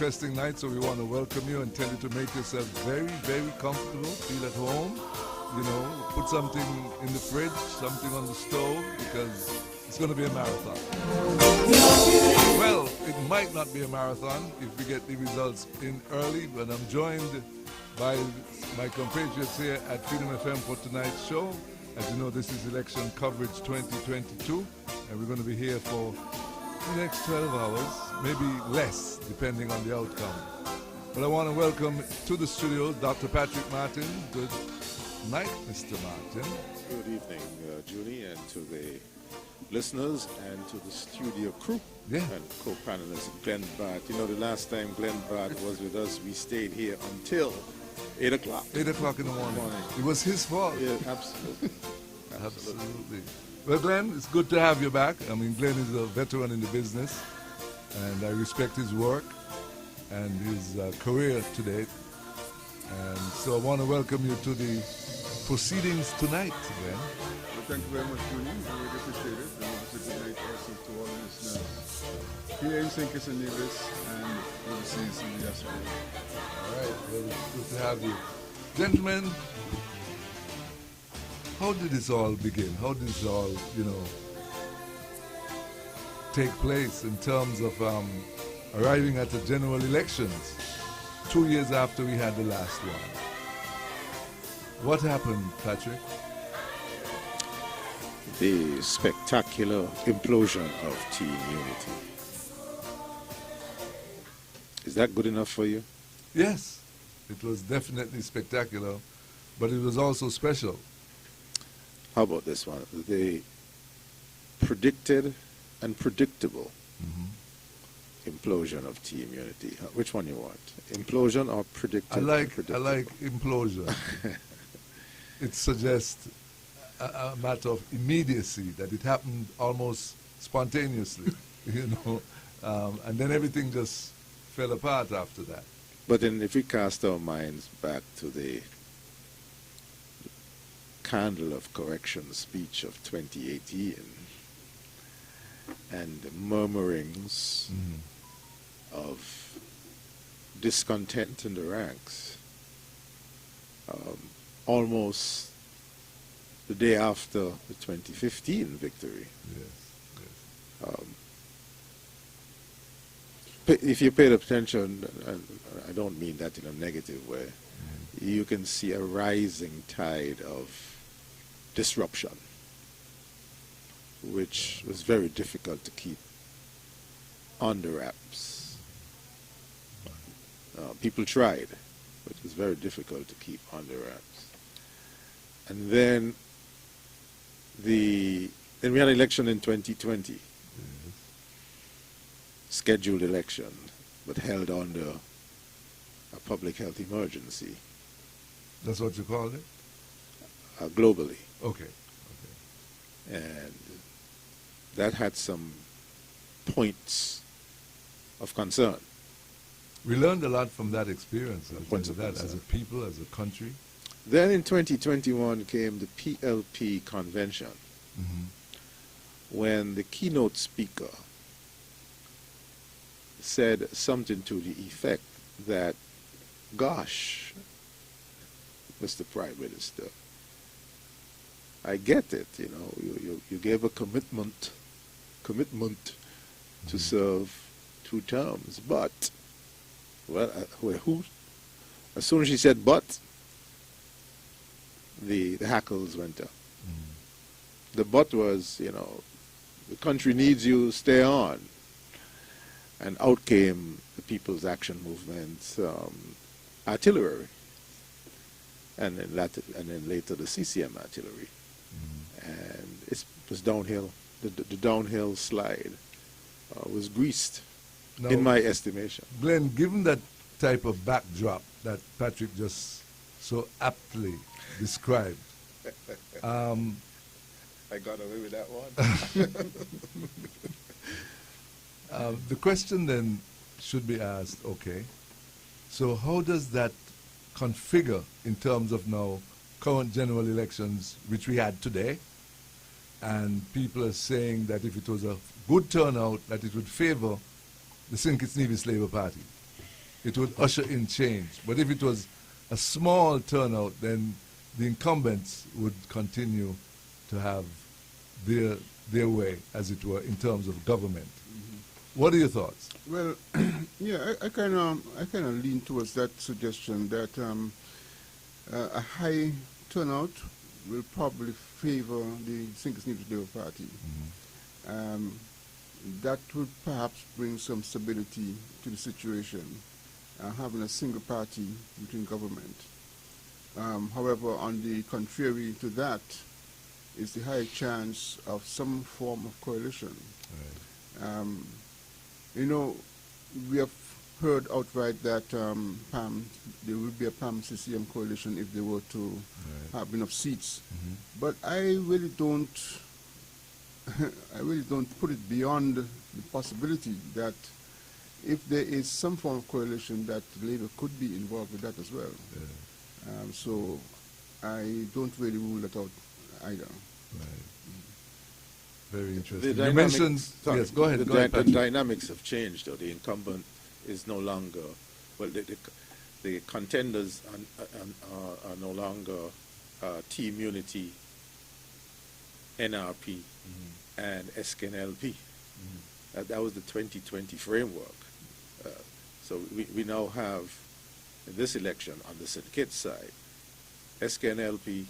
interesting night, so we want to welcome you and tell you to make yourself very, very comfortable. Feel at home. You know, put something in the fridge, something on the stove, because it's going to be a marathon. Well, it might not be a marathon if we get the results in early, but I'm joined by my compatriots here at Freedom FM for tonight's show. As you know, this is election coverage 2022, and we're going to be here for the next 12 hours, maybe less, depending on the outcome. But I want to welcome to the studio Dr. Patrick Martin. Good night, Mr. Martin. Good evening, Julie, and to the listeners and to the studio crew and co-panelists, Glenn Bart. You know, the last time Glenn Bart was with us, we stayed here until 8 o'clock. 8 o'clock in the morning. It was his fault. Yeah, absolutely. Absolutely. Well, Glenn, it's good to have you back. I mean, Glenn is a veteran in the business, and I respect his work and his career to date. And so I want to welcome you to the proceedings tonight, Glenn. Well, thank you very much, Julie. I really appreciate it. And obviously, good night also to all the listeners here in St. Kitts and Nevis and overseas in the diaspora. All right. Well, it's good to have you. Gentlemen, how did this all begin? How did this all, take place in terms of arriving at the general elections 2 years after we had the last one? What happened, Patrick? The spectacular implosion of Team Unity. Is that good enough for you? Yes, it was definitely spectacular, but it was also special. How about this one? The predicted and predictable implosion of Team Unity. Which one you want? Implosion or predicted? I like implosion. It suggests a matter of immediacy, that it happened almost spontaneously, and then everything just fell apart after that. But then if we cast our minds back to the candle of correction speech of 2018 and the murmurings of discontent in the ranks, almost the day after the 2015 victory. If you paid attention, and I don't mean that in a negative way, you can see a rising tide of disruption, which was very difficult to keep under wraps. People tried, but it was very difficult to keep under wraps. And then we had an election in 2020, scheduled election, but held under a public health emergency. That's what you called it? Globally. Okay. And that had some points of concern. We learned a lot from that experience, Points of that concern. as a people, as a country. Then in 2021 came the PLP convention, when the keynote speaker said something to the effect that, gosh, Mr. Prime Minister, I get it, you gave a commitment to serve 2 terms, but, as soon as she said but, the hackles went up. The but was, the country needs you, stay on. And out came the People's Action Movement's artillery, and then later the CCM artillery. And it was downhill. The downhill slide was greased, Now, in my estimation. Glenn, given that type of backdrop that Patrick just so aptly described, I got away with that one. the question then should be asked, okay, so how does that configure in terms of now current general elections, which we had today, and people are saying that if it was a good turnout, that it would favor the St. Kitts Nevis Labour Party? it would usher in change. But if it was a small turnout, then the incumbents would continue to have their way, as it were, in terms of government. What are your thoughts? Well, yeah, I kind of lean towards that suggestion that a high turnout will probably favor the St. Nevis Labour Party. That would perhaps bring some stability to the situation, having a single party between government. However, on the contrary to that is the high chance of some form of coalition. Right. You know, we have heard outright that there will be a PAM-CCM coalition if they were to have enough seats. But I really don't put it beyond the possibility that if there is some form of coalition, that Labour could be involved with that as well. So I don't really rule that out either. Right. Very interesting. The You mentioned, sorry, yes, go ahead. The Patrick. dynamics have changed, though. The incumbent is no longer, well, the contenders are no longer Team Unity, NRP, and SKNLP. That was the 2020 framework. So we now have, in this election, on the St. Kitts side, SKNLP,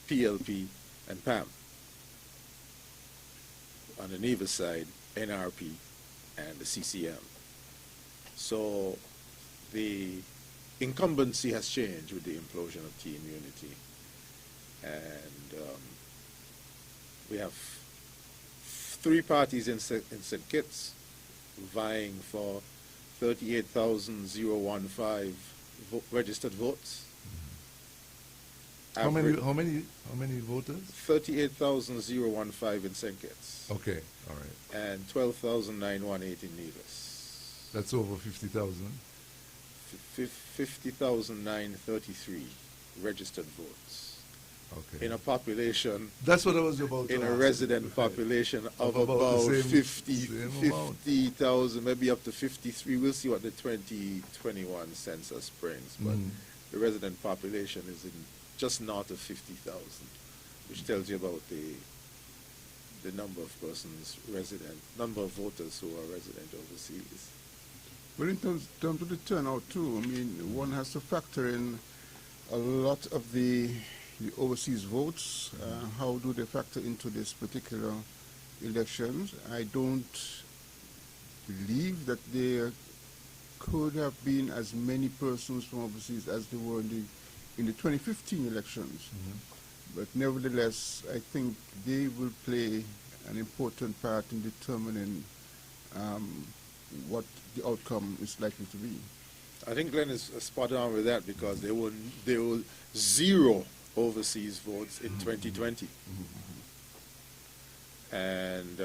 PLP, and PAM. On the Nevis side, NRP and the CCM. So the incumbency has changed with the implosion of Team Unity. And we have three parties in St. Kitts vying for 38,015 registered votes. How many voters? 38,015 in St. Kitts. Okay, all right. And 12,918 in Nevis. That's over 50,000. 50,933 registered votes. Okay. In a population, That's what I was about to in a ask. resident population of Of about about the same 50,000, maybe up to 53. We'll see what the 2021 census brings. But the resident population is in just north of 50,000, which tells you about the number of persons resident, number of voters who are resident overseas. Well, in terms of the turnout too, I mean, one has to factor in a lot of the overseas votes. How do they factor into this particular elections? I don't believe that there could have been as many persons from overseas as there were in the 2015 elections. But nevertheless, I think they will play an important part in determining what the outcome is likely to be. I think Glenn is spot on with that, because there were zero overseas votes in 2020. And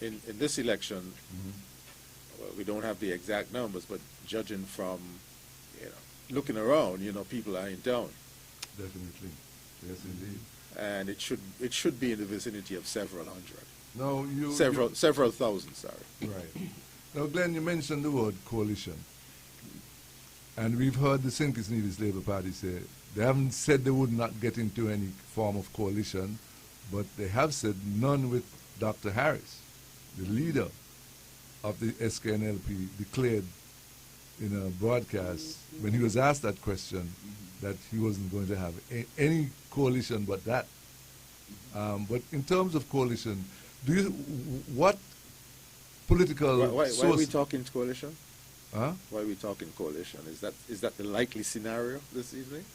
in this election, well, we don't have the exact numbers, but judging from, looking around, people are in town. Definitely. Yes, indeed. And it should be in the vicinity of several hundred. No, Several thousand, sorry. Right. Now, Glenn, you mentioned the word coalition. And we've heard the St. Kitts Nevis Labour Party say, they haven't said they would not get into any form of coalition, but they have said none with Dr. Harris. The leader of the SKNLP declared in a broadcast, when he was asked that question, that he wasn't going to have any coalition but that. But in terms of coalition, what political Why are we talking coalition? Huh? Why are we talking coalition? Is that the likely scenario this evening?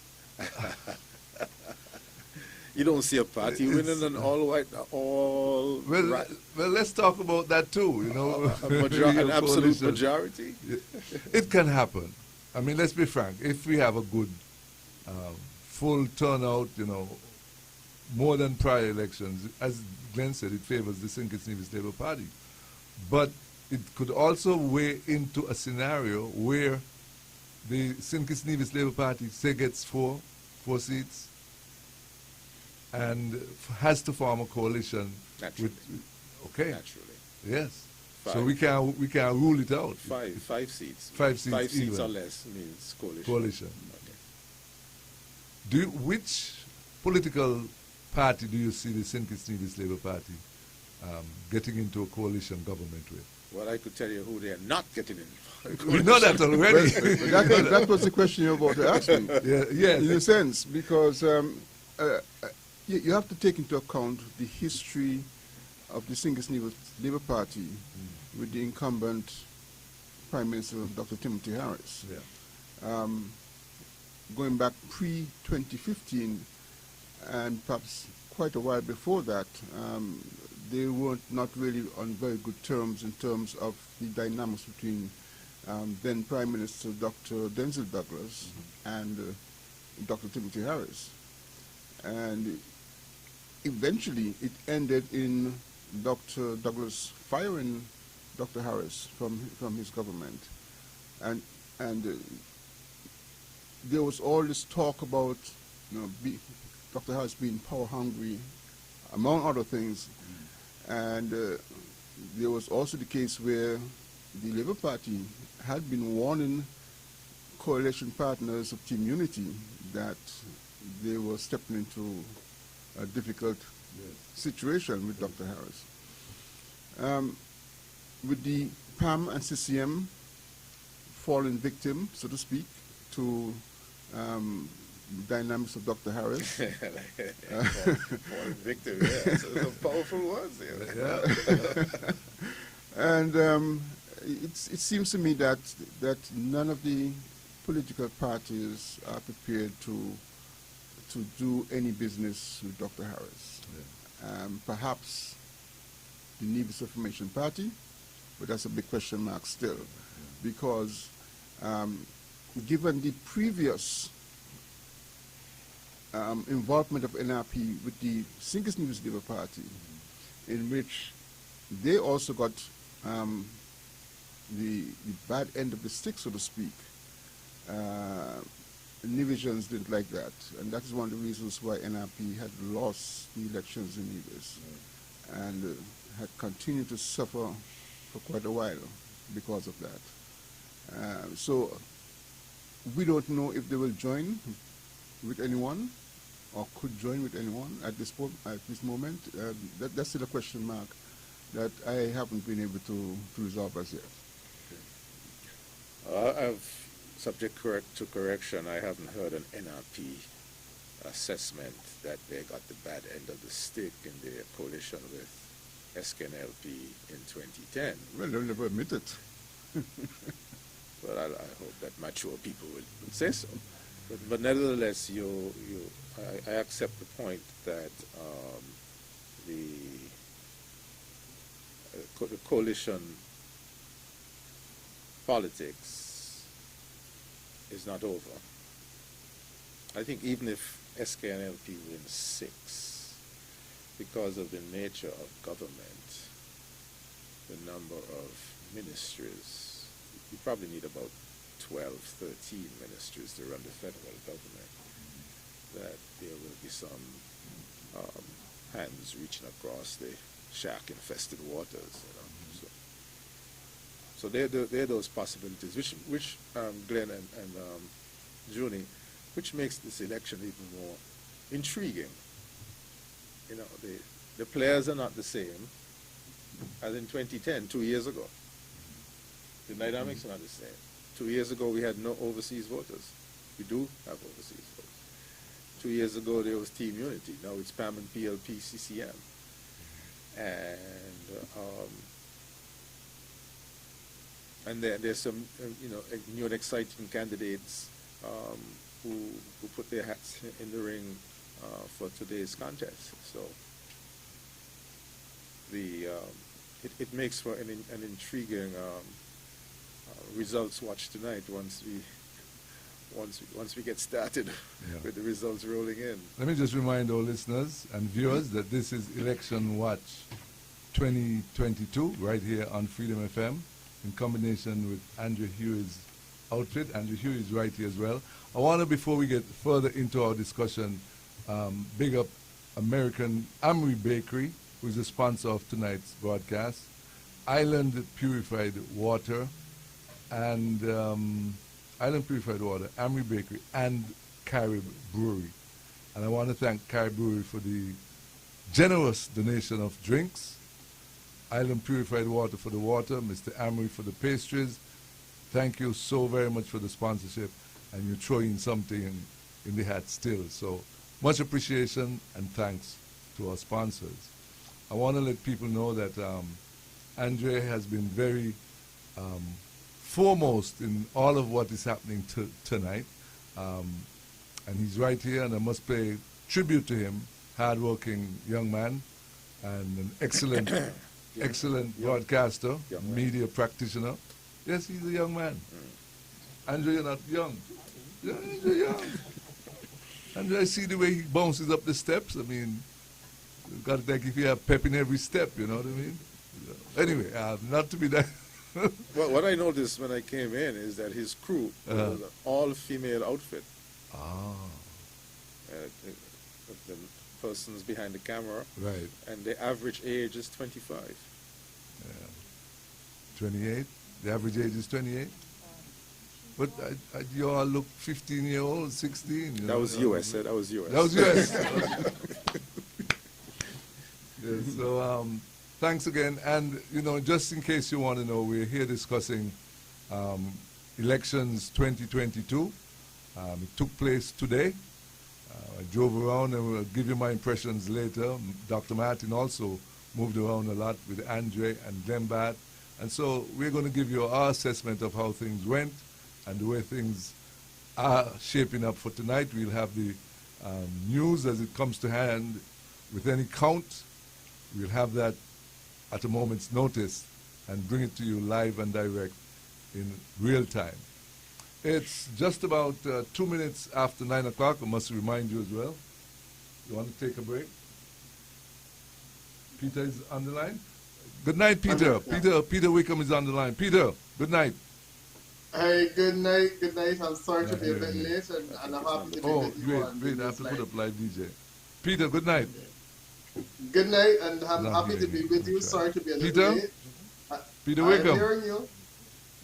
You don't see a party winning an all-white, well, let's talk about that too, an absolute majority? It can happen. I mean, let's be frank. If we have a good, full turnout, more than prior elections, as Glenn said, it favors the St. Kitts Nevis Labour Party. But it could also weigh into a scenario where the St. Kitts Nevis Labour Party, say, gets four seats and has to form a coalition. Naturally. Okay. Naturally. Yes. So we can't rule it out. Five seats. 5 seats. 5 seats even. or less means coalition. Coalition. Okay. Which political party do you see the St. Kitts Labour Party getting into a coalition government with? Well, I could tell you who they are not getting in. We know that already. That was the question you're about to ask me. Yes. In a sense, because you have to take into account the history of the St. Kitts Labour Party with the incumbent Prime Minister, Dr. Timothy Harris. Yeah. Going back pre-2015, and perhaps quite a while before that, they were not really on very good terms in terms of the dynamics between then Prime Minister Dr. Denzel Douglas and Dr. Timothy Harris. And eventually it ended in Dr. Douglas firing Dr. Harris from his government. And there was all this talk about Dr. Harris being power hungry, among other things. And there was also the case where the Labour Party had been warning coalition partners of Team Unity that they were stepping into a difficult situation with Dr. Harris. With the PAM and CCM falling victim, so to speak, to dynamics of Dr. Harris. Falling victim, yeah. Some powerful words there. And it seems to me that none of the political parties are prepared to do any business with Dr. Harris. Yeah. Perhaps the Nevis Reformation Party, but that's a big question mark still, because given the previous involvement of NRP with the St. Kitts Nevis Labour Party, in which they also got the bad end of the stick, so to speak. Nevisians didn't like that, and that is one of the reasons why NRP had lost the elections in Nevis, and had continued to suffer for quite a while because of that. So we don't know if they will join with anyone or could join with anyone at this moment. That's still a question mark that I haven't been able to resolve as yet. Subject to correction, I haven't heard an NRP assessment that they got the bad end of the stick in their coalition with SKNLP in 2010. Well, they'll never admit it. Well, I hope that mature people would say so. But nevertheless, I accept the point that the coalition politics is not over. I think even if SKNLP wins 6, because of the nature of government, the number of ministries, you probably need about 12, 13 ministries to run the federal government, that there will be some hands reaching across the shark-infested waters. So there are those possibilities, which Glenn and Junie, which makes this election even more intriguing. The players are not the same as in 2010, 2 years ago. The dynamics are not the same. 2 years ago, we had no overseas voters. We do have overseas voters. 2 years ago, there was Team Unity. Now it's PAM and PLP, CCM. And there's some, new and exciting candidates who put their hats in the ring for today's contest. So it makes for an intriguing results watch tonight once we get started with the results rolling in. Let me just remind our listeners and viewers that this is Election Watch 2022 right here on Freedom FM in combination with Andrew Huey's outfit. Andrew Huey is right here as well. I want to, before we get further into our discussion, big up American Amory Bakery, who is the sponsor of tonight's broadcast. Island Purified Water, and Island Purified Water, Amory Bakery, and Carib Brewery. And I want to thank Carib Brewery for the generous donation of drinks, Island Purified Water for the water, Mr. Amory for the pastries. Thank you so very much for the sponsorship, and you're throwing something in the hat still. So much appreciation and thanks to our sponsors. I want to let people know that Andre has been very foremost in all of what is happening tonight. And he's right here, and I must pay tribute to him, hardworking young man, and an excellent, excellent broadcaster, media practitioner. Yes, he's a young man. Andre, you're not young. Yeah, you're young. Andre, I see the way he bounces up the steps. I mean, you've got to think if you have pep in every step, you know what I mean? Anyway, not to be that. Well, what I noticed when I came in is that his crew was an all-female outfit. Ah. The persons behind the camera. Right. And the average age is 25. Yeah. 28? The average age is 28? But you all look 15-year-old, 16. You know? That was U.S. That was U.S. That was U.S. Yeah, so thanks again. And, you know, just in case you want to know, we're here discussing elections 2022. It took place today. I drove around and will give you my impressions later. Dr. Martin also moved around a lot with Andre and Glenbat. And so we're going to give you our assessment of how things went and the way things are shaping up for tonight. We'll have the news as it comes to hand with any count. We'll have that at a moment's notice and bring it to you live and direct in real time. It's just about 2 minutes after 9 o'clock. I must remind you as well. You want to take a break? Peter is on the line. Good night, Peter. Peter Wickham is on the line. Peter, good night. Hey, good night. Good night. I'm sorry to be a bit late, and I'm happy to be with you. Wait, I have to put up live DJ. Peter, good night. Good night, and I'm happy to be with you. Sorry to be a little late. Peter Wickham. I'm hearing you.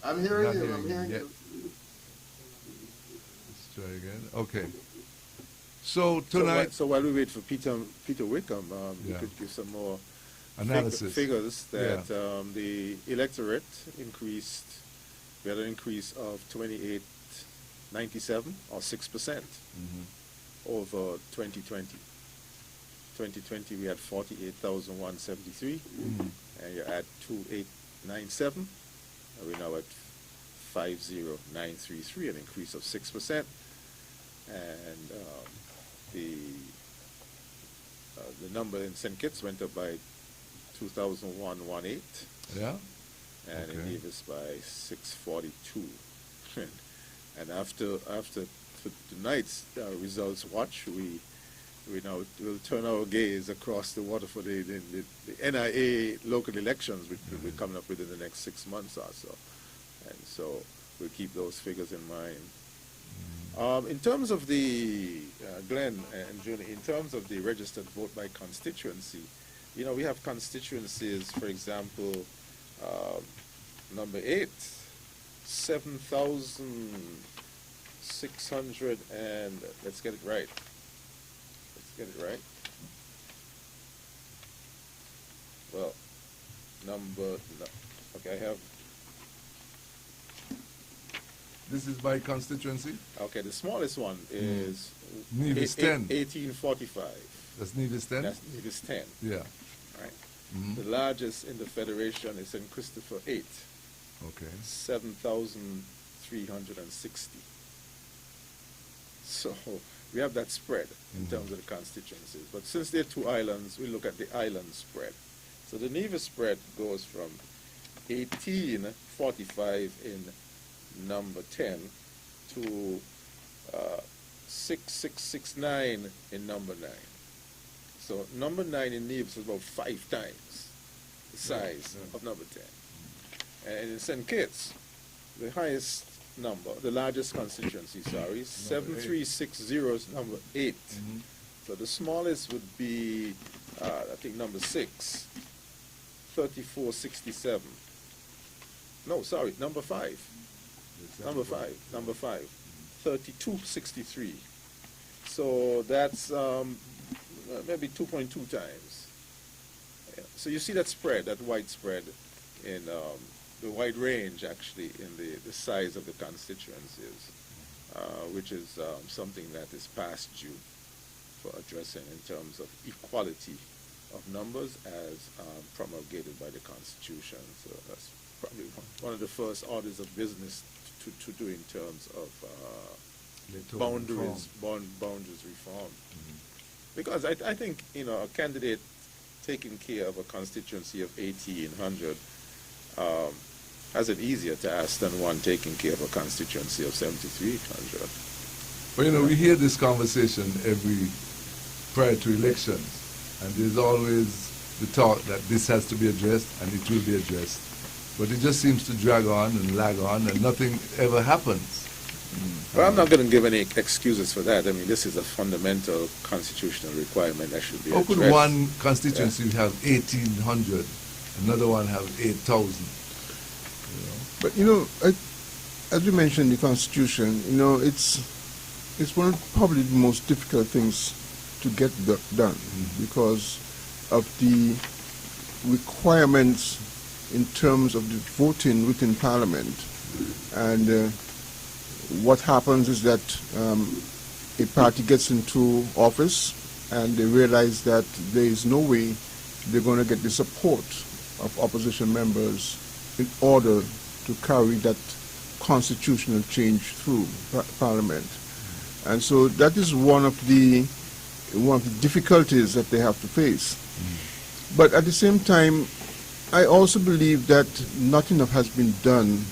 I'm hearing you. Let's try again. Okay. So tonight. So while we wait for Peter Wickham, we could give some more analysis figures that the electorate increased. We had an increase of 28.97 or 6% over 2020. 2020 we had 48,173, and you're at 2,897. We're now at 50933, an increase of 6%, and the number in St. Kitts went up by 2,118. Yeah. And in Davis by 642. And after tonight's results watch, we now will turn our gaze across the water for the NIA local elections, which will be coming up within the next 6 months or so. And so we'll keep those figures in mind. In terms of the, Glenn and Junie, in terms of the registered vote by constituency, you know, we have constituencies, for example, number 8, 7,600, and let's get it right. Well, okay, I have. This is by constituency? Okay, the smallest one is Nevis 10. 1845. That's Nevis 10? That's Nevis 10. Yeah. Right. The largest in the federation is St. Christopher 8. Okay. 7,360. So we have that spread in terms of the constituencies. But since there are 2 islands, we look at the island spread. So the Nevis spread goes from 1845 in number 10 to 6669 in number 9. So number 9 in Nevis is about 5 times the size of number 10. And in St. Kitts, the highest number, the largest constituency, 7360 is number 8. So the smallest would be, I think, number 6. 3467. No, sorry, number 5. Number 5. 3263. So that's maybe 2.2 times. Yeah. So you see that spread, that wide spread in the wide range actually in the size of the constituencies, which is something that is past due for addressing in terms of equality of numbers as promulgated by the Constitution. So that's probably one of the first orders of business to do in terms of boundaries reform. Mm-hmm. Because I think, a candidate taking care of a constituency of 1,800 has it easier task than one taking care of a constituency of 7,300. Well, we hear this conversation prior to elections, and there's always the talk that this has to be addressed and it will be addressed. But it just seems to drag on and lag on and nothing ever happens. Well, I'm not going to give any excuses for that. I mean, this is a fundamental constitutional requirement that should be addressed. How could one constituency have 1,800, another one have 8,000? But as we mentioned, the Constitution, it's one of probably the most difficult things to get done because of the requirements in terms of the voting within Parliament. And what happens is that a party gets into office and they realize that there is no way they're going to get the support of opposition members in order to carry that constitutional change through Parliament. And so that is one of the difficulties that they have to face. But at the same time, I also believe that not enough has been done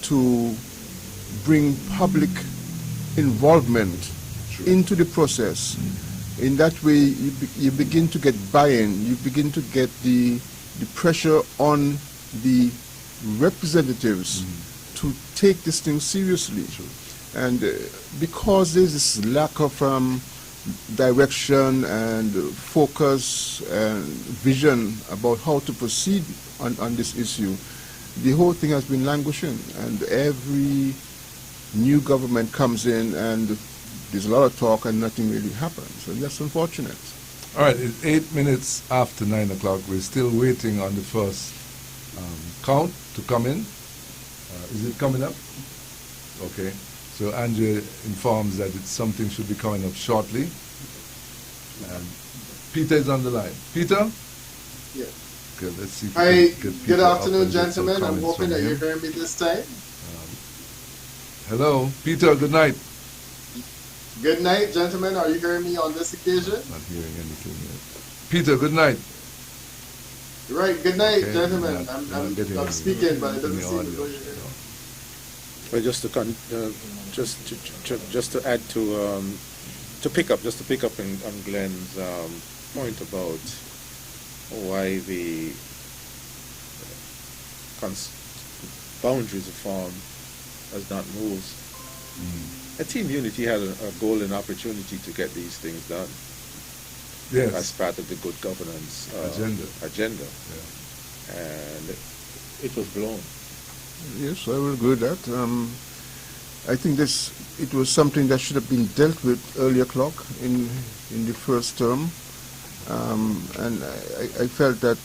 to bring public involvement into the process. In that way, you begin to get buy-in, you begin to get the pressure on the representatives to take this thing seriously. And because there's this lack of direction and focus and vision about how to proceed on this issue, the whole thing has been languishing, and every new government comes in and there's a lot of talk and nothing really happens, and that's unfortunate. All right, it's 8 minutes after 9 o'clock. We're still waiting on the first count to come in. Is it coming up? Okay. So Andrea informs that something should be coming up shortly. Peter is on the line. Peter? Yes. Okay, let's see. Hi, good afternoon, gentlemen. I'm hoping that you hear me this time. Hello, Peter, good night. Good night, gentlemen. Are you hearing me on this occasion? Not hearing anything yet. Peter, good night. Right, good night, Okay, gentlemen. I'm speaking, but it doesn't seem as though you're hearing me. Well, just to add to pick up on Glenn's point about why the boundaries reform has not moved. Team Unity had a golden opportunity to get these things done. Yes. As part of the good governance agenda. Yeah. And it was blown. Yes, I will agree with that. I think it was something that should have been dealt with earlier in the first term, and I felt that.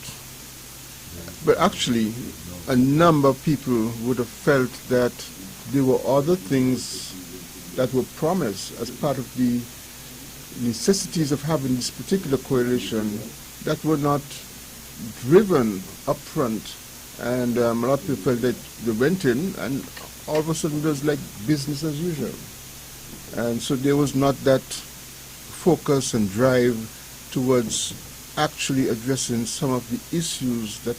But actually, a number of people would have felt that there were other things that were promised as part of the necessities of having this particular coalition that were not driven up front. And a lot of people felt that they went in and all of a sudden it was like business as usual. And so there was not that focus and drive towards actually addressing some of the issues that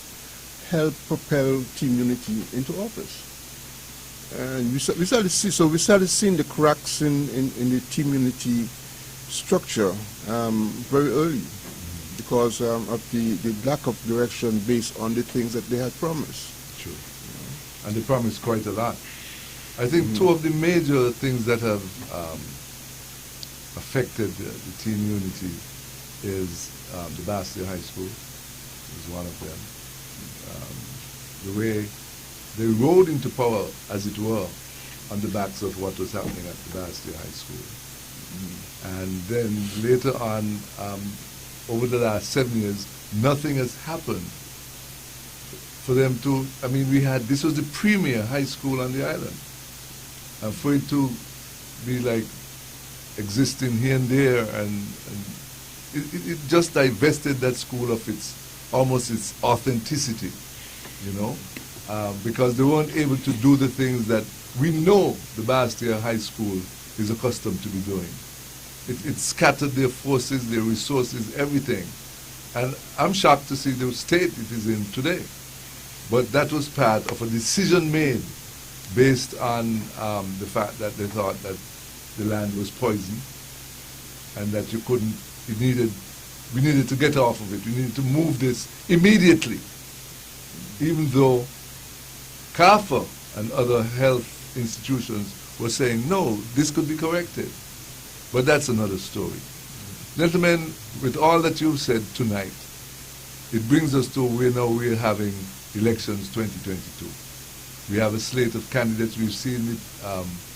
help propel Team Unity into office. And we started seeing the cracks in the Team Unity structure very early, because of the lack of direction based on the things that they had promised. True. And they promised quite a lot. I think two of the major things that have affected the Team Unity is the Bastille High School is one of them. the way they rode into power, as it were, on the backs of what was happening at the Bastia High School. And then later on, over the last 7 years, nothing has happened for them to, I mean, this was the premier high school on the island. And for it to be like existing here and there, and it just divested that school of almost its authenticity, you know, because they weren't able to do the things that we know the Bastia High School is accustomed to be doing. It scattered their forces, their resources, everything. And I'm shocked to see the state it is in today. But that was part of a decision made based on the fact that they thought that the land was poisoned and that we needed to get off of it. We needed to move this immediately, even though CAFA and other health institutions were saying, no, this could be corrected. But that's another story. Gentlemen, with all that you've said tonight, it brings us to where now we're having elections 2022. We have a slate of candidates. We've seen the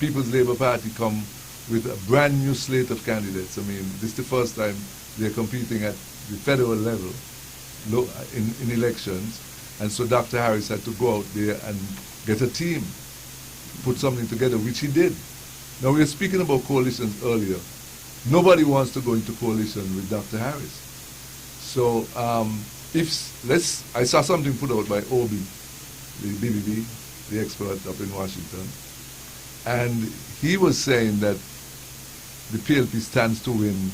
People's Labour Party come with a brand new slate of candidates. I mean, this is the first time they're competing at the federal level in elections. And so Dr. Harris had to go out there and get a team, put something together, which he did. Now, we were speaking about coalitions earlier. Nobody wants to go into coalition with Dr. Harris. So I saw something put out by Obi, the BBB, the expert up in Washington, and he was saying that the PLP stands to win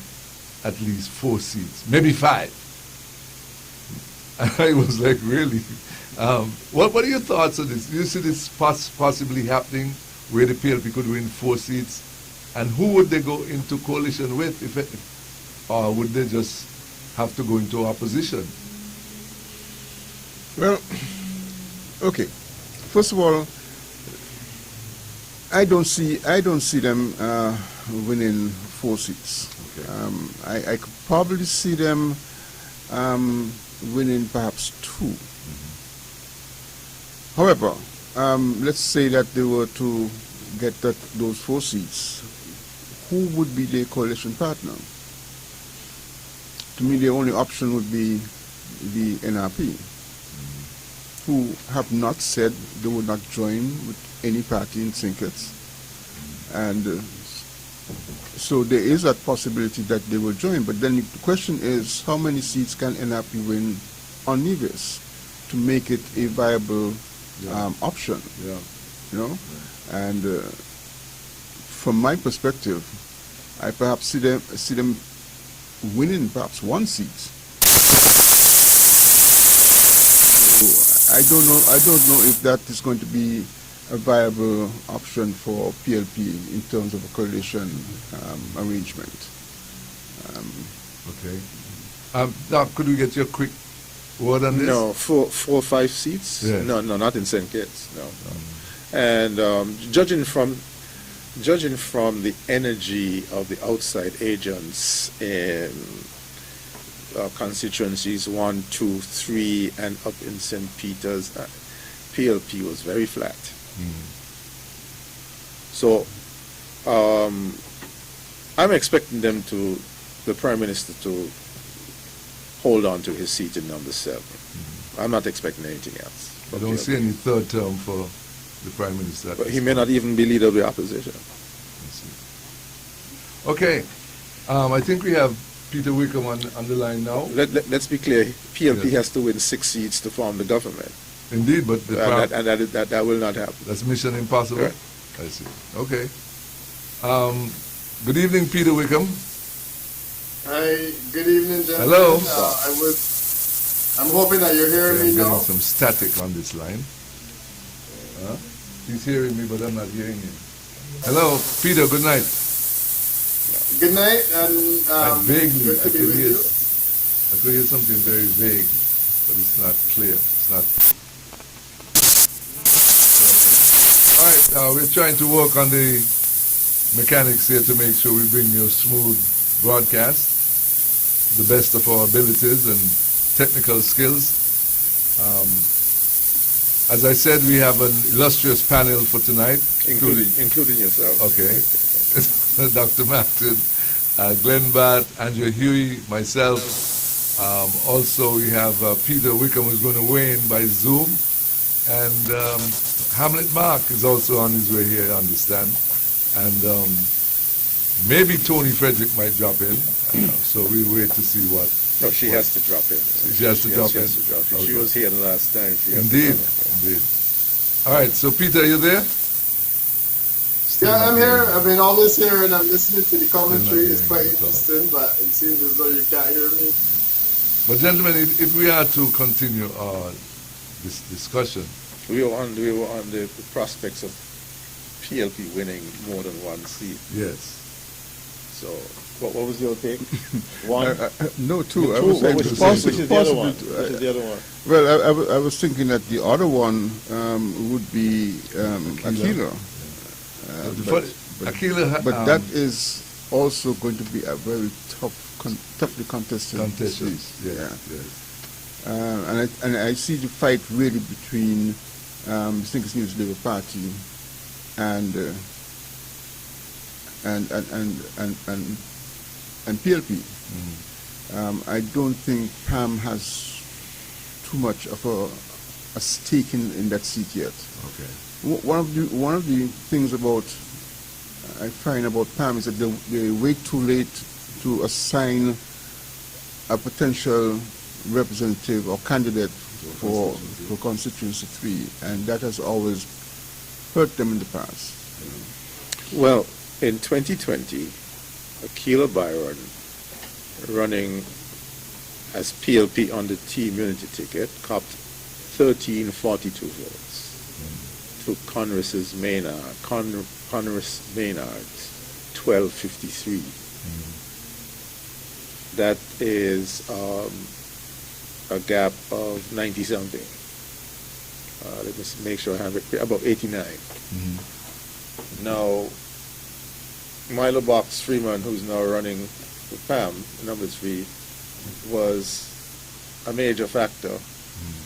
at least 4 seats, maybe 5. And I was like, really? What are your thoughts on this? Do you see this possibly happening, where the PLP could win 4 seats? And who would they go into coalition with, or would they just have to go into opposition? Well, okay. First of all, I don't see them winning 4 seats. Okay. I could probably see them winning perhaps 2. Mm-hmm. However, let's say that they were to get those 4 seats. Who would be their coalition partner? To me, the only option would be the NRP, who have not said they would not join with any party in Sinkets. And so there is that possibility that they will join. But then the question is, how many seats can NRP win on Nevis to make it a viable option? Yeah. You know? Yeah. And from my perspective, I perhaps see them winning perhaps 1 seat. So I don't know if that is going to be a viable option for PLP in terms of a coalition arrangement. Okay. Doc, could we get your quick word on this? No, 4 or 5 seats? Yes. No, not in St. Kitts. No. And judging from the energy of the outside agents in constituencies 1, 2, 3, and up in St. Peter's, PLP was very flat. So I'm expecting the Prime Minister to hold on to his seat in number 7. I'm not expecting anything else. I don't see any third term for the Prime Minister. But he may not even be leader of the opposition. Okay. I think we have Peter Wickham on the line now. Let's be clear. PLP has to win 6 seats to form the government. Indeed, but that will not happen. That's mission impossible. Right. I see. Okay. Good evening, Peter Wickham. Hi. Good evening, gentlemen. Hello. I'm hoping that you're hearing me now. I'm getting some static on this line. He's hearing me, but I'm not hearing him. Hello, Peter. Good night. Good night, and vaguely, good to be with you. I could hear something very vague, but it's not clear. It's not. All right, we're trying to work on the mechanics here to make sure we bring you a smooth broadcast, the best of our abilities and technical skills. As I said, we have an illustrious panel for tonight, including yourself. Okay. Dr. Martin, Glenn Batt, Andrew Huey, myself. Also, we have Peter Wickham, who's going to weigh in by Zoom. And Hamlet Mark is also on his way here, I understand. And maybe Tony Frederick might drop in. So we'll wait to see what. No, she has to drop in. She has to drop in. Okay. She was here the last time. Indeed. All right, so Peter, are you there? Yeah, I'm here. I've been always here, and I'm listening to the commentary. It's quite interesting, but it seems as though you can't hear me. But gentlemen, if we are to continue this discussion, we were on the prospects of PLP winning more than one seat. Yes. So, what was your take? One? No, two. I was saying which is the other one? Which is the other one? Well, I was thinking that the other one would be Aquila. But that is also going to be a very toughly contested seat. Yes. And I see the fight really between the Thinkers News Labour Party and PLP. I don't think Pam has too much of a stake in that seat yet. Okay. One of the things I find about Pam is that they wait too late to assign a potential representative or candidate for constituency 3, and that has always hurt them in the past. Well, in 2020, Aquila Byron, running as PLP on the team unity ticket, copped 1342 votes to Congress Maynard's 1253. That is a gap of 90-something. Let me make sure I have it, about 89. Now, Milo Box Freeman, who's now running with Pam, number 3, was a major factor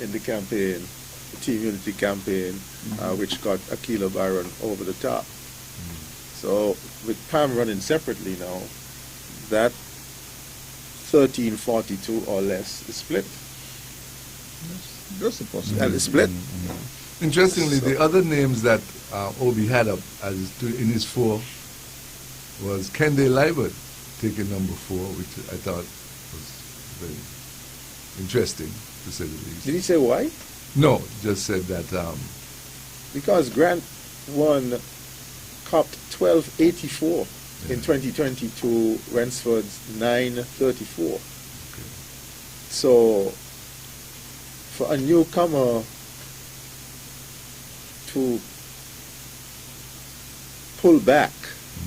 in the campaign, the Team Unity campaign, which got Aquila Byron over the top. So with Pam running separately now, that 1342 or less is split. That's a possibility. And it's split. Interestingly, the other names that Obi had up in his 4 was Kende Liebert taking number 4, which I thought was very interesting, to say the least. Did he say why? No, just said that... because Grant won, copped 1284 in 2020 to Rensford's 934. Okay. So, for a newcomer to pull back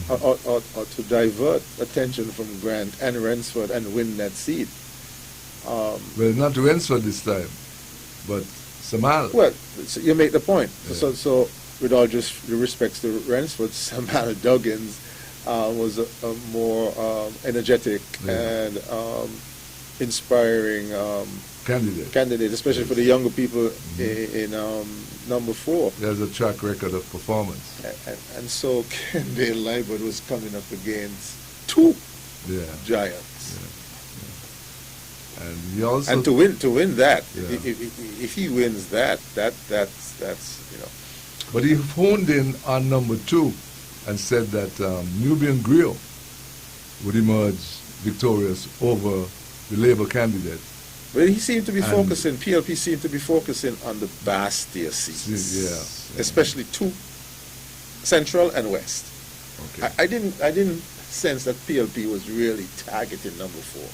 or to divert attention from Grant and Rensford and win that seat. Well, not Rensford this time, but Samal. Well, so you make the point. Yeah. So with all just the respects to Rensford, Samal Duggins was a more energetic and inspiring candidate, especially for the younger people in number 4. There's a track record of performance. And so Kende Liebert was coming up against 2 giants. Yeah. And he also... And to win that, if he wins that's you know. But he honed in on number 2 and said that Nubian Grill would emerge victorious over the Labour candidate. But he seemed to be focusing, PLP seemed to be focusing on the Bastia seats. Especially 2, Central and West. Okay. I didn't sense that PLP was really targeting number 4.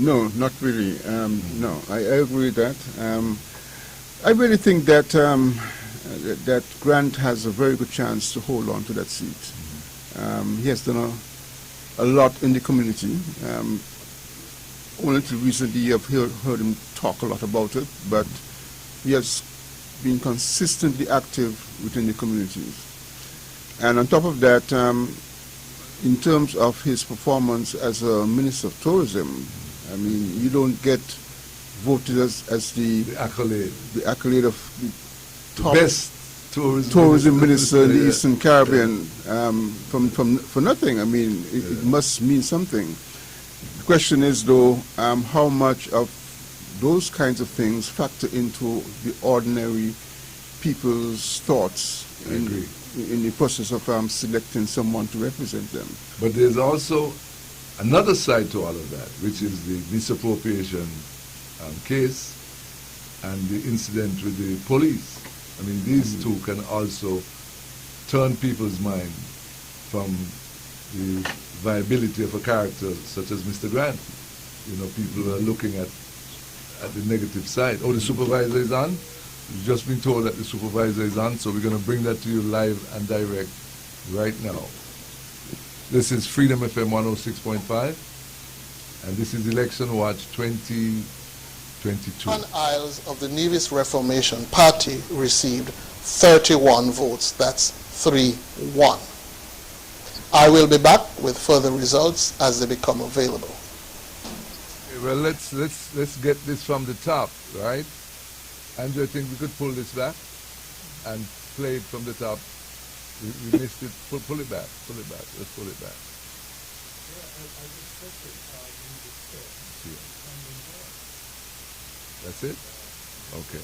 No, not really. No, I agree with that. I really think that that Grant has a very good chance to hold on to that seat. He has done a lot in the community. Only until recently I've heard him talk a lot about it, but he has been consistently active within the communities. And on top of that, in terms of his performance as a Minister of Tourism, I mean, you don't get voted as the accolade of the top best tourism minister in the Eastern Caribbean for nothing. I mean, it must mean something. The question is, though, how much of those kinds of things factor into the ordinary people's thoughts in the process of selecting someone to represent them. But there's also another side to all of that, which is the misappropriation case and the incident with the police. I mean, these two can also turn people's mind from the viability of a character such as Mr. Grant. You know, people are looking at the negative side. Oh, the supervisor is on? We've just been told that the supervisor is on, so we're going to bring that to you live and direct right now. This is Freedom FM 106.5, and this is Election Watch 2022. On aisles of the Nevis Reformation Party received 31 votes. That's 3-1. I will be back with further results as they become available. Well, let's get this from the top, right? Andrew, I think we could pull this back and play it from the top. We missed it. Pull it back. Pull it back. Let's pull it back. That's it? Okay.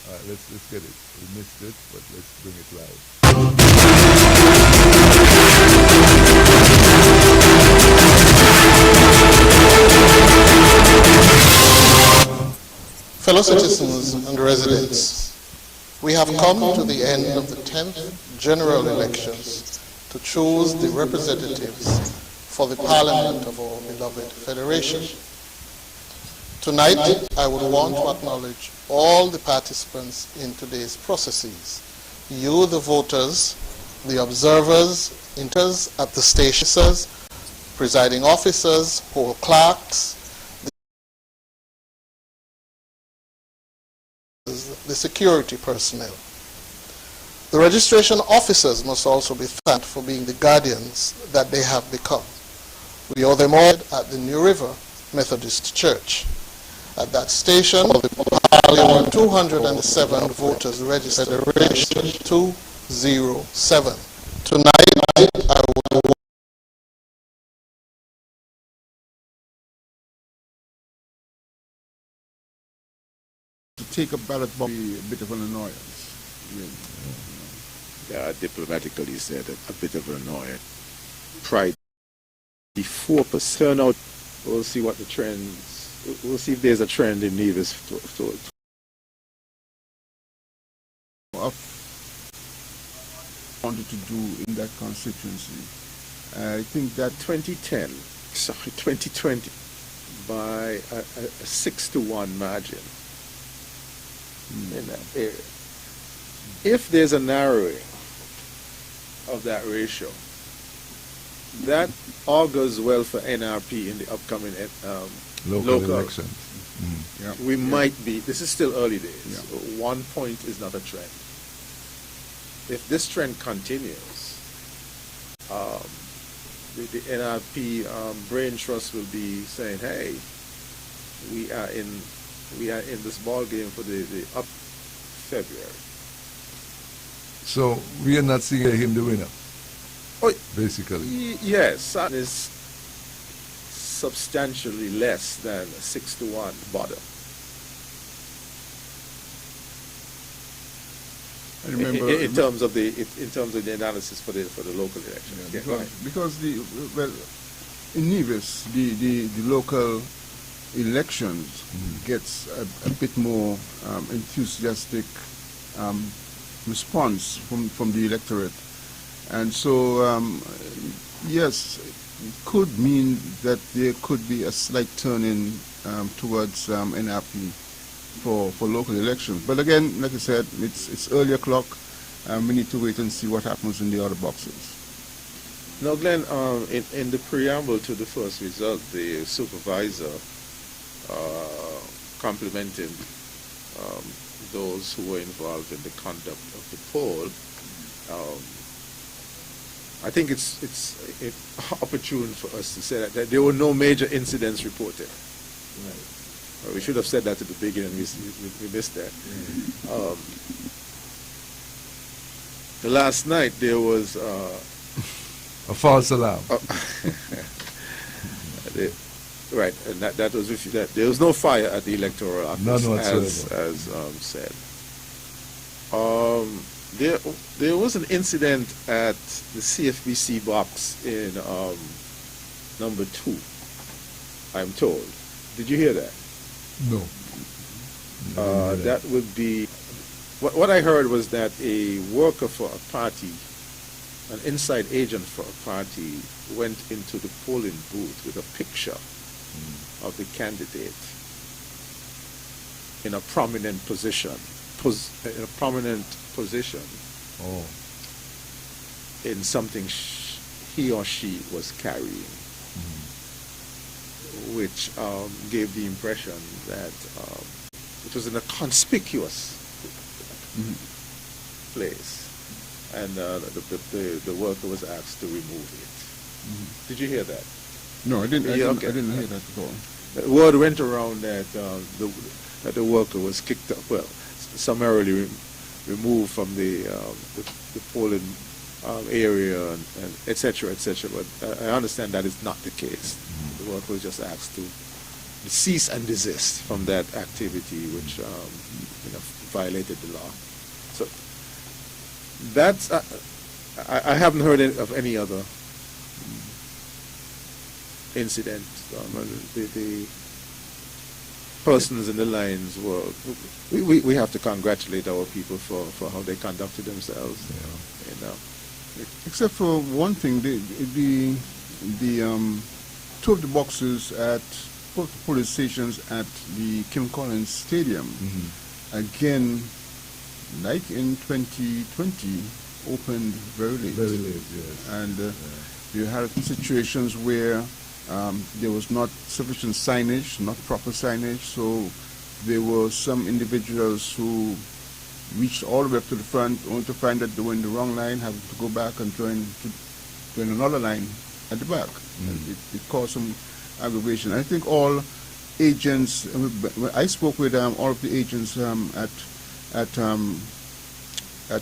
All right, let's get it. We missed it, but let's bring it live. Fellow citizens and residents, we have come to the end of the 10th general elections to choose the representatives for the Parliament of our beloved Federation. Tonight, I would want to acknowledge all the participants in today's processes. You, the voters, the observers, interns at the stations, presiding officers, poll clerks, the security personnel. The registration officers must also be thanked for being the guardians that they have become. We owe them all at the New River Methodist Church. At that station, there were 207 voters registered, 207. Tonight, I will to take a ballot box be a bit of an annoyance. Yeah, diplomatically said, a bit of an annoyance. Pride. The 4% turnout, we'll see what the trends, we'll see if there's a trend in Nevis. Wanted to do in that constituency. I think that 2020, by a 6-1 margin in that area. If there's a narrowing of that ratio, that augurs well for NRP in the upcoming Local elections. yeah. We might be, this is still early days. 1 point is not a trend. If this trend continues, the NRP brain trust will be saying, hey, we are in this ball game for the up February. So we are not seeing him the winner, Oh, basically. yes, that is substantially less than a 6-1 bottom. I remember In terms of the analysis for the local election. because in Nevis the local elections gets a bit more enthusiastic response from the electorate, and so yes, it could mean that there could be a slight turn in towards NRP for local elections. But again, like I said, it's early o'clock. We need to wait and see what happens in the other boxes. Now, Glenn, in the preamble to the first result, the supervisor complimented those who were involved in the conduct of the poll. I think it's opportune for us to say that there were no major incidents reported. Right. We should have said that at the beginning. We missed that. Last night there was a false alarm. Right, and that was that there was no fire at the electoral office, None whatsoever. as said. There was an incident at the CFBC box in number 2, I'm told. Did you hear that? No. That would be, what I heard was that a worker for a party, an inside agent for a party, went into the polling booth with a picture of the candidate in a prominent position, Oh. in something he or she was carrying, which gave the impression that it was in a conspicuous place, and the worker was asked to remove it. Did you hear that? No, I didn't. I Yeah, didn't, okay. I didn't hear that at all. Word went around that the worker was kicked up, well, summarily removed from the polling area, and et cetera, et cetera. But I understand that is not the case. The worker was just asked to cease and desist from that activity, which violated the law. So that's I haven't heard of any other incident. The persons in the lines were. We have to congratulate our people for how they conducted themselves. Except for one thing, the two of the boxes at both the police stations at the Kim Collins Stadium, again, like in 2020, opened very late. Very late, yes. And you had situations where there was not sufficient signage, not proper signage, so there were some individuals who reached all the way up to the front only to find that they were in the wrong line, having to go back and join another line at the back. And it caused some aggravation. I think all agents, I spoke with all of the agents at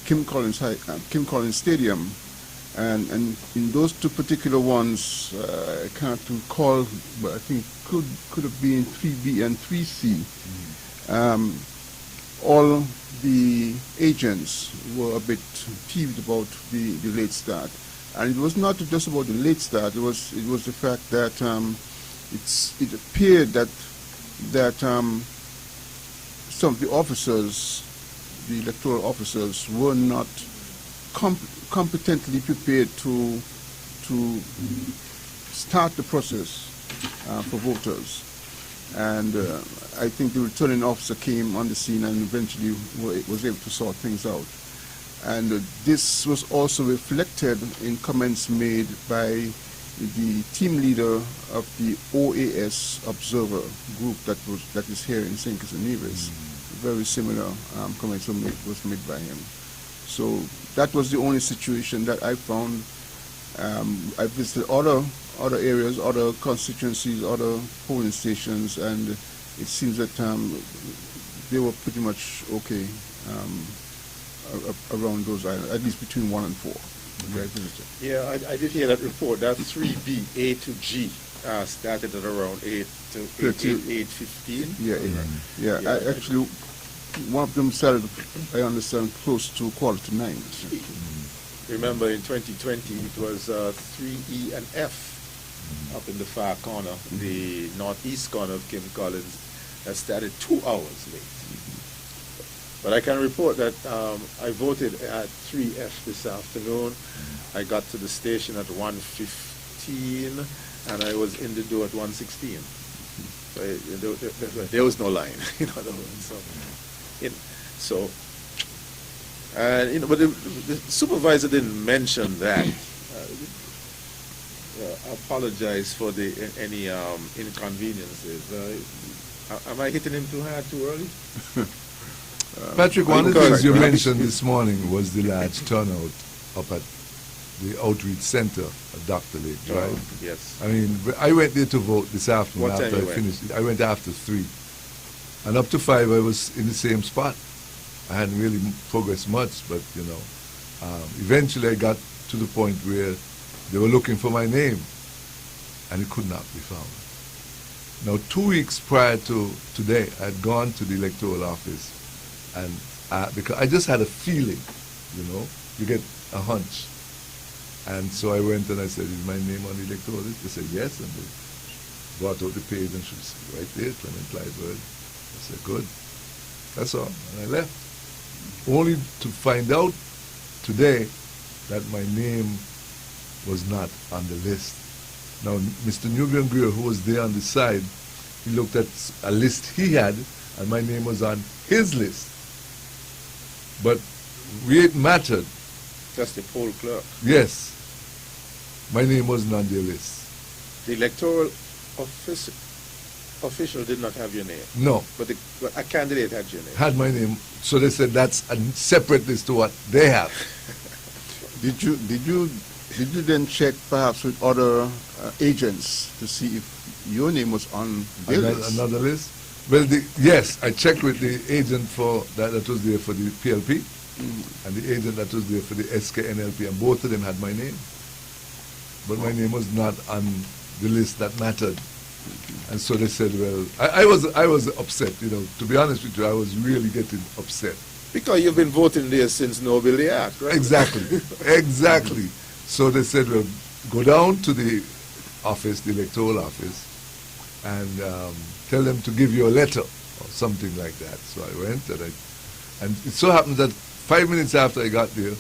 Kim Collins Stadium, and in those two particular ones, I can't recall, but I think could have been 3B and 3C. All the agents were a bit peeved about the late start, and it was not just about the late start. It was the fact that it appeared that some of the officers, the electoral officers, were not competently prepared to start the process for voters. And I think the returning officer came on the scene and eventually was able to sort things out. And this was also reflected in comments made by the team leader of the OAS Observer group that is here in St. Kitts and Nevis. Very similar comments was made by him. So that was the only situation that I found. I visited other areas, other constituencies, other polling stations, and it seems that they were pretty much okay around those islands, at least between 1 and 4. Where I visited. Yeah, I did hear that report. That 3B, A to G, started at around 8 to 8:15. Yeah. Actually, one of them started, I understand, close to 8:45. Remember, in 2020, it was 3E and F up in the far corner, the northeast corner of Kim Collins, that started 2 hours late. But I can report that I voted at 3F this afternoon. I got to the station at 1:15, and I was in the door at 1:16. So there was no line, in other words. But the supervisor didn't mention that. I apologize for any inconveniences. Am I hitting him too hard, too early? Patrick, one of the things you mentioned this morning was the large turnout up at the outreach center at Dr. Lake Drive. Yes. I mean, I went there to vote this afternoon What time after you I went? finished. I went after 3. And up to 5, I was in the same spot. I hadn't really progressed much, but eventually I got to the point where they were looking for my name, and it could not be found. Now, 2 weeks prior to today, I had gone to the electoral office, and because I just had a feeling, you get a hunch. And so I went and I said, is my name on the electoral list? They said, yes, and they brought out the page and she said, right there, Clement Clyburn. I said, good. That's all. And I left. Only to find out today that my name was not on the list. Now, Mr. Nubian Greer, who was there on the side, he looked at a list he had, and my name was on his list. But where it mattered, That's the poll clerk. yes, my name wasn't on their list. The electoral official did not have your name, No, but a candidate had your name. had my name. So they said that's a separate list to what they have. Did you then check perhaps with other agents to see if your name was on their list? Another list? Well, yes, I checked with the agent that was there for the PLP and the agent that was there for the SKNLP, and both of them had my name. But my name was not on the list that mattered. And so they said, well, I was upset, to be honest with you, I was really getting upset. Because you've been voting there since no Bill the Act, right? Exactly, exactly. So they said, well, go down to the office, the electoral office, and tell them to give you a letter or something like that. So I went, and it so happened that 5 minutes after I got there,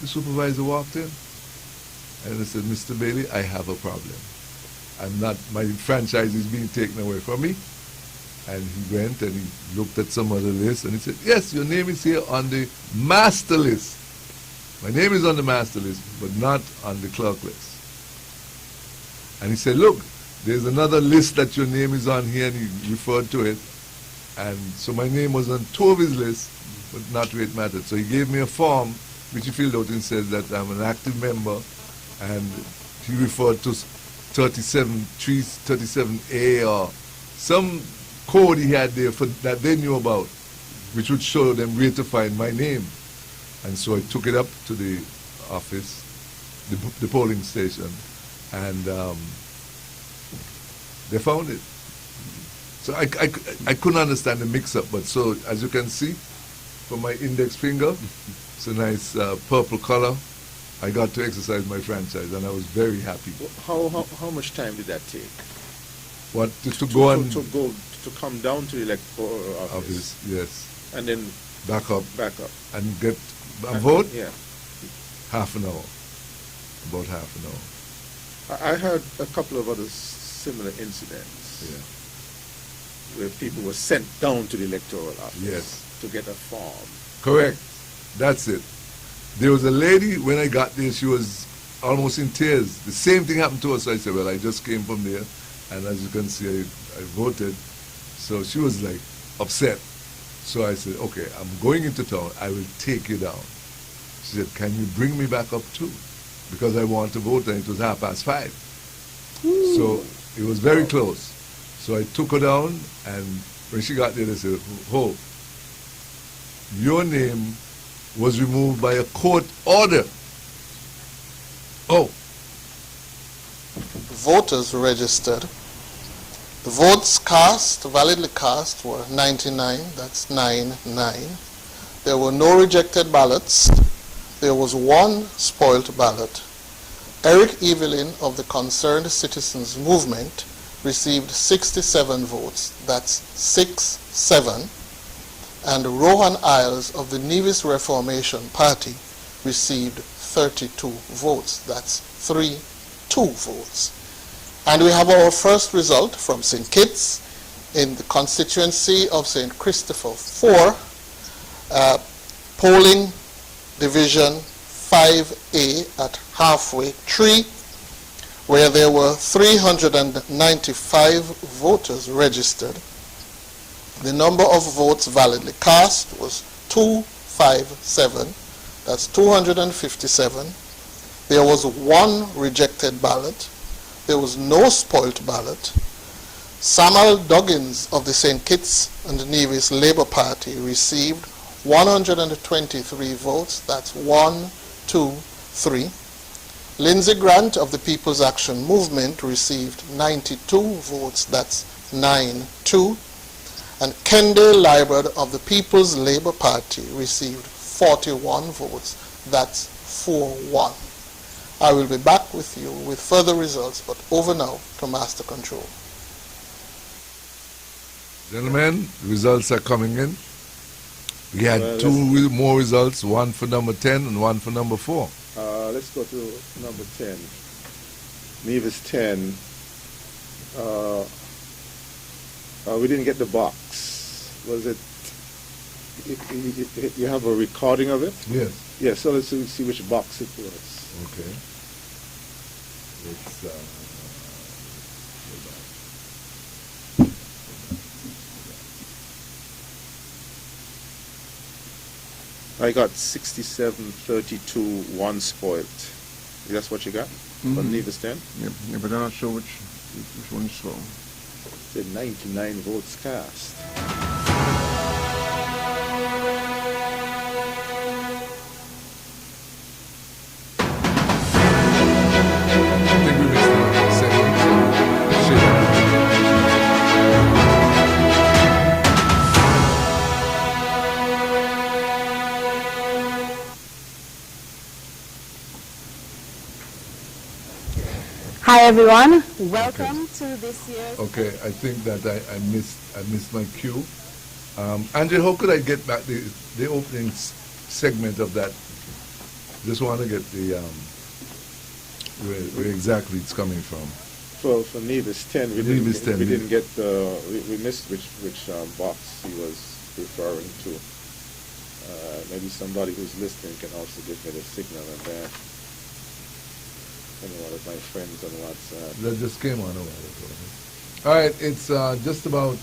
the supervisor walked in, and I said, Mr. Bailey, I have a problem. My franchise is being taken away from me. And he went and he looked at some other list, and he said, yes, your name is here on the master list. My name is on the master list, but not on the clerk list. And he said, look, there's another list that your name is on here, and he referred to it. And so my name was on 2 of his lists, but not where it mattered. So he gave me a form, which he filled out and said that I'm an active member, and he referred to 37A or some code he had there that they knew about, which would show them where to find my name. And so I took it up to the office, the polling station, and they found it. So I couldn't understand the mix-up, but so as you can see from my index finger, it's a nice purple color. I got to exercise my franchise, and I was very happy. How much time did that take? What to go on to come down to the electoral office, yes, and then back up and get a vote? Yeah, half an hour, about half an hour. I heard a couple of other similar incidents where people were sent down to the electoral office to get a form. Correct, that's it. There was a lady, when I got there, she was almost in tears. The same thing happened to us. I said, well, I just came from there, and as you can see, I voted. So she was like upset. So I said, okay, I'm going into town. I will take you down. She said, can you bring me back up too? Because I want to vote, and it was 5:30. So it was very close. So I took her down, and when she got there, they said, oh, your name was removed by a court order. Oh. Voters registered. The votes cast, validly cast, were 99, that's 99. There were no rejected ballots. There was 1 spoiled ballot. Eric Evelyn of the Concerned Citizens Movement received 67 votes, that's 6-7. And Rohan Isles of the Nevis Reformation Party received 32 votes. That's 3-2 votes. And we have our first result from St. Kitts in the constituency of St. Christopher 4, polling division 5A at halfway tree, where there were 395 voters registered. The number of votes validly cast was 257, that's 257. There was 1 rejected ballot. There was no spoilt ballot. Samuel Duggins of the St. Kitts and Nevis Labour Party received 123 votes. That's 1, 2, 3. Lindsay Grant of the People's Action Movement received 92 votes. That's 9, 2. And Kende Librad of the People's Labour Party received 41 votes. That's 4, 1. I will be back with you with further results, but over now to Master Control. Gentlemen, results are coming in. We had two more results, one for number 10 and one for number 4. Let's go to number 10. Nevis 10. We didn't get the box. Was it? You have a recording of it? Yes. Yeah, so let's see which box it was. Okay. It's, I got 67-32, 1 spoiled. That's what you got? For Nevis 10? Yeah, but I'm not sure which one you saw. Said 99 votes cast. I think we missed the second shit. Hi everyone, welcome to this year's... Okay, I think that I missed my cue. Andrew, how could I get back the opening segment of that? Just want to get the where exactly it's coming from. For Nevis 10, we Nevis 10, didn't get we missed which box he was referring to. Maybe somebody who's listening can also give me the signal on that. One of my friends on WhatsApp. That just came on a while ago. All right, it's just about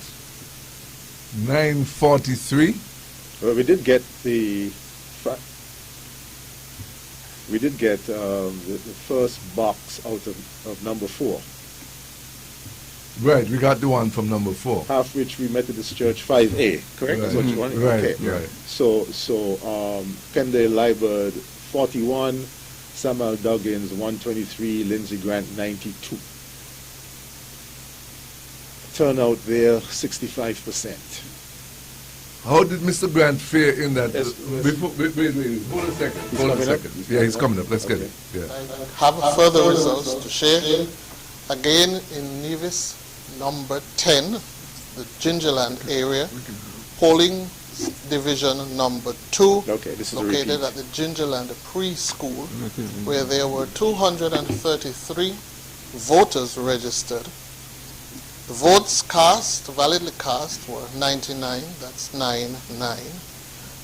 9:43. Well, we did get the first box out of number 4. Right, we got the one from number 4. Half which we Methodist Church 5A, correct? Right. That's what you want? Right, Okay. right. So Kende Librad 41, Samuel Duggins 123, Lindsay Grant 92. Turnout there 65%. How did Mr. Grant fare in that? Yes, Before, wait, hold a second. He's Hold a coming up? second. He's Yeah, he's coming coming up. Let's get it. Yeah. I have further results to share. Again in Nevis, number 10, the Gingerland area, polling division number 2, Okay, this is a located repeat. at the Gingerland preschool, where there were 233 voters registered. The votes cast, validly cast, were 99, that's 9-9.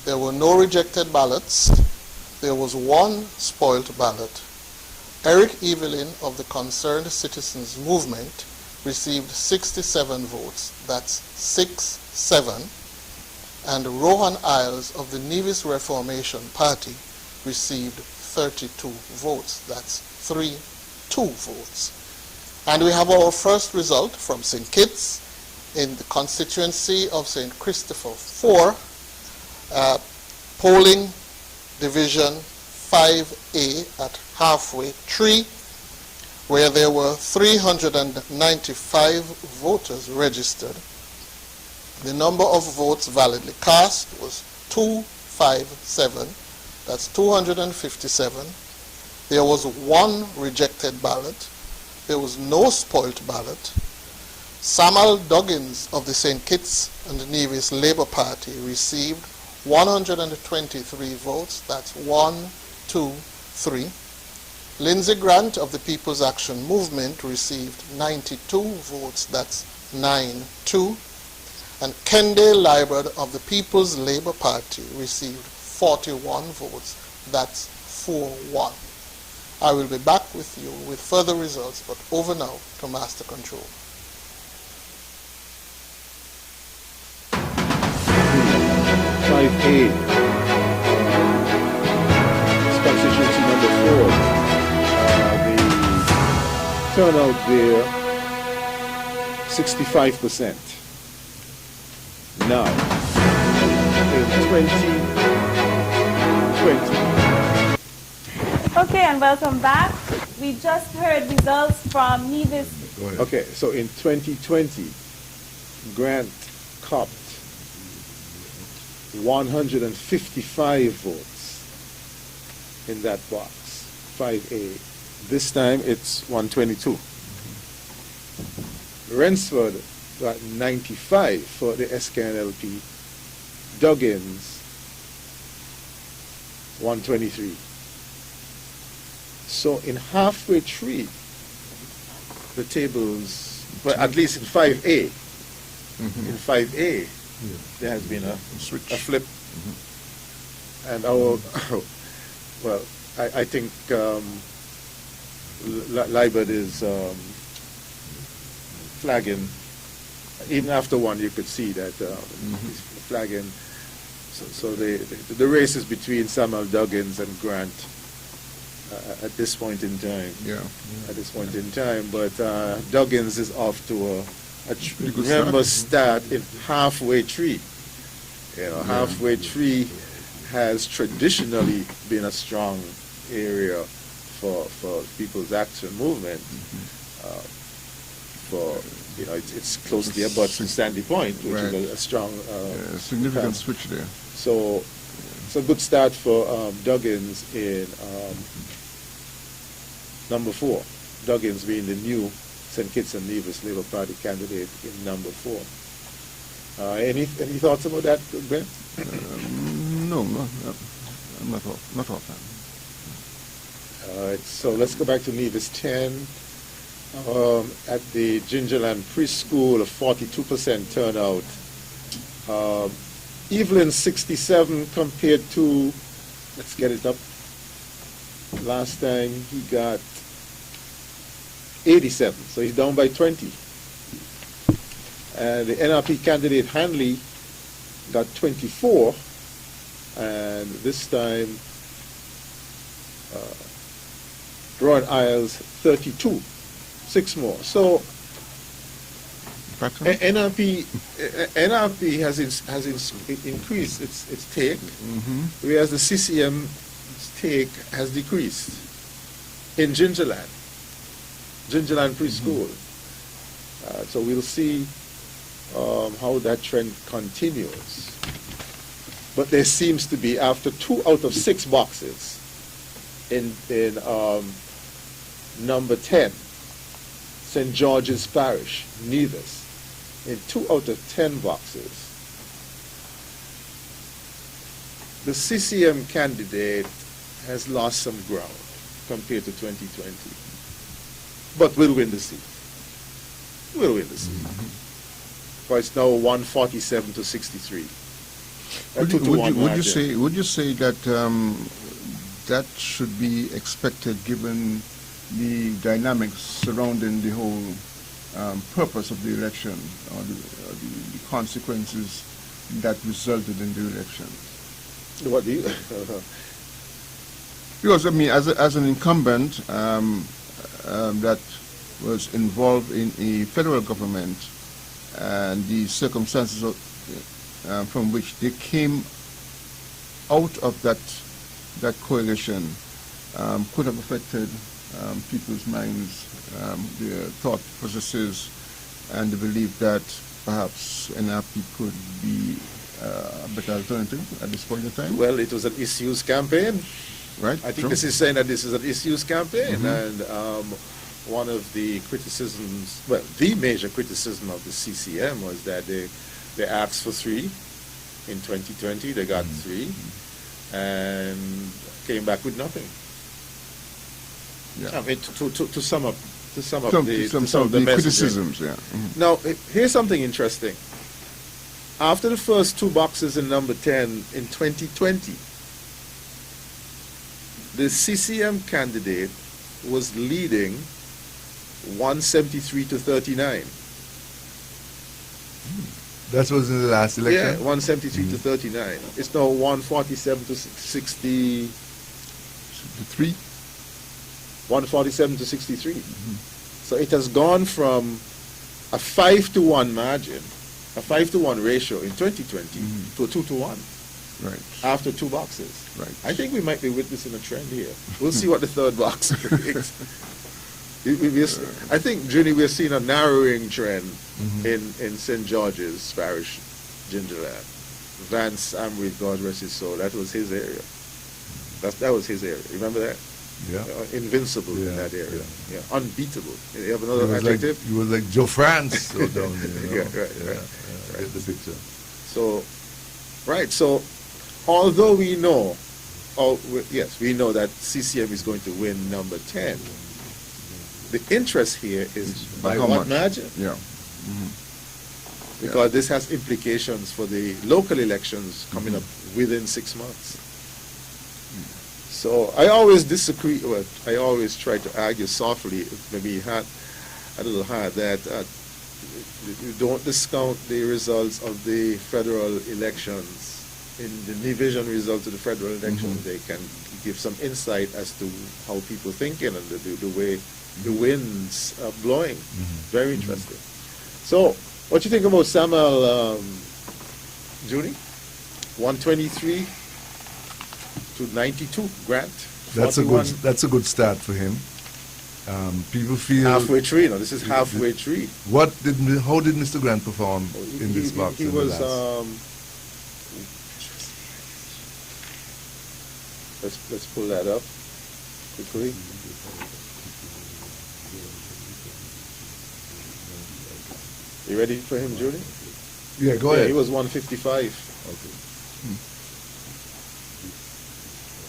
There were no rejected ballots. There was 1 spoiled ballot. Eric Evelyn of the Concerned Citizens Movement received 67 votes, that's 6-7. And Rohan Isles of the Nevis Reformation Party received 32 votes, that's 3-2 votes. And we have our first result from St. Kitts in the constituency of St. Christopher 4, polling division 5A at halfway tree, where there were 395 voters registered. The number of votes validly cast was 257, that's 257. There was 1 rejected ballot. There was no spoilt ballot. Samuel Duggins of the St. Kitts and Nevis Labour Party received 123 votes, that's 1, 2, 3. Lindsay Grant of the People's Action Movement received 92 votes, that's 9-2. And Kende Librad of the People's Labour Party received 41 votes, that's 4-1. I will be back with you with further results, but over now to Master Control. Constituency number 4. The turnout there 65%. Now, in 2020. Okay, and welcome back. We just heard results from Nevis. Go ahead. Okay, so in 2020, Grant copped 155 votes in that box, 5A. This time it's 122. Rensford got 95 for the SKNLP. Duggins, 123. So in halfway tree, the tables, well, at least in 5A, in 5A, there has been a flip. And our, well, I think Libert is flagging. Even after one, you could see that he's flagging. So the race is between Samuel Duggins and Grant at this point in time. Yeah. At this point in time, but Duggins is off to a start in halfway tree. You know, halfway tree has traditionally been a strong area for People's Action Movement. It's closely about Sandy Point, which is a strong significant switch there. So it's a good start for Duggins in number 4. Duggins being the new St. Kitts and Nevis Labour Party candidate in number 4. Any thoughts about that, Ben? No, not offhand. All right, so let's go back to Nevis 10. At the Gingerland Preschool, a 42% turnout. Evelyn 67 compared to, let's get it up. Last time he got 87, so he's down by 20. And the NRP candidate Hanley got 24, and this time Rowan Isles 32, 6 more. So NRP has increased its take, whereas the CCM's take has decreased in Gingerland Preschool. So we'll see how that trend continues. But there seems to be, after 2 out of 6 boxes in number 10, St. George's Parish, Nevis, in 2 out of 10 boxes, the CCM candidate has lost some ground compared to 2020, but will win the seat. Will win the seat. For it's now 147 to 63. Would you say that that should be expected given the dynamics surrounding the whole purpose of the election, or the consequences that resulted in the election? What do you? Because I mean, as an incumbent that was involved in a federal government, and the circumstances from which they came out of that coalition could have affected people's minds, their thought processes, and the belief that perhaps NRP could be a better alternative at this point in time? Well, it was an issues campaign. Right. I think this is saying that this is an issues campaign, and one of the criticisms, well, the major criticism of the CCM was that they asked for 3 in 2020, they got 3, and came back with nothing. Yeah. I mean, to sum up Some of the criticisms, yeah. Now, here's something interesting. After the first 2 boxes in number 10 in 2020, the CCM candidate was leading 173 to 39. That was in the last election? Yeah, 173 to 39. It's now 147 to 60. 3? 147 to 63. So it has gone from a 5-to-1 margin, a 5-to-1 ratio in 2020 to a 2-to-1 Right. after 2 boxes. Right. I think we might be witnessing a trend here. We'll see what the third box brings. I think, Junie, we're seeing a narrowing trend in St. George's Parish, Gingerland. Vance Amrit, God rest his soul, that was his area. That was his area. Remember that? Yeah. Invincible in that area. Yeah. Unbeatable. You have another adjective? You was like Joe France down there. You know? Yeah, right. I get the picture. So, right. So, although we know, yes, we know that CCM is going to win number 10. The interest here is by how what much? margin? Yeah. Because this has implications for the local elections coming up within 6 months. So I always disagree with, I always try to argue softly, maybe a little hard, that you don't discount the results of the federal elections. In the division results of the federal elections, they can give some insight as to how people thinking and the way the winds are blowing. Very interesting. So, what do you think about Samuel, Junie? 123 to 92 grant. That's a 41. that's a good start for him. People feel Halfway tree. No, this is halfway tree. How did Mr. Grant perform in this box? He in the was. last? Let's pull that up quickly. You ready for him, Julie? Yeah, go ahead. He was 155.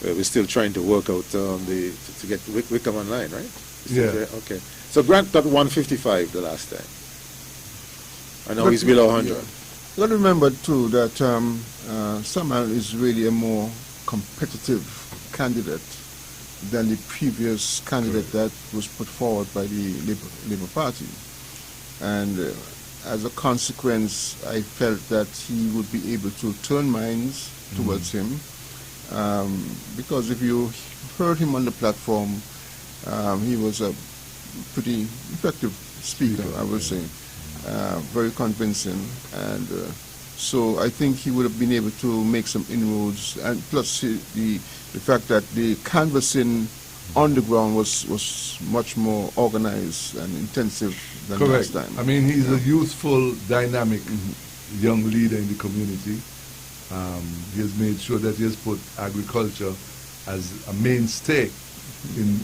Okay. We're still trying to work out to get Wickham online, right? Yeah. Okay. So Grant got 155 the last time. I know he's below 100. You got to remember too that Samuel is really a more competitive candidate than the previous candidate that was put forward by the Labour Party, and as a consequence, I felt that he would be able to turn minds towards him, because if you heard him on the platform, he was a pretty effective speaker, I would say, very convincing, and so I think he would have been able to make some inroads, and plus the fact that the canvassing on the ground was much more organized and intensive than Correct. last time. I mean, he's a youthful, dynamic young leader in the community. He has made sure that he has put agriculture as a mainstay in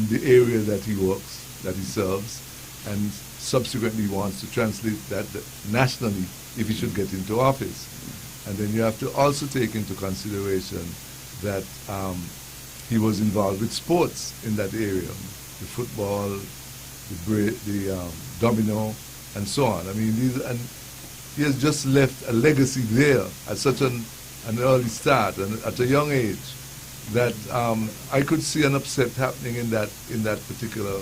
the area that he works, that he serves, and subsequently wants to translate that nationally if he should get into office. And then you have to also take into consideration that he was involved with sports in that area, the football, the domino, and so on. I mean, and he has just left a legacy there at such an early start and at a young age that I could see an upset happening in that particular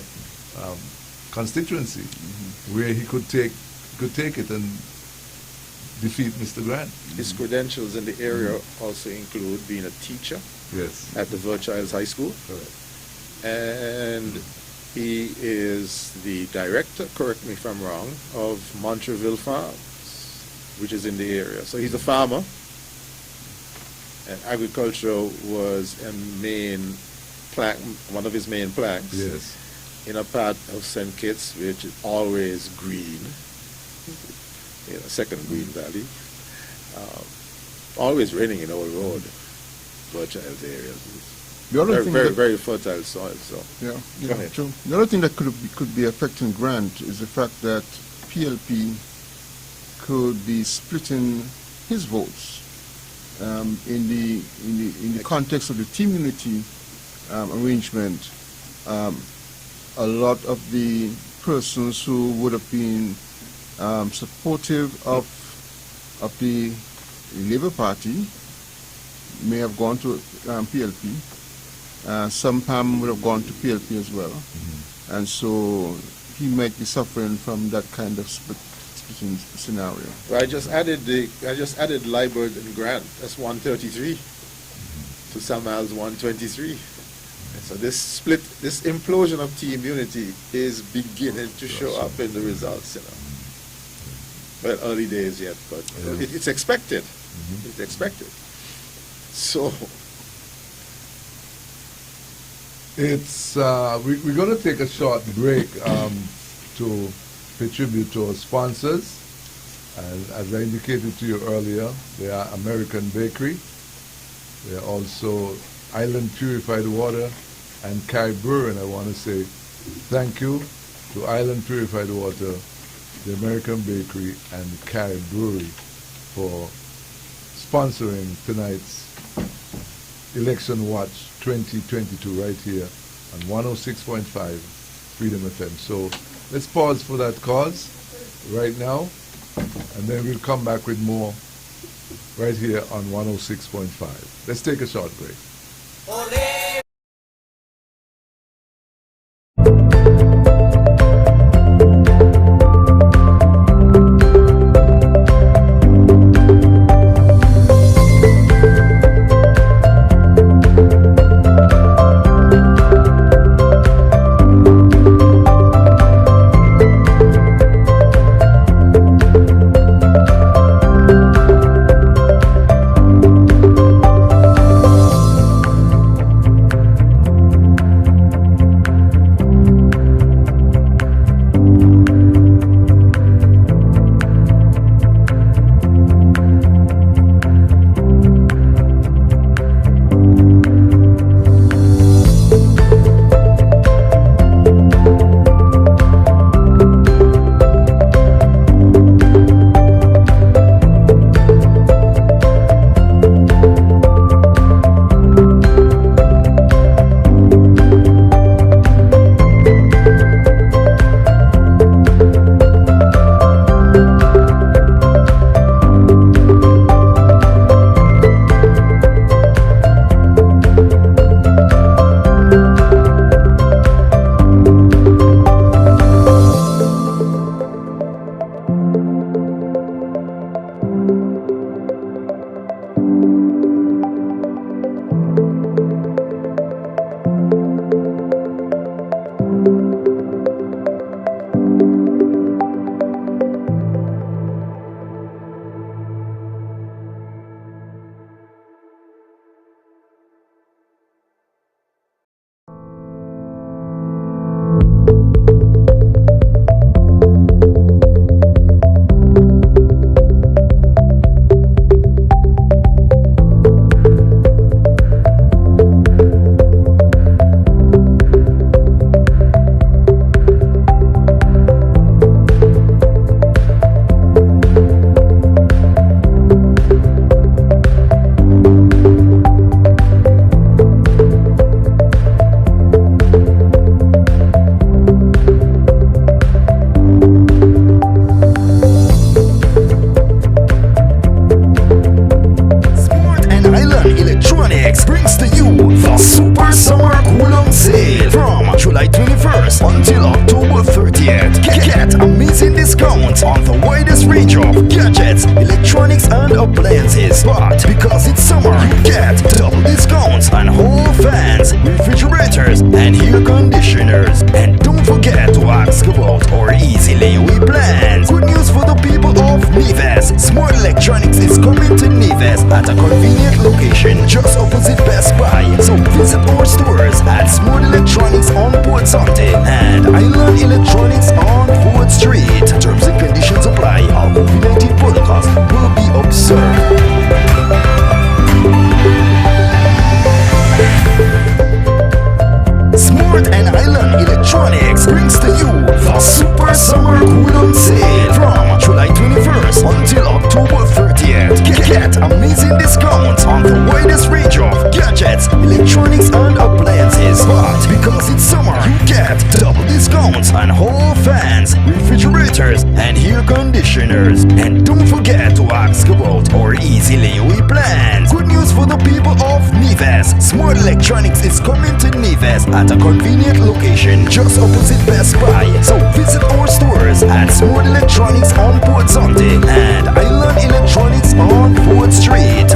constituency, where he could take it and defeat Mr. Grant. His credentials in the area also include being a teacher at the Verchilds High School. Correct. And he is the director, correct me if I'm wrong, of Montreville Farms, which is in the area. So he's a farmer, and agriculture was one of his main planks. Yes. In a part of St. Kitts, which is always green, second green valley. Always raining in our road, Verchilds areas. The other thing Very, that- very fertile soil. So Yeah, Go ahead. true. The other thing that could be affecting Grant is the fact that PLP could be splitting his votes in the context of the team unity arrangement. A lot of the persons who would have been supportive of the Labour Party may have gone to PLP. Some PAM would have gone to PLP as well, and so he might be suffering from that kind of splitting scenario. I just added Liburd and Grant. That's 133 to Samuel's 123. So this implosion of team unity is beginning to show up in the results, Well, early days yet, but it's expected. It's expected. So it's we're going to take a short break to pay tribute to our sponsors. And as I indicated to you earlier, they are American Bakery. They are also Island Purified Water and Kai Brewer. And I want to say thank you to Island Purified Water, the American Bakery, and Kai Brewery for sponsoring tonight's Election Watch 2022 right here on 106.5 Freedom FM. So let's pause for that cause right now, and then we'll come back with more right here on 106.5. Let's take a short break.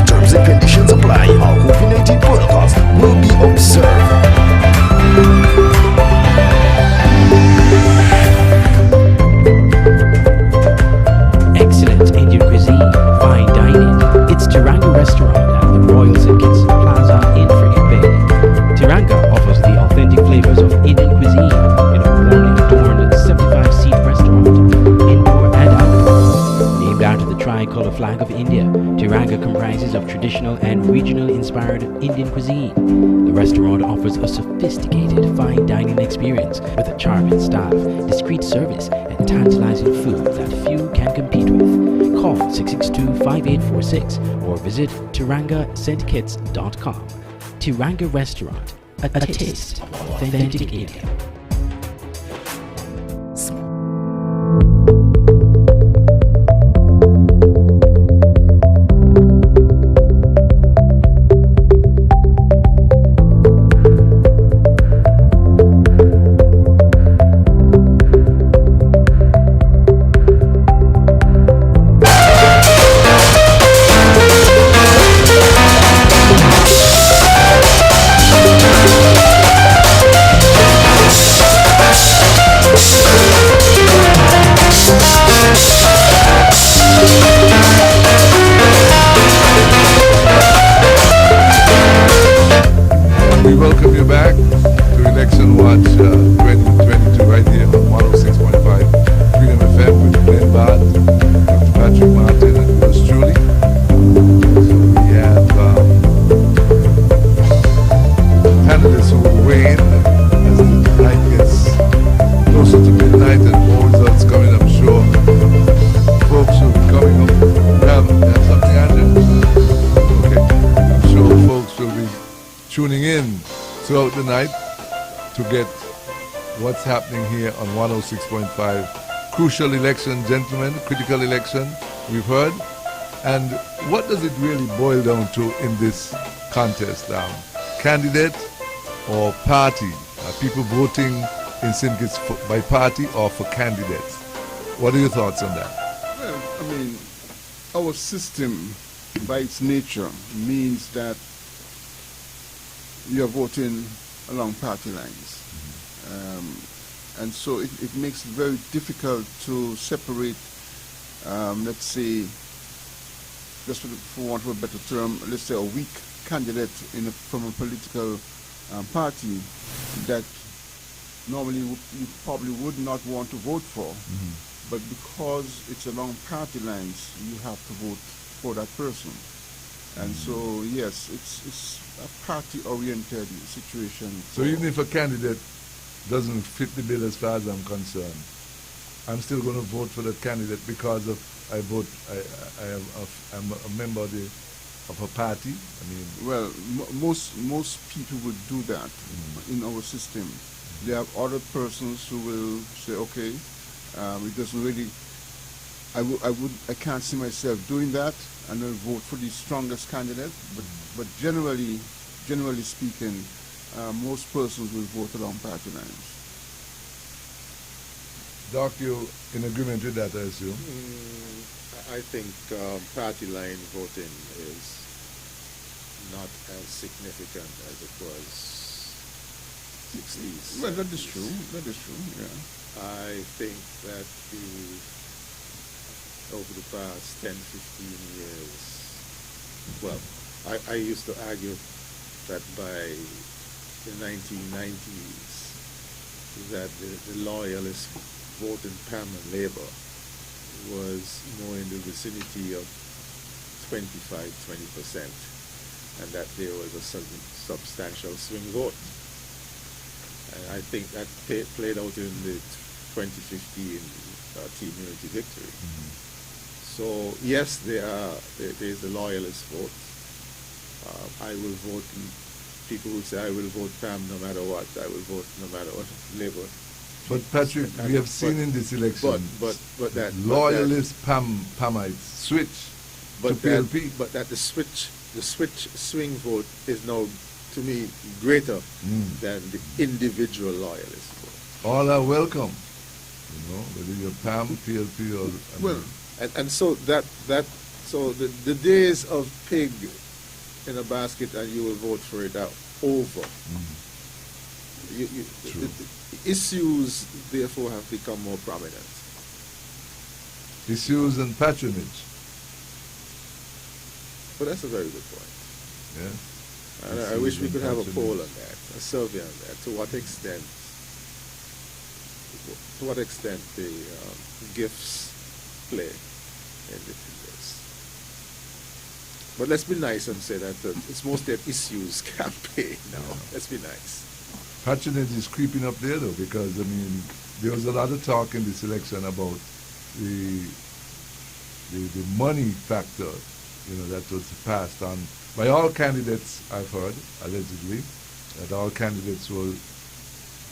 Terms and conditions apply. Our COVID-19 protocols will be observed. traditional and regionally inspired Indian cuisine. The restaurant offers a sophisticated fine dining experience with a charming staff, discreet service, and tantalizing food that few can compete with. Call 662-5846 or visit tirangastkits.com. Tiranga Restaurant, a taste of authentic India. We welcome you back to Election Watch 2022 right here on 106.5 Freedom FM with Glenn Bart, Dr. Patrick Martin, and yours truly. So we have candidates who will weigh in as the night gets closer to midnight and more results coming, I'm sure. Folks will be coming up. You have something, Andrew? Okay. I'm sure folks will be tuning in throughout the night to get what's happening here on 106.5. Crucial election, gentlemen, critical election, we've heard. And what does it really boil down to in this contest? Candidate or party? Are people voting in St. Kitts by party or for candidates? What are your thoughts on that? Well, I mean, our system, by its nature, means that you are voting along party lines. And so it makes it very difficult to separate, let's say, just for want of a better term, let's say a weak candidate from a political party that normally you probably would not want to vote for. But because it's along party lines, you have to vote for that person. And so, yes, it's a party-oriented situation. So even if a candidate doesn't fit the bill as far as I'm concerned, I'm still going to vote for that candidate because I'm a member of a party. I mean, well, most people would do that in our system. They have other persons who will say, okay, it doesn't really. I can't see myself doing that, and I'll vote for the strongest candidate. But generally speaking, most persons will vote along party lines. Doc, you in agreement with that, I assume? I think party line voting is not as significant as it was 60s. Well, that is true. That is true. Yeah. I think that over the past 10, 15 years, well, I used to argue that by the 1990s, that the loyalist vote in PAM and Labour was more in the vicinity of 25-20%, and that there was a substantial swing vote. And I think that played out in the 2015 Team Unity victory. So yes, there's the loyalist vote. I will vote. People will say I will vote PAM no matter what. I will vote no matter what Labour. But Patrick, we have seen in this election, but that loyalist Pamites switch to PLP. But that the switch swing vote is now, to me, greater than the individual loyalist vote. All are welcome, whether you're PAM, PLP, or And so so the days of pig in a basket and you will vote for it are over. The issues therefore have become more prominent. Issues and patronage. But that's a very good point. Yeah. And I wish we could have a poll on that, a survey on that. To what extent the gifts play in this? But let's be nice and say that it's mostly an issues campaign now. Let's be nice. Patronage is creeping up there, though, because, I mean, there was a lot of talk in this election about the money factor, that was passed on by all candidates, I've heard, allegedly, that all candidates were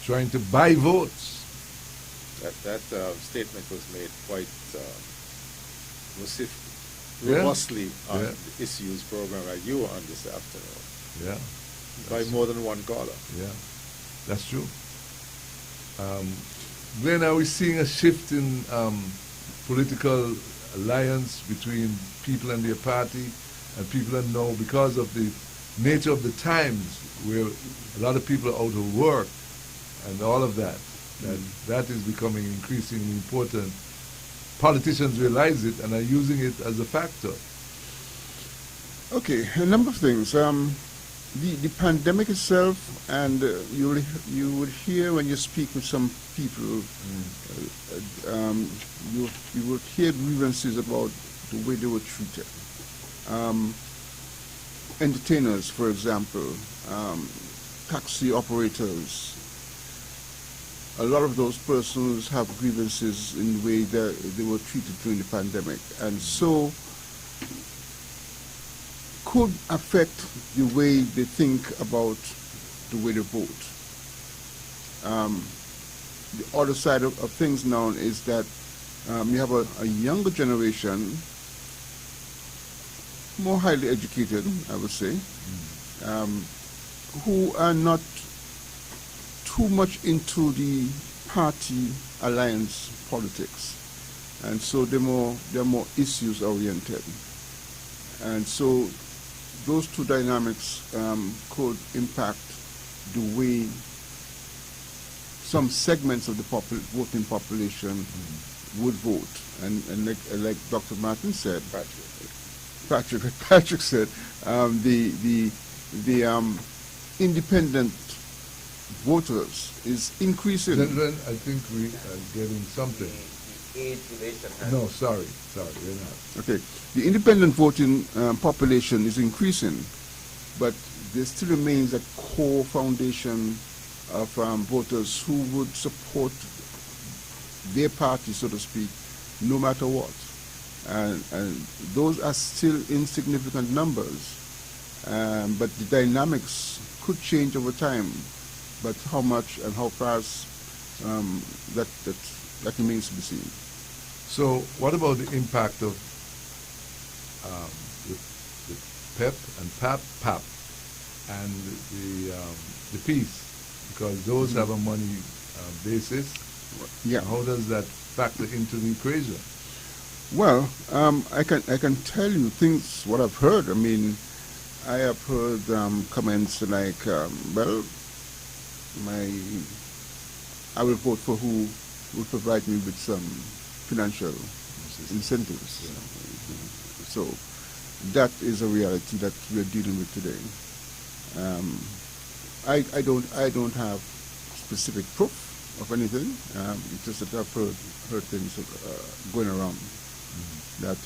trying to buy votes. That statement was made quite Yeah. robustly on Yeah. the issues program that you were on this afternoon Yeah, by more than one caller. yeah, that's true. Glenn, are we seeing a shift in political alliance between people and their party, and people that know, because of the nature of the times, where a lot of people are out of work and all of that, that is becoming increasingly important. Politicians realize it and are using it as a factor. Okay, a number of things. The pandemic itself, and you will hear when you speak with some people, you will hear grievances about the way they were treated. Entertainers, for example, taxi operators. A lot of those persons have grievances in the way that they were treated during the pandemic, and so could affect the way they think about the way they vote. The other side of things now is that you have a younger generation, more highly educated, I would say, who are not too much into the party alliance politics, and so they're more issues oriented, and so those two dynamics could impact the way some segments of the voting population would vote, and like Dr. Martin said, Patrick said, the independent voters is increasing. Gentlemen, I think we are getting something. No, sorry, we're not. Okay, the independent voting population is increasing, but there still remains a core foundation of voters who would support their party, so to speak, no matter what. And those are still insignificant numbers, but the dynamics could change over time. But how much and how fast, that remains to be seen. So what about the impact of the PEP and PAP and the peace? Because those have a money basis. Yeah. How does that factor into the equation? Well, I can tell you things, what I've heard. I mean, I have heard comments like, I will vote for who will provide me with some financial incentives. Yeah. So that is a reality that we're dealing with today. I don't have specific proof of anything. It's just that I've heard things going around that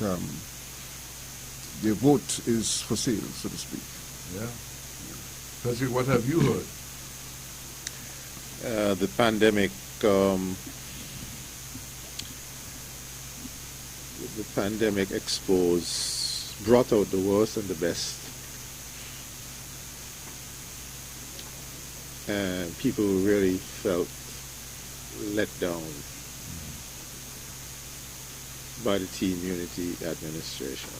the vote is for sale, so to speak. Yeah. Patrick, what have you heard? The pandemic brought out the worst and the best, and people really felt let down by the team unity administration.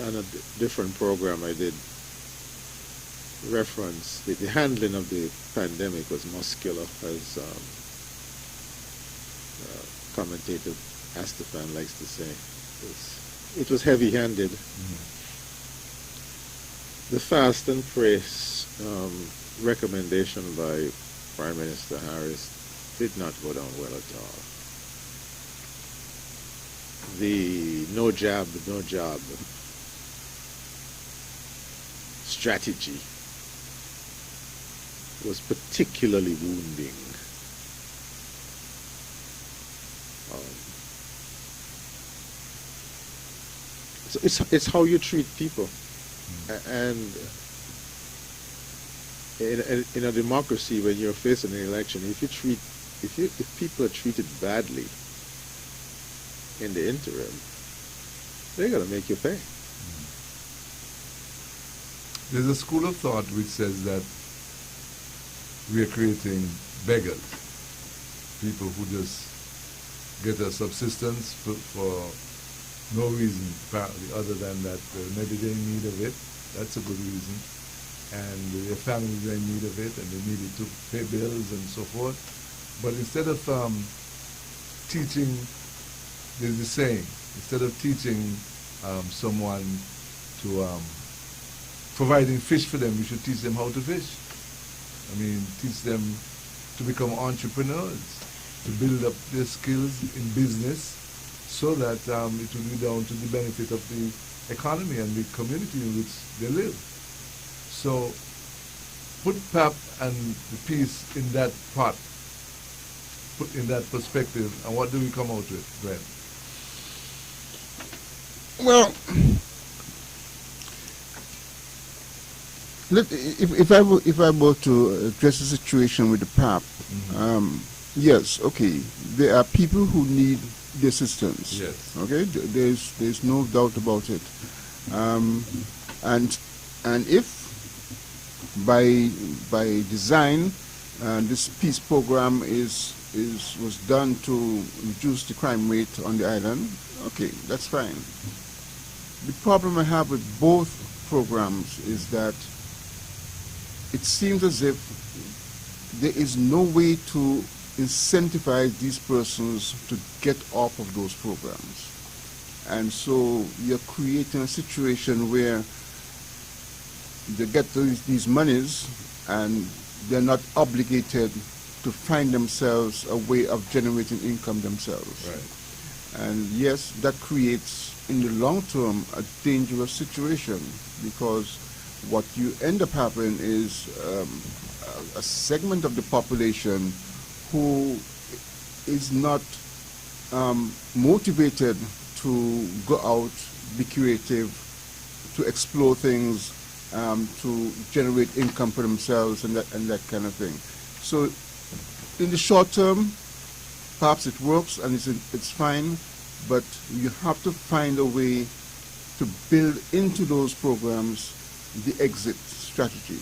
On a different program I did reference the handling of the pandemic was muscular, as commentator Astafan likes to say. It was heavy-handed. The fast and praise recommendation by Prime Minister Harris did not go down well at all. The no job strategy was particularly wounding. So it's how you treat people. And in a democracy, when you're facing an election, if people are treated badly in the interim, they're going to make you pay. There's a school of thought which says that we are creating beggars, people who just get a subsistence for no reason, apparently, other than that maybe they're in need of it. That's a good reason. And their families are in need of it, and they need it to pay bills and so forth. But instead of teaching, there's a saying, instead of teaching someone to providing fish for them, you should teach them how to fish. I mean, teach them to become entrepreneurs, to build up their skills in business, so that it will be down to the benefit of the economy and the community in which they live. So put PAP and the peace in that pot, put in that perspective, and what do we come out with, Glenn? Well, if I were to address the situation with the PAP, yes, okay, there are people who need the assistance. Yes. Okay, there's no doubt about it, and if by design this peace program was done to reduce the crime rate on the island, okay, that's fine. The problem I have with both programs is that it seems as if there is no way to incentivize these persons to get off of those programs. And so you're creating a situation where they get these monies and they're not obligated to find themselves a way of generating income themselves. Right. And yes, that creates, in the long term, a dangerous situation, because what you end up having is a segment of the population who is not motivated to go out, be creative, to explore things, to generate income for themselves and that kind of thing. So in the short term, perhaps it works and it's fine, but you have to find a way to build into those programs the exit strategy.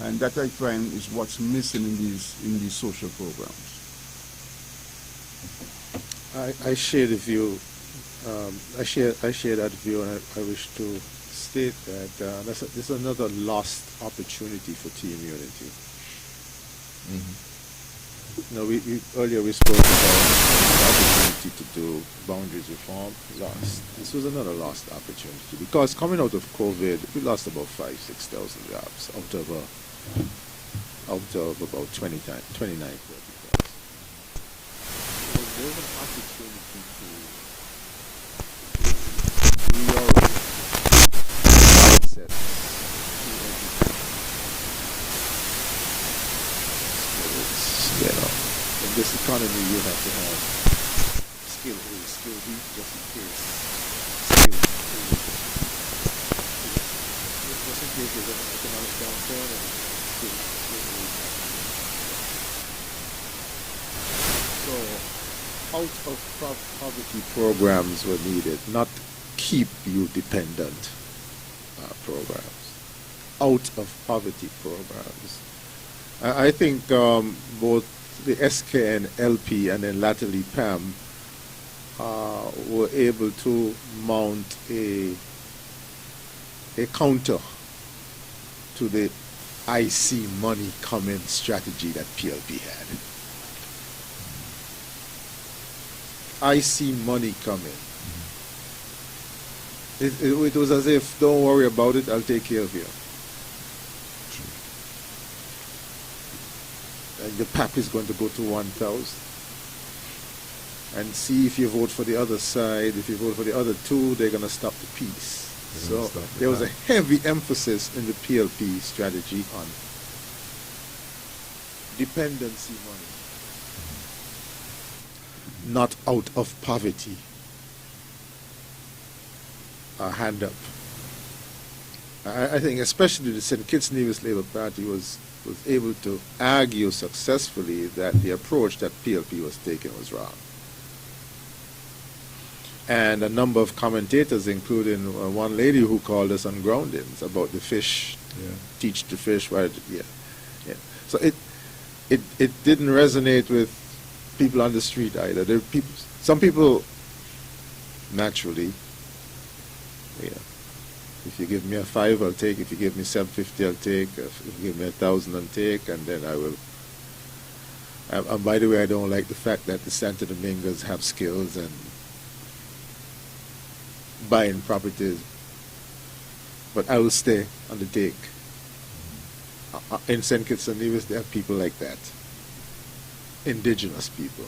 And that, I find, is what's missing in these social programs. I share the view. I share that view, and I wish to state that this is another lost opportunity for team unity. Earlier we spoke about the opportunity to do boundaries reform. Lost. This was another lost opportunity, because coming out of COVID, we lost about 5,000-6,000 jobs out of about 29,000. There's an opportunity to reorient mindset in this economy. You have to have skill A, skill B, just in case. Skill A, just in case there's an economic downturn, and skill A. So, out of poverty programs were needed, not keep you dependent programs. Out of poverty programs. I think both the SK and LP, and then latterly PAM, were able to mount a counter to the I see money coming strategy that PLP had. I see money coming. It was as if, don't worry about it, I'll take care of you. And the PAP is going to go to 1,000. And see if you vote for the other side. If you vote for the other two, they're going to stop the peace. So there was a heavy emphasis in the PLP strategy on dependency money, not out of poverty. a hand up. I think especially the St. Kitts Nevis Labour Party was able to argue successfully that the approach that PLP was taking was wrong. And a number of commentators, including one lady who called us ungroundings about the fish, teach the fish. So it didn't resonate with people on the street either. There are some people, naturally, if you give me a 5, I'll take. If you give me 750, I'll take. If you give me 1,000, I'll take, and then I will. And by the way, I don't like the fact that the Santo Domingos have skills and buying properties, but I will stay on the take. In St. Kitts and Nevis, there are people like that. Indigenous people.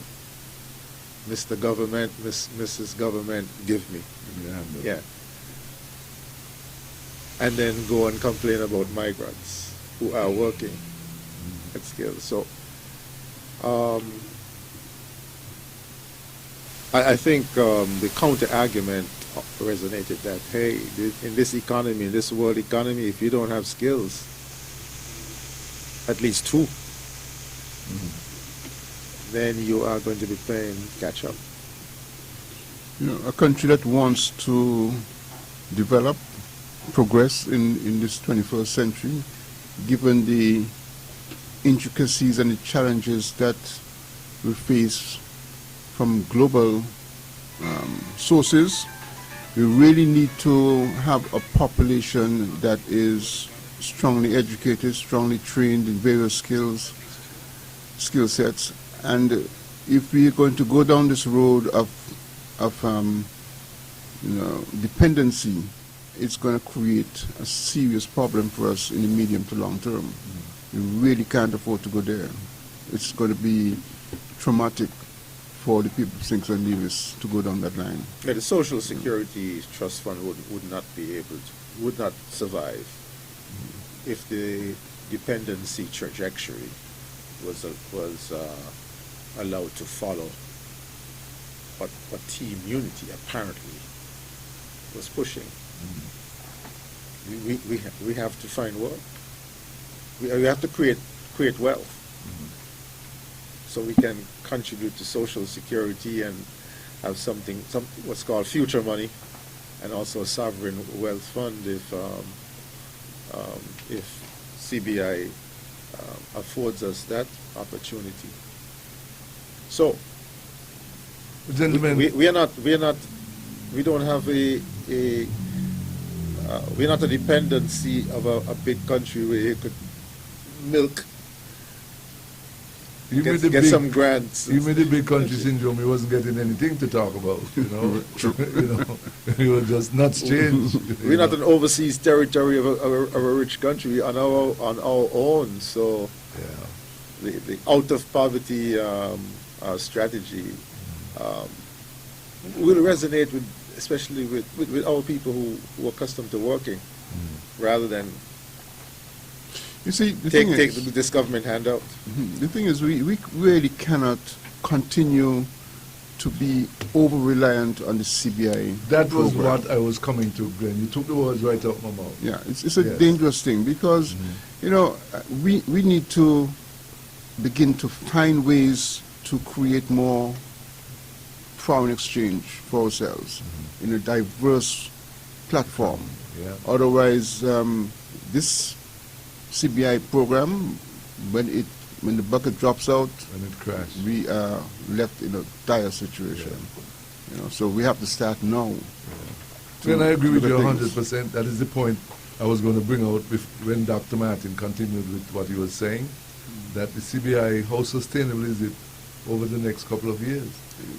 Mr. Government, Mrs. Government, give me. Yeah. And then go and complain about migrants who are working at scale. So I think the counter argument resonated that, hey, in this economy, in this world economy, if you don't have skills, at least 2, then you are going to be playing catch up. A country that wants to develop, progress in this 21st century, given the intricacies and the challenges that we face from global sources, we really need to have a population that is strongly educated, strongly trained in various skill sets. And if we are going to go down this road of dependency, it's going to create a serious problem for us in the medium to long term. We really can't afford to go there. It's going to be traumatic for the people of St. Kitts and Nevis to go down that line. Yeah, the Social Security Trust Fund would not survive if the dependency trajectory was allowed to follow what Team Unity apparently was pushing. We have to find work. We have to create wealth, so we can contribute to Social Security and have something what's called future money, and also a sovereign wealth fund if CBI affords us that opportunity. So, gentlemen, we're not a dependency of a big country where you could milk, get some grants. Even the big country syndrome, he wasn't getting anything to talk about, He was just nuts changed. We're not an overseas territory of a rich country on our own. So the out of poverty strategy will resonate especially with our people who are accustomed to working, rather than take this government handout. The thing is, we really cannot continue to be over-reliant on the CBI That was program. what I was coming to, Glenn. You took the words right out my mouth. Yeah, it's a dangerous thing because, we need to begin to find ways to create more foreign exchange for ourselves in a diverse platform. Yeah. Otherwise, this CBI program, when the bucket drops out, And it crashed. we are left in a dire situation. So we have to start now. And I agree with you things. 100%. That is the point I was going to bring out when Dr. Martin continued with what he was saying, that the CBI, how sustainable is it over the next couple of years?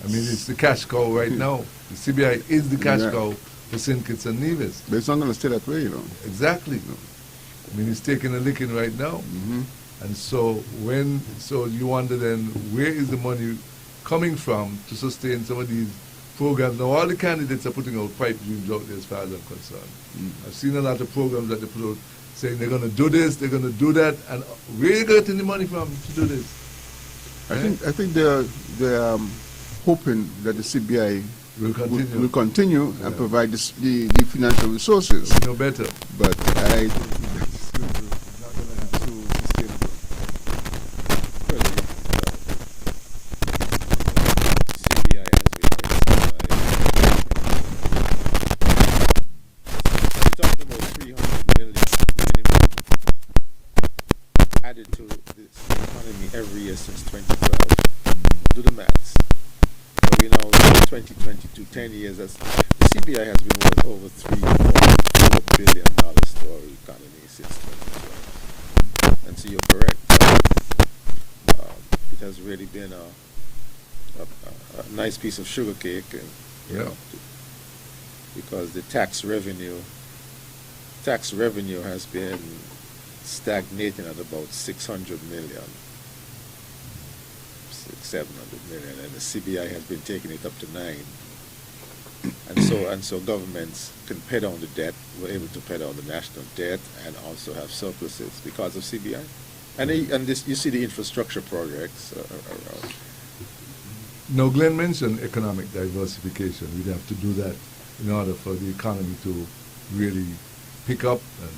I mean, it's the cash cow right now. The CBI is the cash cow for St. Kitts and Nevis. But it's not going to stay that way, Exactly. I mean, it's taking a licking right now. And so you wonder then, where is the money coming from to sustain some of these programs? Now, all the candidates are putting out pipe dreams out there as far as I'm concerned. I've seen a lot of programs that they put out saying they're going to do this, they're going to do that, and where are you getting the money from to do this? I think they're hoping that the CBI We'll continue. will continue and provide the financial resources. We know better. But I think that's not going to have too sustainable. CBI has been we're talking about 300 million minimum added to this economy every year since 2012. Do the maths. So we now 2022, 10 years. The CBI has been worth over $3.4 billion to our economy since 2012. And so you're correct. It has really been a nice piece of sugar cake, and you know, because the tax revenue has been stagnating at about 600 million, 700 million, and the CBI has been taking it up to 9. And so governments can pay down the debt. We're able to pay down the national debt and also have surpluses because of CBI. And this, you see the infrastructure projects around. Now, Glenn mentioned economic diversification. We'd have to do that in order for the economy to really pick up and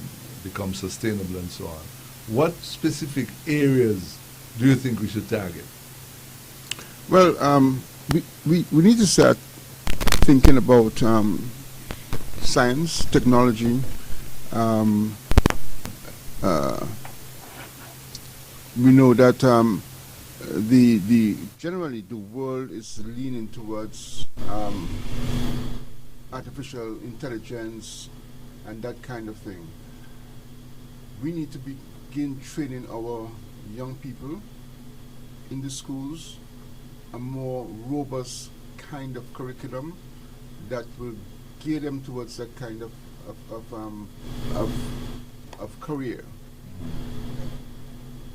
become sustainable and so on. What specific areas do you think we should target? Well, we need to start thinking about science, technology. We know that generally the world is leaning towards artificial intelligence and that kind of thing. We need to begin training our young people in the schools a more robust kind of curriculum that will gear them towards that kind of career.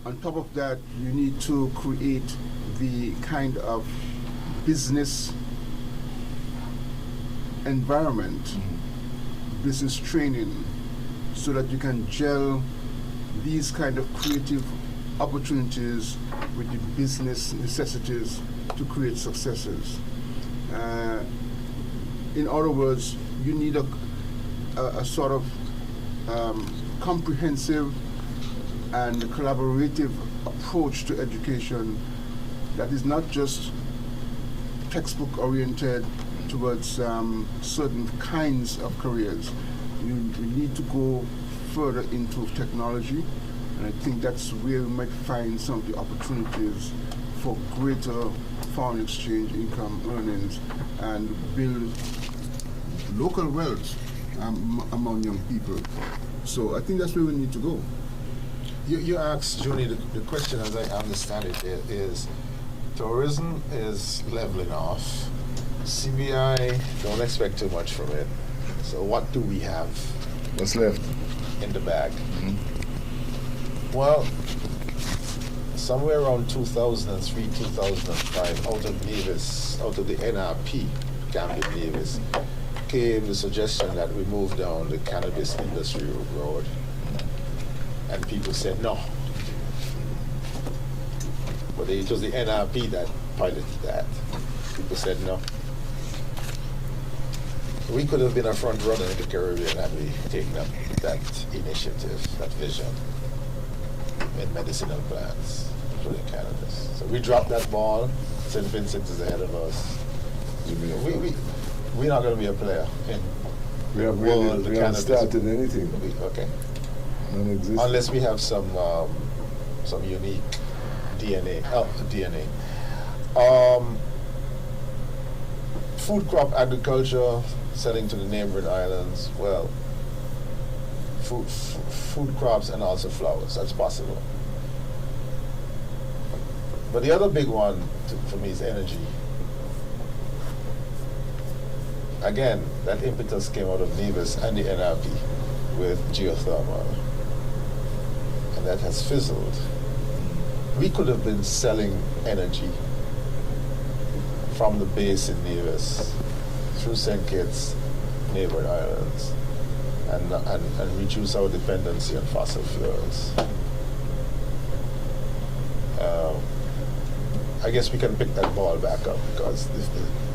On top of that, you need to create the kind of business environment, business training, so that you can gel these kind of creative opportunities with the business necessities to create successes. In other words, you need a sort of comprehensive and collaborative approach to education that is not just textbook oriented towards certain kinds of careers. You need to go further into technology, and I think that's where we might find some of the opportunities for greater foreign exchange income earnings and build local wealth among young people. So I think that's where we need to go. You asked, Junie, the question as I understand it is tourism is leveling off. CBI, don't expect too much from it. So what do we have? What's left in the bag? Well, somewhere around 2003, 2005, out of Nevis, out of the NRP, Gambia Nevis, came the suggestion that we move down the cannabis industry road. And people said no. But it was the NRP that piloted that. People said no. We could have been a front runner in the Caribbean had we taken up that initiative, that vision, in medicinal plants, including cannabis. So we dropped that ball. St. Vincent is ahead of us. We're not going to be a player in we have the world. We haven't started anything. Okay. Non-existent. Unless we have some unique DNA. Food crop agriculture, selling to the neighboring islands. Well, food crops and also flowers. That's possible. But the other big one for me is energy. Again, that impetus came out of Nevis and the NRP with geothermal. And that has fizzled. We could have been selling energy from the base in Nevis through St. Kitts, neighboring islands, and reduce our dependency on fossil fuels. I guess we can pick that ball back up because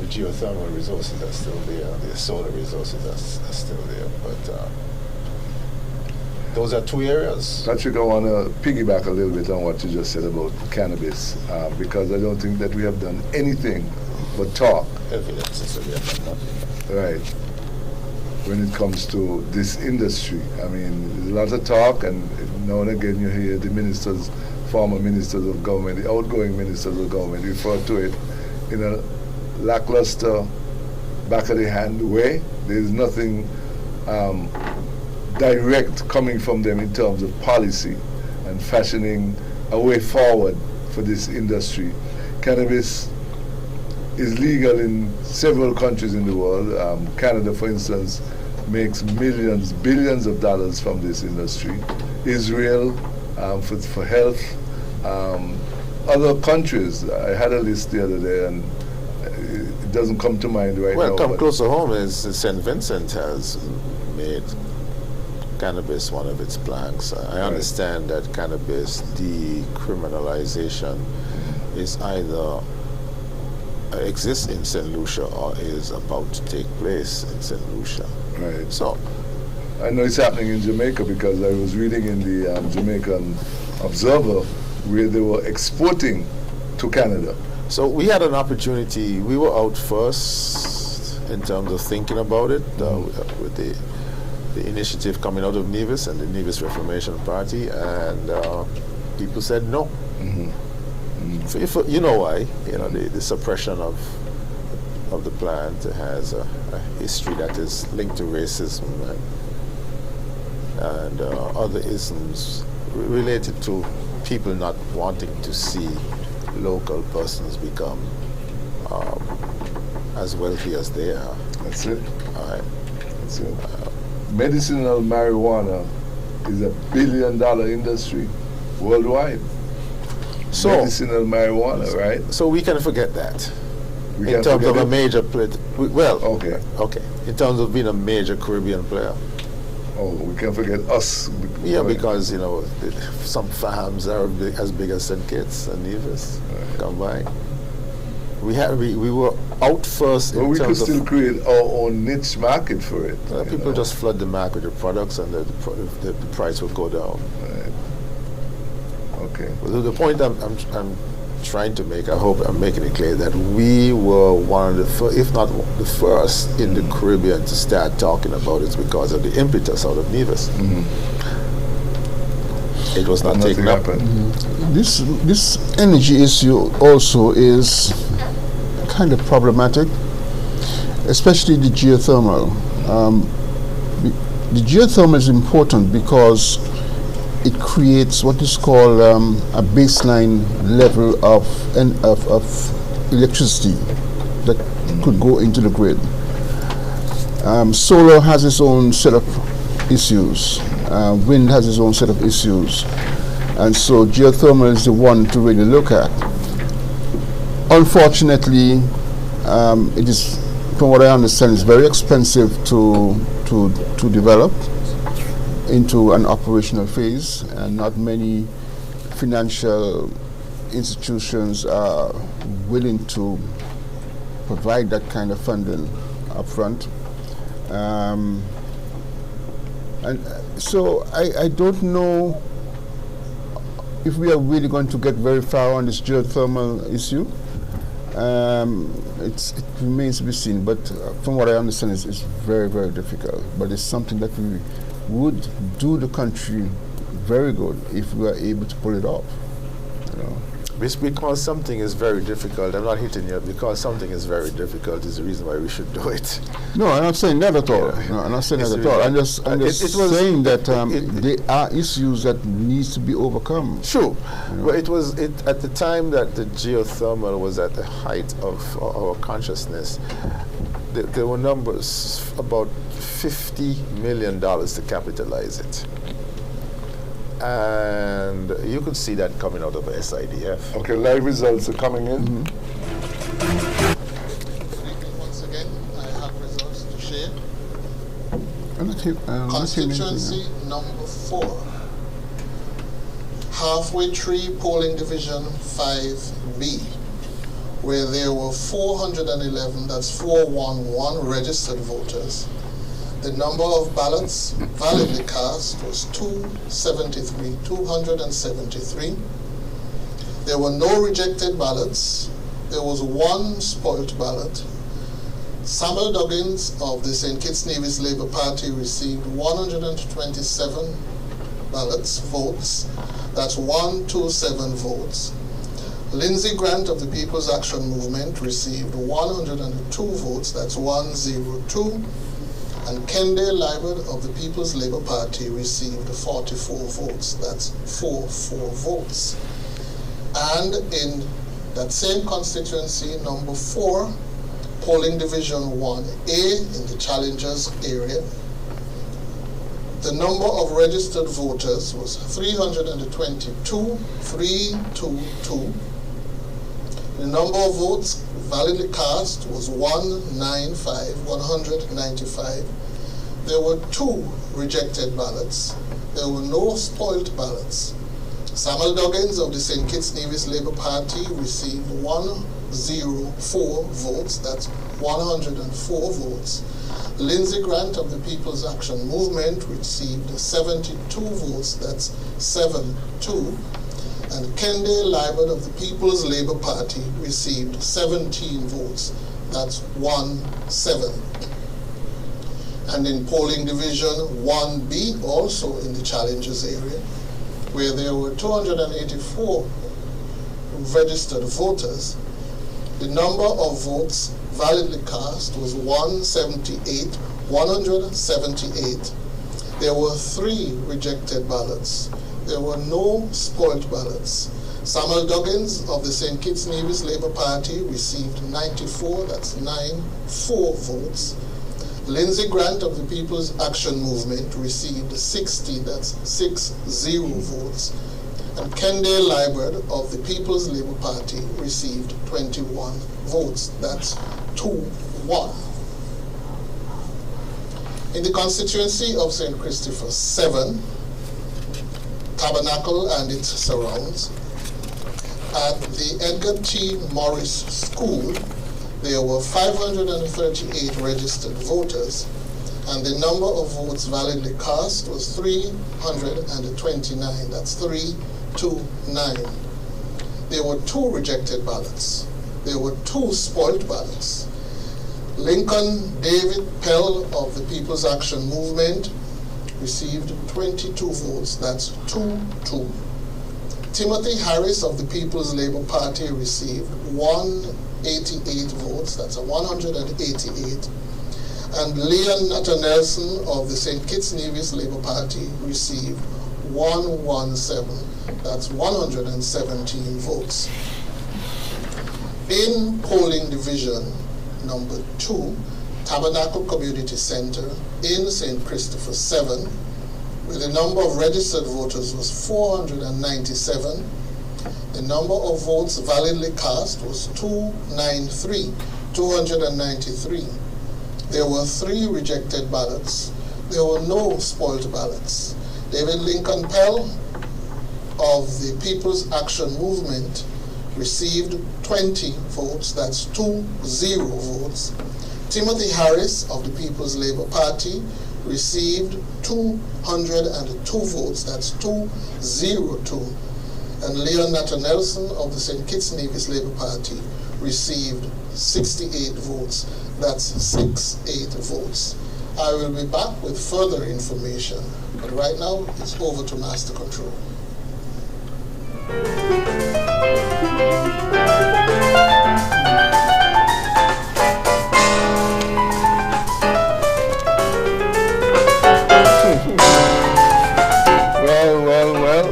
the geothermal resources are still there, the solar resources are still there, but those are two areas. Patrick, I want to piggyback a little bit on what you just said about cannabis, because I don't think that we have done anything but talk. Evidence is that we have done nothing. Right. When it comes to this industry, I mean, there's a lot of talk, and now and again you hear the ministers, former ministers of government, the outgoing ministers of government refer to it in a lackluster, back-of-the-hand way. There's nothing direct coming from them in terms of policy and fashioning a way forward for this industry. Cannabis is legal in several countries in the world. Canada, for instance, makes millions, billions of dollars from this industry. Israel, for health. Other countries, I had a list the other day, and it doesn't come to mind right now. Well, come close to home is St. Vincent has made cannabis one of its planks. I understand that cannabis decriminalization is either exists in St. Lucia or is about to take place in St. Lucia. Right. So I know it's happening in Jamaica because I was reading in the Jamaican Observer where they were exporting to Canada. So we had an opportunity. We were out first in terms of thinking about it with the initiative coming out of Nevis and the Nevis Reformation Party, and people said no. You know why? You know, the suppression of the plant has a history that is linked to racism and other isms related to people not wanting to see local persons become as wealthy as they are. That's it. All right. That's it. Medicinal marijuana is a billion-dollar industry worldwide. So, medicinal marijuana, right? So we can forget that. In terms of a major player. Well, okay. In terms of being a major Caribbean player. Oh, we can forget us. Yeah, because, you know, some farms are as big as St. Kitts and Nevis combined. We were out first. But we could still create our own niche market for it. People just flood the market with products, and the price will go down. Right. Okay. Well, the point I'm trying to make, I hope I'm making it clear, that we were one of the first, if not the first, in the Caribbean to start talking about it because of the impetus out of Nevis. It was not taken up. This energy issue also is kind of problematic, especially the geothermal. The geothermal is important because it creates what is called a baseline level of electricity that could go into the grid. Solar has its own set of issues. Wind has its own set of issues. And so geothermal is the one to really look at. Unfortunately, it is, from what I understand, it's very expensive to develop into an operational phase, and not many financial institutions are willing to provide that kind of funding up front. And so I don't know if we are really going to get very far on this geothermal issue. It remains to be seen, but from what I understand, it's very, very difficult. But it's something that we would do the country very good if we are able to pull it off. You know. Because something is very difficult, I'm not hitting you, because something is very difficult is the reason why we should do it. No, I'm not saying that at all. No, I'm not saying that at all. I'm just saying that there are issues that needs to be overcome. Sure. You know? But it was at the time that the geothermal was at the height of our consciousness, there were numbers about $50 million to capitalize it. And you could see that coming out of the SIDF. Okay, live results are coming in. Once again, I have results to share. Constituency number 4. Halfway tree polling division 5B. where there were 411, that's 411 registered voters. The number of ballots validly cast was 273. There were no rejected ballots. There was one spoilt ballot. Samuel Duggins of the St. Kitts Nevis Labour Party received 127 votes. That's 127 votes. Lindsay Grant of the People's Action Movement received 102 votes. That's 102. And Kende Libert of the People's Labour Party received 44 votes. That's 44 votes. And in that same constituency, number 4, polling division 1A in the challengers area, the number of registered voters was 322. The number of votes validly cast was 195. There were 2 rejected ballots. There were no spoilt ballots. Samuel Duggins of the St. Kitts Nevis Labour Party received 104 votes. That's 104 votes. Lindsay Grant of the People's Action Movement received 72 votes. That's 72. And Kende Libert of the People's Labour Party received 17 votes. That's 17. And in polling division 1B, also in the challengers area, where there were 284 registered voters, the number of votes validly cast was 178. There were 3 rejected ballots. There were no spoilt ballots. Samuel Duggins of the St. Kitts Nevis Labour Party received 94, that's 94 votes. Lindsay Grant of the People's Action Movement received 60, that's 60 votes. And Kende Libert of the People's Labour Party received 21 votes, that's 2-1. In the constituency of St. Christopher 7, Tabernacle and its surrounds, at the Edgar T. Morris School, there were 538 registered voters, and the number of votes validly cast was 329. That's 329. There were 2 rejected ballots. There were 2 spoilt ballots. Lincoln David Pell of the People's Action Movement received 22 votes. That's 2-2. Timothy Harris of the People's Labour Party received 188 votes. That's a 188. And Leon Nutter Nelson of the St. Kitts Nevis Labour Party received 117. That's 117 votes. In polling division number 2, Tabernacle Community Center in St. Christopher 7, where the number of registered voters was 497. The number of votes validly cast was 293. There were 3 rejected ballots. There were no spoiled ballots. David Lincoln Pell of the People's Action Movement received 20 votes. That's 20 votes. Timothy Harris of the People's Labour Party received 202 votes. That's 202. And Leon Nutter Nelson of the St. Kitts Nevis Labour Party received 68 votes. That's 68 votes. I will be back with further information, but right now it's over to Master Control. Well,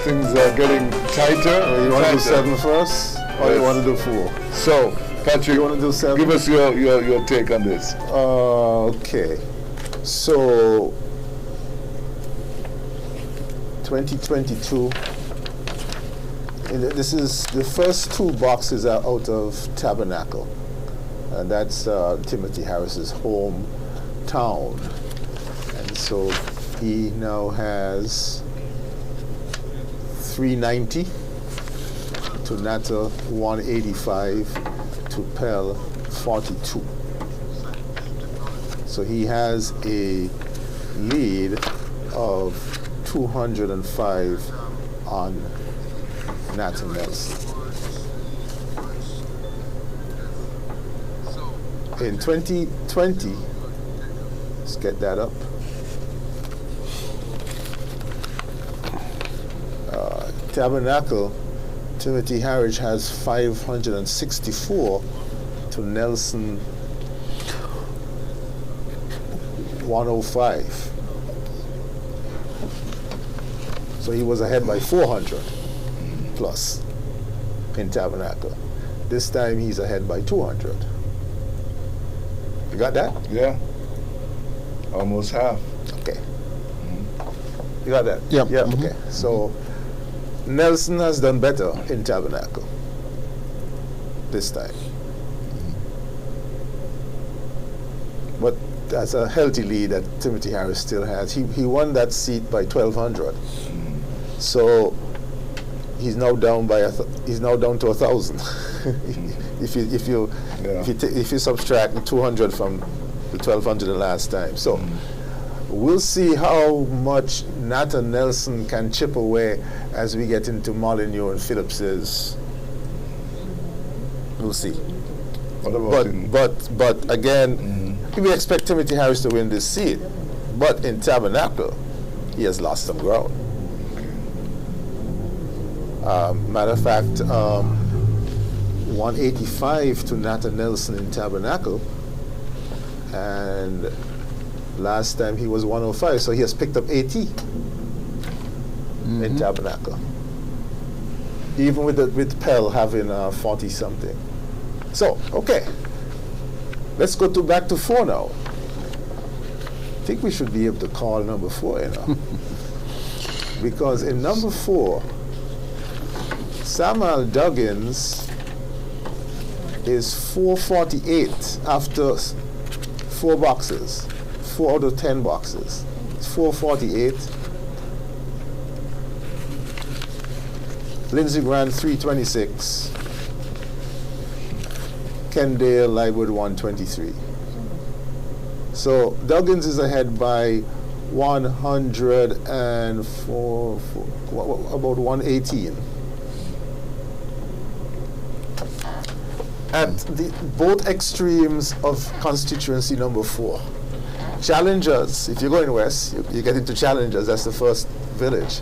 things are getting tighter. You want to do 7 first, or you want to do 4? So, Patrick, you want to do 7? Give us your take on this. Okay. So, 2022, this is the first 2 boxes are out of Tabernacle, and that's Timothy Harris's hometown. And so he now has 390 to Natta 185 to Pell 42. So he has a lead of 205 on Natta Nelson. In 2020, let's get that up. Tabernacle, Timothy Harridge has 564 to Nelson 105. So he was ahead by 400 plus in Tabernacle. This time he's ahead by 200. You got that? Yeah. Almost half. Okay. You got that? Yeah. Yeah, okay. So Nelson has done better in Tabernacle this time. But that's a healthy lead that Timothy Harris still has. He won that seat by 1,200. So he's now down by he's now down to 1,000. if you subtract the 200 from the 1,200 the last time. So we'll see how much Natta Nelson can chip away as we get into Molyneux and Phillips's. We'll see. What about but again, we expect Timothy Harris to win this seat. But in Tabernacle, he has lost some ground. Matter of fact, 185 to Natta Nelson in Tabernacle, and last time he was 105, so he has picked up 80 in Tabernacle. Even with Pell having 40 something. So okay, let's go back to 4 now. I think we should be able to call number 4, you know, because in number 4, Samuel Duggins is 448 after 4 boxes, 4 out of 10 boxes. It's 448. Lindsey Grant 326. Ken Dale Lightwood 123. So Duggins is ahead by 104, about 118. At both extremes of constituency number 4. Challengers, if you're going west, you get into Challengers, that's the first village.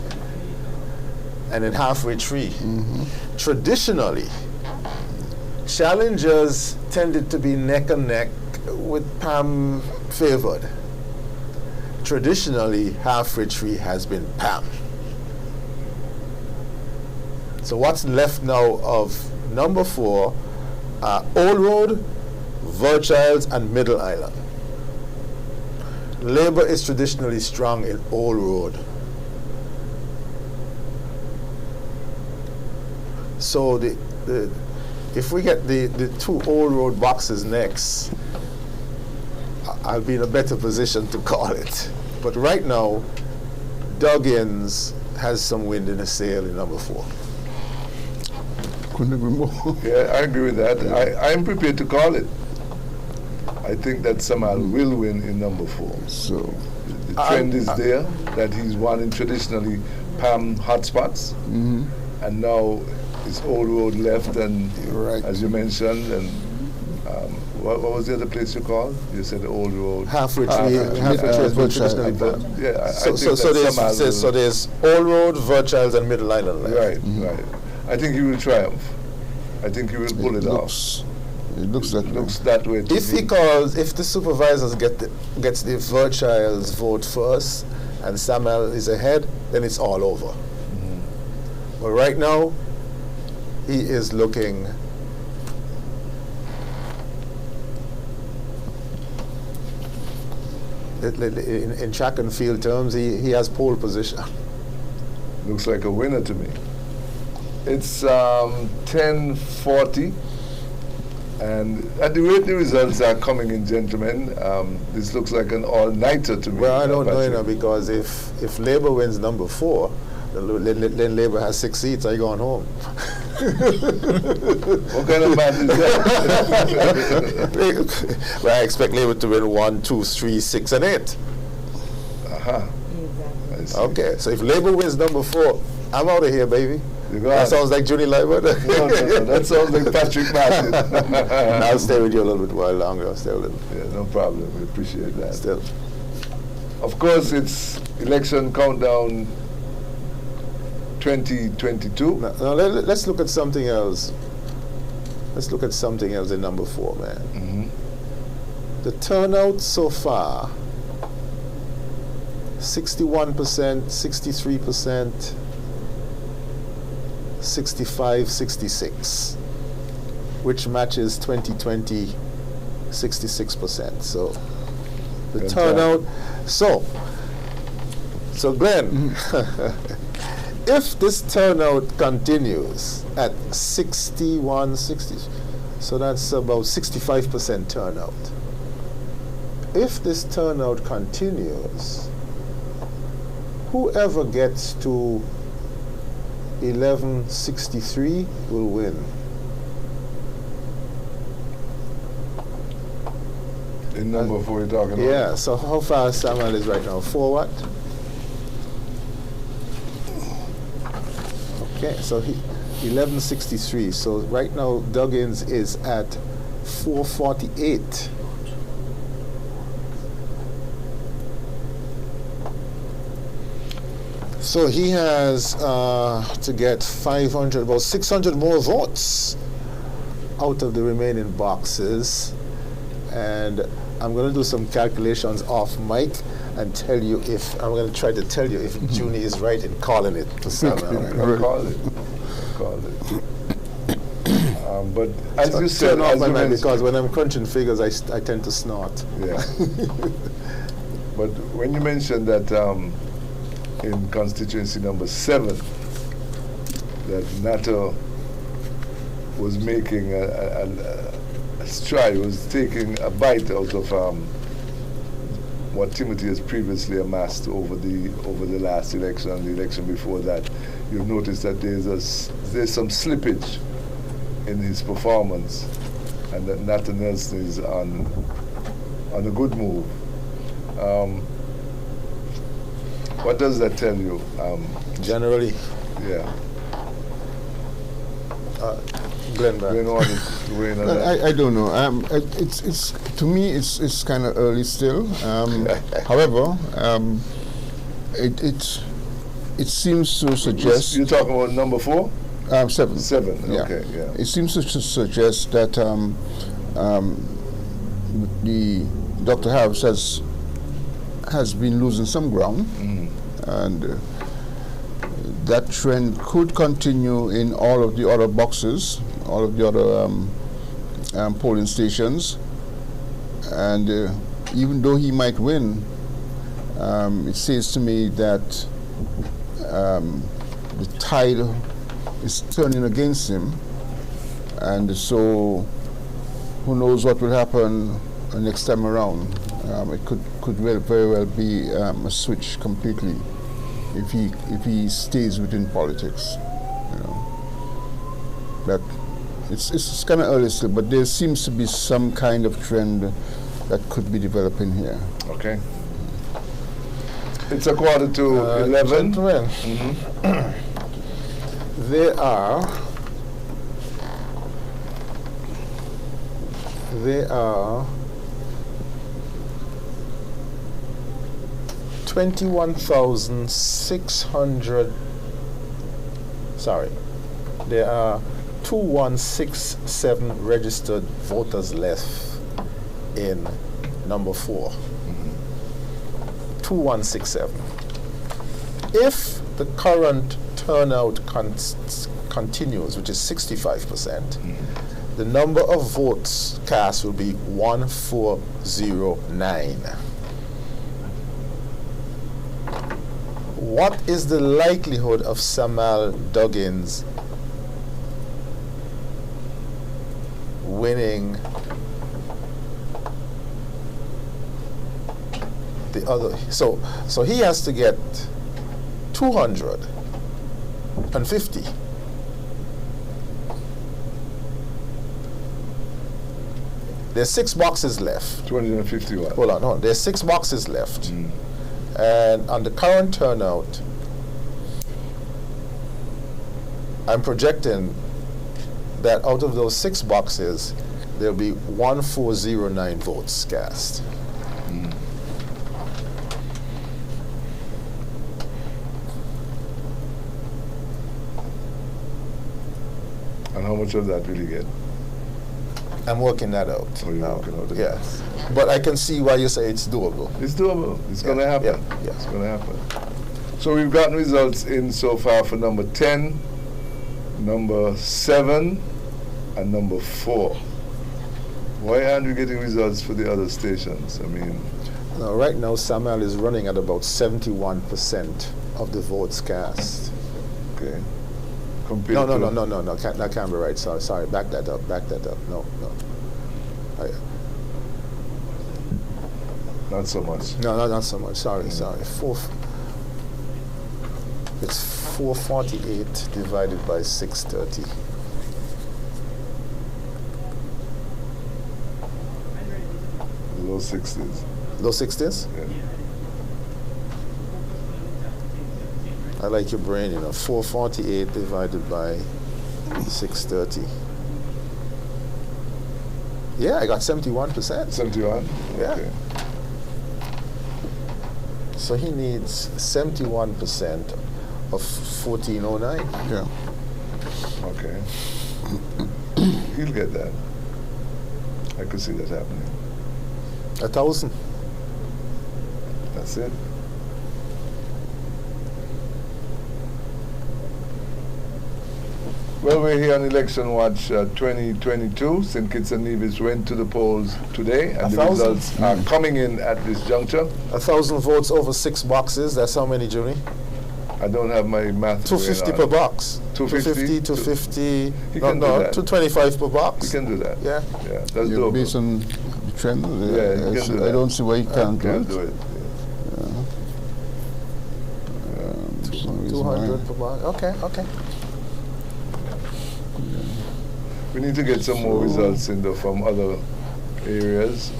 And then Halfway Tree. Traditionally, Challengers tended to be neck and neck with Pam favored. Traditionally, Halfway Tree has been Pam. So what's left now of number 4 are Old Road, Virchilds, and Middle Island. Labour is traditionally strong in Old Road. So if we get the 2 Old Road boxes next, I'll be in a better position to call it. But right now, Duggins has some wind in his sail in number 4. Couldn't agree more. Yeah, I agree with that. I'm prepared to call it. I think that Samuel will win in number 4. So the trend is there that he's won in traditionally Pam hotspots, and now it's Old Road left, and as you mentioned, and what was the other place you called? You said Old Road. Halfway Tree. Halfway Tree is traditionally Pam. Yeah, I think so there's Old Road, Virchilds, and Middle Island left. Right, right. I think he will triumph. I think he will pull it off. It looks that way. If the supervisors gets the Virchilds vote first, and Samuel is ahead, then it's all over. But right now, he is looking. In track and field terms, he has pole position. Looks like a winner to me. It's 10:40, and at the rate the results are coming in, gentlemen, this looks like an all-nighter to me. Well, I don't know, because if Labour wins number 4, then Labour has 6 seats. Are you going home? What kind of math is that? Well, I expect Labour to win 1, 2, 3, 6, and 8. Aha. Exactly. Okay, so if Labour wins number 4, I'm out of here, baby. You That sounds like Junie Lyman. no, that sounds like Patrick Martin. I'll stay with you a little bit while longer. I'll stay a little. Yeah, no problem. We appreciate that. Still. Of course, it's election countdown 2022. Now let's look at something else. Let's look at something else in number 4, man. Mm-hmm. The turnout so far, 61%, 63%, 65, 66, which matches 2020, 66%. So the Good turnout. So Glenn, if this turnout continues at 61, 60, so that's about 65% turnout. If this turnout continues, whoever gets to 1163 will win. In number 4 you're talking about? Yeah, so how far Samuel is right now? 4 what? Okay, so 1163. So right now Duggins is at 448. So he has to get 500, about 600 more votes out of the remaining boxes. And I'm going to do some calculations off mic and tell you if, I'm going to try to tell you if Junie is right in calling it for Samuel. I'll call it. But as you said, turn off as my you mic mentioned, because when I'm crunching figures, I tend to snort. yeah. But when you mentioned that in constituency number 7, that NATO was making a stride, was taking a bite out of what Timothy has previously amassed over the last election and the election before that, you'll notice that there's some slippage in his performance, and that Nathan Nelson is on a good move. What does that tell you? Generally, Yeah. Glenn back. You know what is weighing on that? I don't know. It's to me it's kind of early still. However, it seems to suggest You're talking about number 4? 7. 7. Yeah. Okay. Yeah. It seems to suggest that the Dr. Harris has been losing some ground, and that trend could continue in all of the other boxes, all of the other polling stations, and even though he might win, it says to me that the tide is turning against him, and so who knows what will happen next time around. It could very well be a switch completely if he stays within politics, you know. But it's kind of early still, but there seems to be some kind of trend that could be developing here. Okay. It's a quarter to 11. Gentlemen, there are 21,600. Sorry, there are 2167 registered voters left in number 4. 2167. If the current turnout continues, which is 65%, the number of votes cast will be 1409. What is the likelihood of Samuel Duggins winning the other? So he has to get 250 there's 6 boxes left. 251. Hold on, hold on. There's 6 boxes left. And on the current turnout, I'm projecting that out of those 6 boxes, there'll be 1409 votes cast. And how much of that will you get? I'm working that out. Oh, you're working out. Yeah. But I can see why you say it's doable. It's doable. It's going to happen. Yeah. It's going to happen. So we've gotten results in so far for number 10, number 7, and number 4. Why aren't we getting results for the other stations? I mean... Now, right now, Samuel is running at about 71% of the votes cast. Okay. No, that can't be right. Sorry, back that up. No. Not so much. No, not so much. Sorry. It's 448 divided by 630. Low 60s. Low 60s? Yeah. I like your brain, 448 divided by 630. Yeah, I got 71%. 71? Yeah. Okay. So he needs 71% of 1409. Yeah. Okay. He'll get that. I could see that happening. 1,000. That's it. Well, we're here on Election Watch 2022. St. Kitts and Nevis went to the polls today, and the 1,000? results are coming in at this juncture. 1,000 votes over 6 boxes. That's how many, Junie? I don't have my math. 250 per box. 250? 250. He can do that. 225 per box. You can do that. Yeah. Yeah, that's Yeah, doable. based on the trend, Yeah, you can do I that. don't see why you can't Can't do do it. it. Some reason 200 why. per box. Okay. We need to get some more results from other areas.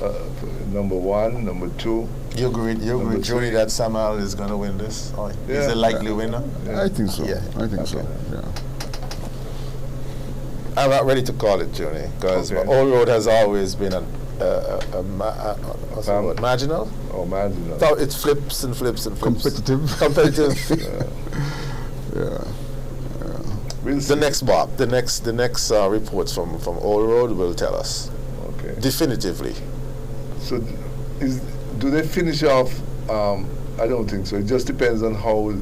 Number 1, number 2. You agree, Number Junie, 3. that Samuel is going to win this? Or Yeah. He's a likely winner? Yeah. I think so. Yeah. I think so. Okay. Yeah. I'm not ready to call it, Junie, because Okay. Old Road has always been what's the word? Marginal? Oh, marginal. So it flips and flips and flips. Competitive. Yeah. We'll see. The next reports from Old Road will tell us Okay. definitively. So, do they finish off? I don't think so. It just depends on how.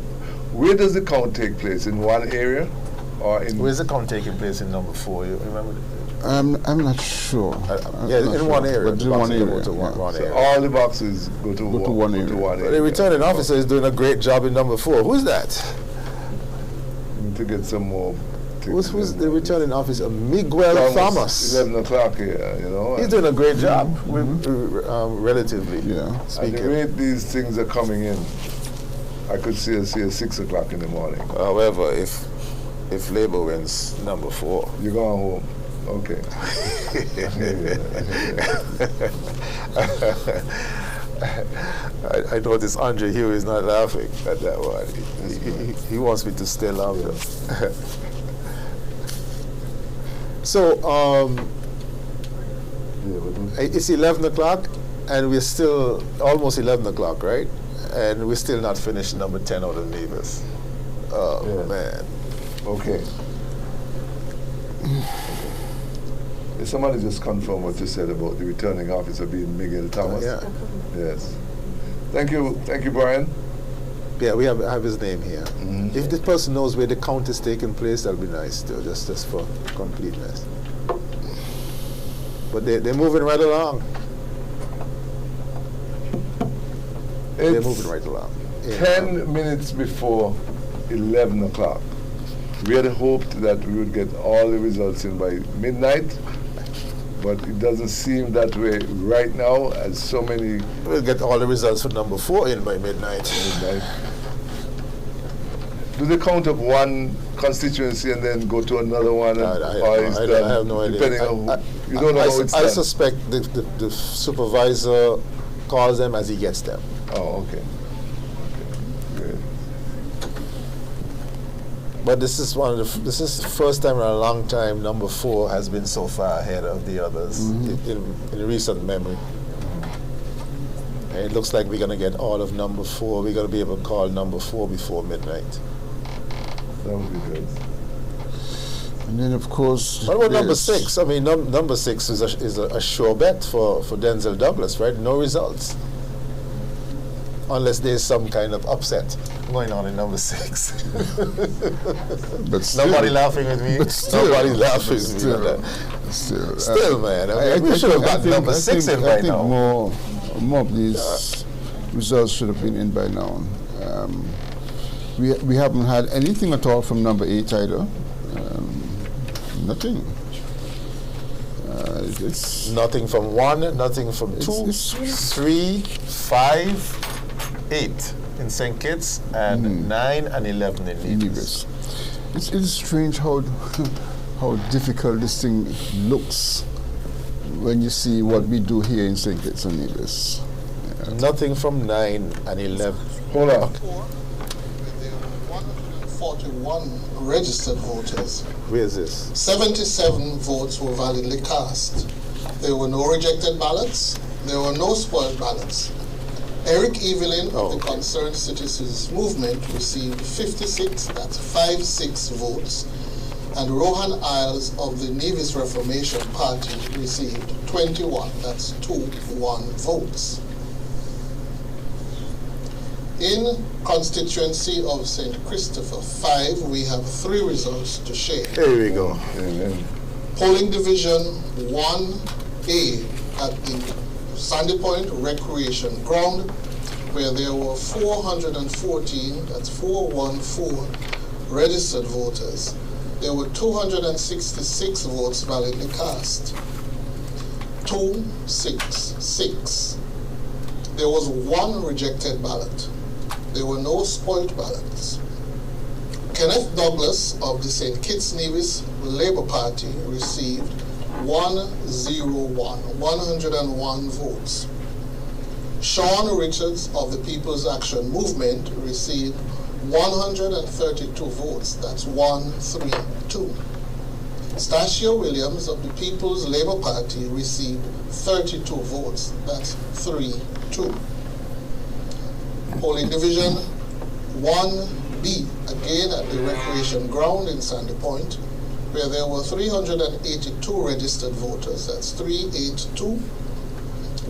Where does the count take place? In one area, or in? Where's the count taking place in number 4? You remember? I'm not sure. In one area. But in one area. Go to one So area. all the boxes go to one area. But the returning officer is doing a great job in number 4. Who's that? We need to get some more. Who's the returning officer? Miguel Thomas. 11 o'clock here, He's doing a great job, relatively Yeah. At speaking. the rate these things are coming in, I could see us here 6 o'clock in the morning. However, if Labour wins number 4, You're going home. Okay. I notice Andre Hugh is not laughing at that one. He wants me to stay longer. So, it's 11 o'clock, and we're still almost 11 o'clock, right? And we're still not finished number 10 out of Nevis. Oh, Yeah. man. Okay. If somebody just confirm what you said about the returning officer being Miguel Thomas. Yeah. Yes. Thank you, Brian. Yeah, we have his name here. Mhm. If this person knows where the count is taking place, that'll be nice too, just for completeness. But they're moving right along. They're moving right along. Yeah. 10 minutes before 11 o'clock. We had hoped that we would get all the results in by midnight, but it doesn't seem that way right now, as so many We'll get all the results for number 4 in by midnight. Do they count up one constituency and then go to another one? I have no idea. Depending on You don't know how it's I done? suspect the supervisor calls them as he gets them. Oh, okay. Good. But this is this is the first time in a long time number 4 has been so far ahead of the others in recent memory. And it looks like we're going to get all of number 4. We're going to be able to call number 4 before midnight. That would be good. And then, of course, What about number 6? I mean, number 6 is a sure bet for Denzel Douglas, right? No results. Unless there's some kind of upset going on in number 6. but still, Nobody laughing with me. But still, Nobody laughing with me. Still, man. I mean, we should have got number 6 in by now. More of these results should have been in by now. We haven't had anything at all from number 8 either. Nothing. It's nothing from 1, nothing from 2, 3, 5, 8 in St. Kitts, and 9 and 11 in Nevis. It's strange how difficult this thing looks when you see what we do here in St. Kitts and Nevis. Yeah. Nothing from 9 and 11. Hold on. 141 registered voters. Where is this? 77 votes were validly cast. There were no rejected ballots. There were no spoiled ballots. Eric Evelyn of the Concerned Citizens Movement received 56, that's 56 votes. And Rohan Isles of the Nevis Reformation Party received 21, that's 21 votes. In constituency of St. Christopher 5, we have 3 results to share. There we go. Amen. Polling Division 1A at the Sandy Point Recreation Ground, where there were 414, that's 414 registered voters. There were 266 votes validly cast. 266. There was 1 rejected ballot. There were no spoiled ballots. Kenneth Douglas of the St. Kitts Nevis Labour Party received 101 votes. Sean Richards of the People's Action Movement received 132 votes. That's 132. Stacia Williams of the People's Labour Party received 32 votes. That's 32. Polling Division 1B, again at the Recreation Ground in Sandy Point, where there were 382 registered voters. That's 382.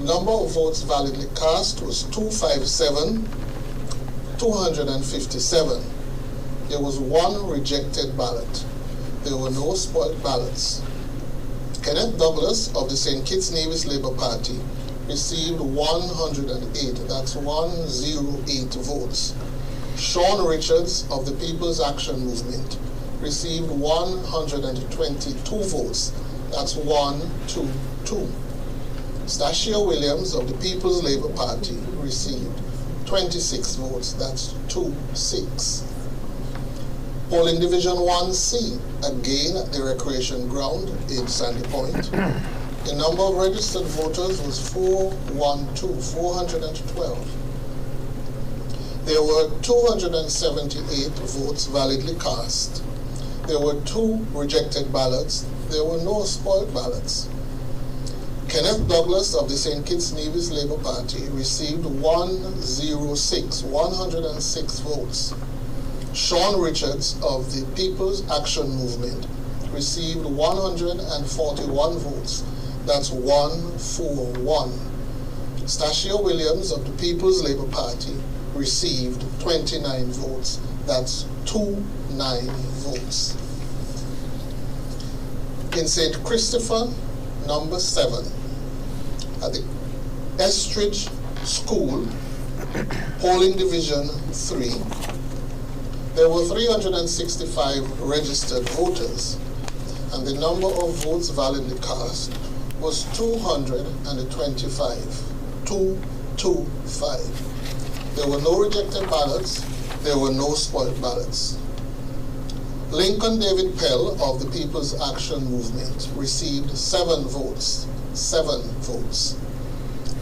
Number of votes validly cast was 257. There was 1 rejected ballot. There were no spoiled ballots. Kenneth Douglas of the St. Kitts Nevis Labour Party received 108, that's 108 votes. Sean Richards of the People's Action Movement received 122 votes, that's 122. Stacia Williams of the People's Labour Party received 26 votes, that's 26. Polling Division 1C, again at the Recreation Ground in Sandy Point. The number of registered voters was 412. There were 278 votes validly cast. There were 2 rejected ballots. There were no spoiled ballots. Kenneth Douglas of the St. Kitts Nevis Labour Party received 106 votes. Sean Richards of the People's Action Movement received 141 votes. That's 141. Stacia Williams of the People's Labour Party received 29 votes. That's 29 votes. In St. Christopher, number 7, at the Estridge School, Polling Division 3, there were 365 registered voters, and the number of votes validly cast was 225. 225. There were no rejected ballots. There were no spoiled ballots. Lincoln David Pell of the People's Action Movement received 7 votes. 7 votes.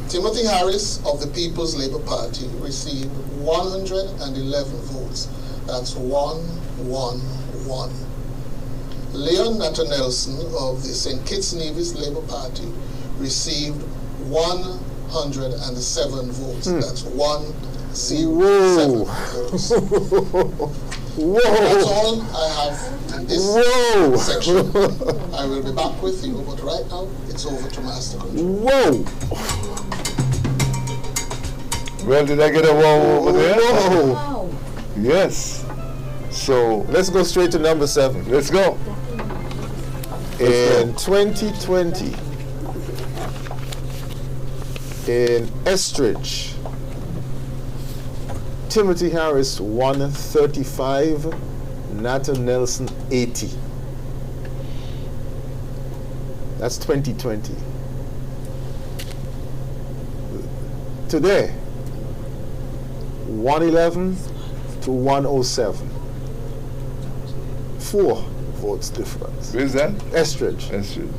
Timothy Harris of the People's Labour Party received 111 votes. That's 111. Leon Natter Nelson of the St. Kitts Nevis Labour Party received 107 votes. That's 107 votes. Whoa! That's all I have in this section. I will be back with you, but right now it's over to Master Control. Whoa! Well, did I get a whoa over there? Whoa! Wow. Yes. So Let's go straight to number 7. let's go. In 2020, in Estridge, Timothy Harris won 35, Natter Nelson 80. That's 2020. Today, 111 to 107. 4 votes difference. Where's that? Estridge. That's true.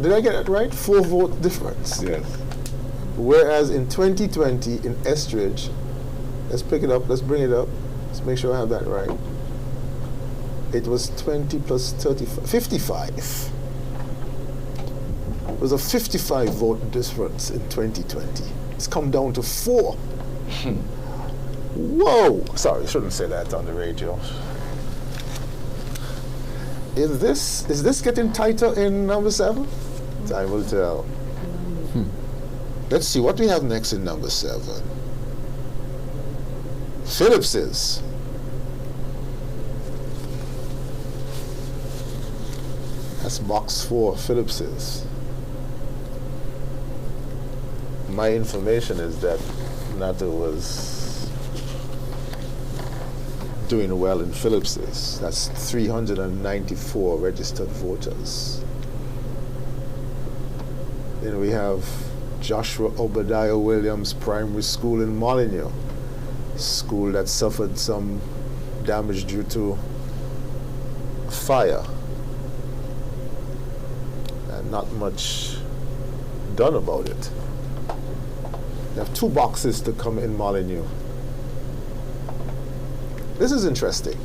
Did I get it right? 4 vote difference. Yes. Whereas in 2020 in Estridge, let's pick it up, let's bring it up, let's make sure I have that right. It was 20 plus 35, 55. It was a 55 vote difference in 2020. It's come down to 4. Whoa! Sorry, shouldn't say that on the radio. Is this getting tighter in number 7? Time will tell. Let's see what we have next in number 7. Phillips's. That's box 4, Phillips's. My information is that Natter was doing well in Phillips's. That's 394 registered voters. Then we have Joshua Obadiah Williams Primary School in Molyneux, school that suffered some damage due to fire and not much done about it. You have 2 boxes to come in Molyneux. This is interesting.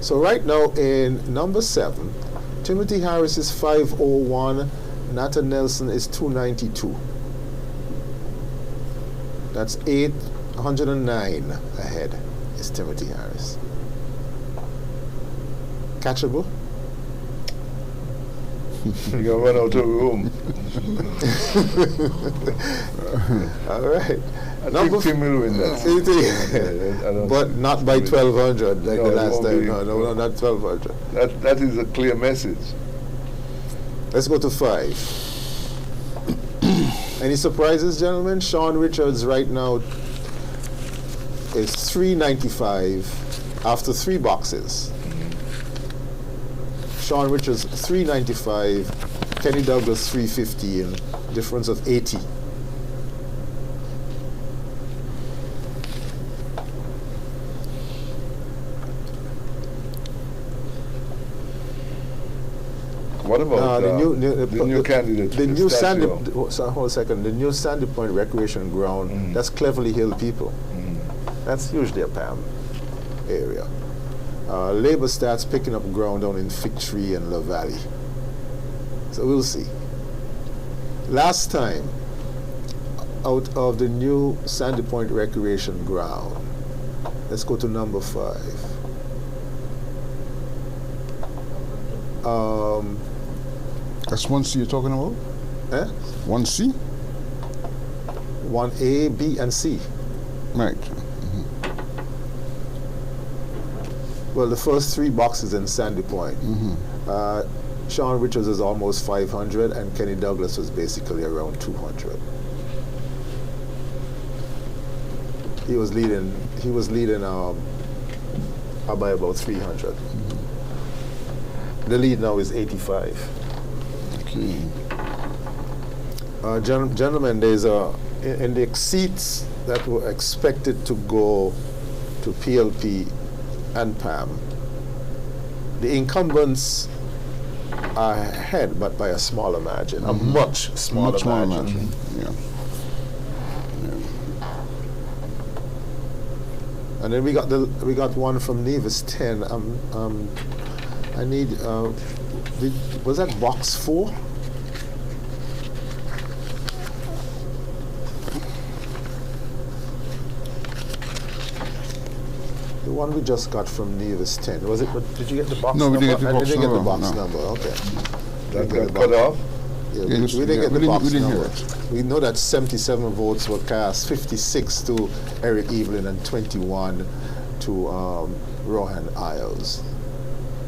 So right now in number 7, Timothy Harris is 501, Natter Nelson is 292. That's 809 ahead is Timothy Harris. Catchable? You're gonna run out of room. All right. I think Tim will win that. But not by 1,200 like No, the it last won't time. be. No, not 1,200. That is a clear message. Let's go to 5. Any surprises, gentlemen? Sean Richards right now is 395 after 3 boxes. Sean Richards 395, Kenny Douglas 315, difference of 80. What about the new candidate? The new Sandy. statue? Hold a second. The new Sandy Point Recreation Ground. That's Cleverly Hill people. That's usually a PAM area. Labour starts picking up ground down in Fig Tree and La Valley. So we'll see. Last time, out of the new Sandy Point Recreation Ground, let's go to number 5. That's 1C you're talking about? 1C? 1A, B, and C. Right. Well, the first 3 boxes in Sandy Point. Sean Richards is almost 500, and Kenny Douglas was basically around 200. He was leading by about 300. The lead now is 85. Okay. Gentlemen, there's in the seats that were expected to go to PLP and Pam. The incumbents are ahead, but by a smaller margin, a much smaller margin. Yeah. And then we got one from Nevis 10. I need. Was that box 4? The one we just got from Nevis 10. Was it? Did you get the box No, number? we didn't get the box didn't get the number, box no. number. Okay. That got cut off? Yeah, Yes, we didn't get the we box didn't number. hear it. We know that 77 votes were cast, 56 to Eric Evelyn and 21 to Rohan Isles.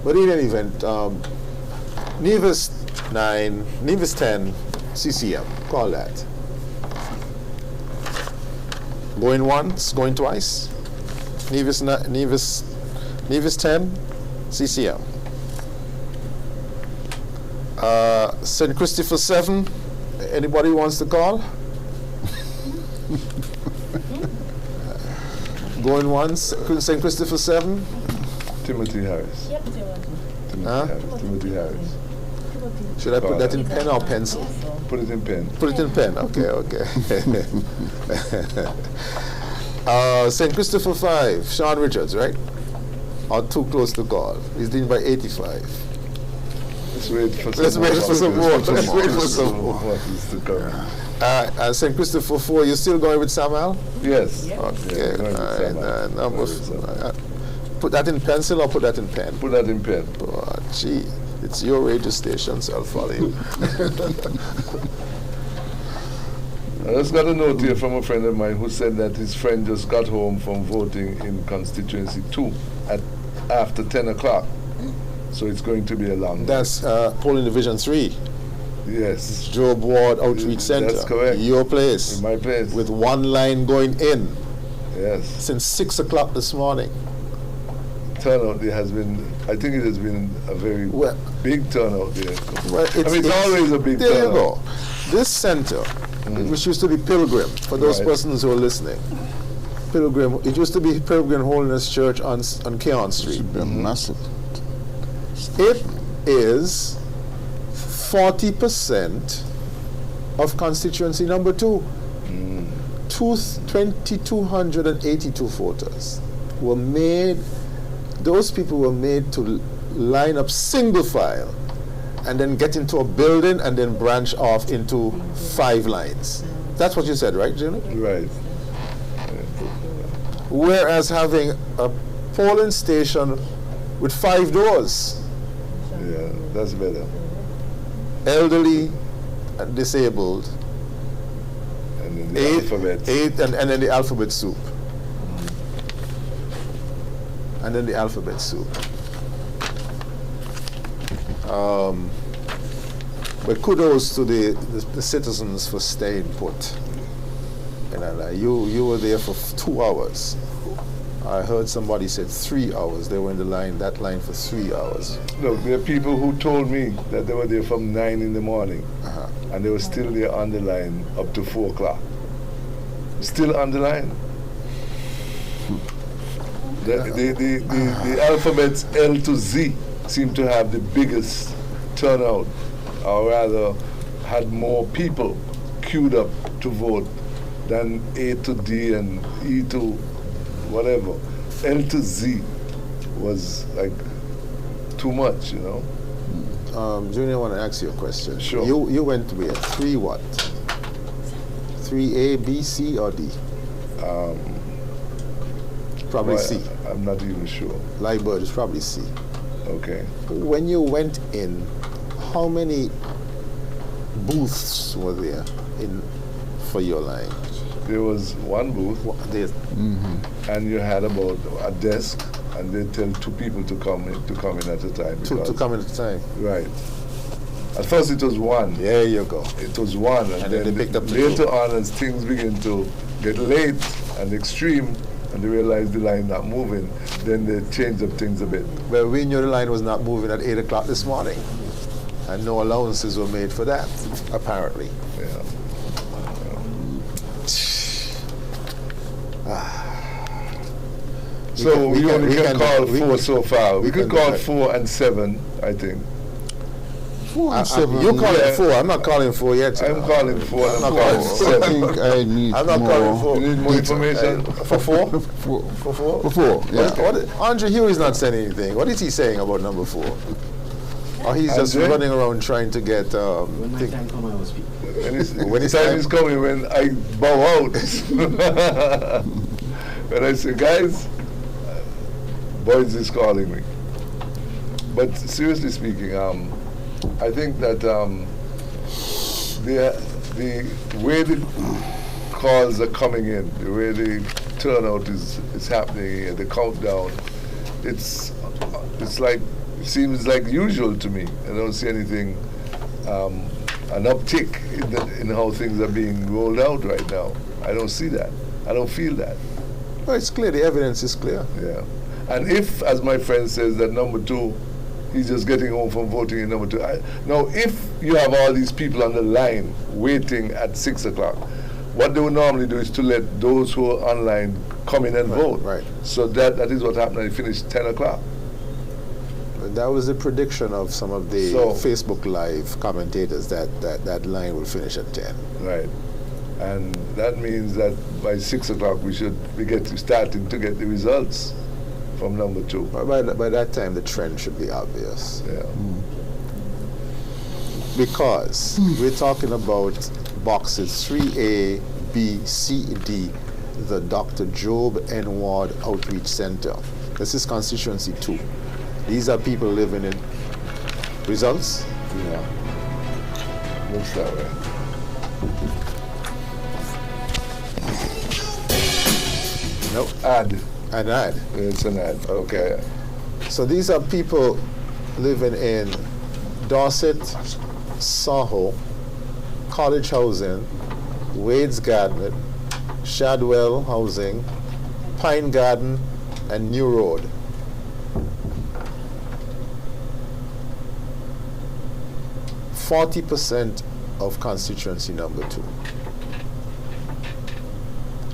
But in any event, Nevis 9, Nevis 10, CCM, call that. Going once, going twice. Nevis 10, CCM. St. Christopher 7, anybody wants to call? Going once, St. Christopher 7? Timothy Harris. Yep, Timothy. Timothy Harris. Should I put that in pen or pencil? Put it in pen. Put it in pen, okay. St. Christopher 5, Sean Richards, right? Or too close to call. He's leading by 85. Let's wait for some Let's wait for some more. Let's wait for some more. What is to come? St. Christopher 4, you still going with Samuel? Yes. Okay. Yeah, Put that in pencil or put that in pen? put that in pen. Oh, gee, it's your radio station, so I'll follow you. I just got a note here from a friend of mine who said that his friend just got home from voting in constituency 2 after 10 o'clock. So it's going to be a long day. That's polling division 3. Yes. Job Ward Outreach Center. That's correct. Your place. In my place. With one line going in Yes. since 6 o'clock this morning. Turnout there has been, I think it has been a very Well, big turnout there. well, it's always a big there turnout. you go. This center, which used to be Pilgrim, for those Right. persons who are listening. Pilgrim, it used to be Pilgrim Holiness Church on Keon Street. Should be a massive. It is 40% of constituency number 2. 2,282 voters were made. Those people were made to line up single file and then get into a building and then branch off into 5 lines. That's what you said, right, Jimmy? Right. Whereas having a polling station with 5 doors, Yeah, that's better. elderly and disabled, And then the alphabet. 8 and then the alphabet soup. And then the alphabet soup. But kudos to the citizens for staying put. You were there for 2 hours. I heard somebody said 3 hours. They were in that line for 3 hours. Look, there are people who told me that they were there from 9 in the morning, and they were still there on the line up to 4 o'clock. Still on the line. The alphabets L to Z seem to have the biggest turnout, or rather had more people queued up to vote than A to D and E to whatever. L to Z was like too much, you know. Junior, I want to ask you a question. Sure. You went where? 3 what? 3A, B, C, or D? Probably Well, C. I'm not even sure. Liebird is probably C. Okay. When you went in, how many booths were there for your line? There was one booth, and you had about a desk, and they tell 2 people to come in at a time. To come in at a time. Right. At first it was 1. There you go. It was 1, and then they picked up the later 2. on, as things begin to get late and extreme, and they realized the line not moving, then they changed up things a bit. Well, we knew the line was not moving at 8 o'clock this morning, and no allowances were made for that, apparently. Yeah. So we only can call 4 so far. We could call 4 and 7, I think. 4 and 7. You're calling 4. I'm not calling 4 yet. I'm calling 4 and I'm calling I 7. think I need I'm not more. calling 4. You need more information? For 4? For For 4? 4, yeah. Andre Hughey's not saying anything. What is he saying about number 4? Or he's just Andre? running around trying to get... When my time comes, I will speak. When his time is coming, when I bow out. When I say, guys, Boys is calling me. But seriously speaking, I think that the way the calls are coming in, the way the turnout is happening, the countdown, it's like, it seems like usual to me. I don't see anything, an uptick in how things are being rolled out right now. I don't see that. I don't feel that. Well, it's clear. The evidence is clear. Yeah. And if, as my friend says, that number 2, he's just getting home from voting in number 2. Now, if you have all these people on the line waiting at 6 o'clock, what they would normally do is to let those who are online come in and vote. Right. So that is what happened. It finished 10 o'clock. That was the prediction of some of the Facebook Live commentators that line will finish at 10. Right. And that means that by 6 o'clock we should be starting to get the results from number 2. By that time, the trend should be obvious. Yeah. Because we're talking about boxes 3A, B, C, D, the Dr. Job N. Ward Outreach Center. This is constituency 2. These are people living in results. Yeah. Looks that way. Nope. Ad. An ad. It's an ad. Okay. So these are people living in Dorset, Soho, College Housing, Wade's Garden, Shadwell Housing, Pine Garden, and New Road. %40 of constituency number 2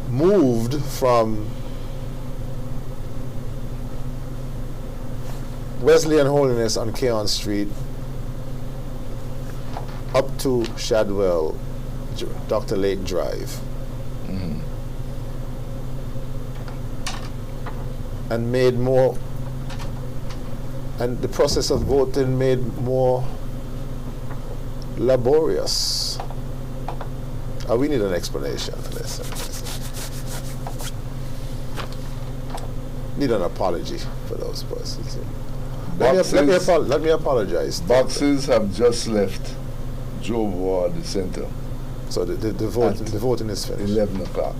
moved from Wesley and Holiness on Keon Street up to Shadwell, Dr. Lake Drive. And made more, and the process of voting made more laborious. We need an explanation for this. Need an apology for those persons. Let me apologize. Boxes have just left Job Ward Center. So the voting is finished. 11 o'clock.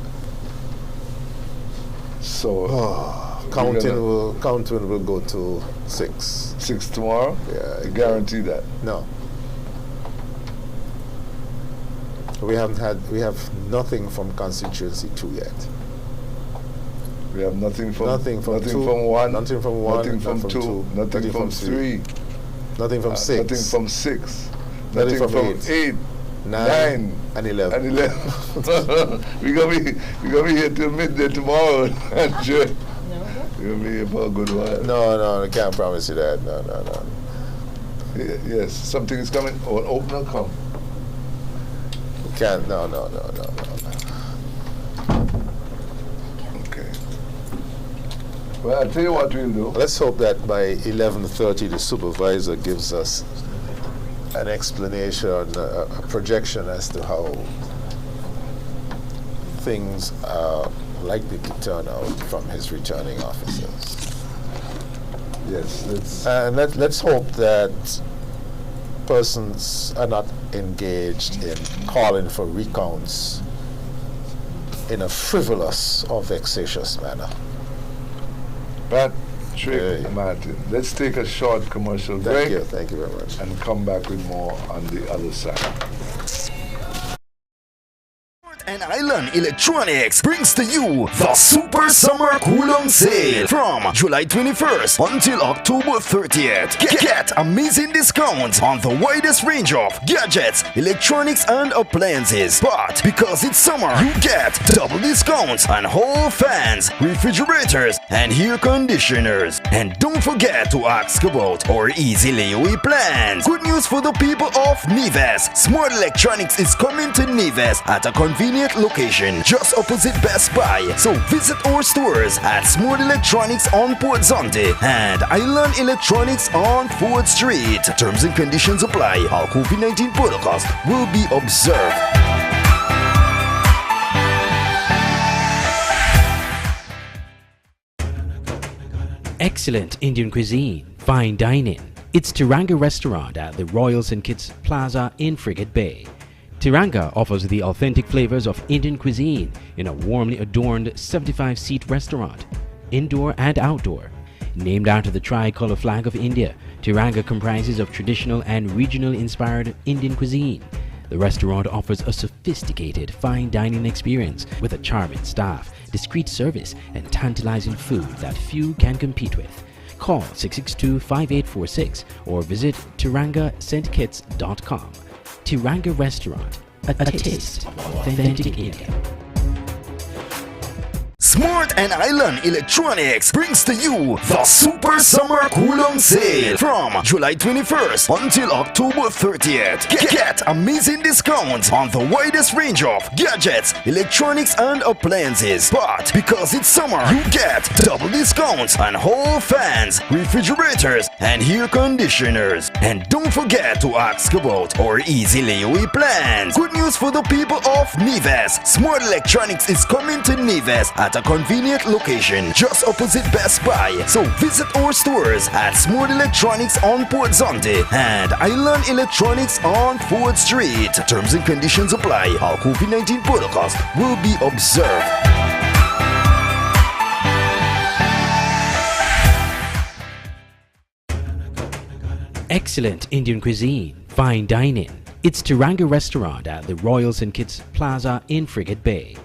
So counting will go to 6. 6 tomorrow? Yeah. You guarantee that? No. We have nothing from constituency 2 yet. We have nothing from 1, nothing from 1, nothing from 2, nothing from 3, nothing from 6, nothing from 6, nothing from 8, 9, and 11. We're gonna be here till midday tomorrow. We're gonna be here for a good while. No, I can't promise you that. No. Yes, something is coming. Oh, an opener come. Can't. No. Well, I'll tell you what we'll do. Let's hope that by 11:30 the supervisor gives us an explanation, a projection as to how things are likely to turn out from his returning officers. Yes, let's hope that persons are not engaged in calling for recounts in a frivolous or vexatious manner. Patrick Martin, let's take a short commercial break. Thank you very much. And come back with more on the other side. and Island Electronics brings to you the Super Summer Cooldown Sale from July 21st until October 30th. Get amazing discounts on the widest range of gadgets, electronics and appliances. But because it's summer, you get double discounts on hall fans, refrigerators and air conditioners. And don't forget to ask about our easy layaway plans. Good news for the people of Neves. Smart Electronics is coming to Neves at a convenient location just opposite Best Buy. So visit our stores at Smart Electronics on Port Zonte and Island Electronics on 4th Street. Terms and conditions apply. All COVID-19 protocols will be observed. Excellent Indian cuisine, fine dining. It's Tiranga Restaurant at the Royal St. Kitts Plaza in Frigate Bay. Tiranga offers the authentic flavors of Indian cuisine in a warmly adorned 75-seat restaurant, indoor and outdoor. Named after the tricolor flag of India, Tiranga comprises of traditional and regional inspired Indian cuisine. The restaurant offers a sophisticated fine dining experience with a charming staff, discreet service and tantalizing food that few can compete with. Call 662-5846 or visit tirangastkits.com. Tiranga Restaurant, a taste of authentic India. Smart and Island Electronics brings to you the Super Summer Cooldown Sale from July 21st until October 30th. Get amazing discounts on the widest range of gadgets, electronics and appliances. But because it's summer, you get double discounts on hall fans, refrigerators and air conditioners. And don't forget to ask about our easy layaway plans. Good news for the people of Neves. Smart Electronics is coming to Neves at a convenient location just opposite Best Buy. So visit our stores at Smart Electronics on Port Zonte and Island Electronics on 4th Street. Terms and conditions apply. All COVID-19 protocols will be observed. Excellent Indian cuisine, fine dining. It's Tiranga Restaurant at the Royal St. Kitts Plaza in Frigate Bay.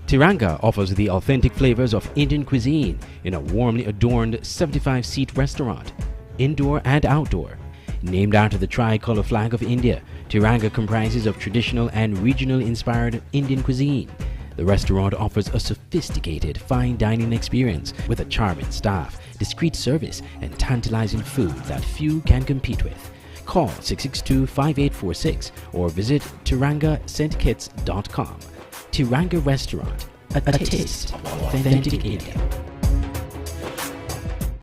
Tiranga offers the authentic flavors of Indian cuisine in a warmly adorned 75-seat restaurant, indoor and outdoor. Named after the tricolor flag of India, Tiranga comprises of traditional and regional inspired Indian cuisine. The restaurant offers a sophisticated fine dining experience with a charming staff, discreet service and tantalizing food that few can compete with. Call 662-5846 or visit tirangastkits.com. Tiranga Restaurant, a taste of authentic India.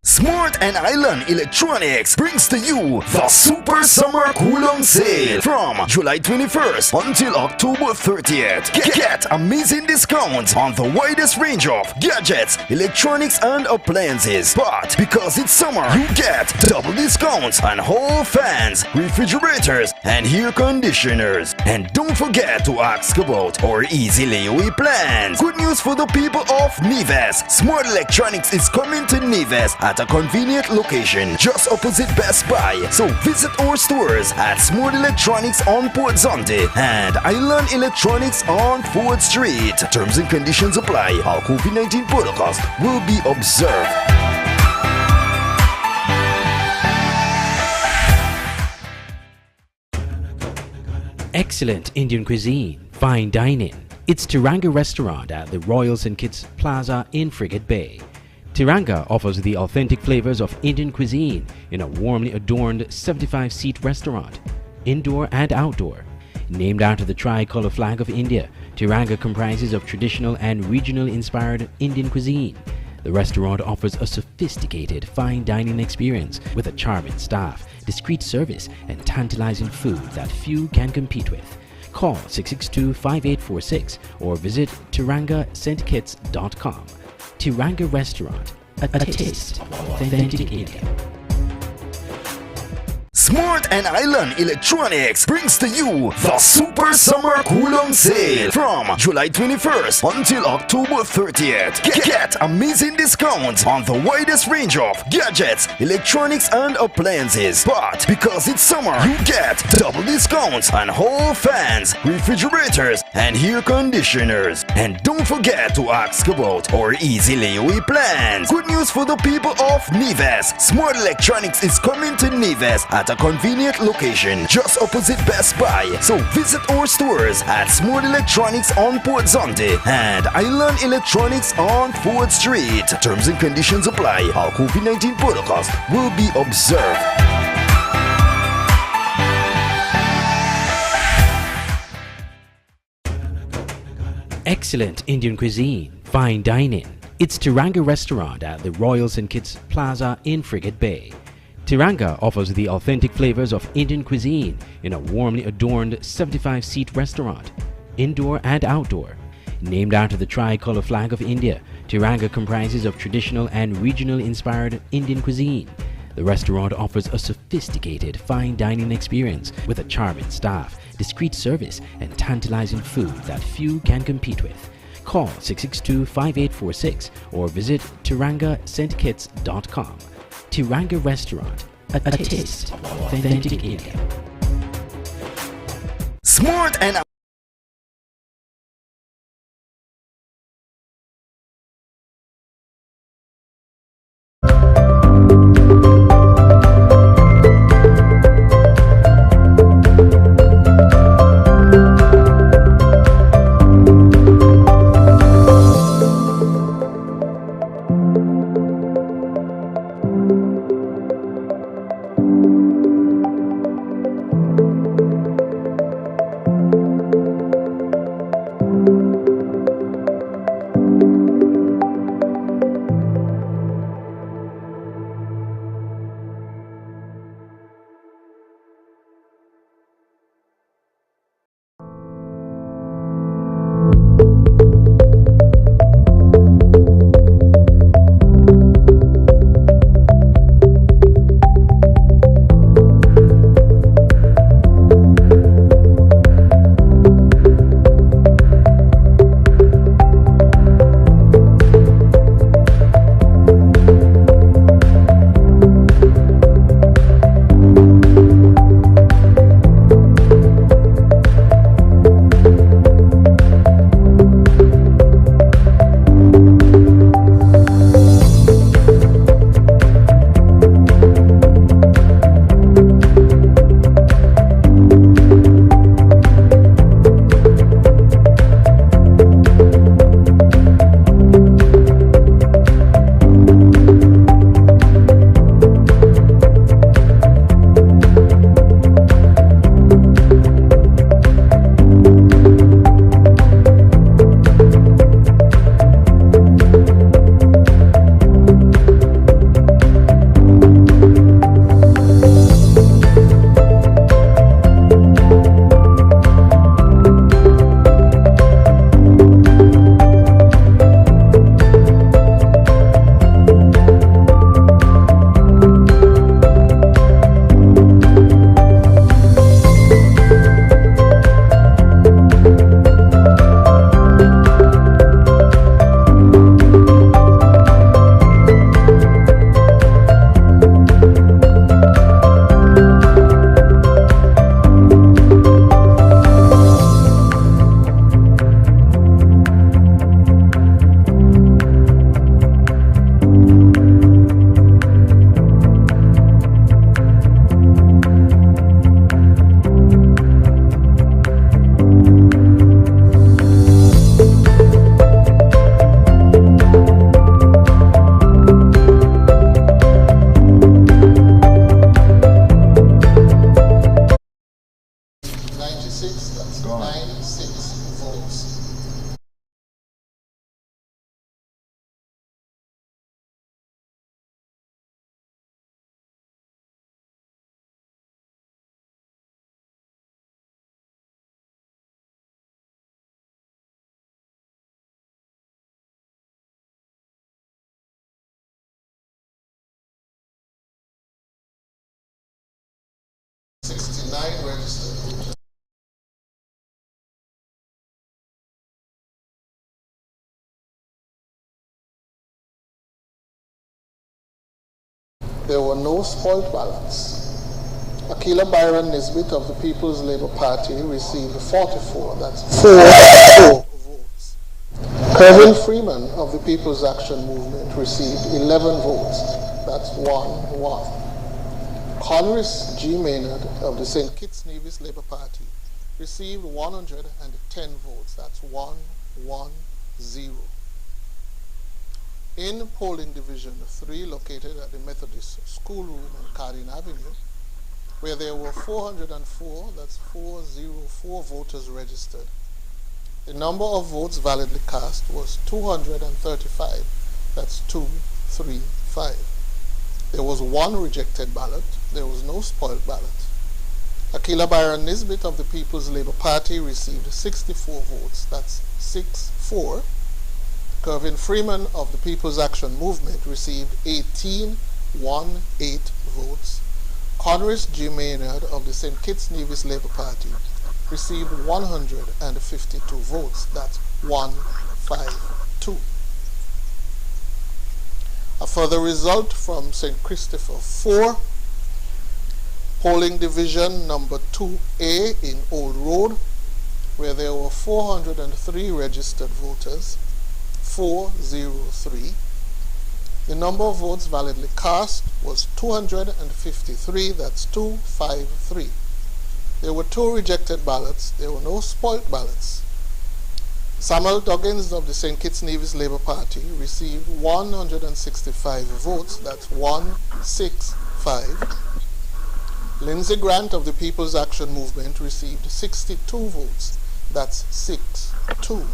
Smart and Island Electronics brings to you the Super Summer Cooldown Sale from July 21st until October 30th. Get amazing discounts on the widest range of gadgets, electronics and appliances. But because it's summer, you get double discounts on hall fans, refrigerators and air conditioners. And don't forget to ask about our easy layaway plans. Good news for the people of Neves. Smart Electronics is coming to Neves at a convenient location just opposite Best Buy. So visit our stores at Smart Electronics on Port Zonte and Island Electronics on 4th Street. Terms and conditions apply. All COVID-19 protocols will be observed. Excellent Indian cuisine, fine dining. It's Tiranga Restaurant at the Royal St. Kitts Plaza in Frigate Bay. Tiranga offers the authentic flavors of Indian cuisine in a warmly adorned 75-seat restaurant, indoor and outdoor. Named after the tricolor flag of India, Tiranga comprises of traditional and regional inspired Indian cuisine. The restaurant offers a sophisticated fine dining experience with a charming staff, discreet service and tantalizing food that few can compete with. Call 662-5846 or visit tirangastkits.com. Tiranga Restaurant, a taste of authentic India. Smart and Island Electronics brings to you the Super Summer Kulong Sale from July 21st until October 30th. Get amazing discounts on the widest range of gadgets, electronics and appliances. But because it's summer, you get double discounts on whole fans, refrigerators and air conditioners. And don't forget to ask about our easy layaway plans. Good news for the people of Neves. Smart Electronics is coming to Neves at a convenient location just opposite Best Buy. So visit our stores at Smart Electronics on Port Zonte and Island Electronics on 4th Street. Terms and conditions apply. All COVID-19 protocols will be observed. Excellent Indian cuisine, fine dining. It's Tiranga Restaurant at the Royal St. Kitts Plaza in Frigate Bay. Tiranga offers the authentic flavors of Indian cuisine in a warmly adorned 75-seat restaurant, indoor and outdoor. Named after the tricolor flag of India, Tiranga comprises of traditional and regional inspired Indian cuisine. The restaurant offers a sophisticated fine dining experience with a charming staff, discreet service and tantalizing food that few can compete with. Call 662-5846 or visit tirangastkitts.com. Tiranga Restaurant, a taste of authentic India. Smart and 9 registered voters. There were no spoiled ballots. Akila Byron Nisbet of the People's Labour Party received 44, that's 4 votes. Kevin Freeman of the People's Action Movement received 11 votes, that's 1. Congress G. Maynard of the St. Kitts Nevis Labour Party received 110 votes, that's 110. In polling division 3 located at the Methodist Schoolroom on Cardin Avenue, where there were 404, that's 404 voters registered. The number of votes validly cast was 235, that's 235. There was 1 rejected ballot, there was no spoiled ballot. Akila Byron Nisbet of the People's Labour Party received 64 votes, that's 6-4. Kevin Freeman of the People's Action Movement received 18 votes. Congress G. Maynard of the St. Kitts Nevis Labour Party received 152 votes, that's 152. A further result from St. Christopher 4, polling division number 2A in Old Road, where there were 403 registered voters, 403. The number of votes validly cast was 253, that's 253. There were 2 rejected ballots, there were no spoilt ballots. Samuel Duggins of the St. Kitts Nevis Labour Party received 165 votes, that's 165. Lindsey Grant of the People's Action Movement received 62 votes, that's 6-2.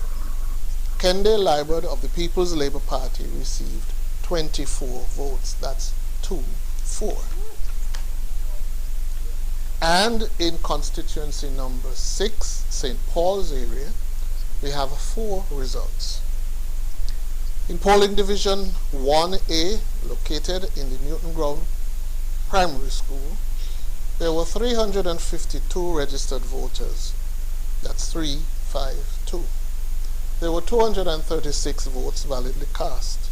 Kende Liebert of the People's Labour Party received 24 votes, that's 2-4. And in constituency number 6, St. Paul's area, we have 4 results. In polling division 1A, located in the Newton Ground Primary School, there were 352 registered voters, that's 352. There were 236 votes validly cast,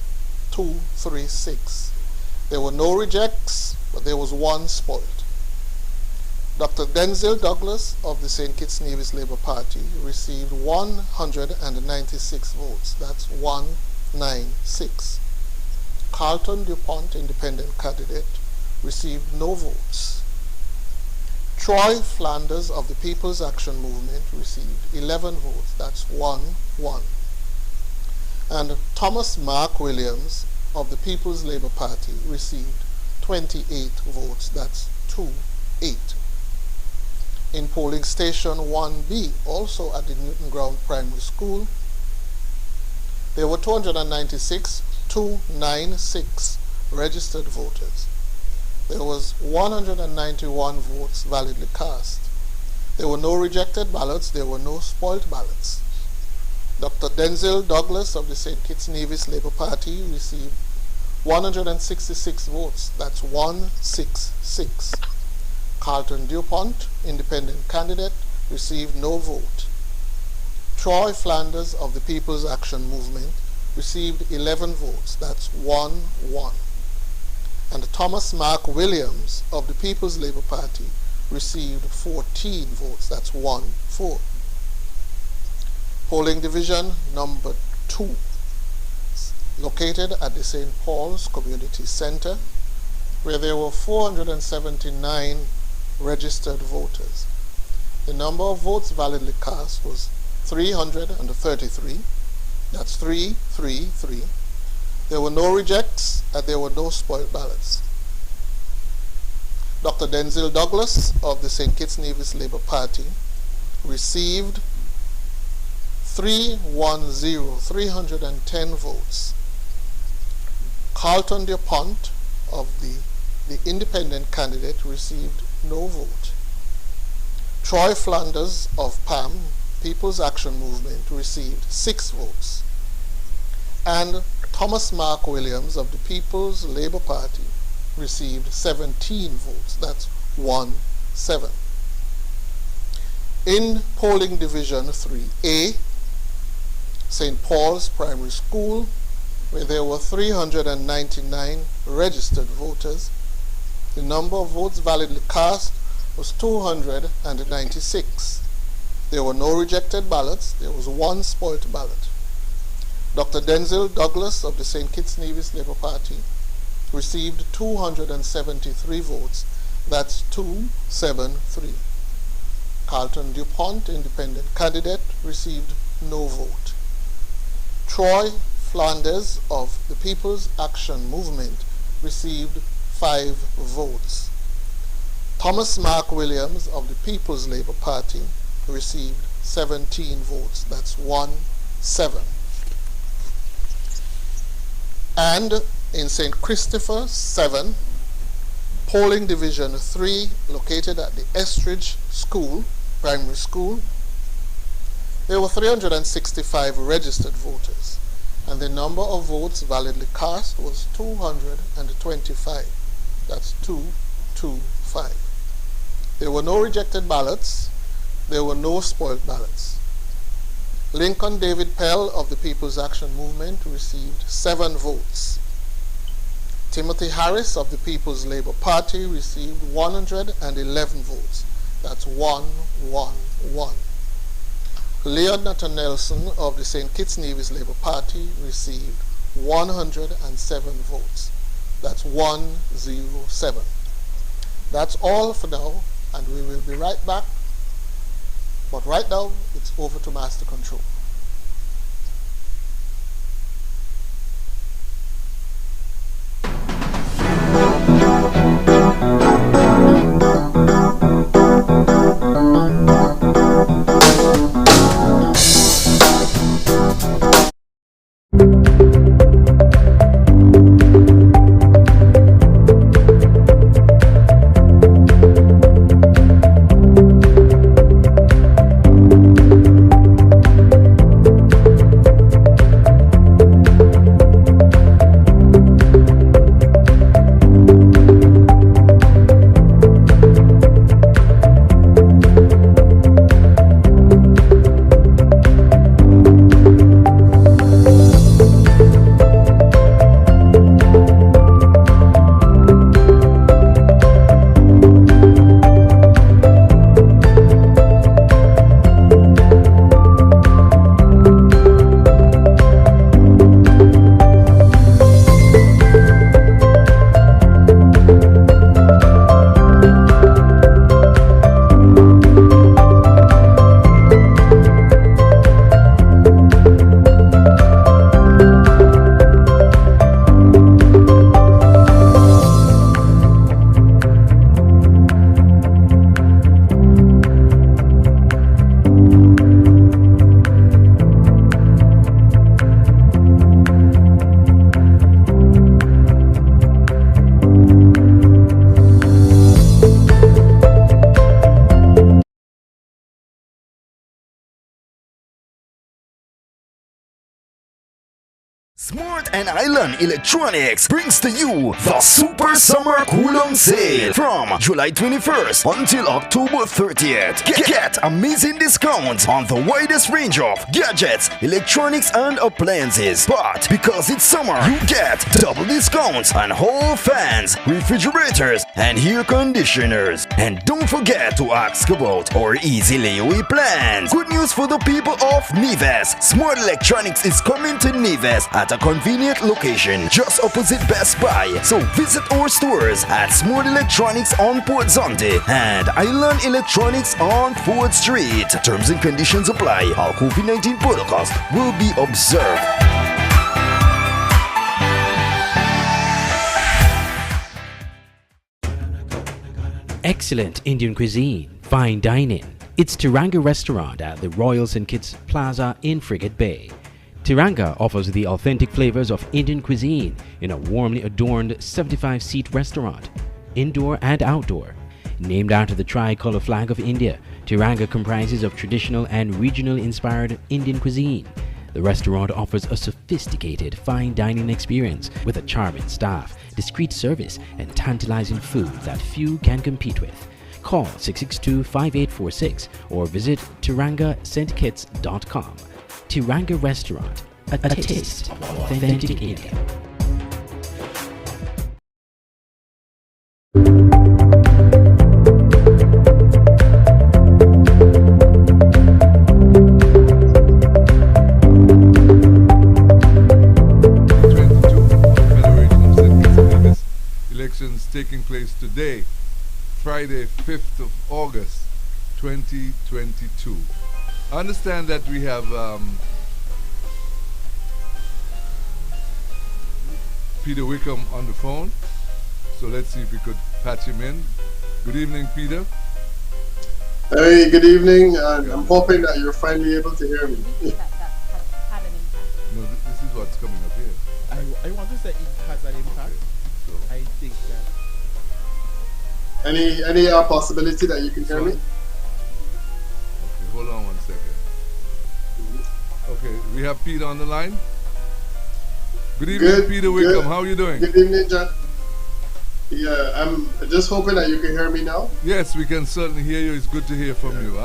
236. There were no rejects, but there was 1 spoiled. Dr. Denzel Douglas of the St. Kitts Nevis Labour Party received 196 votes, that's 196. Carlton DuPont, independent candidate, received no votes. Troy Flanders of the People's Action Movement received 11 votes, that's 1-1. And Thomas Mark Williams of the People's Labour Party received 28 votes, that's 2-8. In polling station 1B, also at the Newton Ground Primary School, there were 296 registered voters. There was 191 votes validly cast. There were no rejected ballots, there were no spoiled ballots. Dr. Denzel Douglas of the St. Kitts Nevis Labour Party received 166 votes, that's 166. Carlton DuPont, independent candidate, received no vote. Troy Flanders of the People's Action Movement received 11 votes, that's 1-1. And Thomas Mark Williams of the People's Labour Party received 14 votes, that's 1-4. Polling division number 2, located at the St. Paul's Community Center, where there were 479 registered voters. The number of votes validly cast was 333, that's 333. There were no rejects and there were no spoiled ballots. Dr. Denzel Douglas of the St. Kitts Nevis Labour Party received 310 votes. Carlton DuPont of the independent candidate received no vote. Troy Flanders of PAM, People's Action Movement, received 6 votes. And Thomas Mark Williams of the People's Labour Party received 17 votes, that's 1-7. In polling division 3A, St. Paul's Primary School, where there were 399 registered voters, the number of votes validly cast was 296. There were no rejected ballots. There was one spoilt ballot. Dr. Denzel Douglas of the St. Kitts Nevis Labour Party received 273 votes. That's 273. Carlton DuPont, independent candidate, received no vote. Troy Flanders of the People's Action Movement received 5 votes. Thomas Mark Williams of the People's Labour Party received 17 votes. That's 1-7. And in St. Christopher 7, polling division 3, located at the Estridge School, Primary School, there were 365 registered voters, and the number of votes validly cast was 225. That's 225. There were no rejected ballots. There were no spoiled ballots. Lincoln David Pell of the People's Action Movement received 7 votes. Timothy Harris of the People's Labour Party received 111 votes. That's 1-1-1. Leon Nathan Nelson of the St. Kitts Nevis Labour Party received 107 votes. That's 107. That's all for now, and we will be right back. But right now, it's over to Master Control. Smart and Island Electronics brings to you the Super Summer Coolum Sale from July 21st until October 30th. Get amazing discounts on the widest range of gadgets, electronics and appliances. But because it's summer, you get double discounts on hall fans, refrigerators and air conditioners. And don't forget to ask about our easy layaway plans. Good news for the people of Neves. Smart Electronics is coming to Neves at a convenient location just opposite Best Buy. So visit our stores at Smart Electronics on Port Zonte and Island Electronics on 4th Street. Terms and conditions apply. All COVID-19 protocols will be observed. Excellent Indian cuisine, fine dining. It's Tiranga Restaurant at the Royal St. Kitts Plaza in Frigate Bay. Tiranga offers the authentic flavors of Indian cuisine in a warmly adorned 75-seat restaurant, indoor and outdoor. Named after the tricolor flag of India, Tiranga comprises of traditional and regional inspired Indian cuisine. The restaurant offers a sophisticated fine dining experience with a charming staff, discreet service and tantalizing food that few can compete with. Call 662-5846 or visit tirangastkits.com. Tiranga Restaurant, a taste of authentic India. Elections taking place today, Friday, 5th of August, 2022. I understand that we have Peter Wickham on the phone, so let's see if we could patch him in. Good evening, Peter. Hey, good evening, and I'm hoping that you're finally able to hear me. No, this is what's coming up here. I want to say it has an impact. So, I think that. Any possibility that you can hear me? okay, hold on 1 second. Okay, we have Peter on the line. Good evening, Peter Wickham. How are you doing? Good evening, John. Yeah, I'm just hoping that you can hear me now. Yes, we can certainly hear you. It's good to hear from you.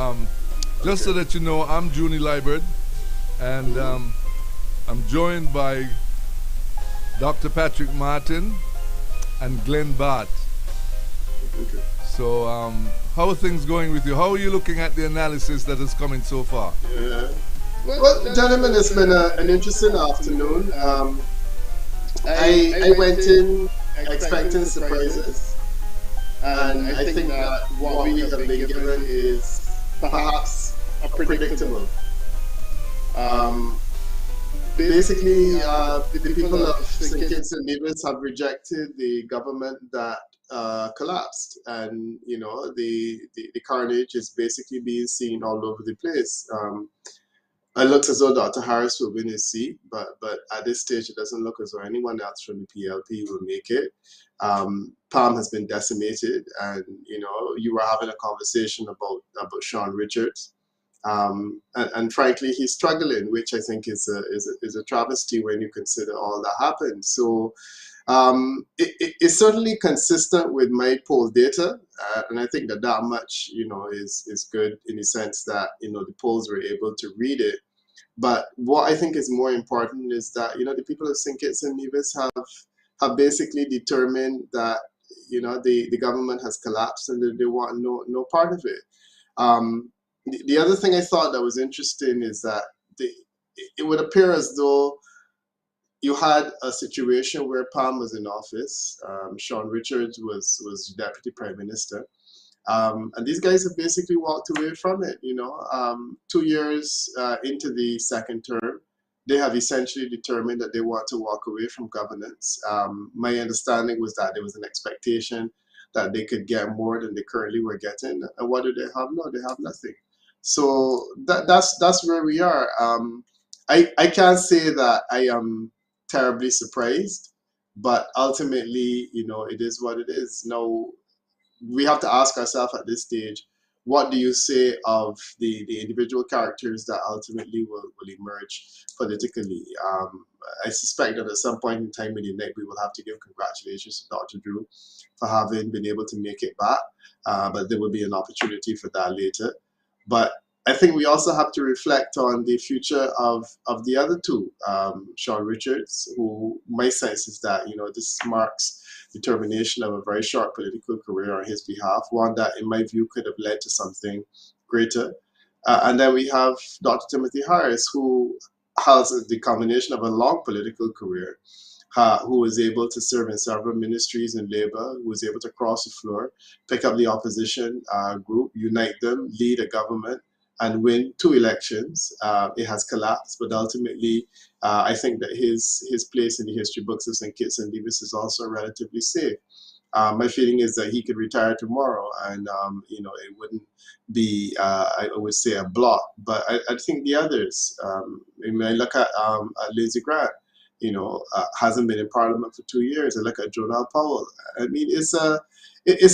Just so that you know, I'm Junie Liebert, and I'm joined by Dr. Patrick Martin and Glenn Bart. Okay. So, how are things going with you? How are you looking at the analysis that is coming so far? Yeah. Well, gentlemen, it's been an interesting afternoon. I went in expecting surprises, and I think that what we have been given is perhaps predictable. Basically, the people of St. Kitts and Nevis have rejected the government that collapsed, and the carnage is basically being seen all over the place. It looks as though Dr. Harris will win his seat, but at this stage, it doesn't look as though anyone else from the PLP will make it. Palm has been decimated, and you were having a conversation about Sean Richards, and frankly, he's struggling, which I think is a travesty when you consider all that happened. So. It's certainly consistent with my poll data, and I think that much, is good in the sense that the polls were able to read it. But what I think is more important is that the people of St. Kitts and Nevis have basically determined that the government has collapsed and that they want no part of it. The other thing I thought that was interesting is that it would appear as though you had a situation where Palm was in office, Sean Richards was deputy prime minister, and these guys have basically walked away from it. 2 years into the second term, they have essentially determined that they want to walk away from governance. My understanding was that there was an expectation that they could get more than they currently were getting, and what do they have? No, they have nothing. So that's where we are. I can't say that I am terribly surprised, but ultimately, it is what it is. Now, we have to ask ourselves at this stage, what do you say of the individual characters that ultimately will emerge politically? I suspect that at some point in time in the night, we will have to give congratulations to Dr. Drew for having been able to make it back, but there will be an opportunity for that later. But I think we also have to reflect on the future of the other two, Sean Richards, who my sense is that, this marks the termination of a very short political career on his behalf, one that in my view could have led to something greater. And then we have Dr. Timothy Harris, who has the combination of a long political career, who was able to serve in several ministries in Labour, who was able to cross the floor, pick up the opposition group, unite them, lead a government, and win 2 elections. It has collapsed, but ultimately, I think that his place in the history books of St. Kitts and Nevis is also relatively safe. My feeling is that he could retire tomorrow, and it wouldn't be, I would say, a block. But I think the others, I look at Lindsey Grant, hasn't been in Parliament for 2 years. I look at Jonal Powell. I mean, it's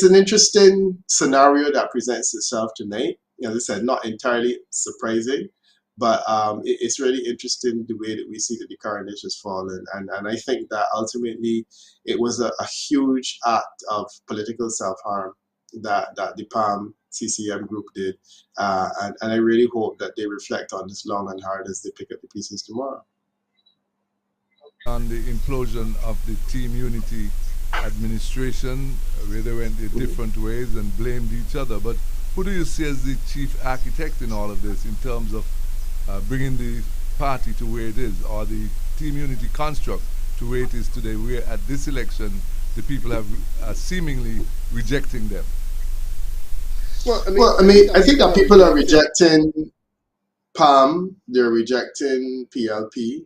an interesting scenario that presents itself tonight. As I said, not entirely surprising, but it's really interesting the way that we see that the carnage has fallen. And I think that ultimately it was a huge act of political self-harm. that the PALM CCM group did. And I really hope that they reflect on this long and hard as they pick up the pieces tomorrow. On the implosion of the Team Unity administration, where they went their different ways and blamed each other. But who do you see as the chief architect in all of this in terms of bringing the party to where it is, or the Team Unity construct to where it is today, where at this election the people are seemingly rejecting them? Well, I think that people are rejecting PALM, they're rejecting PLP.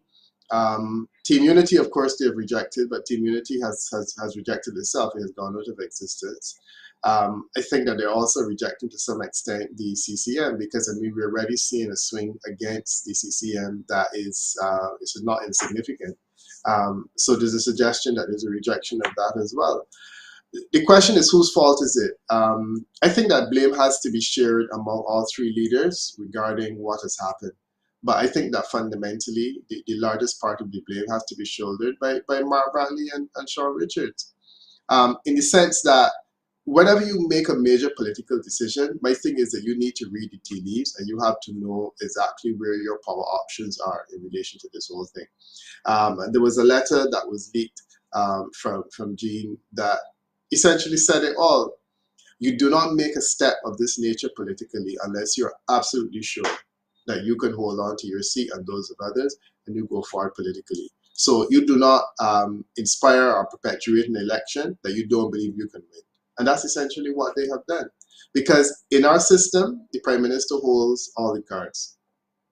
Team Unity, of course, they've rejected, but Team Unity has rejected itself. It has gone out of existence. I think that they're also rejecting to some extent the CCM, because I mean, we're already seeing a swing against the CCM that is not insignificant. So there's a suggestion that there's a rejection of that as well. The question is, whose fault is it? I think that blame has to be shared among all three leaders regarding what has happened. But I think that fundamentally, the largest part of the blame has to be shouldered by Mark Bradley and Sean Richards. In the sense that whenever you make a major political decision, my thing is that you need to read the tea leaves and you have to know exactly where your power options are in relation to this whole thing. And there was a letter that was leaked from Jean that essentially said it all. You do not make a step of this nature politically unless you're absolutely sure that you can hold on to your seat and those of others, and you go forward politically. So you do not inspire or perpetuate an election that you don't believe you can win. And that's essentially what they have done. Because in our system, the Prime Minister holds all the cards.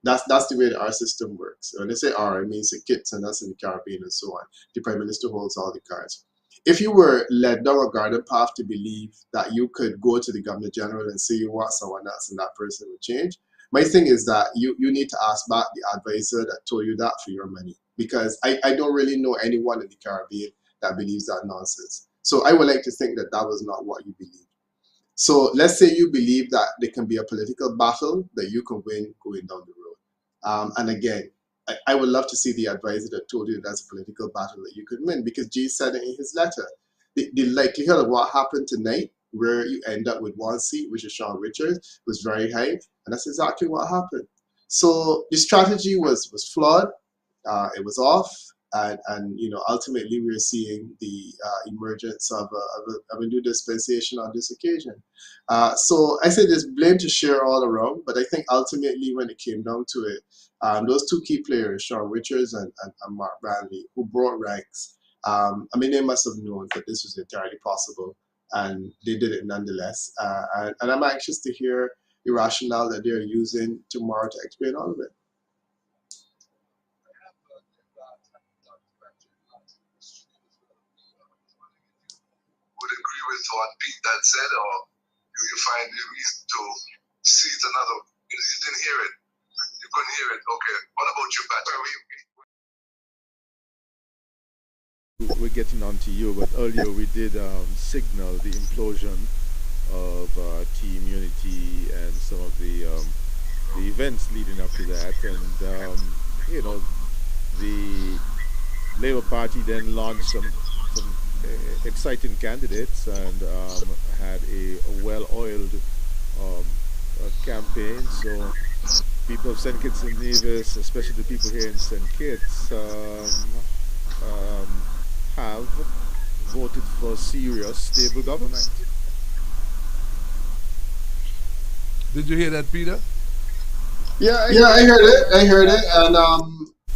That's the way that our system works. When they say our, it means the Kitts and us in the Caribbean and so on. The Prime Minister holds all the cards. If you were led down a garden path to believe that you could go to the Governor General and say you want someone else and that person will change, my thing is that you need to ask back the advisor that told you that for your money. Because I don't really know anyone in the Caribbean that believes that nonsense. So I would like to think that that was not what you believed. So let's say you believe that there can be a political battle that you can win going down the road. And again, I would love to see the advisor that told you that's a political battle that you could win, because G said it in his letter. The likelihood of what happened tonight, where you end up with one seat, which is Sean Richards, was very high, and that's exactly what happened. So the strategy was flawed, it was off, and you know, ultimately we're seeing the emergence of a new dispensation on this occasion. So I say there's blame to share all around, but I think ultimately when it came down to it, those two key players, Sean Richards and Mark Bradley, who brought ranks, I mean, they must have known that this was entirely possible, and they did it nonetheless. And I'm anxious to hear the rationale that they're using tomorrow to explain all of it. Would agree with what Pete that said, or do you find a reason to see it another? You didn't hear it. You couldn't hear it. Okay. What about you, Patrick? We're getting on to you, but earlier we did signal the implosion of Team Unity and some of the events leading up to that, and you know, the Labour Party then launched some exciting candidates and had a well-oiled campaign. So people of St. Kitts and Nevis, especially the people here in St. Kitts, have voted for serious, stable government. Did you hear that, Peter? Yeah, I heard it, and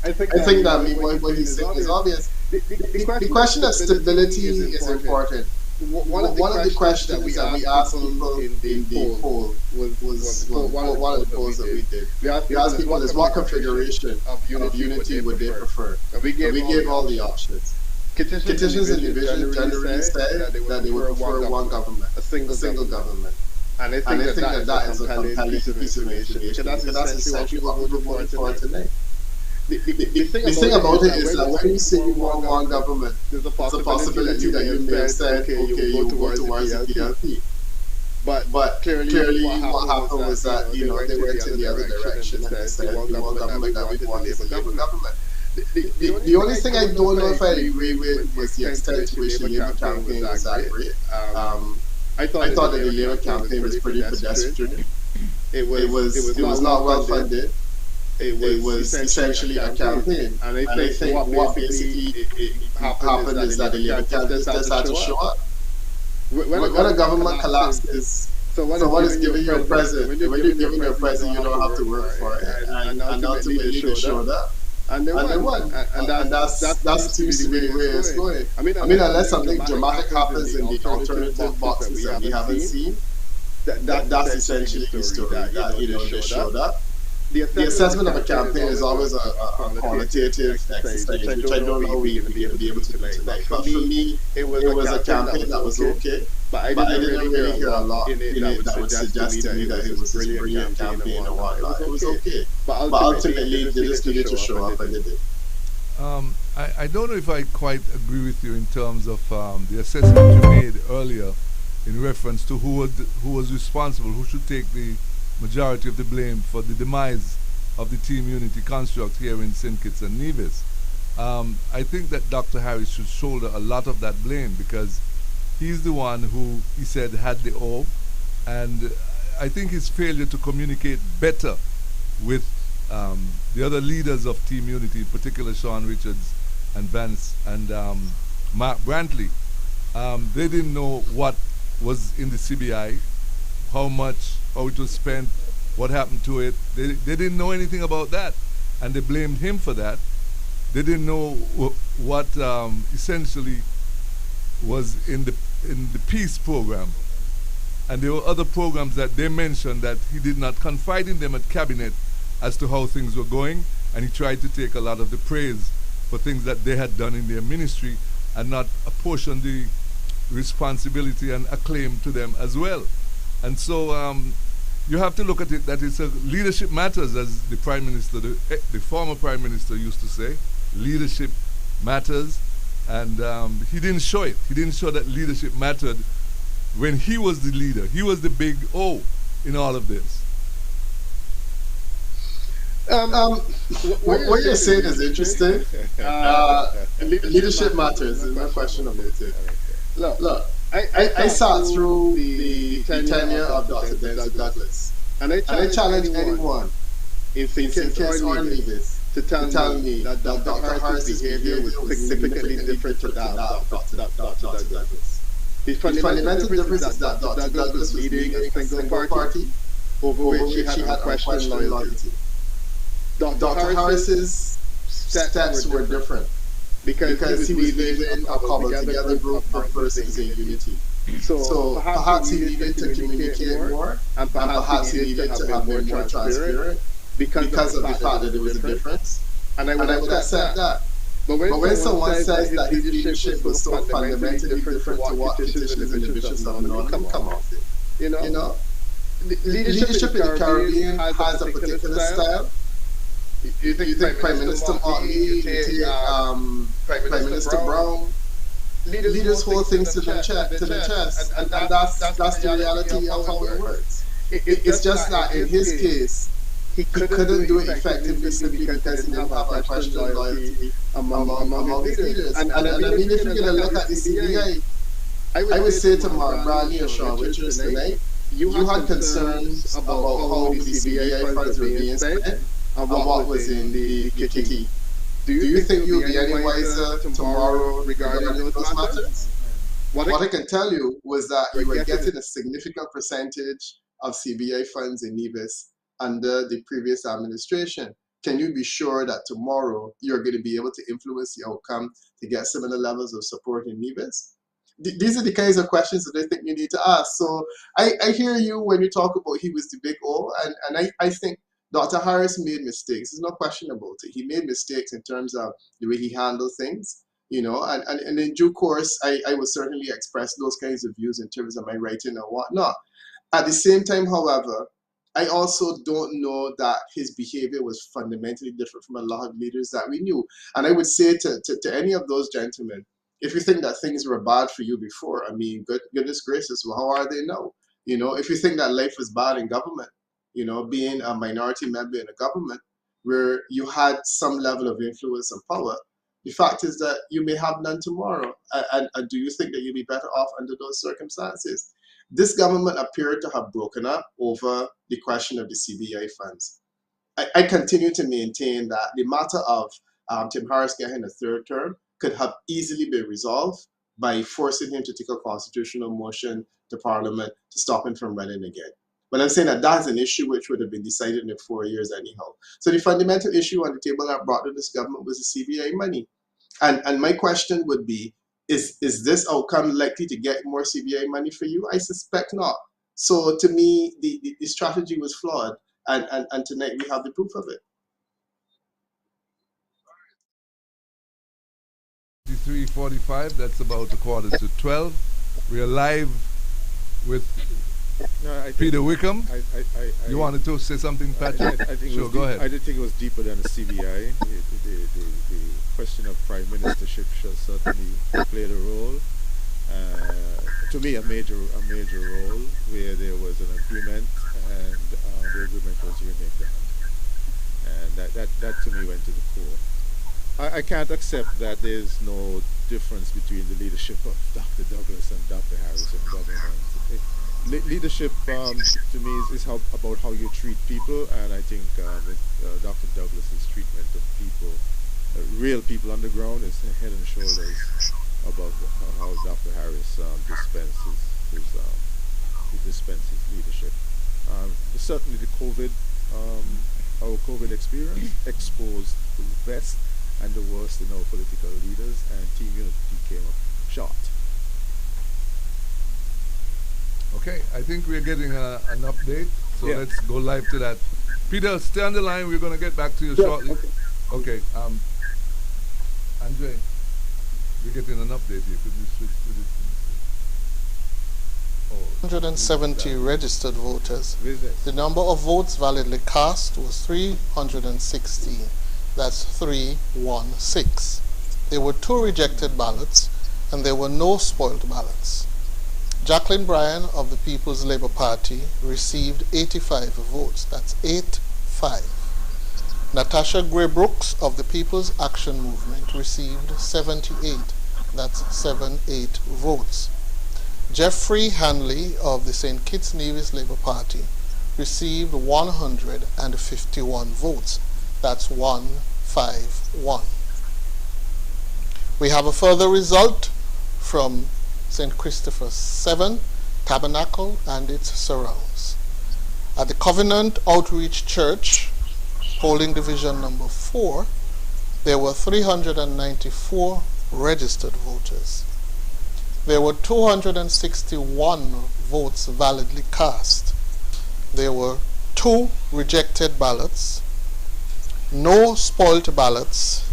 I think that what he's saying is obvious. The question of stability is important. One of the questions that we asked people in the poll was one of the polls that we did. We asked people is what configuration of unity would they prefer? And we gave all the options. Petitions in division generally said that they would prefer one government, a single government. And I think that is a compelling piece of information, because that's essentially what we're voting for tonight. The thing about it is that when you say you want one government, there's a possibility that you may have said, okay, you will go towards the PLP. But clearly what happened was that, you know, they went in the other direction and they said the one government that we want is a Labour government. The only thing I don't know if I agree with was the extent to which the Labour campaign was accurate. I thought that the Labour campaign was pretty pedestrian. It was not well funded. It was essentially a campaign. And I think what basically happened is that the Labour candidates just had to show up. When a government collapses, so what is giving you a present? When you're giving you a present, you don't have to work for it. And ultimately they showed up. And they won. And that seems to be the way it's going. I mean, unless something dramatic happens in the alternative boxes that we haven't seen, that's essentially the story, that they showed up. The assessment of a campaign is always a qualitative exercise, which I don't know we will be able to do tonight. But for me, it was a campaign that was okay. But I didn't really hear a lot in it that would suggest to me that it was this brilliant campaign or whatnot. It was okay. But ultimately, they just needed to show up, and they did. I don't know if I quite agree with you in terms of the assessment you made earlier in reference to who was responsible, who should take the majority of the blame for the demise of the team unity construct here in St. Kitts and Nevis. I think that Dr. Harris should shoulder a lot of that blame because he's the one who, he said, had the O, and I think his failure to communicate better with the other leaders of Team Unity, in particular Sean Richards and Vance and Mark Brantley, they didn't know what was in the CBI, how much, how it was spent, what happened to it. They didn't know anything about that, and they blamed him for that. They didn't know what essentially was in the peace program, and there were other programs that they mentioned that he did not confide in them at cabinet as to how things were going, and he tried to take a lot of the praise for things that they had done in their ministry and not apportion the responsibility and acclaim to them as well. And so you have to look at it that it's a leadership matters, as the Prime Minister, the former Prime Minister used to say. Leadership matters, and he didn't show it. He didn't show that leadership mattered when he was the leader. He was the big O in all of this. What you're saying is interesting. Leadership matters. There's no question about it. Look, I sat through the tenure of Dr. Denzel Douglas, and I challenge anyone in St. Kitts or Nevis to tell me that Dr. Harris's behavior was significantly different to that of Dr. Douglas. The fundamental difference is that Dr. Douglas was leading a single party over which he had unquestioned loyalty. Dr. Harris's steps were different because he was leading a cobbled together group of persons in unity. So perhaps he needed to communicate more, and perhaps he needed to have been more transparent because of the fact that there was a difference. And I would accept that. But when someone says that his leadership was so fundamentally different to what petitioners and bishops of the North come off it, you know, leadership in the Caribbean has a particular style. You take Prime Minister Motley, you take Prime Minister Brown, leaders hold things to the chest, and that's the reality of how it works. It's just that in his case, he couldn't do it effectively simply because he didn't have unquestioned loyalty among his leaders. And I mean, if you're going to look at the CBI, I would say to Mark Bradley and Sean Richards tonight, you had concerns about how the CBI funds were being spent and what was in the kitty. Do you think you'll be any wiser tomorrow regarding those matters? What I can tell you was that you were getting a significant percentage of CBI funds in Nevis under the previous administration. Can you be sure that tomorrow you're going to be able to influence the outcome to get similar levels of support in Nevis? These are the kinds of questions that I think you need to ask. So I hear you when you talk about he was the big O, and I think Dr. Harris made mistakes. There's no question about it. He made mistakes in terms of the way he handled things, you know, and in due course, I will certainly express those kinds of views in terms of my writing and whatnot. At the same time, however, I also don't know that his behavior was fundamentally different from a lot of leaders that we knew. And I would say to any of those gentlemen, if you think that things were bad for you before, I mean, goodness gracious, well, how are they now? You know, if you think that life was bad in government, you know, being a minority member in a government where you had some level of influence and power, the fact is that you may have none tomorrow. And do you think that you'll be better off under those circumstances? this government appeared to have broken up over the question of the CBI funds. I continue to maintain that the matter of Tim Harris getting a third term could have easily been resolved by forcing him to take a constitutional motion to Parliament to stop him from running again. But I'm saying that that's an issue which would have been decided in 4 years anyhow. So the fundamental issue on the table that brought to this government was the CBI money. And my question would be, is this outcome likely to get more CBI money for you? I suspect not. So to me, the strategy was flawed. And tonight we have the proof of it. 3:45, that's about 11:45. We are live with Peter Wickham. You wanted to say something, Patrick? I think sure, go ahead. I did think it was deeper than the CBI. The question of prime ministership shall certainly play a role. To me, a major role where there was an agreement, and the agreement was unique, and that to me went to the core. I can't accept that there's no difference between the leadership of Dr. Douglas and Dr. Harris in government. Leadership, to me, is about how you treat people, and I think Dr. Douglas's treatment of people, real people on the ground, is head and shoulders above how Dr. Harris dispenses leadership. Certainly, our COVID experience exposed the best and the worst in our political leaders, and team unity came up short. Okay, I think we're getting an update, so let's go live to that. Peter, stay on the line. We're going to get back to you shortly. Okay, Andre, we're getting an update here. Could you switch to this? 170 registered voters. The number of votes validly cast was 316. That's 316. There were 2 rejected ballots, and there were no spoiled ballots. Jacqueline Bryan of the People's Labour Party received 85 votes. That's 85. Natasha Gray Brooks of the People's Action Movement received 78. That's 78 votes. Jeffrey Hanley of the St. Kitts Nevis Labour Party received 151 votes. That's 151. We have a further result from St. Christopher's 7, Tabernacle and its surrounds. At the Covenant Outreach Church, polling division number 4, there were 394 registered voters. There were 261 votes validly cast. There were 2 rejected ballots, no spoilt ballots.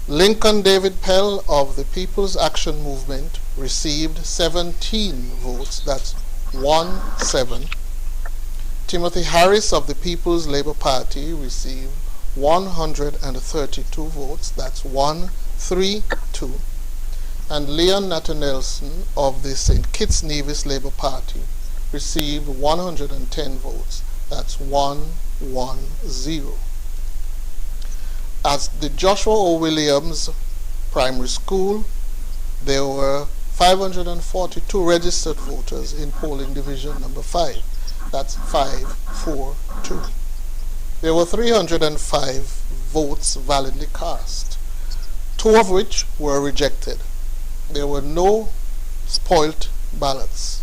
Lincoln David Pell of the People's Action Movement received 17 votes. That's 17. Timothy Harris of the People's Labour Party received 132 votes. That's 132. And Leon Nathan-Nelson of the St. Kitts Nevis Labour Party received 110 votes. That's 110. At the Joshua O. Williams Primary School, there were 542 registered voters in polling division number 5. That's 542. There were 305 votes validly cast, 2 of which were rejected. There were no spoilt ballots.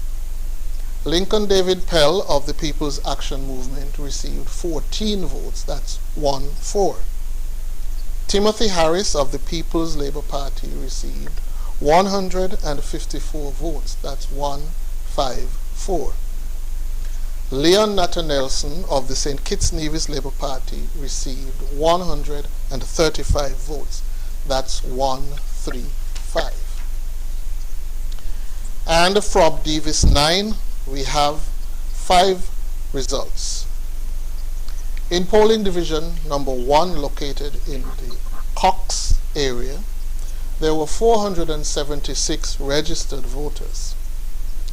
Lincoln David Pell of the People's Action Movement received 14 votes. That's 1-4. Timothy Harris of the People's Labour Party received 154 votes. That's 154. Leon Nathan-Nelson of the St. Kitts Nevis Labour Party received 135 votes. That's 135. And from Davis 9, we have 5 results. In polling division number 1, located in the Cox area, there were 476 registered voters.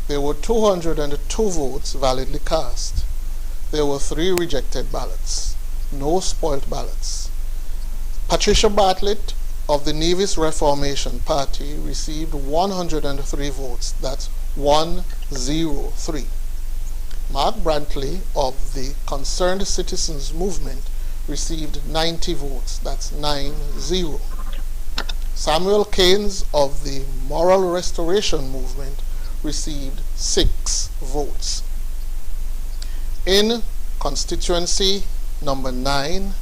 There were 202 votes validly cast. There were 3 rejected ballots, no spoilt ballots. Patricia Bartlett of the Nevis Reformation Party received 103 votes. That's 103. Mark Brantley of the Concerned Citizens Movement received 90 votes. That's 9-0. Samuel Keynes of the Moral Restoration Movement received 6 votes. In constituency number 9,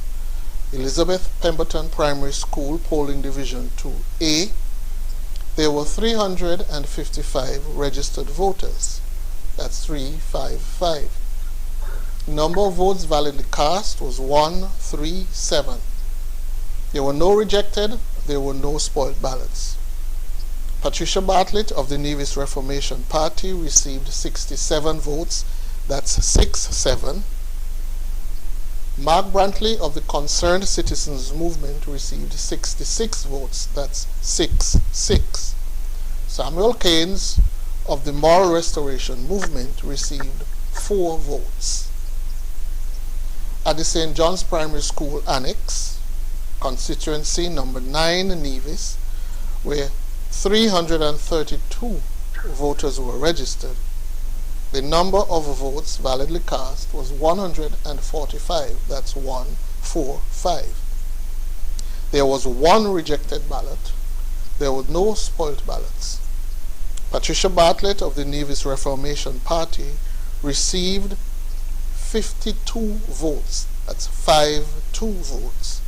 Elizabeth Pemberton Primary School, polling division 2A, there were 355 registered voters. That's 355. Number of votes validly cast was 137. There were no rejected, there were no spoiled ballots. Patricia Bartlett of the Nevis Reformation Party received 67 votes. That's 6-7. Mark Brantley of the Concerned Citizens Movement received 66 votes. That's 6-6. Samuel Keynes of the Moral Restoration Movement received 4 votes. At the St. John's Primary School Annex, constituency number 9 Nevis, where 332 voters were registered, the number of votes validly cast was 145. That's 145. There was 1 rejected ballot. There were no spoiled ballots. Patricia Bartlett of the Nevis Reformation Party received 52 votes. That's 5-2 votes.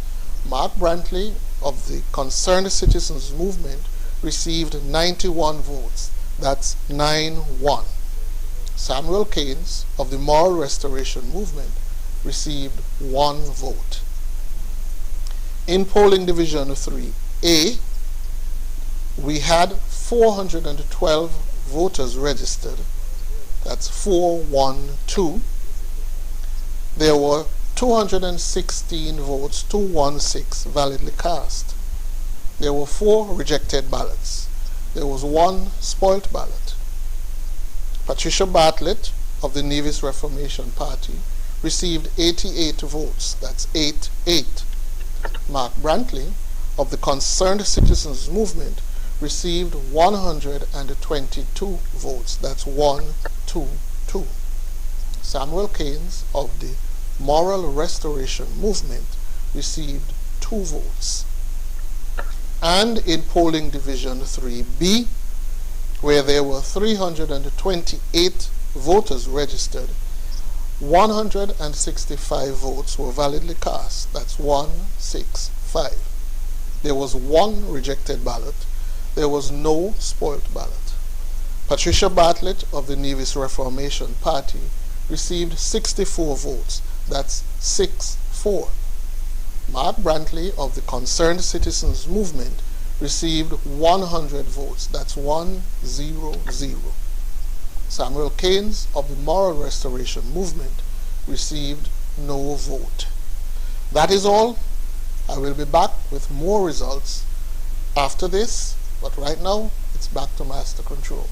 Mark Brantley of the Concerned Citizens Movement received 91 votes. That's 9-1. Samuel Keynes of the Moral Restoration Movement received 1 vote. In polling division 3A, we had 412 voters registered. That's 412. There were 216 votes, 216 validly cast. There were 4 rejected ballots. There was 1 spoilt ballot. Patricia Bartlett of the Nevis Reformation Party received 88 votes. That's 8-8. Mark Brantley of the Concerned Citizens Movement received 122 votes. That's 1-2-2. Samuel Keynes of the Moral Restoration Movement received 2 votes. And in polling division 3B, where there were 328 voters registered, 165 votes were validly cast. That's 165. There was 1 rejected ballot. There was no spoilt ballot. Patricia Bartlett of the Nevis Reformation Party received 64 votes. That's 6-4. Mark Brantley of the Concerned Citizens Movement received 100 votes. That's 1-0-0. Samuel Keynes of the Moral Restoration Movement received no vote. That is all. I will be back with more results after this, but right now it's back to Master Control.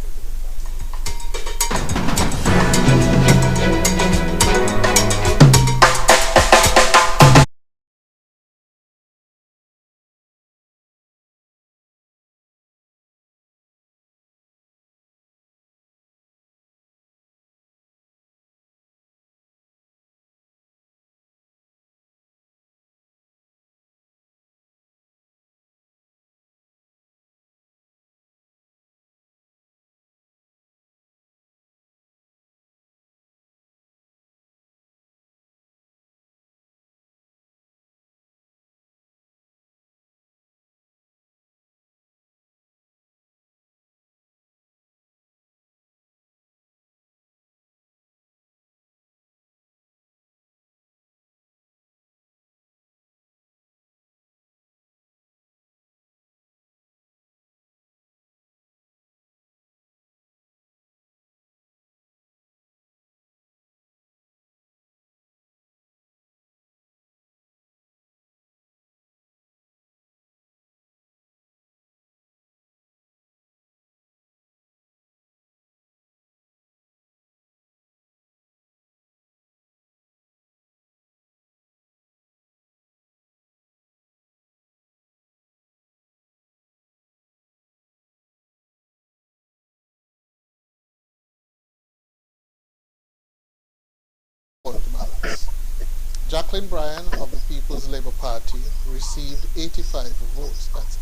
Jacqueline Bryan of the People's Labour Party received 85 votes. That's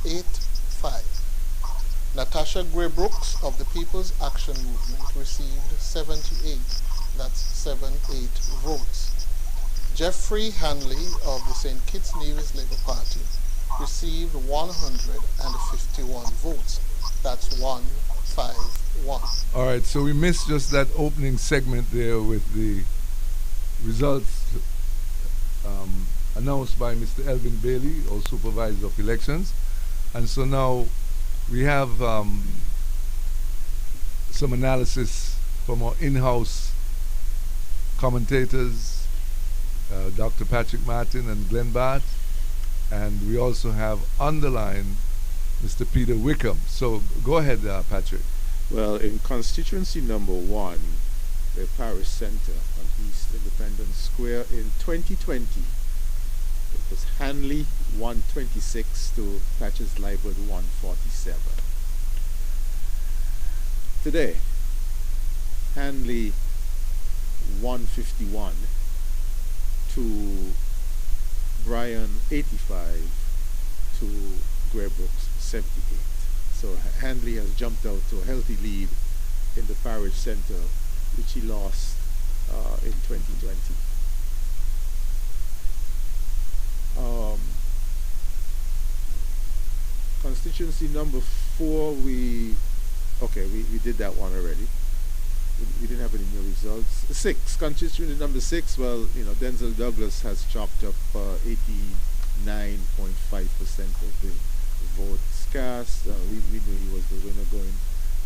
8-5. Natasha Gray Brooks of the People's Action Movement received 78. That's 7-8 votes. Jeffrey Hanley of the St. Kitts Nevis Labour Party received 151 votes. That's 1-5-1. All right, so we missed just that opening segment there with the results announced by Mr. Elvin Bailey, or Supervisor of Elections. And so now we have some analysis from our in-house commentators, Dr. Patrick Martin and Glenn Bart, and we also have on the line Mr. Peter Wickham. So go ahead, Patrick. Well, in constituency number 1, the parish centre on East Independence Square in 2020, it was Hanley 126 to Patches Liebert 147. Today, Hanley 151 to Bryan 85 to Greybrooks 78. So Hanley has jumped out to a healthy lead in the parish centre, which he lost in 2020. Constituency number 4, we did that one already. We didn't have any new results. 6, constituency number 6, well, Denzel Douglas has chopped up 89.5% of the votes cast. We knew he was the winner going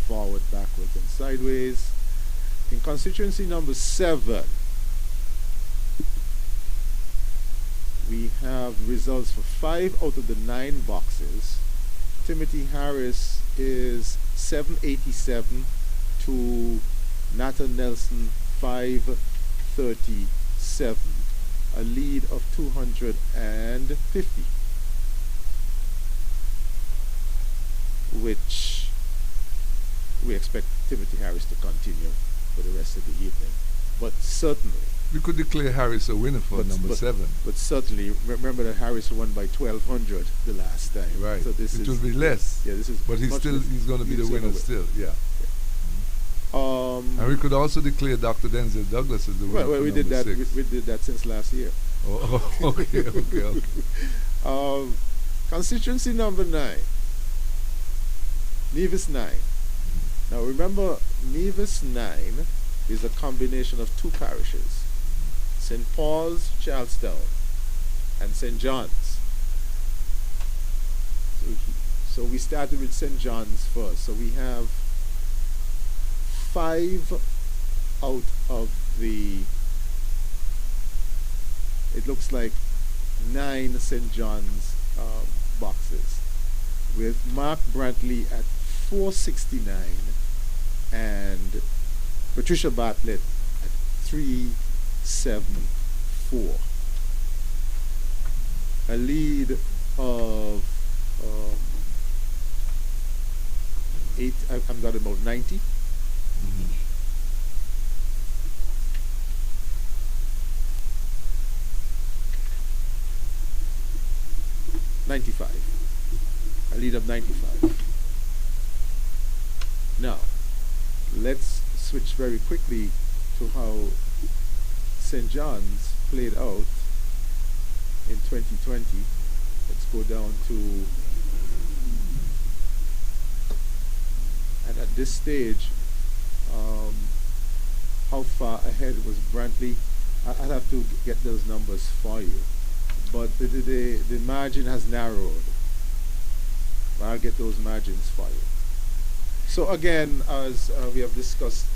forward, backwards, and sideways. In constituency number 7, we have results for 5 out of the 9 boxes. Timothy Harris is 787 to Nathan Nelson 537, a lead of 250, which we expect Timothy Harris to continue for the rest of the evening. But certainly, we could declare Harris a winner for number 7. But certainly, remember that Harris won by 1,200 the last time. Right. So it will be less. Yeah, this is. But he's going to be the winner still. Yeah. And we could also declare Dr. Denzel Douglas as the winner. Well, we did that. We did that since last year. Oh, okay. Constituency number 9, Nevis 9. Now remember, Nevis 9 is a combination of 2 parishes: St. Paul's, Charlestown, and St. John's. So we started with St. John's first. So we have 5 out of the, it looks like 9 St. John's boxes, with Mark Brantley at 469 and Patricia Bartlett at 374. A lead of 8, I'm got about 90. Mm-hmm. A lead of 95. Now, let's switch very quickly to how St. John's played out in 2020. Let's go down to, and at this stage, how far ahead was Brantley? I'll have to get those numbers for you, but the margin has narrowed. I'll get those margins for you. So again, as we have discussed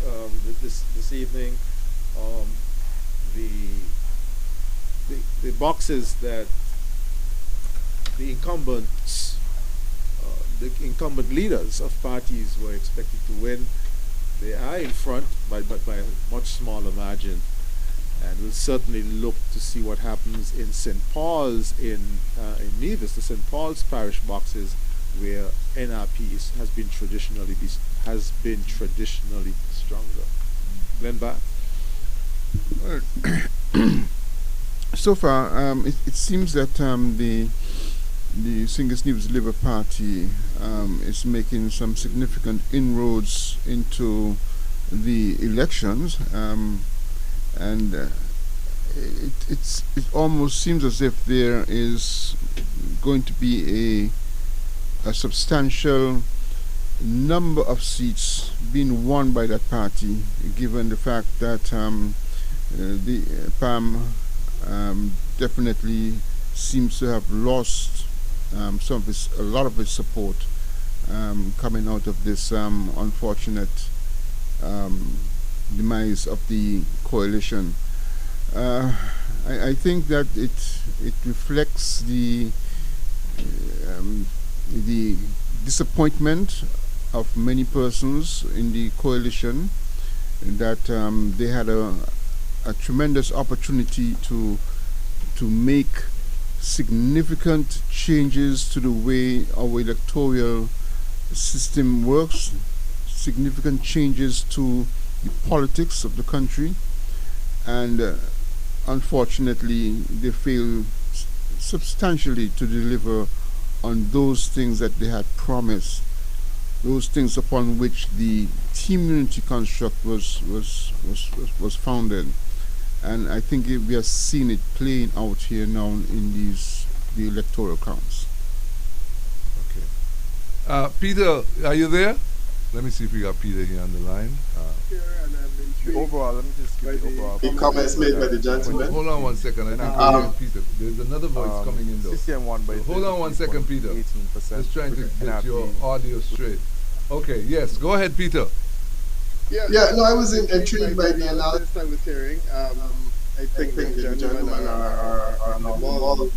this evening, the boxes that the incumbent leaders of parties were expected to win, they are in front by a much smaller margin, and we'll certainly look to see what happens in St. Paul's in Nevis, the St. Paul's parish boxes, where NRP has been traditionally stronger. Glenn Bath. So far, it seems that the Singers News Labour Party is making some significant inroads into the elections, and it almost seems as if there is going to be a substantial number of seats being won by that party, given the fact that the PAM definitely seems to have lost a lot of its support coming out of this unfortunate demise of the coalition. I think that it reflects the disappointment of many persons in the coalition that they had a tremendous opportunity to make significant changes to the way our electoral system works, significant changes to the politics of the country, and unfortunately they failed substantially to deliver on those things that they had promised, those things upon which the team unity construct was founded. And I think we are seeing it playing out here now in the electoral counts. Okay. Peter, are you there? Let me see if we got Peter here on the line. Overall, let me just give you overall. The comments made by the gentleman. Hold on 1 second. I think we're hearing Peter. There's another voice coming in though. CCM won by Hold on 1 second, Peter. 18%. Just trying to get your audio straight. Okay, yes. Go ahead, Peter. Yeah, no, I was intrigued by the analysis I was hearing. I think the gentlemen are involved.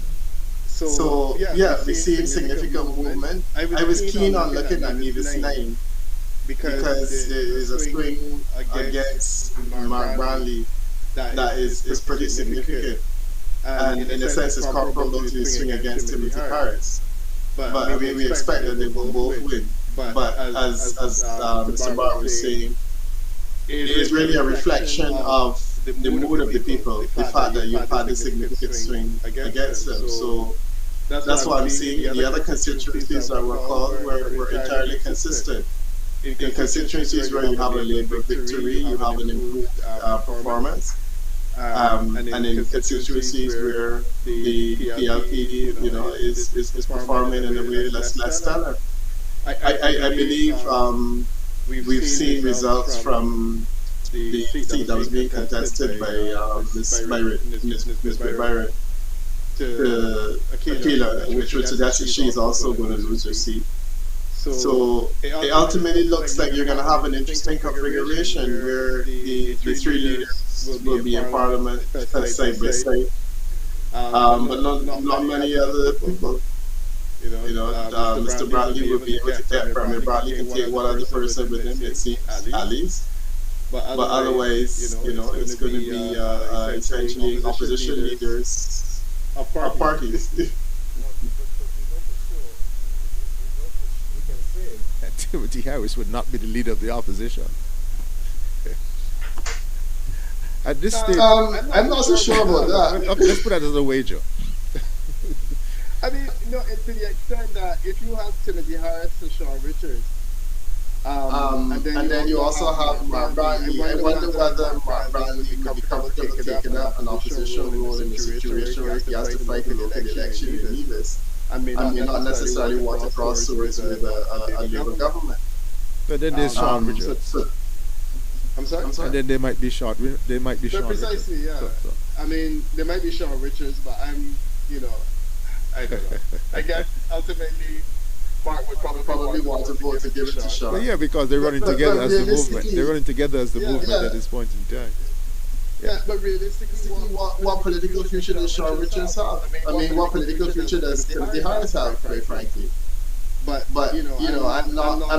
So, yeah, we see significant movement. I was keen on looking at Nevis 9 because there is a swing against Mark Brownlee that is pretty significant. And in a sense, it's comparable to the swing against Timothy Harris. But I mean, we expect that they will both win. But as Mr. Barr was saying, it is really a reflection of the mood of the people, the fact that you've had a significant swing against them. So that's why I'm seeing the other constituencies that were called were entirely consistent. In constituencies where you have a Labour victory, you have an improved performance. And in constituencies where the PLP, is performing in a way less stellar. I believe we've seen results from the seat that was being contested by Ms. Byron to Akila, which would suggest that she's also going to lose her seat. So it ultimately looks like you're going to have an interesting configuration where the three leaders will be in Parliament side by side, but not many other people. Mr. Bradley will be able to get Premier Bradley can take one other person with him, it seems, at least. But otherwise, it's going to be essentially opposition leaders of parties. And Timothy Harris would not be the leader of the opposition. At this stage, I'm not so sure about that. Let's put that as a wager. I mean, to the extent that if you have Timothy Harris and Sean Richards, and then you also have Mark Brownlee, I wonder whether Mark Brownlee would be comfortable taking up an opposition role in a situation where he has to fight a local election in Nevis. I mean, not necessarily want to cross swords with a Labour government. But then there's Sean Richards. I'm sorry. And then they might be Sean. They might be Sean. Precisely, Richards. yeah. I mean, they might be Sean Richards, but I don't know. I guess ultimately, Mark would probably want to vote to give it to Sean. Well, yeah, because they're running together as the movement. They're running together as the movement at this point in time. Yeah, but realistically, what political future does Sean Richards have? I mean, what political future does Timothy Harris have, quite frankly? But I'm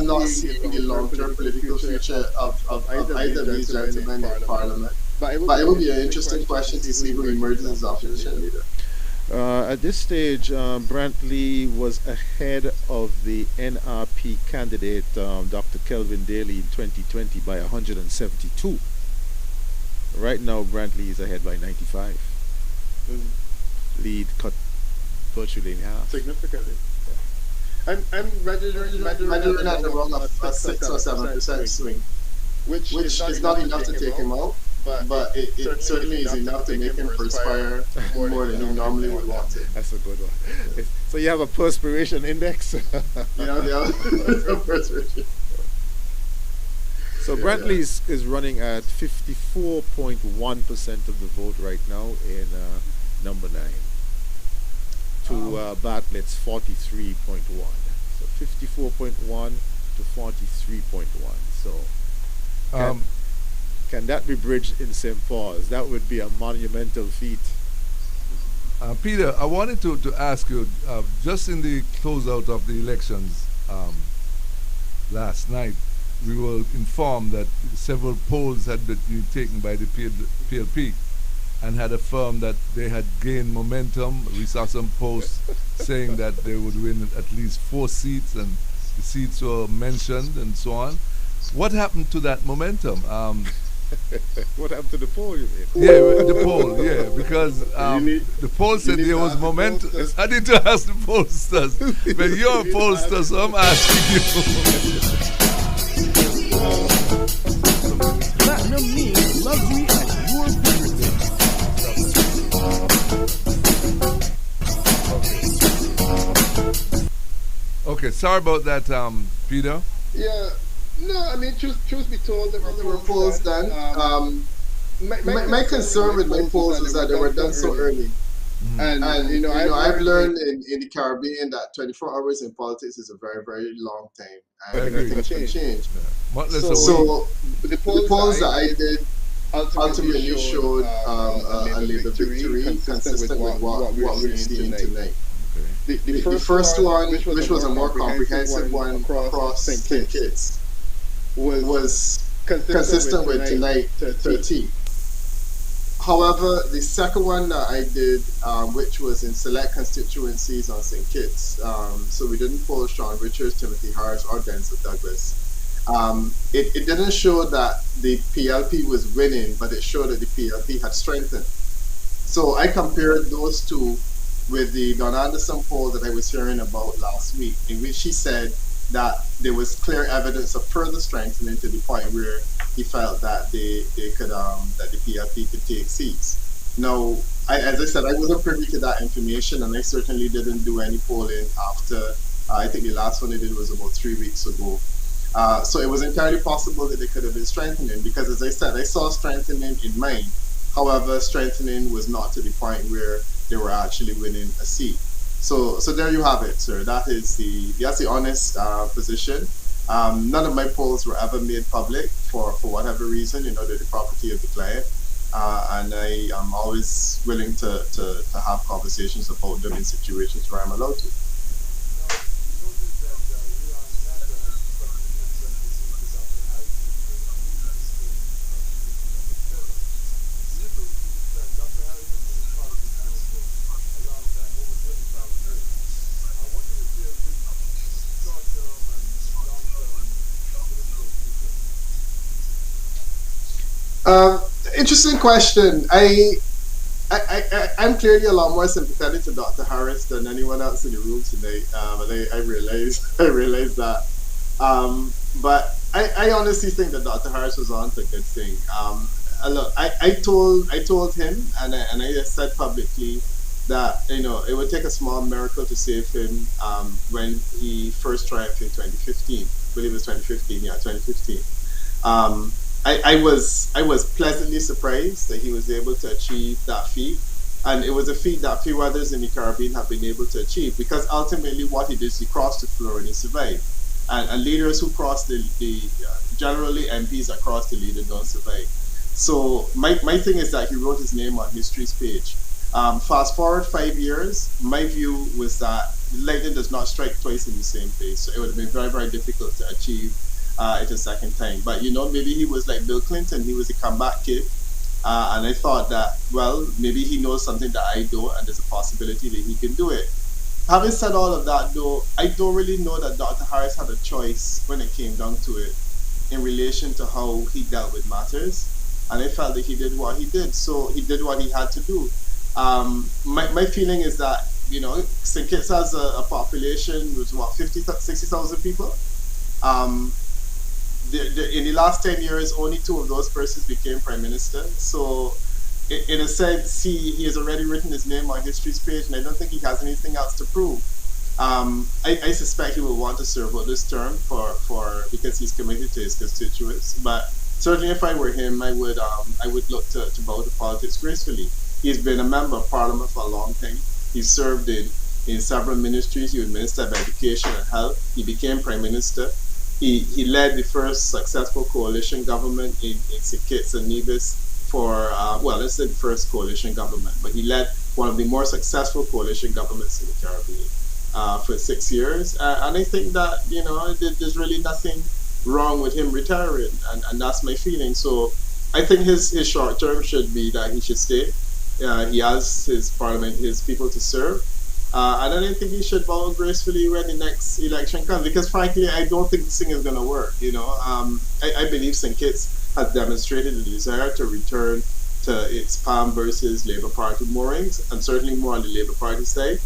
not seeing the long-term political future of either of these gentlemen in Parliament. But it will be an interesting question to see who emerges as opposition leader. At this stage, Brantley was ahead of the NRP candidate, Dr. Kelvin Daly, in 2020 by 172. Right now, Brantley is ahead by 95. lead cut virtually in half. Significantly. I'm measuring at around a 6 or 7% swing, which which is not enough to take him out, but it certainly is enough to make him perspire more than he normally would want to. That's a good one. So you have a perspiration index? Yeah, perspiration. So Brantley is running at 54.1% of the vote right now in number 9. To Bartlett's 43.1. So 54.1 to 43.1. So can that be bridged in St. Paul's? That would be a monumental feat. Peter, I wanted to ask you, just in the closeout of the elections last night, we were informed that several polls had been taken by the PLP and had affirmed that they had gained momentum. We saw some posts saying that they would win at least 4 seats, and the seats were mentioned and so on. What happened to that momentum? What happened to the poll, you mean? Yeah, the poll, yeah, because the poll said there was momentum. I need to ask the pollsters, but you're a pollster, so I'm asking you. Platinum means luxury at your fingertips. Okay, sorry about that, Peter. Yeah, no, I mean, truth be told, there were polls done. My concern with my polls was that they were done so early. And I've learned in the Caribbean that 24 hours in politics is a very, very long time. And things can change. Yeah. So the polls that I did ultimately showed a Labour victory consistent with what we're seeing tonight. The first one, which was a more comprehensive one across St. Kitts, was consistent with tonight 13. However, the second one that I did, which was in select constituencies on St. Kitts, so we didn't poll Sean Richards, Timothy Harris, or Denzel Douglas. It didn't show that the PLP was winning, but it showed that the PLP had strengthened. So I compared those two with the Don Anderson poll that I was hearing about last week, in which he said that there was clear evidence of further strengthening to the point where he felt that they could that the PLP could take seats. Now, as I said, I wasn't privy to that information, and I certainly didn't do any polling after. I think the last one I did was about 3 weeks ago. So it was entirely possible that they could have been strengthening, because as I said, I saw strengthening in mine. However, strengthening was not to the point where they were actually winning a seat. So there you have it, sir. That's the honest position. None of my polls were ever made public for whatever reason. They're the property of the client. And I am always willing to have conversations about them in situations where I'm allowed to. Interesting question. I'm clearly a lot more sympathetic to Dr. Harris than anyone else in the room tonight, and I realize that. But I honestly think that Dr. Harris was on to a good thing. Look, I told him, and I said publicly that it would take a small miracle to save him when he first triumphed in 2015. I believe it was 2015. Yeah, 2015. I was pleasantly surprised that he was able to achieve that feat, and it was a feat that few others in the Caribbean have been able to achieve, because ultimately what he did is he crossed the floor and he survived. And leaders who cross generally MPs that cross the leader don't survive. So my thing is that he wrote his name on history's page. Fast forward 5 years, my view was that lightning does not strike twice in the same place, so it would have been very, very difficult to achieve it a second time. But maybe he was like Bill Clinton. He was a comeback kid, and I thought that, well, maybe he knows something that I don't, and there's a possibility that he can do it. Having said all of that, though, I don't really know that Dr. Harris had a choice when it came down to it in relation to how he dealt with matters, and I felt that he did what he did. So he did what he had to do. My feeling is that, St. Kitts has a population with what, 50, 60,000 people. Um, in the last 10 years, only two of those persons became prime minister. So, in a sense, he has already written his name on history's page, and I don't think he has anything else to prove. I suspect he will want to serve out this term because he's committed to his constituents. But certainly, if I were him, I would look to bow to politics gracefully. He's been a member of parliament for a long time. He served in several ministries. He was Minister of Education and Health. He became Prime Minister. He led the first successful coalition government in St. Kitts and Nevis for, well, let's say the first coalition government, but he led one of the more successful coalition governments in the Caribbean for 6 years. And I think that, there's really nothing wrong with him retiring, and that's my feeling. So I think his short term should be that he should stay. He has his parliament, his people to serve. And I don't think he should bow gracefully when the next election comes, because frankly, I don't think this thing is going to work. I believe St. Kitts has demonstrated a desire to return to its Palm versus Labour Party moorings, and certainly more on the Labour Party side.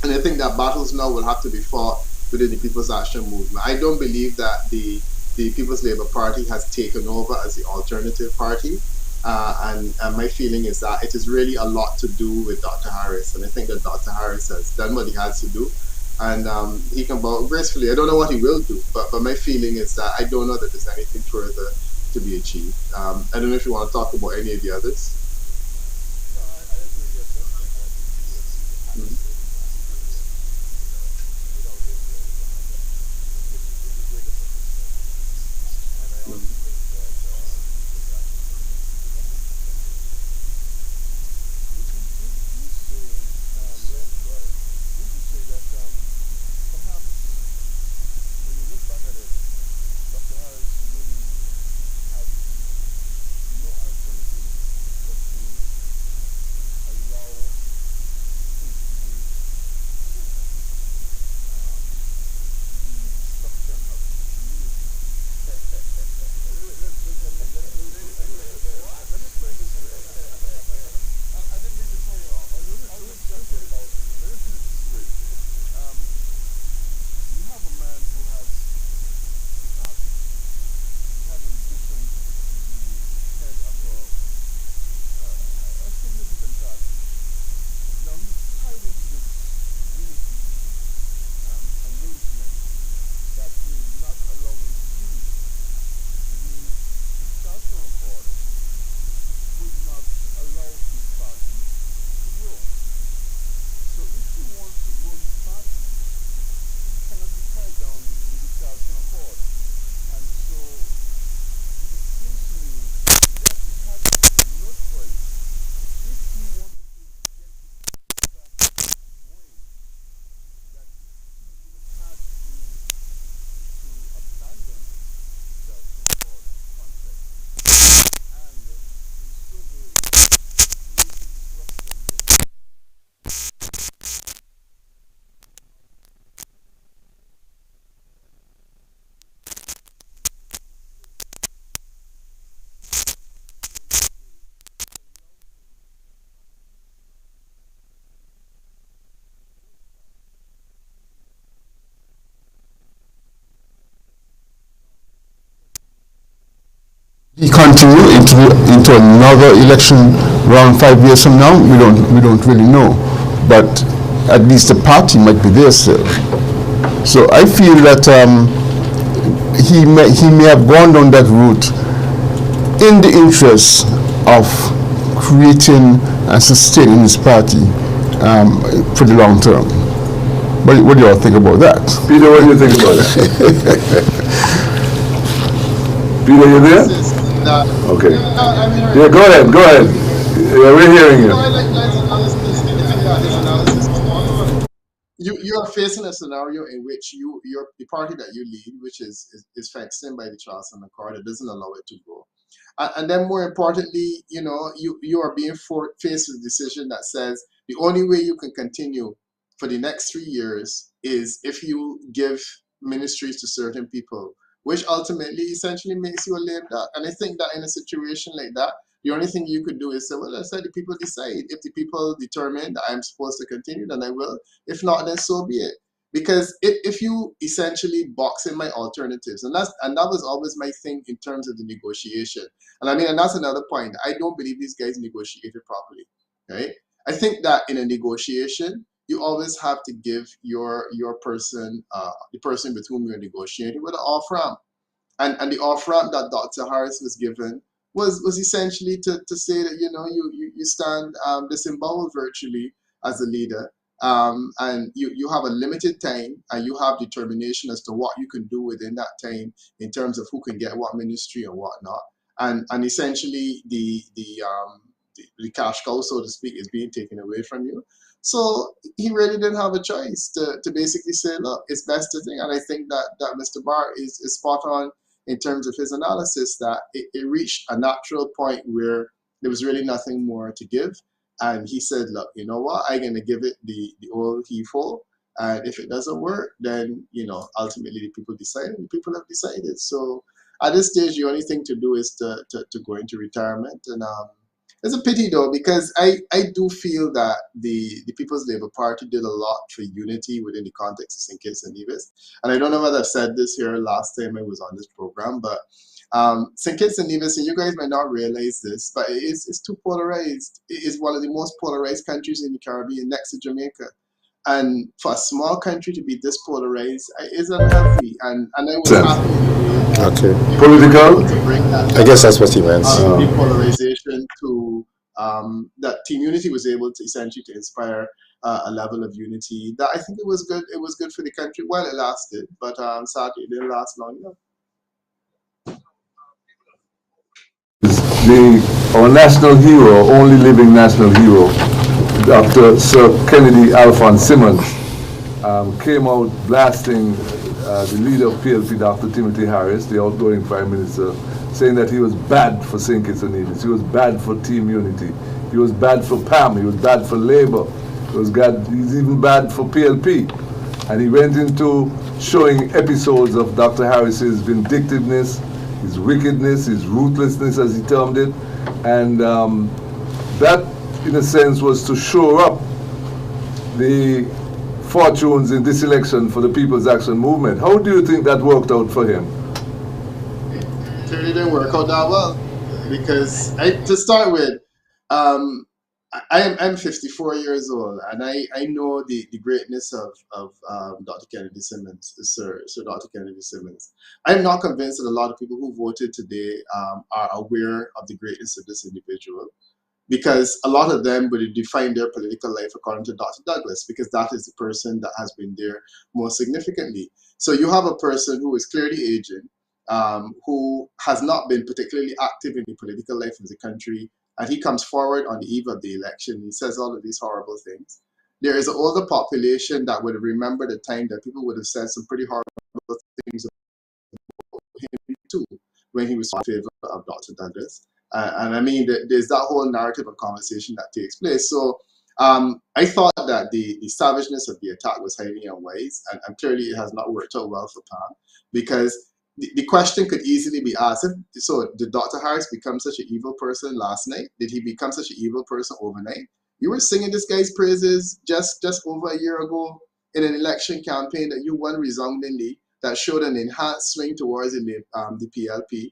And I think that battles now will have to be fought within the People's Action Movement. I don't believe that the People's Labour Party has taken over as the alternative party. And my feeling is that it is really a lot to do with Dr. Harris. And I think that Dr. Harris has done what he has to do. And he can bow gracefully. I don't know what he will do, but my feeling is that I don't know that there's anything further to be achieved. I don't know if you want to talk about any of the others. Mhm. He continue into another election around 5 years from now, we don't really know, but at least the party might be there still. So I feel that he may have gone down that route in the interest of creating and sustaining his party for the long term. What do you all think about that? Peter, what do you think about that? Peter, you there? Okay. Yeah, go ahead. Yeah, we're hearing you. You are facing a scenario in which the party that you lead, which is fenced in by the Charleston Accord, it doesn't allow it to grow. And then more importantly, you are being faced with a decision that says the only way you can continue for the next 3 years is if you give ministries to certain people, which ultimately essentially makes you a lame duck. And I think that in a situation like that, The only thing you could do is say, well, let's let the people decide. If the people determine that I'm supposed to continue, then I will. If not, then so be it. Because if you essentially box in my alternatives, and that was always my thing in terms of the negotiation. And I mean, and that's another point. I don't believe these guys negotiated properly, right? I think that in a negotiation, you always have to give your person, the person with whom you're negotiating, with an off ramp. And the off ramp that Dr. Harris was given was essentially to say that you stand disemboweled virtually as a leader, and you have a limited time and you have determination as to what you can do within that time in terms of who can get what ministry and whatnot, and essentially the cash cow, so to speak, is being taken away from you. So he really didn't have a choice to basically say, look, it's best to think. And I think that Mr. Barr is spot on in terms of his analysis, that it reached a natural point where there was really nothing more to give. And he said, look, you know what, I'm going to give it the old heave-ho. And if it doesn't work, then, ultimately the people decide, and the people have decided. So at this stage, the only thing to do is to go into retirement. And it's a pity, though, because I do feel that the People's Labour Party did a lot for unity within the context of St. Kitts and Nevis. And I don't know whether I've said this here last time I was on this program, but St. Kitts and Nevis, and you guys might not realize this, but it's too polarized. It is one of the most polarized countries in the Caribbean, next to Jamaica. And for a small country to be this polarized is unhealthy. And I was happy Political? to bring that. I guess that's what he meant. Depolarization to that Team Unity was able to essentially to inspire a level of unity that I think it was good. It was good for the country while it lasted, but sadly it didn't last long enough. Our national hero, only living national hero, Dr. Sir Kennedy Alphonse Simmons, came out blasting the leader of PLP, Dr. Timothy Harris, the outgoing Prime Minister, saying that he was bad for St. Kitts and Nevis, he was bad for Team Unity, he was bad for PAM, he was bad for Labour, he's even bad for PLP. And he went into showing episodes of Dr. Harris's vindictiveness, his wickedness, his ruthlessness, as he termed it, and that, in a sense, was to shore up the fortunes in this election for the People's Action Movement. How do you think that worked out for him? It clearly didn't work out that well, because to start with, I'm 54 years old, and I know the greatness of Dr. Kennedy Simmons, Sir Dr. Kennedy Simmons. I'm not convinced that a lot of people who voted today are aware of the greatness of this individual, because a lot of them would define their political life according to Dr. Douglas, because that is the person that has been there most significantly. So you have a person who is clearly aging, who has not been particularly active in the political life of the country, and he comes forward on the eve of the election. He says all of these horrible things. There is an older population that would have remembered the time that people would have said some pretty horrible things about him too, when he was in favor of Dr. Douglas. And I mean, there's that whole narrative and conversation that takes place. So I thought that the savageness of the attack was highly unwise, and clearly it has not worked out well for Pam, because the question could easily be asked, so did Dr. Harris become such an evil person last night? Did he become such an evil person overnight? You were singing this guy's praises just over a year ago in an election campaign that you won resoundingly, that showed an enhanced swing towards the PLP,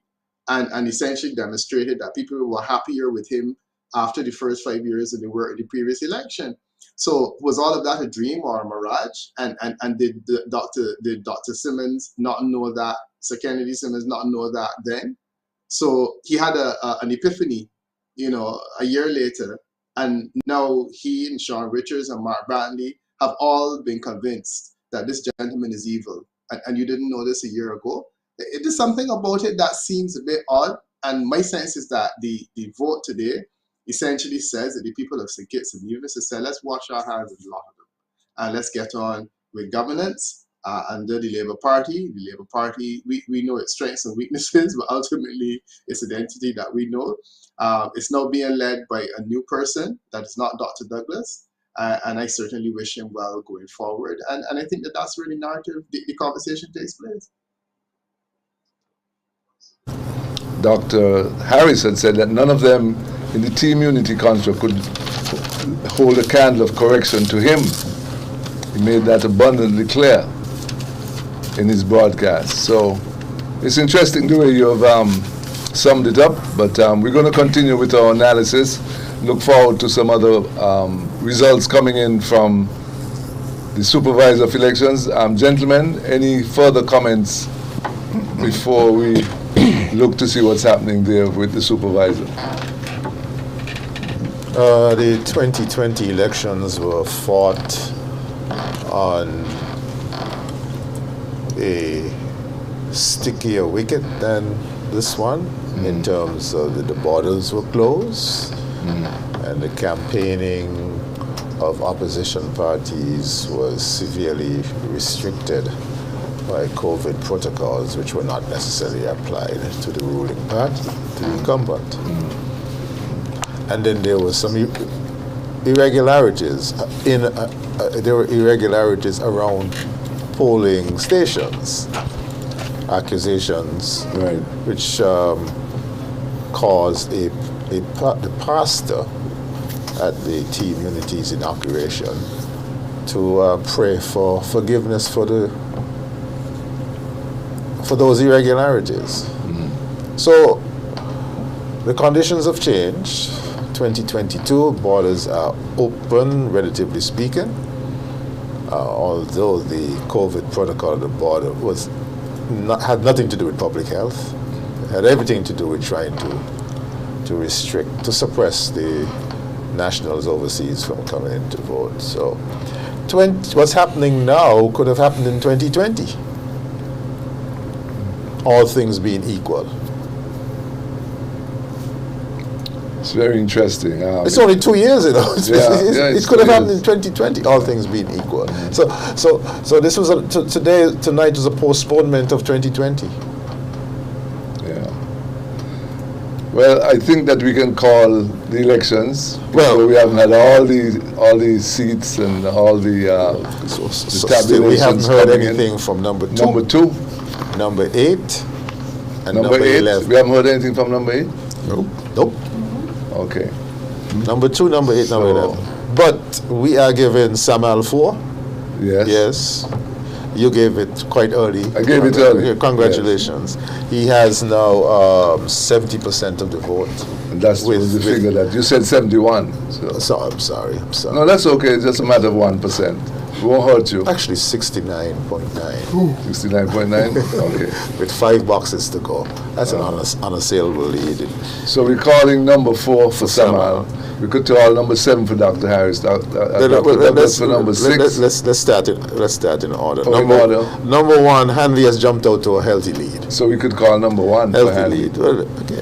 and essentially demonstrated that people were happier with him after the first 5 years than they were in the previous election. So was all of that a dream or a mirage? And did Dr. Simmons not know that, Sir Kennedy Simmons not know that then? So he had an epiphany, a year later, and now he and Sean Richards and Mark Brantley have all been convinced that this gentleman is evil. And you didn't know this a year ago? It is something about it that seems a bit odd. And my sense is that the vote today essentially says that the people of St. Kitts and Nevis said, let's wash our hands of a lot of them, and let's get on with governance under the Labour Party. The Labour Party, we know its strengths and weaknesses, but ultimately it's an entity that we know. It's now being led by a new person that is not Dr. Douglas, and I certainly wish him well going forward. And I think that that's where the narrative, the conversation takes place. Dr. Harris had said that none of them in the team unity construct could hold a candle of correction to him. He made that abundantly clear in his broadcast. So it's interesting the way you have summed it up, but we're going to continue with our analysis. Look forward to some other results coming in from the supervisor of elections. Gentlemen, any further comments before we look to see what's happening there with the supervisor? The 2020 elections were fought on a stickier wicket than this one, in terms of the borders were closed, and the campaigning of opposition parties was severely restricted by COVID protocols, which were not necessarily applied to the ruling party, to the incumbent. And then there were some irregularities. There were irregularities around polling stations, accusations, which caused the pastor at the team unity's inauguration to pray for forgiveness for those irregularities. So the conditions have changed. 2022 borders are open, relatively speaking, although the COVID protocol at the border had nothing to do with public health. It had everything to do with trying to restrict, to suppress the nationals overseas from coming in to vote. So what's happening now could have happened in 2020, all things being equal. It's very interesting. It's only 2 years, you know. It could have happened in 2020, all things being equal. So this was tonight was a postponement of 2020. Yeah. Well, I think that we can call the elections. Well, we haven't had all the seats and all the so we haven't heard anything from number 2. Number 2. Number 8. And number 8. 11. We haven't heard anything from number 8? Nope. Okay. Number 2, number 8, number 11. But we are giving Samal 4. Yes. Yes. You gave it quite early. I gave it early. Congratulations. Yes. He has now 70% of the vote. And that's the figure that you said 71. So I'm sorry. No, that's okay. It's just a matter of 1%. It won't hurt you. Actually, 69.9. 69.9? Okay. With 5 boxes to go. That's an unassailable lead. So we're calling number 4 for Samal. We could call number 7 for Dr. Harris. Dr. Douglas for number 6. Let's start in order. Number 1, Hanley has jumped out to a healthy lead. So we could call number 1 healthy for Hanley. lead. Well, okay.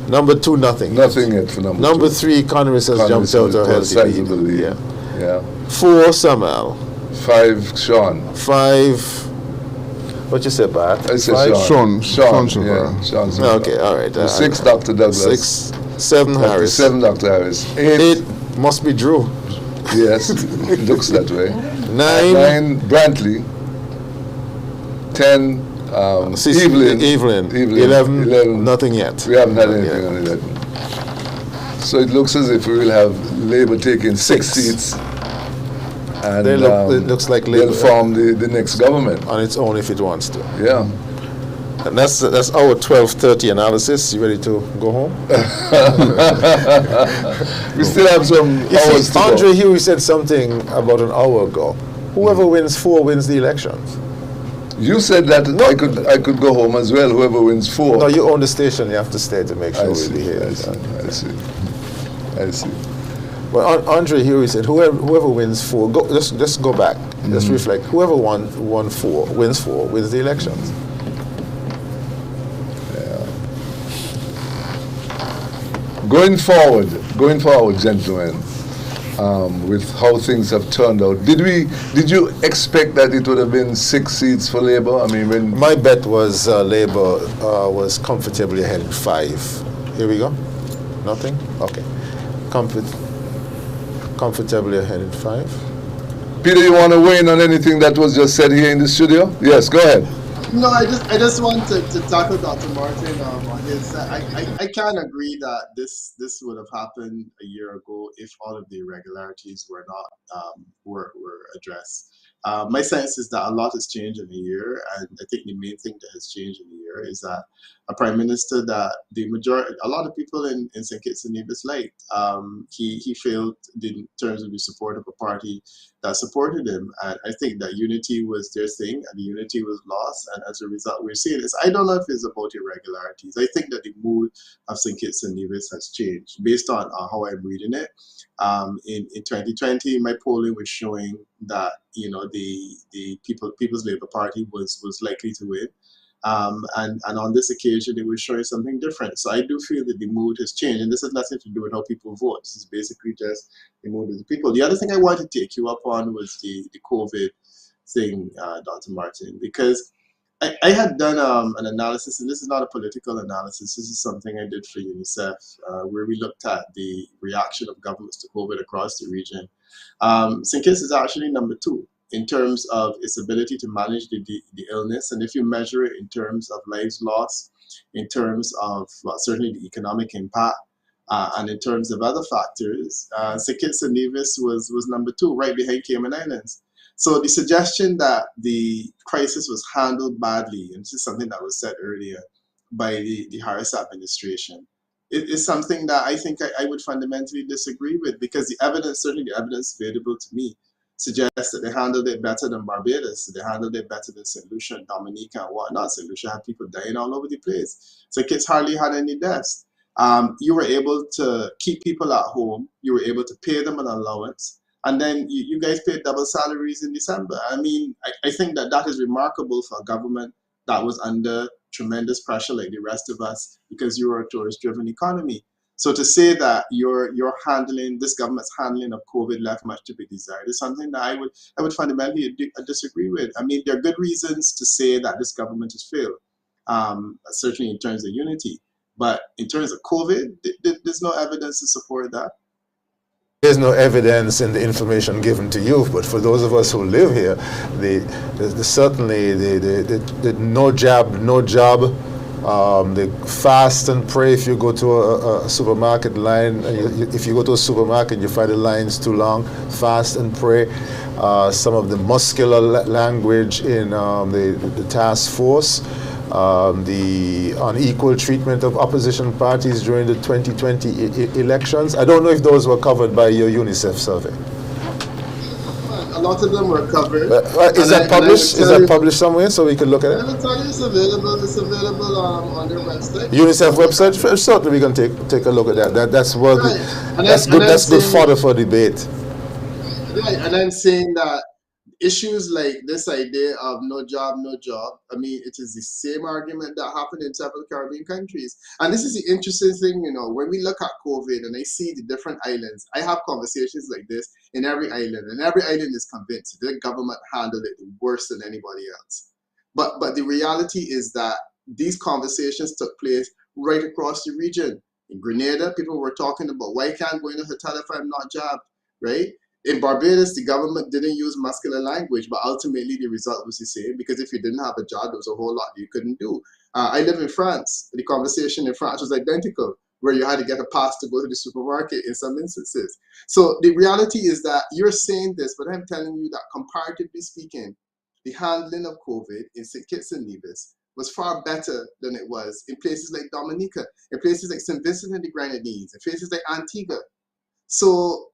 Number 2, nothing. Nothing yet for number 2. Number 3, Congress has jumped out to a healthy lead. Yeah. 4, Samal. 5, Sean. 5. What you said, Bart? I said Sean. Sean. Okay, all right. 6, Dr. Douglas. 6, 7, Harris. 7, Dr. Harris. 8 must be Drew. Yes, it looks that way. 9, Brantley. 10, Evelyn. 11, nothing yet. We haven't had anything on 11. So it looks as if we will have Labour taking 6 seats. And it looks like Labour will form the next government on its own if it wants to. Yeah. And that's our 12:30 analysis. You ready to go home? We still have some hours to go. Andre Huey said something about an hour ago. Whoever wins 4 wins the elections. You said that I could go home as well. Whoever wins 4. No, you own the station. You have to stay to make sure we behave. I see. Well, Andre Huey said, whoever wins 4, just go back, just reflect. Whoever wins 4 wins the elections. Yeah. Going forward, gentlemen, with how things have turned out, did you expect that it would have been 6 seats for Labour? I mean, my bet was Labour was comfortably ahead in 5. Here we go. Nothing. Okay. Comfortably ahead in 5. Peter, you want to weigh in on anything that was just said here in the studio? Yes, go ahead. No, I just want to tackle Dr. Martin on his. I can agree that this would have happened a year ago if all of the irregularities were not were addressed. My sense is that a lot has changed in a year, and I think the main thing that has changed in a year is that a prime minister that a lot of people in St. Kitts and Nevis liked. He failed in terms of the support of a party that supported him, and I think that unity was their thing, and the unity was lost, and as a result, we're seeing this. I don't know if it's about irregularities. I think that the mood of St. Kitts and Nevis has changed based on how I'm reading it. In 2020, my polling was showing that the People's Labour Party was likely to win. And on this occasion, it was showing something different. So I do feel that the mood has changed, and this has nothing to do with how people vote. This is basically just the mood of the people. The other thing I wanted to take you up on was the COVID thing, Dr. Martin, because I had done an analysis, and this is not a political analysis. This is something I did for UNICEF, where we looked at the reaction of governments to COVID across the region. St. Kitts is actually number 2 in terms of its ability to manage the illness. And if you measure it in terms of lives lost, in terms of certainly the economic impact, and in terms of other factors, St. Kitts and Nevis was number 2, right behind Cayman Islands. So the suggestion that the crisis was handled badly, and this is something that was said earlier by the Harris administration, it is something that I think I would fundamentally disagree with, because the evidence, certainly the evidence available to me, suggests that they handled it better than Barbados, they handled it better than St. Lucia and Dominica and whatnot. St. Lucia had people dying all over the place. So kids hardly had any deaths. You were able to keep people at home, you were able to pay them an allowance, and then you guys paid double salaries in December. I mean, I think that is remarkable for a government that was under tremendous pressure like the rest of us, because you were a tourist-driven economy. So to say that this government's handling of COVID left much to be desired is something that I would fundamentally disagree with. I mean, there are good reasons to say that this government has failed, certainly in terms of unity. But in terms of COVID, there's no evidence to support that. There's no evidence in the information given to you, but for those of us who live here, certainly the no job, the fast and pray. If you go to a supermarket line, if you go to a supermarket, you find the lines too long. Fast and pray. Some of the muscular language in the task force. The unequal treatment of opposition parties during the 2020 elections. I don't know if those were covered by your UNICEF survey. A lot of them were covered. Is that published? Is that published somewhere so we can look at it? I will tell you it's available. It's available on their website. UNICEF website. Certainly, we can take a look at that. That's worthy. Right. That's good. That's good fodder for debate. Right, and I'm saying that issues like this idea of no job, I mean, it is the same argument that happened in several Caribbean countries. And this is the interesting thing, when we look at COVID and I see the different islands, I have conversations like this in every island, and every island is convinced their government handled it worse than anybody else. But the reality is that these conversations took place right across the region. In Grenada, people were talking about, why can't I go in a hotel if I'm not jobbed, right? In Barbados, the government didn't use muscular language, but ultimately the result was the same, because if you didn't have a job, there was a whole lot you couldn't do. I live in France. The conversation in France was identical, where you had to get a pass to go to the supermarket in some instances. So the reality is that you're saying this, but I'm telling you that comparatively speaking, the handling of COVID in St. Kitts and Nevis was far better than it was in places like Dominica, in places like St. Vincent and the Grenadines, in places like Antigua. So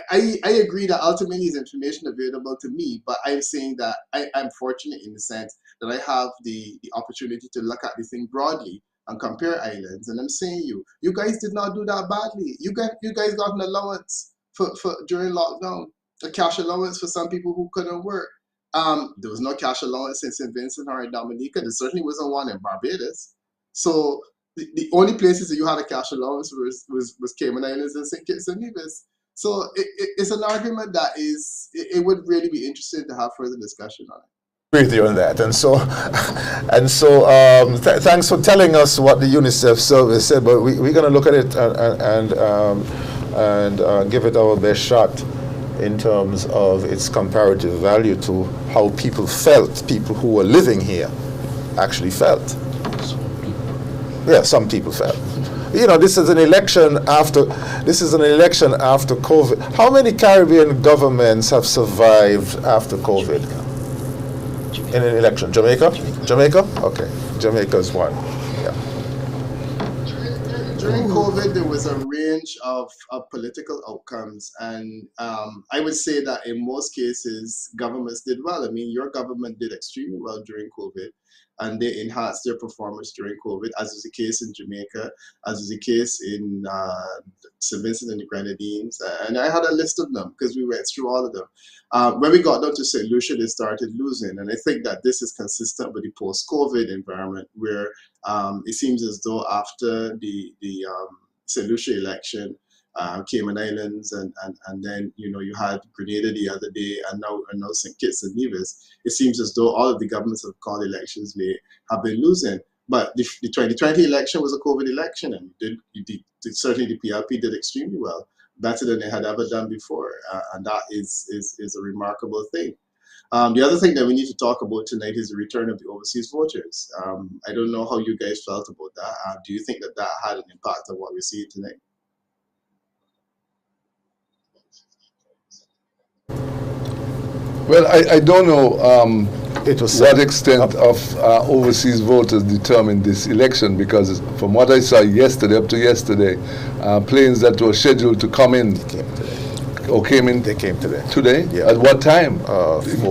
I agree that ultimately is information available to me, but I'm saying that I'm fortunate in the sense that I have the opportunity to look at the thing broadly and compare islands. And I'm saying you guys did not do that badly. You guys got an allowance for during lockdown, a cash allowance for some people who couldn't work. There was no cash allowance in St. Vincent or in Dominica. There certainly wasn't one in Barbados. So the only places that you had a cash allowance was Cayman Islands and St. Kitts and Nevis. So it's an argument that it would really be interesting to have further discussion on it. Agree with you on that, thanks for telling us what the UNICEF survey said. But we're going to look at it and give it our best shot in terms of its comparative value to how people felt, people who were living here actually felt. Yeah, some people felt. You know, this is an election after COVID. How many Caribbean governments have survived after COVID in an election? Jamaica? Okay, Jamaica's one. Yeah. During COVID, there was a range of political outcomes, and I would say that in most cases, governments did well. I mean, your government did extremely well during COVID, and they enhanced their performance during COVID, as was the case in Jamaica, as was the case in St. Vincent and the Grenadines, and I had a list of them because we went through all of them. When we got down to St. Lucia, they started losing, and I think that this is consistent with the post-COVID environment, where it seems as though after the St. Lucia election, Cayman Islands, and then you had Grenada the other day, and now St. Kitts and Nevis. It seems as though all of the governments that have called elections late have been losing. But the 2020 election was a COVID election, and certainly the PLP did extremely well, better than they had ever done before, and that is a remarkable thing. The other thing that we need to talk about tonight is the return of the overseas voters. I don't know how you guys felt about that. Do you think that had an impact on what we're seeing tonight? Well, I don't know what extent of overseas voters determined this election, because from what I saw yesterday, up to yesterday, planes that were scheduled to come in came in. They came today. Today? Yeah. At what time?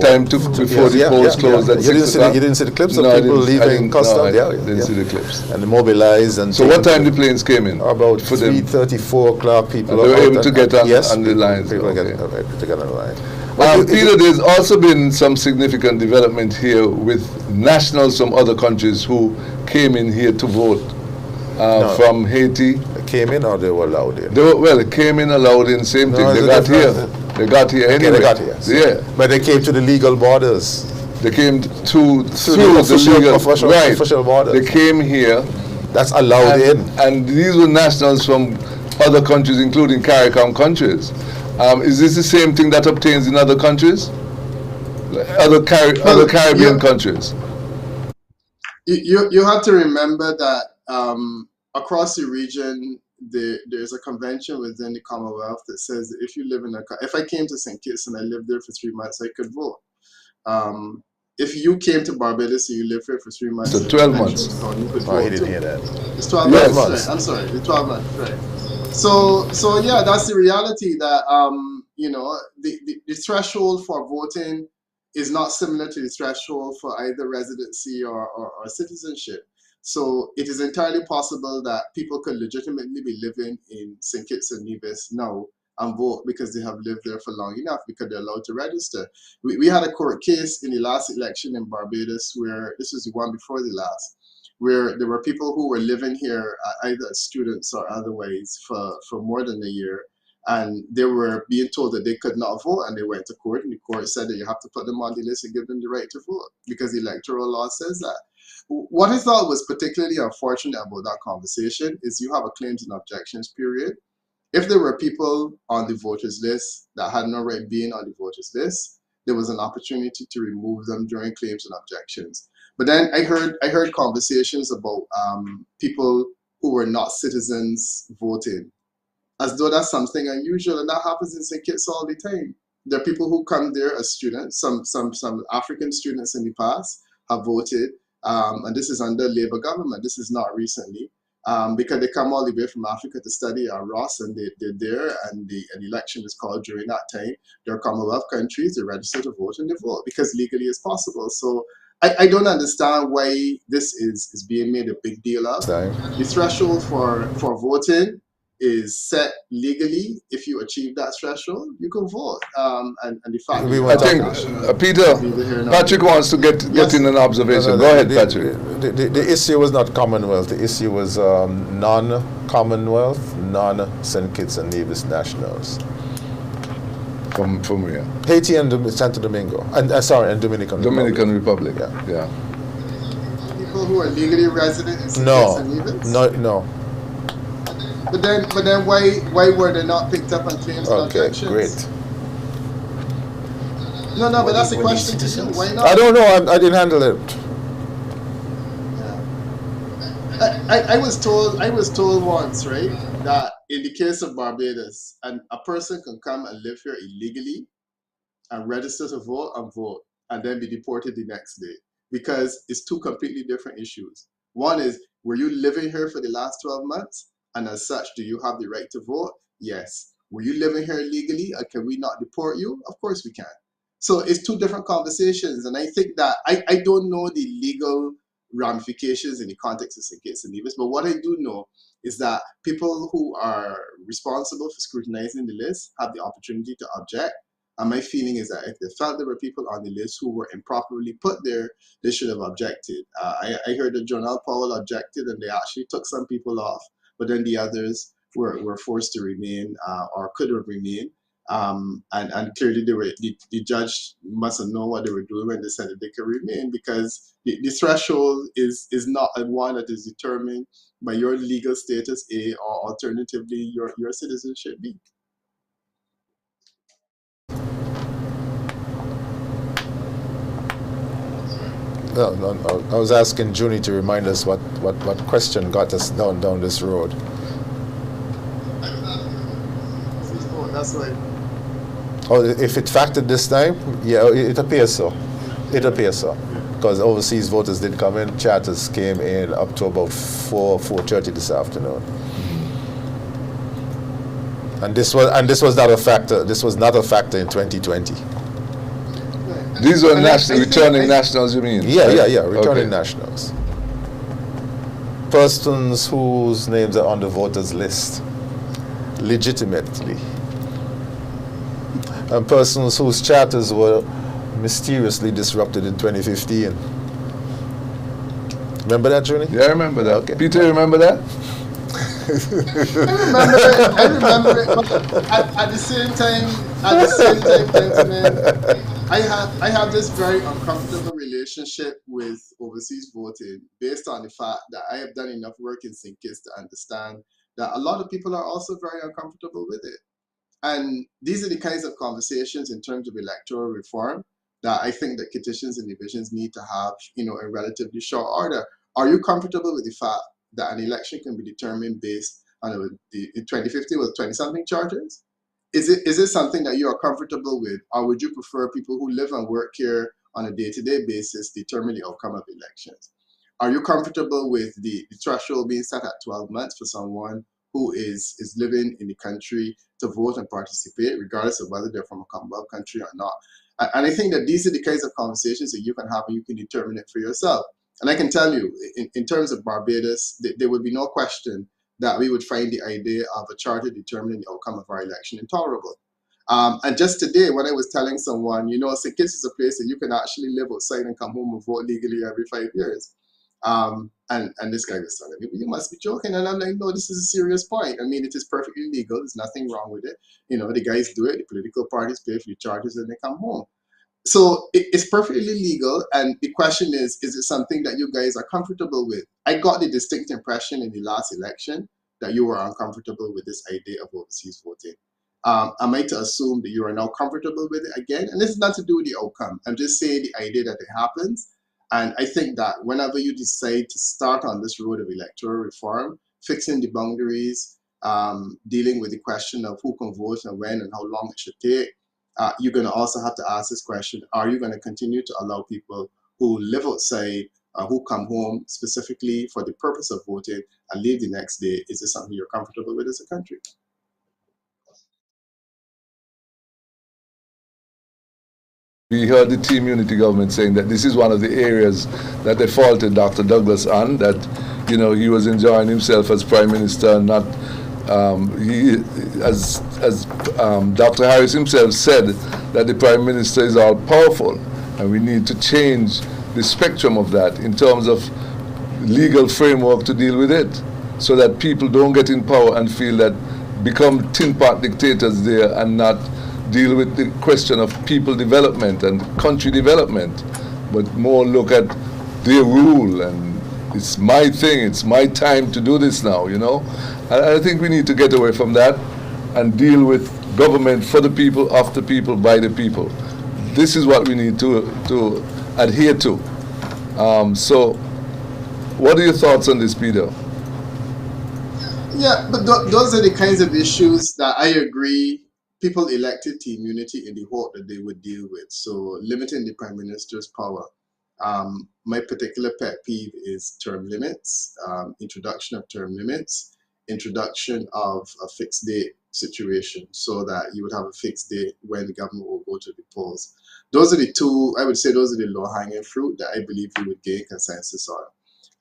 Time took before the polls closed at 6 o'clock? You didn't see the clips of people leaving customs? I didn't see the clips. And they mobilized. And so what time the planes came in? About 3:30, 4 o'clock. People they were able to get on the lines. People get on the line. Peter, there's also been some significant development here with nationals from other countries who came in here to vote from Haiti. Came in or they were allowed in? They came in, allowed in, same thing. They got here. They got here anyway. They got here. Yeah. But they came to the legal borders. They came through the official borders. They came here. That's allowed in. And these were nationals from other countries, including CARICOM countries. Is this the same thing that obtains in other countries? Other Caribbean countries? You have to remember that across the region, there's a convention within the Commonwealth that says that if you live if I came to St. Kitts and I lived there for 3 months, I could vote. If you came to Barbados and you lived here for 3 months, so 12 months. He didn't hear that. It's 12 months. Right. I'm sorry, it's 12 months. Right. So yeah, that's the reality that the threshold for voting is not similar to the threshold for either residency or citizenship. So it is entirely possible that people could legitimately be living in St. Kitts and Nevis now and vote because they have lived there for long enough, because they're allowed to register. We had a court case in the last election in Barbados, where this was the one before the last, where there were people who were living here either as students or otherwise for more than a year, and they were being told that they could not vote, and they went to court, and the court said that you have to put them on the list and give them the right to vote because the electoral law says that. What I thought was particularly unfortunate about that conversation is you have a claims and objections period. If there were people on the voters list that had no right being on the voters list, there was an opportunity to remove them during claims and objections. But then I heard conversations about people who were not citizens voting, as though that's something unusual, and that happens in St. Kitts all the time. There are people who come there as students. Some African students in the past have voted, and this is under Labour government. This is not recently, because they come all the way from Africa to study at Ross, and they're there, and an election is called during that time. They're Commonwealth countries, they register to vote, and they vote because legally it's possible. So I don't understand why this is being made a big deal of. The threshold for voting is set legally. If you achieve that threshold, you can vote. And the fact I think Patrick wants to get in an observation. Go ahead, Patrick. The issue was not Commonwealth. The issue was non-Commonwealth, non-St. Kitts and Nevis nationals. From where? Haiti and Santo Domingo, and Dominican Republic. Yeah. People who are legally resident in St. Kitts and Nevis? No. But then why were they not picked up on claims and objections? Okay, great. No, but that's the question to you. Why not? I don't know. I didn't handle it. I was told once, right, that in the case of Barbados, a person can come and live here illegally and register to vote and then be deported the next day because it's two completely different issues. One is, were you living here for the last 12 months? And as such, do you have the right to vote? Yes. Were you living here illegally and can we not deport you? Of course we can. So it's two different conversations. And I think that I don't know the legal ramifications in the context of St. Kitts and Nevis, but what I do know is that people who are responsible for scrutinizing the list have the opportunity to object. And my feeling is that if they felt there were people on the list who were improperly put there, they should have objected. I heard that Jonelle Powell objected and they actually took some people off, but then the others were forced to remain or could have remained. And clearly the judge must have known what they were doing when they said that they could remain, because the threshold is not one that is determined by your legal status A, or alternatively your citizenship B. No, I was asking Junie to remind us what question got us down this road. That's right. Oh, if it factored this time, yeah, it appears so. It appears so. Because overseas voters did come in, charters came in up to about 4:30 this afternoon. And this was not a factor. This was not a factor in 2020. These were returning nationals, you mean? Yeah, returning nationals. Persons whose names are on the voters list, legitimately. And persons whose charters were mysteriously disrupted in 2015. Remember that, Junie? Yeah, I remember that. Okay. Peter, you remember that? I remember it, but at the same time, gentlemen, I have this very uncomfortable relationship with overseas voting based on the fact that I have done enough work in St. Kitts to understand that a lot of people are also very uncomfortable with it. And these are the kinds of conversations in terms of electoral reform that I think that Kittitians and divisions need to have, in relatively short order. Are you comfortable with the fact that an election can be determined based on the 2050 was 20-something charters? Is it something that you are comfortable with, or would you prefer people who live and work here on a day-to-day basis determine the outcome of elections? Are you comfortable with the threshold being set at 12 months for someone who is living in the country to vote and participate, regardless of whether they're from a Commonwealth country or not? And I think that these are the kinds of conversations that you can have and you can determine it for yourself. And I can tell you, in terms of Barbados, there would be no question that we would find the idea of a charter determining the outcome of our election intolerable. And just today, when I was telling someone, St. Kitts is a place that you can actually live outside and come home and vote legally every 5 years. And this guy was telling me, you must be joking. And I'm like, no, this is a serious point. I mean, it is perfectly legal. There's nothing wrong with it. The guys do it. The political parties pay for the charges and they come home. So it's perfectly legal, and the question is it something that you guys are comfortable with? I got the distinct impression in the last election that you were uncomfortable with this idea of overseas voting. Am I to assume that you are now comfortable with it again? And this is not to do with the outcome. I'm just saying the idea that it happens. And I think that whenever you decide to start on this road of electoral reform, fixing the boundaries, dealing with the question of who can vote and when and how long it should take, you're going to also have to ask this question: are you going to continue to allow people who live outside, who come home specifically for the purpose of voting and leave the next day? Is this something you're comfortable with as a country? We heard the Team Unity government saying that this is one of the areas that they faulted Dr. Douglas on, that he was enjoying himself as Prime Minister and not as Dr. Harris himself said, that the Prime Minister is all powerful, and we need to change the spectrum of that in terms of legal framework to deal with it, so that people don't get in power and feel that become tin pot dictators there and not deal with the question of people development and country development, but more look at their rule and it's my thing, it's my time to do this now, And I think we need to get away from that and deal with government for the people, of the people, by the people. This is what we need to adhere to. So what are your thoughts on this, Peter? Yeah, but those are the kinds of issues that I agree people elected to immunity in the hope that they would deal with. So limiting the Prime Minister's power. My particular pet peeve is term limits, introduction of term limits, introduction of a fixed date situation so that you would have a fixed date when the government will go to the polls. Those are the two, I would say those are the low-hanging fruit that I believe we would gain consensus on.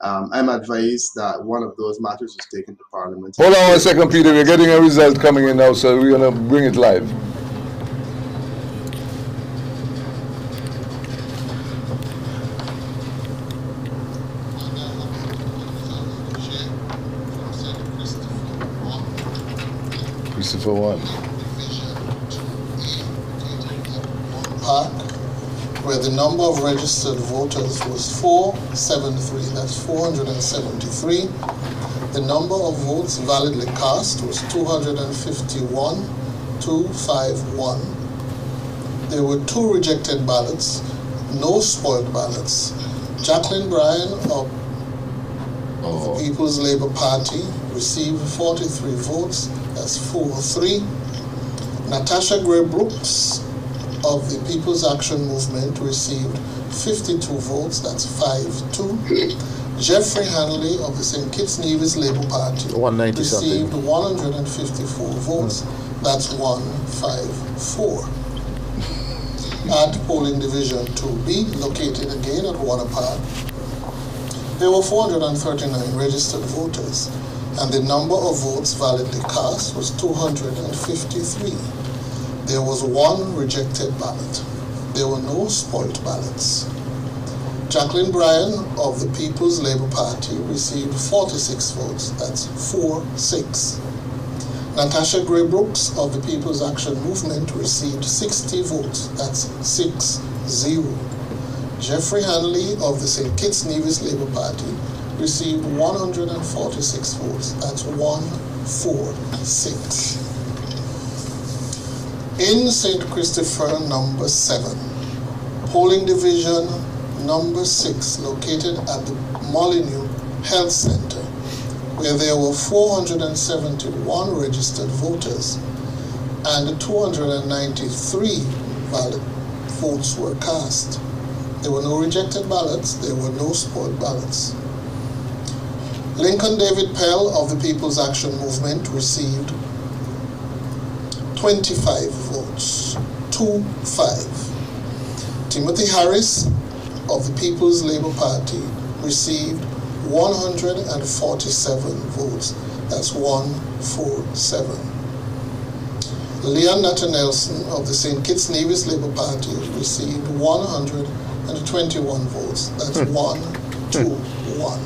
I'm advised that one of those matters was taken to Parliament. Hold on 1 second, Peter. We're getting a result coming in now, so we're going to bring it live. Christopher 1. Park, where the number of registered voters was 473, that's 473. The number of votes validly cast was 251,251. There were 2 rejected ballots, no spoiled ballots. Jacqueline Bryan of the People's Labour Party received 43 votes, that's 4-3. Natasha Gray Brooks of the People's Action Movement received 52 votes, that's 5-2. Jeffrey Hanley of the St. Kitts Nevis Labour Party received 154 votes, that's 154. At polling division 2B, located again at Warner Park, there were 439 registered voters, and the number of votes validly cast was 253. There was 1 rejected ballot. There were no spoiled ballots. Jacqueline Bryan of the People's Labour Party received 46 votes, that's 4-6. Natasha Gray Brooks of the People's Action Movement received 60 votes, that's 6-0. Jeffrey Hanley of the St. Kitts Nevis Labour Party received 146 votes, that's 1-4-6. In St. Christopher number 7, polling division number 6, located at the Molyneux Health Center, where there were 471 registered voters and 293 valid votes were cast. There were no rejected ballots, there were no spoiled ballots. Lincoln David Pell of the People's Action Movement received 25 votes, 2-5. Timothy Harris of the People's Labour Party received 147 votes, that's 1-4-7. Leon Nutter Nelson of the St. Kitts Nevis Labour Party received 121 votes, that's 1-2-1.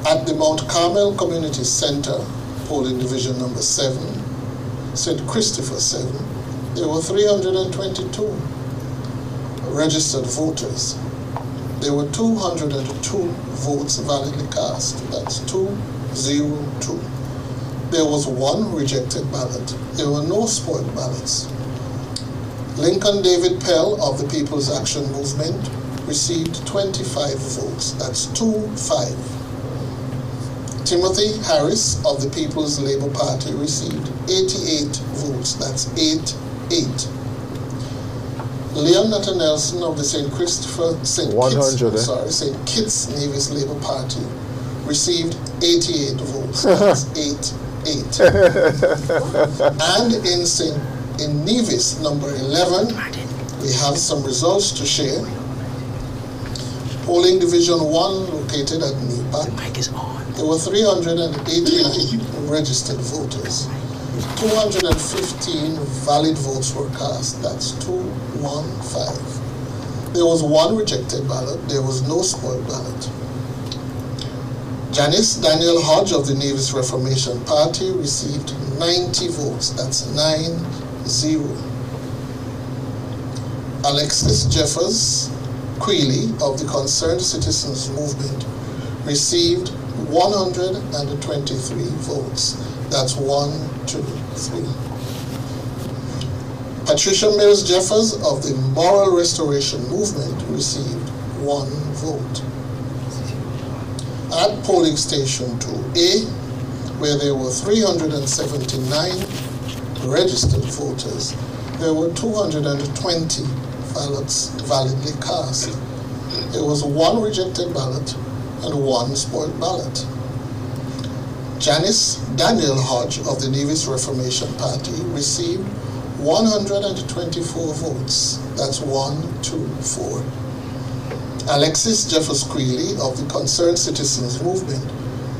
At the Mount Carmel Community Center, polling division number 7, St. Christopher 7, there were 322 registered voters. There were 202 votes validly cast, that's 2-0-2. There was 1 rejected ballot. There were no spoiled ballots. Lincoln David Pell of the People's Action Movement received 25 votes, that's 2-5. Timothy Harris of the People's Labour Party received 88 votes, that's 8-8. Leon Nutter Nelson of the St. Kitts Nevis Labour Party received 88 votes, that's 8-8. And in Nevis number 11, we have some results to share. Polling division 1, located at Nepa, there were 389 registered voters. 215 valid votes were cast, that's 2-1-5. There was 1 rejected ballot, there was no spoiled ballot. Janice Daniel Hodge of the Nevis Reformation Party received 90 votes, that's 9-0. Alexis Jeffers Quealy of the Concerned Citizens Movement received 123 votes, that's 1-2-3. Patricia Mills Jeffers of the Moral Restoration Movement received 1 vote. at polling station 2A, where there were 379 registered voters, there were 220 ballots validly cast. There was one rejected ballot and one spoiled ballot. Janice Daniel Hodge of the Nevis Reformation Party received 124 votes. That's 1, 2, 4. Alexis Jeffers Creeley of the Concerned Citizens Movement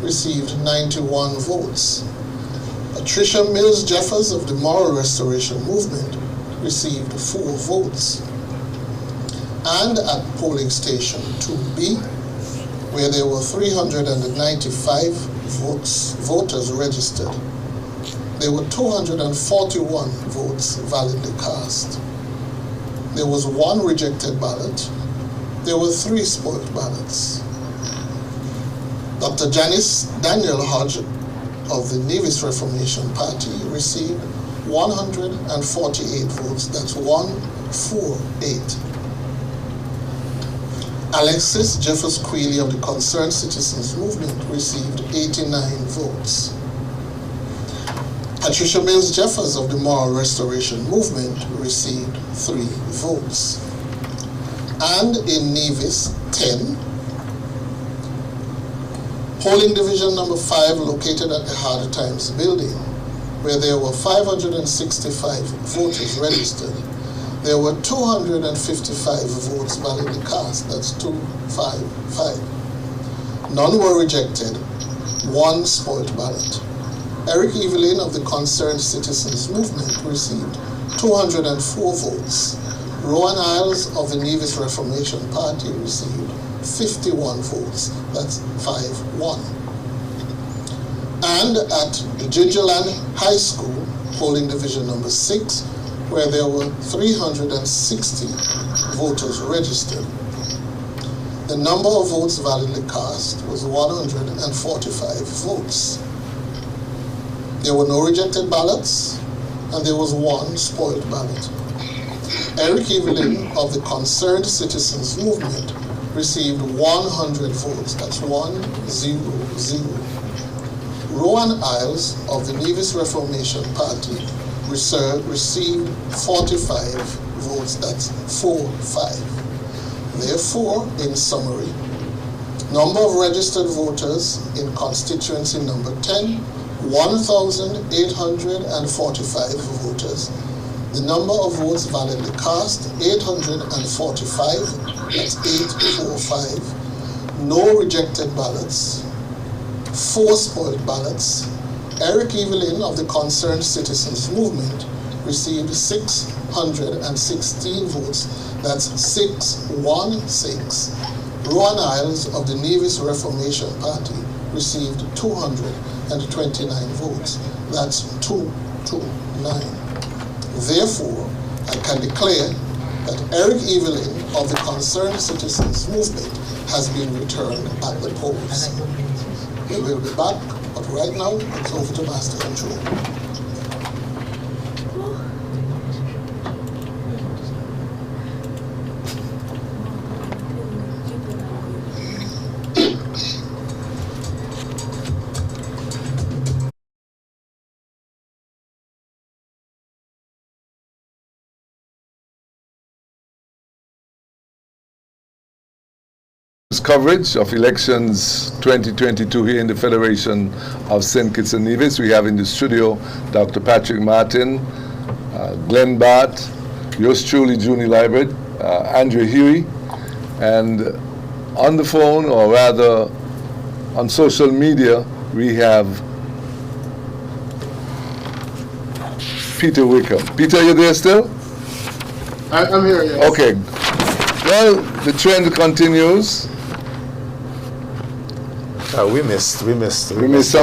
received 91 votes. Patricia Mills Jeffers of the Moral Restoration Movement received 4 votes. And at polling station 2B, where there were 395 voters registered, there were 241 votes validly cast. There was one rejected ballot. There were 3 spoiled ballots. Dr. Janice Daniel Hodge of the Nevis Reformation Party received 148 votes. That's 148. Alexis Jeffers Creeley of the Concerned Citizens Movement received 89 votes. Patricia Mills Jeffers of the Moral Restoration Movement received 3 votes. And in Nevis 10, polling division number 5 located at the Harder Times building, where there were 565 voters registered, there were 255 votes validly cast. That's 255. None were rejected. 1 spoiled ballot. Eric Evelyn of the Concerned Citizens Movement received 204 votes. Rowan Isles of the Nevis Reformation Party received 51 votes. That's 5-1. And at the Gingerland High School, polling division number 6, where there were 360 voters registered, the number of votes validly cast was 145 votes. There were no rejected ballots, and there was 1 spoiled ballot. Eric Evelyn of the Concerned Citizens Movement received 100 votes. That's 100. Rowan Isles of the Nevis Reformation Party received 45 votes. That's 4-5. Therefore, in summary, number of registered voters in constituency number 10, 1,845 voters. The number of votes validly cast, 845. That's 845. No rejected ballots. 4 spoiled ballots. Eric Evelyn of the Concerned Citizens Movement received 616 votes. That's 616. Rowan Isles of the Nevis Reformation Party received 229 votes. That's 229. Therefore, I can declare that Eric Evelyn of the Concerned Citizens Movement has been returned at the polls. We will be back, but right now it's over to Master Control. Coverage of elections 2022 here in the Federation of St. Kitts and Nevis. We have in the studio Dr. Patrick Martin, Glenn Barth, yours truly, Junie Liebert, Andrea Huey, and on the phone, or rather on social media, we have Peter Wickham. Peter, are you there still? I'm here, yes. Okay. Well, the trend continues. We missed something?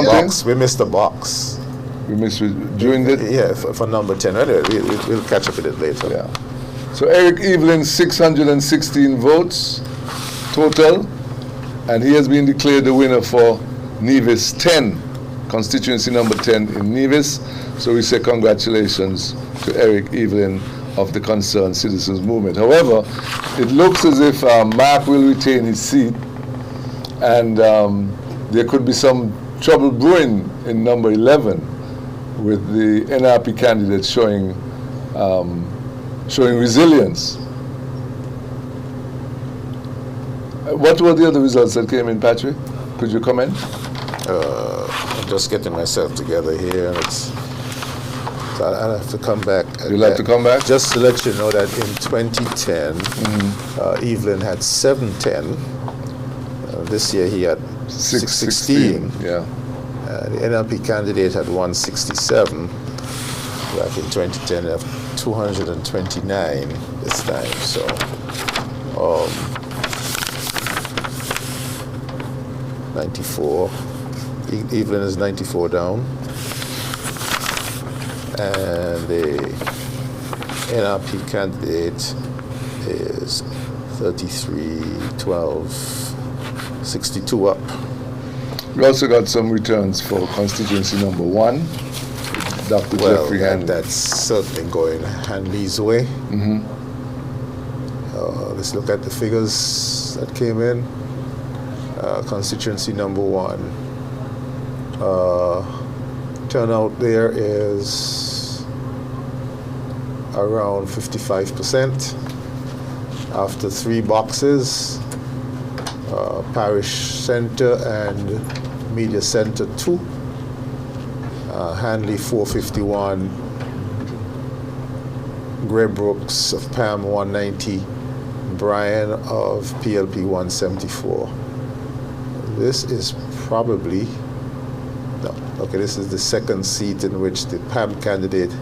box. We missed the box. We missed during the... Yeah, for number 10. Anyway, we'll catch up with it later. Yeah. So Eric Evelyn, 616 votes total, and he has been declared the winner for Nevis 10, constituency number 10 in Nevis. So we say congratulations to Eric Evelyn of the Concerned Citizens Movement. However, it looks as if Mark will retain his seat And there could be some trouble brewing in number 11 with the NRP candidate showing resilience. What were the other results that came in, Patrick? Could you comment? I'm just getting myself together here, and so I'll have to come back. You'll have to come back? Just to let you know that in 2010, Evelyn had 710. This year he had 616. Yeah. The NLP candidate had 167. Back in 2010, they have 229 this time. So, – 94. Evelyn is 94 down. And the NRP candidate is 33, 12, 62 up. We also got some returns for constituency number 1, Dr. Jeffrey Hanley. That's certainly going Hanley's way. Let's look at the figures that came in. Constituency number 1. Turnout there is around 55%. After 3 boxes, Parish Center and Media Center 2. Hanley 451. Gray Brooks of PAM 190. Brian of PLP 174. This is probably, this is the second seat in which the PAM candidate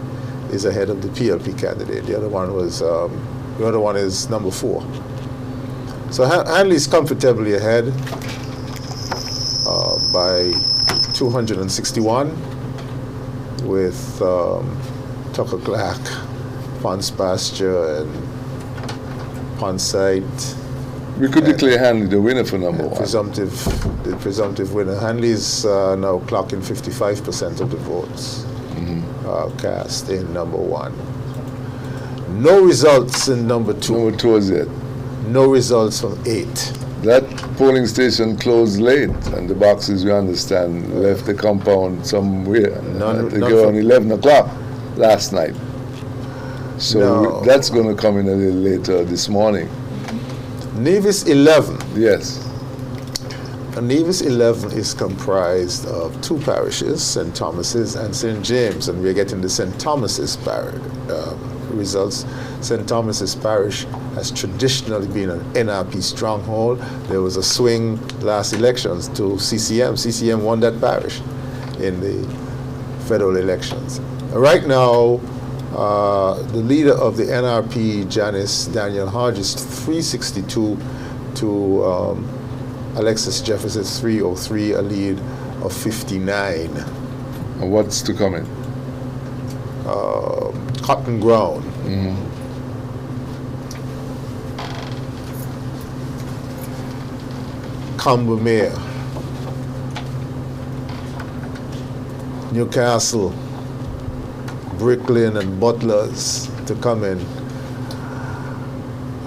is ahead of the PLP candidate. The other one is number 4. So Hanley is comfortably ahead by 261 with Tucker Clark, Ponce Pasture, and Ponsite. We could declare Hanley the winner for number 1. The presumptive winner. Hanley is now clocking 55% of the votes cast in number 1. No results in number 2. Number 2 is it. No results from 8. That polling station closed late, and the boxes, we understand, left the compound somewhere. They go on 11 o'clock last night. So that's going to come in a little later this morning. Nevis 11. Yes. And Nevis 11 is comprised of 2 parishes, St. Thomas's and St. James, and we're getting the St. Thomas's parish results. St. Thomas's parish has traditionally been an NRP stronghold. There was a swing last elections to CCM. CCM won that parish in the federal elections. Right now, the leader of the NRP, Janice Daniel Hodges, 362 to Alexis Jefferson 303, a lead of 59. And what's to come in? Cotton Ground. Combermere, Newcastle, Bricklin, and Butlers to come in.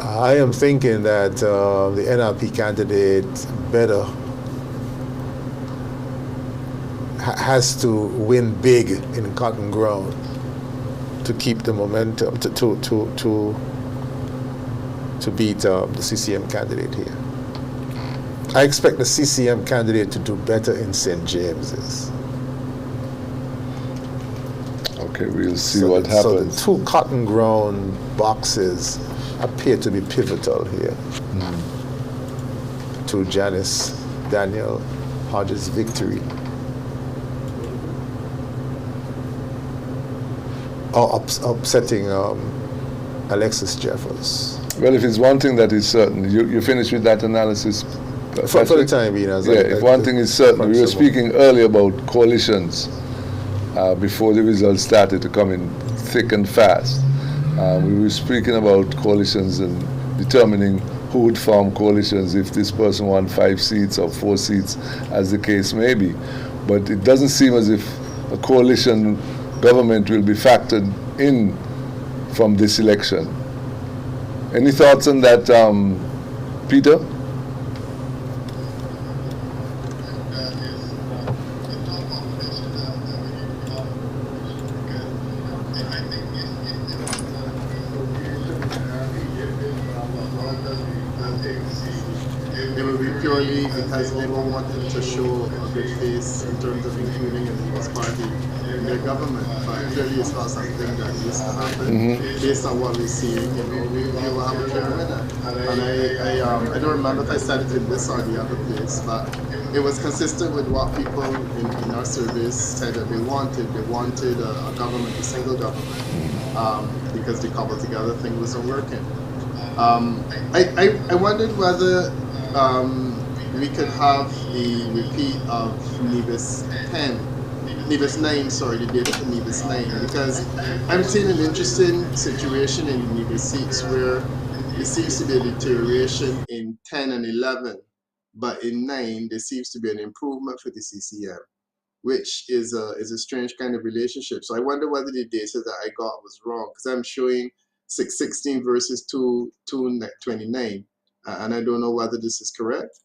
I am thinking that the NRP candidate better has to win big in Cotton Ground to keep the momentum to beat the CCM candidate here. I expect the CCM candidate to do better in St. James's. Okay, we'll see what happens. So the 2 Cotton Ground boxes appear to be pivotal here to Janice Daniel Hodges' victory. Or upsetting Alexis Jeffers. Well, if it's one thing that is certain, you finished with that analysis? For the time being. If one thing is certain, we were speaking earlier about coalitions before the results started to come in thick and fast. We were speaking about coalitions and determining who would form coalitions if this person won 5 seats or 4 seats, as the case may be. But it doesn't seem as if a coalition government will be factored in from this election. Any thoughts on that, Peter? purely because Labour wanted to show a good face in terms of including a Labour's party in their government. But clearly it's not something that needs to happen. Based on what we see, you know, we will have a clear winner. And I don't remember if I said it in this or the other place, but it was consistent with what people in our surveys said that they wanted. They wanted a government, a single government, because the cobbled together thing wasn't working. I wondered whether we could have the repeat of Nevis 9, sorry, the data for Nevis 9, because I'm seeing an interesting situation in the Nevis seats where there seems to be a deterioration in 10 and 11, but in 9 there seems to be an improvement for the CCM, which is a strange kind of relationship. So I wonder whether the data that I got was wrong, because I'm showing 616 versus 229, and I don't know whether this is correct.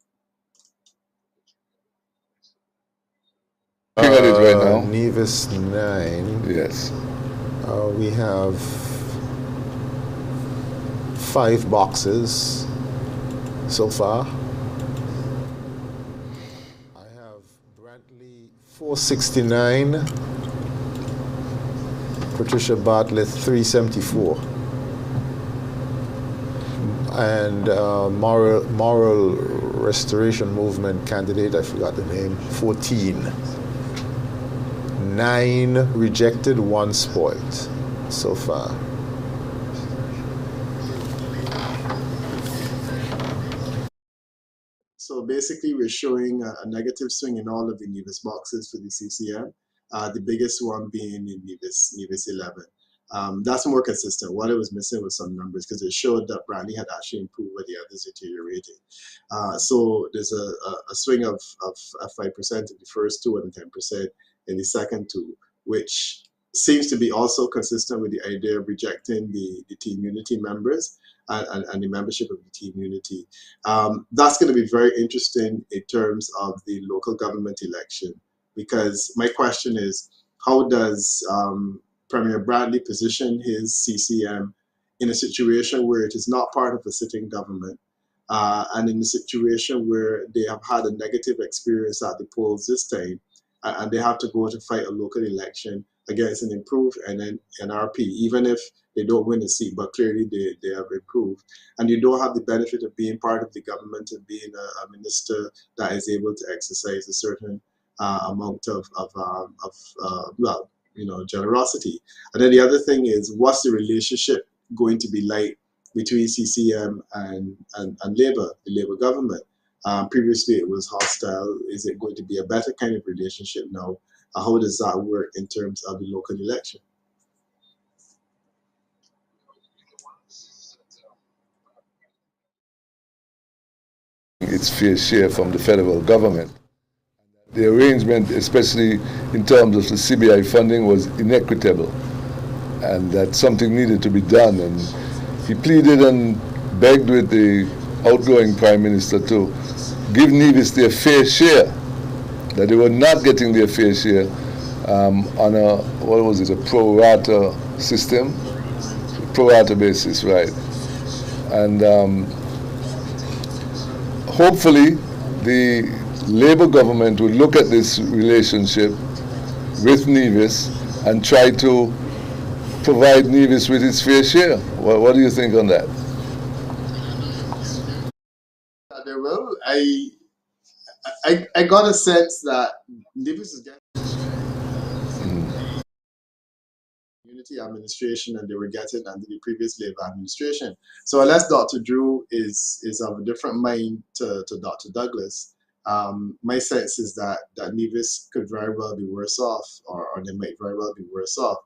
Looking at it right now. Nevis 9. Yes. We have 5 boxes so far. I have Brantley 469, Patricia Bartlett 374, and Moral Restoration Movement candidate, I forgot the name, 14. 9 rejected, 1 spoiled so far. So basically, we're showing a negative swing in all of the Nevis boxes for the CCM, the biggest one being in Nevis 11. That's more consistent. What it was missing was some numbers, because it showed that Brandy had actually improved where the others deteriorated. So there's a swing of 5% in the first 2 and 10% in the second 2, which seems to be also consistent with the idea of rejecting the team unity members and the membership of the team unity. That's going to be very interesting in terms of the local government election, because my question is, how does Premier Bradley position his CCM in a situation where it is not part of a sitting government, and in a situation where they have had a negative experience at the polls this time, and they have to go to fight a local election against an improved NRP, even if they don't win a seat, but clearly they have improved. And you don't have the benefit of being part of the government and being a minister that is able to exercise a certain amount of well, you know, generosity. And then the other thing is, what's the relationship going to be like between CCM and Labour, the Labour government? Previously it was hostile. Is it going to be a better kind of relationship now? How does that work in terms of the local election? Its fair share from the federal government. The arrangement, especially in terms of the CBI funding, was inequitable, and that something needed to be done. And he pleaded and begged with the outgoing Prime Minister to give Nevis their fair share, that they were not getting their fair share on a, what was it, a pro rata system? Pro rata basis, right. And hopefully the Labour government will look at this relationship with Nevis and try to provide Nevis with its fair share. What do you think on that? They will. I got a sense that Nevis is getting unity administration, and they were getting under the previous Labour administration. So unless Dr. Drew is of a different mind to Dr. Douglas, my sense is that Nevis could very well be worse off, or they might very well be worse off.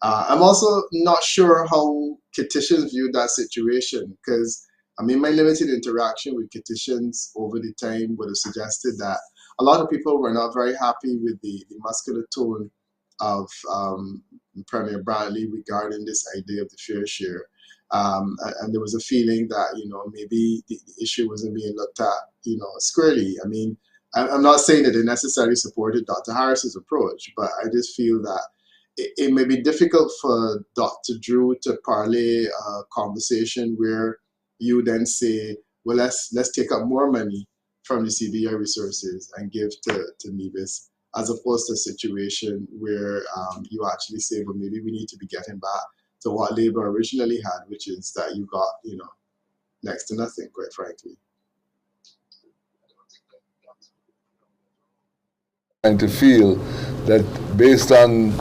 I'm also not sure how Kitishans viewed that situation, because I mean, my limited interaction with Kitishans over the time would have suggested that a lot of people were not very happy with the muscular tone of Premier Bradley regarding this idea of the fair share. And there was a feeling that, you know, maybe the issue wasn't being looked at, you know, squarely. I mean, I'm not saying that they necessarily supported Dr. Harris's approach, but I just feel that it may be difficult for Dr. Drew to parlay a conversation where you then say, well, let's take up more money from the CBI resources and give to Nevis, as opposed to a situation where you actually say, well, maybe we need to be getting back to what Labour originally had, which is that you got, next to nothing, quite frankly. And to feel that based on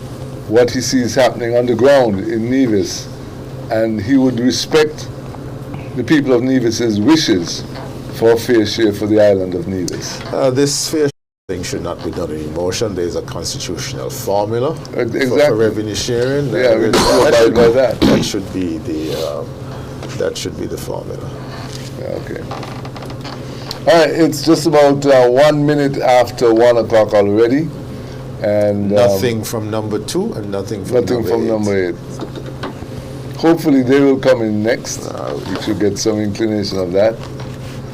what he sees happening on the ground in Nevis, and he would respect the people of Nevis's wishes for a fair share for the island of Nevis. This fair thing should not be done in emotion. There is a constitutional formula exactly. for revenue sharing. Yeah, we go by that. That should be the formula. Okay. All right, it's just about 1 minute after 1 o'clock already, and nothing from number 2 and nothing from number 8. Hopefully they will come in next. We should get some inclination of that.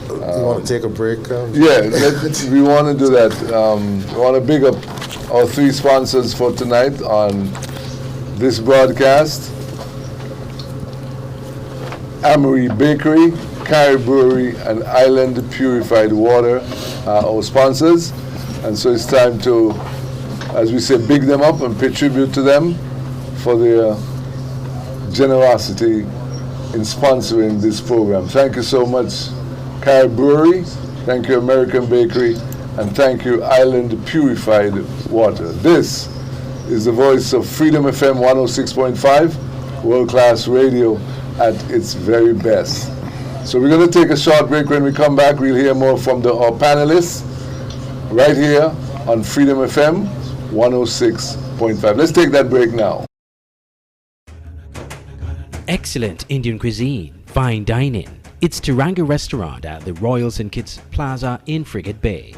You want to take a break? Yeah, we want to do that. We want to big up our 3 sponsors for tonight on this broadcast. Amory Bakery, Carrie Brewery, and Island Purified Water are our sponsors. And so it's time to, as we say, big them up and pay tribute to them for their generosity in sponsoring this program. Thank you so much, Carrie Brewery. Thank you, American Bakery. And thank you, Island Purified Water. This is the voice of Freedom FM 106.5, world-class radio at its very best. So we're going to take a short break. When we come back, we'll hear more from our panelists right here on Freedom FM 106.5. Let's take that break now. Excellent Indian cuisine, fine dining. It's Tiranga Restaurant at the Royal St. Kitts Plaza in Frigate Bay.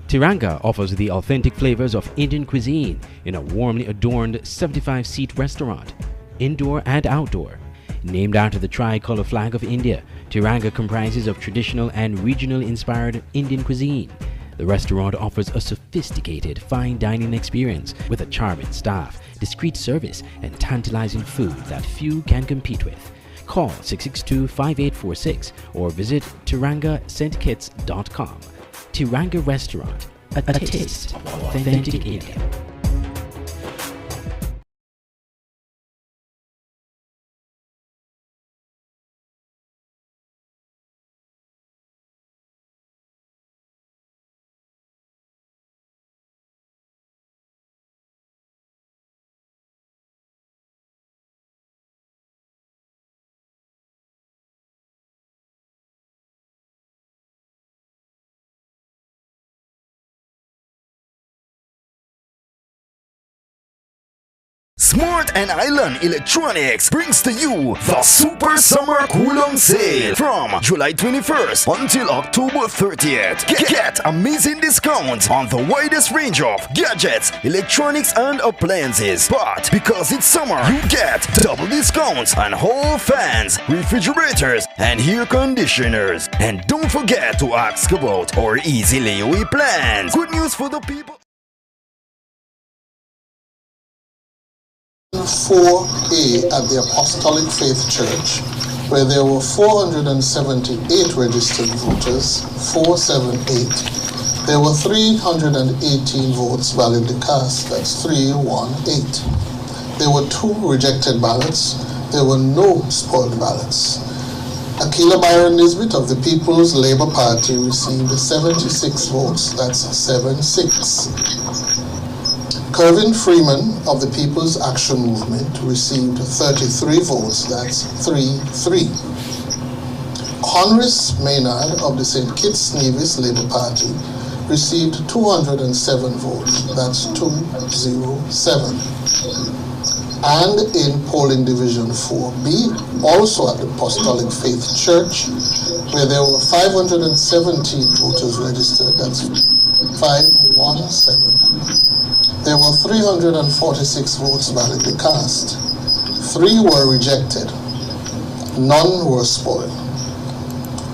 Tiranga offers the authentic flavors of Indian cuisine in a warmly adorned 75-seat restaurant, indoor and outdoor. Named after the tricolor flag of India, Tiranga comprises of traditional and regional-inspired Indian cuisine. The restaurant offers a sophisticated fine dining experience with a charming staff, discreet service, and tantalizing food that few can compete with. Call 662-5846 or visit tirangastkitts.com. Tiranga Restaurant, a taste of authentic India. Smart and Island Electronics brings to you the Super Summer Coolum Sale from July 21st until October 30th. Get amazing discounts on the widest range of gadgets, electronics, and appliances. But because it's summer, you get double discounts on hall fans, refrigerators, and air conditioners. And don't forget to ask about our easy layaway plans. Good news for the people. 4A at the Apostolic Faith Church, where there were 478 registered voters, 478. There were 318 votes validly cast, that's 318. There were 2 rejected ballots. There were no spoiled ballots. Akila Byron Nisbet of the People's Labour Party received 76 votes, that's 76. Kervin Freeman of the People's Action Movement received 33 votes, that's 3-3. Conris Maynard of the St. Kitts Nevis Labour Party received 207 votes, that's 207. And in polling division 4B, also at the Apostolic Faith Church, where there were 517 voters registered, that's 517. There were 346 votes validly cast. 3 were rejected. None were spoiled.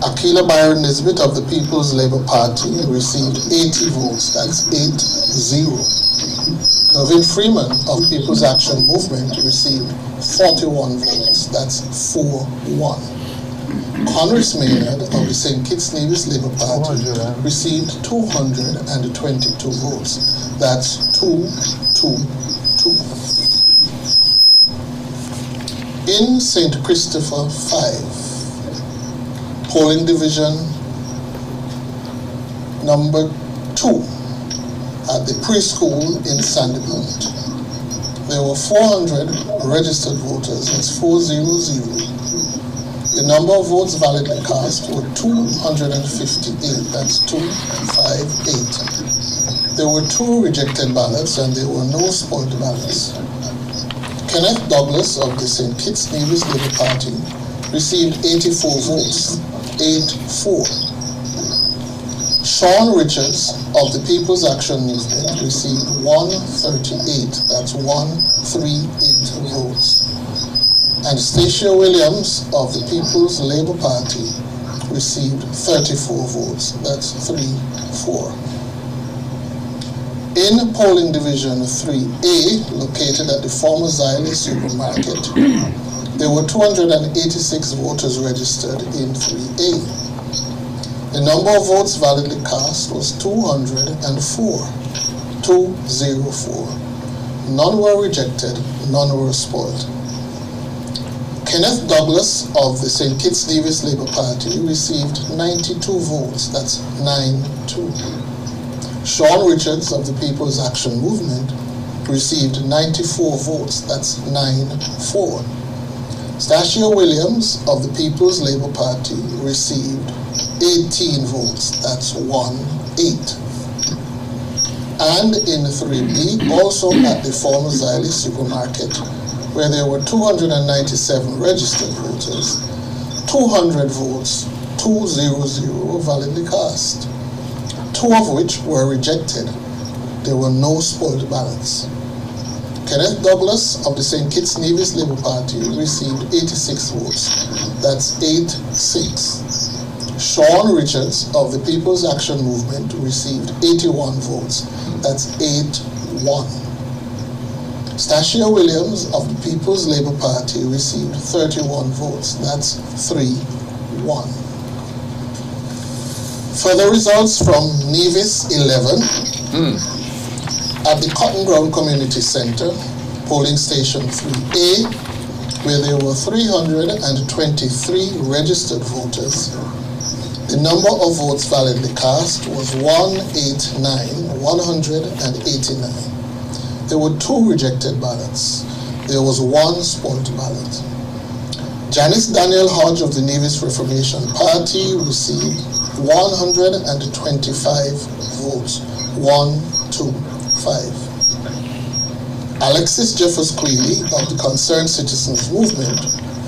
Akila Byron Nisbet of the People's Labour Party received 80 votes, that's 80. Kervin Freeman of People's Action Movement received 41 votes, that's 41. Honoris Maynard of the St. Kitts Nevis Labour Party received 222 votes. That's 222. In St. Christopher 5, polling division number 2 at the preschool in Sandy Point, there were 400 registered voters. That's 400. The number of votes validly cast were 258. That's 258. There were 2 rejected ballots and there were no spoiled ballots. Kenneth Douglas of the St. Kitts Nevis Labour Party received 84 votes. 84. Sean Richards of the People's Action Movement received 138. That's 138 votes. And Stacia Williams of the People's Labour Party received 34 votes. That's 34. In polling division 3A, located at the former Xylee supermarket, there were 286 voters registered in 3A. The number of votes validly cast was 204. 204. None were rejected, none were spoiled. Kenneth Douglas of the St. Kitts Nevis Labour Party received 92 votes. That's 92. Sean Richards of the People's Action Movement received 94 votes. That's 94. Stacia Williams of the People's Labour Party received 18 votes. That's 18. And in 3B, also at the former Xylee supermarket, where there were 297 registered voters, 200 votes, 200 were validly cast, 2 of which were rejected. There were no spoiled ballots. Kenneth Douglas of the St. Kitts Nevis Labour Party received 86 votes. That's 86. Sean Richards of the People's Action Movement received 81 votes. That's 81. Stacia Williams of the People's Labour Party received 31 votes. That's 3-1. Further results from Nevis 11. At the Cotton Ground Community Center, polling station 3A, where there were 323 registered voters, the number of votes validly cast was 189. There were 2 rejected ballots. There was 1 spoiled ballot. Janice Daniel Hodge of the Nevis Reformation Party received 125 votes. 125. Alexis Jeffers Queely of the Concerned Citizens Movement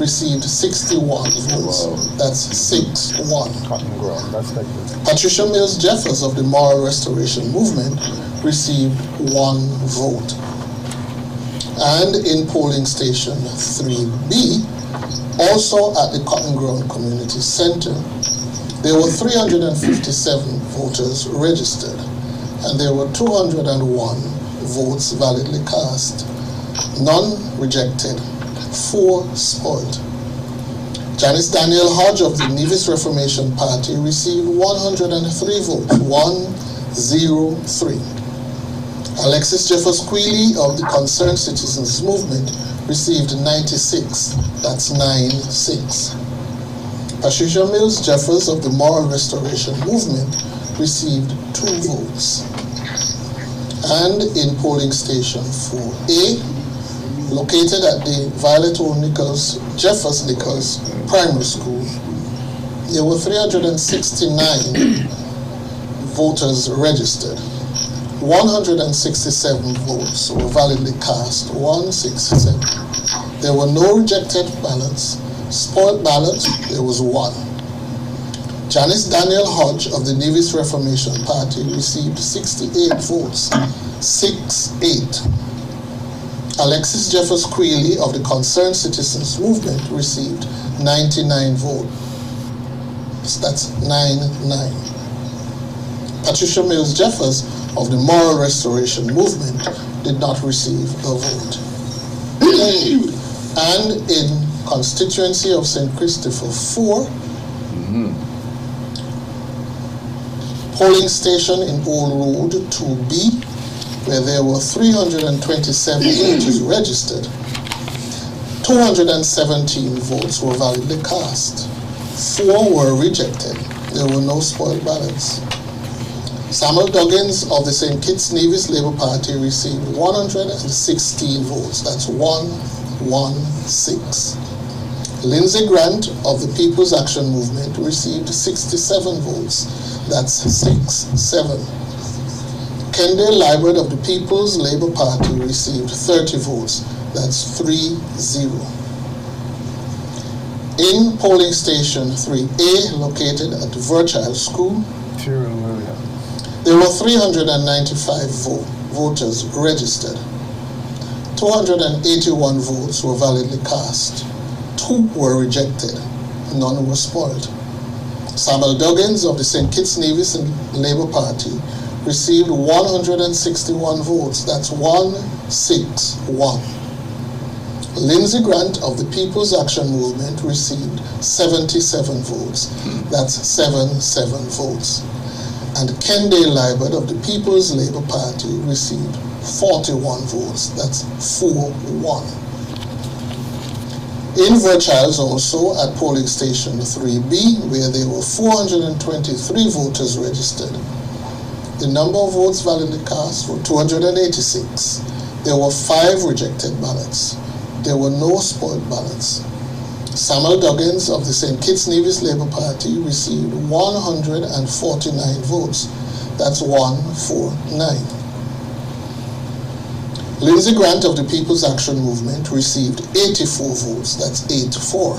received 61 votes. That's 6-1. Patricia Mills Jeffers of the Moral Restoration Movement received 1 vote. And in polling station 3B, also at the Cotton Ground Community Center, there were 357 voters registered, and there were 201 votes validly cast, none rejected, 4 spoiled. Janice Daniel Hodge of the Nevis Reformation Party received 103 votes, 103. Alexis Jeffers Queely of the Concerned Citizens Movement received 96, that's 9-6. Patricia Mills Jeffers of the Moral Restoration Movement received 2 votes. And in polling station 4A, located at the Violet O. Nichols, Jeffers Nichols Primary School, there were 369 voters registered. 167 votes were validly cast, 167. There were no rejected ballots. Spoiled ballots, there was 1. Janice Daniel Hodge of the Nevis Reformation Party received 68 votes, 6-8. Alexis Jeffers Queely of the Concerned Citizens Movement received 99 votes. That's 9-9. Patricia Mills Jeffers of the Moral Restoration Movement did not receive a vote. And in constituency of St. Christopher 4, Polling station in Old Road 2B, where there were 327 voters registered. 217 votes were validly cast. 4 were rejected. There were no spoiled ballots. Samuel Duggins of the St. Kitts Nevis Labour Party received 116 votes. That's 116. Lindsay Grant of the People's Action Movement received 67 votes. That's 67. Kendall Liebert of the People's Labour Party received 30 votes. That's 30. In polling station 3A, located at Virchild School, there were 395 voters registered. 281 votes were validly cast. 2 were rejected. None were spoiled. Samuel Duggins of the St. Kitts Nevis Labour Party received 161 votes. That's 161. Lindsay Grant of the People's Action Movement received 77 votes. That's 77 votes. And Kendall Liebert of the People's Labour Party received 41 votes. That's 41. In Virchild also at polling station 3B, where there were 423 voters registered. The number of votes validly cast were 286. There were 5 rejected ballots. There were no spoiled ballots. Samuel Duggins of the St. Kitts Nevis Labour Party received 149 votes. That's 149. Lindsay Grant of the People's Action Movement received 84 votes. That's 84.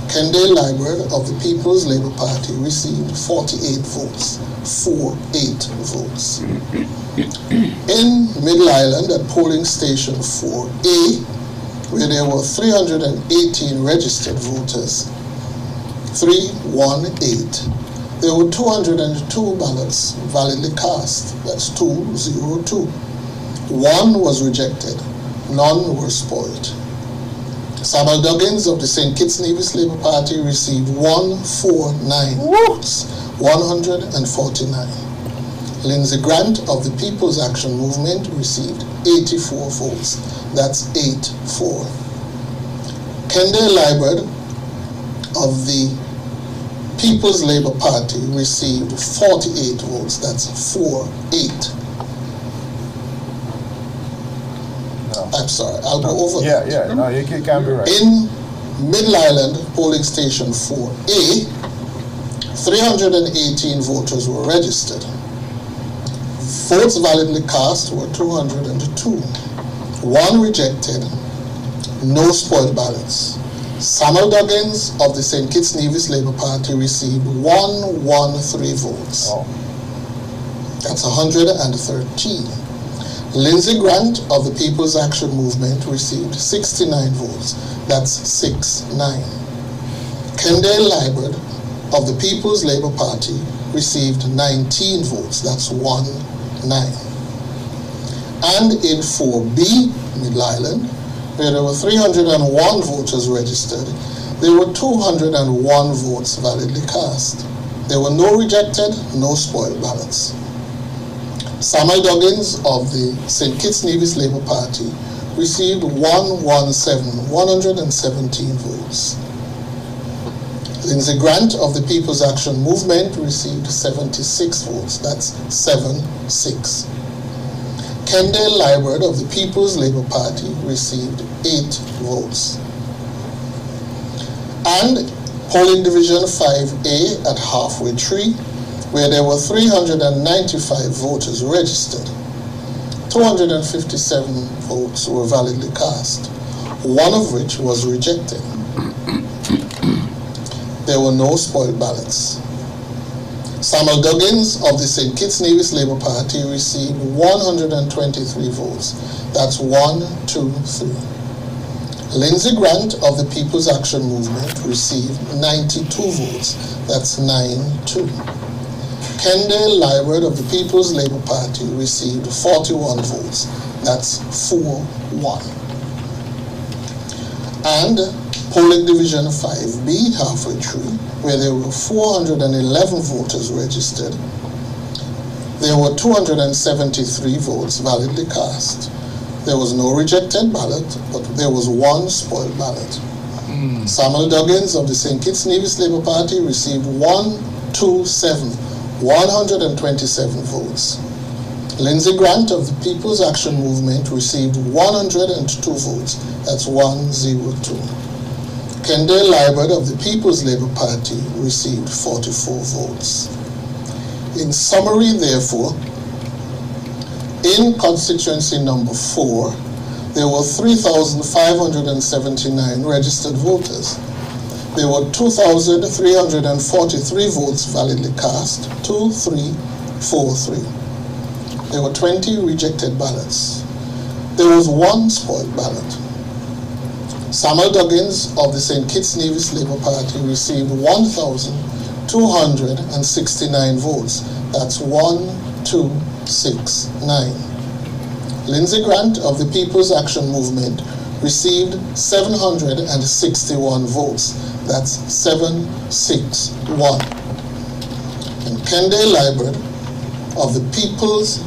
Kendall Liebert of the People's Labour Party received 48 votes. 48 votes. In Middle Island at polling station 4A, where there were 318 registered voters, 318. There were 202 ballots validly cast. That's 202. 1 was rejected. None were spoiled. Samuel Duggins of the St. Kitts Nevis Labour Party received 149 votes. 149. Lindsay Grant of the People's Action Movement received 84 votes. That's 84. Kendall Liebert of the People's Labour Party received 48 votes. That's 48. No. I'm sorry, I'll go over Yeah, that. yeah, no, you can't be right. In Middle Island polling station 4A, 318 voters were registered. Votes validly cast were 202. 1 rejected. No spoiled ballots. Samuel Duggins of the St. Kitts Nevis Labour Party received 113 votes. Oh. That's 113. Lindsay Grant of the People's Action Movement received 69 votes. That's 69. Kendall Liebert of the People's Labour Party received 19 votes. That's 19. And in 4B, Middle Island, where there were 301 voters registered, there were 201 votes validly cast. There were no rejected, no spoiled ballots. Samuel Duggins of the St. Kitts Nevis Labour Party received 117 votes. Lindsay Grant of the People's Action Movement received 76 votes. That's 76. Kendall Liebert of the People's Labour Party received 8 votes. And polling division 5A at Halfway Tree, where there were 395 voters registered. 257 votes were validly cast, 1 of which was rejected. There were no spoiled ballots. Samuel Duggins of the St. Kitts Nevis Labour Party received 123 votes. That's 1, 2, 3. Lindsay Grant of the People's Action Movement received 92 votes. That's 9, 2. Kendall Liebert of the People's Labour Party received 41 votes. That's 4, 1. And polling division 5B, Halfway Tree, where there were 411 voters registered, there were 273 votes validly cast. There was no rejected ballot, but there was one spoiled ballot. Samuel Duggins of the St. Kitts Nevis Labour Party received 127 votes. Lindsay Grant of the People's Action Movement received 102 votes. That's 102. Kendall Liebert of the People's Labour Party received 44 votes. In summary, therefore, in constituency number 4, there were 3,579 registered voters. There were 2,343 votes validly cast, 2,343. There were 20 rejected ballots. There was one spoiled ballot. Samuel Duggins of the St. Kitts Nevis Labour Party received 1,269 votes. That's 1,269. Lindsay Grant of the People's Action Movement received 761 votes. That's 761. And Kendall Liebert of the People's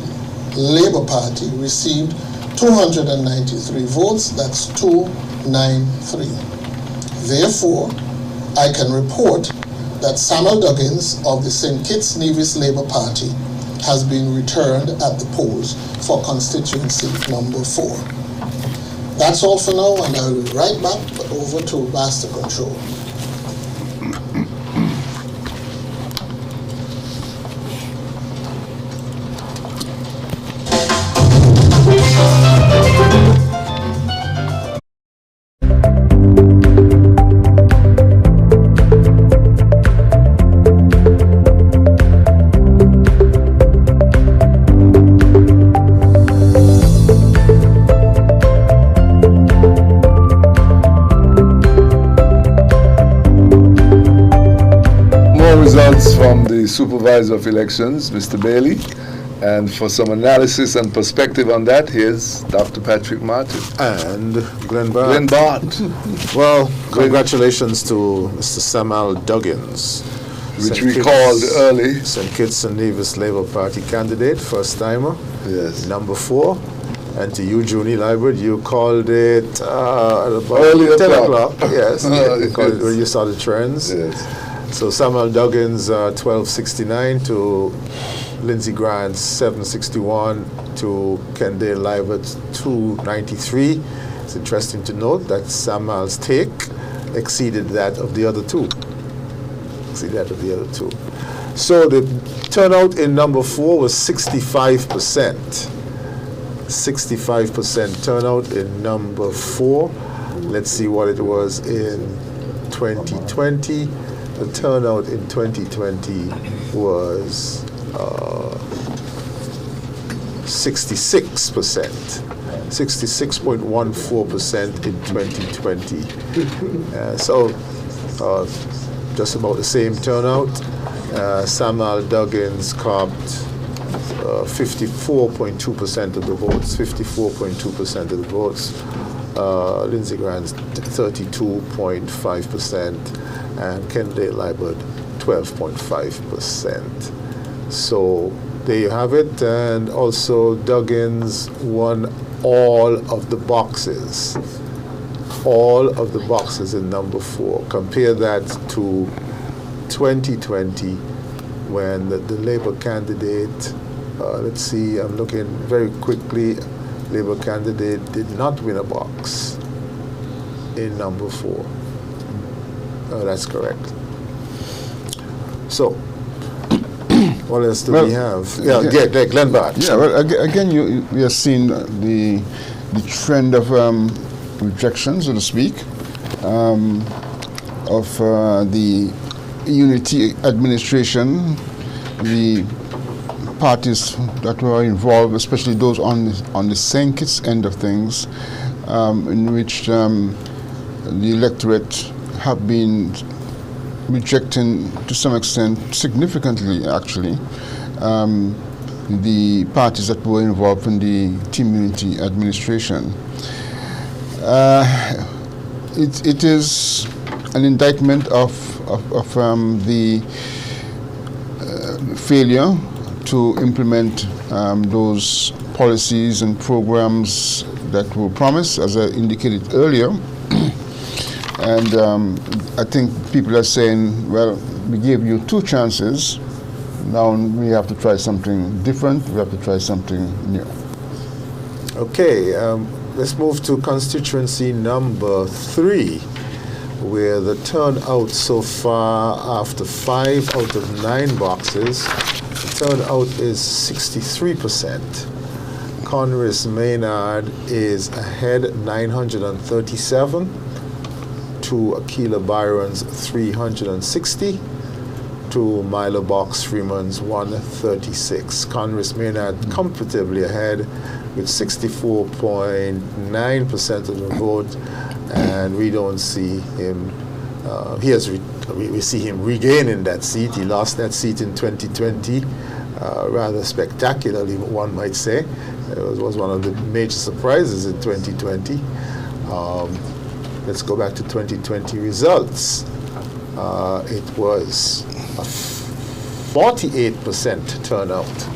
Labour Party received 293 votes. That's 293. Therefore, I can report that Samuel Duggins of the St. Kitts Nevis Labour Party has been returned at the polls for constituency number 4. That's all for now, and I will be right back over to Master Control. Results from the Supervisor of Elections, Mr. Bailey. And for some analysis and perspective on that, here's Dr. Patrick Martin. And Glenn Bart. Glenn Bart. Well, congratulations to Mr. Samuel Duggins, which we called early. St. Kitts and Nevis Labour Party candidate, first timer. Yes. Number 4. And to you, Junie Liebert, you called it at about early 10 o'clock. Yes, you called it when you saw the trends. Yes. So Samuel Duggins, 1269 to Lindsay Grant, 761 to Kendall Liebert, 293. It's interesting to note that Samuel's take exceeded that of the other two. So the turnout in number 4 was 65%. 65% turnout in number 4. Let's see what it was in 2020. The turnout in 2020 was 66%, 66.14% in 2020. So just about the same turnout. Samuel Duggins copped 54.2% of the votes, 54.2% of the votes. Lindsay Grant 32.5%. and Kendall Liebert 12.5%. So there you have it, and also Duggins won all of the boxes in number 4. Compare that to 2020 when the Labour candidate, let's see, I'm looking very quickly, Labour candidate did not win a box in number 4. That's correct. So, what else do we have? Glenn Bart. Yeah, well, again, we are seeing the trend of rejection, so to speak, of the unity administration, the parties that were involved, especially those on the St. Kitts end of things, in which the electorate have been rejecting, to some extent, significantly actually, the parties that were involved in the team unity administration. It is an indictment of the failure to implement those policies and programs that were promised, as I indicated earlier. And I think people are saying, well, we gave you 2 chances. Now we have to try something different. We have to try something new. Okay, let's move to constituency number 3, where the turnout so far after 5 out of 9 boxes, the turnout is 63%. Congress Maynard is ahead 937 to Aquila Byron's 360 to Milo Box Freeman's 136. Congress Maynard comfortably ahead with 64.9% of the vote, and we don't see him. We see him regaining that seat. He lost that seat in 2020, rather spectacularly, one might say. It was one of the major surprises in 2020. Let's go back to 2020 results. It was a 48% turnout.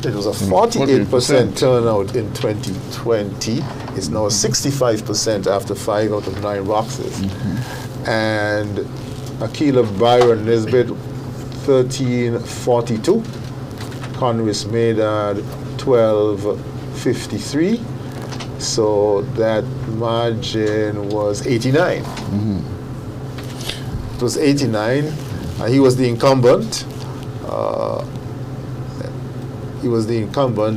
It was a 48% turnout in 2020. It's now 65% after 5 out of 9 boxes. And Aquila Byron Nisbet, 1342. Congress Maynard, 1253. So that margin was 89. It was 89. He was the incumbent.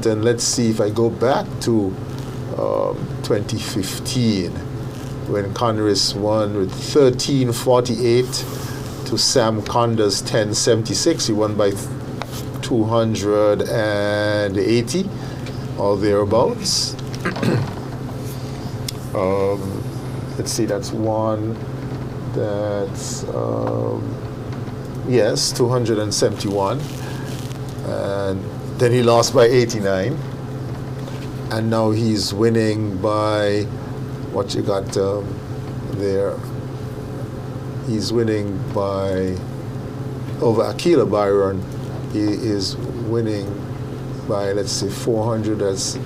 And let's see if I go back to 2015, when Congress won with 1348 to Sam Conda's 1076. He won by 280 or thereabouts. Let's see, that's one. That's yes, 271. And then he lost by 89, and now he's winning by what you got there. He's winning by over Aquila Byron. He is winning by, let's say, 400. That's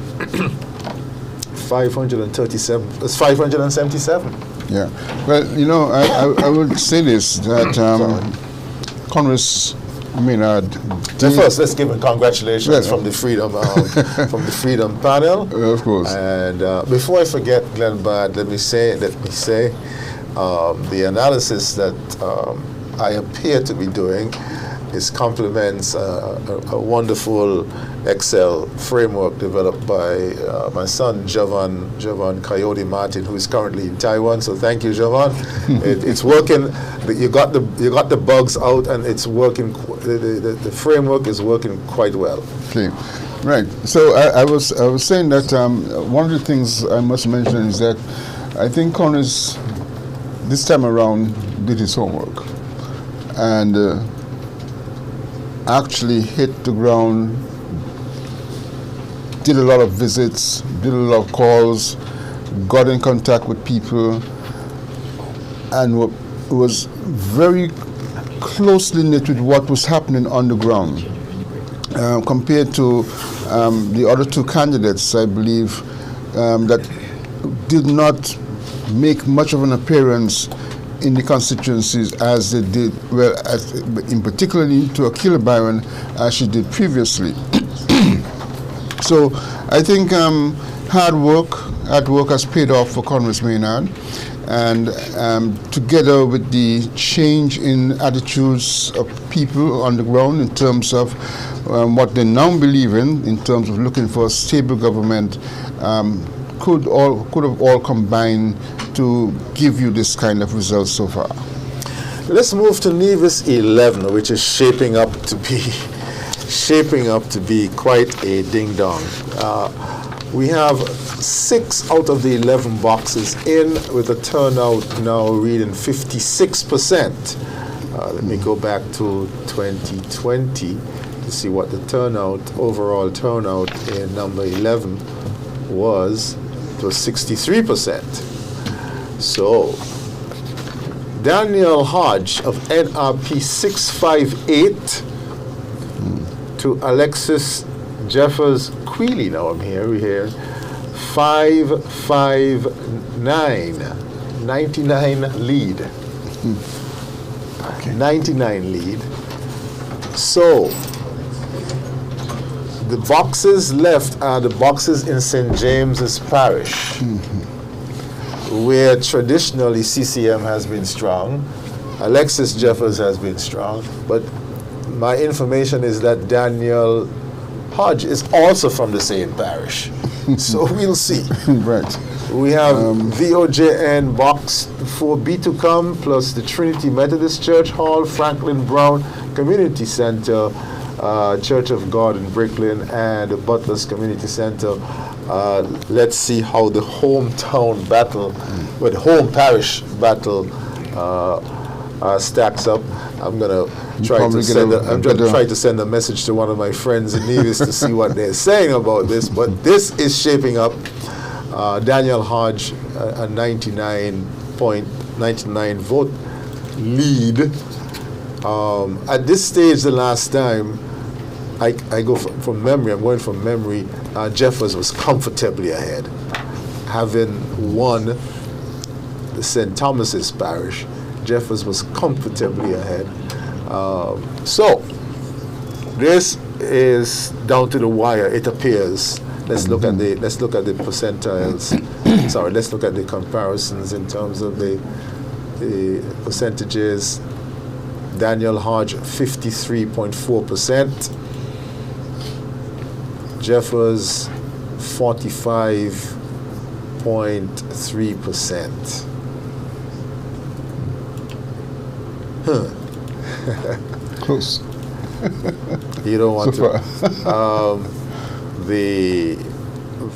537. That's 577. Yeah. Well, you know, I would say this, that Congress Maynard. First, let's give him congratulations from the Freedom panel. Of course. And before I forget, Glenn Bad, let me say, the analysis that I appear to be doing is complements a wonderful Excel framework developed by my son Javan Coyote Martin, who is currently in Taiwan. So thank you, Javan. It's working. You got the bugs out, and it's working. The framework is working quite well. Okay, right. So I was saying that one of the things I must mention is that I think Congress this time around did his homework and actually hit the ground. Did a lot of visits, did a lot of calls, got in contact with people, and was very closely knit with what was happening on the ground. Compared to the other 2 candidates, I believe, that did not make much of an appearance in the constituencies as they did, well, in particularly to Aquila Byron, as she did previously. So I think hard work has paid off for Congress Maynard, and together with the change in attitudes of people on the ground in terms of what they now believe in terms of looking for a stable government, could have all combined to give you this kind of results so far. Let's move to Nevis 11, which is shaping up to be quite a ding-dong. We have 6 out of the 11 boxes in, with a turnout now reading 56%. Let me go back to 2020 to see what the overall turnout in number 11 was. It was 63%. So Daniel Hodge of NRP 658 to Alexis Jeffers Queely. Now I'm here. We're here. 559. 99 lead. Okay. 99 lead. So the boxes left are the boxes in St. James's Parish, where traditionally CCM has been strong. Alexis Jeffers has been strong, but my information is that Daniel Hodge is also from the same parish. So we'll see. Right. We have VOJN Box 4B to come, plus the Trinity Methodist Church Hall, Franklin Brown Community Center, Church of God in Brooklyn, and the Butlers Community Center. Let's see how the hometown battle, the home parish battle stacks up. I'm gonna try to send a message to one of my friends in Nevis to see what they're saying about this. But this is shaping up. Daniel Hodge, a 99.99 vote lead. At this stage, the last time, I go from memory. I'm going from memory. Jeffers was comfortably ahead, having won the St. Thomas's Parish. Jeffers was comfortably ahead. So this is down to the wire. It appears. Let's look at the percentiles. Sorry, let's look at the comparisons in terms of the percentages. Daniel Hodge 53.4%. Jeffers 45.3%. Close. You don't want to.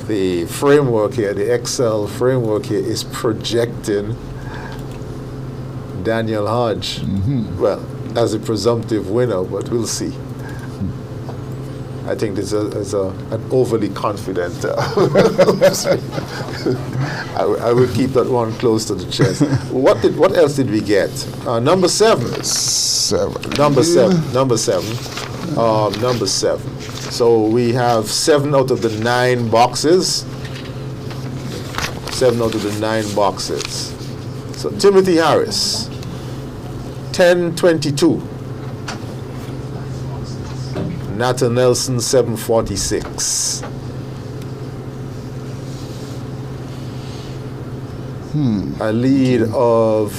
The framework here, the Excel framework here, is projecting Daniel Hodge, well, as a presumptive winner, but we'll see. I think this is an overly confident. I will keep that one close to the chest. What else did we get? Number 7. Number 7. So we have 7 out of the 9 boxes. 7 out of the 9 boxes. So Timothy Harris, 1022. Nathan Nelson, 746. A lead of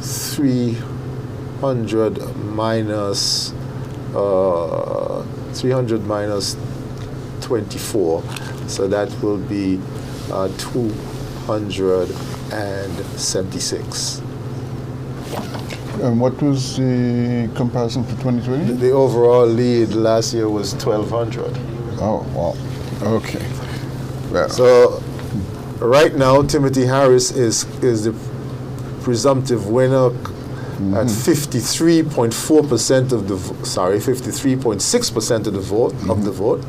300 minus 24, so that will be 276. And what was the comparison for 2020? The overall lead last year was 1,200. Oh, wow. Okay. Well. So right now, Timothy Harris is the presumptive winner at 53.4% of the 53.6% of the vote.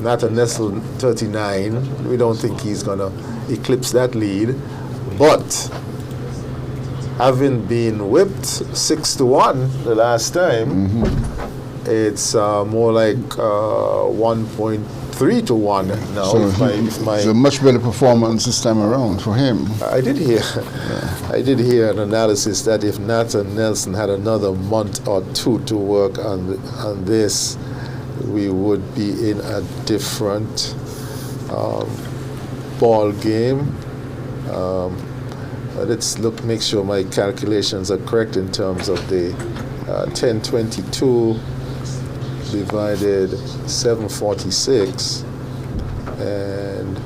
Nathan Nessel 39. We don't think he's gonna eclipse that lead, but having been whipped 6-1 the last time, it's more like 1.3 to 1 now. So it's a much better performance this time around for him. I did hear an analysis that if Nathan Nelson had another month or 2 to work on this, we would be in a different ball game. Let's make sure my calculations are correct in terms of the 1022 divided 746, and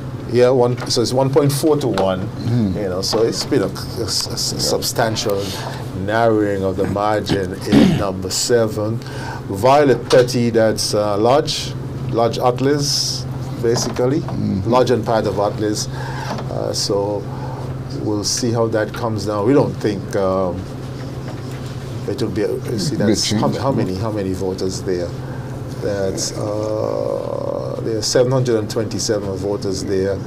so it's 1.4 to 1. So it's been a substantial narrowing of the margin in number 7. Violet Petty, that's Lodge Atlas, basically, Lodge and part of Atlas. So we'll see how that comes down. We don't think it will be. See, that's how many voters there? That's there are 727 voters there,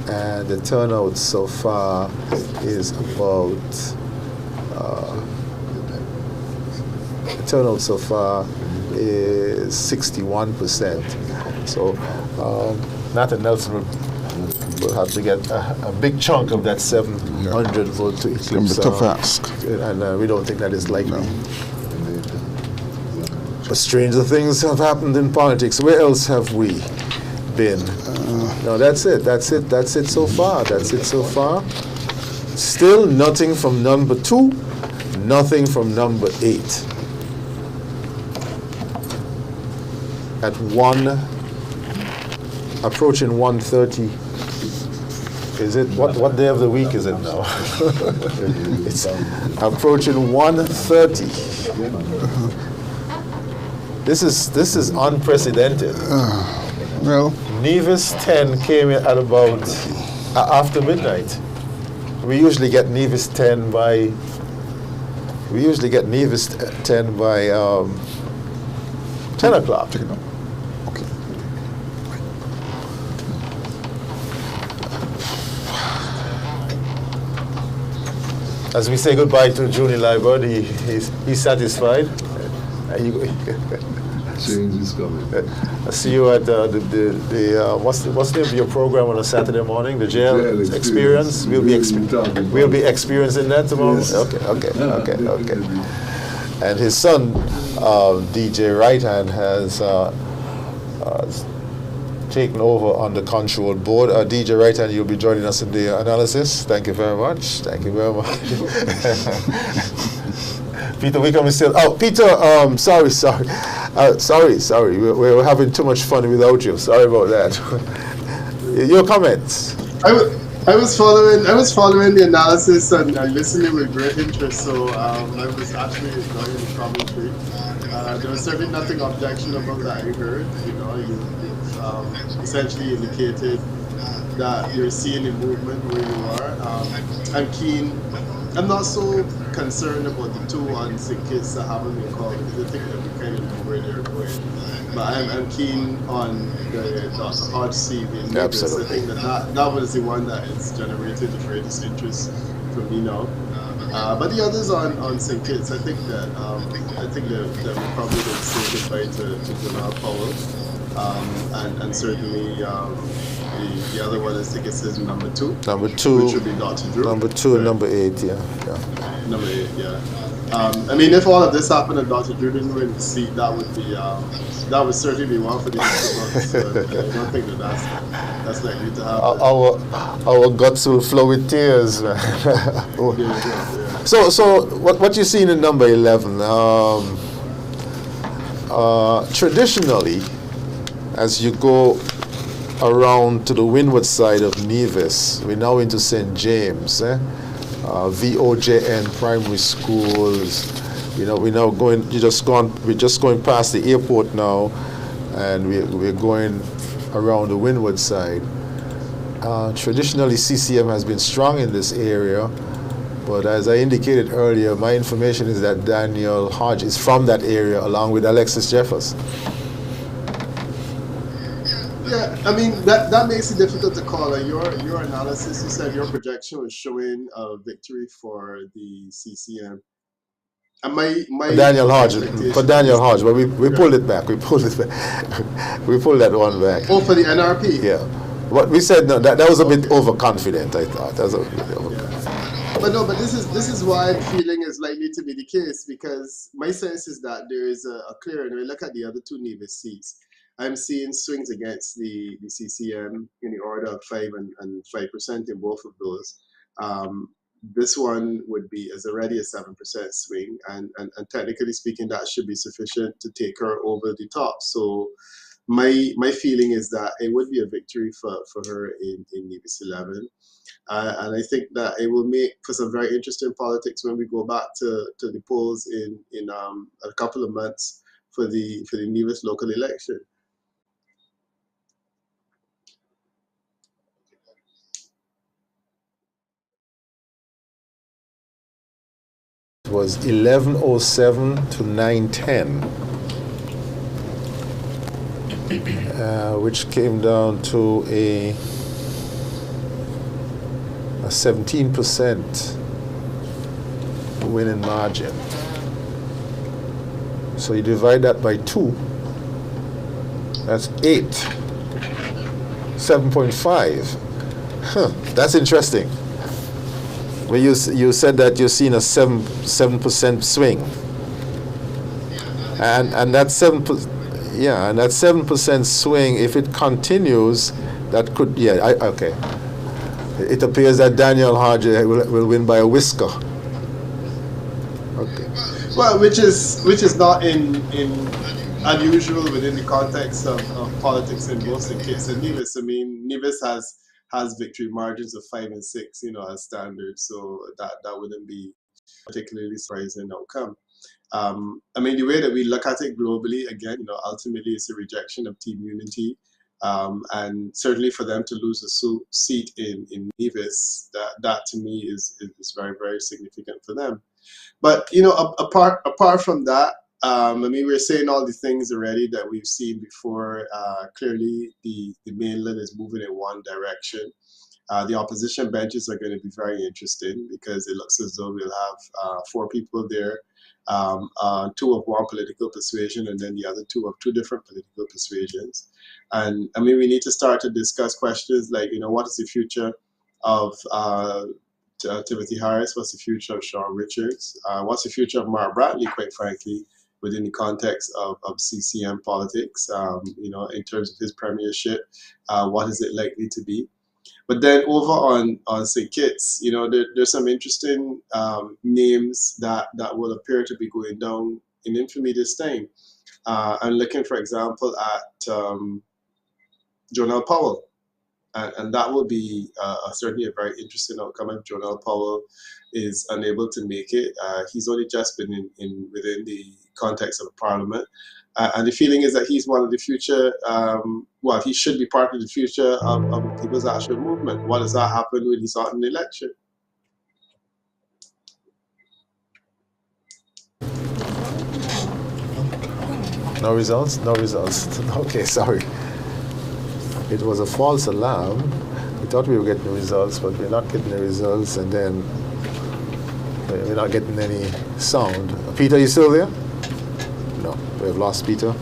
and the turnout so far is about turnout so far is 61%. So Nathan Nelson will have to get a big chunk of that 700 vote to eclipse. It's a tough ask. And we don't think that is likely. No. But stranger things have happened in politics. Where else have we been? No, that's it. That's it so far. Still nothing from number 2, nothing from number 8. At approaching 1:30. Is it what day of the week is it now? It's approaching 1:30. This is unprecedented. Well, Nevis 10 came in at about after midnight. We usually get Nevis 10 by 10 o'clock. Okay. As we say goodbye to Junior Libert, he's satisfied. Change is coming. I see you at the what's the name of your program on a Saturday morning? The jail experience. We'll be experiencing that tomorrow. Yes. Okay. And his son, DJ Right Hand, has taken over on the control board. DJ Right Hand, you'll be joining us in the analysis. Thank you very much. Peter Wickham is still. Oh, Peter. Sorry. We're having too much fun without you. Sorry about that. Your comments. I was following the analysis and listening with great interest. So I was actually enjoying the commentary. There was certainly nothing objectionable that I heard. You know, you've essentially indicated that you're seeing a movement where you are. I'm not so concerned about the 2 on St. Kitts that haven't been called because I think that we kind of know where they're going. But I'm keen on the Dr. Hodge seat in Nevis. I think that was the one that has generated the greatest interest for me now. But the others on St. Kitts, I think that we probably did say goodbye to Jamal Powell, and certainly the other one I think it says number 2. Number 2, which would be Dr. Drew. Number 2 and number 8, yeah. Number 8, yeah. I mean, if all of this happened and Dr. Drew didn't win the seat, that would certainly be one for the next months. So I don't think that's likely to happen. Our guts will flow with tears, man. Yeah. So what you seen in number 11? Traditionally, as you go around to the windward side of Nevis, we're now into St. James, VOJN primary schools. We're now going. We're just going past the airport now, and we're going around the windward side. Traditionally, CCM has been strong in this area, but as I indicated earlier, my information is that Daniel Hodge is from that area, along with Alexis Jeffers. Yeah, I mean that makes it difficult to call. Your analysis, you said your projection was showing a victory for the CCM. And my Daniel Hodge, but we pulled it back. We pulled that one back. Oh, for the NRP. Yeah, but we said no. That was a bit overconfident. I thought that was a bit overconfident. Yeah. But this is why I'm feeling is likely to be the case, because my sense is that there is a clear. And we look at the other 2 Nevis seats. I'm seeing swings against the CCM in the order of 5% and 5% in both of those. This one would be as already a 7% swing, and technically speaking, that should be sufficient to take her over the top. So my feeling is that it would be a victory for her in Nevis 11. And I think that it will make for some very interesting politics when we go back to the polls in a couple of months for the Nevis local election. Was 11:07 to 9:10, which came down to a 17% winning margin. So you divide that by 2. That's 8. 7.5. Huh, that's interesting. Well, you said that you're seeing a 7% swing, and that 7% swing, if it continues, that could okay. It appears that Daniel Hodge will win by a whisker. Okay. Well, which is not in unusual within the context of politics in both St. Kitts and Nevis. I mean, Nevis has victory margins of 5 and 6, as standard, so that wouldn't be particularly surprising outcome. I mean, the way that we look at it globally, again, ultimately it's a rejection of team unity, and certainly for them to lose a seat in Nevis, that to me is very, very significant for them. But apart from that, I mean, we're saying all the things already that we've seen before. Clearly, the mainland is moving in one direction. The opposition benches are going to be very interesting because it looks as though we'll have 4 people there, 2 of one political persuasion and then the other 2 of 2 different political persuasions. And I mean, we need to start to discuss questions like, what is the future of Timothy Harris? What's the future of Sean Richards? What's the future of Mark Bradley, quite frankly, within the context of CCM politics, in terms of his premiership? What is it likely to be? But then over on St. Kitts, there's some interesting names that will appear to be going down in infamy this time. I'm looking, for example, at Jonel Powell. And that will be certainly a very interesting outcome if Jonel Powell is unable to make it. He's only just been within the context of the parliament. And the feeling is that he's one of the future, he should be part of the future of the People's Action Movement. What does that happen when he's out in the election? No results? No results. Okay, sorry. It was a false alarm. We thought we were getting the results, but we're not getting the results, and then we're not getting any sound. Peter, you still there? No, we have lost Peter.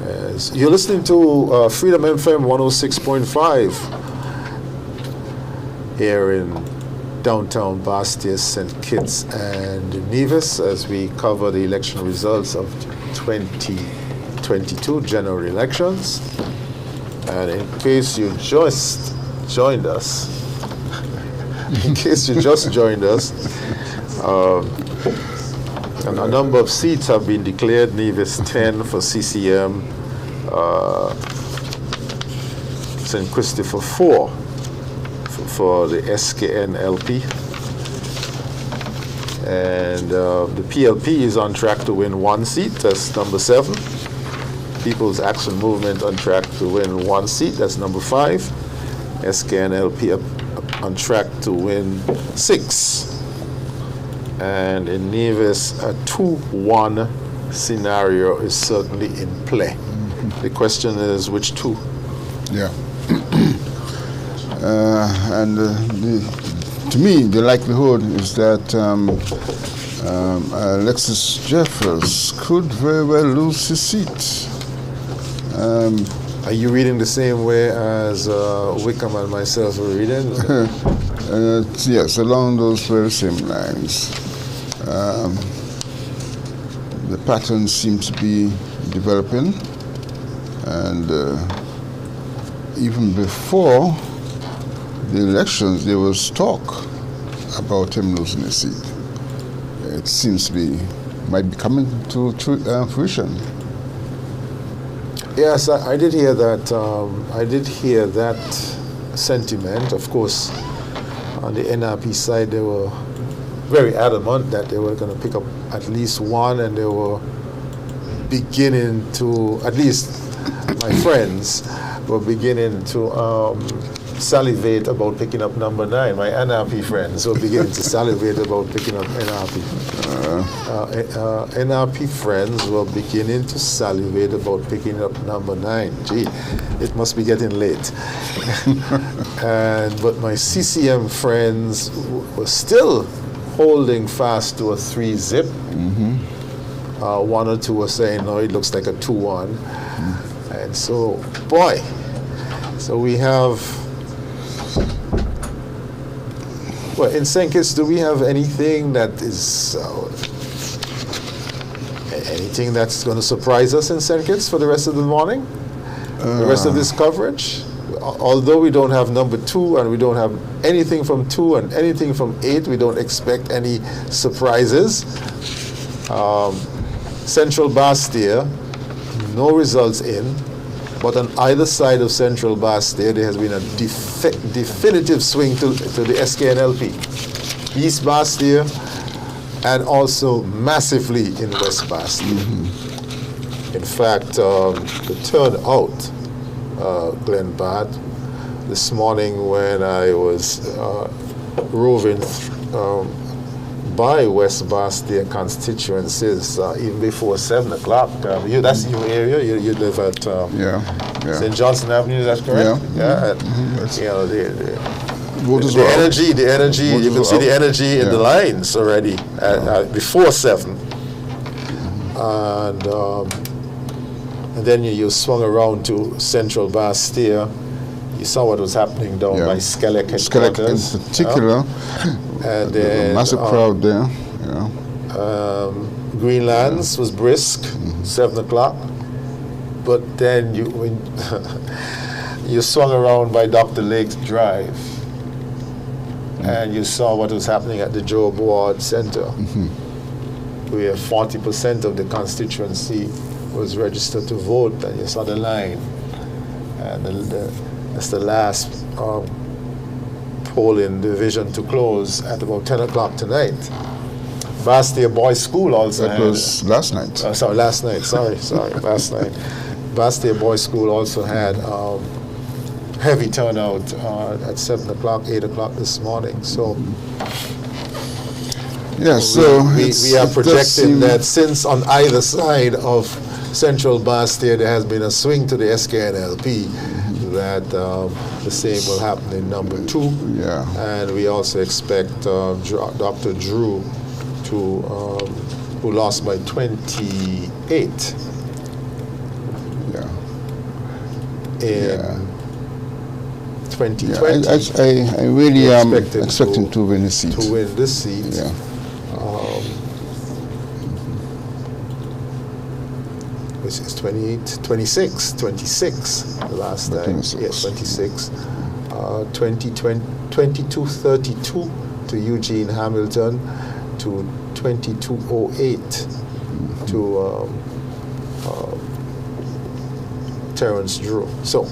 Yes. You're listening to Freedom FM 106.5 here in downtown Bastia, St. Kitts and Nevis as we cover the election results of 2022 general elections. And in case you just joined us, a number of seats have been declared. Nevis 10 for CCM, St. Christopher 4 for the SKN LP, and the PLP is on track to win 1 seat. That's number 7. People's Action Movement on track to win 1 seat. That's number 5. SKN LP on track to win 6. And in Nevis, a 2-1 scenario is certainly in play. The question is, which 2? Yeah. To me, the likelihood is that Alexis Jeffers could very well lose his seat. Are you reading the same way as Wickham and myself were reading? Yes, along those very same lines. The pattern seems to be developing, and even before the elections, there was talk about him losing his seat. It seems to be might be coming to fruition. Yes, I did hear that. I did hear that sentiment. Of course, on the NRP side, they were very adamant that they were going to pick up at least 1, and they were beginning to, at least my friends were beginning to salivate about picking up number 9. My NRP friends were beginning to salivate about picking up NRP. NRP friends were beginning to salivate about picking up number 9. Gee, it must be getting late. But my CCM friends were still holding fast to a 3-zip. One or two were saying, no, it looks like a 2-1. And so, boy, so we have, well, in St. Kitts, do we have anything that is, anything that's going to surprise us in St. Kitts for the rest of the morning? The rest of this coverage? Although we don't have number 2 and we don't have anything from 2 and anything from 8, we don't expect any surprises. Central Bastia, no results in, but on either side of Central Bastia, there has been a definitive swing to the SKNLP. East Bastia, and also massively in West Bastia. In fact, the turnout, Glenn Bad, this morning when I was roving by West Bastia constituencies, even before 7 o'clock. That's your area. You live at St. Johnson Avenue. That's correct. You know, the energy. You can see the energy in the lines already before 7, and then you swung around to Central Bastia. You saw what was happening down by Skelec headquarters. In particular, and then massive crowd there. Greenlands was brisk, 7 o'clock. But then when you swung around by Dr. Lake's Drive, and you saw what was happening at the Joe Board Center, where 40% of the constituency was registered to vote, and you saw the line. And that's the last polling division to close at about 10 o'clock tonight. Bastia Boys School also That was last night. Last night. Last night. Bastia Boys School also had heavy turnout at 7 o'clock, 8 o'clock this morning. So we are projecting that since on either side of Central Bastia there has been a swing to the SKNLP, that the same will happen in number 2. And we also expect Dr. Drew who lost by 28 in 2020. I really am expecting to win this seat. To win this seat. Which is 26 the last time. 26. 2232 to Eugene Hamilton, to 2208 to Terrence Drew. So,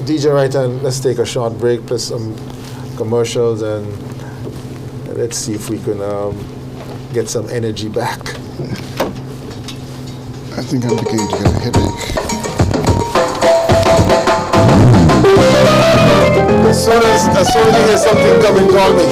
DJ Wright, let's take a short break, plus some commercials, and let's see if we can get some energy back. I think I'm beginning to get a headache. As soon as you hear something coming, call me.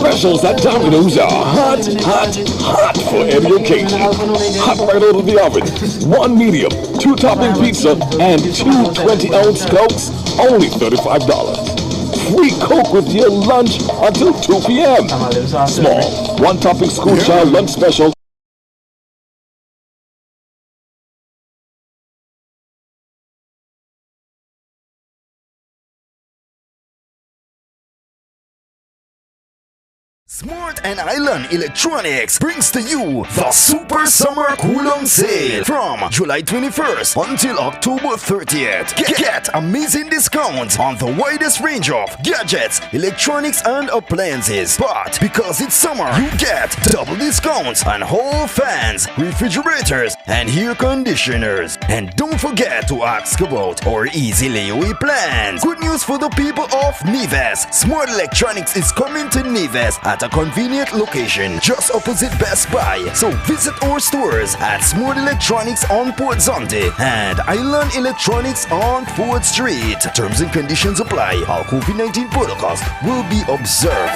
Specials at Domino's are hot for every occasion. Hot right out of the oven. 1 medium, 2 topping pizza, and 2 20-ounce Cokes, only $35. Free Coke with your lunch until 2 p.m. Small, 1 topping school child lunch special. Smart and Island Electronics brings to you the Super Summer Coolum Sale from July 21st until October 30th. Get amazing discounts on the widest range of gadgets, electronics and appliances. But because it's summer, you get double discounts on hall fans, refrigerators and air conditioners. And don't forget to ask about our easy layaway plans. Good news for the people of Neves. Smart Electronics is coming to Neves at a convenient location just opposite Best Buy. So visit our stores at Smart Electronics on Port Zonte and Island Electronics on Ford Street. Terms and conditions apply. Our COVID-19 protocols will be observed.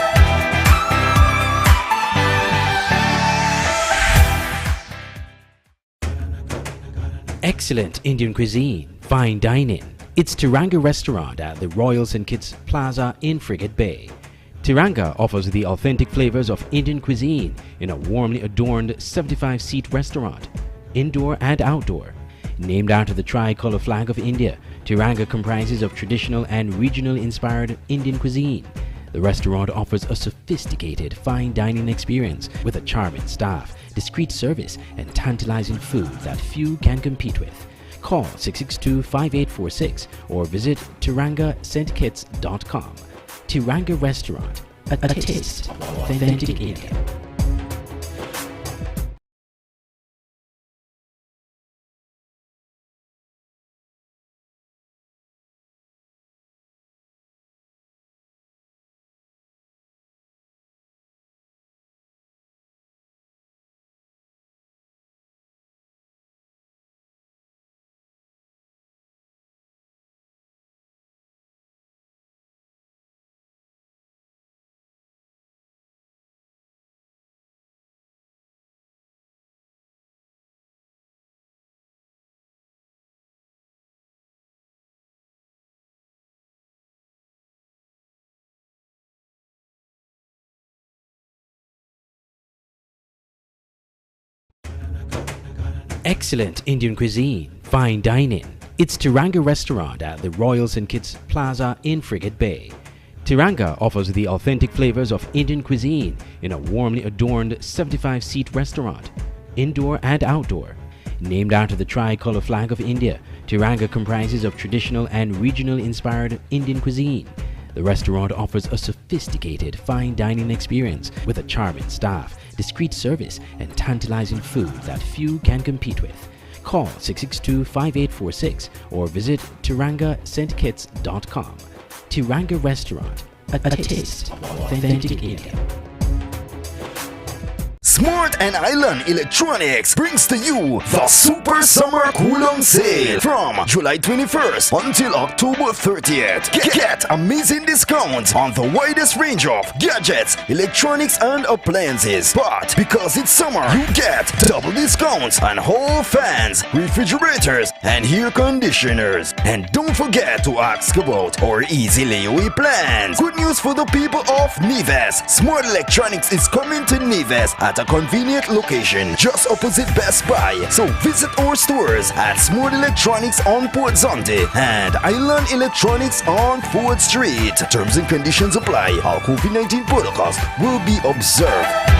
Excellent Indian cuisine, fine dining. It's Tiranga Restaurant at the Royal St. Kitts Plaza in Frigate Bay. Tiranga offers the authentic flavors of Indian cuisine in a warmly adorned 75-seat restaurant, indoor and outdoor. Named after the tricolor flag of India, Tiranga comprises of traditional and regional inspired Indian cuisine. The restaurant offers a sophisticated fine dining experience with a charming staff, discreet service and tantalizing food that few can compete with. Call 662-5846 or visit tirangastkits.com. Tiranga Restaurant, a taste of authentic India. Excellent Indian cuisine, fine dining. It's Tiranga Restaurant at the Royal St. Kitts Plaza in Frigate Bay. Tiranga offers the authentic flavors of Indian cuisine in a warmly adorned 75-seat restaurant, indoor and outdoor. Named after the tricolor flag of India, Tiranga comprises of traditional and regional inspired Indian cuisine. The restaurant offers a sophisticated fine dining experience with a charming staff, discreet service and tantalizing food that few can compete with. Call 662-5846 or visit tirangastkits.com. Tiranga Restaurant, a taste of authentic India. Smart and Island Electronics brings to you the Super Summer Coolum Sale from July 21st until October 30th. Get amazing discounts on the widest range of gadgets, electronics and appliances. But because it's summer, you get double discounts on hall fans, refrigerators and air conditioners. And don't forget to ask about our easy layaway plans. Good news for the people of Neves. Smart Electronics is coming to Neves at a convenient location just opposite Best Buy. So visit our stores at Smart Electronics on Port Zonte and Island Electronics on Ford Street. Terms and conditions apply. Our COVID-19 protocols will be observed.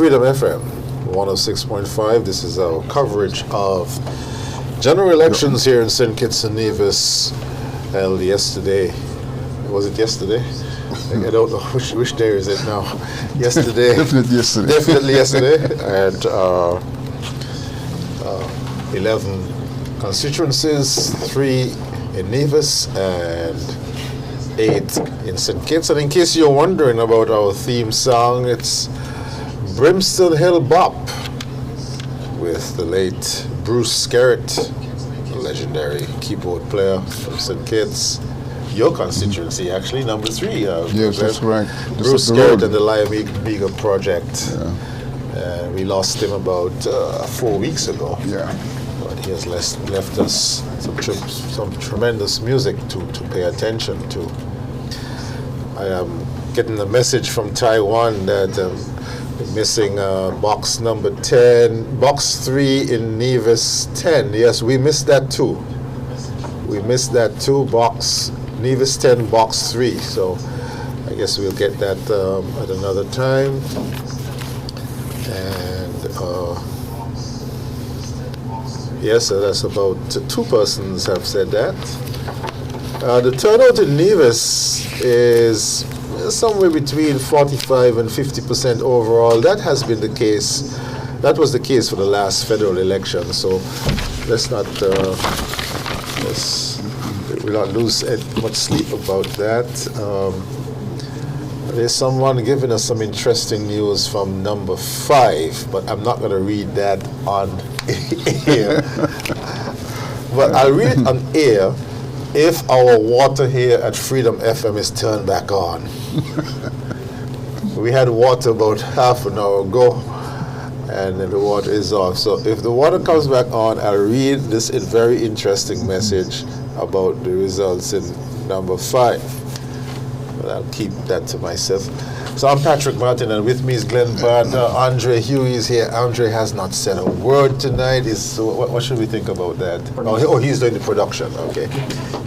Freedom FM 106.5. This is our coverage of general elections here in St. Kitts and Nevis held yesterday. Was it yesterday? I don't know which day is it now. Yesterday. Definitely yesterday. Definitely yesterday. And 11 constituencies, 3 in Nevis and 8 in St. Kitts. And in case you're wondering about our theme song, it's Brimstone Hill Bop with the late Bruce Skerritt, a legendary keyboard player from St. Kitts. Your constituency, actually, number 3. Yes, that's right. Bruce Skerritt and the Liamiga Project. Yeah. We lost him about 4 weeks ago. Yeah. But he has left us some tremendous music to pay attention to. I am getting a message from Taiwan that we're missing box number 10, box 3 in Nevis 10. Yes, we missed that too. We missed that too, box Nevis 10, box 3. So I guess we'll get that at another time. And yes, that's about 2 persons have said that. The turnout in Nevis is somewhere between 45 and 50% overall. That has been the case. That was the case for the last federal election. So let's not we'll not lose much sleep about that. There's someone giving us some interesting news from number 5, but I'm not going to read that on air. But I'll read it on air if our water here at Freedom FM is turned back on. We had water about half an hour ago, and then the water is off. So if the water comes back on, I'll read this very interesting message about the results in number 5. But I'll keep that to myself. So I'm Patrick Martin, and with me is Glenn Barton. Andre Huey is here. Andre has not said a word tonight. What should we think about that? Oh, he's doing the production. Okay,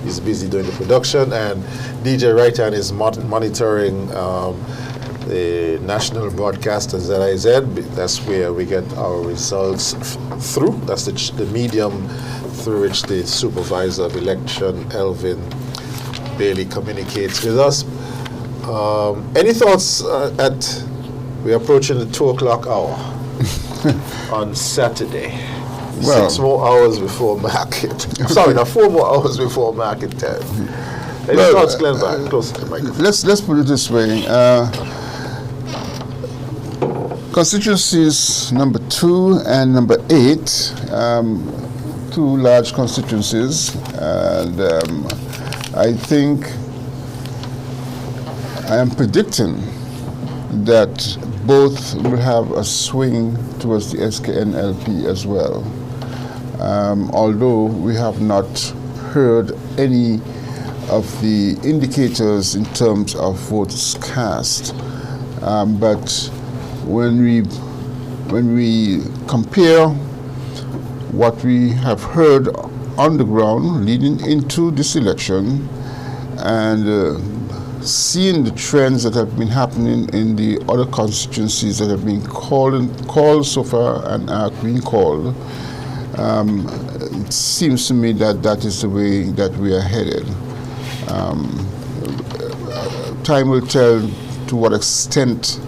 he's busy doing the production, and DJ Right Hand is monitoring the national broadcasters that I said. That's where we get our results through. That's the medium through which the supervisor of election, Elvin Bailey, communicates with us. Any thoughts we're approaching the 2 o'clock hour on Saturday. Well, 6 more hours before market. Sorry, now 4 more hours before market time. Any thoughts, Glenn? Close to the microphone. Let's put it this way. Constituencies number 2 and number 8, 2 large constituencies, and I think I am predicting that both will have a swing towards the SKNLP as well. Although we have not heard any of the indicators in terms of votes cast, but when we compare what we have heard on the ground leading into this election and seeing the trends that have been happening in the other constituencies that have been called so far and are being called, it seems to me that that is the way that we are headed. Time will tell to what extent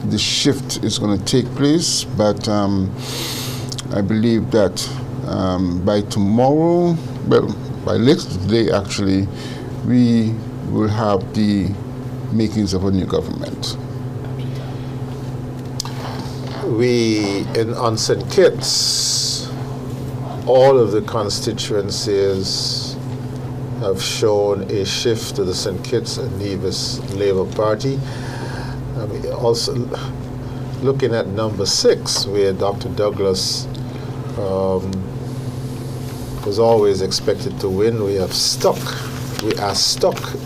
the shift is going to take place, but I believe that by tomorrow, well, by later today actually, we will have the makings of a new government. On St. Kitts, all of the constituencies have shown a shift to the St. Kitts and Nevis Labour Party. I mean, also looking at number 6, where Dr. Douglas was always expected to win, we are stuck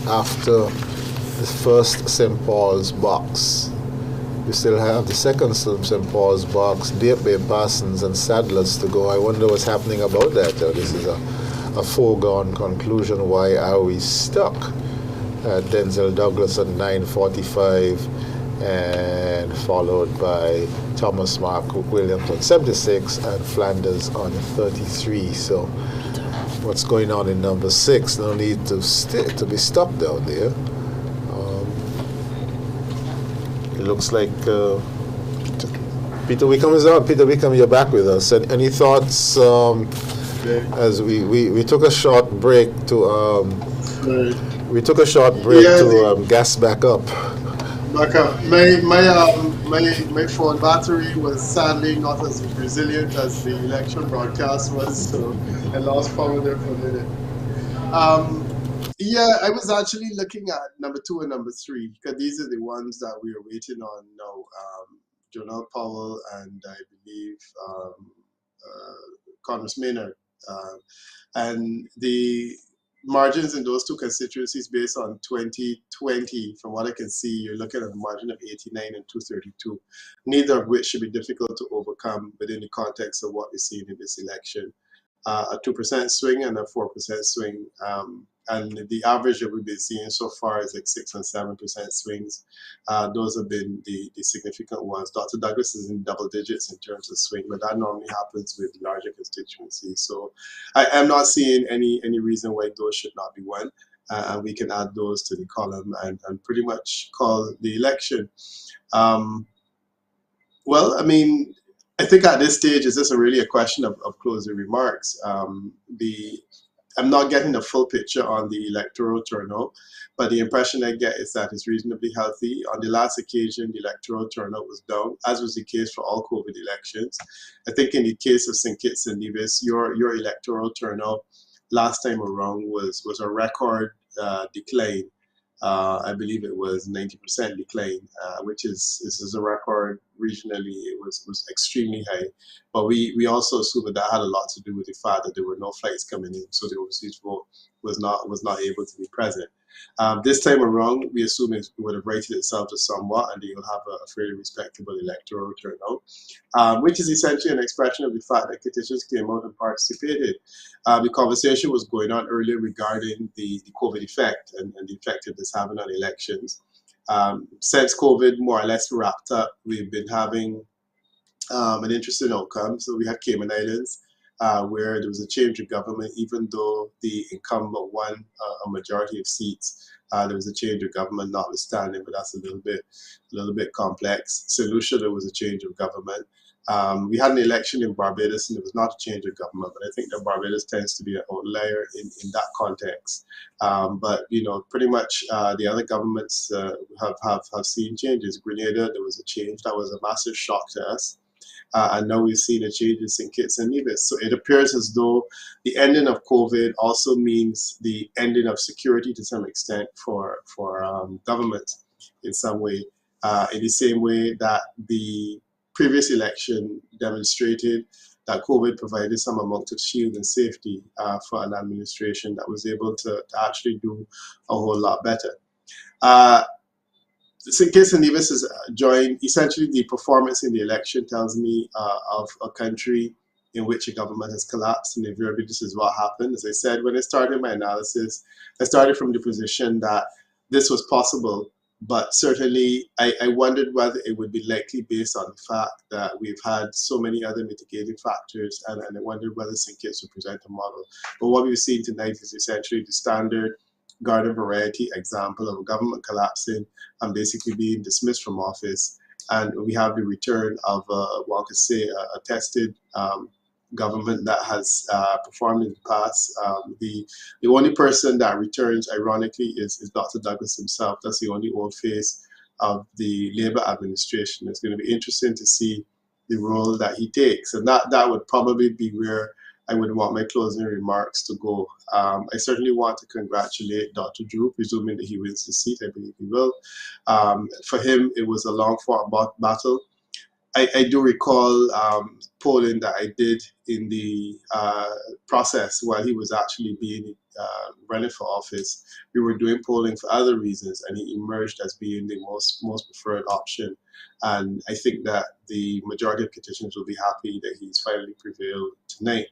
after the first St. Paul's box. We still have the second St. Paul's box, Deep Bay, Parsons and Sadlers to go. I wonder what's happening about that. This is a foregone conclusion. Why are we stuck? Denzel Douglas at 945 and followed by Thomas Mark Williams on 76 and Flanders on 33. So what's going on in number 6? No need to be stuck down there. It looks like Peter Wickham is out. Peter Wickham, you're back with us. And any thoughts as we took a short break to gas back up. My phone battery was sadly not as resilient as the election broadcast was, so I lost power there for a minute. Yeah, I was actually looking at number 2 and number 3 because these are the ones that we are waiting on now. Jonah Powell and I believe Congress Maynard. And the margins in those 2 constituencies based on 2020, from what I can see, you're looking at a margin of 89 and 232, neither of which should be difficult to overcome within the context of what we're seeing in this election. A 2% swing and a 4% swing. And the average that we've been seeing so far is like 6 and 7% swings. Those have been the significant ones. Dr. Douglas is in double digits in terms of swing, but that normally happens with larger constituencies. So I am not seeing any reason why those should not be won. And we can add those to the column and pretty much call the election. Well, I mean, I think at this stage, is this really a question of closing remarks? I'm not getting a full picture on the electoral turnout, but the impression I get is that it's reasonably healthy. On the last occasion, the electoral turnout was down, as was the case for all COVID elections. I think in the case of St. Kitts and Nevis, your electoral turnout last time around was a record decline. I believe it was 90% decline, which is a record regionally. It was extremely high, but we also assume that had a lot to do with the fact that there were no flights coming in, so the overseas vote was not able to be present. This time around, we assume it would have rated itself to somewhat, and you'll have a fairly respectable electoral turnout, which is essentially an expression of the fact that petitions came out and participated. The conversation was going on earlier regarding the COVID effect and the effect it is having on elections. Since COVID more or less wrapped up, we've been having an interesting outcome. So we had Cayman Islands, where there was a change of government, even though the incumbent won a majority of seats. There was a change of government notwithstanding, but that's a little bit complex. St. Lucia, there was a change of government. We had an election in Barbados, and it was not a change of government, but I think that Barbados tends to be an outlier in that context. But pretty much the other governments have seen changes. Grenada, there was a change that was a massive shock to us. And now we've seen a change in St. Kitts and Nevis. So it appears as though the ending of COVID also means the ending of security to some extent for government in some way, in the same way that the previous election demonstrated that COVID provided some amount of shield and safety for an administration that was able to actually do a whole lot better. St. Kitts and Nevis has joined. Essentially, the performance in the election tells me of a country in which a government has collapsed, and invariably this is what happened. As I said, when I started my analysis, I started from the position that this was possible, but certainly I wondered whether it would be likely based on the fact that we've had so many other mitigating factors, and I wondered whether St. Kitts would present a model. But what we've seen tonight is essentially the standard garden variety example of a government collapsing and basically being dismissed from office. And we have the return of, one could say, a tested government that has performed in the past. The only person that returns, ironically, is Dr. Douglas himself. That's the only old face of the Labour administration. It's going to be interesting to see the role that he takes. And that would probably be where I would want my closing remarks to go. I certainly want to congratulate Dr. Drew, presuming that he wins the seat. I believe he will. For him, it was a long-fought battle. I do recall polling that I did in the process while he was actually being running for office. We were doing polling for other reasons, and he emerged as being the most preferred option. And I think that the majority of Kitchens will be happy that he's finally prevailed tonight.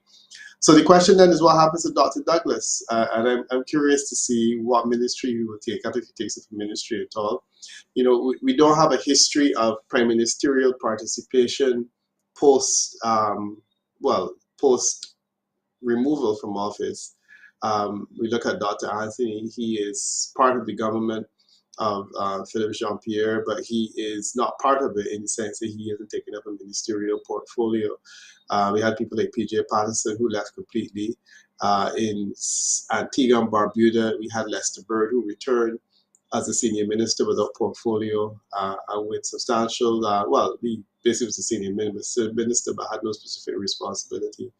So the question then is, what happens to Dr. Douglas? And I'm curious to see what ministry he will take up, if he takes up a ministry at all. You know, we don't have a history of prime ministerial participation post removal from office. We look at Dr. Anthony. He is part of the government of Philippe Jean-Pierre, but he is not part of it in the sense that he hasn't taken up a ministerial portfolio. We had people like PJ Patterson who left completely. In Antigua and Barbuda, we had Lester Bird who returned as a senior minister without portfolio and with substantial, he basically was a senior minister but had no specific responsibility.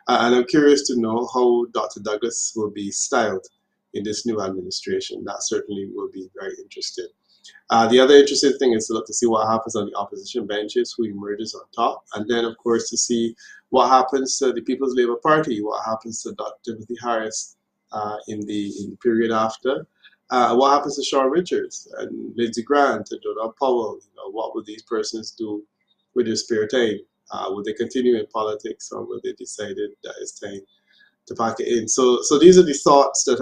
And I'm curious to know how Dr. Douglas will be styled in this new administration. That certainly will be very interesting. The other interesting thing is to look to see what happens on the opposition benches, who emerges on top, and then, of course, to see what happens to the People's Labour Party, what happens to Dr. Timothy Harris in the period after, what happens to Sean Richards and Lindsey Grant and Donald Powell. You know, what will these persons do with their spare time? Will they continue in politics, or will they decide that it's time to pack it in? So these are the thoughts that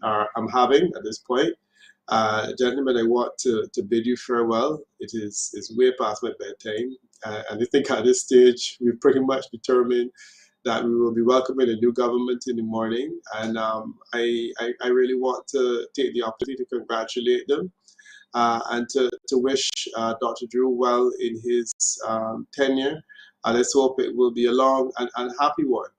I'm having at this point. Gentlemen, I want to bid you farewell. It's way past my bedtime, and I think at this stage we've pretty much determined that we will be welcoming a new government in the morning, and I really want to take the opportunity to congratulate them and to wish Dr. Drew well in his tenure. Let's hope it will be a long and happy one.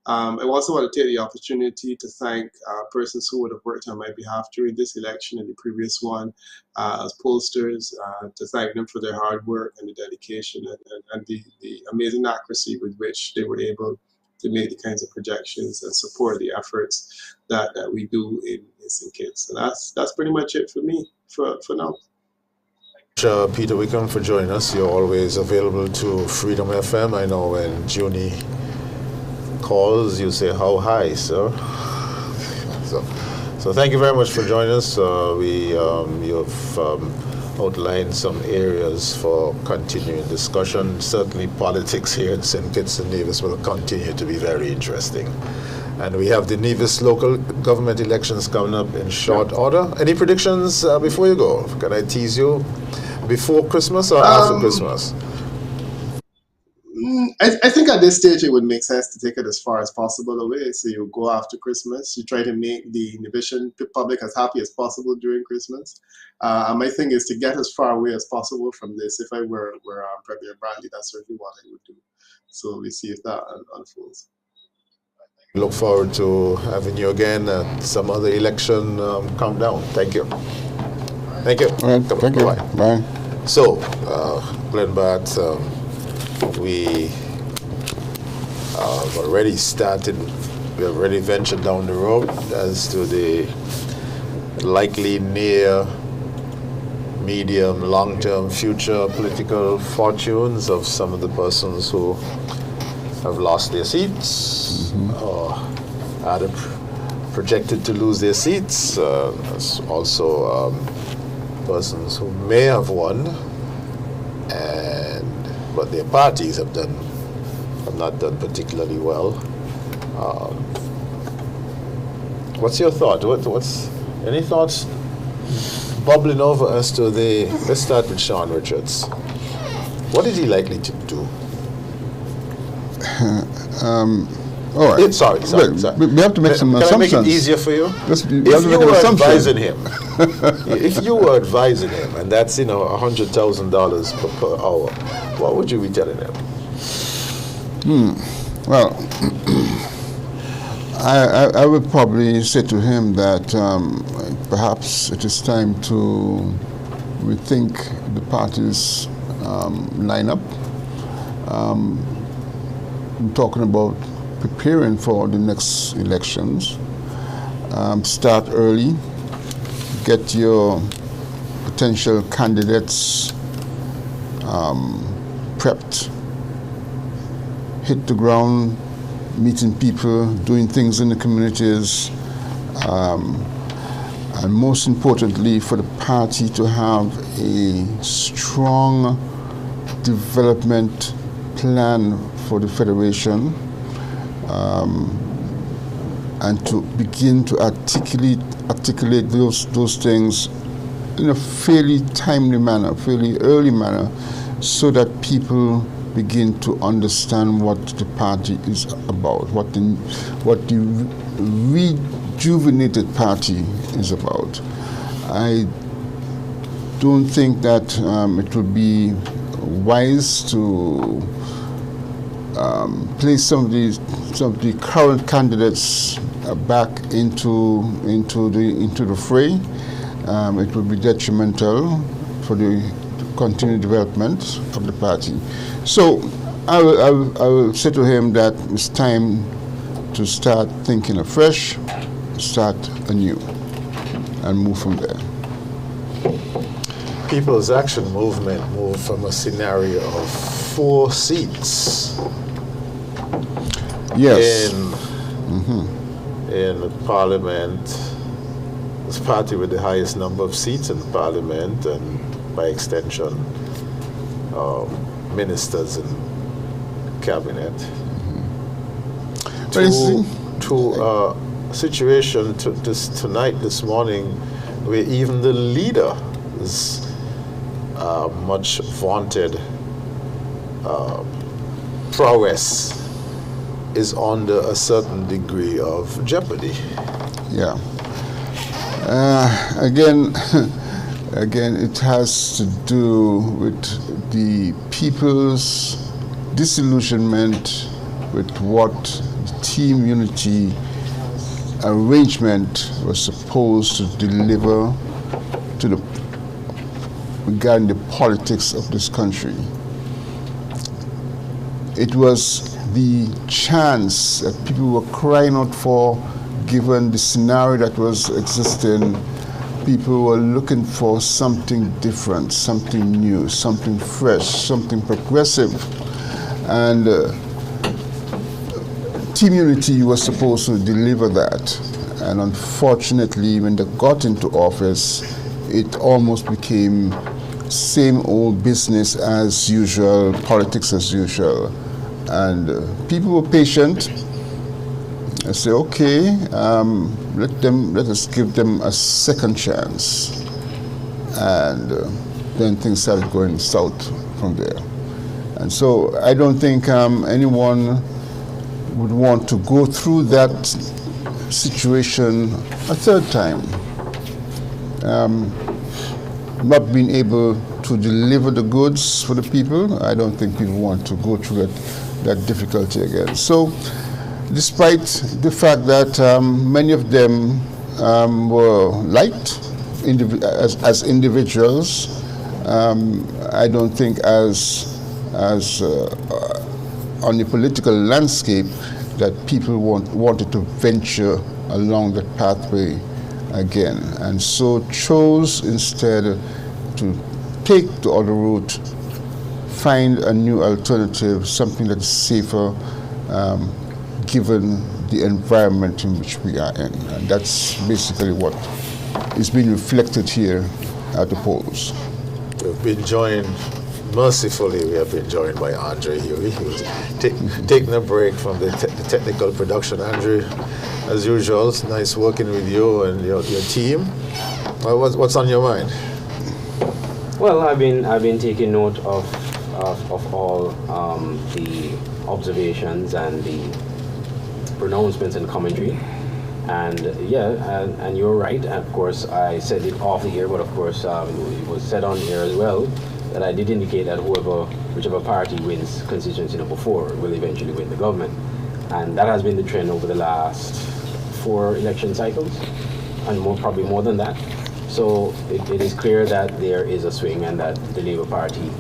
I also want to take the opportunity to thank persons who would have worked on my behalf during this election and the previous one as pollsters, to thank them for their hard work and the dedication and the amazing accuracy with which they were able to make the kinds of projections and support the efforts that we do in St. Kitts. So that's pretty much it for me for now. Peter Wickham, for joining us. You're always available to Freedom FM. I know when Junie calls, you say, "How high, sir?" So thank you very much for joining us. You've outlined some areas for continuing discussion. Certainly politics here in St. Kitts and Nevis will continue to be very interesting. And we have the Nevis local government elections coming up in short order. Any predictions before you go? Can I tease you? Before Christmas or after Christmas? I think at this stage it would make sense to take it as far as possible away. So you go after Christmas, you try to make the Nevisian public as happy as possible during Christmas. And my thing is to get as far away as possible from this. If I were Premier Brandy, that's certainly what I would do. So we see if that unfolds. Look forward to having you again at some other election countdown. Thank you. Thank you. All right, thank you. Bye. So, Glenn Batt, we have already started, we have already ventured down the road as to the likely near, medium, long-term future political fortunes of some of the persons who have lost their seats or are projected to lose their seats. There's also persons who may have won, but their parties have not done particularly well. What's your thought? What's any thoughts bubbling over as to let's start with Sean Richards. What is he likely to do? All right. Sorry. We have to make some assumptions. Can I make it easier for you? If you were advising him, if you were advising him, and that's $100,000 per hour, what would you be telling him? Well, I would probably say to him that perhaps it is time to rethink the party's lineup. I'm talking about preparing for the next elections. Start early, get your potential candidates prepped hit the ground, meeting people, doing things in the communities, and most importantly, for the party to have a strong development plan for the Federation, and to begin to articulate those things in a fairly timely manner, fairly early manner, so that people begin to understand what the party is about, what the rejuvenated party is about. I don't think that it would be wise to place some of the current candidates back into the fray. It would be detrimental for the continued development of the party. So I will say to him that it's time to start thinking afresh, start anew, and move from there. People's Action Movement moved from a scenario of 4 seats yes. in Parliament. It's the party with the highest number of seats in Parliament, and by extension, ministers in cabinet. To a situation tonight, this morning, where even the leader's much vaunted prowess is under a certain degree of jeopardy. Yeah. Again, it has to do with the people's disillusionment with what team unity arrangement was supposed to deliver to regarding the politics of this country. It was the chance that people were crying out for, given the scenario that was existing. People were looking for something different, something new, something fresh, something progressive. And Team Unity was supposed to deliver that. And unfortunately, when they got into office, it almost became same old business as usual, politics as usual. And people were patient. I say, okay, let us give them a second chance. And then things started going south from there. And so I don't think anyone would want to go through that situation a third time. Not being able to deliver the goods for the people, I don't think people want to go through that difficulty again. So, despite the fact that many of them were liked as individuals, I don't think as on the political landscape that people wanted to venture along that pathway again, and so chose instead to take the other route, find a new alternative, something that is safer, given the environment in which we are in. And that's basically what is being reflected here at the polls. We've been joined, mercifully, we have been joined by Andre Huey, who's taking a break from the technical production. Andre, as usual, it's nice working with you and your team. What's on your mind? Well, I've been taking note of all the observations and the pronouncements and commentary, and and you're right. Of course, I said it off the air, but of course it was said on air as well that I did indicate that whichever party wins constituency number 4 will eventually win the government, and that has been the trend over the last 4 election cycles, and probably more than that. So it is clear that there is a swing, and that the Labour Party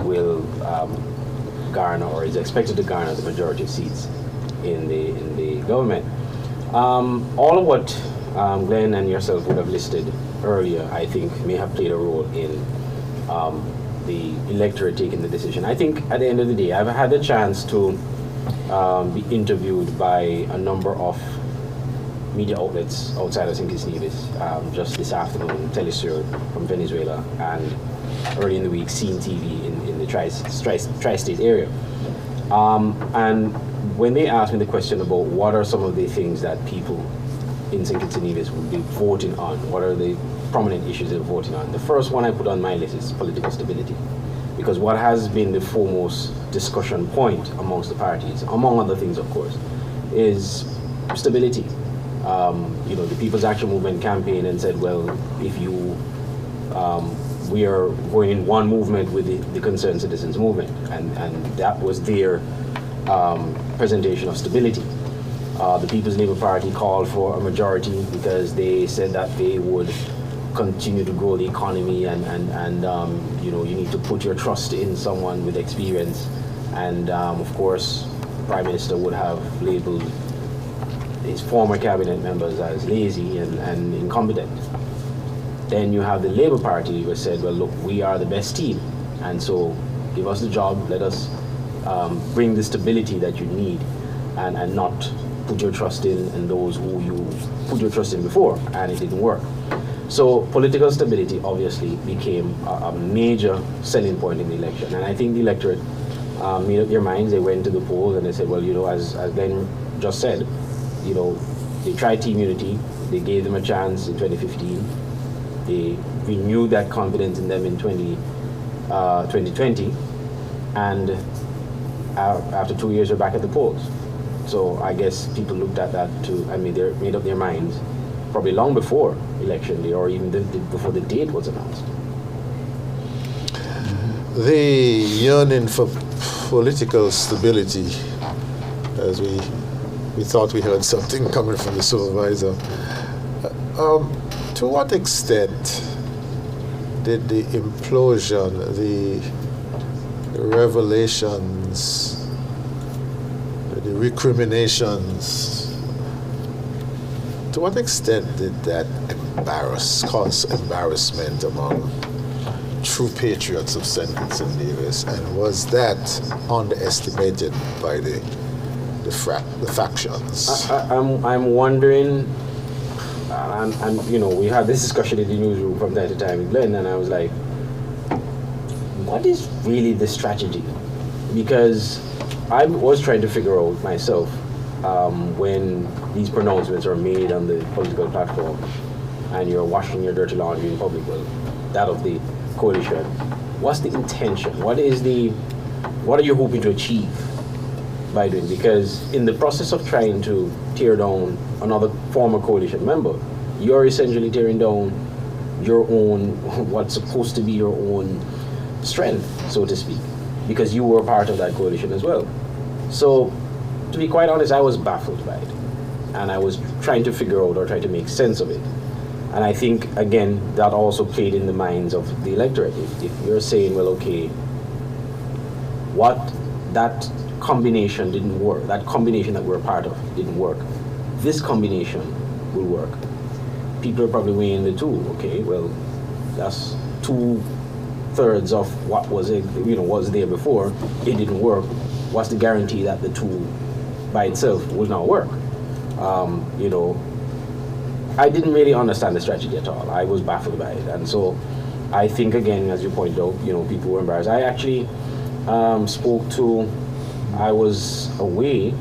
will garner, or is expected to garner, the majority of seats in the government. All of what Glenn and yourself would have listed earlier, I think, may have played a role in the electorate taking the decision. I think at the end of the day, I've had the chance to be interviewed by a number of media outlets outside of St. Kitts Nevis. Just this afternoon, Telesur from Venezuela, and early in the week, Scene TV in the tri-state area. And when they asked me the question about what are some of the things that people in St. Kitts Nevis would be voting on, what are the prominent issues they're voting on, the first one I put on my list is political stability. Because what has been the foremost discussion point amongst the parties, among other things of course, is stability. The People's Action Movement campaign and said, well, if you, we are going in one movement with the Concerned Citizens Movement, and that was their presentation of stability. The People's Labour Party called for a majority because they said that they would continue to grow the economy, and you need to put your trust in someone with experience, and of course the Prime Minister would have labelled his former cabinet members as lazy and incompetent. Then you have the Labour Party which said, well look, we are the best team, and so give us the job, let us bring the stability that you need, and not put your trust in those who you put your trust in before, and it didn't work. So political stability obviously became a major selling point in the election, and I think the electorate made up their minds. They went to the polls and they said, well, as Glenn just said, they tried team unity, they gave them a chance in 2015, they renewed that confidence in them in 2020, and after 2 years, we're back at the polls. So I guess people looked at that too, and made up their minds probably long before election day, or even before the date was announced. The yearning for political stability, as we thought we heard something coming from the supervisor. To what extent did the implosion, the revelations, the recriminations, to what extent did that cause embarrassment among true patriots of St. Kitts and Nevis, and was that underestimated by the factions? I'm wondering, and we had this discussion in the newsroom from time to time with Glenn, and I was like, what is really the strategy? Because I was trying to figure out myself when these pronouncements are made on the political platform and you're washing your dirty laundry in public, well, that of the coalition, what's the intention? What are you hoping to achieve by doing? Because in the process of trying to tear down another former coalition member, you're essentially tearing down your own, what's supposed to be your own strength, so to speak, because you were part of that coalition as well. So, to be quite honest, I was baffled by it, and I was trying to figure out or try to make sense of it. And I think, again, that also played in the minds of the electorate. If you're saying, well, okay, that combination didn't work, that combination that we're a part of didn't work, this combination will work. People are probably weighing the two. Okay, well, that's 2/3 of what was there before. It didn't work. What's the guarantee that the two by itself will not work? I didn't really understand the strategy at all. I was baffled by it, and so I think, again, as you pointed out, people were embarrassed. I actually I was away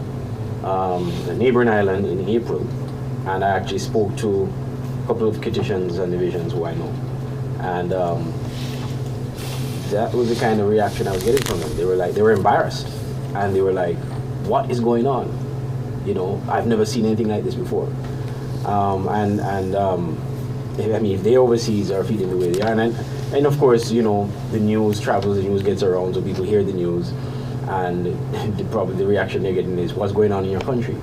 a neighboring island in April, and I actually spoke to a couple of Kittitians and divisions who I know, and that was the kind of reaction I was getting from them. They were embarrassed, and they were like, what is going on? I've never seen anything like this before. If they overseas are feeling the way they are, and of course, the news travels, the news gets around, so people hear the news, and probably the reaction they're getting is, what's going on in your country?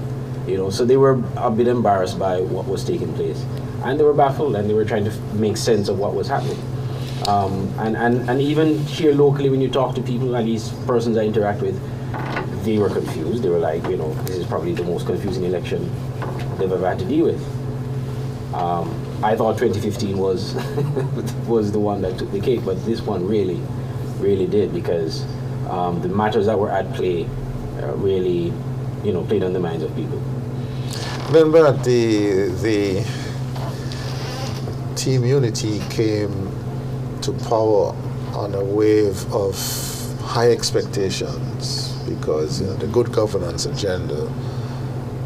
So they were a bit embarrassed by what was taking place, and they were baffled, and they were trying to make sense of what was happening. And even here locally, when you talk to people, at least persons I interact with, they were confused. They were like, this is probably the most confusing election they've ever had to deal with. I thought 2015 was was the one that took the cake, but this one really, really did, because the matters that were at play really, played on the minds of people. Remember, the Team Unity came to power on a wave of high expectations because the good governance agenda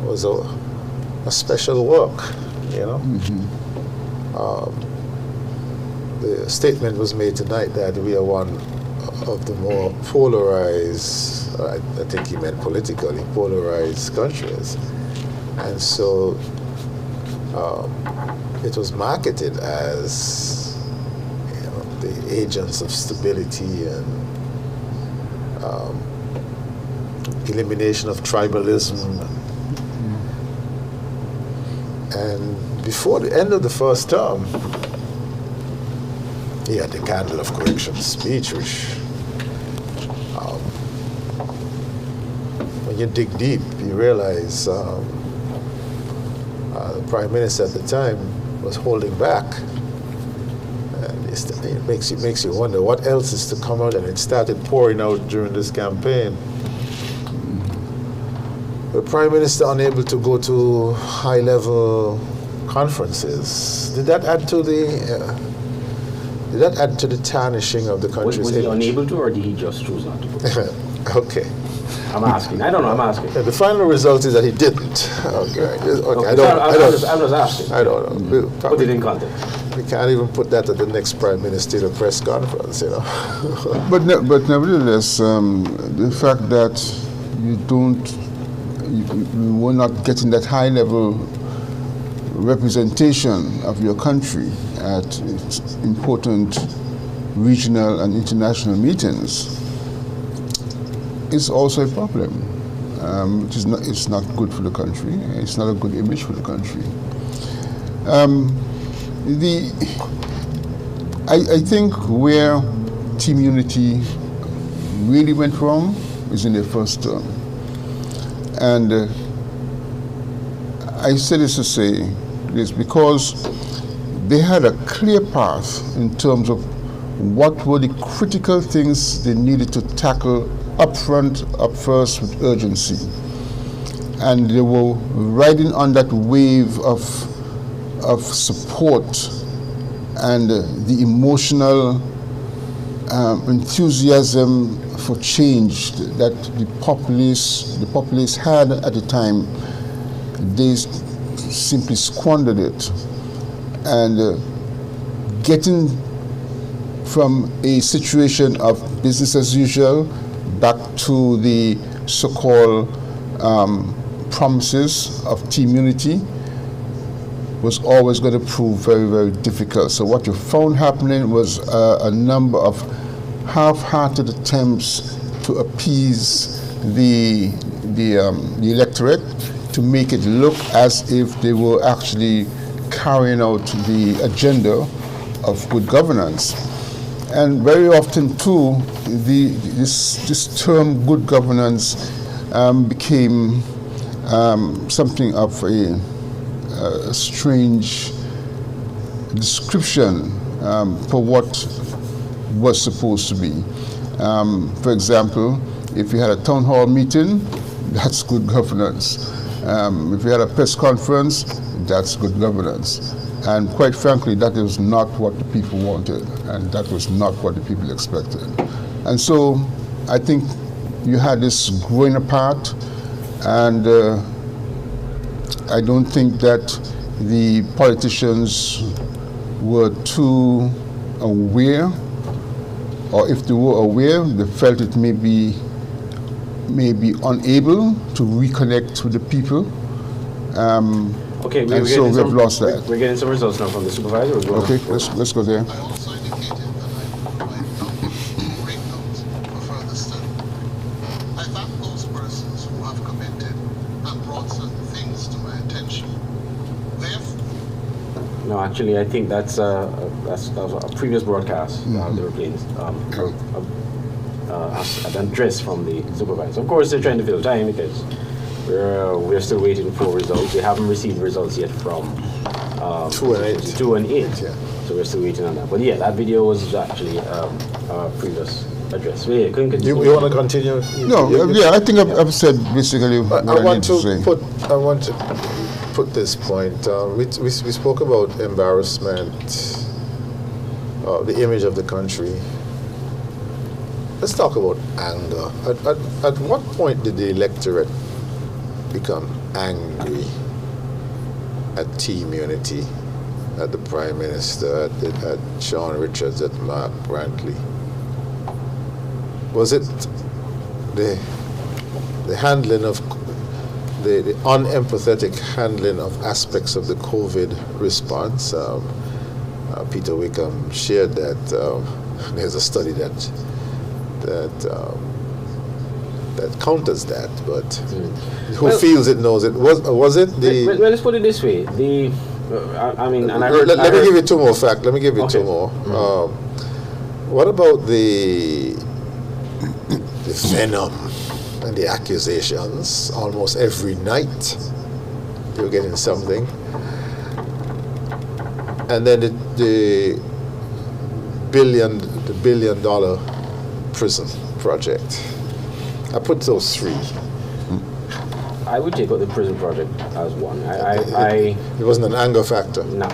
was a special work, The statement was made tonight that we are one of the more polarized, I think he meant politically polarized countries. And so it was marketed as the agents of stability and elimination of tribalism. And before the end of the first term, he had the candle of correction speech, which when you dig deep, you realize the Prime Minister at the time was holding back. And it makes you wonder what else is to come out, and it started pouring out during this campaign. The Prime Minister unable to go to high-level conferences. Did that add to the tarnishing of the country's Was he image? unable to, or did he just choose not to go? Okay. I'm asking. I don't know. I'm asking. Yeah, the final result is that he didn't. Okay. I'm just asking. I don't know. Put it in context. We can't even put that at the next Prime Ministerial press conference, But nevertheless, the fact that you were not getting that high level representation of your country at important regional and international meetings is also a problem. It's not good for the country. It's not a good image for the country. I think where Team Unity really went wrong is in their first term. And I say this to say this because they had a clear path in terms of what were the critical things they needed to tackle up first with urgency. And they were riding on that wave of support and the emotional enthusiasm for change that the populace had at the time. They simply squandered it. And getting from a situation of business as usual back to the so-called promises of Team Unity was always going to prove very, very difficult. So what you found happening was a number of half-hearted attempts to appease the electorate, to make it look as if they were actually carrying out the agenda of good governance. And very often too, this term good governance became something of a strange description for what was supposed to be. For example, if you had a town hall meeting, that's good governance. If you had a press conference, that's good governance. And quite frankly, that is not what the people wanted, and that was not what the people expected. And so I think you had this growing apart, and I don't think that the politicians were too aware, or if they were aware, they felt it may be unable to reconnect with the people. Okay, and so we've lost that. We're getting some results now from the supervisor. Okay, let's go there. No, actually, I think that was a previous broadcast. They were playing an address from the supervisor. Of course, they're trying to fill time because we're still waiting for results. We haven't received results yet from 2 and 8. Yeah. So we're still waiting on that. But yeah, that video was actually previous address. Yeah, you want to continue? No, I think I've said basically what I need to say. I want to put this point. We spoke about embarrassment, the image of the country. Let's talk about anger. At what point did the electorate become angry at Team Unity, at the Prime Minister, at Sean Richards, at Mark Brantley? Was it the handling of the unempathetic handling of aspects of the COVID response? Peter Wickham shared that there's a study that counters that, but who feels it knows it. Was it the? Well, let's put it this way: I mean, and let me give you two more facts. Let me give you two more. What about the venom and the accusations? Almost every night, you're getting something, and then the billion-dollar prison project. I put those three. I would take out the prison project as one. It wasn't an anger factor. No.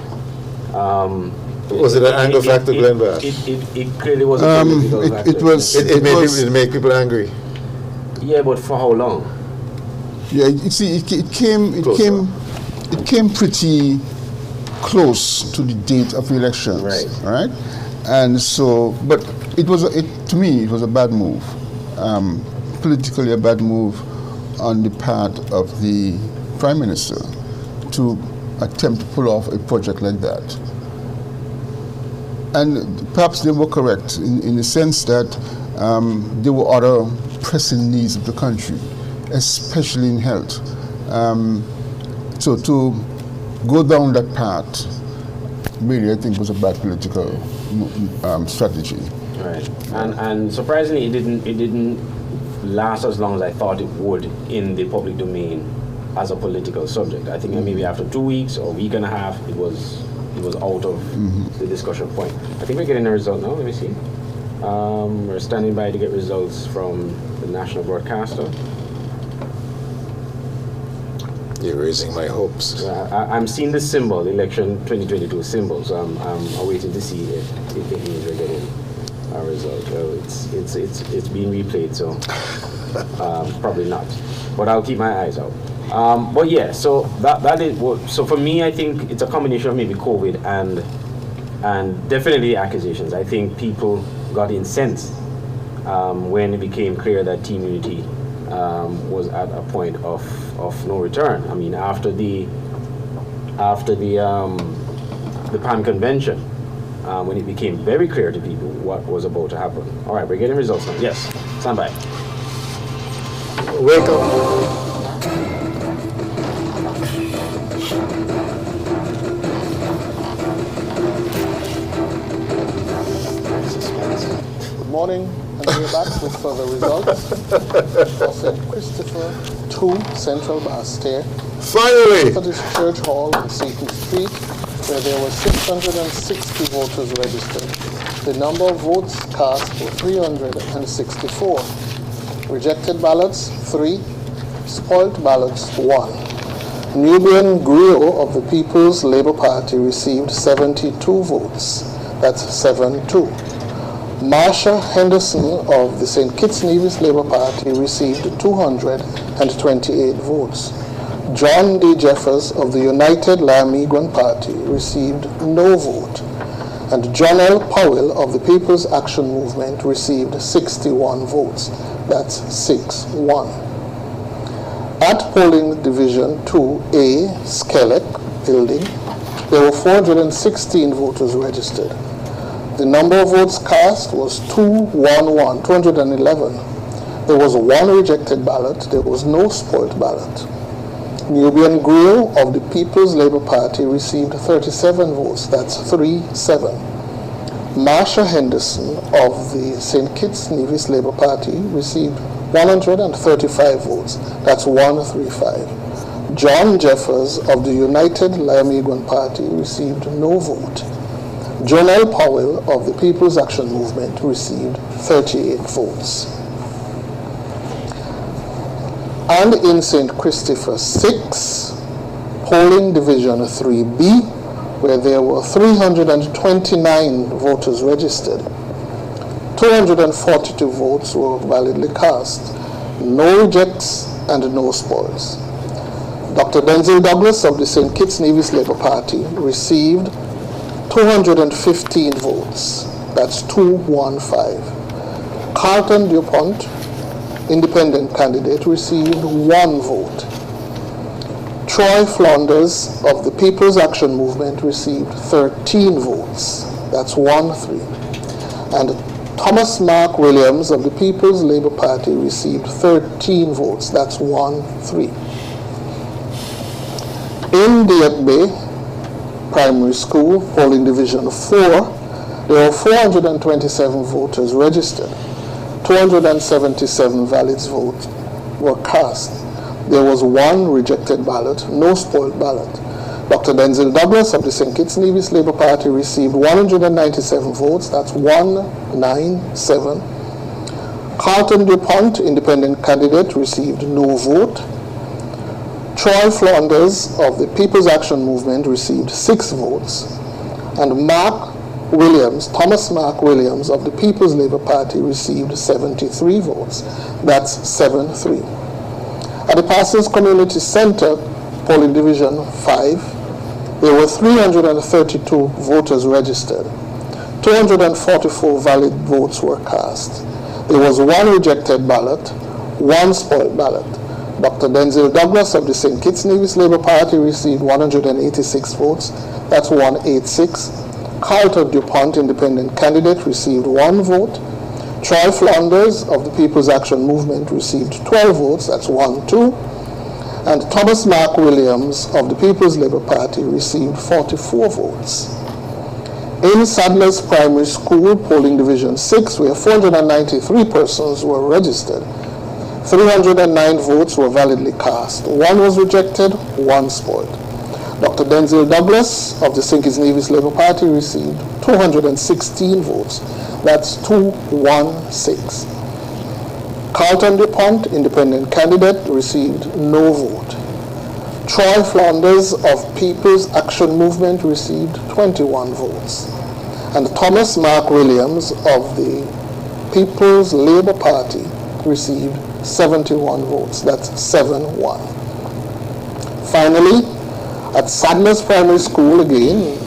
Was it an anger factor, Glenn Bass? It clearly was a political factor. It made people angry. Yeah, but for how long? Yeah, you see, it came pretty close to the date of the elections, right? And so, but to me, it was a bad move. Politically a bad move on the part of the Prime Minister to attempt to pull off a project like that. And perhaps they were correct in the sense that there were other pressing needs of the country, especially in health. So to go down that path, really, I think was a bad political strategy. Right, and surprisingly, it didn't last as long as I thought it would in the public domain as a political subject. I think maybe after 2 weeks or a week and a half, it was out of the discussion point. I think we're getting a result now. Let me see. We're standing by to get results from the national broadcaster. You're raising my hopes. I'm seeing the symbol, the election 2022 symbol, so I'm awaiting to see if it means we're getting a result. Well, it's being replayed, so probably not. But I'll keep my eyes out. But yeah, so that is what. So for me, I think it's a combination of maybe COVID and definitely accusations. I think people got incensed when it became clear that Team Unity was at a point of no return. I mean, after the PAN convention, when it became very clear to people what was about to happen. All right, we're getting results now. Yes, stand by. Wake up. Good morning, and we're back with further results. For St. Christopher 2 Central Bastair. Finally! Methodist Church Hall on Seaton Street, where there were 660 voters registered. The number of votes cast were 364. Rejected ballots, 3. Spoiled ballots, 1. Nubian Griot of the People's Labour Party received 72 votes. That's 7-2. Marsha Henderson of the St. Kitts Nevis Labour Party received 228 votes. John D. Jeffers of the United Lamiguan Party received no vote. And John L. Powell of the People's Action Movement received 61 votes. That's 6-1. At Polling Division 2A, Skelec Building, there were 416 voters registered. The number of votes cast was 211. There was 1 rejected ballot. There was no spoiled ballot. Nubian Griot of the People's Labour Party received 37 votes. That's 3-7. Marsha Henderson of the St. Kitts Nevis Labour Party received 135 votes. That's 135. John Jeffers of the United Lamiguan Party received no vote. John L. Powell of the People's Action Movement received 38 votes. And in St. Christopher 6, polling division 3B, where there were 329 voters registered, 242 votes were validly cast, no rejects and no spoils. Dr. Denzel Douglas of the St. Kitts Nevis Labour Party received 215 votes. That's 215. Carlton DuPont, independent candidate, received 1 vote. Troy Flanders of the People's Action Movement received 13 votes. That's 1-3. And Thomas Mark Williams of the People's Labour Party received 13 votes. That's 1-3. In Diet Bay Primary School, polling division 4, there were 427 voters registered. 277 valid votes were cast. There was 1 rejected ballot, no spoiled ballot. Dr. Denzel Douglas of the St. Kitts Nevis Labour Party received 197 votes. That's 197. Carlton DuPont, independent candidate, received no vote. Troy Flanders of the People's Action Movement received 6 votes. And Thomas Mark Williams of the People's Labour Party received 73 votes. That's 7-3. At the Parsons Community Center, polling division 5, there were 332 voters registered. 244 valid votes were cast. There was 1 rejected ballot, 1 spoiled ballot. Dr. Denzel Douglas of the St. Kitts Nevis Labour Party received 186 votes. That's 186. Carlton DuPont, independent candidate, received 1 vote. Troy Flanders of the People's Action Movement received 12 votes. That's 1-2. And Thomas Mark Williams of the People's Labour Party received 44 votes. In Sadler's Primary School, polling division 6, where 493 persons were registered, 309 votes were validly cast. 1 was rejected, 1 spoiled. Dr. Denzel Douglas of the St. Kitts Nevis Labour Party received 216 votes. That's 216. Carlton DuPont, independent candidate, received no vote. Troy Flanders of People's Action Movement received 21 votes. And Thomas Mark Williams of the People's Labour Party received 71 votes. That's 7-1. Finally, at Sadler's Primary School again,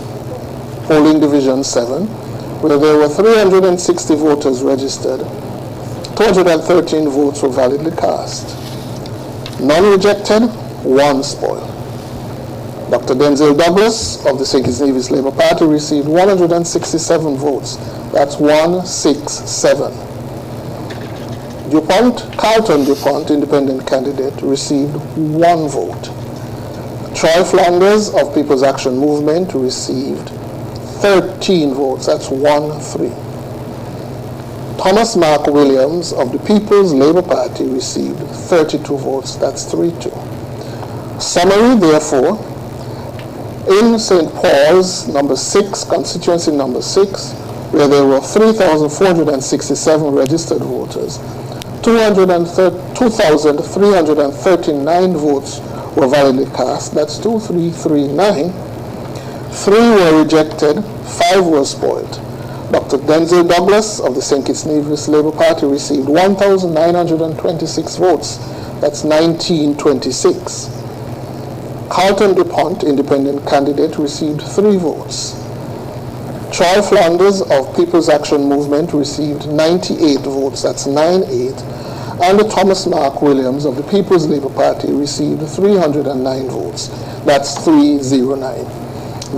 polling division 7, where there were 360 voters registered, 213 votes were validly cast. None rejected, 1 spoiled. Dr. Denzel Douglas of the St. Kitts Nevis Labour Party received 167 votes. That's 167. Carlton DuPont, independent candidate, received 1 vote. Troy Flanders of People's Action Movement received 13 votes. That's 1-3. Thomas Mark Williams of the People's Labour Party received 32 votes. That's 3-2. Summary, therefore, in St. Paul's, number 6, constituency number 6, where there were 3,467 registered voters, 2,339 votes were validly cast. That's 2,339. 3 were rejected, 5 were spoiled. Dr. Denzel Douglas of the St. Kitts Nevis Labour Party received 1,926 votes. That's 1926. Carlton DuPont, independent candidate, received 3 votes. Troy Flanders of People's Action Movement received 98 votes. That's 9-8. And Thomas Mark Williams of the People's Labour Party received 309 votes. That's 309.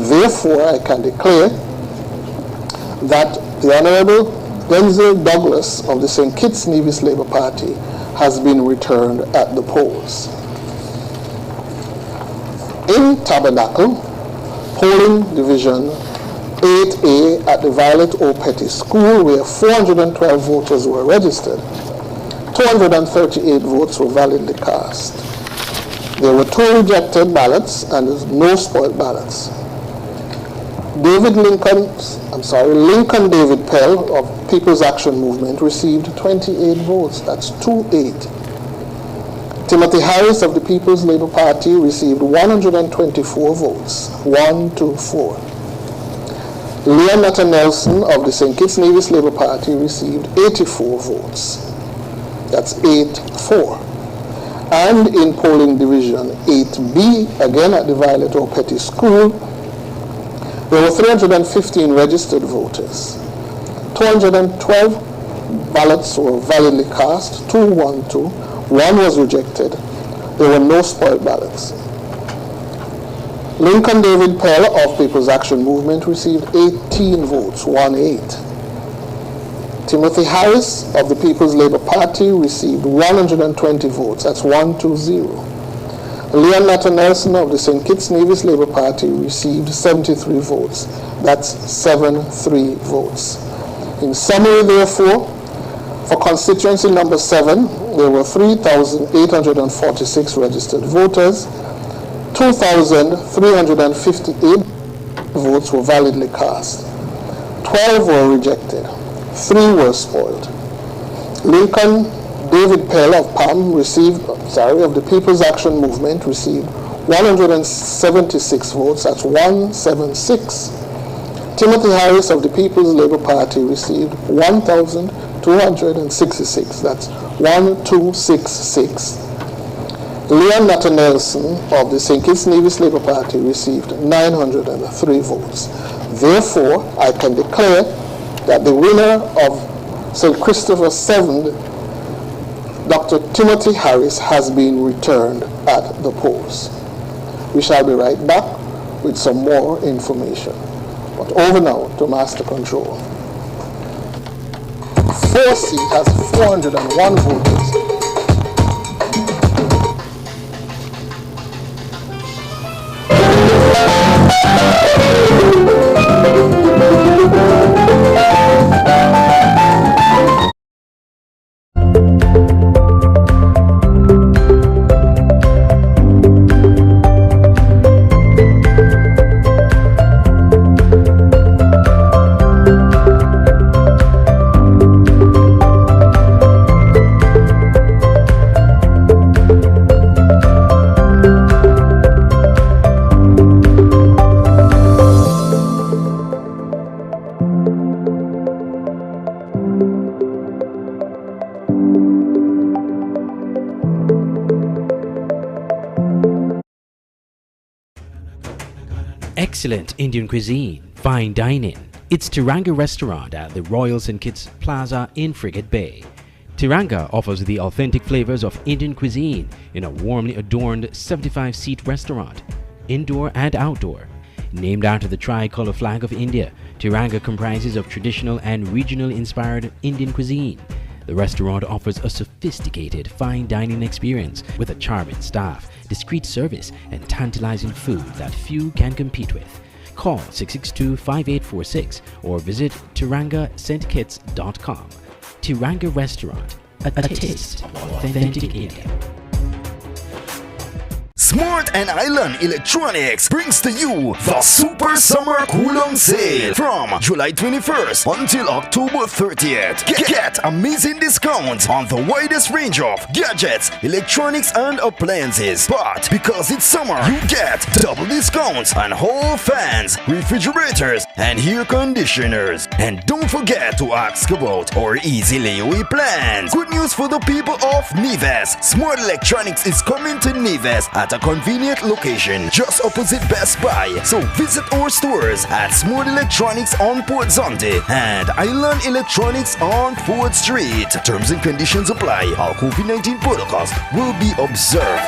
Therefore, I can declare that the Honorable Denzel Douglas of the St. Kitts Nevis Labour Party has been returned at the polls. In Tabernacle, polling division 8A at the Violet O. Petty School, where 412 voters were registered, 238 votes were validly cast. There were 2 rejected ballots and no spoiled ballots. Lincoln David Pell of People's Action Movement received 28 votes. That's 2-8. Timothy Harris of the People's Labour Party received 124 votes. 1-4. Leon Nutter Nelson of the St. Kitts Nevis Labour Party received 84 votes. That's 8-4. And in polling division 8B, again at the Violet O. Petty School, there were 315 registered voters. 212 ballots were validly cast, 212. One was rejected. There were no spoiled ballots. Lincoln David Pell of People's Action Movement received 18 votes, 1-8. Timothy Harris of the People's Labour Party received 120 votes, that's 1-0. Leon Nutter Nelson of the St. Kitts Nevis Labour Party received 73 votes, that's 7-3 votes. In summary, therefore, for constituency number 7, there were 3,846 registered voters. 2,358 votes were validly cast. 12 were rejected. 3 were spoiled. Lincoln David Pell of PAM of the People's Action Movement received 176 votes. That's 176. Timothy Harris of the People's Labour Party received 1,266. That's 1266. Leon Nutter Nelson of the St. Kitts Nevis Labour Party received 903 votes. Therefore, I can declare that the winner of St. Christopher 7, Dr. Timothy Harris, has been returned at the polls. We shall be right back with some more information. But over now to Master Control. 4C has 401 voters. Excellent Indian cuisine, fine dining. It's Tiranga Restaurant at the Royal St. Kitts Plaza in Frigate Bay. Tiranga offers the authentic flavors of Indian cuisine in a warmly adorned 75-seat restaurant, indoor and outdoor. Named after the tricolor flag of India, Tiranga comprises of traditional and regional inspired Indian cuisine. The restaurant offers a sophisticated fine dining experience with a charming staff, discreet service, and tantalizing food that few can compete with. Call 662-5846 or visit tirangastkitts.com. Tiranga Restaurant, a taste of authentic India. Smart and Island Electronics brings to you the Super Summer Cool-On Sale from July 21st until October 30th. Get amazing discounts on the widest range of gadgets, electronics, and appliances. But because it's summer, you get double discounts on hall fans, refrigerators, and air conditioners. And don't forget to ask about our easy layaway plans. Good news for the people of Nevis. Smart Electronics is coming to Nevis at a convenient location just opposite Best Buy. So visit our stores at Smart Electronics on Port Zonte and Island Electronics on Ford Street. Terms and conditions apply. Our COVID-19 protocols will be observed.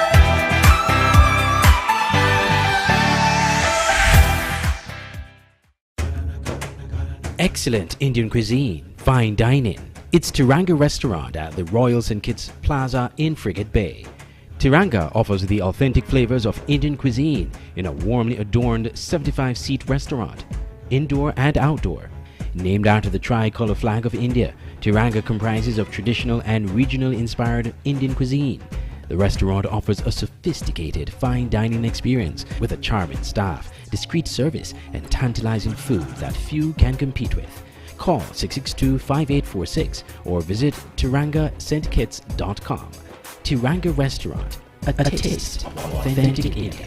Excellent Indian cuisine, fine dining. It's Tiranga Restaurant at the Royal St. Kitts Plaza in Frigate Bay. Tiranga offers the authentic flavors of Indian cuisine in a warmly adorned 75-seat restaurant, indoor and outdoor. Named after the tricolor flag of India, Tiranga comprises of traditional and regional inspired Indian cuisine. The restaurant offers a sophisticated fine dining experience with a charming staff, discreet service, and tantalizing food that few can compete with. Call 662-5846 or visit tirangastkits.com. Tiranga Restaurant, a taste of authentic India.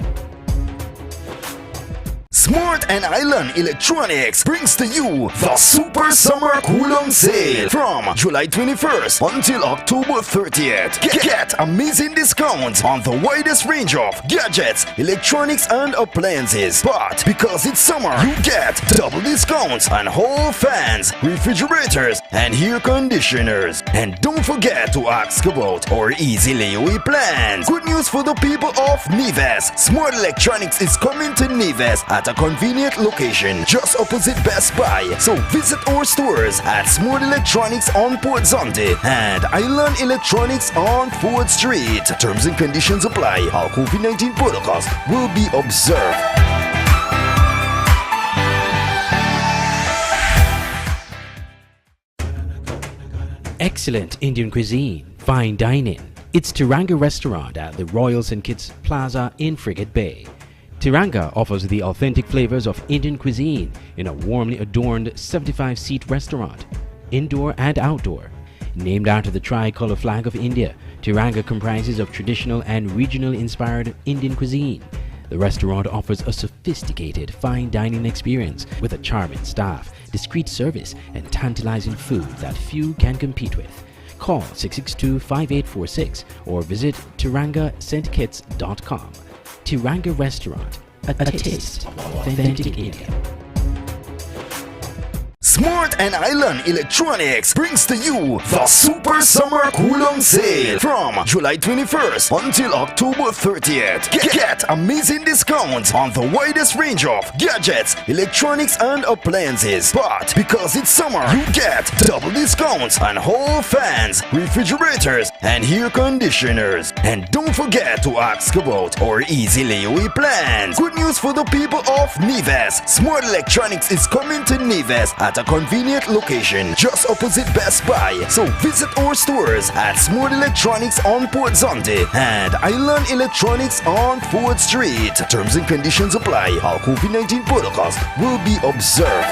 Smart and Island Electronics brings to you the Super Summer Coolum Sale from July 21st until October 30th. Get amazing discounts on the widest range of gadgets, electronics, and appliances. But because it's summer, you get double discounts on hall fans, refrigerators, and air conditioners. And don't forget to ask about our easy layaway plans. Good news for the people of Neves. Smart Electronics is coming to Neves at a convenient location just opposite Best Buy. So visit our stores at Smart Electronics on Port Zonte and Island Electronics on Ford Street. Terms and conditions apply. Our COVID-19 protocols will be observed. Excellent Indian cuisine, fine dining. It's Tiranga Restaurant at the Royal St. Kitts Plaza in Frigate Bay. Tiranga offers the authentic flavors of Indian cuisine in a warmly adorned 75-seat restaurant, indoor and outdoor. Named after the tricolor flag of India, Tiranga comprises of traditional and regional inspired Indian cuisine. The restaurant offers a sophisticated fine dining experience with a charming staff, discreet service, and tantalizing food that few can compete with. Call 662-5846 or visit tirangastkits.com. Tiranga Restaurant, a taste of authentic India. Smart and Island Electronics brings to you the Super Summer Coolum Sale from July 21st until October 30th. Get amazing discounts on the widest range of gadgets, electronics, and appliances. But because it's summer, you get double discounts on hall fans, refrigerators, and air conditioners. And don't forget to ask about our easy layaway plans. Good news for the people of Neves. Smart Electronics is coming to Neves at a convenient location just opposite Best Buy. So visit our stores at Smart Electronics on Port Zonte and Island Electronics on Ford Street. Terms and conditions apply. Our COVID-19 protocols will be observed.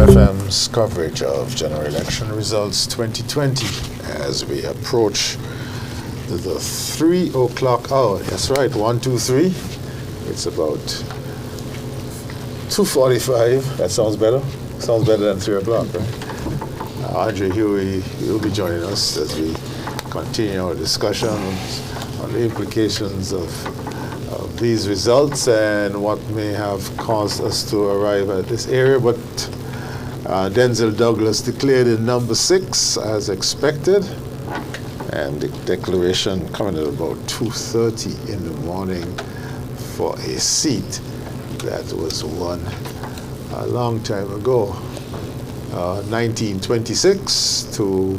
FM's coverage of general election results 2020 as we approach the 3 o'clock hour. That's right, 1, 2, 3. It's about 2:45. That sounds better. Sounds better than 3 o'clock, right? Andre Huey will be joining us as we continue our discussion on the implications of these results and what may have caused us to arrive at this area. But Denzel Douglas declared in number 6 as expected, and the declaration coming at about 2:30 in the morning for a seat that was won a long time ago, 1926, to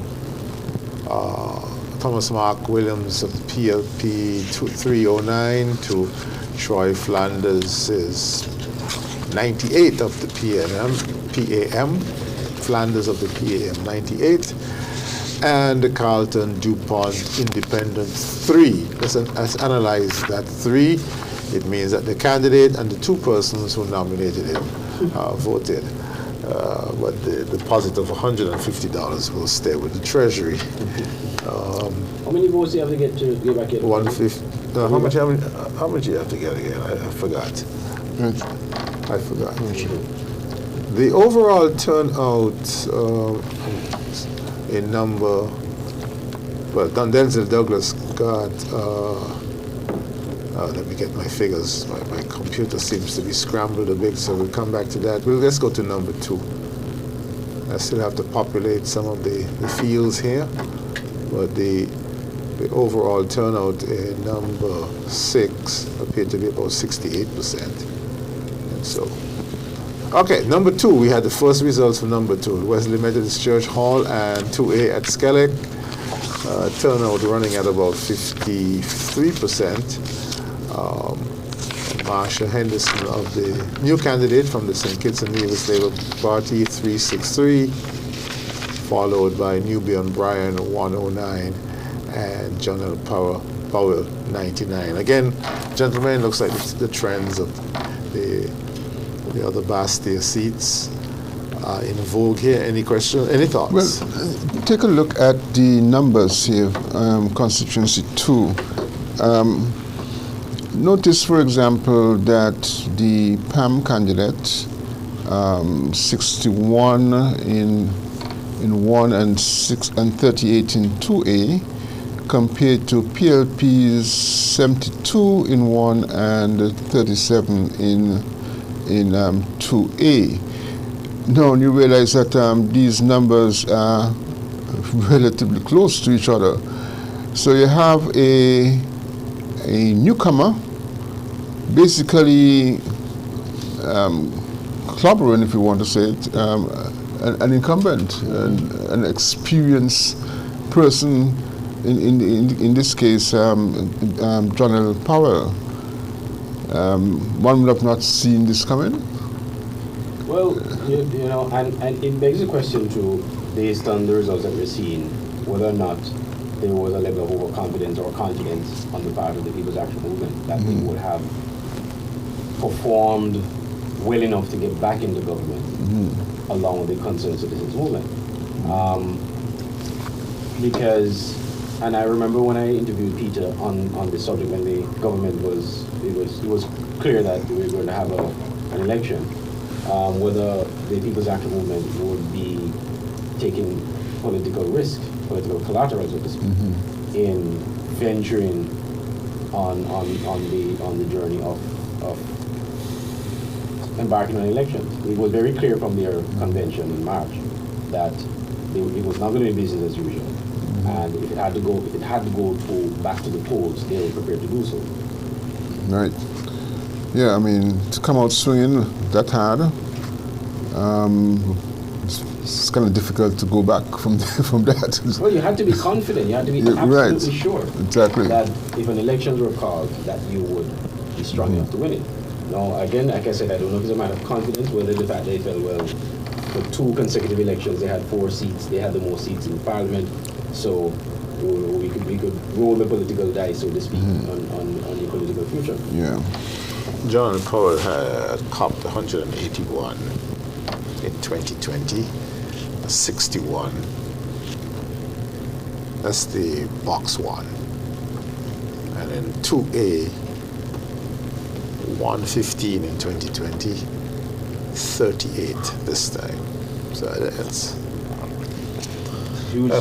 Thomas Mark Williams of the PLP 309 to Troy Flanders' 98 of the PAM, Flanders of the PAM 98, and the Carlton DuPont Independent 3. Let's analyze that 3. It means that the candidate and the 2 persons who nominated him voted. But the deposit of $150 will stay with the Treasury. How many votes do you have to get back in? 150. How much do you have to get again? I forgot. I forgot. The overall turnout in number. Well, Denzel Douglas got. Let me get my figures. My computer seems to be scrambled a bit, so we'll come back to that. Let's go to number 2. I still have to populate some of the fields here, but the overall turnout in number 6 appeared to be about 68%. And so, okay, number 2, we had the first results for number 2, Wesley Methodist Church Hall and 2A at Skellig. Turnout running at about 53%. Marsha Henderson of the new candidate from the St. Kitts and Nevis Labour Party, 363, followed by Nubian Bryan, 109, and John L. Powell, 99. Again, gentlemen, looks like the trends of the other Bastia seats are in vogue here. Any questions? Any thoughts? Well, take a look at the numbers here, constituency 2. Notice, for example, that the PAM candidate, 61 in 1 and 38 in 2A, compared to PLP's 72 in 1 and 37 in 2A. Now you realize that these numbers are relatively close to each other. So you have a newcomer basically clobbering, if you want to say it, an incumbent, an experienced person, in this case, John L. Powell. One would have not seen this coming. Well, you know, and it begs the question too, based on the results that we're seeing, whether or not there was a level of overconfidence or confidence on the part of the People's Action Movement that they would have performed well enough to get back into government along with the concerned citizens movement. Because, and I remember when I interviewed Peter on this subject when the government it was clear that we were going to have an election, whether the People's Action Movement would be taking political risk, political collateral, so to speak, in venturing on the journey of embarking on elections. It was very clear from their convention in March that it was not going to be business as usual, and if it had to go back to the polls, they were prepared to do so. Right. Yeah, I mean, to come out swinging that hard, it's kind of difficult to go back from that. Well, you had to be confident. You had to be absolutely sure exactly that if an elections were called, that you would be strong enough to win it. Now, again, like I said, I don't know if it's a matter of confidence, whether the fact they felt, well, for 2 consecutive elections, they had 4 seats, they had the most seats in Parliament, so we could roll the political dice, so to speak, on the political future. Yeah. John Powell had copped 181 in 2020, 61. That's the box one. And in 2A, 115 in 2020, 38 this time. So that's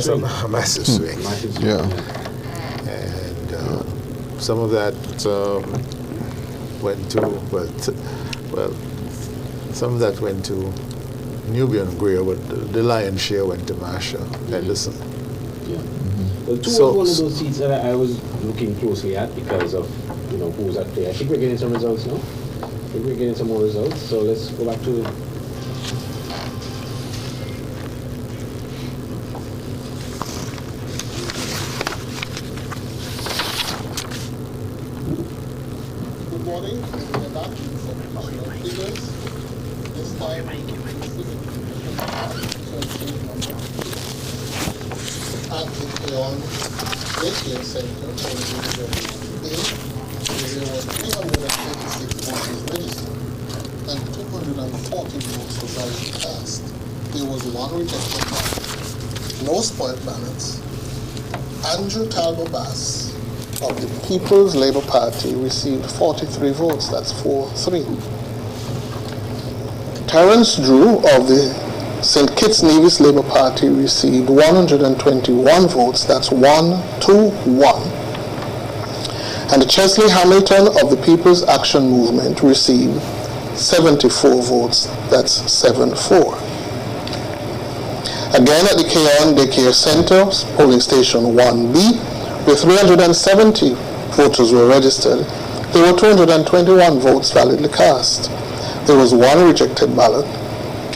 a massive swing. Yeah. And some of that went to, some of that went to Nubian Greer, but the lion's share went to Marsha Henderson. Yeah. Well, two was one of those seats that I was looking closely at because of, you know, who's at play. I think we're getting some results now. I think we're getting some more results. So let's go back to Good morning. We're back with figures. This time, at the Cleon Daycare Center, there were 386 voters registered and 240 votes were validly cast. There was one rejected ballot, no spoiled ballots. Andrew Talbot Bass of the People's Labour Party received 43 votes, that's 4-3. Terence Drew of the St. Kitts Nevis Labour Party received 121 votes, that's 1-1. And Chesley Hamilton of the People's Action Movement received 74 votes, that's 7-4. Again at the Keon Daycare Center, polling station 1B, where 370 voters were registered, there were 221 votes validly cast. There was one rejected ballot,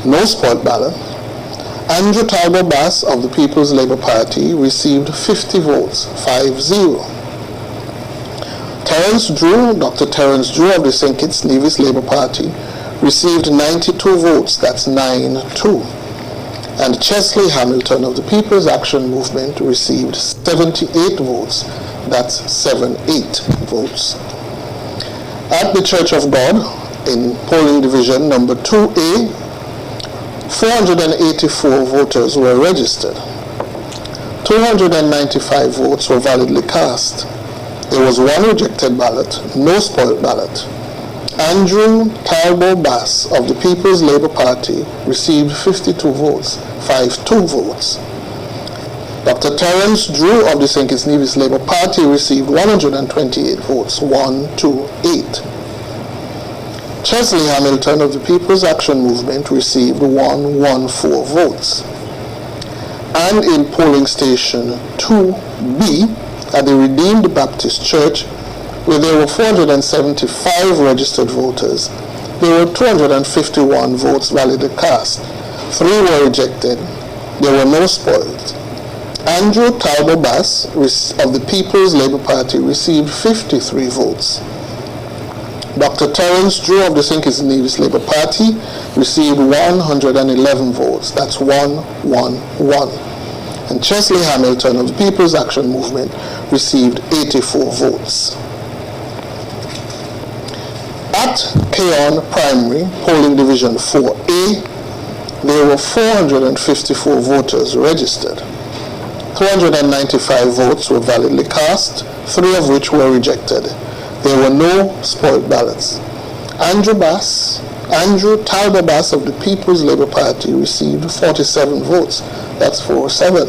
no spoiled ballot. Andrew Talbot Bass of the People's Labour Party received 50 votes, 5-0. Dr. Terence Drew of the St. Kitts Nevis Labour Party received 92 votes, that's 9-2. And Chesley Hamilton of the People's Action Movement received 78 votes, that's 7-8 votes. At the Church of God, in polling division number 2A, 484 voters were registered. 295 votes were validly cast. There was one rejected ballot, no spoiled ballot. Andrew Talbot Bass of the People's Labour Party received 52 votes, 5-2 votes. Dr. Terence Drew of the St. Kitts Nevis Labour Party received 128 votes, 1-8. Chesley Hamilton of the People's Action Movement received 114 votes. And in polling station 2B at the Redeemed Baptist Church, where there were 475 registered voters, there were 251 votes validly cast. 3 were rejected. There were no spoiled. Andrew Talbot Bass of the People's Labour Party received 53 votes. Dr. Terence Drew of the St. Kitts Nevis Labour Party received 111 votes. That's 1-1-1. And Chesley Hamilton of the People's Action Movement received 84 votes. At Keon Primary, polling division 4A, there were 454 voters registered. 295 votes were validly cast, 3 of which were rejected. There were no spoiled ballots. Andrew Talbot Bass of the People's Labour Party received 47 votes, that's 4-7.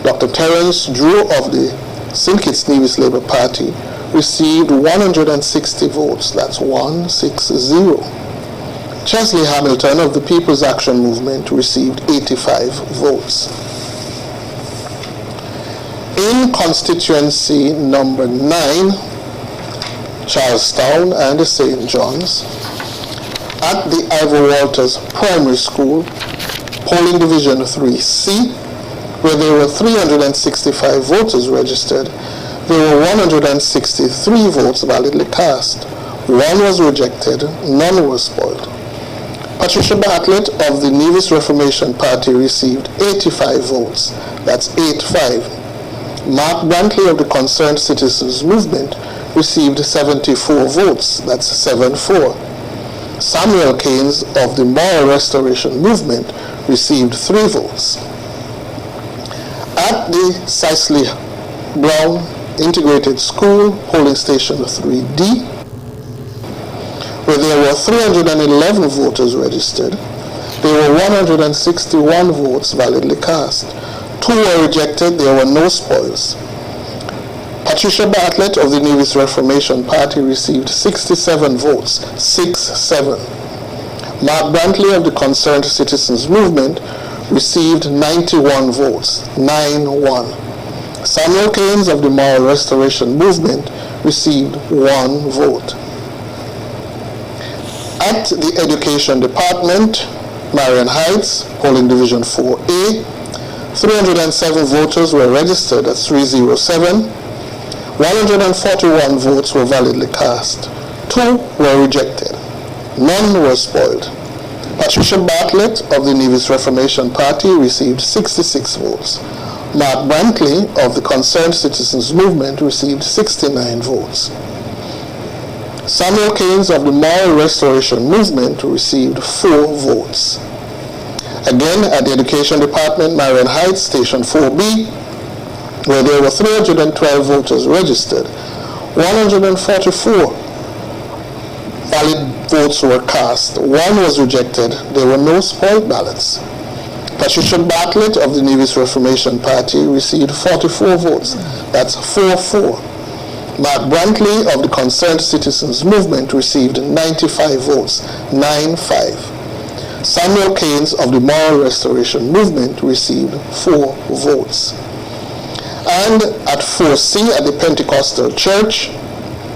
Dr. Terence Drew of the St. Kitts Nevis Labour Party received 160 votes, that's 1-6-0. Chesley Hamilton of the People's Action Movement received 85 votes. In constituency number 9, Charlestown and St. John's, at the Ivor Walters Primary School, polling division 3C, where there were 365 voters registered, there were 163 votes validly cast. 1 was rejected, none was spoiled. Patricia Bartlett of the Nevis Reformation Party received 85 votes, that's 8-5. Mark Brantley of the Concerned Citizens Movement received 74 votes, that's 7-4. Samuel Keynes of the Moral Restoration Movement received 3 votes. At the Cicely Brown Integrated School, polling station 3D, where there were 311 voters registered, there were 161 votes validly cast. 2 were rejected, there were no spoils. Patricia Bartlett of the Nevis Reformation Party received 67 votes, 6-7. Mark Brantley of the Concerned Citizens Movement received 91 votes, 9-1. Samuel Keynes of the Moral Restoration Movement received 1 vote. At the Education Department, Marion Heights, polling division 4A, 307 voters were registered at 307. 141 votes were validly cast. 2 were rejected. None were spoiled. Patricia Bartlett of the Nevis Reformation Party received 66 votes. Mark Brantley of the Concerned Citizens Movement received 69 votes. Samuel Keynes of the Moral Restoration Movement received 4 votes. Again, at the Education Department, Marion Heights, Station 4B, where there were 312 voters registered, 144 valid votes were cast. 1 was rejected. There were no spoiled ballots. Patricia Bartlett of the Nevis Reformation Party received 44 votes. That's 4-4. Mark Brantley of the Concerned Citizens Movement received 95 votes, 9-5. Samuel Keynes of the Moral Restoration Movement received 4 votes. And at 4C at the Pentecostal Church,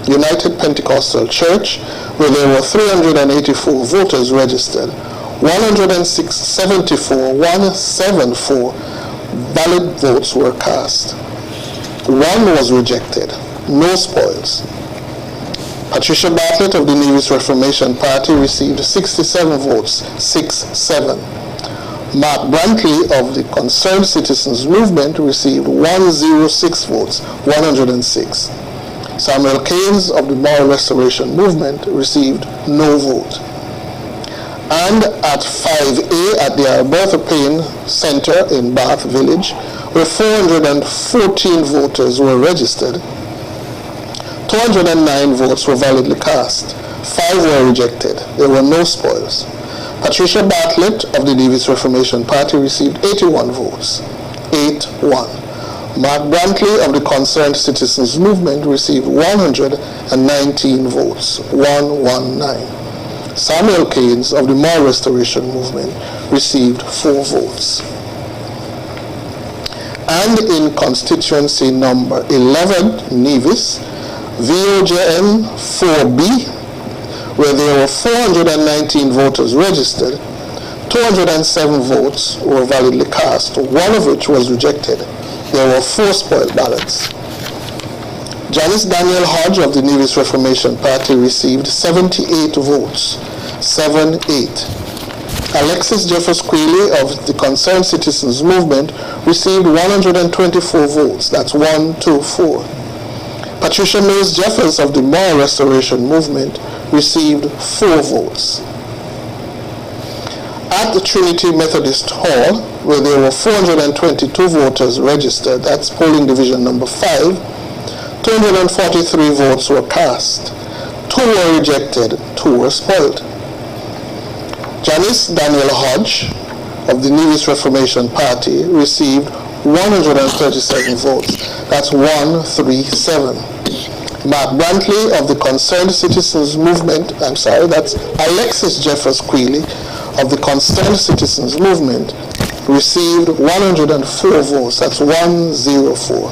United Pentecostal Church, where there were 384 voters registered, 174 valid votes were cast. 1 was rejected. No spoils. Patricia Bartlett of the Nevis Reformation Party received 67 votes, 6-7. Mark Brantley of the Concerned Citizens Movement received 106 votes, 106. Samuel Keynes of the Moral Restoration Movement received no vote. And at 5A at the Alberta Payne Center in Bath Village, where 414 voters were registered, 209 votes were validly cast. 5 were rejected. There were no spoils. Patricia Bartlett of the Nevis Reformation Party received 81 votes, 8-1. Mark Brantley of the Concerned Citizens Movement received 119 votes, 119. Samuel Keynes of the Moral Restoration Movement received 4 votes. And in constituency number 11, Nevis, VOJN 4B, where there were 419 voters registered, 207 votes were validly cast, 1 of which was rejected. There were 4 spoiled ballots. Janice Daniel Hodge of the Nevis Reformation Party received 78 votes, 7-8. Alexis Jeffers Quealy of the Concerned Citizens Movement received 124 votes, that's 1-4. Patricia Mills Jeffers of the Moral Restoration Movement received 4 votes. At the Trinity Methodist Hall, where there were 422 voters registered, that's polling division number 5, 243 votes were cast. 2 were rejected, 2 were spoiled. Janice Daniel Hodge of the Nevis Reformation Party received 137 votes. That's 137. Mark Brantley of the Concerned Citizens Movement, that's Alexis Jeffers Quealy of the Concerned Citizens Movement received 104 votes. That's 104.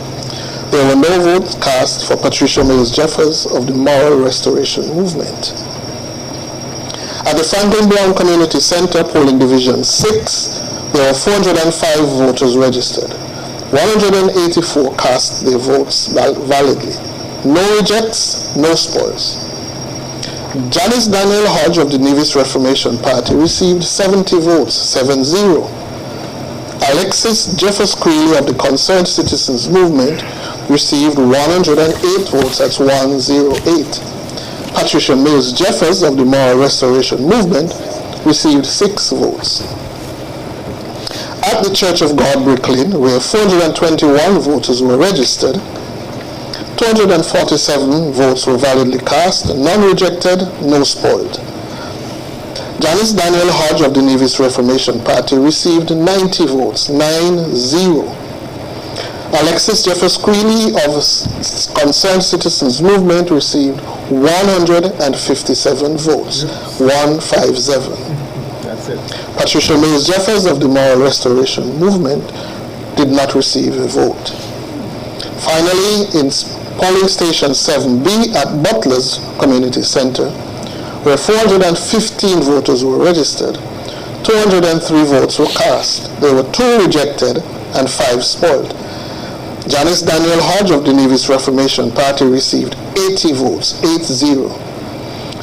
There were no votes cast for Patricia Mills Jeffers of the Moral Restoration Movement. At the Franklin Brown Community Center, polling division 6, there were 405 voters registered. 184 cast their votes validly. No rejects, no spoils. Janice Daniel Hodge of the Nevis Reformation Party received 70 votes, 7-0. Alexis Jeffers Quealy of the Concerned Citizens Movement received 108 votes, that's 108. Patricia Mills Jeffers of the Moral Restoration Movement received 6 votes. At the Church of God, Brooklyn, where 421 voters were registered, 247 votes were validly cast, none rejected, no spoiled. Janice Daniel Hodge of the Nevis Reformation Party received 90 votes, 9-0. Alexis Jeffers Queely of Concerned Citizens Movement received 157 votes, 157. That's it. Patricia Mills Jeffers of the Moral Restoration Movement did not receive a vote. Finally, in polling station 7B at Butler's Community Center, where 415 voters were registered, 203 votes were cast. There were 2 rejected and 5 spoiled. Janice Daniel Hodge of the Nevis Reformation Party received 80 votes, 8-0.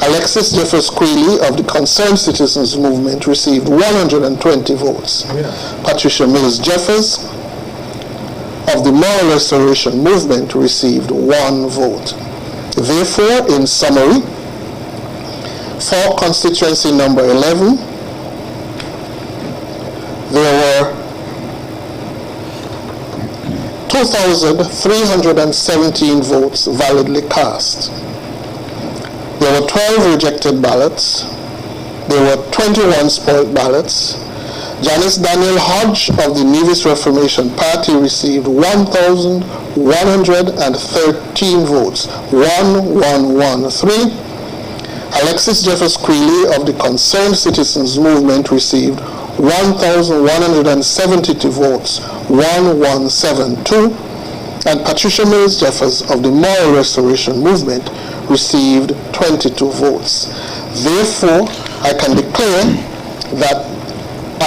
Alexis Jeffers Queely of the Concerned Citizens Movement received 120 votes. Patricia Mills Jeffers of the Moral Restoration Movement received 1 vote. Therefore, in summary, for constituency number 11, there were 2,317 votes validly cast. There were 12 rejected ballots. There were 21 spoiled ballots. Janice Daniel Hodge of the Nevis Reformation Party received 1,113 votes, 1113. Alexis Jeffers Queely of the Concerned Citizens Movement received 1,172 votes, 1172. And Patricia Mills Jeffers of the Moral Restoration Movement received 22 votes. Therefore, I can declare that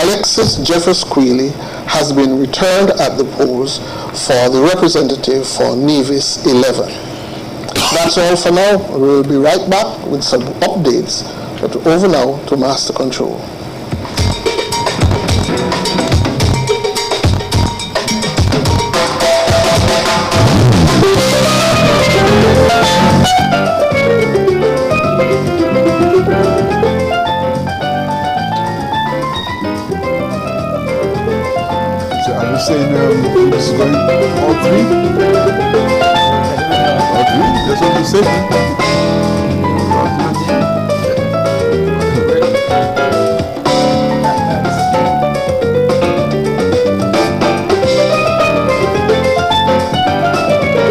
Alexis Jeffers Queely has been returned at the polls for the representative for Nevis 11. That's all for now. We'll be right back with some updates, but over now to Master Control. Saying this is going all 3? All 3? That's what you said.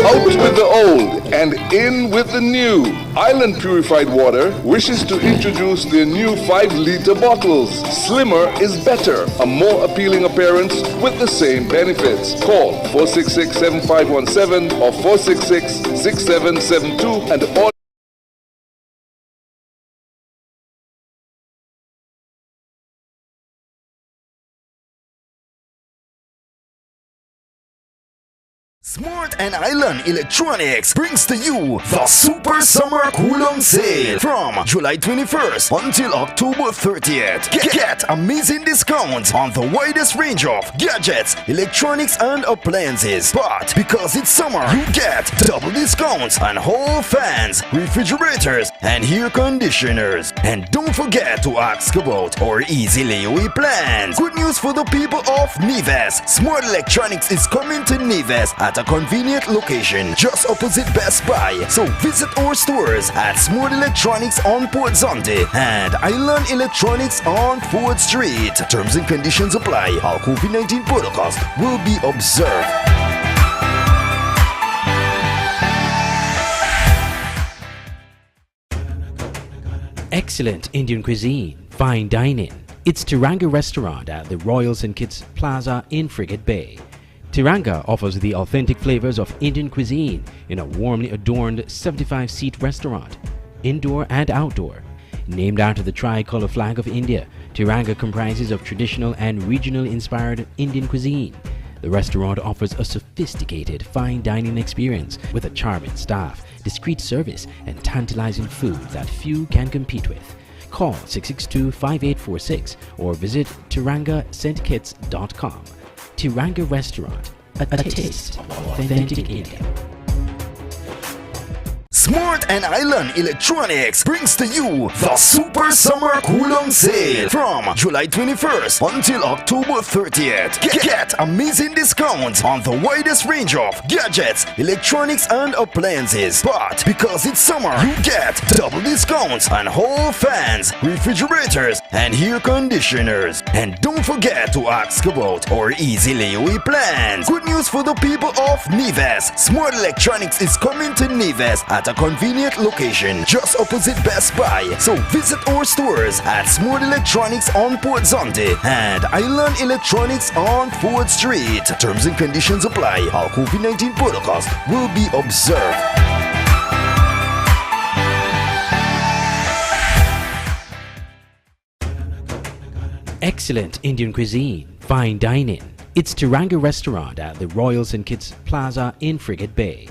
Out with the old and in with the new. Island Purified Water wishes to introduce their new 5-liter bottles. Slimmer is better, a more appealing appearance with the same benefits. Call 466-7517 or 466-6772 and order. Smart and Island Electronics brings to you the Super Summer Cool-On Sale from July 21st until October 30th. Get amazing discounts on the widest range of gadgets, electronics and appliances. But because it's summer, you get double discounts on all fans, refrigerators and air conditioners. And don't forget to ask about our easy layaway plans. Good news for the people of Nevis. Smart Electronics is coming to Nevis at a convenient location just opposite Best Buy. So visit our stores at Smart Electronics on Port Zonte and Island Electronics on 4th Street. Terms and conditions apply. All COVID-19 protocols will be observed. Excellent Indian cuisine, fine dining. It's Tiranga Restaurant at the Royal St. Kitts Plaza in Frigate Bay. Tiranga offers the authentic flavors of Indian cuisine in a warmly adorned 75-seat restaurant, indoor and outdoor. Named after the tricolor flag of India, Tiranga comprises of traditional and regional inspired Indian cuisine. The restaurant offers a sophisticated fine dining experience with a charming staff, discreet service, and tantalizing food that few can compete with. Call 662-5846 or visit tirangastkits.com. Tiranga Restaurant, a taste of authentic India. Smart and Island Electronics brings to you the Super Summer Cool-On Sale from July 21st until October 30th. Get amazing discounts on the widest range of gadgets, electronics and appliances. But because it's summer, you get double discounts on hall fans, refrigerators and air conditioners. And don't forget to ask about our easy layaway plans. Good news for the people of Neves. Smart Electronics is coming to Neves at a convenient location just opposite Best Buy. So visit our stores at Smart Electronics on Port Zonte and Island Electronics on Ford Street. Terms and conditions apply. Our COVID-19 protocols will be observed. Excellent Indian cuisine, fine dining. It's Tiranga Restaurant at the Royal St. Kitts Plaza in Frigate Bay.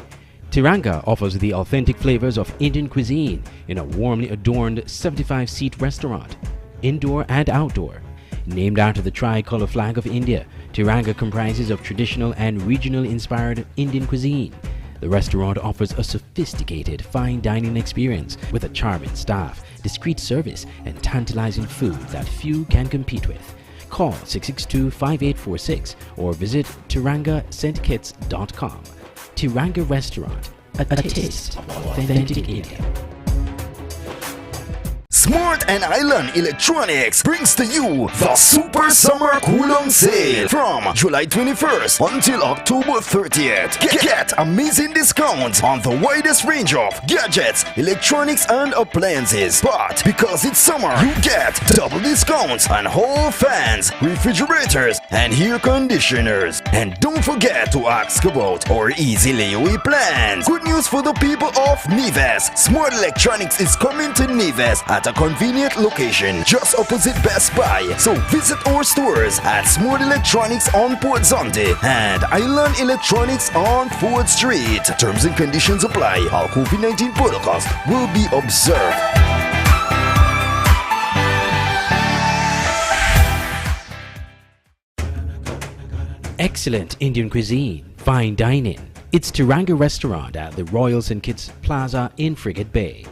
Tiranga offers the authentic flavors of Indian cuisine in a warmly adorned 75-seat restaurant, indoor and outdoor. Named after the tricolor flag of India, Tiranga comprises of traditional and regional inspired Indian cuisine. The restaurant offers a sophisticated fine dining experience with a charming staff, discreet service and tantalizing food that few can compete with. Call 662-5846 or visit tirangastkits.com. Tiranga Restaurant, a taste of authentic India. Smart and Island Electronics brings to you the Super Summer Cool-On Sale from July 21st until October 30th. Get amazing discounts on the widest range of gadgets, electronics and appliances. But because it's summer, you get double discounts on hall fans, refrigerators and air conditioners. And don't forget to ask about our easy layaway plans. Good news for the people of Neves. Smart Electronics is coming to Neves at a convenient location just opposite Best Buy. So visit our stores at Smart Electronics on Port Zonte and Island Electronics on Ford Street. Terms and conditions apply. Our COVID-19 protocols will be observed. Excellent Indian cuisine, fine dining. It's Tiranga Restaurant at the Royal St. Kitts Plaza in Frigate Bay.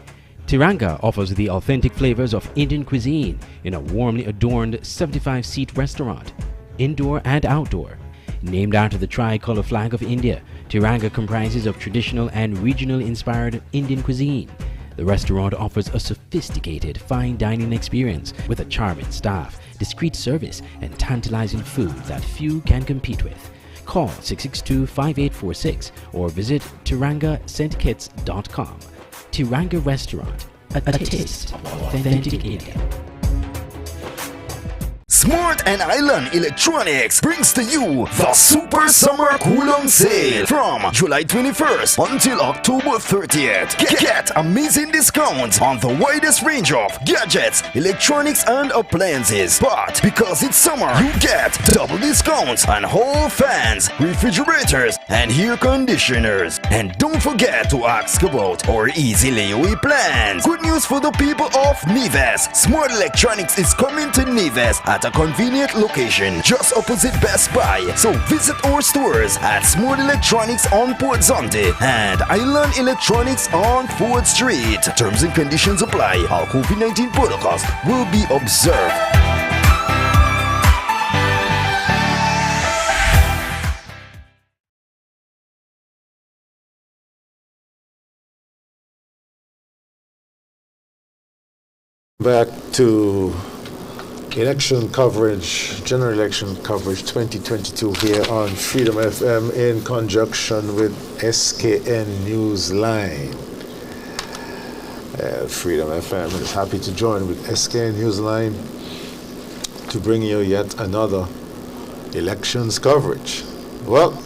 Tiranga offers the authentic flavors of Indian cuisine in a warmly adorned 75-seat restaurant, indoor and outdoor. Named after the tricolor flag of India, Tiranga comprises of traditional and regional inspired Indian cuisine. The restaurant offers a sophisticated fine dining experience with a charming staff, discreet service and tantalizing food that few can compete with. Call 662-5846 or visit tirangastkits.com. Tiranga Restaurant, a taste of authentic India. Smart and Island Electronics brings to you the Super Summer Cool-On Sale from July 21st until October 30th. Get amazing discounts on the widest range of gadgets, electronics and appliances. But because it's summer, you get double discounts on hall fans, refrigerators and air conditioners. And don't forget to ask about our easy layaway plans. Good news for the people of Neves. Smart Electronics is coming to Neves at a convenient location just opposite Best Buy. So visit our stores at Smart Electronics on Port Zonte and Island Electronics on Ford Street. Terms and conditions apply. Our COVID-19 protocols will be observed. Back to election coverage, general election coverage 2022 here on Freedom FM in conjunction with SKN Newsline. Freedom FM is happy to join with SKN Newsline to bring you yet another elections coverage. Well,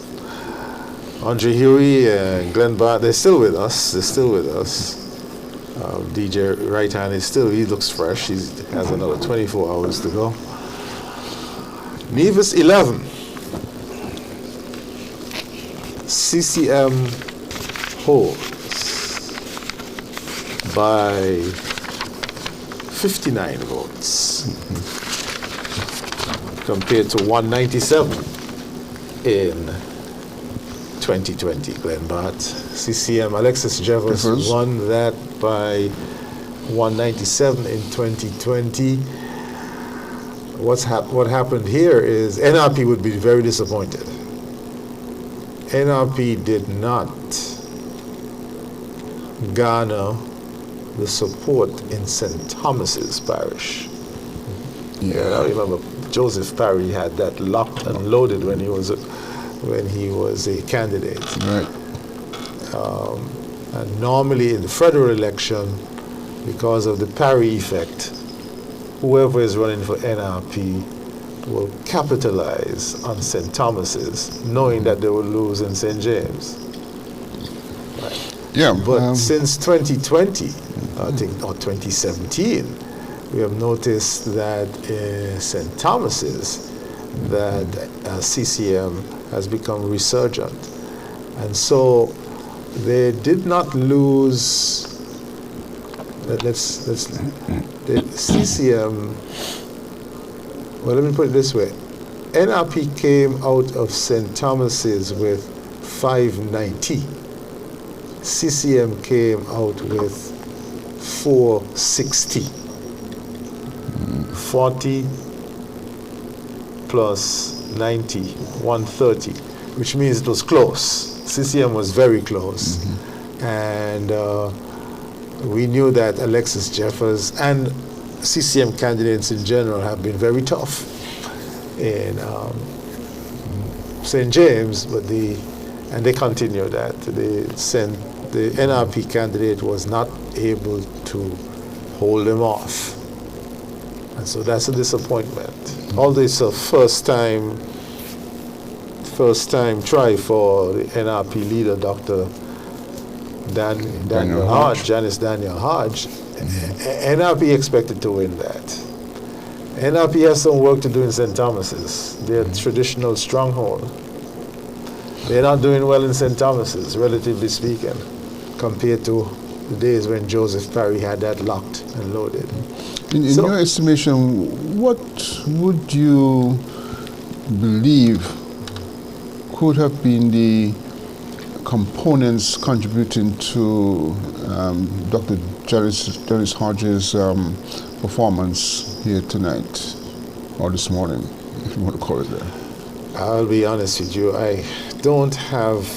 Andre Huey and Glenn Bart, they're still with us. DJ Right Hand is still, he looks fresh. He has another 24 hours to go. Nevis 11. CCM holds by 59 votes compared to 197 in 2020, Glenn Bart. CCM Alexis Jeffers won that by 197 in 2020. What happened here is NRP would be very disappointed. NRP did not garner the support in St. Thomas's Parish. Yeah, I remember Joseph Parry had that locked and loaded when he was a candidate. Right. And normally in the federal election, because of the Parry effect, whoever is running for NRP will capitalize on St. Thomas's, knowing that they will lose in St. James. Right. Yeah. But since 2020, I think, or 2017, we have noticed that St. Thomas's, that CCM has become resurgent. And so they did not lose. The CCM, well, let me put it this way. NRP came out of St. Thomas's with 590. CCM came out with 460. 40 plus 90, 130, which means it was close. CCM was very close. And we knew that Alexis Jeffers and CCM candidates in general have been very tough in St. James, and they continue that. The NRP candidate was not able to hold them off. And so that's a disappointment. Although it's a first time try for the NRP leader, Dr. Daniel Hodge, Janice Daniel Hodge, NRP expected to win that. NRP has some work to do in St. Thomas's, their traditional stronghold. They're not doing well in St. Thomas's, relatively speaking, compared to the days when Joseph Parry had that locked and loaded. In your estimation, what would you believe could have been the components contributing to Dr. Janice Hodge's performance here tonight, or this morning, if you want to call it that? I'll be honest with you, I don't have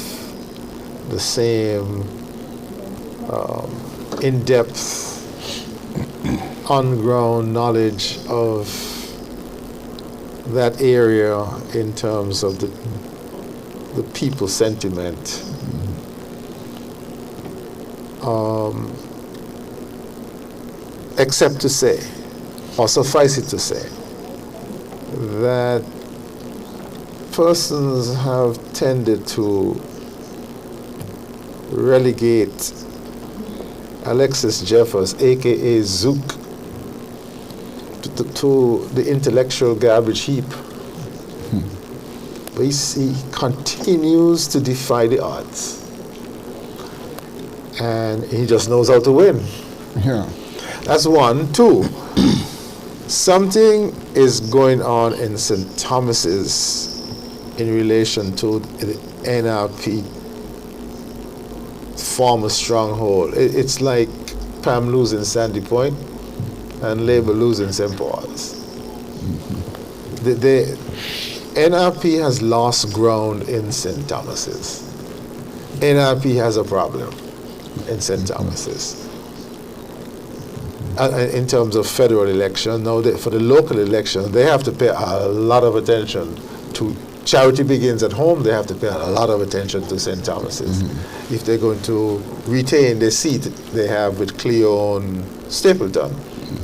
the same in-depth, on-ground knowledge of that area in terms of the people's sentiment. Except to say, or suffice it to say, that persons have tended to relegate Alexis Jeffers, aka Zook, to the intellectual garbage heap. But he continues to defy the odds. And he just knows how to win. Yeah. That's one. Two, something is going on in St. Thomas's in relation to the NRP former stronghold. It's like Pam losing Sandy Point and Labour losing St. Paul's. The NRP has lost ground in St. Thomas's. NRP has a problem in St. Thomas's. In terms of federal election, now for the local election, they have to pay a lot of attention to charity begins at home. They have to pay a lot of attention to St. Thomas's. If they're going to retain the seat they have with Cleon Stapleton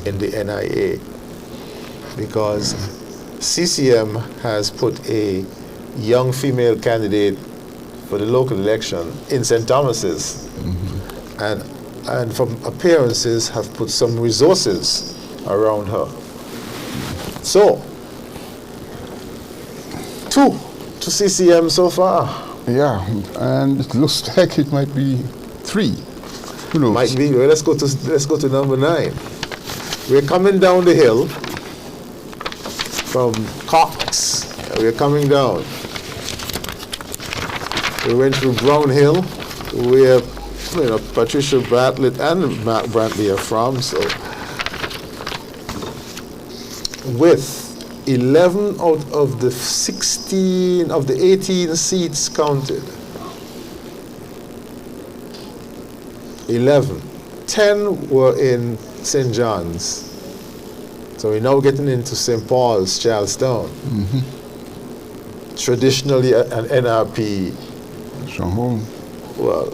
in the NIA, because CCM has put a young female candidate for the local election in St. Thomas's, and from appearances have put some resources around her. So, 2 to CCM so far. Yeah, and it looks like it might be 3. Who knows? Might be. Well, let's go to number 9. We're coming down the hill from Cox. We're coming down. We went through Brown Hill, where Patricia Bartlett and Mark Brantley are from. So, with 11 out of the 16 of the 18 seats counted, 10 were in St. John's. So we're now getting into St. Paul's, Charlestown. Traditionally an NRP. Well,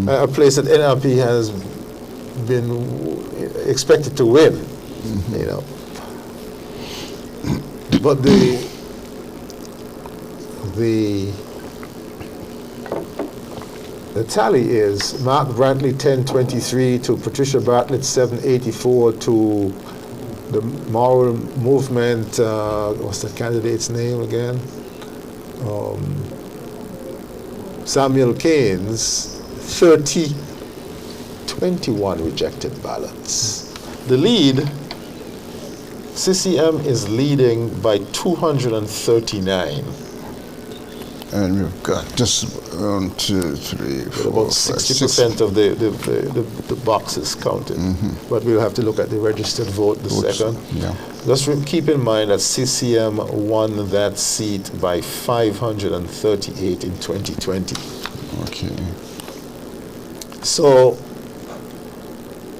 a place that NRP has been expected to win, But the tally is Mark Brantley 1023 to Patricia Bartlett 784 to the Moral Movement. What's the candidate's name again? Samuel Keynes 21 rejected ballots. The lead, CCM is leading by 239. And we've got just around 2, 3, 4, about 60% of the boxes counted. But we'll have to look at the registered vote, the second. Yeah. Just keep in mind that CCM won that seat by 538 in 2020. Okay. So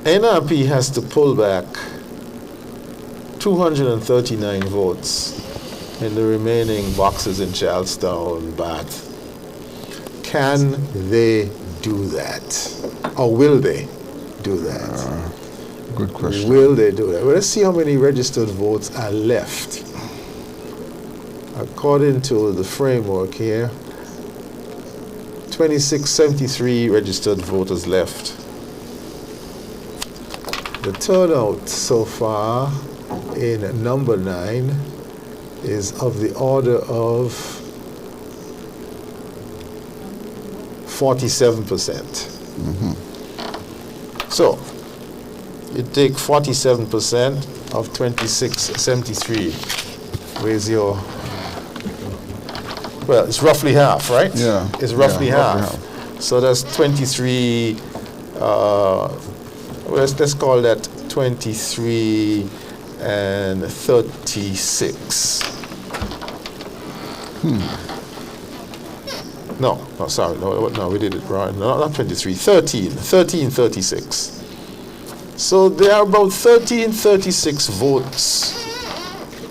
NRP has to pull back 239 votes in the remaining boxes in Charlestown, Bath. Can they do that? Or will they do that? Good question. Will they do that? Well, let's see how many registered votes are left. According to the framework here, 2673 registered voters left. The turnout so far in number 9 is of the order of 47%. So, you take 47% of 2673. Where's your... Well, it's roughly half, right? Yeah. It's roughly half. So that's 23... let's call that 23 and 36. No, sorry, no, we did it wrong. No, not 23, 1336. So there are about 1336 votes.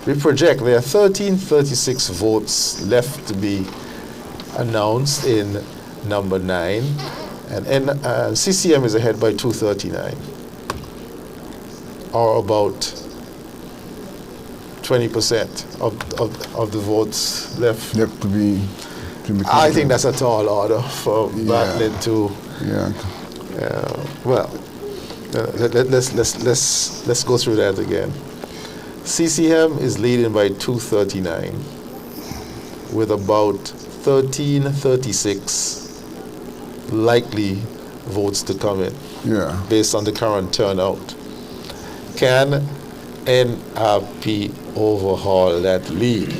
We project there are 1336 votes left to be announced in number 9, and CCM is ahead by 239, or about 20% of the votes left. Yep, to be I think that's a tall order for Bartlett to. Yeah. Well, let's go through that again. CCM is leading by 239, with about 1336 likely votes to come in. Yeah. Based on the current turnout. Can NRP overhaul that lead?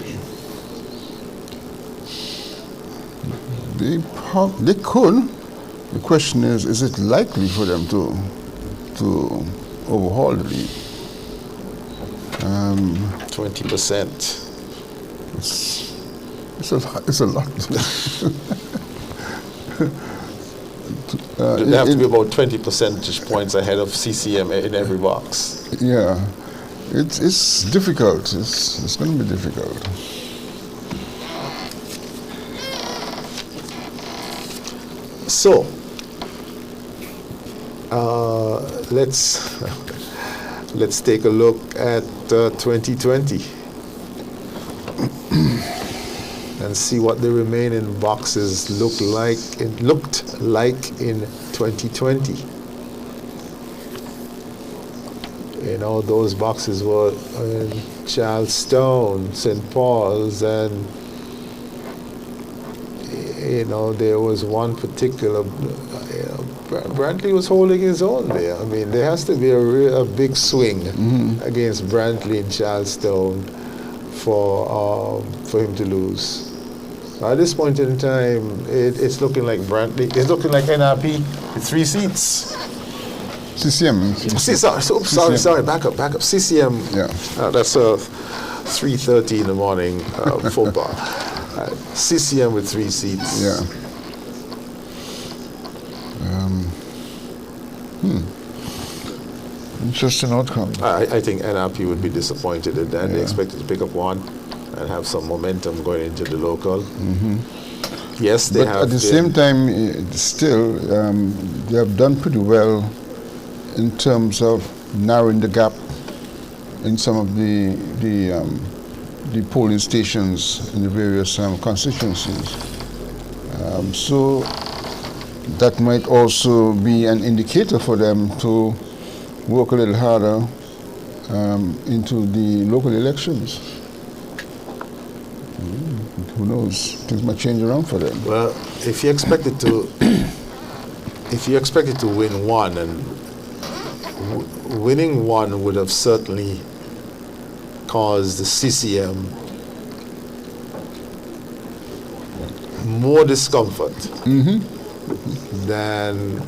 They could. The question is it likely for them to overhaul the lead? 20%. It's a lot. They have to be about 20 percentage points ahead of CCM in every box. Yeah, it's difficult. It's going to be difficult. So, let's take a look at 2020 and see what the remaining boxes looked like in 2020. You know, those boxes were in Charlestown, St. Paul's, and you know, there was one particular, Brantley was holding his own there. I mean, there has to be a big swing against Brantley in Charlestown for him to lose. At this point in time, it's looking like Brantley. It's looking like NRP with 3 seats. CCM. Sorry. Back up. CCM. Yeah. That's 3:30 in the morning football. CCM with 3 seats. Yeah. Interesting outcome. I think NRP would be disappointed in that. They expected to pick up 1 and have some momentum going into the local. Yes, they have. But at the same time, still, they have done pretty well in terms of narrowing the gap in some of the polling stations in the various constituencies. So that might also be an indicator for them to work a little harder into the local elections. Who knows? Things might change around for them. Well, if you expected to win 1, and winning 1 would have certainly caused the CCM more discomfort than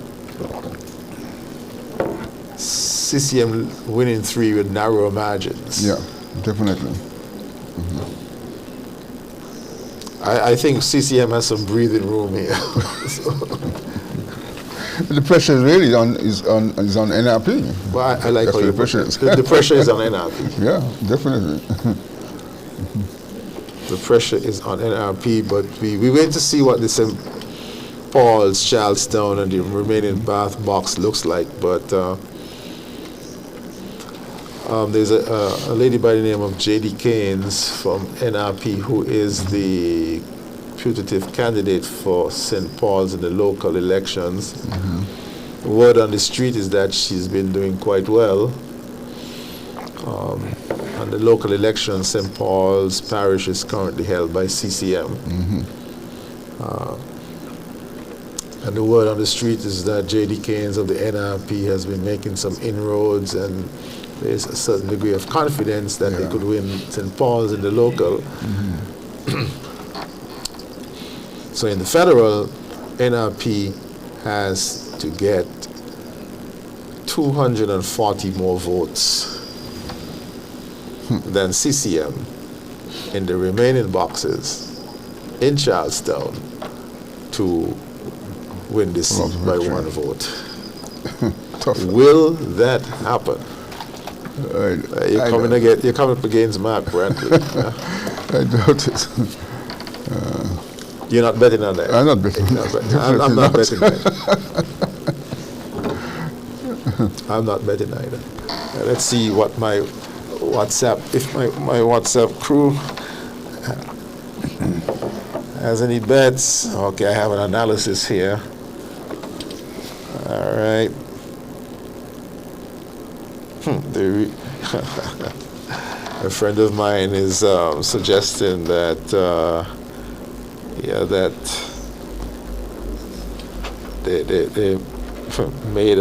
CCM winning 3 with narrower margins. Yeah, definitely. I think CCM has some breathing room here. The pressure really is on NRP. Well, I like That's how you the pressure put it. The pressure is on NRP. Yeah, definitely. The pressure is on NRP, but we wait to see what the St. Paul's, Charlestown, and the remaining Bath box looks like. But there's a lady by the name of J.D. Keynes from NRP who is the putative candidate for St. Paul's in the local elections. The word on the street is that she's been doing quite well. And the local elections, St. Paul's Parish is currently held by CCM. And the word on the street is that J.D. Keynes of the NRP has been making some inroads, and there's a certain degree of confidence that they could win St. Paul's in the local. So in the federal, NRP has to get 240 more votes than CCM in the remaining boxes in Charlestown to win this seat by 1 vote. Will that happen? You're coming up against Mark Brantley. I doubt it. You're not betting on that? I'm not betting on that. I'm not betting on that. I'm not betting either. Let's see what my WhatsApp, if my WhatsApp crew has any bets. Okay, I have an analysis here. All right. A friend of mine is suggesting that that they made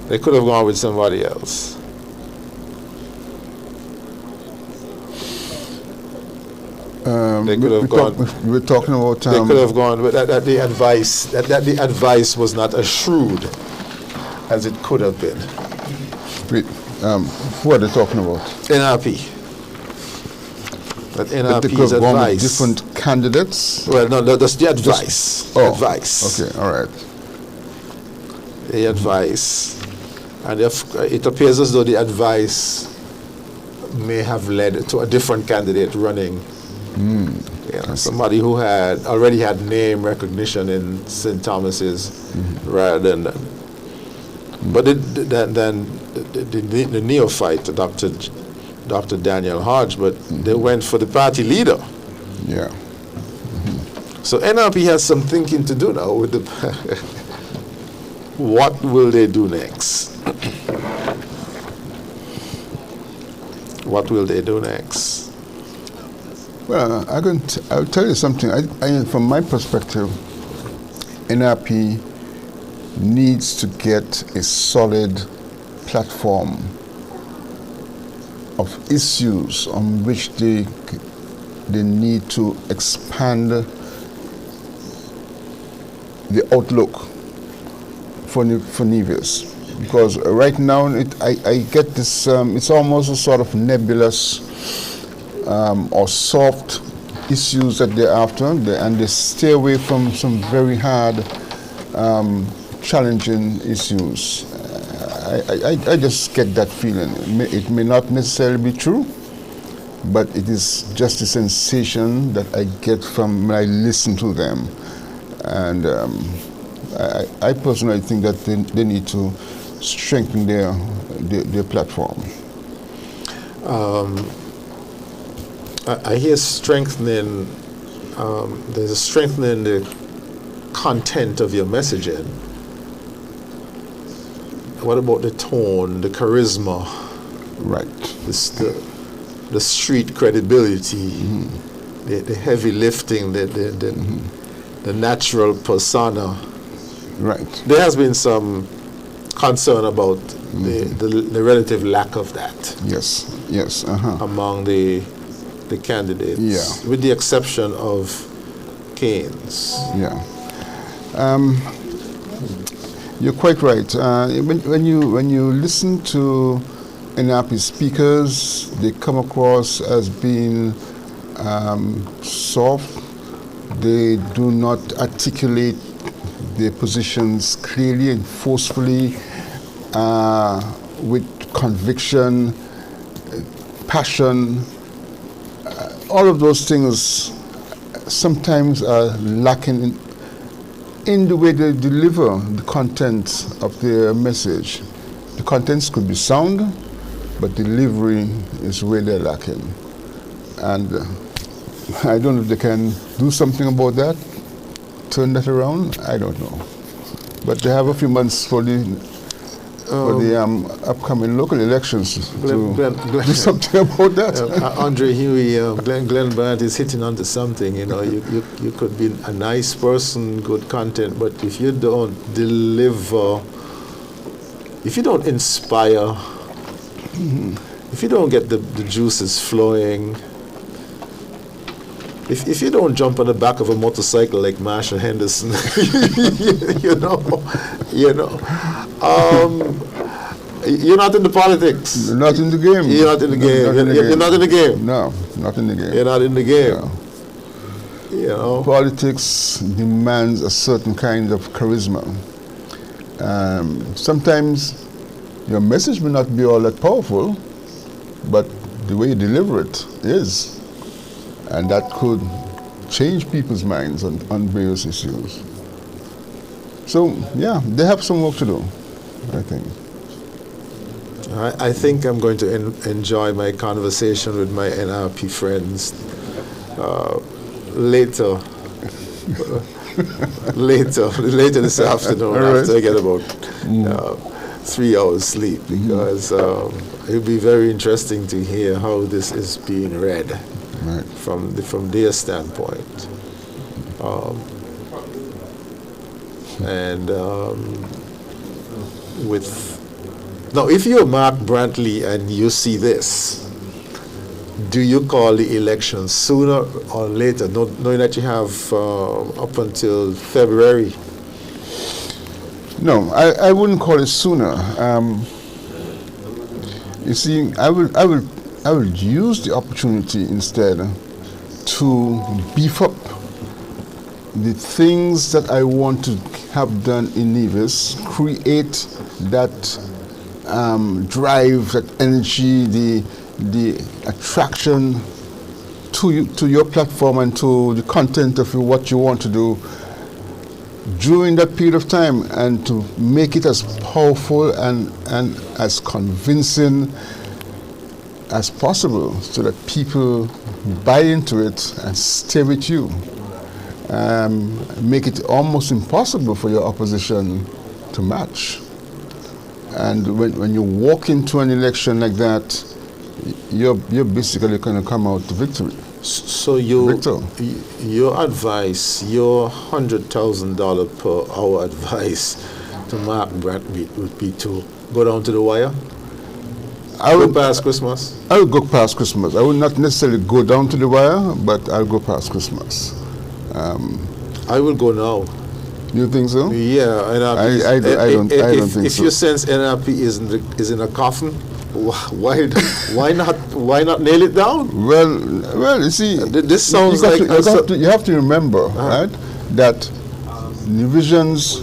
they could have gone with somebody else. They could have gone. We're talking about. They could have gone, but that the advice was not as shrewd as it could have been. Who are they talking about? NRP. That NRP's they could have gone with advice. different candidates. Well, no, that's the advice. Advice. Okay, all right. The advice, and if it appears as though the advice may have led to a different candidate running. Somebody who had already had name recognition in St. Thomas's, rather than. But then the neophyte, Dr. Daniel Hodge, but they went for the party leader. Yeah. So NRP has some thinking to do now with the. What will they do next? What will they do next? Well, I'll tell you something. I, from my perspective, NRP needs to get a solid platform of issues on which they they need to expand the outlook for Nevis. Because right now I get this, it's almost a sort of nebulous or soft issues that they're after, and they stay away from some very hard, challenging issues. I just get that feeling. It may not necessarily be true, but it is just a sensation that I get from when I listen to them. And I personally think that they need to strengthen their platform. I hear strengthening, there's a strengthening the content of your messaging. What about the tone, the charisma? Right. The street credibility, the heavy lifting, the natural persona. Right. There has been some concern about the relative lack of that. Yes. Among the candidates, with the exception of Keynes. Yeah. You're quite right. When you listen to NRP speakers, they come across as being soft. They do not articulate their positions clearly and forcefully, with conviction, passion. All of those things sometimes are lacking in the way they deliver the content of their message. The contents could be sound, but delivery is where they're lacking. And I don't know if they can do something about that, turn that around, I don't know. But they have a few months for the upcoming local elections to do something about that. Andre Huey, Glenn Brandt is hitting onto something. You know, you could be a nice person, good content, but if you don't deliver, if you don't inspire, if you don't get the juices flowing, if you don't jump on the back of a motorcycle like Marshall Henderson, you know, you're not in the politics. You're not in the game. You're not in the game. You're not in the game. No, not in the game. You're not in the game. No. You know, politics demands a certain kind of charisma. Sometimes your message may not be all that powerful, but the way you deliver it is. And that could change people's minds on various issues. So, yeah, they have some work to do, I think. I think I'm going to enjoy my conversation with my NRP friends later this afternoon, after I get about 3 hours sleep, because it'll be very interesting to hear how this is being read. Right. From their standpoint, now, if you're Mark Brantley and you see this, do you call the election sooner or later, knowing that you have up until February? No, I wouldn't call it sooner. You see, I will use the opportunity instead to beef up the things that I want to have done in Nevis, create that drive, that energy, the attraction to your platform and to the content of what you want to do during that period of time, and to make it as powerful and as convincing as possible, so that people buy into it and stay with you. Make it almost impossible for your opposition to match. And when you walk into an election like that, you're basically going to come out to victory. So your advice, your $100,000 per hour advice to Mark Brantley would be to go down to the wire? I would go past Christmas. I would go past Christmas. I would not necessarily go down to the wire, but I'll go past Christmas. I will go now. You think so? Yeah, and I don't think so. If you sense NRP is in a coffin, why not nail it down? Well, you see, this sounds like you have to remember, right, that divisions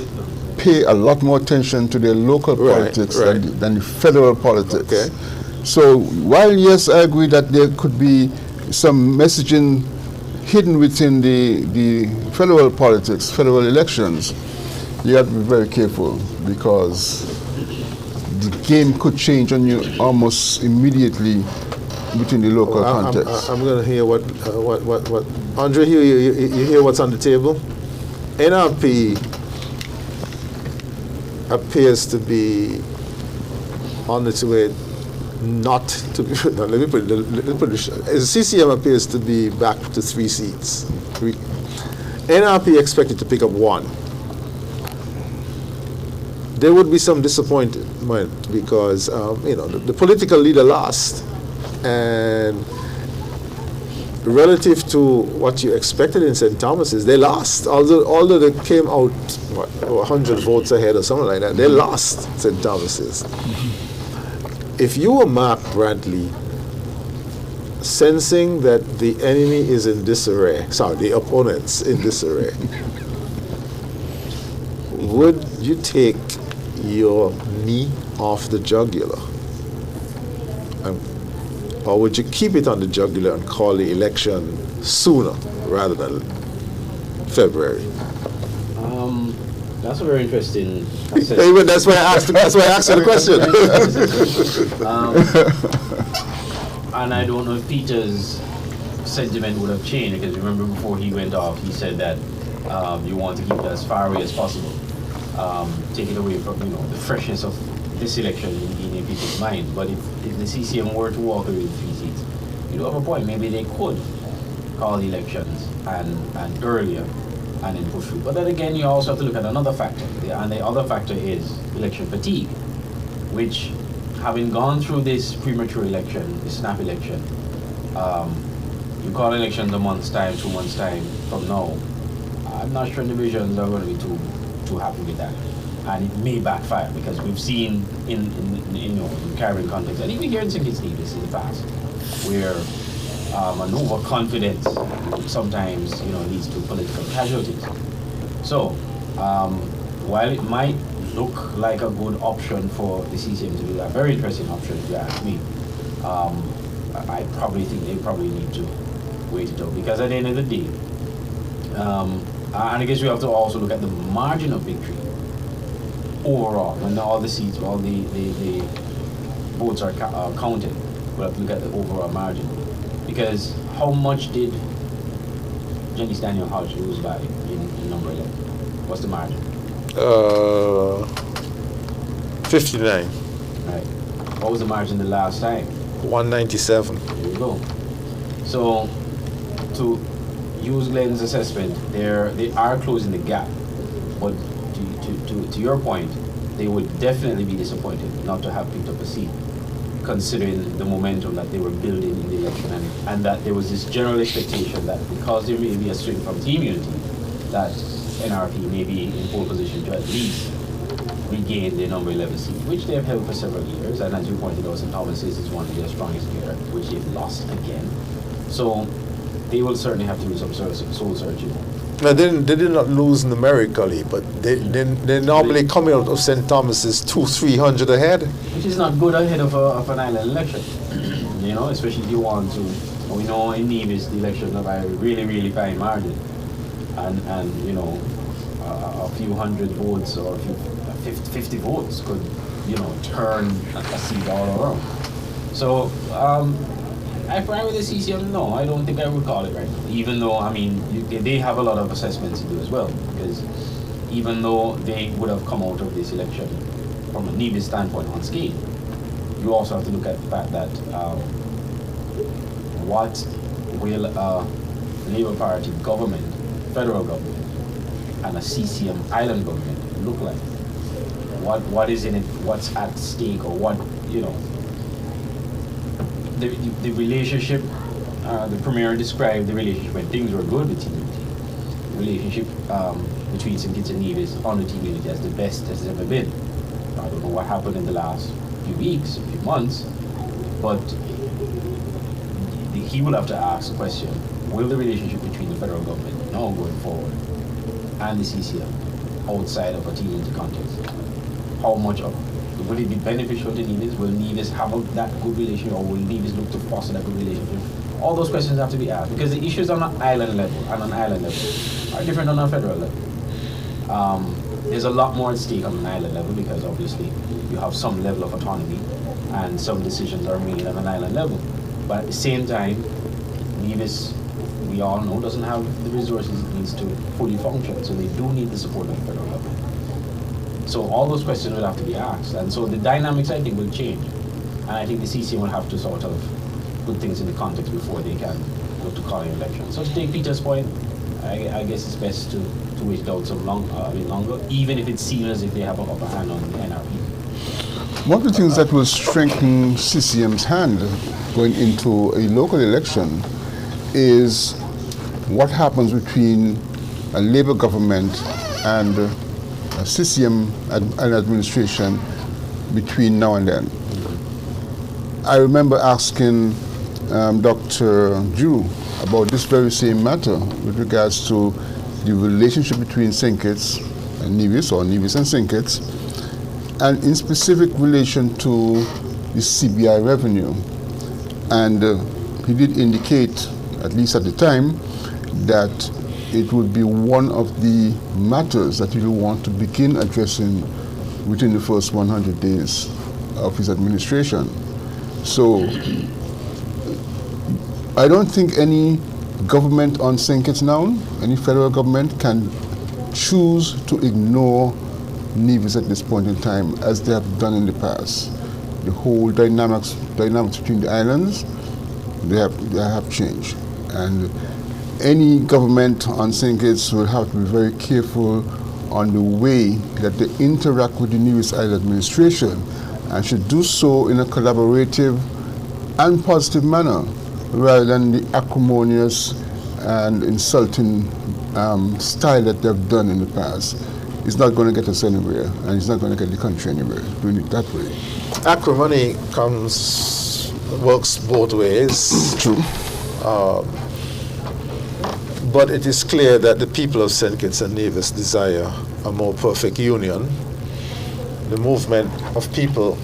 pay a lot more attention to their local politics than the federal politics. Okay. So while yes, I agree that there could be some messaging hidden within the federal politics, federal elections, you have to be very careful because the game could change on you almost immediately within the local context. I'm going to hear what Andre, you hear what's on the table? NRP appears to be on its way not to be. No, let me put it. CCM appears to be back to 3 seats. NRP expected to pick up 1. There would be some disappointment because the political leader lost, and relative to what you expected in St. Thomas's, they lost. Although they came out 100 votes ahead or something like that, they lost St. Thomas's. If you were Mark Bradley, sensing that the enemy is in disarray, the opponents in disarray, would you take your knee off the jugular? Or would you keep it on the jugular and call the election sooner rather than February? That's a very interesting. That's why I asked you the question. And I don't know if Peter's sentiment would have changed, because remember before he went off, he said that you want to keep it as far away as possible, take it away from the freshness of this election in people's minds. But if the CCM were to walk away with 3 seats, you do have a point. Maybe they could call the elections and earlier and then push through. But then again, you also have to look at another factor, and the other factor is election fatigue, which, having gone through this premature election, this snap election, you call elections a month's time, 2 months' time from now, I'm not sure divisions are going to be too happy with that. And it may backfire, because we've seen in Caribbean context, and even here in St. Kitts Nevis in the past, where an overconfidence sometimes leads to political casualties. So while it might look like a good option for the CCM to do that, very interesting option if you ask me, I probably think they probably need to wait it out, because at the end of the day, and I guess we have to also look at the margin of victory overall. When all the seats, all the votes are counted, we'll have to look at the overall margin. Because how much did Janice Daniel Hodge lose by in number 11? What's the margin? 59. Right. What was the margin the last time? 197. There you go. So, to use Glenn's assessment, they are closing the gap. But to your point, they would definitely be disappointed not to have picked up a seat, considering the momentum that they were building in the election, and that there was this general expectation that because there may be a swing from team unity, that NRP may be in pole position to at least regain the number 11 seat, which they have held for several years, and as you pointed out, St. Thomas's is one of their strongest here, which they've lost again. So they will certainly have to do some sort of soul searching. Now, they did not lose numerically, but they normally come out of St. Thomas's 200-300 ahead. Which is not good ahead of an island election, especially if you want to. We know in Nevis the elections are by a really, really fine margin, and a few hundred votes or 50 votes could turn a seat all around. So if I were the CCM, no, I don't think I would call it right now. Even though, they have a lot of assessments to do as well, because even though they would have come out of this election from a Nevis standpoint unscathed, you also have to look at the fact that what will a Labour Party government, federal government, and a CCM island government look like? What is in it? What's at stake? Or what the relationship, the Premier described the relationship when things were good with TUT. The relationship between St. Kitts and Nevis on the TUT as the best has ever been. I don't know what happened in the last few weeks, a few months, but he will have to ask the question, will the relationship between the federal government now going forward and the CCM outside of a TUT context, how much of will it be beneficial to Nevis? Will Nevis have that good relationship, or will Nevis look to foster that good relationship? All those questions have to be asked, because the issues on an island level are different on a federal level. There's a lot more at stake on an island level, because obviously you have some level of autonomy and some decisions are made on an island level. But at the same time, Nevis, we all know, doesn't have the resources it needs to fully function, so they do need the support of the federal government. So all those questions will have to be asked, and so the dynamics, I think, will change. And I think the CCM will have to sort of put things in the context before they can go to calling elections. So to take Peter's point, I guess it's best to wait it out some longer, even if it seems as if they have an upper hand on the NRP. One of the things that will strengthen CCM's hand going into a local election is what happens between a Labour government and a CCM and administration between now and then. I remember asking Dr. Drew about this very same matter with regards to the relationship between St. Kitts and Nevis, or Nevis and St. Kitts, and in specific relation to the CBI revenue. And he did indicate, at least at the time, that it would be one of the matters that he will want to begin addressing within the first 100 days of his administration. So I don't think any government on St. Kitts now, any federal government, can choose to ignore Nevis at this point in time, as they have done in the past. The whole dynamics between the islands, they have changed. And any government on St. Kitts will have to be very careful on the way that they interact with the Nevis Island administration, and should do so in a collaborative and positive manner, rather than the acrimonious and insulting style that they've done in the past. It's not going to get us anywhere, and it's not going to get the country anywhere doing it that way. Acrimony works both ways. True. But it is clear that the people of St. Kitts and Nevis desire a more perfect union. The movement of people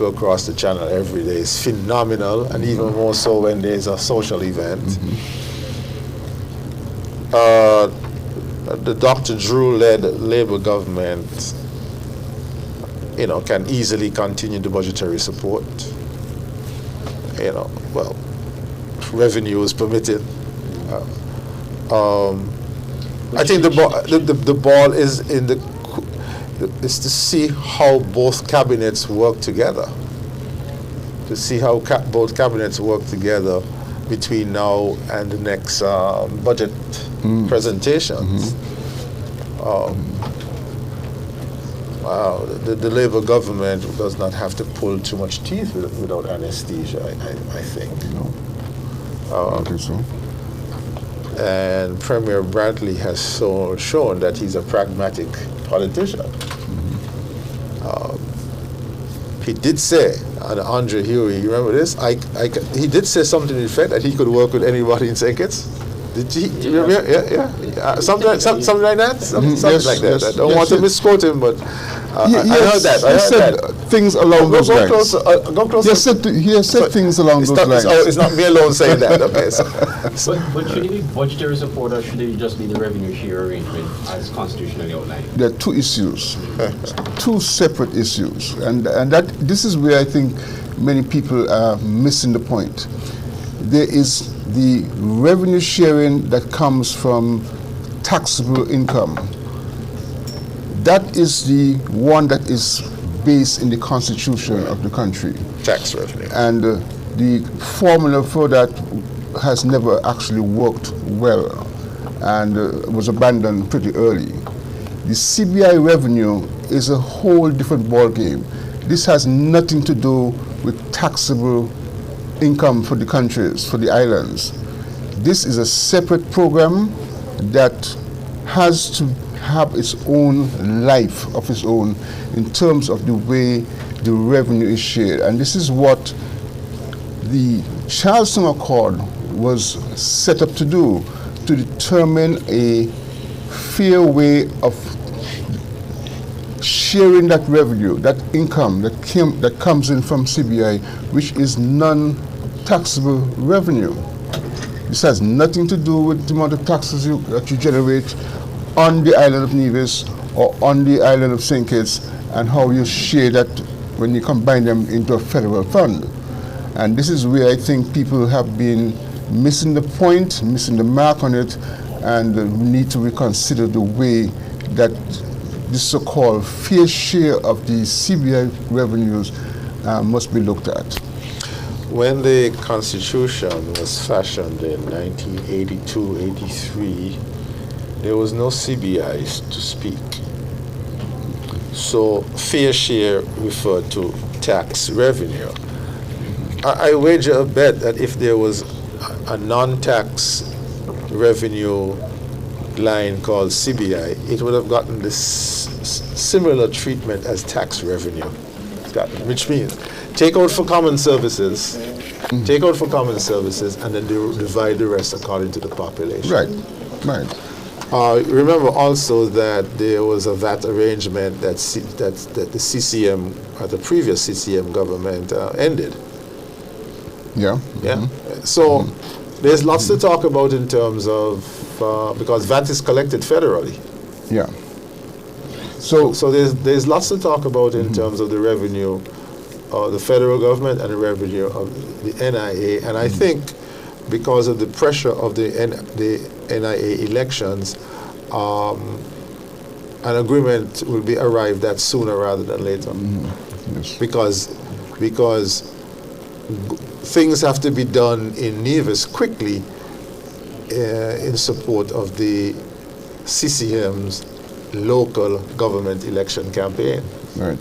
across the channel every day is phenomenal, and even more so when there's a social event. The Dr. Drew-led Labour government, can easily continue the budgetary support. Revenue is permitted. I think the ball is is to see how both cabinets work together. To see how both cabinets work together between now and the next budget presentations. The Labour government does not have to pull too much teeth without anesthesia, I think. No. I think so. And Premier Brantley has shown that he's a pragmatic politician. He did say, and Andre Huey, you remember this? He did say something in effect that he could work with anybody in St. Kitts. Did he? Do you remember? Yeah. Something like that. Something like that. I don't want to misquote him, but I heard that. He said things along those lines. Go closer. He has said things along those lines. It's not me alone saying that. Okay. But should it be budgetary support, or should it just be the revenue share arrangement as constitutionally outlined? There are two issues, two separate issues, and this is where I think many people are missing the point. There is the revenue sharing that comes from taxable income. That is the one that is based in the constitution of the country. Tax revenue. And the formula for that has never actually worked well, and was abandoned pretty early. The CBI revenue is a whole different ballgame. This has nothing to do with taxable income for the countries, for the islands. This is a separate program that has to have its own life of its own in terms of the way the revenue is shared. And this is what the Charleston Accord was set up to do, to determine a fair way of sharing that revenue, that income that comes in from CBI, which is non-taxable revenue. This has nothing to do with the amount of taxes that you generate on the island of Nevis or on the island of St. Kitts, and how you share that when you combine them into a federal fund. And this is where I think people have been missing the point, missing the mark on it, and we need to reconsider the way that this so-called fair share of the CBI revenues must be looked at. When the Constitution was fashioned in 1982-83, there was no CBIs to speak. So fair share referred to tax revenue. I wager a bet that if there was a non-tax revenue line called CBI, it would have gotten this similar treatment as tax revenue, which means take out for common services, and then divide the rest according to the population. Right. Remember also that there was a VAT arrangement that the CCM, the previous CCM government ended. Yeah. So there's lots to talk about in terms of because VAT is collected federally. Yeah. So there's lots to talk about in terms of the revenue of the federal government and the revenue of the NIA, and I think because of the pressure of the NIA elections, an agreement will be arrived at sooner rather than later. Yes. Because things have to be done in Nevis quickly in support of the CCM's local government election campaign. Right.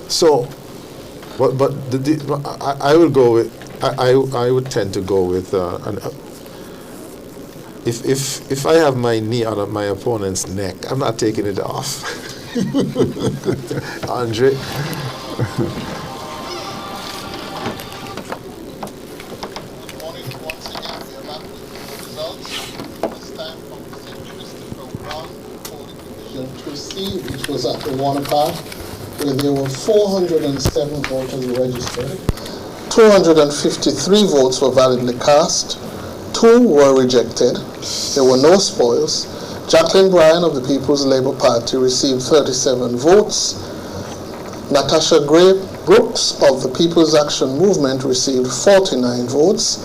So, I will go with. I would tend to go with. If I have my knee on my opponent's neck, I'm not taking it off. Andre. Which was at the Warner Park, where there were 407 voters registered. 253 votes were validly cast. 2 were rejected. There were no spoils. Jacqueline Bryan of the People's Labour Party received 37 votes. Natasha Gray Brooks of the People's Action Movement received 49 votes.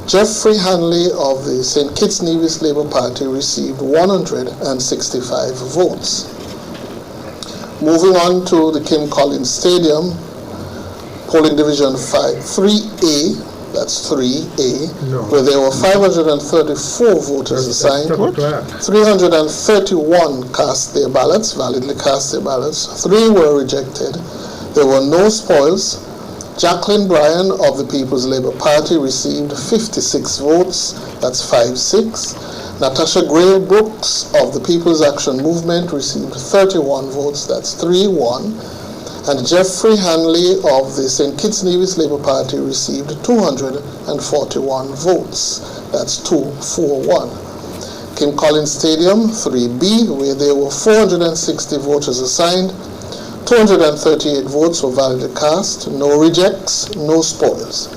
Jeffrey Hanley of the St. Kitts Nevis Labour Party received 165 votes. Moving on to the Kim Collins Stadium, polling division 3A, that's 3A, where there were 534 voters assigned. 331 cast their ballots, validly cast their ballots. 3 were rejected. There were no spoils. Jacqueline Bryan of the People's Labour Party received 56 votes, that's 5-6. Natasha Gray Brooks of the People's Action Movement received 31 votes, that's 3-1. And Jeffrey Hanley of the St. Kitts Nevis Labour Party received 241 votes, that's 2-4-1. Kim Collins Stadium, 3B, where there were 460 voters assigned. 238 votes were validly cast, no rejects, no spoils.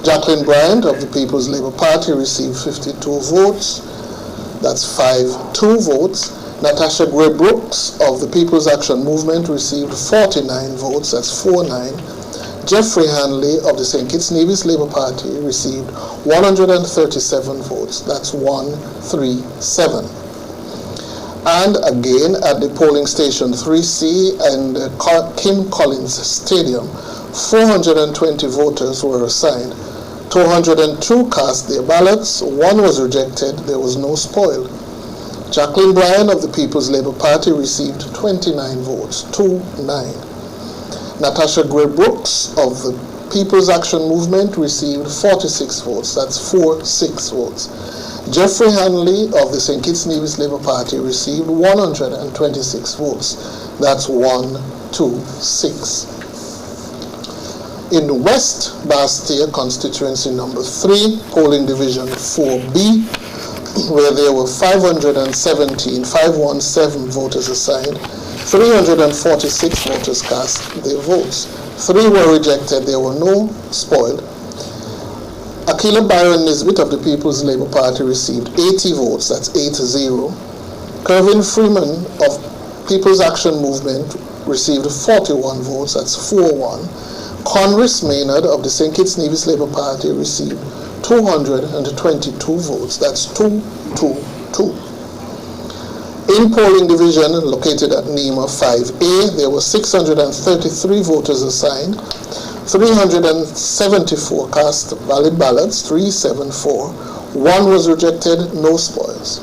Jacqueline Bryant of the People's Labour Party received 52 votes, that's 5-2 votes. Natasha Gray Brooks of the People's Action Movement received 49 votes, that's 4-9. Jeffrey Hanley of the St. Kitts Nevis Labour Party received 137 votes, that's 1-3-7. And again at the polling station 3C and Kim Collins Stadium, 420 voters were assigned. 202 cast their ballots, 1 was rejected, there was no spoil. Jacqueline Bryan of the People's Labour Party received 29 votes, 2-9. Natasha Gray Brooks of the People's Action Movement received 46 votes. That's 4-6 votes. Jeffrey Hanley of the St. Kitts Nevis Labour Party received 126 votes. That's 1-2-6. In West Bastia constituency number 3, polling division 4B, where there were 517 voters assigned, 346 voters cast their votes. 3 were rejected, there were no spoiled. Akila Byron Nisbet of the People's Labour Party received 80 votes, that's 8-0. Kervin Freeman of People's Action Movement received 41 votes, that's 4-1. Conrys Maynard of the St. Kitts Nevis Labour Party received 222 votes, that's 2-2-2. In polling division located at NEMA 5A, there were 633 voters assigned, 374 cast valid ballots, 374. 1 was rejected, no spoils.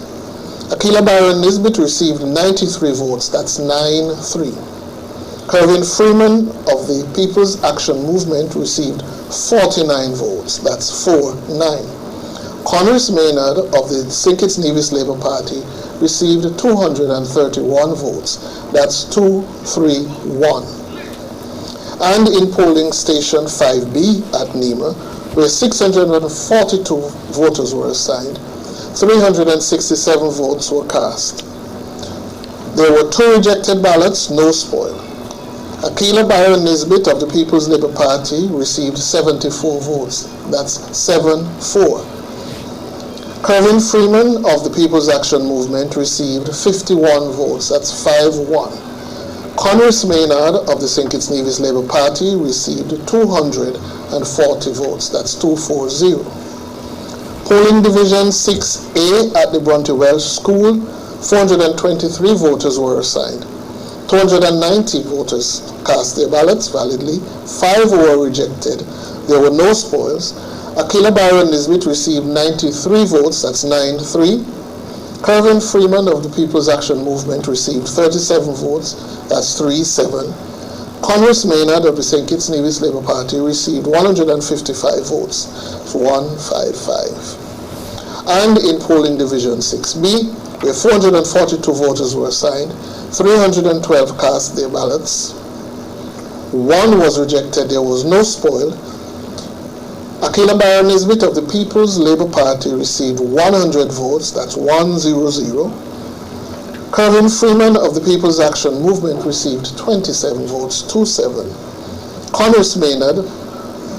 Akila Byron Nisbet received 93 votes, that's 9-3. Kervin Freeman of the People's Action Movement received 49 votes, that's 4-9. Conrys Maynard of the St. Kitts Nevis Labour Party received 231 votes, that's 2-3-1. And in polling station 5B at NEMA, where 642 voters were assigned, 367 votes were cast. There were 2 rejected ballots, no spoil. Akila Byron Nisbet of the People's Labour Party received 74 votes, that's 7-4. Kervin Freeman of the People's Action Movement received 51 votes, that's 5-1. Conrys Maynard of the St. Kitts Nevis Labour Party received 240 votes, that's 2-4-0. Polling Division 6A at the Bronte Welsh School, 423 voters were assigned. 290 voters cast their ballots validly, 5 were rejected, there were no spoils. Akila Byron Nisbet received 93 votes, that's 9-3. Kervin Freeman of the People's Action Movement received 37 votes, that's 3-7. Conrys Maynard of the St. Kitts Nevis Labour Party received 155 votes, 1-5-5. And in polling division 6B, where 442 voters were assigned, 312 cast their ballots. 1 was rejected, there was no spoil. Akila Byron Nisbet of the People's Labour Party received 100 votes, that's 1-0-0. Kervin Freeman of the People's Action Movement received 27 votes, 2-7. Conrys Maynard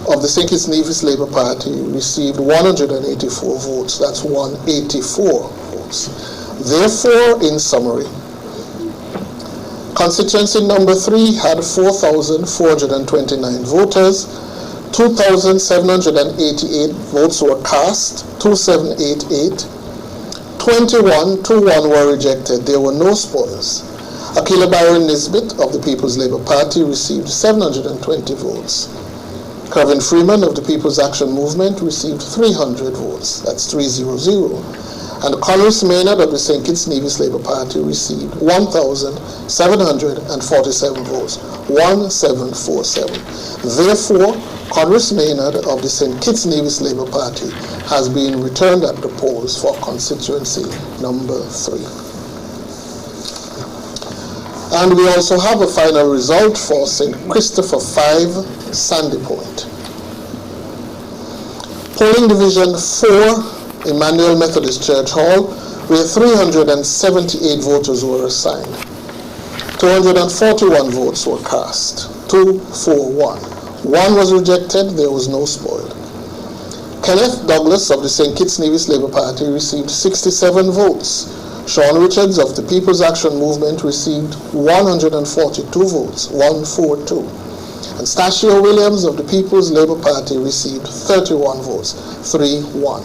of the St. Kitts Nevis Labour Party received 184 votes, that's 184 votes. Therefore, in summary, constituency number 3 had 4,429 voters, 2,788 votes were cast, 2,788. 21 were rejected, there were no spoils. Akila Byron Nisbet of the People's Labour Party received 720 votes. Kervin Freeman of the People's Action Movement received 300 votes, that's 300. And Conrys Maynard of the St. Kitts Nevis Labour Party received 1,747 votes, 1,747. Therefore, Conrys Maynard of the St. Kitts Nevis Labour Party has been returned at the polls for constituency number 3. And we also have a final result for St. Christopher 5, Sandy Point. Polling Division 4, Emmanuel Methodist Church Hall, where 378 voters were assigned. 241 votes were cast, 2-4-1. 1 was rejected, there was no spoiled. Kenneth Douglas of the St. Kitts Nevis Labour Party received 67 votes. Sean Richards of the People's Action Movement received 142 votes, 142. And Stachio Williams of the People's Labour Party received 31 votes, 3-1.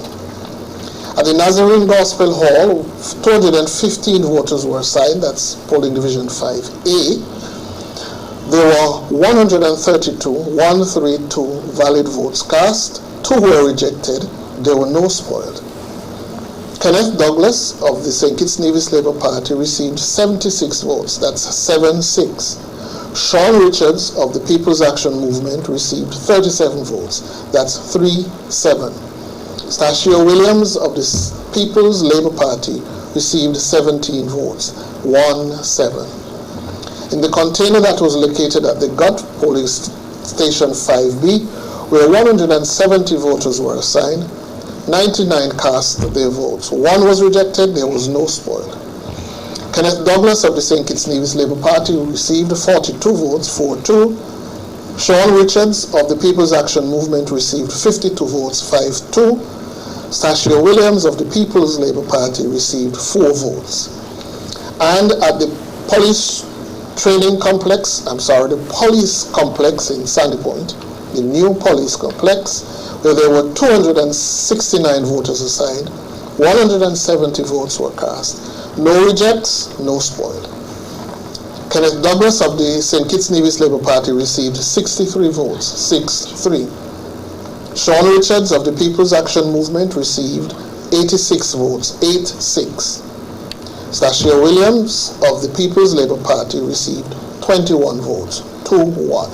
At the Nazarene Gospel Hall, 215 voters were assigned, that's polling division 5A. There were 132 valid votes cast, 2 were rejected, there were no spoiled. Kenneth Douglas of the St. Kitts Nevis Labour Party received 76 votes, that's 7-6. Sean Richards of the People's Action Movement received 37 votes. That's 3-7. Stachio Williams of the People's Labour Party received 17 votes, 1-7. In the container that was located at the GUT polling station 5B, where 170 voters were assigned, 99 cast their votes. 1 was rejected, there was no spoil. Kenneth Douglas of the St. Kitts Nevis Labour Party received 42 votes, 4-2. Sean Richards of the People's Action Movement received 52 votes, 5-2. Stachio Williams of the People's Labour Party received 4 votes. And at the police complex in Sandy Point, the new police complex, where there were 269 voters assigned, 170 votes were cast. No rejects, no spoiled. Kenneth Douglas of the St. Kitts Nevis Labour Party received 63 votes, 6-3. Sean Richards of the People's Action Movement received 86 votes, 8-6. Stachio Williams of the People's Labour Party received 21 votes, 2-1.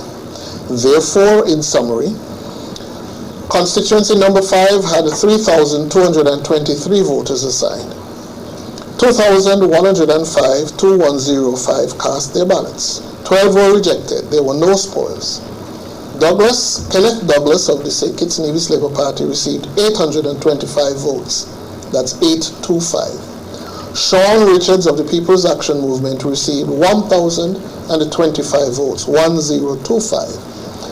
Therefore, in summary, constituency number 5 had 3,223 voters assigned. 2,105 cast their ballots. 12 were rejected. There were no spoils. Kenneth Douglas of the St. Kitts Nevis Labour Party received 825 votes. That's 825. Sean Richards of the People's Action Movement received 1,025 votes, 1025.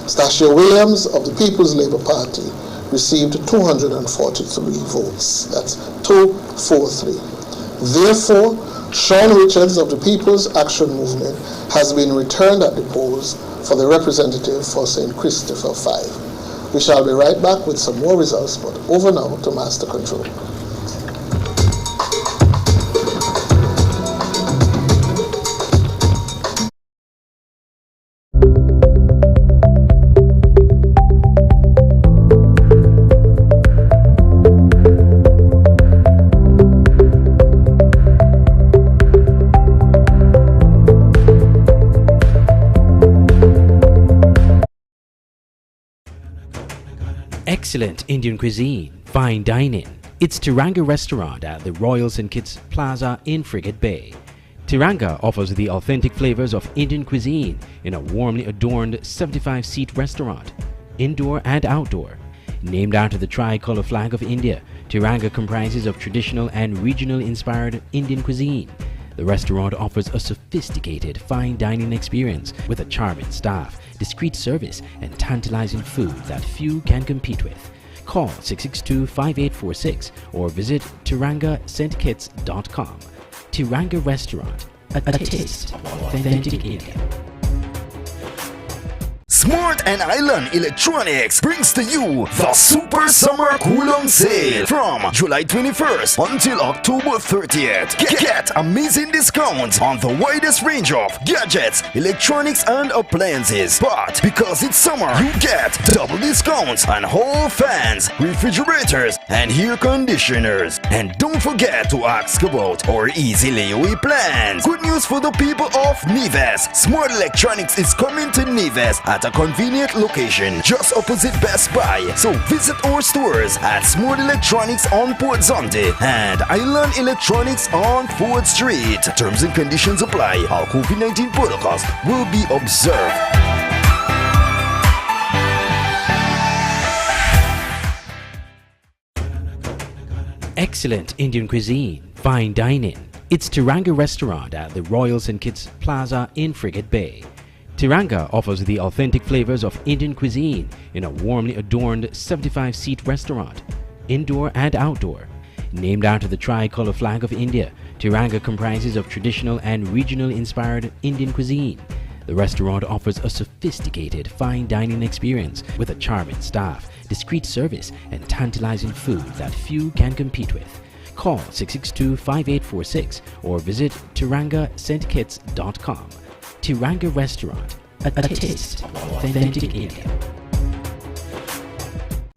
Stachio Williams of the People's Labour Party received 243 votes. That's 243. Therefore, Sean Richards of the People's Action Movement has been returned at the polls for the representative for St. Christopher 5. We shall be right back with some more results, but over now to Master Control. Excellent Indian cuisine, fine dining. It's Tiranga Restaurant at the Royal St. Kitts Plaza in Frigate Bay. Tiranga offers the authentic flavors of Indian cuisine in a warmly adorned 75-seat restaurant, indoor and outdoor. Named after the tricolor flag of India, Tiranga comprises of traditional and regional-inspired Indian cuisine. The restaurant offers a sophisticated fine dining experience with a charming staff, discreet service, and tantalizing food that few can compete with. Call 662-5846 or visit tirangastkitts.com. Tiranga Restaurant, a taste of authentic India. Smart and Island Electronics brings to you the Super Summer Coolum Sale from July 21st until October 30th. Get amazing discounts on the widest range of gadgets, electronics, and appliances. But because it's summer, you get double discounts on hall fans, refrigerators, and air conditioners. And don't forget to ask about our easy layaway plans. Good news for the people of Nevis. Smart Electronics is coming to Nevis at a convenient location just opposite Best Buy. So visit our stores at Smart Electronics on Port Zonte and Island Electronics on Ford Street. Terms and conditions apply. All COVID-19 protocols will be observed. Excellent Indian cuisine, fine dining. It's Tiranga Restaurant at the Royal St. Kitts Plaza in Frigate Bay. Tiranga offers the authentic flavors of Indian cuisine in a warmly adorned 75-seat restaurant, indoor and outdoor. Named after the tricolor flag of India, Tiranga comprises of traditional and regional-inspired Indian cuisine. The restaurant offers a sophisticated fine dining experience with a charming staff, discreet service, and tantalizing food that few can compete with. Call 662-5846 or visit tirangastkitts.com. Tiranga Restaurant, a taste of authentic India.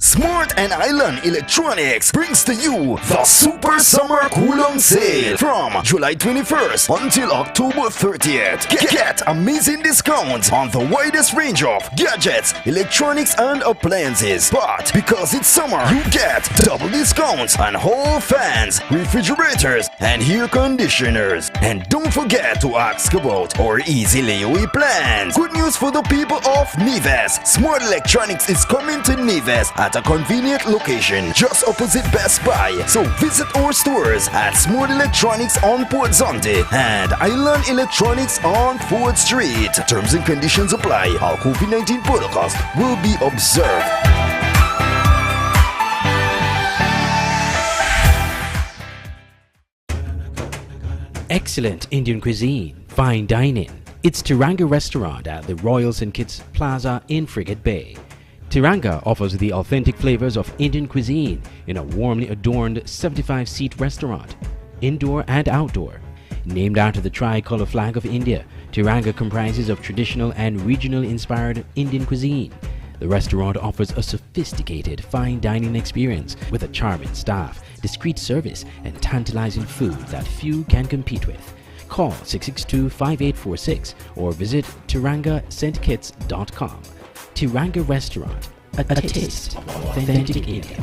Smart and Island Electronics brings to you the Super Summer Kulong Sale from July 21st until October 30th. Get amazing discounts on the widest range of gadgets, electronics and appliances. But because it's summer, you get double discounts on whole fans, refrigerators and air conditioners. And don't forget to ask about our easy layaway plans. Good news for the people of Neves. Smart Electronics is coming to Neves at a convenient location just opposite Best Buy. So visit our stores at Smart Electronics on Port Zonte and Island Electronics on 4th Street. Terms and conditions apply. All COVID-19 protocols will be observed. Excellent Indian cuisine, fine dining. It's Tiranga Restaurant at the Royal St. Kitts Plaza in Frigate Bay. Tiranga offers the authentic flavors of Indian cuisine in a warmly adorned 75-seat restaurant, indoor and outdoor. Named after the tricolor flag of India, Tiranga comprises of traditional and regional inspired Indian cuisine. The restaurant offers a sophisticated fine dining experience with a charming staff, discreet service, and tantalizing food that few can compete with. Call 662-5846 or visit tirangastkits.com. Tiranga Restaurant, a taste of authentic India.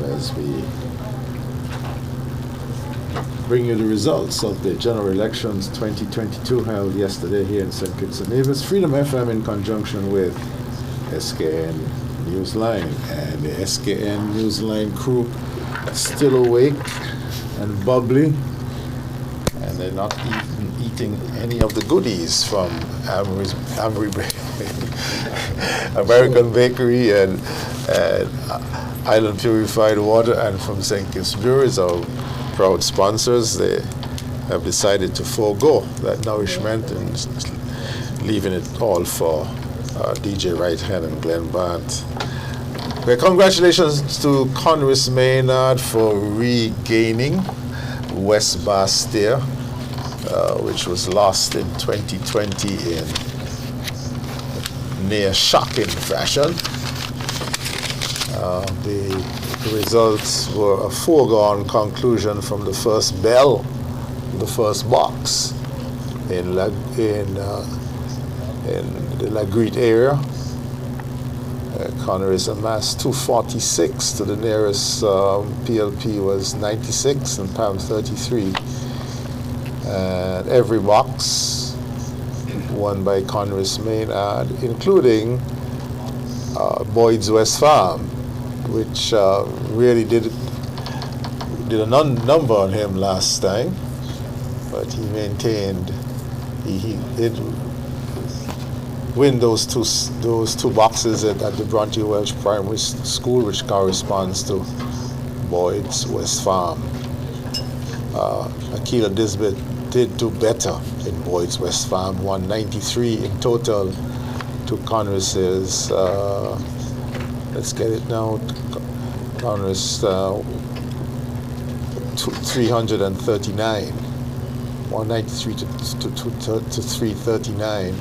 As we bring you the results of the general elections 2022 held yesterday here in St. Kitts and Nevis. Freedom FM in conjunction with SKN Newsline, and the SKN Newsline crew still awake and bubbly, and they're not eating any of the goodies from American Bakery and Island Purified Water, and from St. Kitts Breweries, our proud sponsors. They have decided to forego that nourishment and leaving it all for DJ Right Hand and Glenn Bant. Well, congratulations to Conris Maynard for regaining West Bastia, which was lost in 2020 in near shocking fashion. The results were a foregone conclusion from the first bell, the first box in the Lagreet area. Connery's amassed 246 to the nearest PLP was 96 and Pam 33. And every box won by Connery's Maynard, including Boyd's West Farm, which really did a number on him last time, but he maintained he did win those two boxes at the Bronte Welch Primary School, which corresponds to Boyd's West Farm. Akila Disbit did do better in Boyd's West Farm, 193 in total to Conris's. Let's get it now. Congress 339, 193 to 339.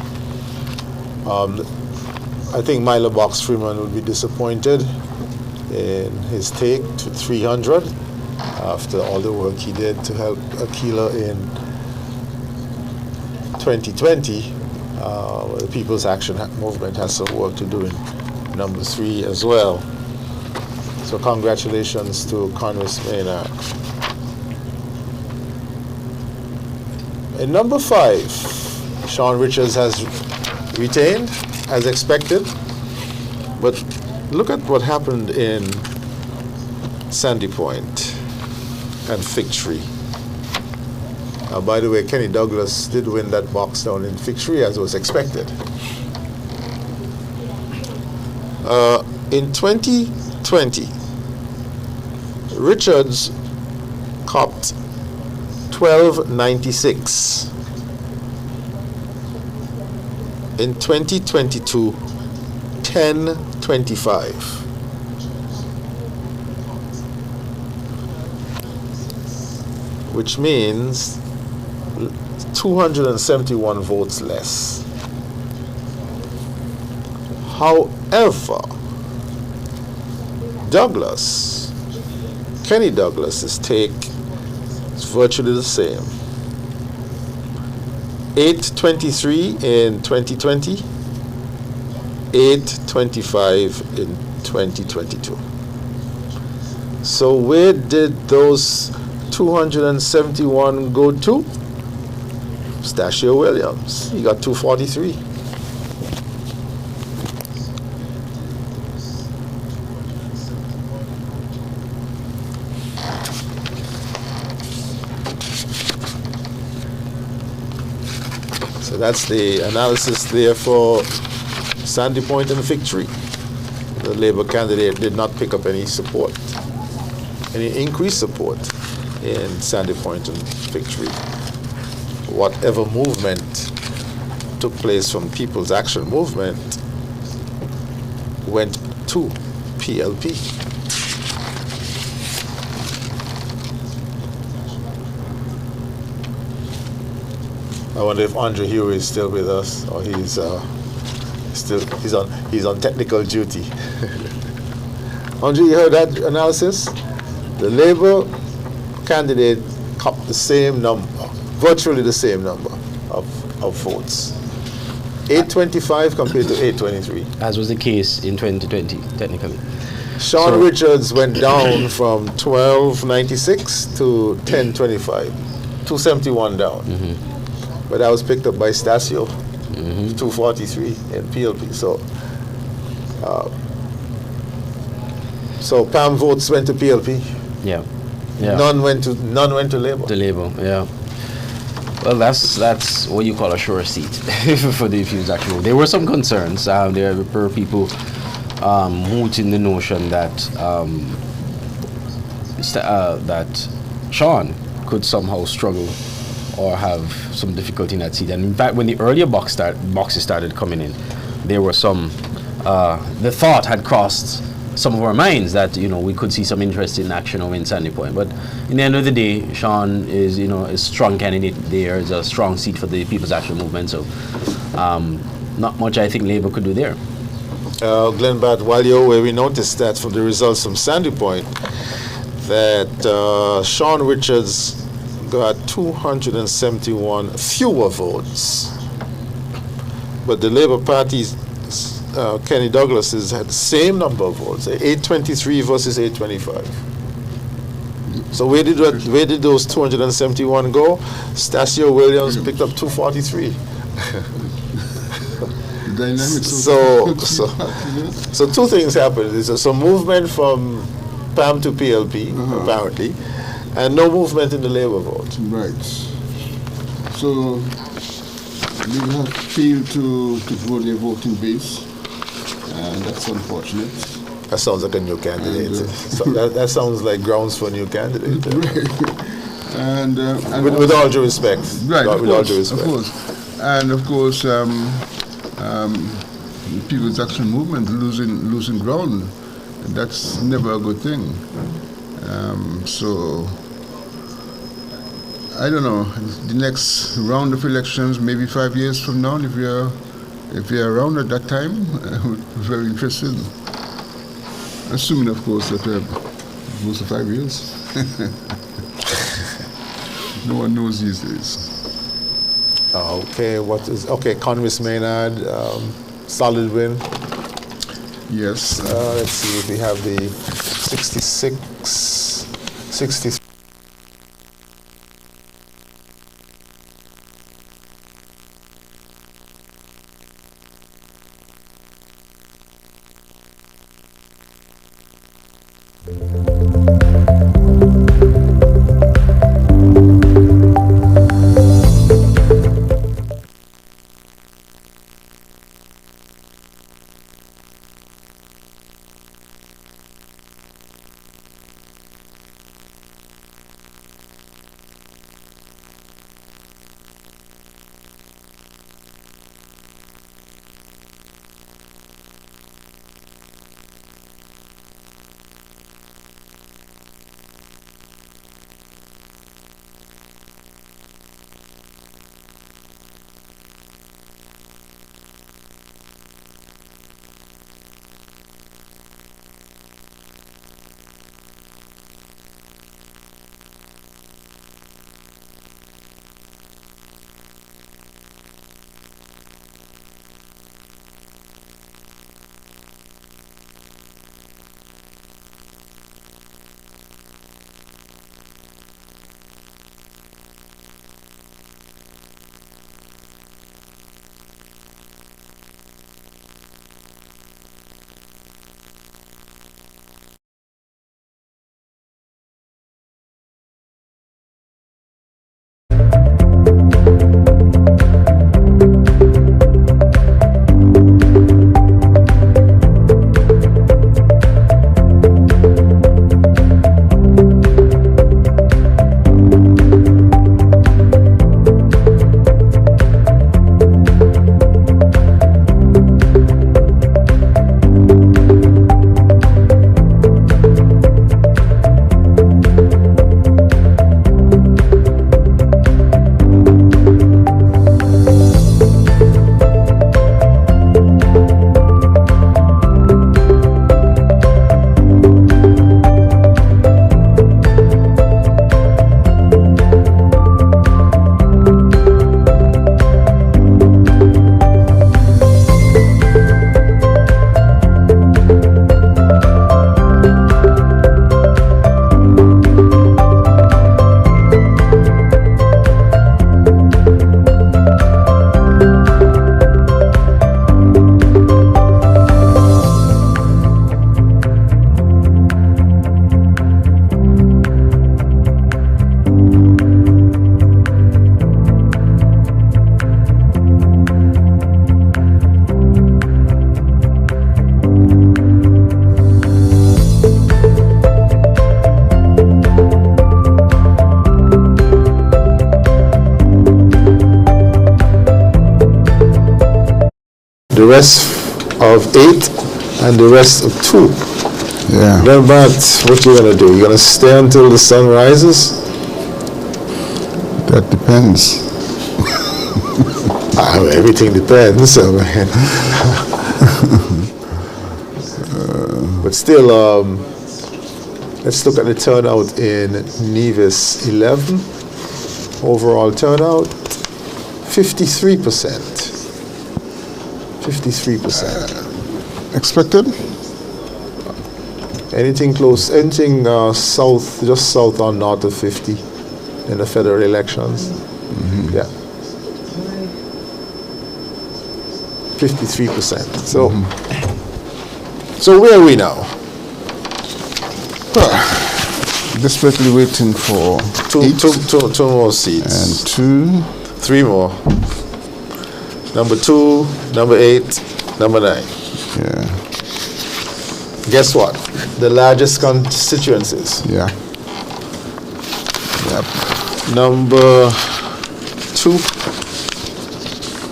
I think Milo Box Freeman will be disappointed in his take to 300 after all the work he did to help Aquila in 2020. The People's Action Movement has some work to do in number 3 as well. So congratulations to Conris Maynard. In number 5, Sean Richards has retained as expected, but look at what happened in Sandy Point, and Fig Tree. By the way, Kenny Douglas did win that box down in Fig Tree as was expected. In 2020, Richards copped 1296. In 2022, 1025. Which means 271 votes less. However, Kenny Douglas's take is virtually the same. 823 in 2020, 825 in 2022. So where did those 271 go to? Stachio Williams. He got 243. So that's the analysis there for Sandy Point and Fig Tree. The Labour candidate did not pick up any support, any increased support in Sandy Point and Fig Tree. Whatever movement took place from People's Action Movement went to PLP. I wonder if Andre Huey is still with us, or he's on technical duty. Andre, you heard that analysis? The Labour candidate copped the same number, virtually the same number of votes. 825 compared to 823. As was the case in 2020, technically. Sean Richards went down from 1296 to 1025, 271 down. But that was picked up by Stasio, 243 in PLP. So Pam votes went to PLP. Yeah. None went to Labour. The Labour, yeah. Well, that's what you call a sure seat for the People's Action Movement. There were some concerns. There were people mooting the notion that that Sean could somehow struggle or have some difficulty in that seat. And in fact, when the earlier boxes started coming in, there were some. The thought had crossed some of our minds that we could see some interest in action over in Sandy Point. But in the end of the day, Sean is a strong candidate there. Is a strong seat for the People's Action Movement. So not much I think Labour could do there. Glenn Bat, while you're away, we noticed that from the results from Sandy Point that Sean Richards got 271 fewer votes, but the Labour Party's Kenny Douglas has had the same number of votes, 823 versus 825. So where did those 271 go? Stasio Williams picked up 243. So two things happened. There's some movement from PAM to PLP, apparently, and no movement in the Labour vote. Right. So you have failed to grow their voting base, and that's unfortunate. That sounds like a new candidate. That sounds like grounds for a new candidate. And with all due respect. Right, with all due respect. Of course. And of course, the People's Action Movement losing ground. That's never a good thing. So I don't know. The next round of elections, maybe 5 years from now, if you're around at that time, we're very interested. Assuming, of course, that it goes to 5 years. No one knows these days. Okay, Congress Maynard, solid win. Yes. Let's see if we have the 63. the rest of 8 and the rest of 2. Yeah. Then, but what you gonna do? You gonna stay until the sun rises? That depends. Everything depends. But still, let's look at the turnout in Nevis 11. Overall turnout, 53%. 53%. Expected? Anything close, anything south, just south or north of 50 in the federal elections. Mm-hmm. Yeah. 53%. So, so where are we now? Desperately waiting for two more seats. And 3 more. Number 2, number 8, number 9. Yeah. Guess what? The largest constituencies. Yeah. Yep. Number 2.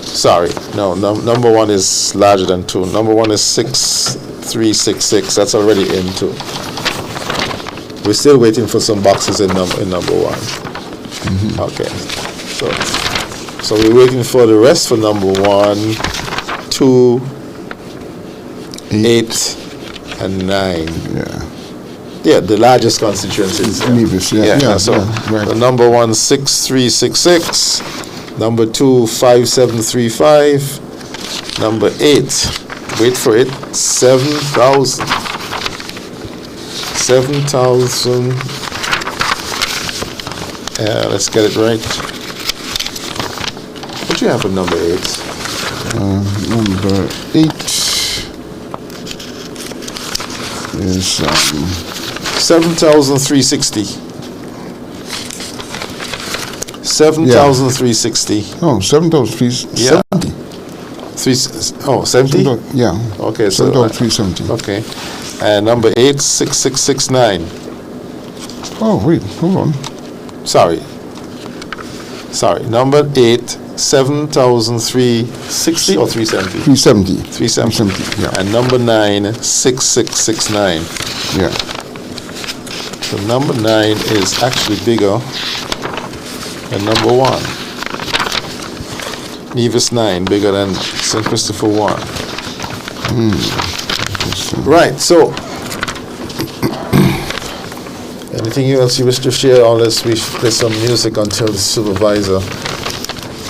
Sorry, no. Number 1 is larger than 2. Number 1 is 6366. That's already in 2. We're still waiting for some boxes in number 1. Mm-hmm. Okay. So we're waiting for the rest for number 1, 2, 8, and 9. Yeah. Yeah, the largest constituencies. Nevis, yeah. So right. the number 1, 6366. Number 2, 5735. Number 8, wait for it, 7,000. 7,000. Let's get it right. What do you have for number 8? Number 8 is 7,360. 7,360. No, 7,370. Yeah. 70? Yeah. Okay, so 7,370. okay. And number 8, 6669. Oh, wait, hold on. Sorry. Number 8, 7,360 or 370? 370. 370. Yeah. And number 9, 6669. Yeah. So number 9 is actually bigger than number 1. Nevis 9 bigger than St. Christopher 1. Right, so anything else you wish to share, unless we play some music until the supervisor?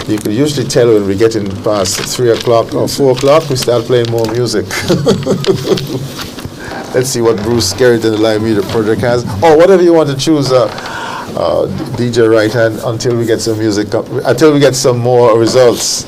You can usually tell when we're getting past 3 o'clock or 4 o'clock, we start playing more music. Let's see what Bruce Garrett and the Live Media Project has. Or whatever you want to choose, DJ Right Hand, until we get some music, until we get some more results.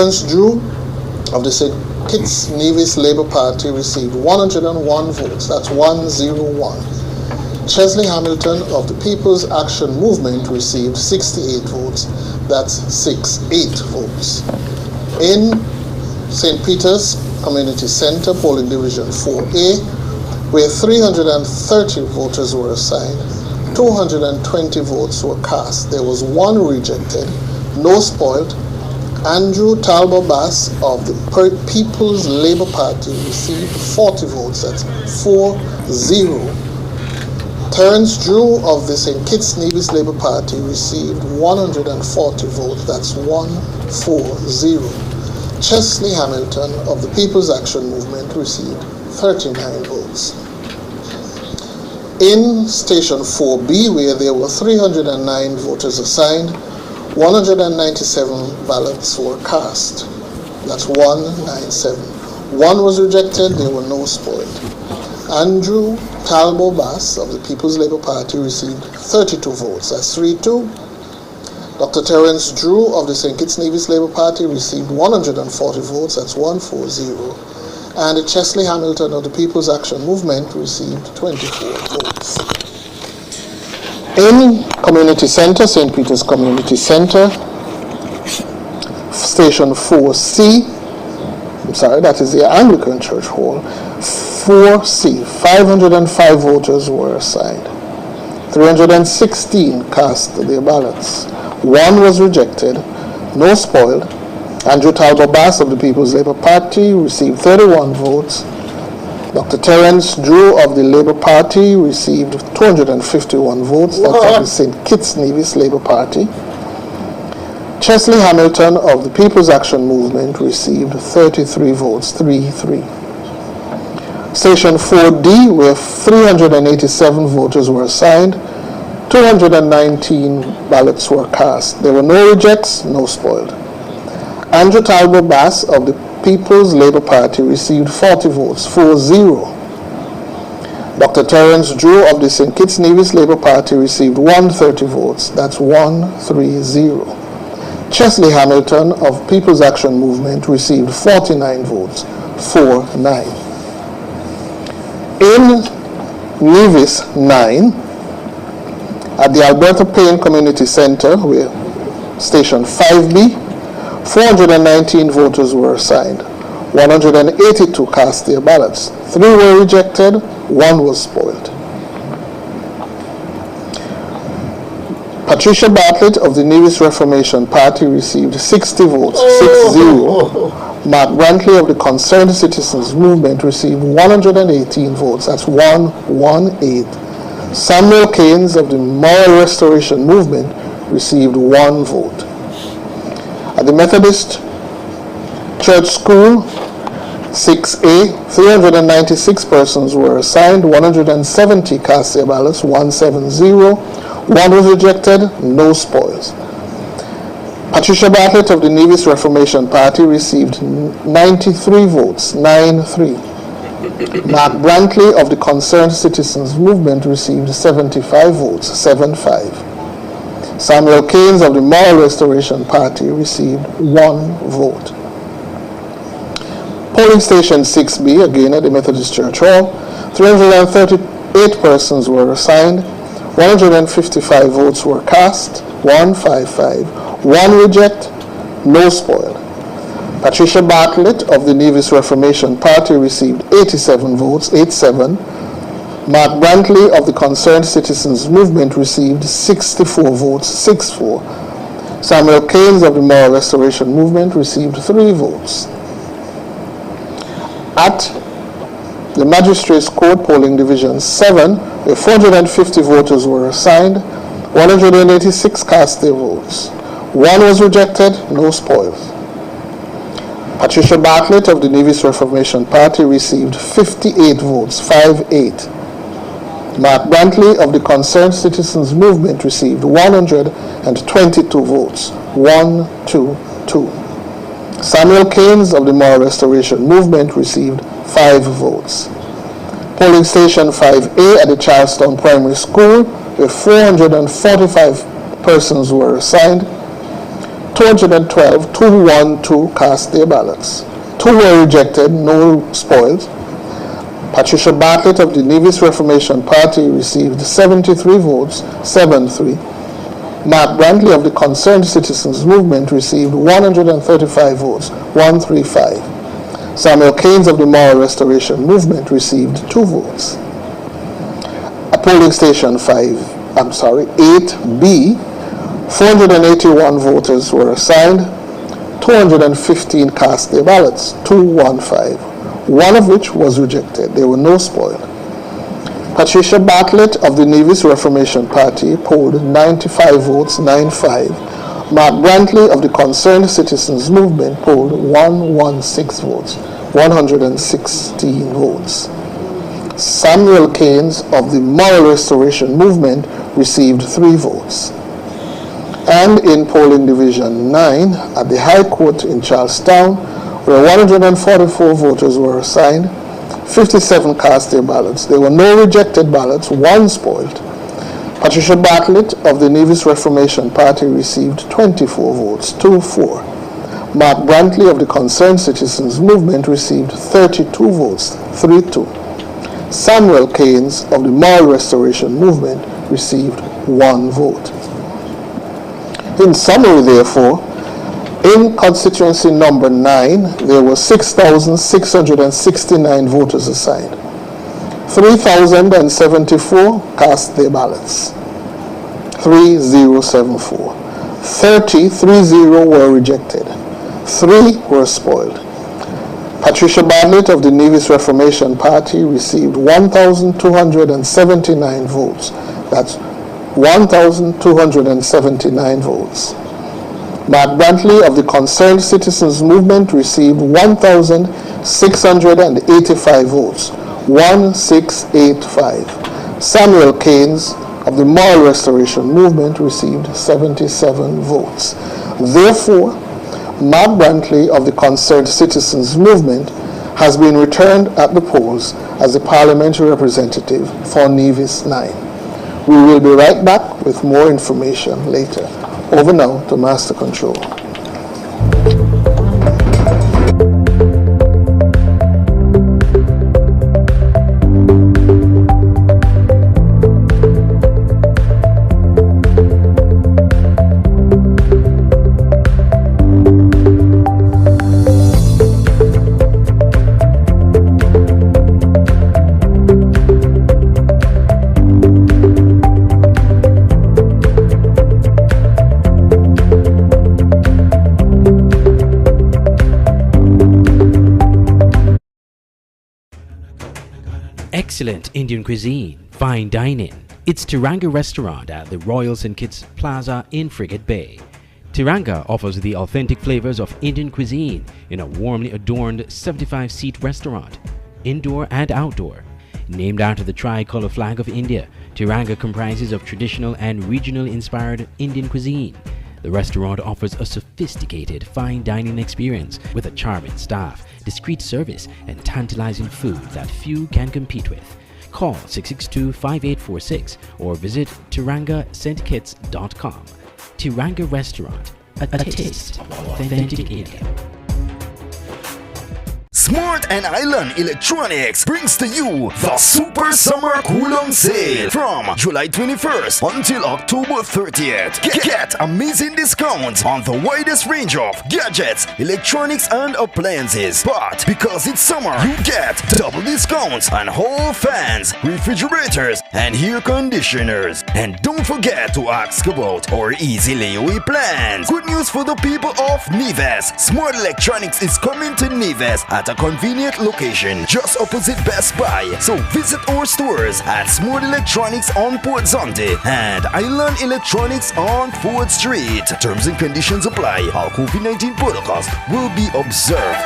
Terence Drew of the St. Kitts Nevis Labour Party received 101 votes, that's 101. Chesley Hamilton of the People's Action Movement received 68 votes, that's 68 votes. In St. Peter's Community Centre, polling division 4A, where 330 voters were assigned, 220 votes were cast. There was one rejected, no spoiled. Andrew Talbot Bass of the People's Labour Party received 40 votes, that's 4-0. Terence Drew of the St. Kitts Nevis Labour Party received 140 votes, that's 1-4-0. Chesley Hamilton of the People's Action Movement received 39 votes. In Station 4B, where there were 309 voters assigned, 197 ballots were cast. That's 197. One was rejected, there were no spoiled. Andrew Talbot Bass of the People's Labour Party received 32 votes, that's 3-2. Dr. Terence Drew of the St. Kitts Nevis Labour Party received 140 votes, that's 1-4-0. And Chesley Hamilton of the People's Action Movement received 24 votes. In Community Centre, St. Peter's Community Centre, Station 4C, that is the Anglican Church Hall, 4C, 505 voters were assigned. 316 cast their ballots. One was rejected, no spoiled. Andrew Talbot Bass of the People's Labour Party received 31 votes. Dr. Terence Drew of the Labour Party received 251 votes. That's of the St. Kitts Nevis Labour Party. Chesley Hamilton of the People's Action Movement received 33 votes, 3-3. Station 4D, where 387 voters were assigned, 219 ballots were cast. There were no rejects, no spoiled. Andrew Talbot Bass of the People's Labour Party received 40 votes, 4-0. Dr. Terence Drew of the St. Kitts Nevis Labour Party received 130 votes, that's 1-3-0. Chesley Hamilton of People's Action Movement received 49 votes, 4-9. In Nevis 9, at the Alberta Payne Community Centre, where Station 5B, 419 voters were assigned. 182 cast their ballots. 3 were rejected, 1 was spoiled. Patricia Bartlett of the Nevis Reformation Party received 60 votes, 6-0. Mark Brantley of the Concerned Citizens Movement received 118 votes, that's 1-1-8. Samuel Keynes of the Moral Restoration Movement received 1 vote. At the Methodist Church School, 6A, 396 persons were assigned, 170 cast their ballots, 1-7-0. 1 was rejected, no spoils. Patricia Bartlett of the Nevis Reformation Party received 93 votes, 9-3. Mark Brantley of the Concerned Citizens Movement received 75 votes, 7-5. Samuel Keynes of the Moral Restoration Party received 1 vote. Polling Station 6B, again at the Methodist Church Hall, 338 persons were assigned, 155 votes were cast, 1-5-5, 1 reject, no spoiled. Patricia Bartlett of the Nevis Reformation Party received 87 votes, 8-7. Mark Brantley of the Concerned Citizens Movement received 64 votes, 6-4. Samuel Keynes of the Moral Restoration Movement received 3 votes. At the Magistrates Court Polling Division 7, where 450 voters were assigned, 186 cast their votes. 1 was rejected, no spoils. Patricia Bartlett of the Nevis Reformation Party received 58 votes, 5-8. Mark Brantley of the Concerned Citizens Movement received 122 votes, 1-2-2. Samuel Keynes of the Moral Restoration Movement received 5 votes. Polling Station 5A at the Charlestown Primary School, where 445 persons were assigned, 212, 212 cast their ballots. 2 were rejected, no spoiled. Patricia Bartlett of the Nevis Reformation Party received 73 votes, 7-3. Mark Brantley of the Concerned Citizens Movement received 135 votes, 135. Samuel Keynes of the Moral Restoration Movement received 2 votes. At polling station 8B, 481 voters were assigned, 215 cast their ballots, 215, one of which was rejected. There were no spoiled. Patricia Bartlett of the Nevis Reformation Party polled 95 votes, 95. Mark Brantley of the Concerned Citizens Movement polled 116 votes, 116 votes. Samuel Keynes of the Moral Restoration Movement received 3 votes. And in polling division 9 at the High Court in Charlestown, where 144 voters were assigned, 57 cast their ballots. There were no rejected ballots, 1 spoiled. Patricia Bartlett of the Nevis Reformation Party received 24 votes, 2-4. Mark Brantley of the Concerned Citizens Movement received 32 votes, 3-2. Samuel Keynes of the Moral Restoration Movement received 1 vote. In summary, therefore, in constituency number 9, there were 6,669 voters assigned. 3,074 cast their ballots. 3074. 30 were rejected. 3 were spoiled. Patricia Bartlett of the Nevis Reformation Party received 1,279 votes. That's 1,279 votes. Mark Brantley of the Concerned Citizens Movement received 1,685 votes, 1685. Samuel Keynes of the Moral Restoration Movement received 77 votes. Therefore, Mark Brantley of the Concerned Citizens Movement has been returned at the polls as the parliamentary representative for Nevis 9. We will be right back with more information later. Over now to Master Control. Excellent Indian cuisine, fine dining. It's Tiranga Restaurant at the Royal St. Kitts Plaza in Frigate Bay. Tiranga offers the authentic flavors of Indian cuisine in a warmly adorned 75-seat restaurant, indoor and outdoor. Named after the tricolor flag of India, Tiranga comprises of traditional and regional inspired Indian cuisine. The restaurant offers a sophisticated fine dining experience with a charming staff, discreet service, and tantalizing food that few can compete with. Call 662-5846 or visit tirangastkits.com. Tiranga Restaurant, a taste of authentic India. Smart and Island Electronics brings to you the Super Summer Kulong Sale from July 21st until October 30th. Get amazing discounts on the widest range of gadgets, electronics, and appliances. But because it's summer, you get double discounts on hall fans, refrigerators, and air conditioners. And don't forget to ask about our easy layaway plans. Good news for the people of Nevis. Smart Electronics is coming to Nevis at a convenient location just opposite Best Buy. So visit our stores at Smart Electronics on Port Zonte and Island Electronics on Ford Street. Terms and conditions apply. All COVID-19 protocols will be observed.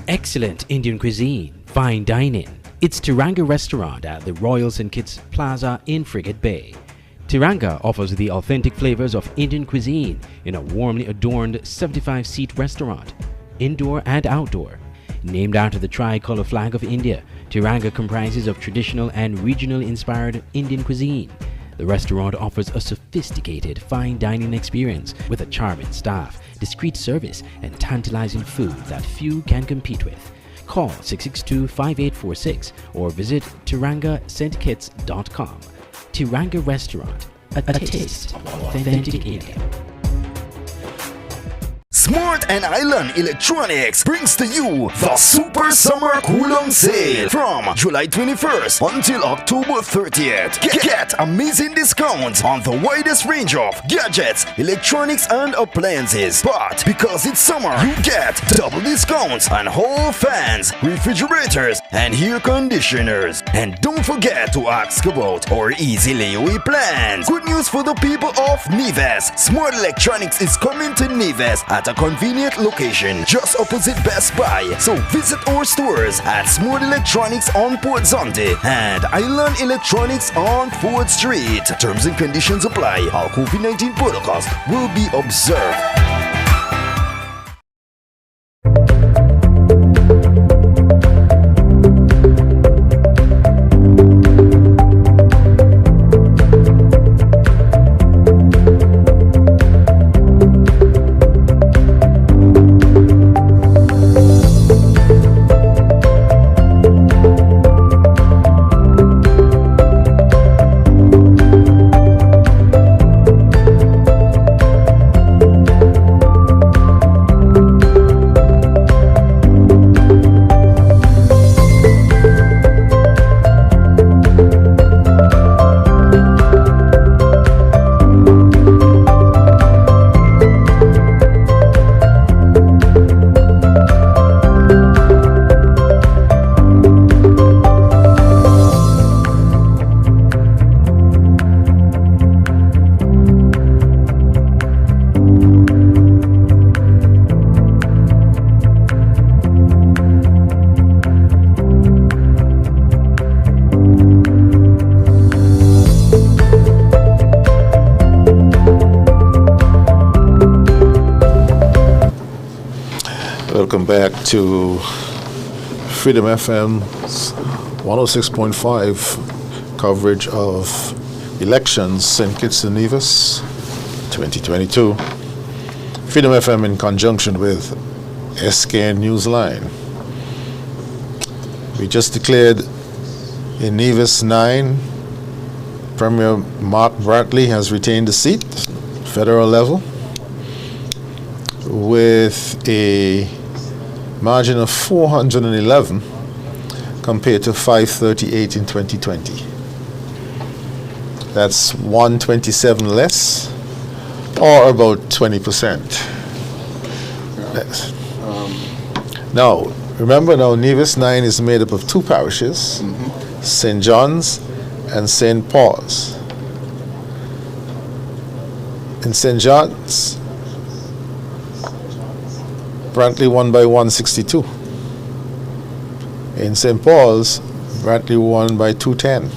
Excellent Indian cuisine, fine dining. It's Tiranga Restaurant at the Royal St. Kitts Plaza in Frigate Bay. Tiranga offers the authentic flavors of Indian cuisine in a warmly adorned 75-seat restaurant, indoor and outdoor. Named after the tricolor flag of India, Tiranga comprises of traditional and regional inspired Indian cuisine. The restaurant offers a sophisticated fine dining experience with a charming staff, discreet service, and tantalizing food that few can compete with. Call 662-5846 or visit tirangastkits.com. Tiranga Restaurant, a taste of authentic India. Smart and Island Electronics brings to you the Super Summer Kulong Sale from July 21st until October 30th. Get amazing discounts on the widest range of gadgets, electronics, and appliances. But because it's summer, you get double discounts on hall fans, refrigerators, and air conditioners. And don't forget to ask about our easy layaway plans. Good news for the people of Neves. Smart Electronics is coming to Neves at a convenient location just opposite Best Buy. So visit our stores at Smart Electronics on Port Zonte and Island Electronics on 4th Street. Terms and conditions apply. All COVID-19 protocols will be observed. Welcome back to Freedom FM's 106.5 coverage of elections St. Kitts and Nevis 2022. Freedom FM in conjunction with SKN Newsline. We just declared in Nevis 9, Premier Mark Bradley has retained the seat, federal level, with a margin of 411 compared to 538 in 2020. That's 127 less, or about 20%. Now, remember now, Nevis 9 is made up of two parishes, St. John's and St. Paul's. In St. John's, Brantley won by 162. In St. Paul's, Brantley won by 210.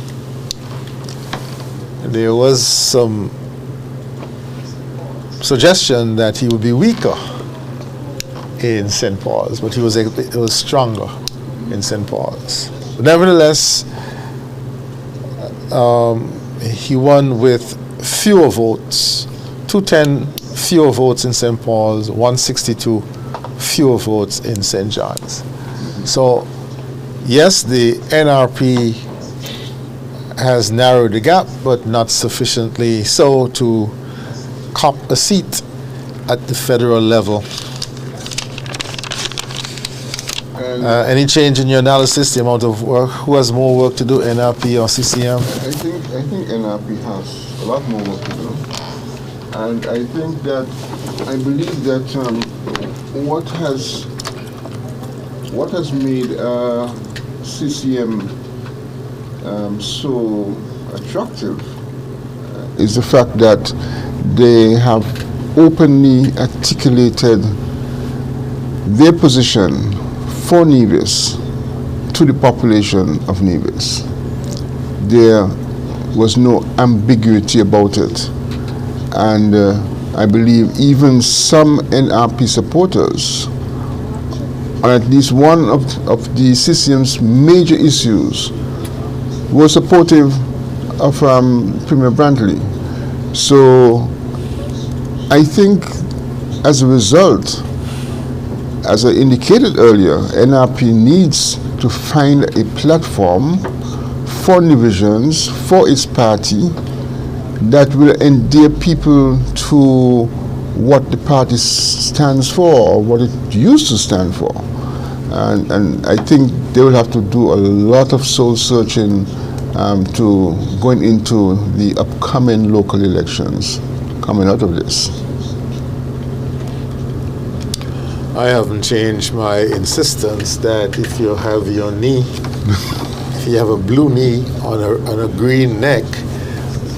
There was some suggestion that he would be weaker in St. Paul's, but he was stronger in St. Paul's. But nevertheless, he won with fewer votes, 210 fewer votes in St. Paul's, 162 fewer votes in St. John's. So, yes, the NRP has narrowed the gap, but not sufficiently so to cop a seat at the federal level. Any change in your analysis, the amount of work, who has more work to do, NRP or CCM? I think NRP has a lot more work to do. And I think that, I believe that what has made CCM so attractive is the fact that they have openly articulated their position for Nevis to the population of Nevis. There was no ambiguity about it. And I believe even some NRP supporters on at least one of the CCM's major issues were supportive of Premier Brantley. So I think as a result, as I indicated earlier, NRP needs to find a platform for divisions, for its party, that will endear people to what the party stands for, or what it used to stand for. And I think they will have to do a lot of soul searching to going into the upcoming local elections coming out of this. I haven't changed my insistence that if you have your knee, if you have a blue knee on a green neck,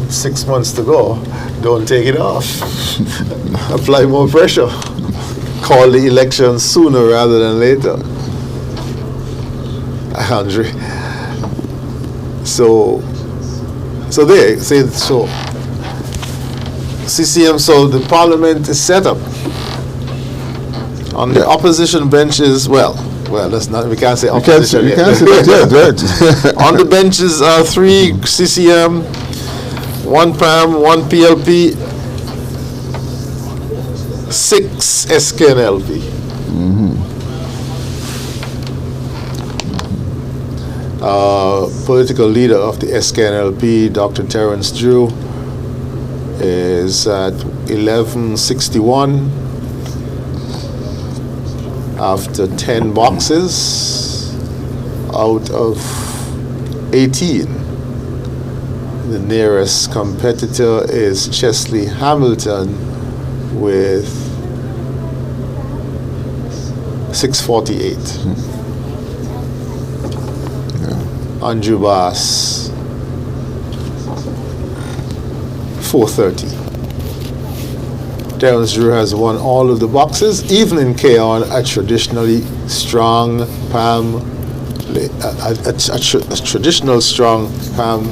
6 months to go, don't take it off. Apply more pressure. Call the election sooner rather than later. Andre. So there, so CCM, so the parliament is set up. On the opposition benches, well, that's not, we can't say opposition. You can't say that, right. On the benches are 3 CCM, 1 PAM, 1 PLP, 6 SKNLP. Political leader of the SKNLP, Dr. Terence Drew, is at 1161 after 10 boxes out of 18. The nearest competitor is Chesley Hamilton with 648. Anju Bass 430. Terence Drew has won all of the boxes, even in K-On, a traditionally strong PAM, a traditional strong PAM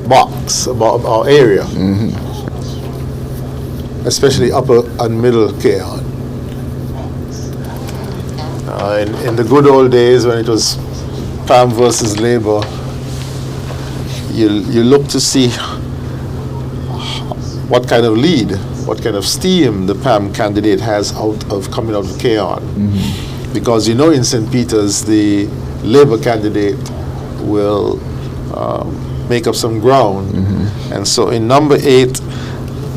box, about our area, especially upper and middle K-On. In the good old days when it was PAM versus Labour, you look to see what kind of lead, what kind of steam the PAM candidate has coming out of K-On. Because you know in St. Peter's the Labour candidate will make up some ground. And so in number 8,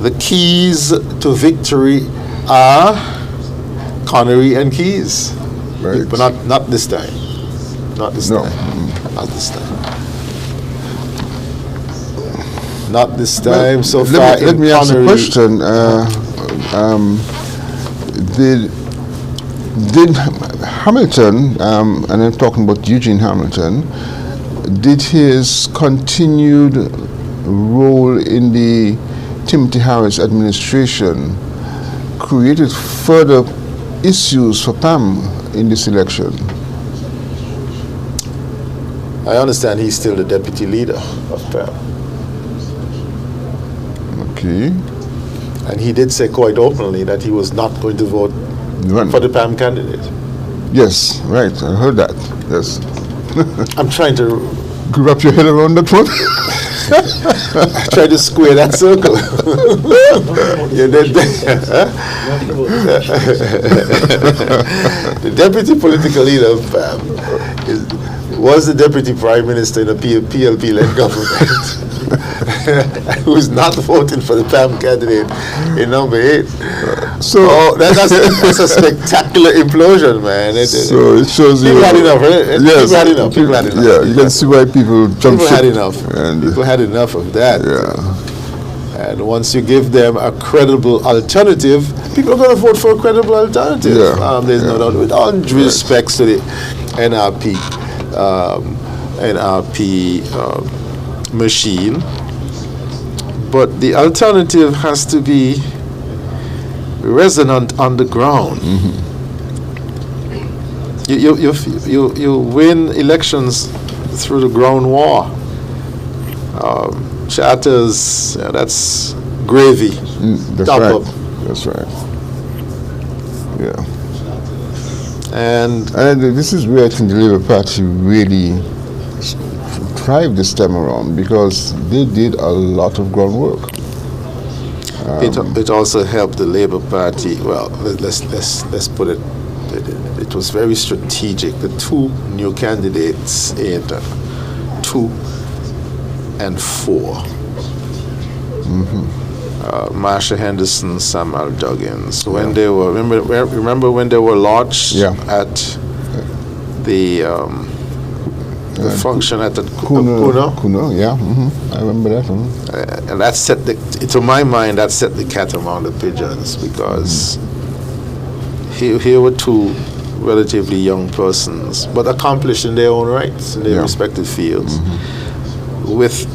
the keys to victory are Connery and Keys. Right. But not this time. Not this time. Not this time. Not this time. So far, let me ask a question. Did Hamilton, and I'm talking about Eugene Hamilton, did his continued role in the Timothy Harris administration created further issues for PAM in this election? I understand he's still the deputy leader of PAM. Okay. And he did say quite openly that he was not going to vote for the PAM candidate. Yes, right. I heard that. Yes. I'm trying to wrap your head around that one. Try to square that circle. The deputy political leader of PAM was the deputy prime minister in a PLP-led government who's not voting for the PAM candidate in number 8. So that's a spectacular implosion, man. So it shows you. People had enough, right? Yes. People had enough. Yeah, you can see why people jump ship. Had enough. People had enough of that. Yeah. And once you give them a credible alternative, people are going to vote for a credible alternative. Yeah. There's no doubt. With all due respects to the NRP machine, but the alternative has to be resonant on the ground. You win elections through the ground war. Chatters, that's gravy. That's Top right. up. That's right. Yeah. And this is where I think the Labour Party really thrived this time around, because they did a lot of groundwork. It also helped the Labour Party. Well, let's put it. It was very strategic. The two new candidates in 2 and 4. Marsha Henderson, Samuel Duggins. When they were remember when they were launched at the function at the Kuno, yeah, I remember that. And that set to my mind, that set the cat among the pigeons, because here were two relatively young persons, but accomplished in their own rights in their respective fields, with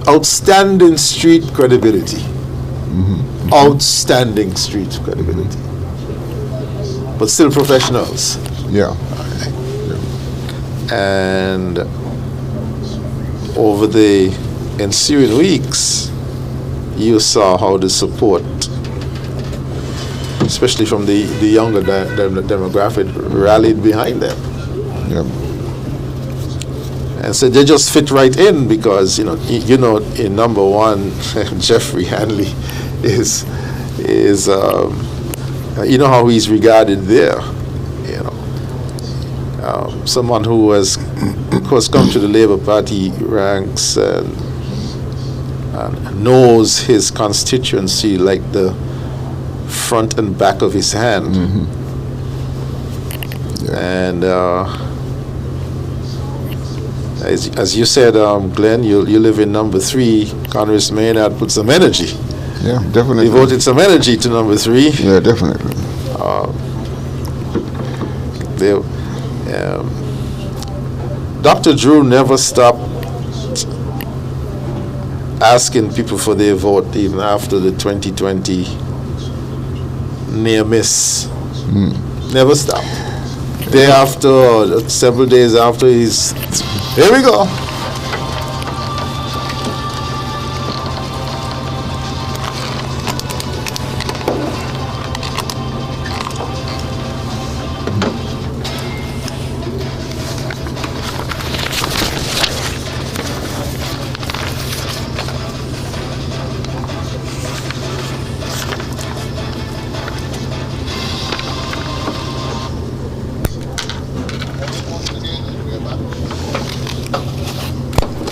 outstanding street credibility. Outstanding street credibility. But still professionals. Yeah. And over the ensuing weeks, you saw how the support, especially from the younger demographic, rallied behind them. Yeah. And so they just fit right in, because in number 1, Jeffrey Hanley is you know how he's regarded there. Someone who has come to the Labour Party ranks and knows his constituency like the front and back of his hand. And as you said, Glenn, you live in number 3. Congress Maynard put some energy. Yeah, definitely. Devoted some energy to number 3. Yeah, definitely. Dr. Drew never stopped asking people for their vote, even after the 2020 near miss. Never stopped. Day after, several days after, here we go.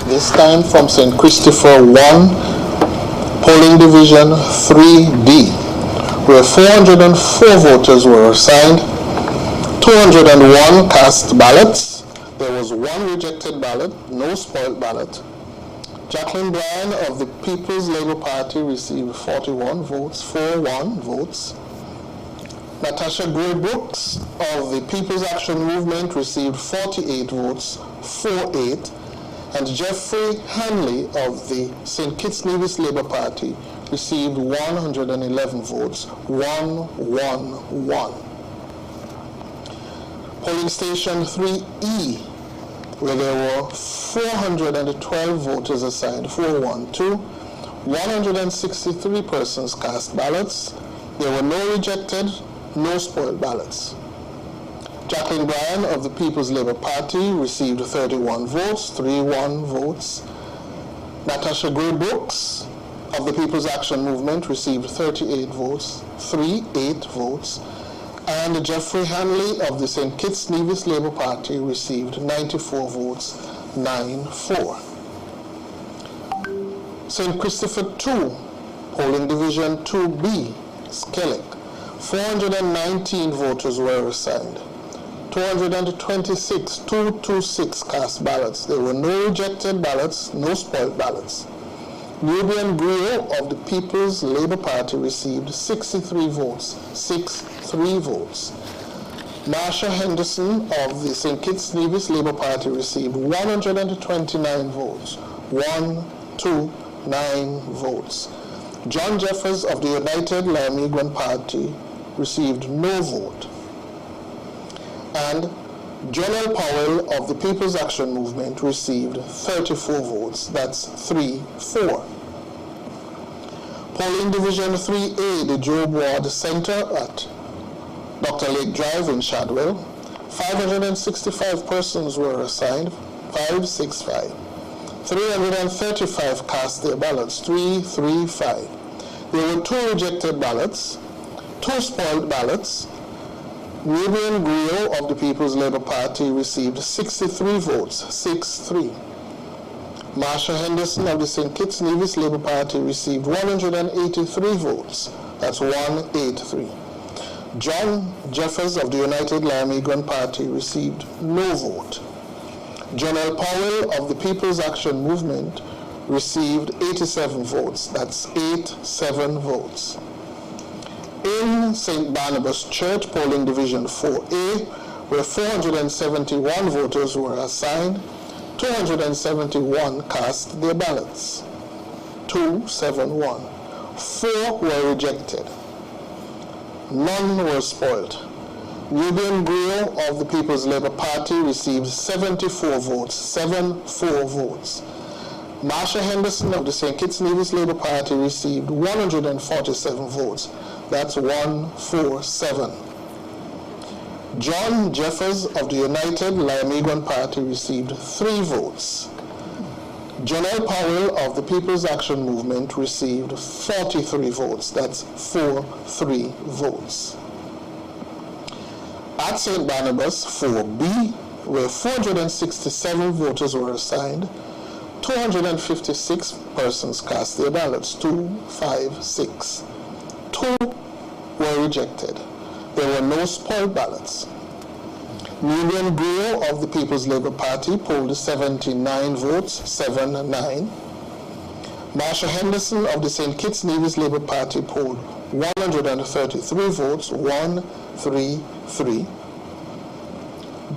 This time from St. Christopher 1, polling division 3D, where 404 voters were assigned, 201 cast ballots. There was 1 rejected ballot, no spoiled ballot. Jacqueline Bryan of the People's Labour Party received 41 votes, 41 votes. Natasha Gray Brooks of the People's Action Movement received 48 votes, 48. And Jeffrey Hanley of the St. Kitts Nevis Labour Party received 111 votes, 111. Polling station 3E, where there were 412 voters assigned, 412, 163 persons cast ballots. There were no rejected, no spoiled ballots. Jacqueline Bryan of the People's Labour Party received 31 votes, 31 votes. Natasha Gray Brooks of the People's Action Movement received 38 votes, 38 votes. And Jeffrey Hanley of the St. Kitts Nevis Labour Party received 94 votes, 94. St. Christopher 2, polling division 2B, Skellig, 419 voters were assigned. 226 cast ballots. There were no rejected ballots, no spoiled ballots. Ruben Griot of the People's Labour Party received 63 votes, 63 votes. Marsha Henderson of the St. Kitts Nevis Labour Party received 129 votes, 129 votes. John Jeffers of the United Lamiguan Party received no vote. And Jonel Powell of the People's Action Movement received 34 votes. That's 3-4. Polling Division 3A, the Job Ward Center at Dr. Lake Drive in Shadwell, 565 persons were assigned, 565. 335 cast their ballots, 335. There were 2 rejected ballots, 2 spoiled ballots. Nubian Griot of the People's Labour Party received 63 votes, 6-3. Marsha Henderson of the St. Kitts Nevis Labour Party received 183 votes, that's 183. John Jeffers of the United Lamigran Party received no vote. John L. Powell of the People's Action Movement received 87 votes, that's 87 votes. In St. Barnabas Church, Polling Division 4A, where 471 voters were assigned, 271 cast their ballots. 271. 4 were rejected. None were spoiled. Nubian Griot of the People's Labour Party received 74 votes, 74 votes. Marsha Henderson of the St. Kitts Nevis Labour Party received 147 votes. That's 147. John Jeffers of the United Lamigran Party received 3 votes. John L. Powell of the People's Action Movement received 43 votes. That's 4-3 votes. At St. Barnabas 4B, where 467 voters were assigned, 256 persons cast their ballots, 256. 2 were rejected. There were no spoiled ballots. Nubian Griot of the People's Labour Party polled 79 votes, 7-9. Marsha Henderson of the St. Kitts Nevis Labour Party polled 133 votes, 1-3-3.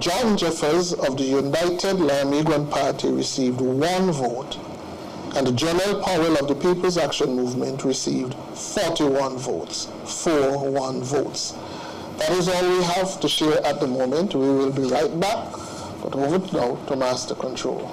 John Jeffers of the United Lamigran Party received 1 vote, and John L. Powell of the People's Action Movement received 41 votes, 4-1 votes. That is all we have to share at the moment. We will be right back, but over now to Master Control.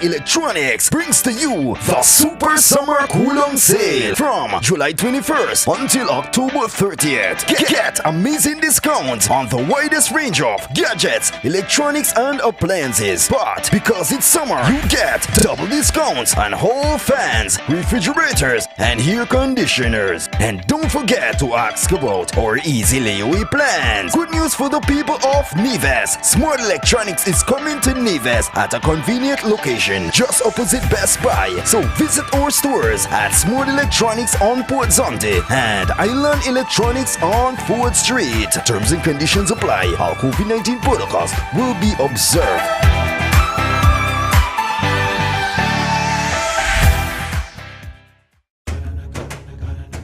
Electronics brings to you the Super Summer Cool-On Sale from July 21st until October 30th. Get amazing discounts on the widest range of gadgets, electronics and appliances. But because it's summer, you get double discounts on all fans, refrigerators and air conditioners. And don't forget to ask about our easy layaway plans. Good news for the people of Neves. Smart Electronics is coming to Neves at a convenient location just opposite Best Buy. So visit our stores at Smart Electronics on Port Zonte and Island Electronics on 4th Street. Terms and conditions apply. Our COVID-19 protocols will be observed.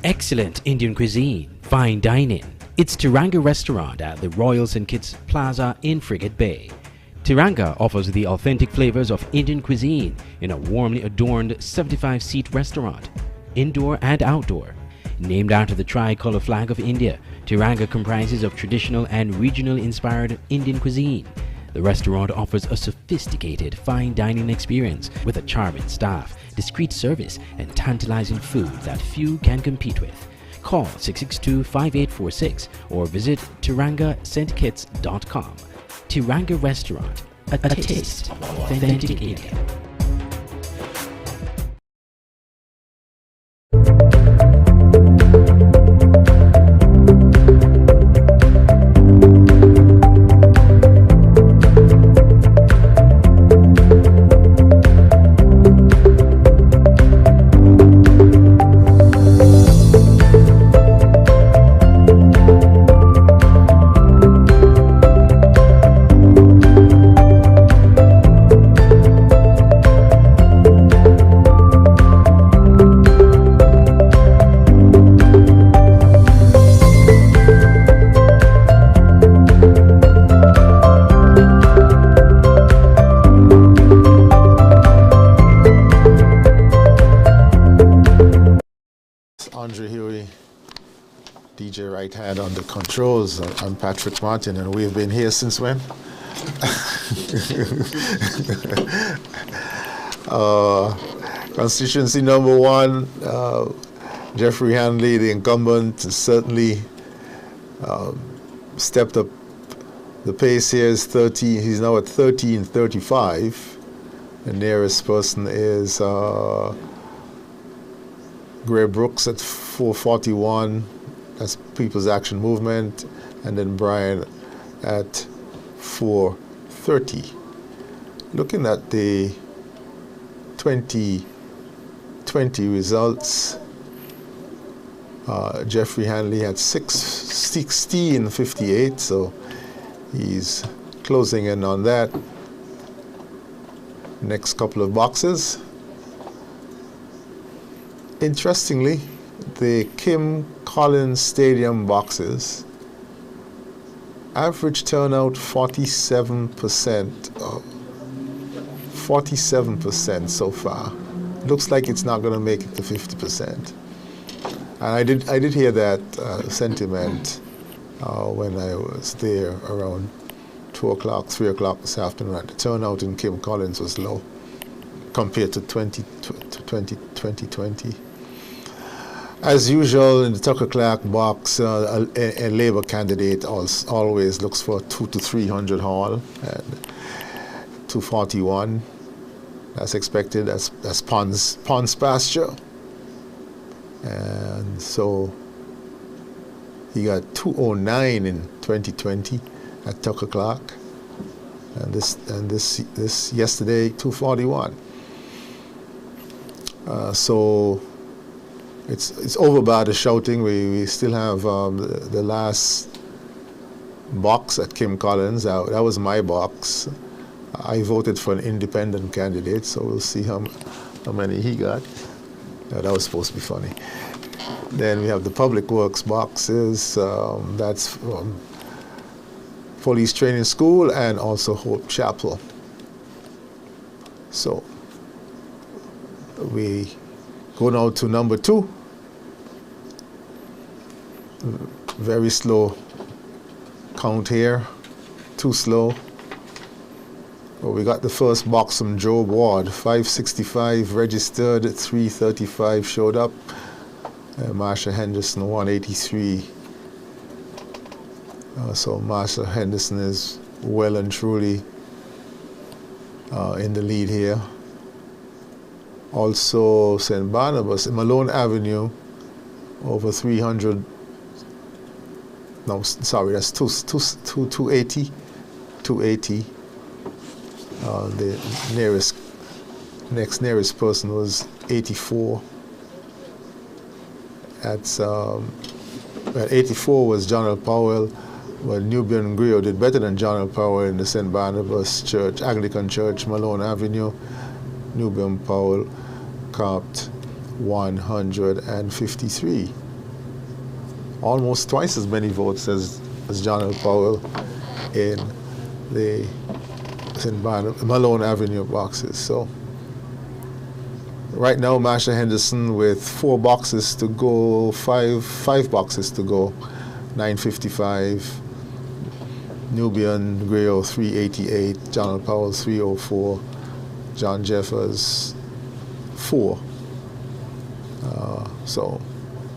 Excellent Indian cuisine, fine dining. It's Tiranga Restaurant at the Royal St. Kitts Plaza in Frigate Bay. Tiranga offers the authentic flavors of Indian cuisine in a warmly adorned 75-seat restaurant, indoor and outdoor. Named after the tricolor flag of India, Tiranga comprises of traditional and regional inspired Indian cuisine. The restaurant offers a sophisticated fine dining experience with a charming staff, discreet service, and tantalizing food that few can compete with. Call 662-5846 or visit tirangastkitts.com. Tiranga Restaurant, a taste of authentic India. DJ right hand on the controls. I'm Patrick Martin, and we've been here since when? Constituency number 1, Jeffrey Hanley, the incumbent, certainly stepped up the pace here. Is 13. He's now at 1335. The nearest person is Gray Brooks at 441. That's People's Action Movement, and then Brian at 430. Looking at the 2020 results, Jeffrey Hanley had 1658, so he's closing in on that. Next couple of boxes. Interestingly, the Kim Collins Stadium boxes, average turnout 47%. 47% so far. Looks like it's not going to make it to 50%. And I did hear that sentiment when I was there around 2 o'clock, 3 o'clock this afternoon. The turnout in Kim Collins was low compared to 2020. As usual, in the Tucker Clark box, a Labour candidate always looks for 200 to 300 haul, and 241. That's expected. That's Pond's pasture. And so he got 209 in 2020 at Tucker Clark, and this yesterday 241. So it's over by the shouting. We still have the last box at Kim Collins. That was my box. I voted for an independent candidate, so we'll see how many he got. That was supposed to be funny. Then we have the Public Works boxes. That's Police Training School and also Hope Chapel. So we go now to number 2. Very slow count here, too slow. Well, we got the first box from Job Ward, 565 registered, 335 showed up. Marsha Henderson, 183. So Marsha Henderson is well and truly in the lead here. Also, St. Barnabas, Malone Avenue, over 300. No, sorry, that's 280. 280. The next nearest person was 84. At 84 was John L. Powell. Well, Nubian Griot did better than John L. Powell in the St. Barnabas Church, Anglican Church, Malone Avenue. Nubian Powell copped 153. Almost twice as many votes as John L. Powell in the St. Barnabas, Malone Avenue boxes. So right now, Marsha Henderson with 4 boxes to go, five boxes to go, 955. Nubian Griot 388, John L. Powell 304, John Jeffers 4. So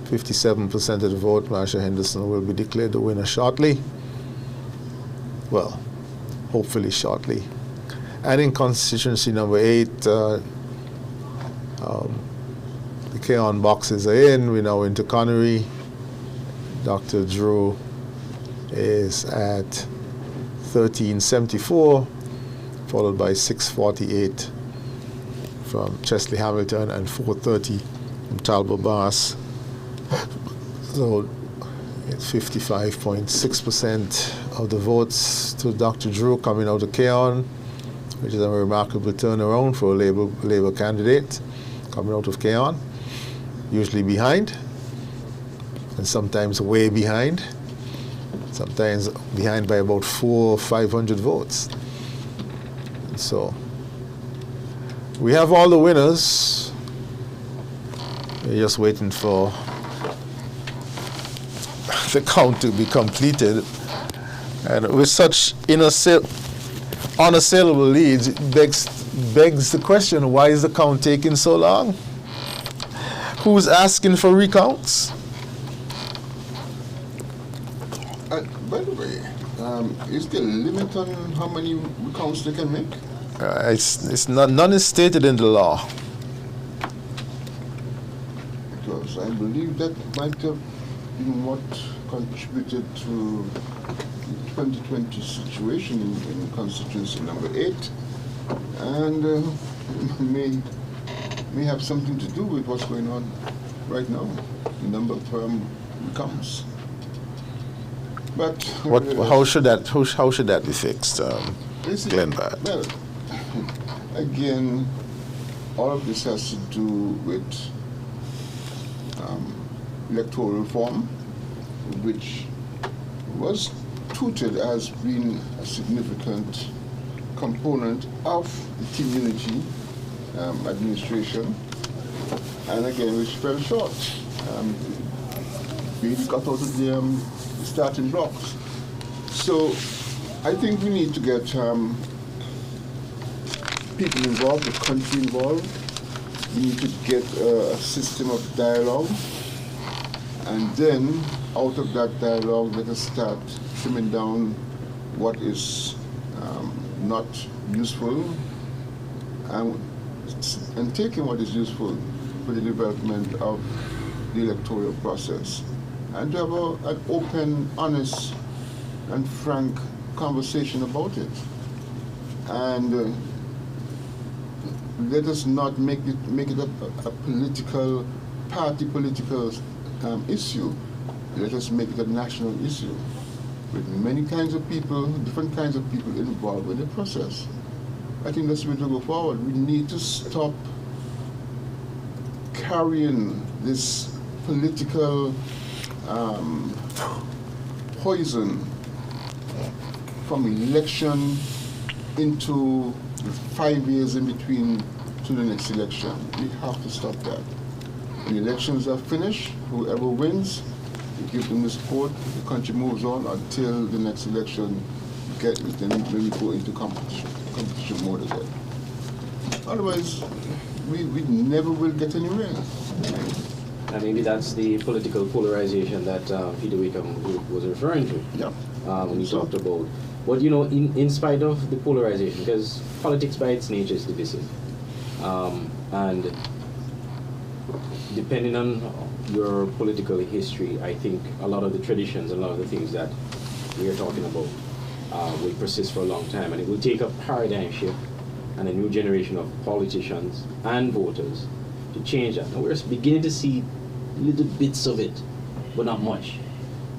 57% of the vote. Marsha Henderson will be declared the winner shortly. Well, hopefully shortly. And in constituency number 8, the K-on boxes are in. We're now into Connery. Dr. Drew is at 1374, followed by 648 from Chesley Hamilton and 430 from Talbot Bass. So it's 55.6% of the votes to Dr. Drew coming out of K-on, which is a remarkable turnaround for a Labour candidate coming out of K-on. Usually behind, and sometimes way behind, sometimes behind by about 400 or 500 votes. So we have all the winners. We're just waiting for the count to be completed. And with such unassailable leads, it begs the question, why is the count taking so long? Who's asking for recounts? By the way, is there a limit on how many recounts they can make? It's not, none is stated in the law. Because I believe that might have been what contributed to the 2020 situation in constituency number 8, and may have something to do with what's going on right now, the number of recounts. But how should that be fixed, Glenn Bad? Well, again, all of this has to do with electoral reform, which was touted as being a significant component of the Team Unity administration, and again, which fell short. We got out of the starting blocks. So I think we need to get people involved, the country involved. We need to get a system of dialogue, and then out of that dialogue, let us start trimming down what is not useful and taking what is useful for the development of the electoral process, and to have an open, honest, and frank conversation about it. And let us not make it a political, political issue. Let us make it a national issue with many kinds of people, different kinds of people involved in the process. I think that's the way to go forward. We need to stop carrying this political poison from election into 5 years in between to the next election. We have to stop that. When elections are finished, whoever wins, we give them the support, the country moves on until the next election, then we go into competition mode again. Otherwise, we never will get anywhere. And maybe that's the political polarization that Peter Wickham was referring to when he talked about. But you know, in spite of the polarization, because politics by its nature is divisive, and depending on your political history, I think a lot of the traditions, a lot of the things that we are talking about will persist for a long time, and it will take a paradigm shift and a new generation of politicians and voters to change that. And we're beginning to see little bits of it, but not much.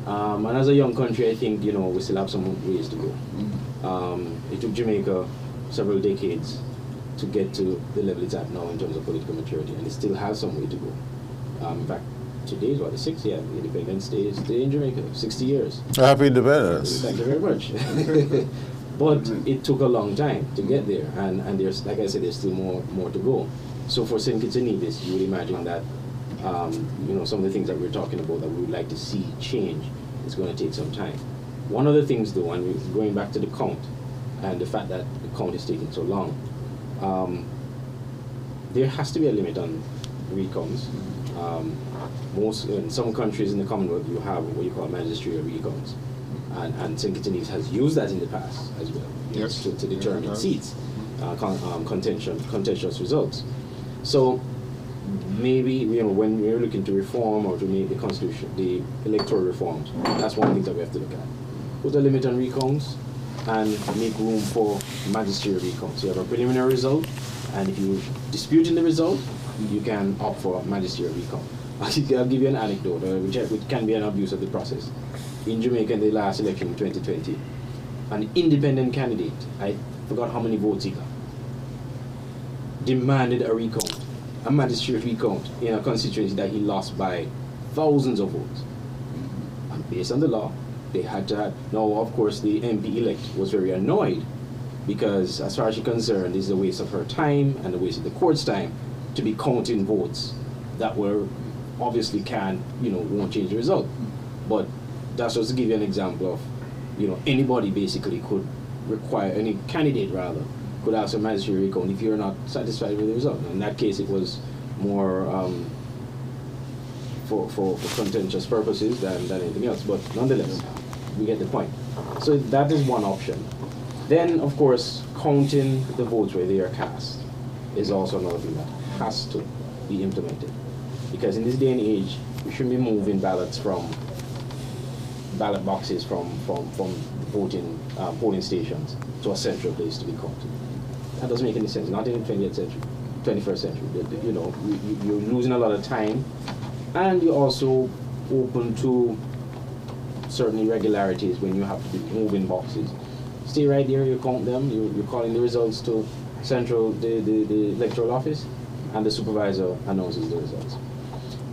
And as a young country, I think, you know, we still have some ways to go. It took Jamaica several decades to get to the level it's at now in terms of political maturity, and it still has some way to go. In fact, today is what, the 6th year, the Independence Day is today in Jamaica, 60 years. Happy Independence. Thank you very much. But it took a long time to get there, and there's, like I said, there's still more to go. So for St. Kitts and Nevis, you would imagine that you know, some of the things that we're talking about that we would like to see change is going to take some time. One of the things, though, and going back to the count and the fact that the count is taking so long, there has to be a limit on recounts. In some countries in the Commonwealth, you have what you call magisterial recounts, and St. Kitts and Nevis has used that in the past as well, yes, to determine seats, contentious results. So maybe, you know, when we're looking to reform or to make the constitution, the electoral reforms, that's one thing that we have to look at. Put a limit on recounts and make room for magisterial recounts. You have a preliminary result, and if you dispute in the result, you can opt for a magisterial recount. I'll give you an anecdote, which can be an abuse of the process. In Jamaica, in the last election in 2020, an independent candidate, I forgot how many votes he got, demanded a recount, a magisterial recount in a constituency that he lost by thousands of votes. And based on the law, they had to have. Now, of course, the MP-elect was very annoyed because, as far as she's concerned, this is a waste of her time and a waste of the court's time to be counting votes that were obviously won't change the result. But that's just to give you an example of, anybody basically could require, any candidate rather, could ask a magistrate recount if you're not satisfied with the result. In that case, it was more for contentious purposes than anything else. But nonetheless, we get the point. So that is one option. Then, of course, counting the votes where they are cast is also another thing that has to be implemented. Because in this day and age, we shouldn't be moving ballots from ballot boxes from polling stations to a central place to be counted. That doesn't make any sense. Not in the 21st century. You're losing a lot of time, and you're also open to certain irregularities when you have to be moving boxes. Stay right there, you count them, you're calling the results to central, the electoral office, and the supervisor announces the results.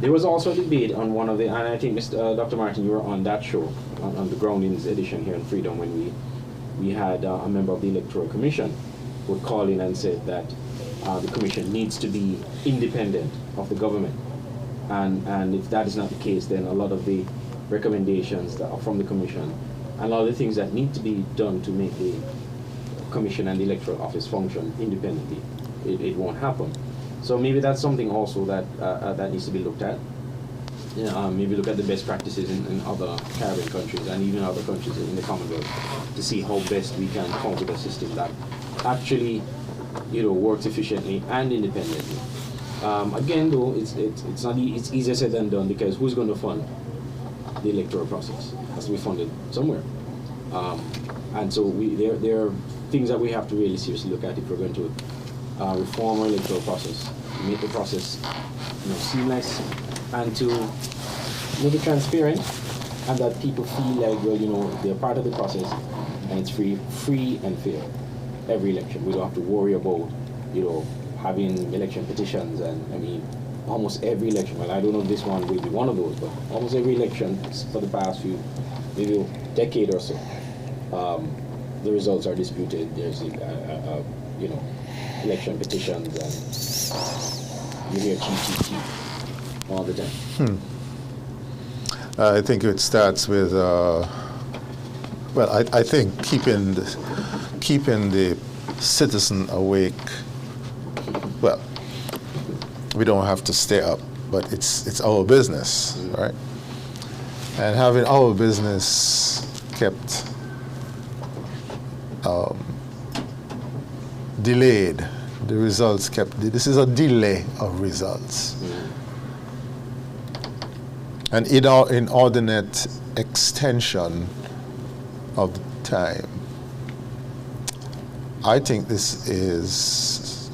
There was also a debate on one of the, and I think Dr. Martin, you were on that show, on the Groundings edition here in Freedom, when we had a member of the Electoral Commission would call in and said that the commission needs to be independent of the government. And if that is not the case, then a lot of the recommendations that are from the commission and a lot of the things that need to be done to make the commission and the electoral office function independently, it won't happen. So maybe that's something also that that needs to be looked at. Maybe look at the best practices in other Caribbean countries and even other countries in the Commonwealth to see how best we can come up with a system that actually, works efficiently and independently. Again, though, it's not it's easier said than done, because who's going to fund the electoral process? It has to be funded somewhere. And so there are things that we have to really seriously look at if we're going to reform our electoral process, make the process seamless, and to make it transparent, and that people feel like they're part of the process, and it's free and fair. Every election, we don't have to worry about having election petitions, and almost every election. Well, I don't know if this one will be one of those, but almost every election for the past maybe decade or so, the results are disputed. There's election petitions, and you hear cheat all the time. I think it starts with I think keeping the citizen awake. Well, we don't have to stay up, but it's our business, right? And having our business kept delayed, the results this is a delay of results. An inordinate extension of time. I think this is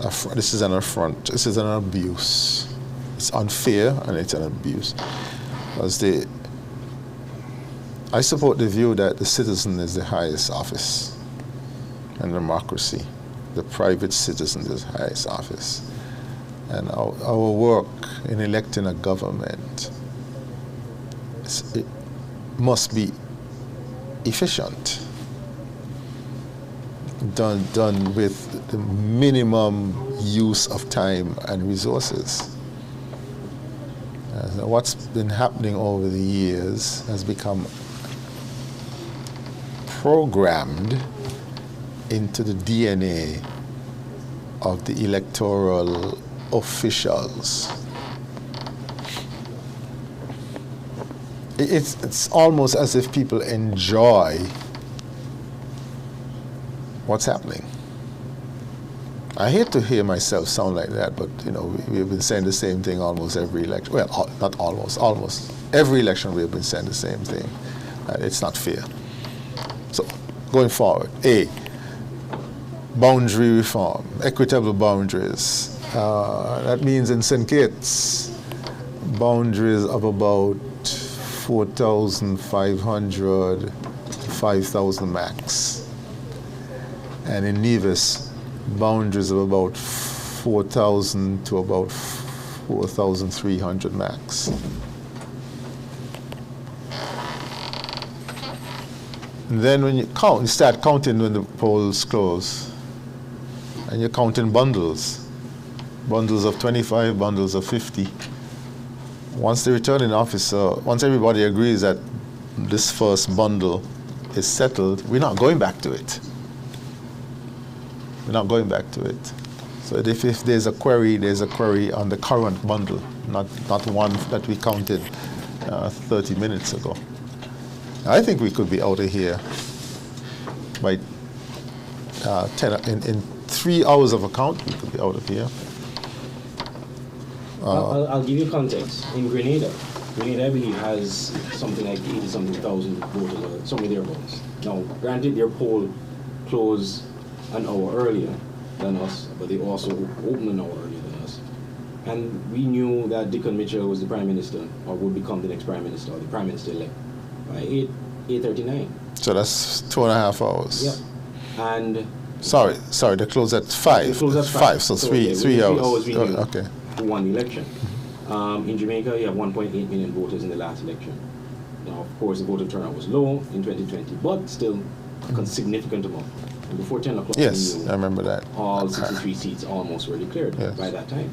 an affront. This is an abuse. It's unfair and it's an abuse. Because I support the view that the citizen is the highest office in democracy. The private citizen is the highest office. And our work in electing a government, it must be efficient, done with the minimum use of time and resources. What's been happening over the years has become programmed into the DNA of the electoral officials. It's almost as if people enjoy what's happening. I hate to hear myself sound like that, but we've been saying the same thing almost every election. Well, not almost every election we've been saying the same thing. It's not fair. So going forward, boundary reform, equitable boundaries. That means in St. Kitts, boundaries of about 4,500 to 5,000 max. And in Nevis, boundaries of about 4,000 to about 4,300 max. And then when you start counting when the polls close, and you're counting bundles of 25, bundles of 50. Once the returning officer, once everybody agrees that this first bundle is settled, we're not going back to it. We're not going back to it. So if there's a query on the current bundle, not one that we counted 30 minutes ago. I think we could be out of here by 10 in 3 hours of account. We could be out of here. I'll give you context. In Grenada, I believe, has something like 80-something thousand voters, or somewhere thereabouts. Now, granted, their poll closed an hour earlier than us, but they also opened an hour earlier than us. And we knew that Dickon Mitchell was the Prime Minister, or would become the next Prime Minister, or the Prime Minister-elect, by 8:39. So that's 2.5 hours. Yeah. And sorry, they closed at 5. They closed at 5. So three hours. We knew Okay. who won the election. In Jamaica, you have 1.8 million voters in the last election. Now, of course, the voter turnout was low in 2020, but still a significant amount. And before 10 o'clock, yes, I remember that. All 63 seats almost were declared yes. by that time.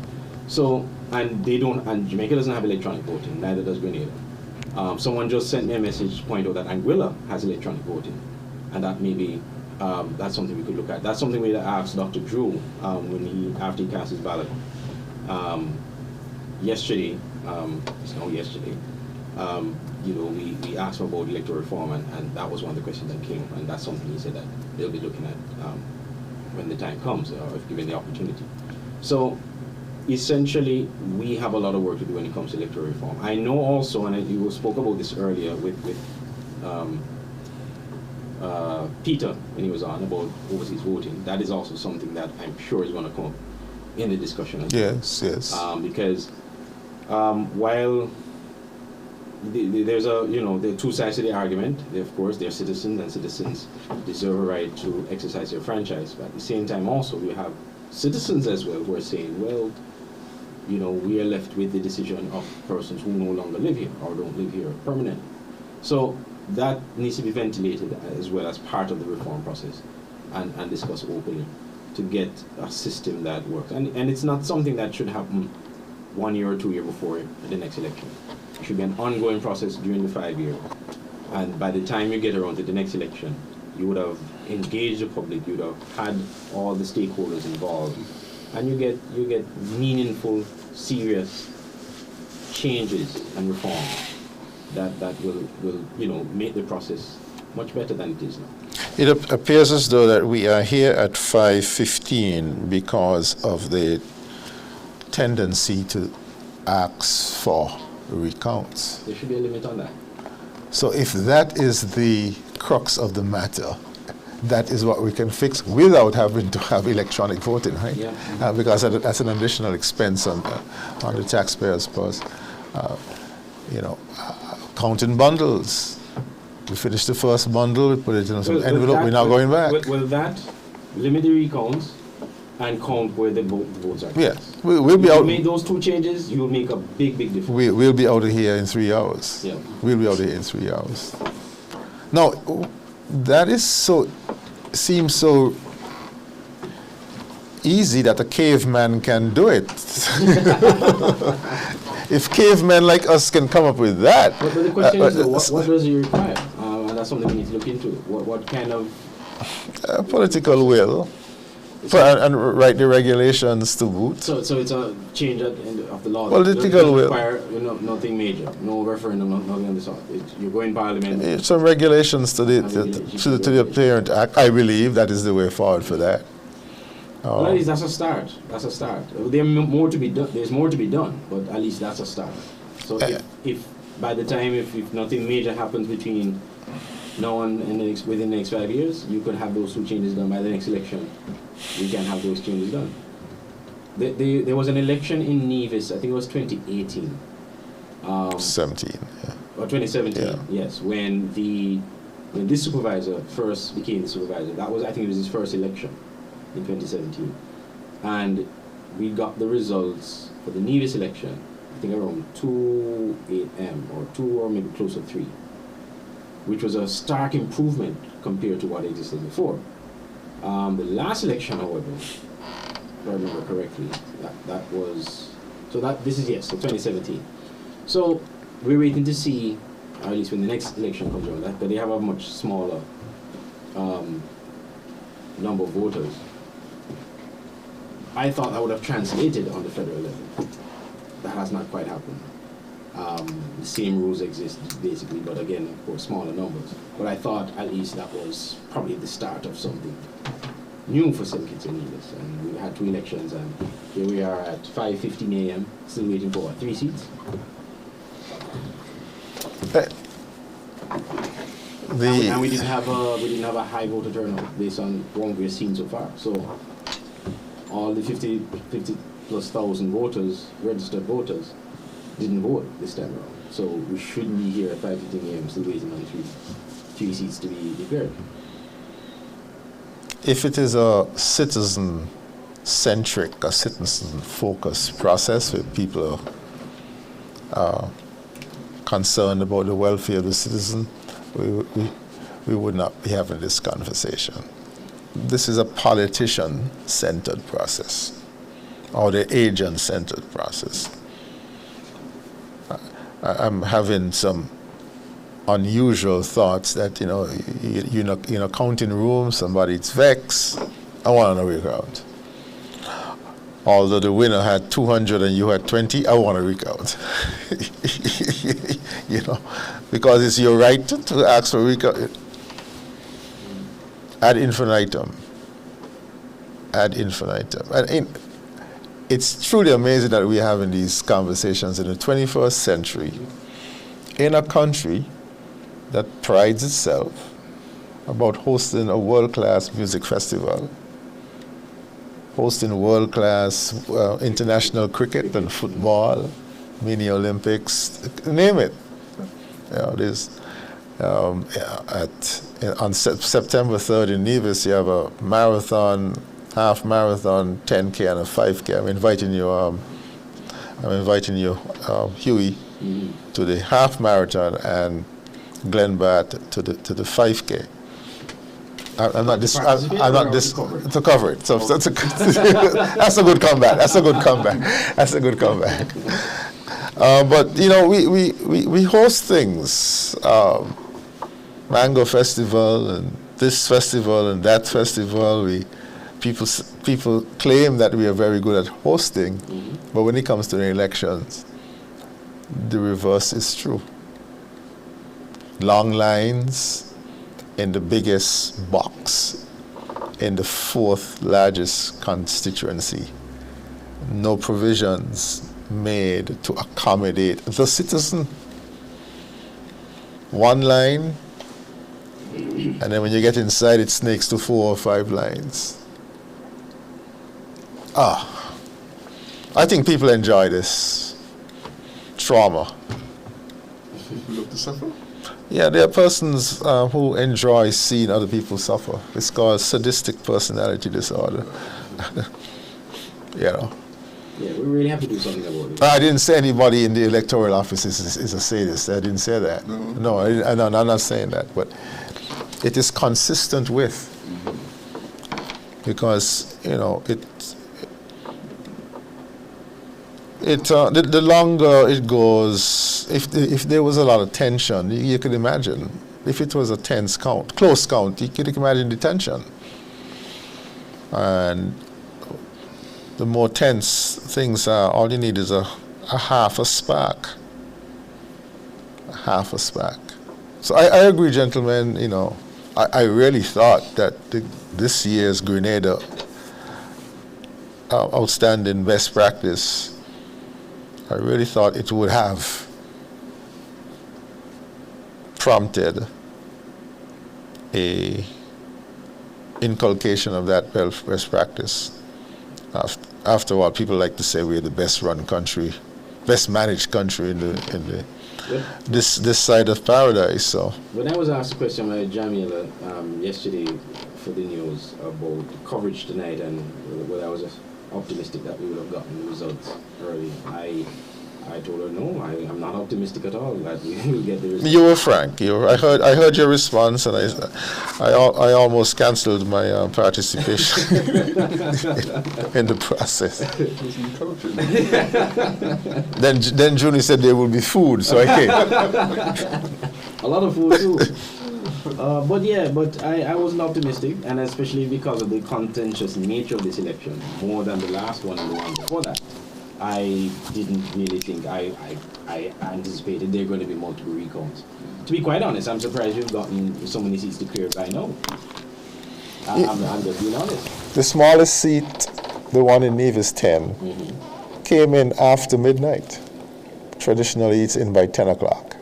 So, and Jamaica doesn't have electronic voting, neither does Grenada. Someone just sent me a message to point out that Anguilla has electronic voting, and that maybe that's something we could look at. That's something we asked Dr. Drew after he cast his ballot. Yesterday, we asked him about electoral reform, and that was one of the questions that came, and that's something he said that they'll be looking at when the time comes, or if given the opportunity. So, essentially, we have a lot of work to do when it comes to electoral reform. I know also, and you spoke about this earlier with Peter when he was on about overseas voting. That is also something that I'm sure is going to come up in the discussion. Yes. Because while there's there are two sides to the argument. Of course, they're citizens, and citizens deserve a right to exercise their franchise. But at the same time, also, you have citizens as well who are saying, well, we are left with the decision of persons who no longer live here or don't live here permanently. So that needs to be ventilated as well as part of the reform process and discussed openly to get a system that works. And it's not something that should happen 1 year or 2 years before the next election. It should be an ongoing process during the 5 years. And by the time you get around to the next election, you would have engaged the public, you would have had all the stakeholders involved, and you get meaningful, serious changes and reforms that will make the process much better than it is now. It appears as though that we are here at 5:15 because of the tendency to ask for recounts. There should be a limit on that. So if that is the crux of the matter, that is what we can fix without having to have electronic voting, right? Yeah. Because that's an additional expense on the taxpayers' purse. Counting bundles. We finished the first bundle, we put it in some envelope, we're now going back. Will that limit the recounts and count where the votes are? Yeah. We'll be out. If you make those two changes, you'll make a big difference. We'll be out of here in 3 hours. Yeah. We'll be out of here in 3 hours. Now, that seems so easy that a caveman can do it. If cavemen like us can come up with that. But the question is, what does it require? And that's something we need to look into. What kind of... political will. And write the regulations to boot. So it's a change of the law. Political will. Require nothing major, no referendum, nothing on the sort. You go in Parliament. Some regulations to the Appearance Act. I believe that is the way forward for that. Well, at least that's a start. There's more to be done, but at least that's a start. So if by the time if nothing major happens between now and within the next 5 years, you could have those two changes done by the next election. We can have those changes done. There was an election in Nevis, I think it was 2018. 17, yeah. Or 2017, yeah. Yes, when this supervisor first became the supervisor. I think it was his first election in 2017. And we got the results for the Nevis election, I think around 2 a.m. or 2 or maybe close to 3, which was a stark improvement compared to what existed before. The last election, however, if I remember correctly, this is 2017. So we're waiting to see or at least when the next election comes around, that they have a much smaller number of voters. I thought that would have translated on the federal level. That has not quite happened. The same rules exist basically, but again, of course, smaller numbers. But I thought at least that was probably the start of something new for St. Kitts and Nevis. And we had 2 elections, and here we are at 5:15 a.m. still waiting for what, 3 seats? And we didn't have a high voter turnout based on what we've seen so far. So all the 50 plus thousand voters, registered voters, didn't vote this time around. So we shouldn't be here at 5:15 a.m. still waiting on three seats to be declared. If it is a citizen-centric, a citizen-focused process where people are concerned about the welfare of the citizen, we would not be having this conversation. This is a politician-centered process, or the agent-centered process. I'm having some unusual thoughts that, you're in a counting room, somebody's vexed, I want to recount. Although the winner had 200 and you had 20, I want to recount. Because it's your right to ask for recount. Ad infinitum. Ad infinitum. And it's truly amazing that we're having these conversations in the 21st century in a country that prides itself about hosting a world-class music festival, hosting world-class international cricket and football, mini Olympics, name it. On September 3rd in Nevis, you have a marathon, half marathon, 10K and a 5K. I'm inviting you, Huey, to the half marathon, and Glenn Batt to the 5K. I'm not to cover it. So that's a good comeback. That's a good comeback. But we host things, Mango Festival and this festival and that festival. People claim that we are very good at hosting, but when it comes to the elections, the reverse is true. Long lines in the biggest box in the 4th largest constituency. No provisions made to accommodate the citizen. One line, and then when you get inside, it snakes to 4 or 5 lines. I think people enjoy this trauma. People love to suffer? Yeah, there are persons who enjoy seeing other people suffer. It's called sadistic personality disorder. Yeah, we really have to do something about it. I didn't say anybody in the electoral office is a sadist. I didn't say that. No, I'm not saying that. But it is consistent with, because the longer it goes, if there was a lot of tension, you could imagine. If it was a close count, you could imagine the tension. And the more tense things are, all you need is a half a spark. A half a spark. So I agree, gentlemen. I really thought that this year's Grenada outstanding best practice, I really thought it would have prompted a inculcation of that best practice. After all, people like to say we're the best run country, best managed country in this side of paradise. So when I was asked a question by Jamila yesterday for the news about coverage tonight, and whether I was optimistic that we would have gotten the results early, I I told her no, I'm not optimistic at all that we will get the result. You were frank. I heard your response, and I almost cancelled my participation in the process. Then Junie said there will be food, so I came. A lot of food too. But I wasn't optimistic, and especially because of the contentious nature of this election, more than the last one and the one before that. I didn't really think I anticipated there are going to be multiple recounts. To be quite honest, I'm surprised we've gotten so many seats declared by now. I'm just being honest. The smallest seat, the one in Nevis 10, came in after midnight. Traditionally, it's in by 10 o'clock,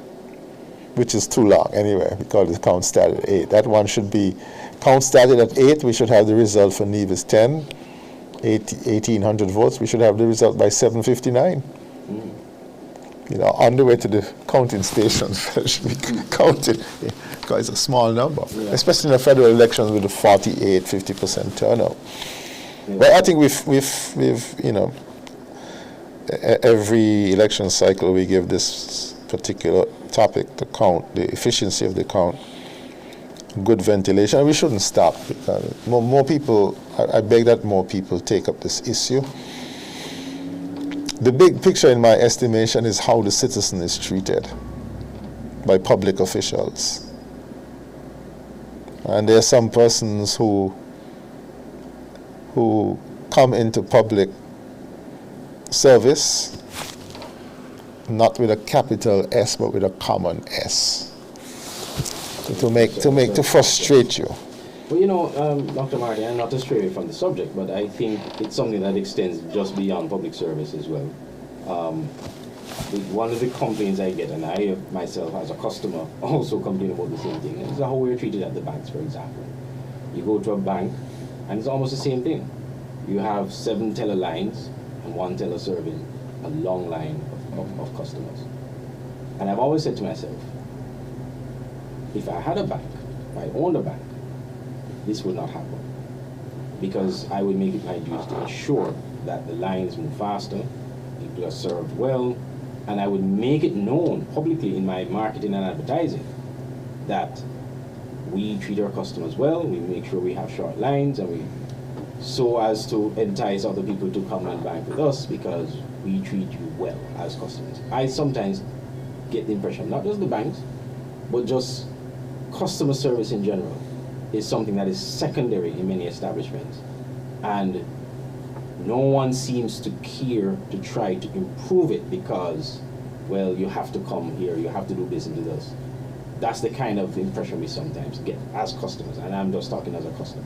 which is too long anyway, because the count started at 8. That one should be, count started at 8, we should have the result for Nevis 10. 1,800 votes, we should have the result by 7:59. You know, on the way to the counting stations, it should be counted, because it's a small number, especially in a federal election with a 48-50% turnout. But I think we've you know, every election cycle we give this particular topic, the count, the efficiency of the count, good ventilation, and we shouldn't stop. More people, I beg that more people take up this issue. The big picture in my estimation is how the citizen is treated by public officials. And there are some persons who come into public service not with a capital S but with a common S. To frustrate you. Well, you know, Dr. Marty, I'm not to stray away from the subject, but I think it's something that extends just beyond public service as well. One of the complaints I get, and I myself as a customer also complain about the same thing, is how we're treated at the banks, for example. You go to a bank, and it's almost the same thing. You have 7 teller lines and 1 teller serving a long line of customers. And I've always said to myself, if I had a bank, if I owned a bank, this would not happen. Because I would make it my duty to ensure that the lines move faster, people are served well, and I would make it known publicly in my marketing and advertising that we treat our customers well, we make sure we have short lines, and so as to entice other people to come and bank with us because we treat you well as customers. I sometimes get the impression, not just the banks, but just customer service in general is something that is secondary in many establishments, and no one seems to care to try to improve it because, well, you have to come here, you have to do business with us. That's the kind of impression we sometimes get as customers, and I'm just talking as a customer.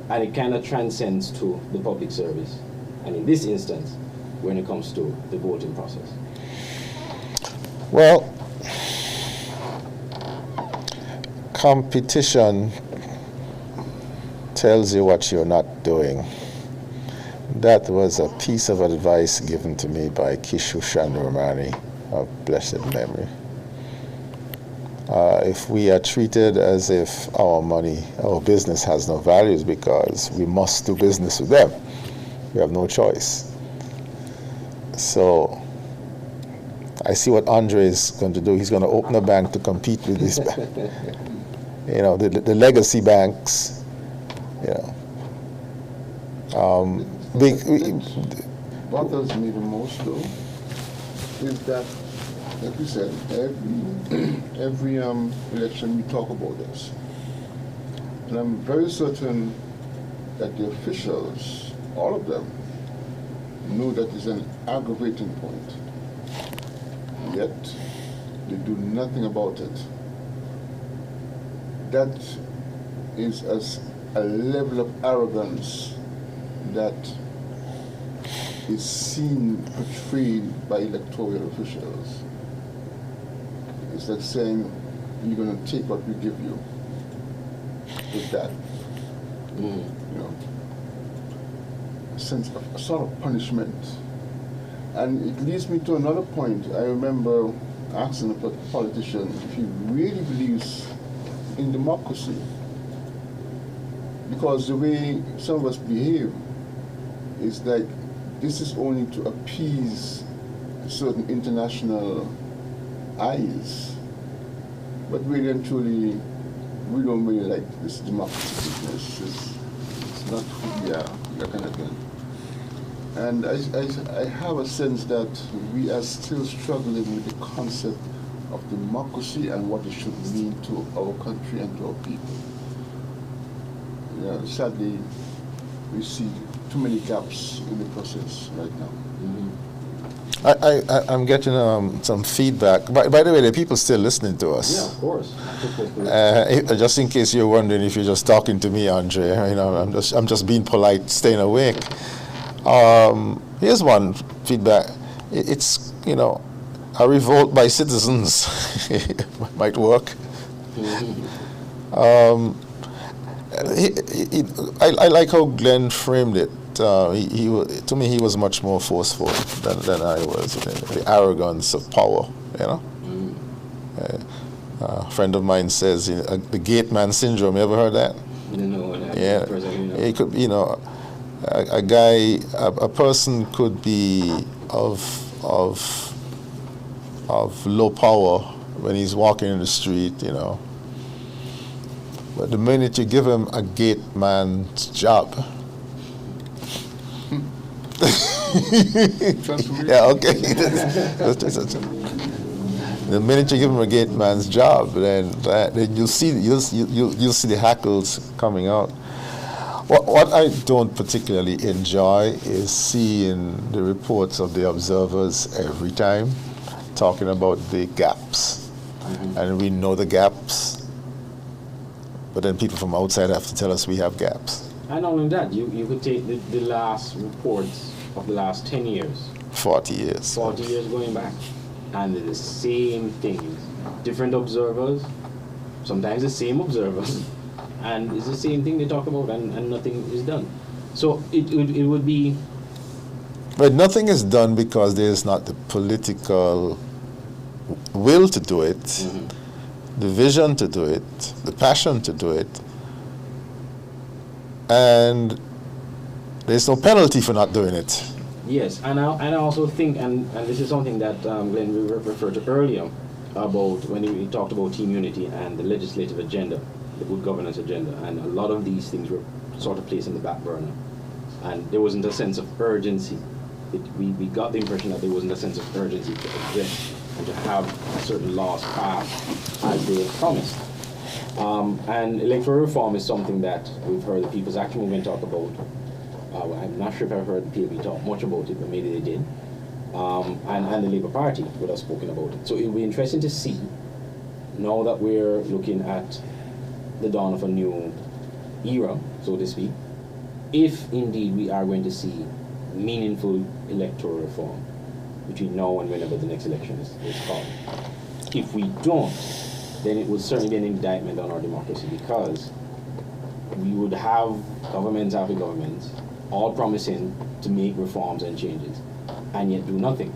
And it kind of transcends to the public service, and in this instance, when it comes to the voting process. Well, competition tells you what you're not doing. That was a piece of advice given to me by Kishu Chandramani of blessed memory. If we are treated as if our money, our business has no values because we must do business with them, we have no choice. So I see what Andre is going to do. He's going to open a bank to compete with this bank. You know, the legacy banks, you know. What bothers me the most, though, is that, like you said, every election we talk about this. And I'm very certain that the officials, all of them, know that it's an aggravating point. Yet, they do nothing about it. That is as a level of arrogance that is seen, portrayed by electoral officials. It's like saying, you're going to take what we give you. With that, you know, sense of a sort of punishment. And it leads me to another point. I remember asking a politician if he really believes in democracy. Because the way some of us behave is like this is only to appease certain international eyes. But really and truly, we don't really like this democracy business. It's not who we are, that kind of thing. And I have a sense that we are still struggling with the concept of democracy and what it should mean to our country and to our people. Sadly, we see too many gaps in the process right now. I'm getting some feedback. By the way, there are people still listening to us. Yeah, of course. Just in case you're wondering if you're just talking to me, Andre, I'm just being polite, staying awake. Here's one feedback. It's a revolt by citizens might work. I like how Glenn framed it. To me, he was much more forceful than I was. The arrogance of power, a friend of mine says the gate man syndrome. You ever heard that? No. Yeah. It could, a person could be of low power when he's walking in the street, But the minute you give him a gate man's job, yeah, okay. The minute you give him a gate man's job, then you'll see the hackles coming out. What I don't particularly enjoy is seeing the reports of the observers every time talking about the gaps, and we know the gaps. But then people from outside have to tell us we have gaps. And not only that, you could take the last reports of the last 10 years. 40 years. 40 years going back. And they're the same things. Different observers, sometimes the same observers. And it's the same thing they talk about and nothing is done. So it would be... But nothing is done because there's not the political will to do it. The vision to do it, the passion to do it, and there's no penalty for not doing it. Yes, and I also think, and this is something that Glenn referred to earlier, about when we talked about team unity and the legislative agenda, the good governance agenda, and a lot of these things were sort of placed in the back burner, and there wasn't a sense of urgency. We got the impression that there wasn't a sense of urgency to address and to have certain laws passed as they had promised. And electoral reform is something that we've heard the People's Action Movement talk about. I'm not sure if I've heard the PLP talk much about it, but maybe they did. And the Labour Party would have spoken about it. So it will be interesting to see, now that we're looking at the dawn of a new era, so to speak, if indeed we are going to see meaningful electoral reform between now and whenever the next election is called. If we don't, then it would certainly be an indictment on our democracy, because we would have governments after governments all promising to make reforms and changes and yet do nothing.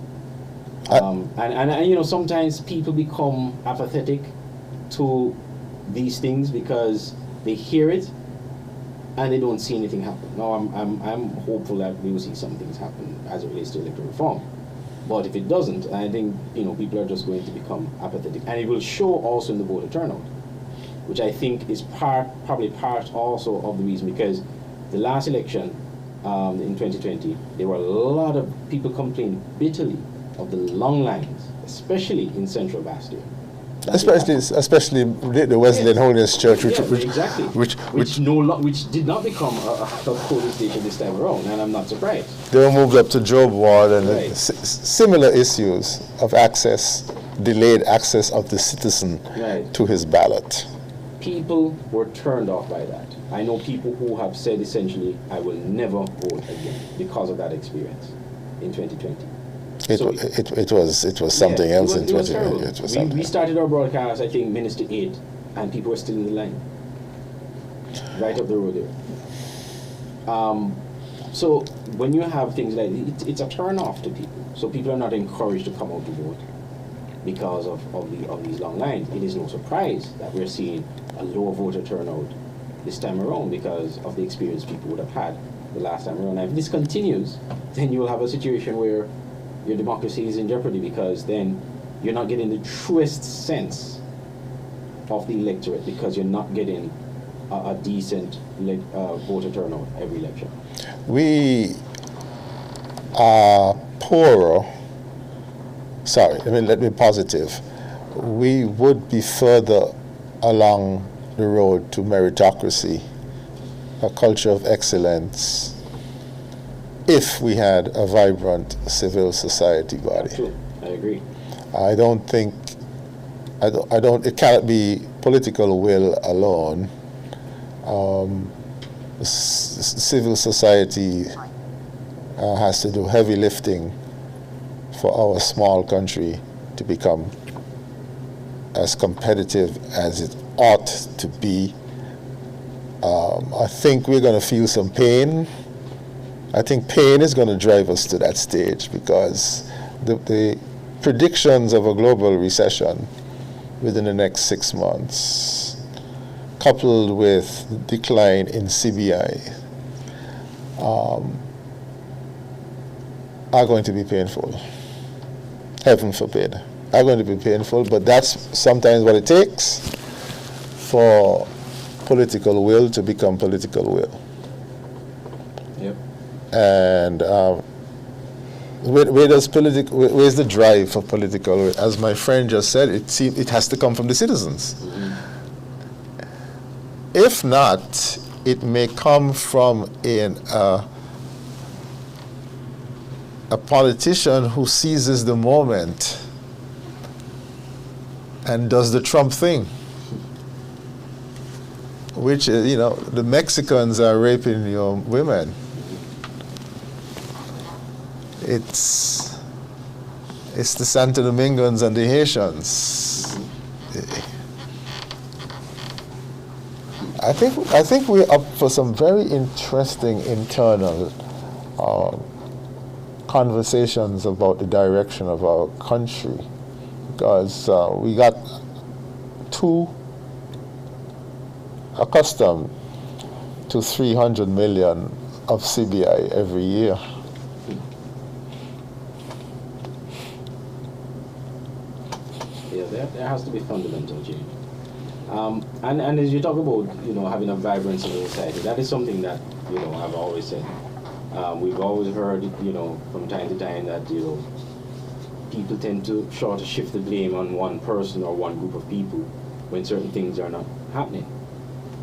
And sometimes people become apathetic to these things because they hear it and they don't see anything happen. Now, I'm hopeful that we will see some things happen as it relates to electoral reform. But if it doesn't, I think people are just going to become apathetic, and it will show also in the voter turnout, which I think is probably part also of the reason, because the last election in 2020, there were a lot of people complaining bitterly of the long lines, especially in Central Bastion. Especially the Wesleyan Holiness Church, which did not become a polling station this time around, and I'm not surprised. They were moved up to Job Ward, and similar issues of access, delayed access of the citizen to his ballot. People were turned off by that. I know people who have said essentially, I will never vote again because of that experience in 2020. It was something else in 2020. We started our broadcast, I think, minutes to 8, and people were still in the line, right up the road there. So when you have things like it's a turn off to people. So people are not encouraged to come out to vote because of these long lines. It is no surprise that we're seeing a lower voter turnout this time around because of the experience people would have had the last time around. Now, if this continues, then you will have a situation where your democracy is in jeopardy, because then you're not getting the truest sense of the electorate, because you're not getting a decent voter turnout every election. We are poorer. Sorry, let me be positive. We would be further along the road to meritocracy, a culture of excellence, if we had a vibrant civil society body. Absolutely. I agree. I don't think, it cannot be political will alone. Civil society has to do heavy lifting for our small country to become as competitive as it ought to be. I think we're going to feel some pain. I think pain is going to drive us to that stage, because the predictions of a global recession within the next 6 months, coupled with the decline in CBI, are going to be painful. Heaven forbid, are going to be painful, but that's sometimes what it takes for political will to become political will. Yep. And where's the drive for political will? As my friend just said, it has to come from the citizens. Mm-hmm. If not, it may come from a politician who seizes the moment and does the Trump thing, which is, the Mexicans are raping your women. It's the Santo Domingans and the Haitians. I think we're up for some very interesting internal conversations about the direction of our country, because we got too accustomed to 300 million of CBI every year. Yeah, there has to be fundamental change. And as you talk about, having a vibrant civil society, that is something that, I've always said. We've always heard, from time to time that, people tend to sort of shift the blame on one person or one group of people when certain things are not happening.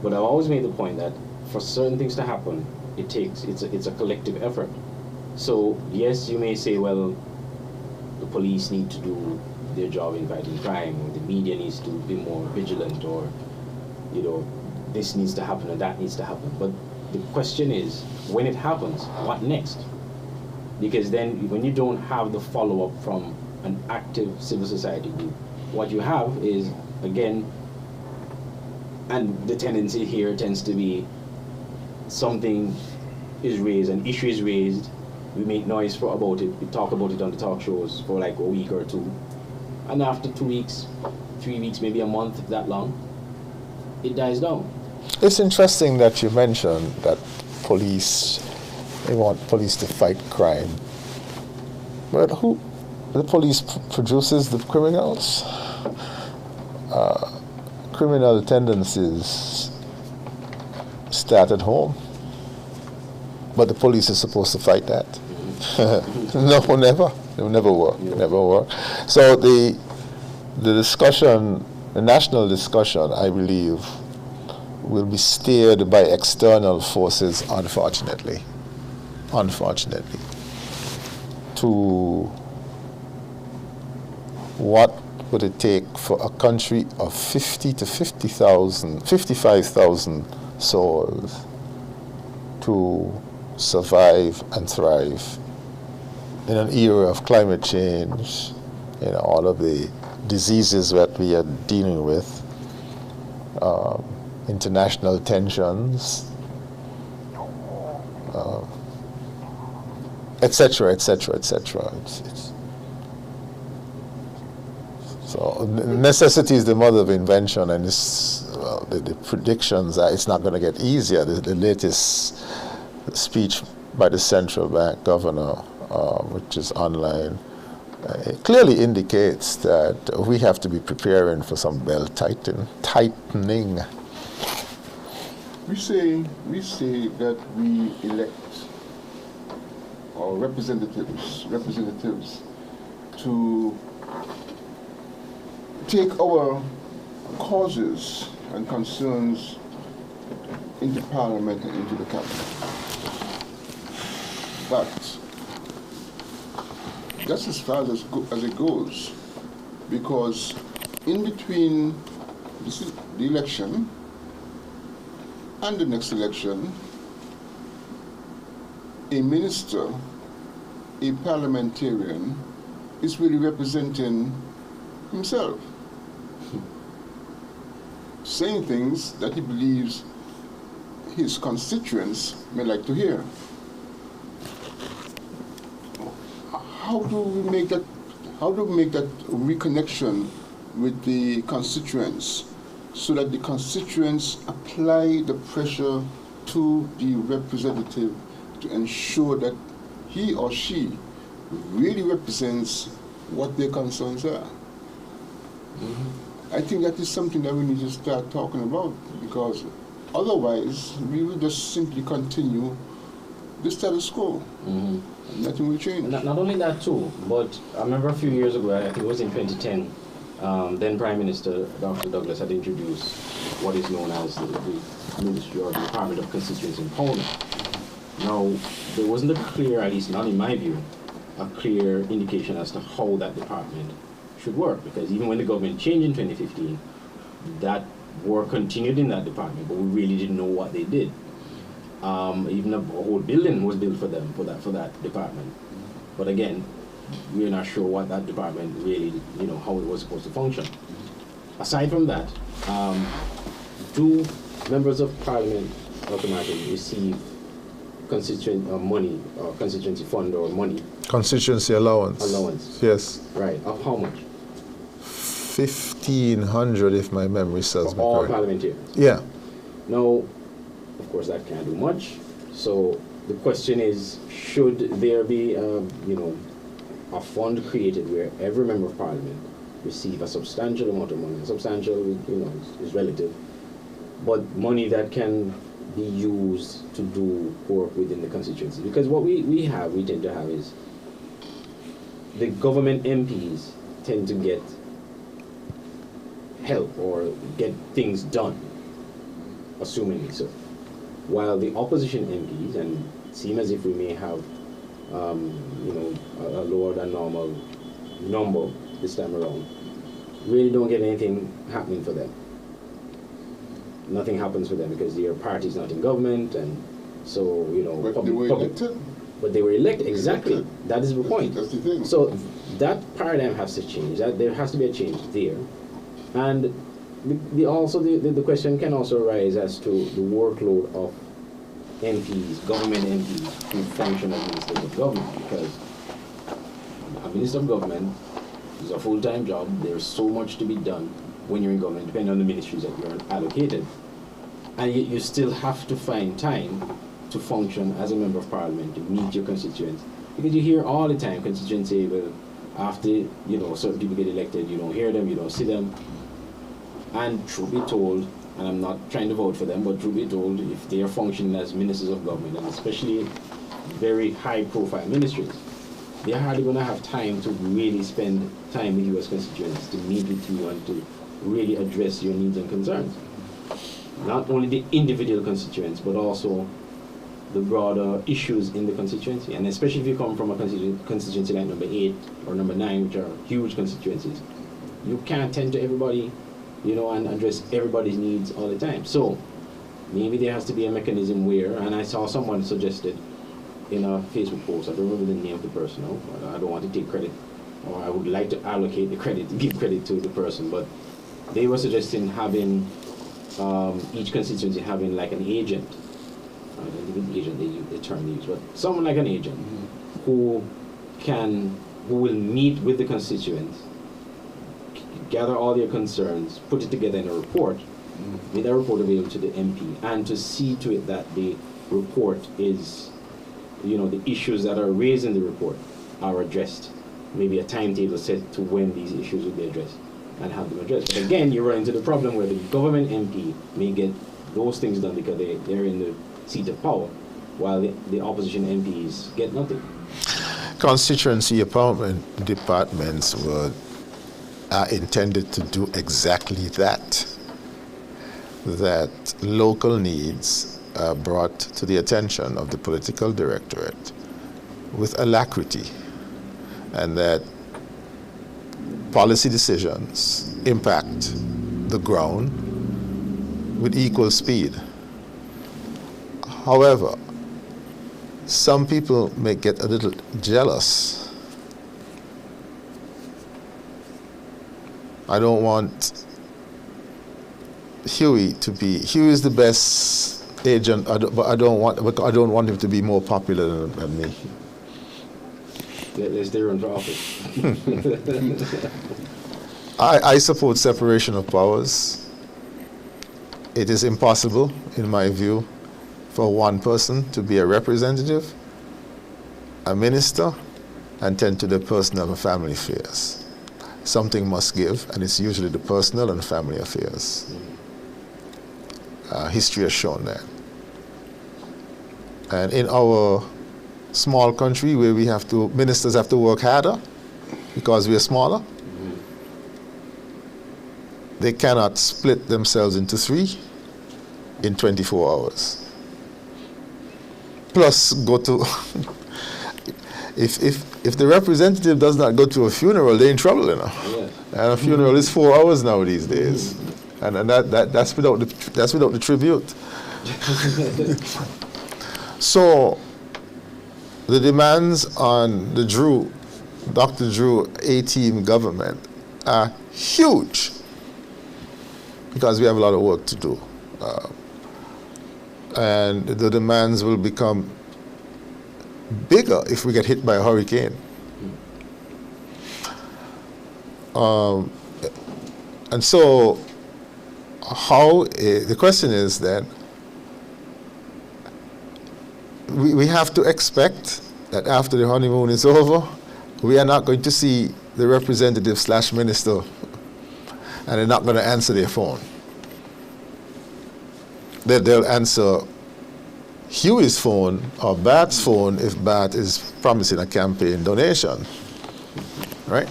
But I've always made the point that for certain things to happen, it's a collective effort. So yes, you may say, well, the police need to do their job in fighting crime, or the media needs to be more vigilant, or this needs to happen or that needs to happen. But the question is, when it happens, what next? Because then when you don't have the follow-up from an active civil society group, what you have is, again, and the tendency here tends to be, something is raised, an issue is raised, we make noise about it, we talk about it on the talk shows for like a week or two, and after 2 weeks, 3 weeks, maybe a month, if that long, it dies down. It's interesting that you mentioned that they want police to fight crime. But the police produces the criminals? Criminal tendencies start at home. But the police is supposed to fight that. No, never. It will never work. It never work. So the discussion, the national discussion, I believe, will be steered by external forces, unfortunately, to what would it take for a country of 50 to 55,000 souls to survive and thrive in an era of climate change, all of the diseases that we are dealing with, international tensions, etc., etc., etc. So necessity is the mother of invention, and the predictions are it's not going to get easier. The latest speech by the central bank governor, which is online, it clearly indicates that we have to be preparing for some belt tightening. We say that we elect our representatives to take our causes and concerns into Parliament and into the cabinet. But that's as far as it goes, because in between the election and the next election, a minister, a parliamentarian, is really representing himself, saying things that he believes his constituents may like to hear. How do we make that reconnection with the constituents so that the constituents apply the pressure to the representative to ensure that he or she really represents what their concerns are? I think that is something that we need to start talking about, because otherwise we will just simply continue the status quo. Nothing will change. Not only that too, but I remember a few years ago, I think it was in 2010, then Prime Minister Dr. Douglas had introduced what is known as the Ministry or Department of Constituency Empowerment. Now, there wasn't a clear, at least not in my view, a clear indication as to how that department should work, because even when the government changed in 2015, that work continued in that department, but we really didn't know what they did. Even a whole building was built for them, for that department. But again, we're not sure what that department really, how it was supposed to function. Aside from that, do members of Parliament automatically receive money, or constituency fund or money? Constituency allowance. Allowance. Yes. Right. Of how much? 1,500, if my memory serves me all correct. parliamentarians. Yeah. Now, of course, that can't do much. So the question is, should there be, a fund created where every member of Parliament receive a substantial amount of money? Substantial, is relative, but money that can be used to do work within the constituency. Because what we tend to have is the government MPs tend to get help or get things done, assumingly so. While the opposition MPs, and it seems as if we may have, a lower than normal number this time around, really don't get anything happening for them. Nothing happens for them because their party's not in government, and so, But they were elected. But they were elected, exactly. That is the point. That's the thing. So that paradigm has to change. That there has to be a change there. And the question can also arise as to the workload of MPs, government MPs, who function as ministers of government, because a minister of government is a full-time job. There's so much to be done when you're in government, depending on the ministries that you're allocated. And yet you still have to find time to function as a member of Parliament, to meet your constituents. Because you hear all the time constituents say, well, after certain people get elected, you don't hear them, you don't see them. And truth be told, and I'm not trying to vote for them, but truth be told, if they are functioning as ministers of government, and especially very high-profile ministries, they're hardly going to have time to really spend time with you as constituents, to meet with you and to really address your needs and concerns. Not only the individual constituents, but also the broader issues in the constituency. And especially if you come from a constituency like number 8 or number 9, which are huge constituencies, you can't tend to everybody, and address everybody's needs all the time. So maybe there has to be a mechanism where, and I saw someone suggested in a Facebook post, I don't remember the name of the person now, but I don't want to take credit, or I would like to allocate the credit, give credit to the person, but they were suggesting having each constituency having like an agent. I don't think it's agent, the term they use, but someone like an agent who will meet with the constituents, gather all their concerns, put it together in a report, make that report available to the MP, and to see to it that the report is, the issues that are raised in the report are addressed maybe a timetable set to when these issues will be addressed and have them addressed. But again, you run into the problem where the government MP may get those things done because they're in the seat of power, while the opposition MPs get nothing. Constituency appointment departments are intended to do exactly that. That local needs are brought to the attention of the political directorate with alacrity, and that policy decisions impact the ground with equal speed. However, some people may get a little jealous. I don't want Huey is the best agent, but I don't want him to be more popular than me. Let's run for office. I support separation of powers. It is impossible, in my view, for one person to be a representative, a minister, and tend to the personal and family affairs. Something must give, and it's usually the personal and family affairs. History has shown that. And in our small country where ministers have to work harder because we are smaller, they cannot split themselves into 3 in 24 hours. Plus go to, if the representative does not go to a funeral, they're in trouble, you know. Yes. And a funeral is 4 hours now these days. And that's without the tribute. So the demands on the Dr. Drew A-team government are huge because we have a lot of work to do. And the demands will become bigger if we get hit by a hurricane. And so the question is then, we have to expect that after the honeymoon is over, we are not going to see the representative/minister, and they're not going to answer their phone. They'll answer Huey's phone or Bart's phone if Bart is promising a campaign donation, right?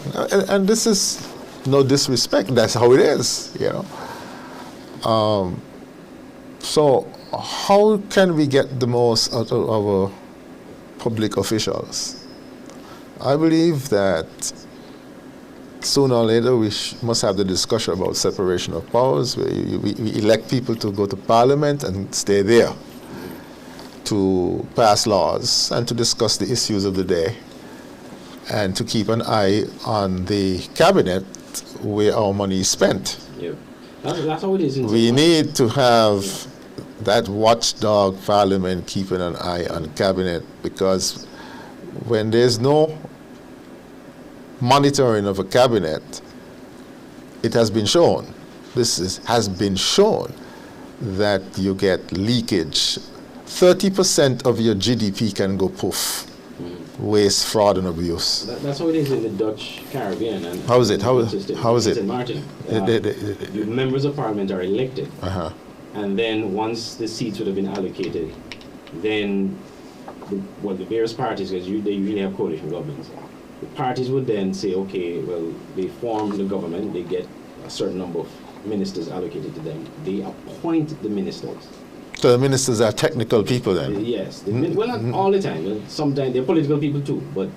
And this is no disrespect. That's how it is, you know. So how can we get the most out of our public officials? I believe that sooner or later we must have the discussion about separation of powers, where we elect people to go to Parliament and stay there to pass laws and to discuss the issues of the day and to keep an eye on the cabinet where our money is spent. Yeah. That's how it is. We need to have that watchdog parliament keeping an eye on cabinet, because when there's no monitoring of a cabinet, it has been shown, has been shown that you get leakage. 30% of your GDP can go poof. Waste, fraud, and abuse. That's how it is in the Dutch Caribbean. And how is it? How is it? St. Martin. The members of parliament are elected. And then once the seats would have been allocated, then the various parties, because they usually have coalition governments, the parties would then say, okay, well, they form the government, they get a certain number of ministers allocated to them. They appoint the ministers. So the ministers are technical people then? Yes. Well, not all the time. Sometimes they're political people too, but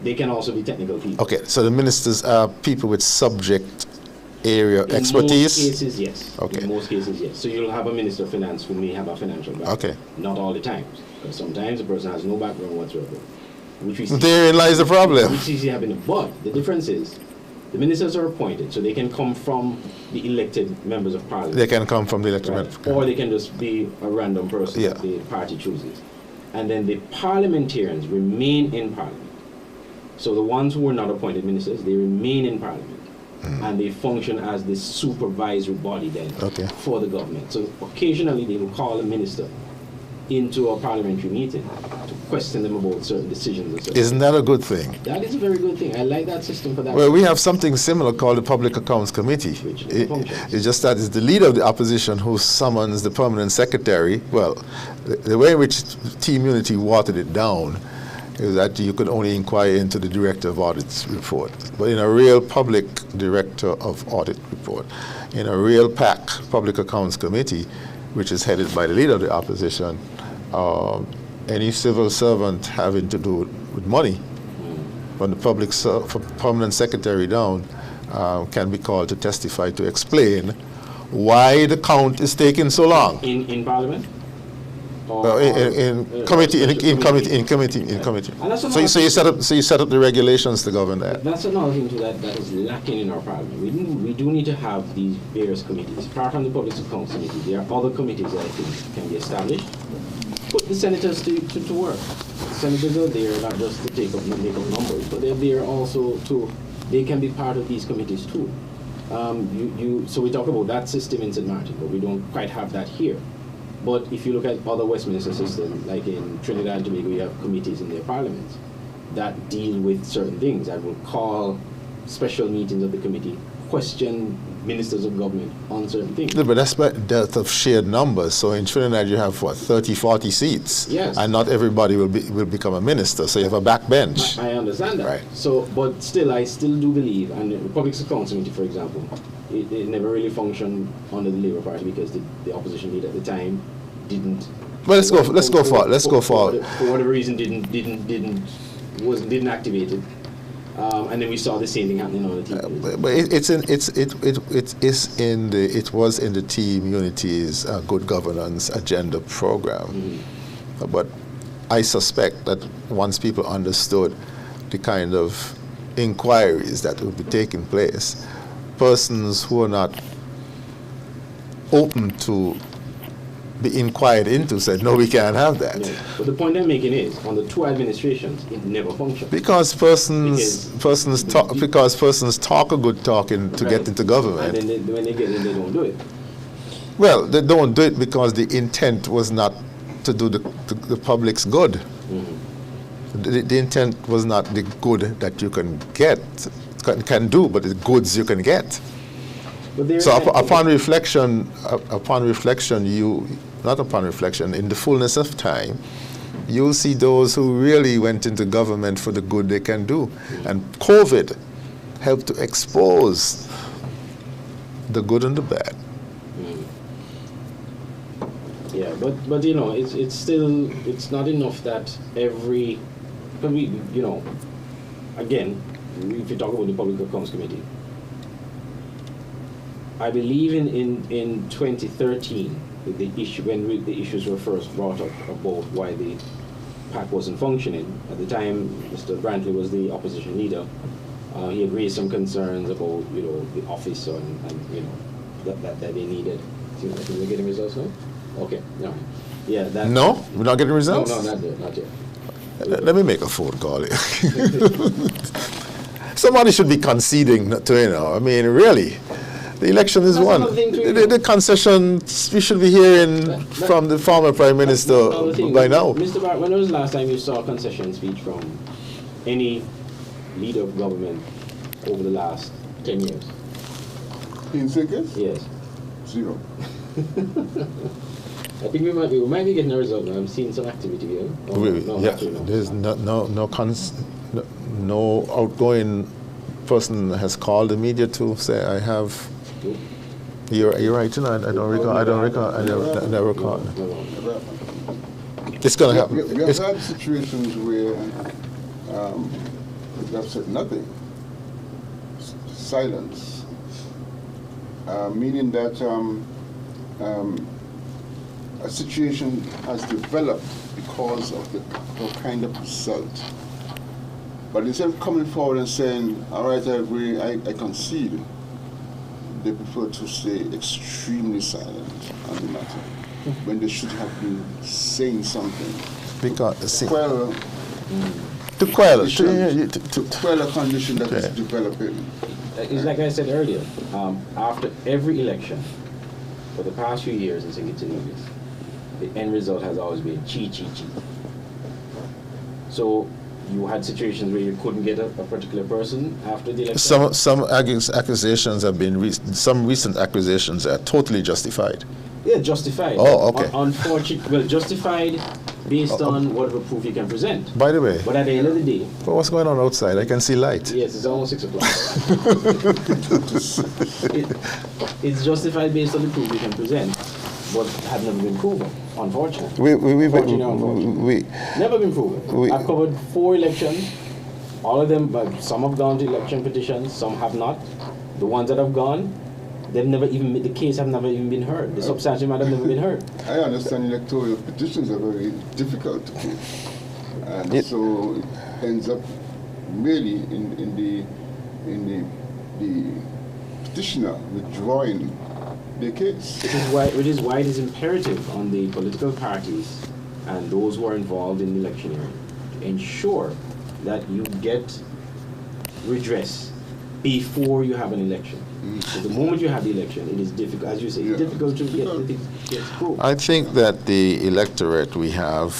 they can also be technical people. Okay, so the ministers are people with subject area expertise? In most cases, yes. Okay. In most cases, yes. So you'll have a minister of finance who may have a financial background. Okay. Not all the time. Because sometimes the person has no background whatsoever. Which we see, therein lies the problem. Which we see happening. But the difference is, the ministers are appointed, so they can come from the elected members of parliament. They can come from the elected members. Or they can just be a random person that the party chooses. And then the parliamentarians remain in parliament. So the ones who are not appointed ministers, they remain in parliament. And they function as the supervisory body then for the government. So occasionally they will call a minister into a parliamentary meeting to question them about certain decisions. Isn't that a good thing? That is a very good thing. I like that system for that. Well, we have something similar called the Public Accounts Committee. It's just that it's the leader of the opposition who summons the permanent secretary. Well, the way in which Team Unity watered it down is that you could only inquire into the Director of Audit's report. But in a real public Director of Audit report, in a real PAC, Public Accounts Committee, which is headed by the leader of the opposition, any civil servant having to do with money, from the permanent secretary down, can be called to testify to explain why the count is taking so long. In Parliament? In committee. So you set up the regulations to govern that. That's another thing too that is lacking in our Parliament. We do need to have these various committees. Apart from the Public Accounts Committee, there are other committees that I think can be established. Put the senators to work. Senators are there not just to make up numbers, but they're there also to. They can be part of these committees too. So we talk about that system in St. Martin, but we don't quite have that here. But if you look at other Westminster systems, like in Trinidad and Tobago, you have committees in their parliaments that deal with certain things, that will call special meetings of the committee, question ministers of government on certain things. Yeah, but that's by death of shared numbers. So in Trinidad you have, 30, 40 seats? Yes. And not everybody will become a minister, so you have a backbench. I understand that. Right. So, but still, I still do believe, and the Public Accounts Committee, for example, it never really functioned under the Labour Party because the opposition leader at the time didn't. Well, let's go for it. For whatever reason, didn't activate it. And then we saw the same thing happening on the TV. But it was in the Team Unity's Good Governance Agenda program. Mm-hmm. But I suspect that once people understood the kind of inquiries that would be taking place, persons who are not open to be inquired into said, no, we can't have that. Yeah. But the point I'm making is, on the two administrations, it never functioned. Because persons talk a good talking to get into government. And then when they get in, they don't do it. Well, they don't do it because the intent was not to do the public's good. Mm-hmm. The intent was not the good that you can get, can do, but the goods you can get. So upon reflection, in the fullness of time, you'll see those who really went into government for the good they can do. And COVID helped to expose the good and the bad. Yeah, but you know, it's still, it's not enough that every, but we, you know, again, if you talk about the Public Accounts Committee, I believe in 2013, the issue when the issues were first brought up about why the PAC wasn't functioning. At the time, Mr. Brantley was the opposition leader. He had raised some concerns about, you know, the office and you know that they needed. I think we're getting results now. Okay, no, yeah. That, no, we're not getting results. No, not yet. Let me make a phone call here. Somebody should be conceding to, you know. I mean, really. The election is won. The concession we should be hearing from the former Prime Minister by now. Mr. Barrett, when was the last time you saw a concession speech from any leader of government over the last 10 years? In seconds? Yes. Zero. I think we might be getting a result now. I'm seeing some activity here. There's no outgoing person has called the media to say I have. You're right tonight. I never recall. It's gonna happen. We have had situations where they've said nothing. Silence. Meaning that a situation has developed because of the kind of result. But instead of coming forward and saying, all right, I agree, I concede, they prefer to stay extremely silent on the matter when they should have been saying something. Because to quell a condition that is developing. It's like I said earlier, after every election, for the past few years in St. Kitts and Nevis, the end result has always been chi. So you had situations where you couldn't get a particular person after the election? Some accusations have been, some recent accusations are totally justified. Yeah, justified. Oh, okay. Unfortunately, well, justified based on whatever proof you can present. By the way. But at the end of the day. But what's going on outside? I can see light. Yes, it's almost 6 o'clock. It's justified based on the proof you can present, but had never been proven, unfortunately. Never been proven. I've covered 4 elections. All of them, but some have gone to election petitions, some have not. The ones that have gone, they've never even, the case have never even been heard. The substantive matter have never been heard. I understand electoral petitions are very difficult to prove. And so it ends up really in the petitioner withdrawing the case. Which is why it is imperative on the political parties and those who are involved in the electioneering to ensure that you get redress before you have an election. So the moment you have the election, it is difficult, as you say, it's difficult to get approved. I think that the electorate we have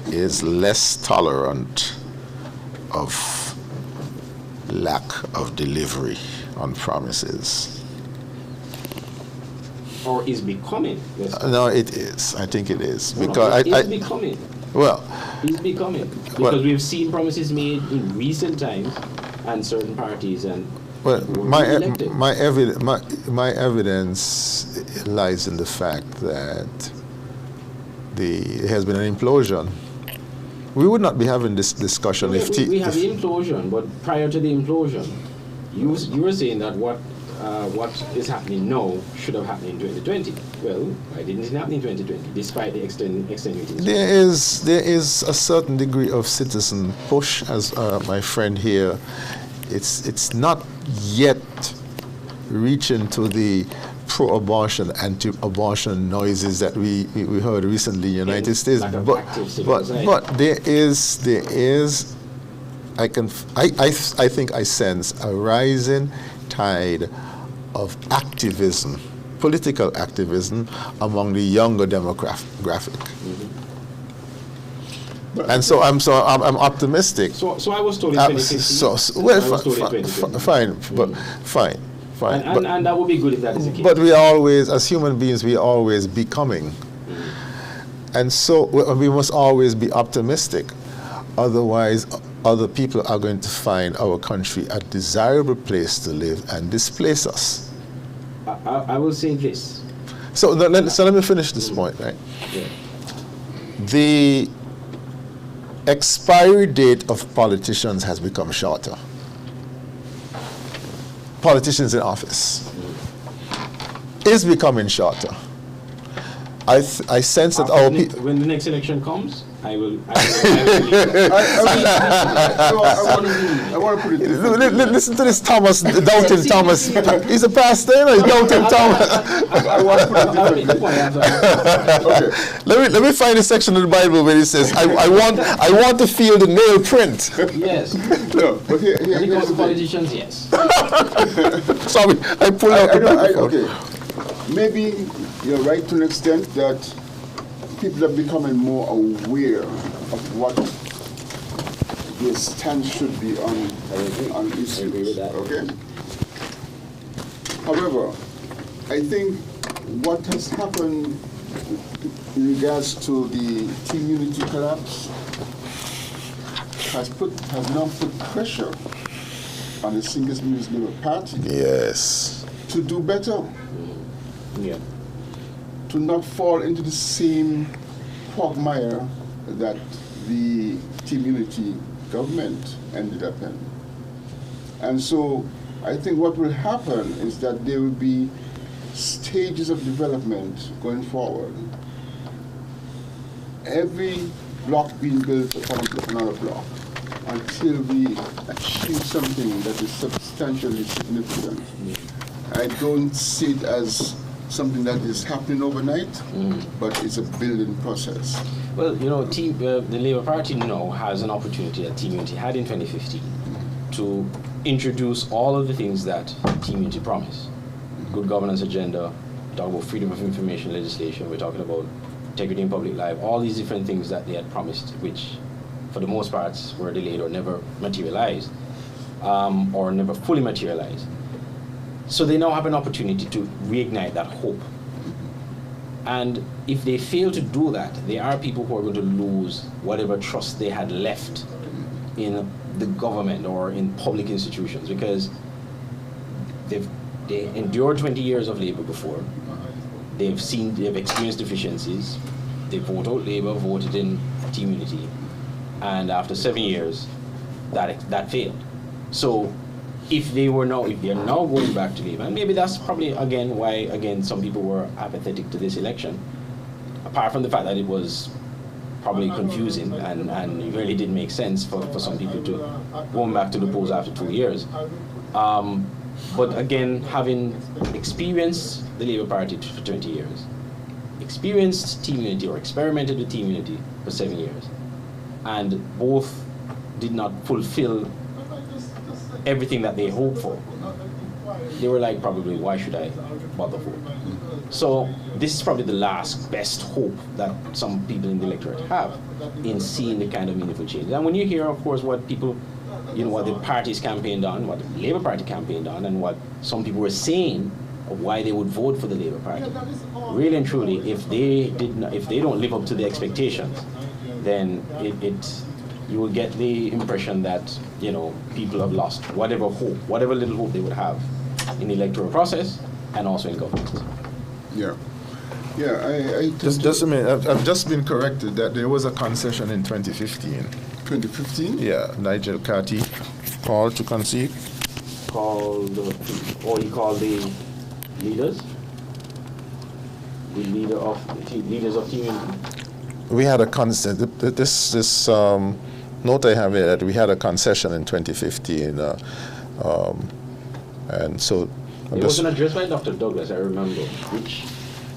is less tolerant of lack of delivery on promises. Or is becoming. No, it is. I think it is. Because it's becoming. Well, it's becoming. Because we've seen promises made in recent times and certain parties and well, my evidence lies in the fact that there has been an implosion. We would not be having this discussion we have the implosion, but prior to the implosion, you were saying that what is happening now should have happened in 2020. Well, why didn't it happen in 2020, despite the extenuating? There is a certain degree of citizen push, as my friend here. It's not yet reaching to the pro-abortion, anti-abortion noises that we heard recently in the United States. But there is I think I sense a rising tide of activism, political activism among the younger demographic. And so I'm optimistic. So I was told in 2015. Fine. And that would be good if that is the case. But we always, as human beings, we are always becoming. And so we must always be optimistic. Otherwise, other people are going to find our country a desirable place to live and displace us. I will say this. So let me finish this point, right? Yeah. The expiry date of politicians has become shorter. Politicians in office is becoming shorter. I sense that our people. When the next election comes, I will I want to put it. Listen to this Thomas, doubting Thomas. He's a pastor, you know, he's doubting Thomas. I want to put it. Okay. Let me find a section of the Bible where it says, I want to feel the nail print. Yes. No, but here when it comes to politicians, yes. Sorry, I pulled out the microphone. Okay. Maybe you're right to an extent that people are becoming more aware of what their stance should be on issues. Okay. However, I think what has happened in regards to the team unity collapse has now put pressure on the Singers Music Labour Party. Yes. To do better. Yeah. To not fall into the same quagmire that the team unity government ended up in. And so I think what will happen is that there will be stages of development going forward. Every block being built upon another block until we achieve something that is substantially significant. I don't see it as something that is happening overnight, but it's a building process. Well, you know, the Labour Party now has an opportunity that Team Unity had in 2015 to introduce all of the things that Team Unity promised. Good governance agenda, we talk about freedom of information legislation, we're talking about integrity in public life, all these different things that they had promised, which for the most parts were delayed or never materialized, or never fully materialized. So they now have an opportunity to reignite that hope. And if they fail to do that, there are people who are going to lose whatever trust they had left in the government or in public institutions, because they endured 20 years of labor before. They've experienced deficiencies. They voted out labor, voted in team unity, and after 7 years, that failed. So if they are now going back to labor, and maybe that's probably why some people were apathetic to this election, apart from the fact that it was probably confusing and it really didn't make sense for some people to go back to the polls after 2 years. But again, having experienced the Labour Party for 20 years, experienced team unity or experimented with team unity for 7 years, and both did not fulfill everything that they hoped for, they were like, probably, why should I bother for? So this is probably the last best hope that some people in the electorate have in seeing the kind of meaningful change. And when you hear, of course, what people, what the parties campaigned on, what the Labour Party campaigned on, and what some people were saying of why they would vote for the Labour Party, really and truly, if they don't live up to the expectations, then you will get the impression that people have lost whatever hope, whatever little hope they would have in the electoral process and also in government. Yeah. I just a minute. I've just been corrected that there was a concession in 2015. 2015? Yeah, Nigel Carty called to concede. He called the leaders? The leaders of team unity? We had a concession. This note I have here that we had a concession in 2015, and so it was an address by Dr. Douglas, I remember. Which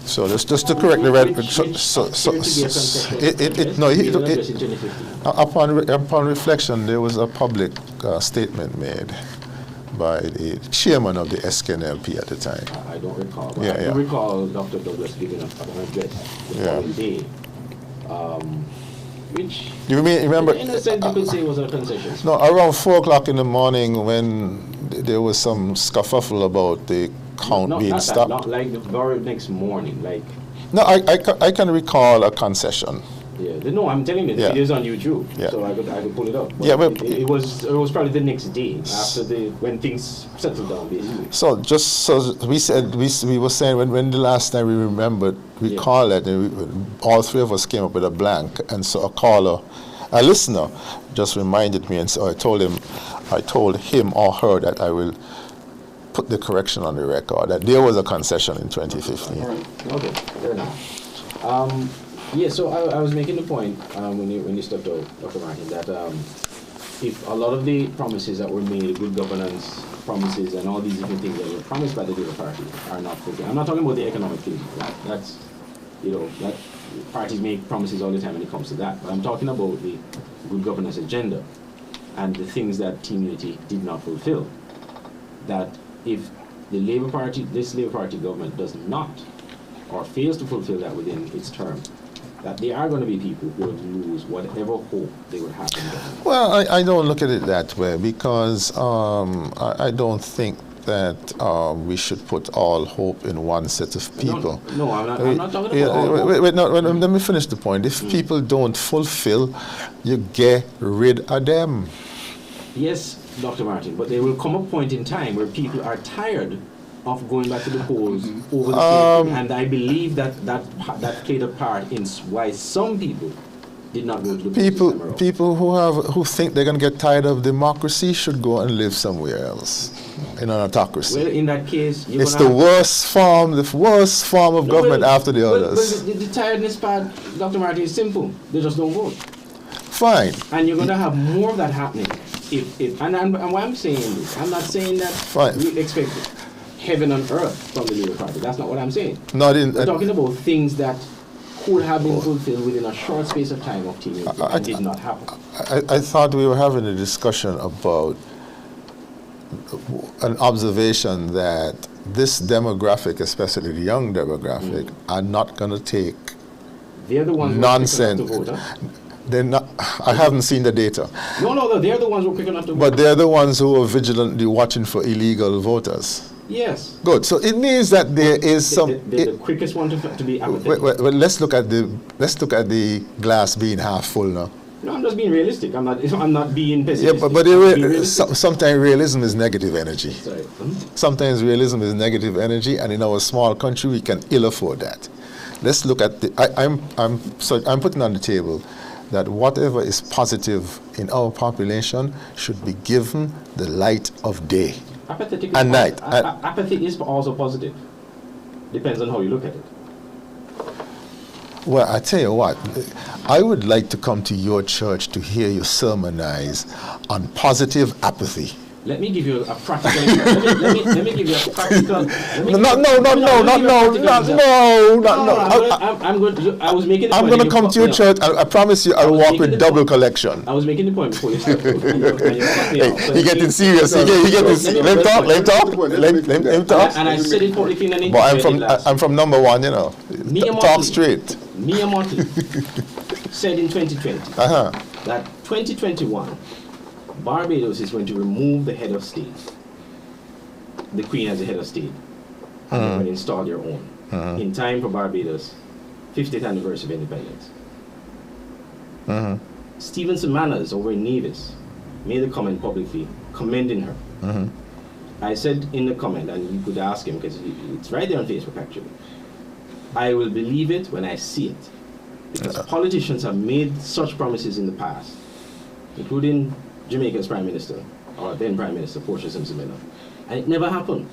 so just to correct the record. Upon reflection, there was a public statement made by the chairman of the SKNLP at the time. I don't recall. But I do recall Dr. Douglas giving an address the following day. Which you remember? In a sense, you could say was a concession. No, around 4 o'clock in the morning when there was some scuffle about the count being stopped. Not like the very next morning, like. No, I can recall a concession. Yeah, no, I'm telling you, the video's on YouTube, so I could pull it up. But it was probably the next day after when things settled down, basically. So we were saying when the last time we remembered, we called it, and all three of us came up with a blank, and so a listener, just reminded me, and so I told him or her that I will put the correction on the record that there was a concession in 2015. All right. Okay, fair enough. Yeah, so I was making the point when you stepped out, Dr. Martin, that if a lot of the promises that were made, good governance promises and all these different things that were promised by the Labour Party are not fulfilled. I'm not talking about the economic thing. That's that parties make promises all the time when it comes to that. But I'm talking about the good governance agenda and the things that Team Unity did not fulfill. That if the Labour Party, this Labour Party government does not or fails to fulfill that within its term, that there are going to be people who will lose whatever hope they would have in government. Well, I don't look at it that way because I don't think that we should put all hope in one set of people. No, I'm not talking about all hope. Wait, let me finish the point. If people don't fulfill, you get rid of them. Yes, Dr. Martin, but there will come a point in time where people are tired of going back to the polls over the same thing, and I believe that played a part in why some people did not go to the polls. People who think they're going to get tired of democracy should go and live somewhere else in an autocracy. Well, in that case, it's the worst form of government after the others. But the tiredness part, Dr. Martin, is simple. They just don't vote. Fine. And you're going to have more of that happening. And why I'm saying this, I'm not saying that we expect heaven on earth from the Labour Party. That's not what I'm saying. We're talking about things that could have been fulfilled within a short space of time of Team Unity and did not happen. I thought we were having a discussion about an observation that this demographic, especially the young demographic, are not going to take They're the ones nonsense. who are quick enough to vote, huh? They're not, I haven't seen the data. No, they're the ones who are quick enough to vote. But they're the ones who are vigilantly watching for illegal voters. Yes. Good. So it means that there is some. The quickest one to be apathetic. Well, let's look at the glass being half full now. No, I'm just being realistic. I'm not being pessimistic. Yeah, but sometimes realism is negative energy. Sorry. Sometimes realism is negative energy, and in our small country, we can ill afford that. Let's look at the. I'm putting on the table that whatever is positive in our population should be given the light of day and night. Apathy is also positive. Depends on how you look at it. Well, I tell you what, I would like to come to your church to hear you sermonize on positive apathy. Let me give you a practical example. Let me give you a practical. I'm going to. I was making. I'm going to come to your church. I promise you, I'll walk with double collection. I was making the point before you started. He getting serious. He getting serious. Let him talk. And I said it publicly in an interview. But I'm from number one, you know. Talk straight. Mia Martin said in 2020 that 2021. Barbados is going to remove the head of state, the Queen as the head of state, and they're going to install their own in time for Barbados' 50th anniversary of independence. Stevenson Manners over in Nevis made a comment publicly commending her. I said in the comment, and you could ask him because it's right there on Facebook actually, I will believe it when I see it. Because politicians have made such promises in the past, including Jamaica's Prime Minister, or then Prime Minister Portia Simpson Miller, and it never happened.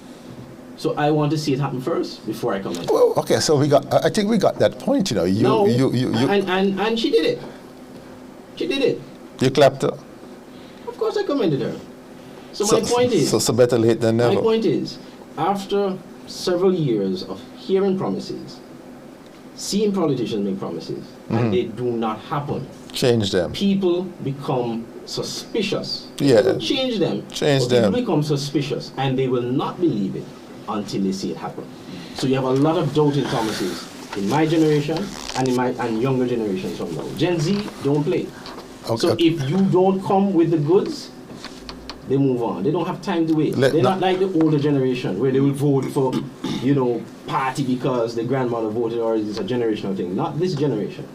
So I want to see it happen first before I comment. Well, okay, so I think we got that point, you know. And she did it. She did it. You clapped her. Of course I commended her. So my point is... So better late than never. My point is, after several years of hearing promises, seeing politicians make promises, and they do not happen. Change them. People become suspicious. Yeah. Change them. People become suspicious, and they will not believe it until they see it happen. So you have a lot of doubting promises in my generation and younger generations from now. Gen Z don't play. Okay. So if you don't come with the goods, they move on. They don't have time to wait. They're not like the older generation where they will vote for, party because the grandmother voted, or it's a generational thing. Not this generation.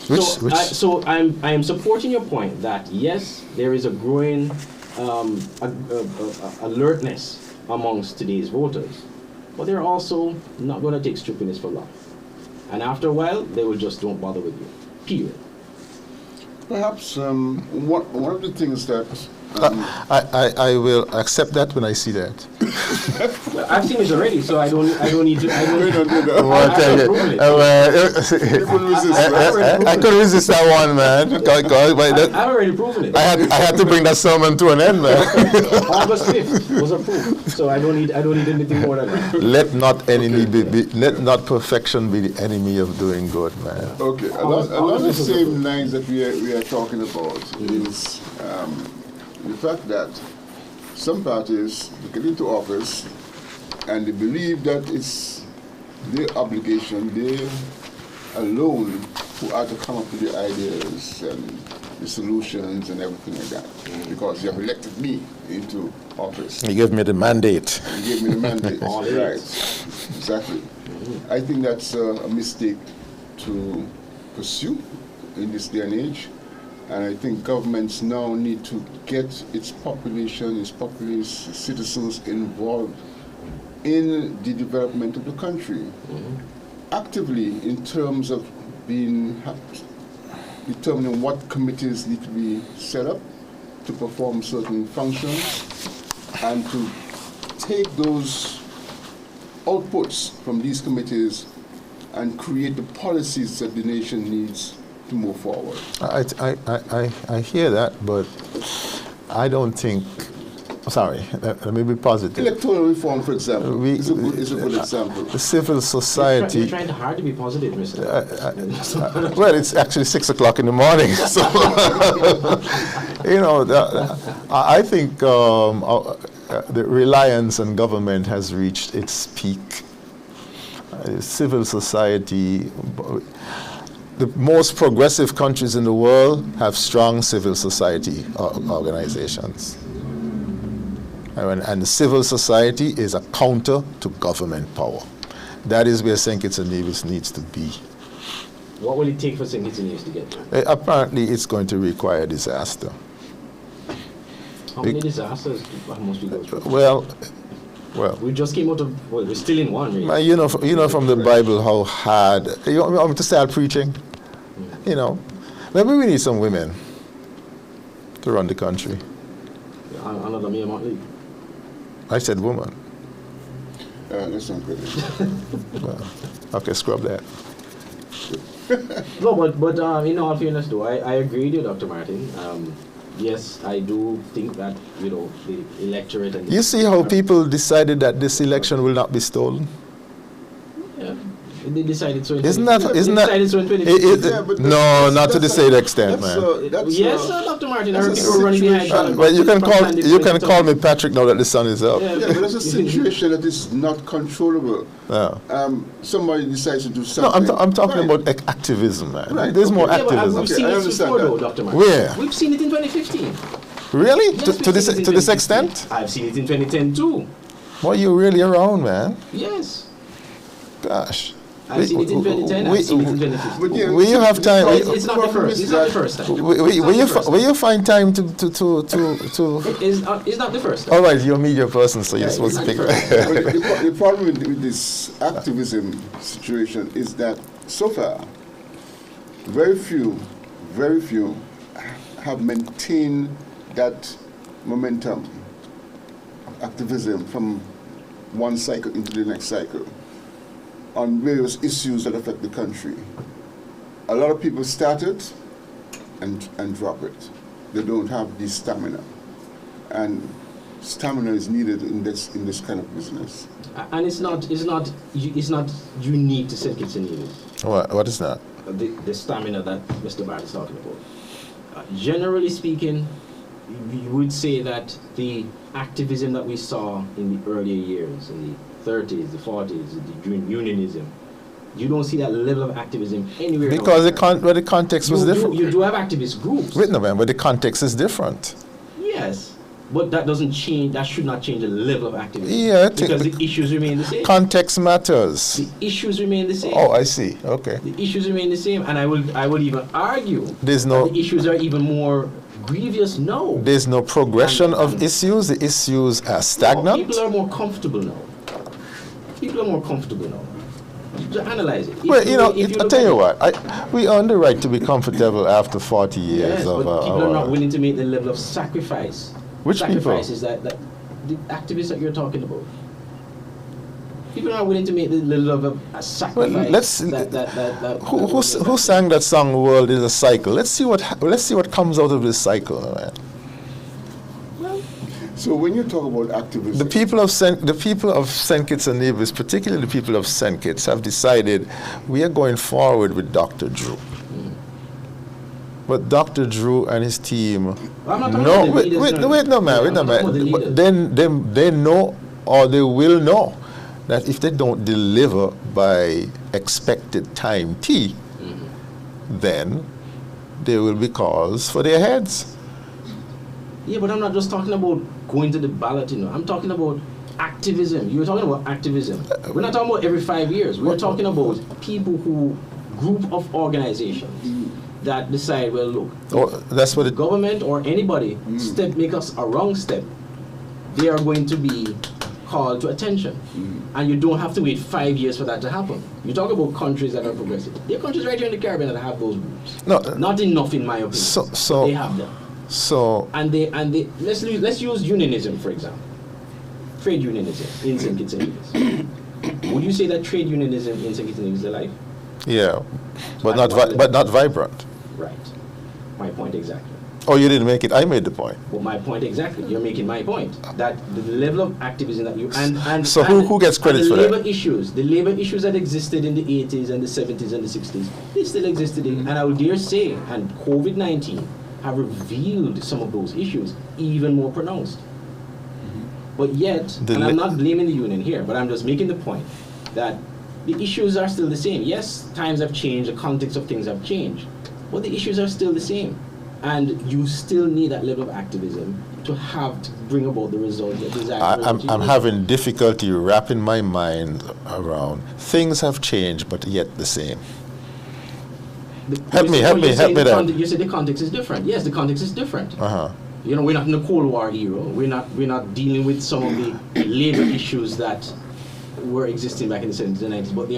So I am supporting your point that yes, there is a growing alertness amongst today's voters, but they're also not going to take stupidness for long. And after a while, they will just don't bother with you. Period. Perhaps one of the things that I will accept that when I see that. Well, I've seen it already, so I don't need to. I couldn't resist that one, man. I've already proven it. I had to bring that sermon to an end, man. August 5th was approved, so I don't need anything more than that. Let not perfection be the enemy of doing good, man. Okay, along the same lines that we are talking about is the fact that some parties get into office and they believe that it's their obligation, they alone who are to come up with the ideas and the solutions and everything like that. Because you have elected me into office. You gave me the mandate. You gave me the mandate. Right. Exactly. I think that's a mistake to pursue in this day and age. And I think governments now need to get its population, its populace, citizens involved in the development of the country. Actively in terms of determining what committees need to be set up to perform certain functions and to take those outputs from these committees and create the policies that the nation needs to move forward. I hear that, but I don't think. Sorry, let me be positive. Electoral reform, for example, is a good example. The civil society. You're trying hard to be positive, Mr. Well, it's actually 6 o'clock in the morning, so I think the reliance on government has reached its peak. Civil society. the most progressive countries in the world have strong civil society organizations. And civil society is a counter to government power. That is where St. Kitts and Nevis needs to be. What will it take for St. Kitts and Nevis to get there? Apparently, it's going to require disaster. How many disasters have most people go through? Well, we just came out of. Well, we're still in one. Really. you know from the Bible how hard. You want me to start preaching? You know, maybe we need some women to run the country. Another Mayor Motley. I said woman. That's not good. Well, okay, scrub that. No, but in all fairness, though, I agree with you, Dr. Martin. Yes, I do think that the electorate and you see how people decided that this election will not be stolen. Yeah. They decided so. Isn't that? No, not to the same extent, man. Yes, Dr. Martin. I heard people running behind. But you can call me Patrick now that the sun is up. Yeah, but that's a situation that is not controllable. Yeah. Somebody decides to do something. No, I'm talking about activism, man. Right. There's more activism. We've seen it before, though, Dr. Martin. Where? We've seen it in 2015. Really? Yes, to this extent? I've seen it in 2010 too. Well, you're really around, man. Yes. Gosh. I've seen it in 2010, I've seen it in 2015. Will you have time? It's not the first. It's not the first time. Will you find time to It's not the first time. All right, you're a media person, so you're supposed to pick. The problem with this activism situation is that so far, very few have maintained that momentum, activism from one cycle into the next cycle, on various issues that affect the country. A lot of people start it and drop it. They don't have the stamina, and stamina is needed in this kind of business. And it's not unique to St. Kitts and Nevis. What is that? The stamina that Mr. Barrett is talking about. Generally speaking, you would say that the activism that we saw in the earlier years, in the 30s, the 40s, the unionism, you don't see that level of activism anywhere else. Because the context was different. You do have activist groups. Wait, no, man, but the context is different. Yes, but that doesn't change. That should not change the level of activism. Yeah, because the issues remain the same. Context matters. The issues remain the same. Oh, I see. Okay. The issues remain the same, and I would even argue there's no that the issues are even more grievous now. There's no progression of issues. The issues are stagnant. No, people are more comfortable now. People are more comfortable now. Just analyze it. Well, I'll tell you what. We earn the right to be comfortable after 40 years yes, of. But people are not willing to make the level of sacrifice. Which sacrifices that the activists that you're talking about. People are not willing to make the level of a sacrifice. Well, who sang that song? "The world is a cycle." Let's see what comes out of this cycle, man. So when you talk about activism, the people of St. Kitts and Nevis, particularly the people of St. Kitts, have decided we are going forward with Dr. Drew. But Dr. Drew and his team, wait, no, man. But then they know, or they will know, that if they don't deliver by expected time T, then there will be calls for their heads. Yeah, but I'm not just talking about going to the ballot, I'm talking about activism. You're talking about activism. We're not talking about every 5 years. We're talking about people group of organizations that decide, well, look, that's what the government or anybody make us a wrong step, they are going to be called to attention. And you don't have to wait 5 years for that to happen. You talk about countries that are progressive. There are countries right here in the Caribbean that have those groups. No, not enough, in my opinion. So they have them. So and they let's use unionism, for example. Trade unionism in St. Kitts and Nevis. Would you say that trade unionism in St. Kitts and Nevis is alive? Yeah, but not vibrant. Right. My point exactly. Oh, you didn't make it. I made the point. Well, my point exactly. You're making my point. That the level of activism that you and so who gets credit for that? The labor issues that existed in the 80s and the 70s and the 60s, they still exist today. And I would dare say, and COVID-19 have revealed some of those issues even more pronounced. But yet, and I'm not blaming the union here, but I'm just making the point that the issues are still the same. Yes, times have changed, the context of things have changed, but the issues are still the same. And you still need that level of activism to bring about the result that desired. I'm having difficulty wrapping my mind around. Things have changed, but yet the same. Help me there. You said the context is different. Yes, the context is different. Uh-huh. You know, we're not in the Cold War era. We're not dealing with some of the labor issues that were existing back in the 70s and 90s, but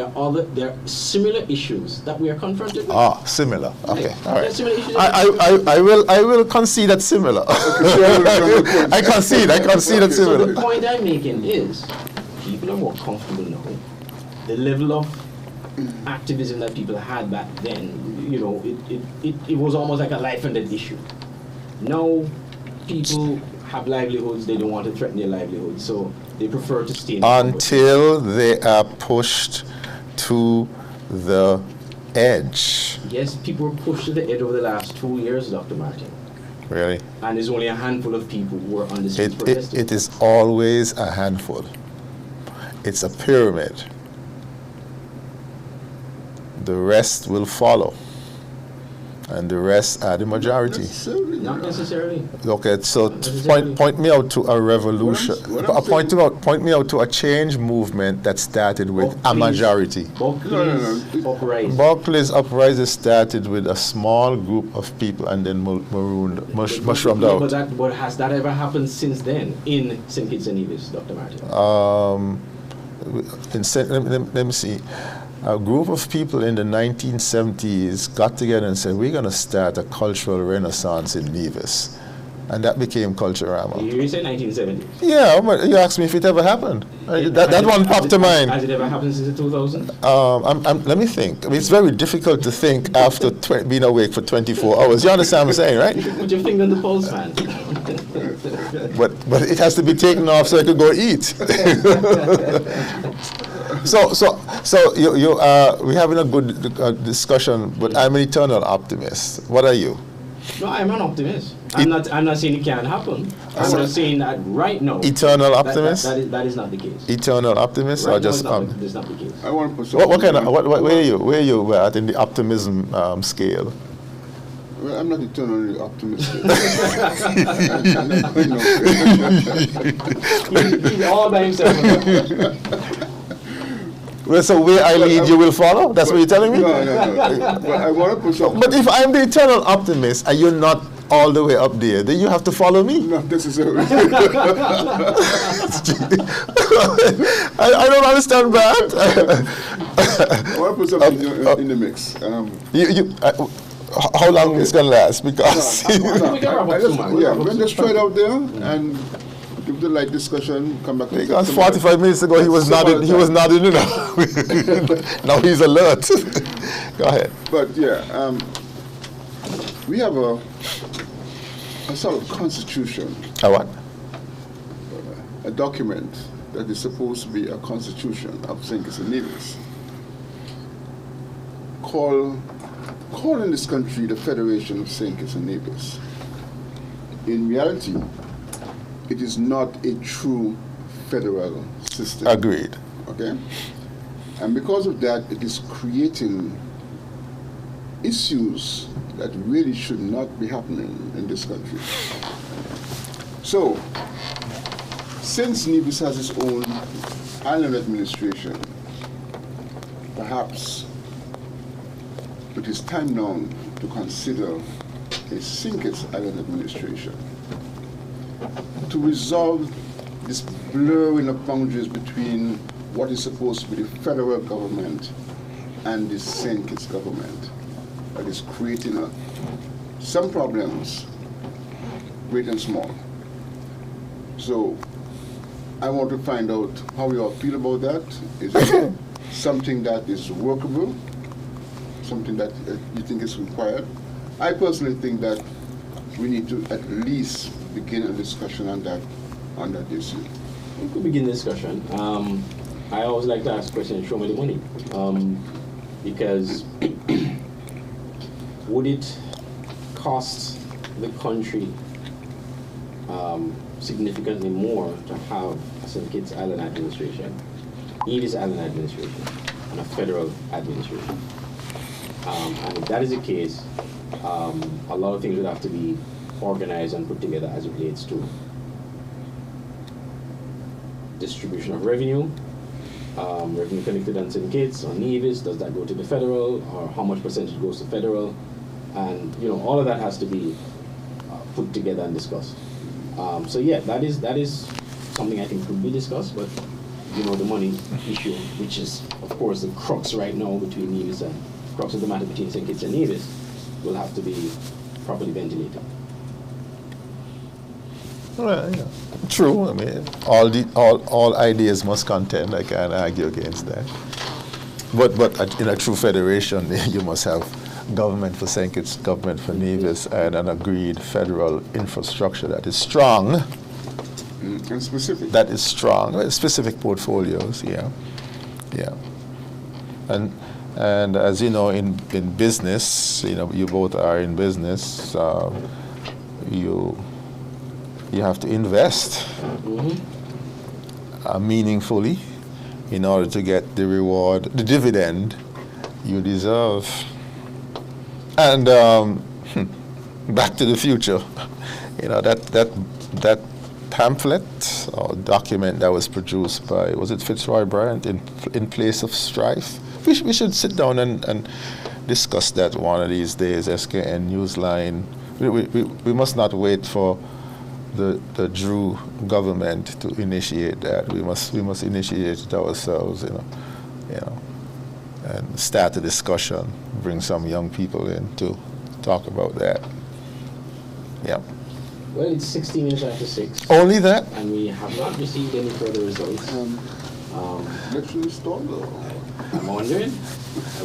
there are similar issues that we are confronted with. Similar. Okay, Right. all right. Similar issues I will concede that similar. I concede that similar. So the point I'm making is, people are more comfortable now. The level of activism that people had back then, you know, it was almost like a life and death issue. Now, people have livelihoods, they don't want to threaten their livelihoods, so they prefer to stay in until they are pushed to the edge. Yes, people were pushed to the edge over the last 2 years, Dr. Martin. Really? And there's only a handful of people who are on the streets protesting. It is always a handful. It's a pyramid. The rest will follow. And the rest are the majority. Not necessarily. Okay, so point me out to a revolution. Point me out to a change movement that started with a majority. Buckley's uprising started with a small group of people and then mushroomed out. But has that ever happened since then in St. Kitts and Nevis, Dr. Martin? Let me see. A group of people in the 1970s got together and said, we're going to start a cultural renaissance in Nevis. And that became Culturama. You said 1970? Yeah, but you asked me if it ever happened. That one popped to mind. Has it ever happened since 2000? Let me think. I mean, it's very difficult to think after being awake for 24 hours. You understand what I'm saying, right? You can put your finger on the pulse, man. But it has to be taken off so I could go eat. So we're having a good discussion, but I'm an eternal optimist. What are you? No, I'm an optimist. I'm not saying it can't happen. I'm just saying that right now. Eternal optimist? That is not the case. Eternal optimist, right or just that's not the case. I want to put what kind of where are you at in the optimism scale? Well, I'm not eternally optimistic. He's all by himself. Well, so where I lead, you will follow? That's what you're telling me? No. But I want to put something. But if I'm the eternal optimist, and you're not all the way up there, then you have to follow me. Not necessarily. I don't understand that. I want to put something in the mix. How long is going to last? Because we're just straight out there and give the light discussion. Come back. Because 45 minutes ago he was nodding. He was nodding enough. Now he's alert. Go ahead. But yeah, we have a sort of constitution. A what? A document that is supposed to be a constitution of St. Kitts and Nevis. Calling this country the Federation of St. Kitts and Nevis. In reality, it is not a true federal system. Agreed. Okay? And because of that, it is creating issues that really should not be happening in this country. So, since Nevis has its own island administration, perhaps it is time now to consider a St. Kitts Island administration to resolve this blurring of boundaries between what is supposed to be the federal government and the St. Kitts government that is creating some problems, great and small. So I want to find out how you all feel about that. Is it something that is workable? Something that you think is required? I personally think that we need to at least begin a discussion on that issue. We could begin the discussion. I always like to ask the question, show me the money. Because would it cost the country significantly more to have a St. Kitts Island administration, Nevis Island administration, and a federal administration. And if that is the case, a lot of things would have to be organized and put together as it relates to distribution of revenue, revenue collected on St. Kitts, on Nevis, does that go to the federal, or how much percentage goes to federal? And all of that has to be put together and discussed. So yeah, that is something I think could be discussed, but the money issue, which is of course the crux right now between Nevis and crux of the matter between St. Kitts and Nevis, will have to be properly ventilated. Well, yeah. True. I mean, all ideas must contend. I can't argue against that. But in a true federation, you must have government for St. Kitts, government for Nevis, and an agreed federal infrastructure that is strong. And specific. That is strong. Specific portfolios. Yeah. And as you know, in business, you both are in business. You have to invest meaningfully in order to get the reward, the dividend you deserve. And Back to the Future, that pamphlet or document that was produced by, was it Fitzroy Bryant, in place of strife? We should sit down and discuss that one of these days. SKN Newsline. We must not wait for the Drew government to initiate that. We must initiate it ourselves, and start a discussion. Bring some young people in to talk about that. Yeah. Well, it's 16 minutes after 6. Only that? And we have not received any further results. Literally stalled though. I'm wondering.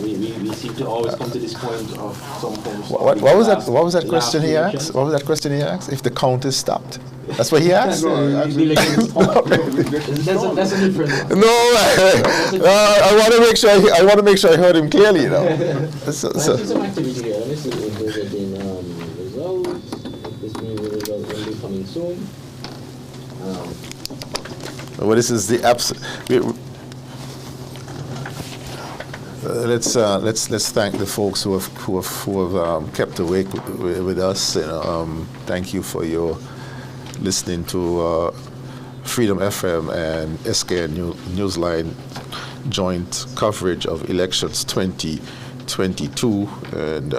We seem to always come to this point of some form of what was that question he asked? What was that question he asked? If the count is stopped? That's what he asked? That's a different one. No, I want to make sure I heard him clearly, I see some activity here. Let me see if there's been results. If this means the result will be coming soon. Well, this is the let's thank the folks who have kept awake with us. Thank you for your listening to Freedom FM and SKN Newsline joint coverage of elections 2022. And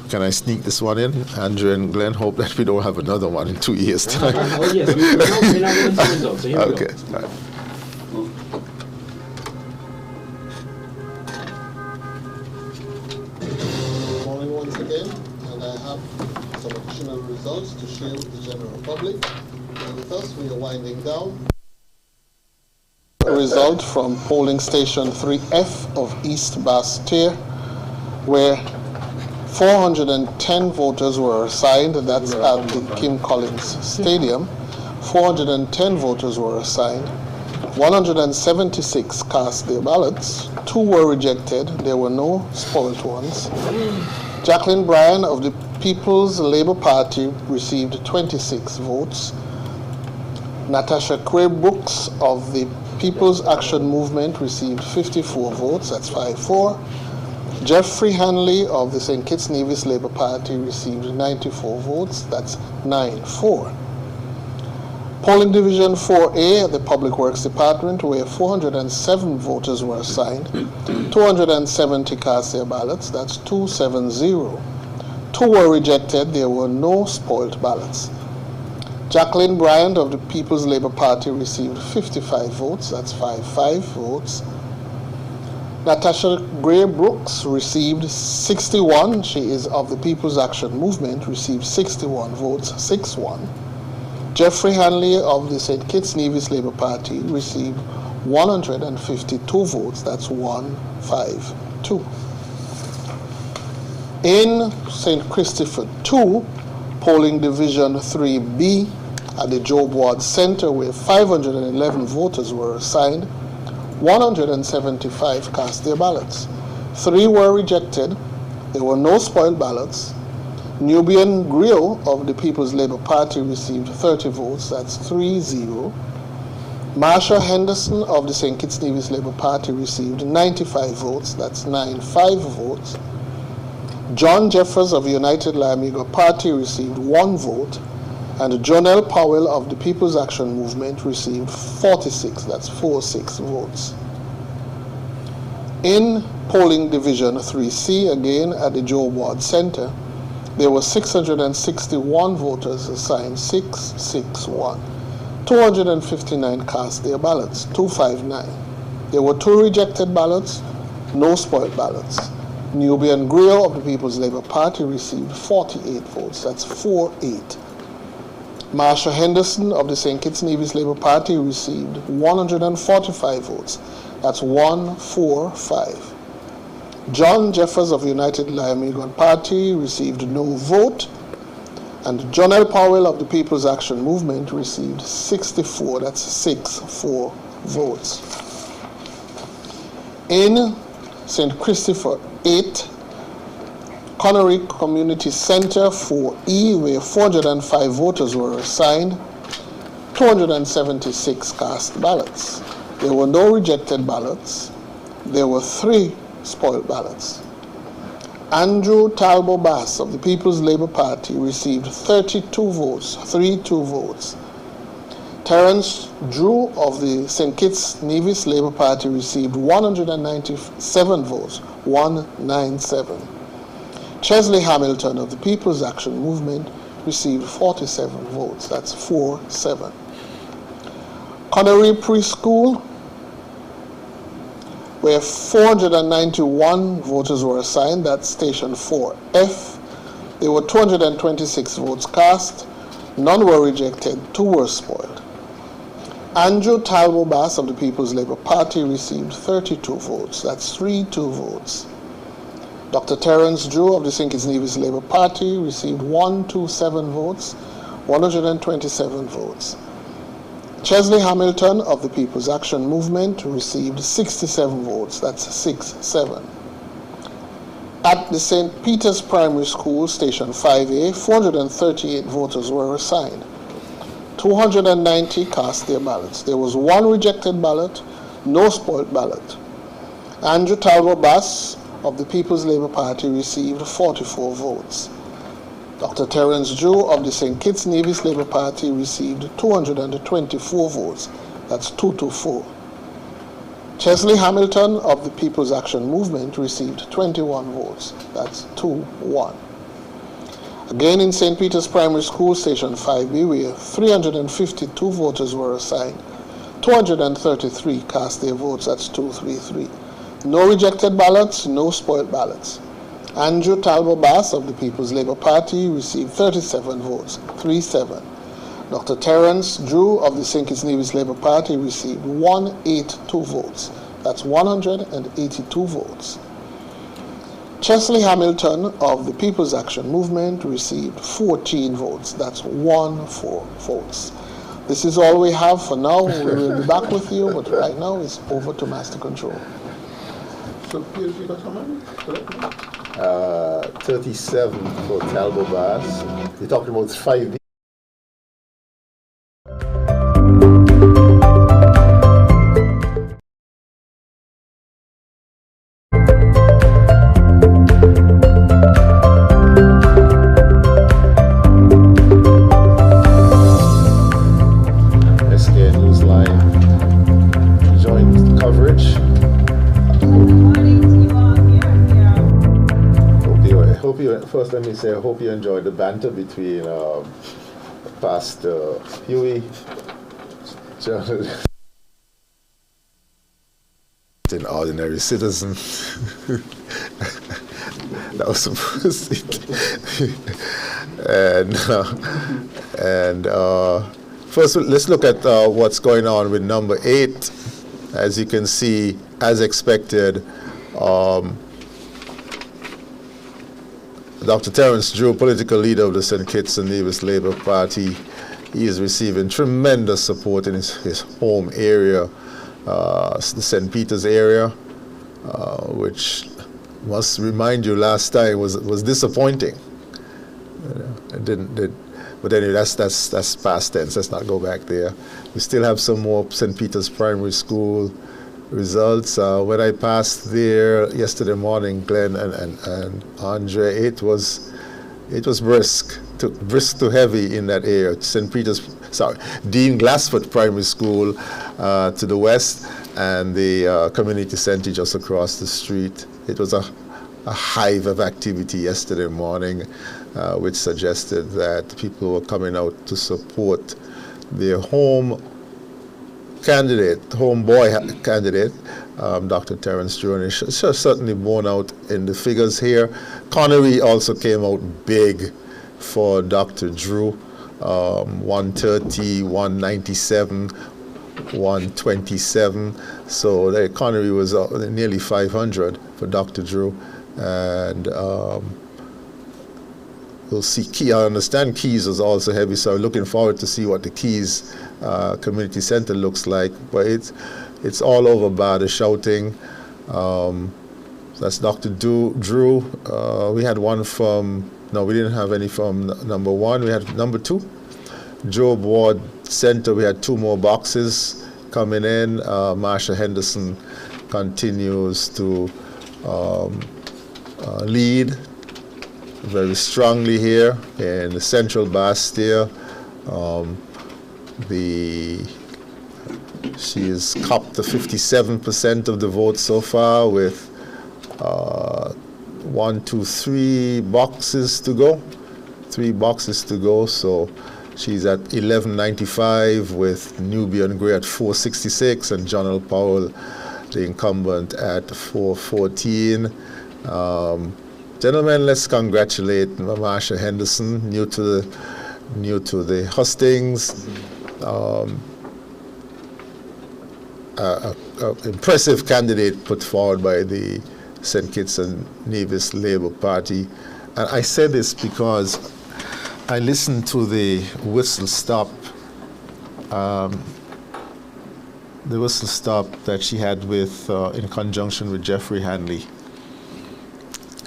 can I sneak this one in? Andrew and Glenn, hope that we don't have another one in 2 years' time. Oh yes, we're not going to see results. So here we go. Okay. All right. Good morning once again, and I have some additional results to share with the general public. And with us, we are winding down. A result from polling station 3F of East Bastille, where 410 voters were assigned, that's at the Kim Collins Stadium. 410 voters were assigned. 176 cast their ballots. 2 were rejected. There were no spoilt ones. Jacqueline Bryan of the People's Labour Party received 26 votes. Natasha Craig-Brooks of the People's Action Movement received 54 votes, that's 5-4. Jeffrey Hanley of the St. Kitts Nevis Labour Party received 94 votes, that's 9-4. Polling Division 4A at the Public Works Department, where 407 voters were assigned, 270 cast their ballots, that's 270. 2 were rejected, there were no spoiled ballots. Jacqueline Bryant of the People's Labour Party received 55 votes, that's 5-5 votes. Natasha Gray Brooks received 61, she is of the People's Action Movement, received 61 votes, 6-1. Jeffrey Hanley of the St. Kitts Nevis Labour Party received 152 votes, that's 1-5-2. In St. Christopher 2, polling division 3B at the Job Ward Center, where 511 voters were assigned, 175 cast their ballots. 3 were rejected. There were no spoiled ballots. Nubian Griot of the People's Labour Party received 30 votes, that's 3-0. Marsha Henderson of the St. Kitts Nevis Labour Party received 95 votes, that's 95 votes. John Jeffers of United Lamego Party received 1 vote, and Jonelle Powell of the People's Action Movement received 46, that's 46 votes. In polling division 3C, again at the Joe Ward Center, there were 661 voters assigned 661. 259 cast their ballots, 259. There were 2 rejected ballots, no spoiled ballots. Nubian Griot of the People's Labour Party received 48 votes, that's 48. Marsha Henderson of the St. Kitts Nevis Labour Party received 145 votes, that's 145. John Jeffers of United Lamego Party received no vote, and Jonelle Powell of the People's Action Movement received 64, that's 64 votes. In St. Christopher 8, Connery Community Center 4E, where 405 voters were assigned, 276 cast ballots. There were no rejected ballots. There were 3 spoiled ballots. Andrew Talbot Bass of the People's Labour Party received 32 votes, 32 votes. Terence Drew of the St. Kitts Nevis Labour Party received 197 votes, 197. Chesley Hamilton of the People's Action Movement received 47 votes, that's 47. Connery Preschool, where 491 voters were assigned, that's station 4F. There were 226 votes cast, none were rejected, 2 were spoiled. Andrew Talbot Bass of the People's Labour Party received 32 votes, that's 32 votes. Dr. Terence Drew of the St. Kitts Nevis Labour Party received 127 votes, 127 votes. Chesley Hamilton of the People's Action Movement received 67 votes, that's 6-7. At the St. Peter's Primary School, Station 5A, 438 voters were assigned. 290 cast their ballots. There was 1 rejected ballot, no spoiled ballot. Andrew Talbot Bass of the People's Labour Party received 44 votes. Dr. Terence Drew of the St. Kitts Nevis Labour Party received 224 votes, that's 224. Chesley Hamilton of the People's Action Movement received 21 votes, that's 2-1. Again in St. Peter's Primary School, Station 5B, where 352 voters were assigned, 233 cast their votes, that's 233. No rejected ballots, no spoiled ballots. Andrew Talbot Bass of the People's Labour Party received 37 votes, 3-7. Dr. Terence Drew of the St. Kitts Nevis Labour Party received 182 votes, that's 182 votes. Chesley Hamilton of the People's Action Movement received 14 votes, that's 14 votes. This is all we have for now. We will be back with you, but right now it's over to Master Control. So, you got how many? 37 for Talbot Bass. You're talking about 5. SK Newsline joint coverage. First, let me say, I hope you enjoyed the banter between Pastor Huey, an ordinary citizen. That was supposed and first, let's look at what's going on with number 8. As you can see, as expected, Dr. Terence Drew, political leader of the St. Kitts and Nevis Labour Party, he is receiving tremendous support in his home area, the St. Peter's area, which must remind you last time was disappointing. But anyway, that's past tense. Let's not go back there. We still have some more St. Peter's Primary School results. When I passed there yesterday morning, Glenn and Andre, it was brisk to heavy in that area. Dean Glassford Primary School to the west, and the community center just across the street. It was a hive of activity yesterday morning, which suggested that people were coming out to support their homeboy candidate, Dr. Terence Droney. Certainly borne out in the figures here. Connery also came out big for Dr. Drew, 130, 197, 127. So the Connery was nearly 500 for Dr. Drew. And we'll see. I understand Keys was also heavy, so I'm looking forward to see what the Keys Community Center looks like. But it's all over bar, the shouting. That's Dr. Drew. We had one from, no, we didn't have any from number 1. We had number 2. Job Ward Center, we had 2 more boxes coming in. Marsha Henderson continues to lead very strongly here in the Central Bastille. She has copped the 57% of the vote so far with 3 boxes to go. 3 boxes to go, so she's at 1195 with Nubian Gray at 466 and John L. Powell, the incumbent, at 414. Gentlemen, let's congratulate Marsha Henderson, new to the hustings. Impressive candidate put forward by the St. Kitts and Nevis Labour Party. And I say this because I listened to the whistle stop that she had with in conjunction with Jeffrey Hanley.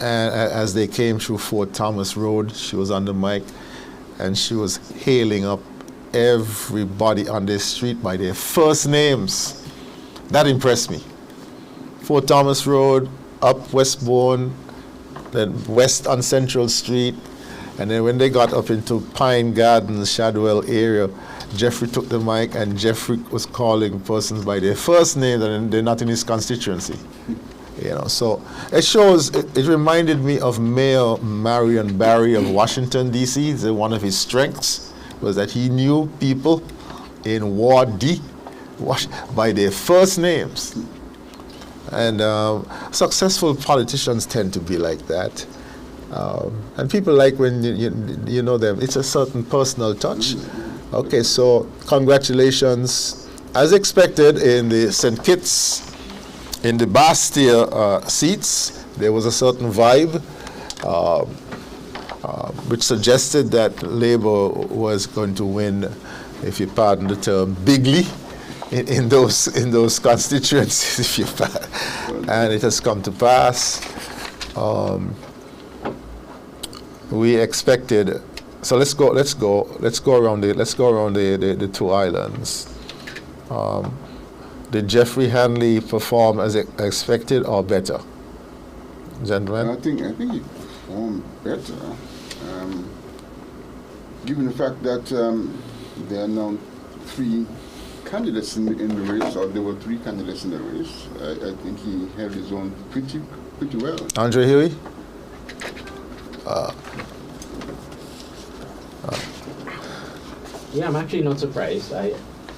And as they came through Fort Thomas Road, she was on the mic, and she was hailing up everybody on this street by their first names. That impressed me. Fort Thomas Road, up Westbourne, then west on Central Street, and then when they got up into Pine Gardens, Shadwell area, Jeffrey took the mic, and Jeffrey was calling persons by their first name, and they're not in his constituency. So it shows. It reminded me of Mayor Marion Barry of Washington, D.C. One of his strengths was that he knew people in Ward D by their first names. And successful politicians tend to be like that. And people like when you know them. It's a certain personal touch. Okay, so congratulations. As expected in the St. Kitts, in the Bastille seats, there was a certain vibe which suggested that Labour was going to win, if you pardon the term, bigly in those constituencies, if you pardon. And it has come to pass. We expected. So let's go around the 2 islands. Did Jeffrey Hanley perform as expected or better, gentlemen? I think he performed better, given the fact that there are now 3 candidates in the race, or there were 3 candidates in the race. I think he held his own pretty well. Andre Huey? Yeah, I'm actually not surprised.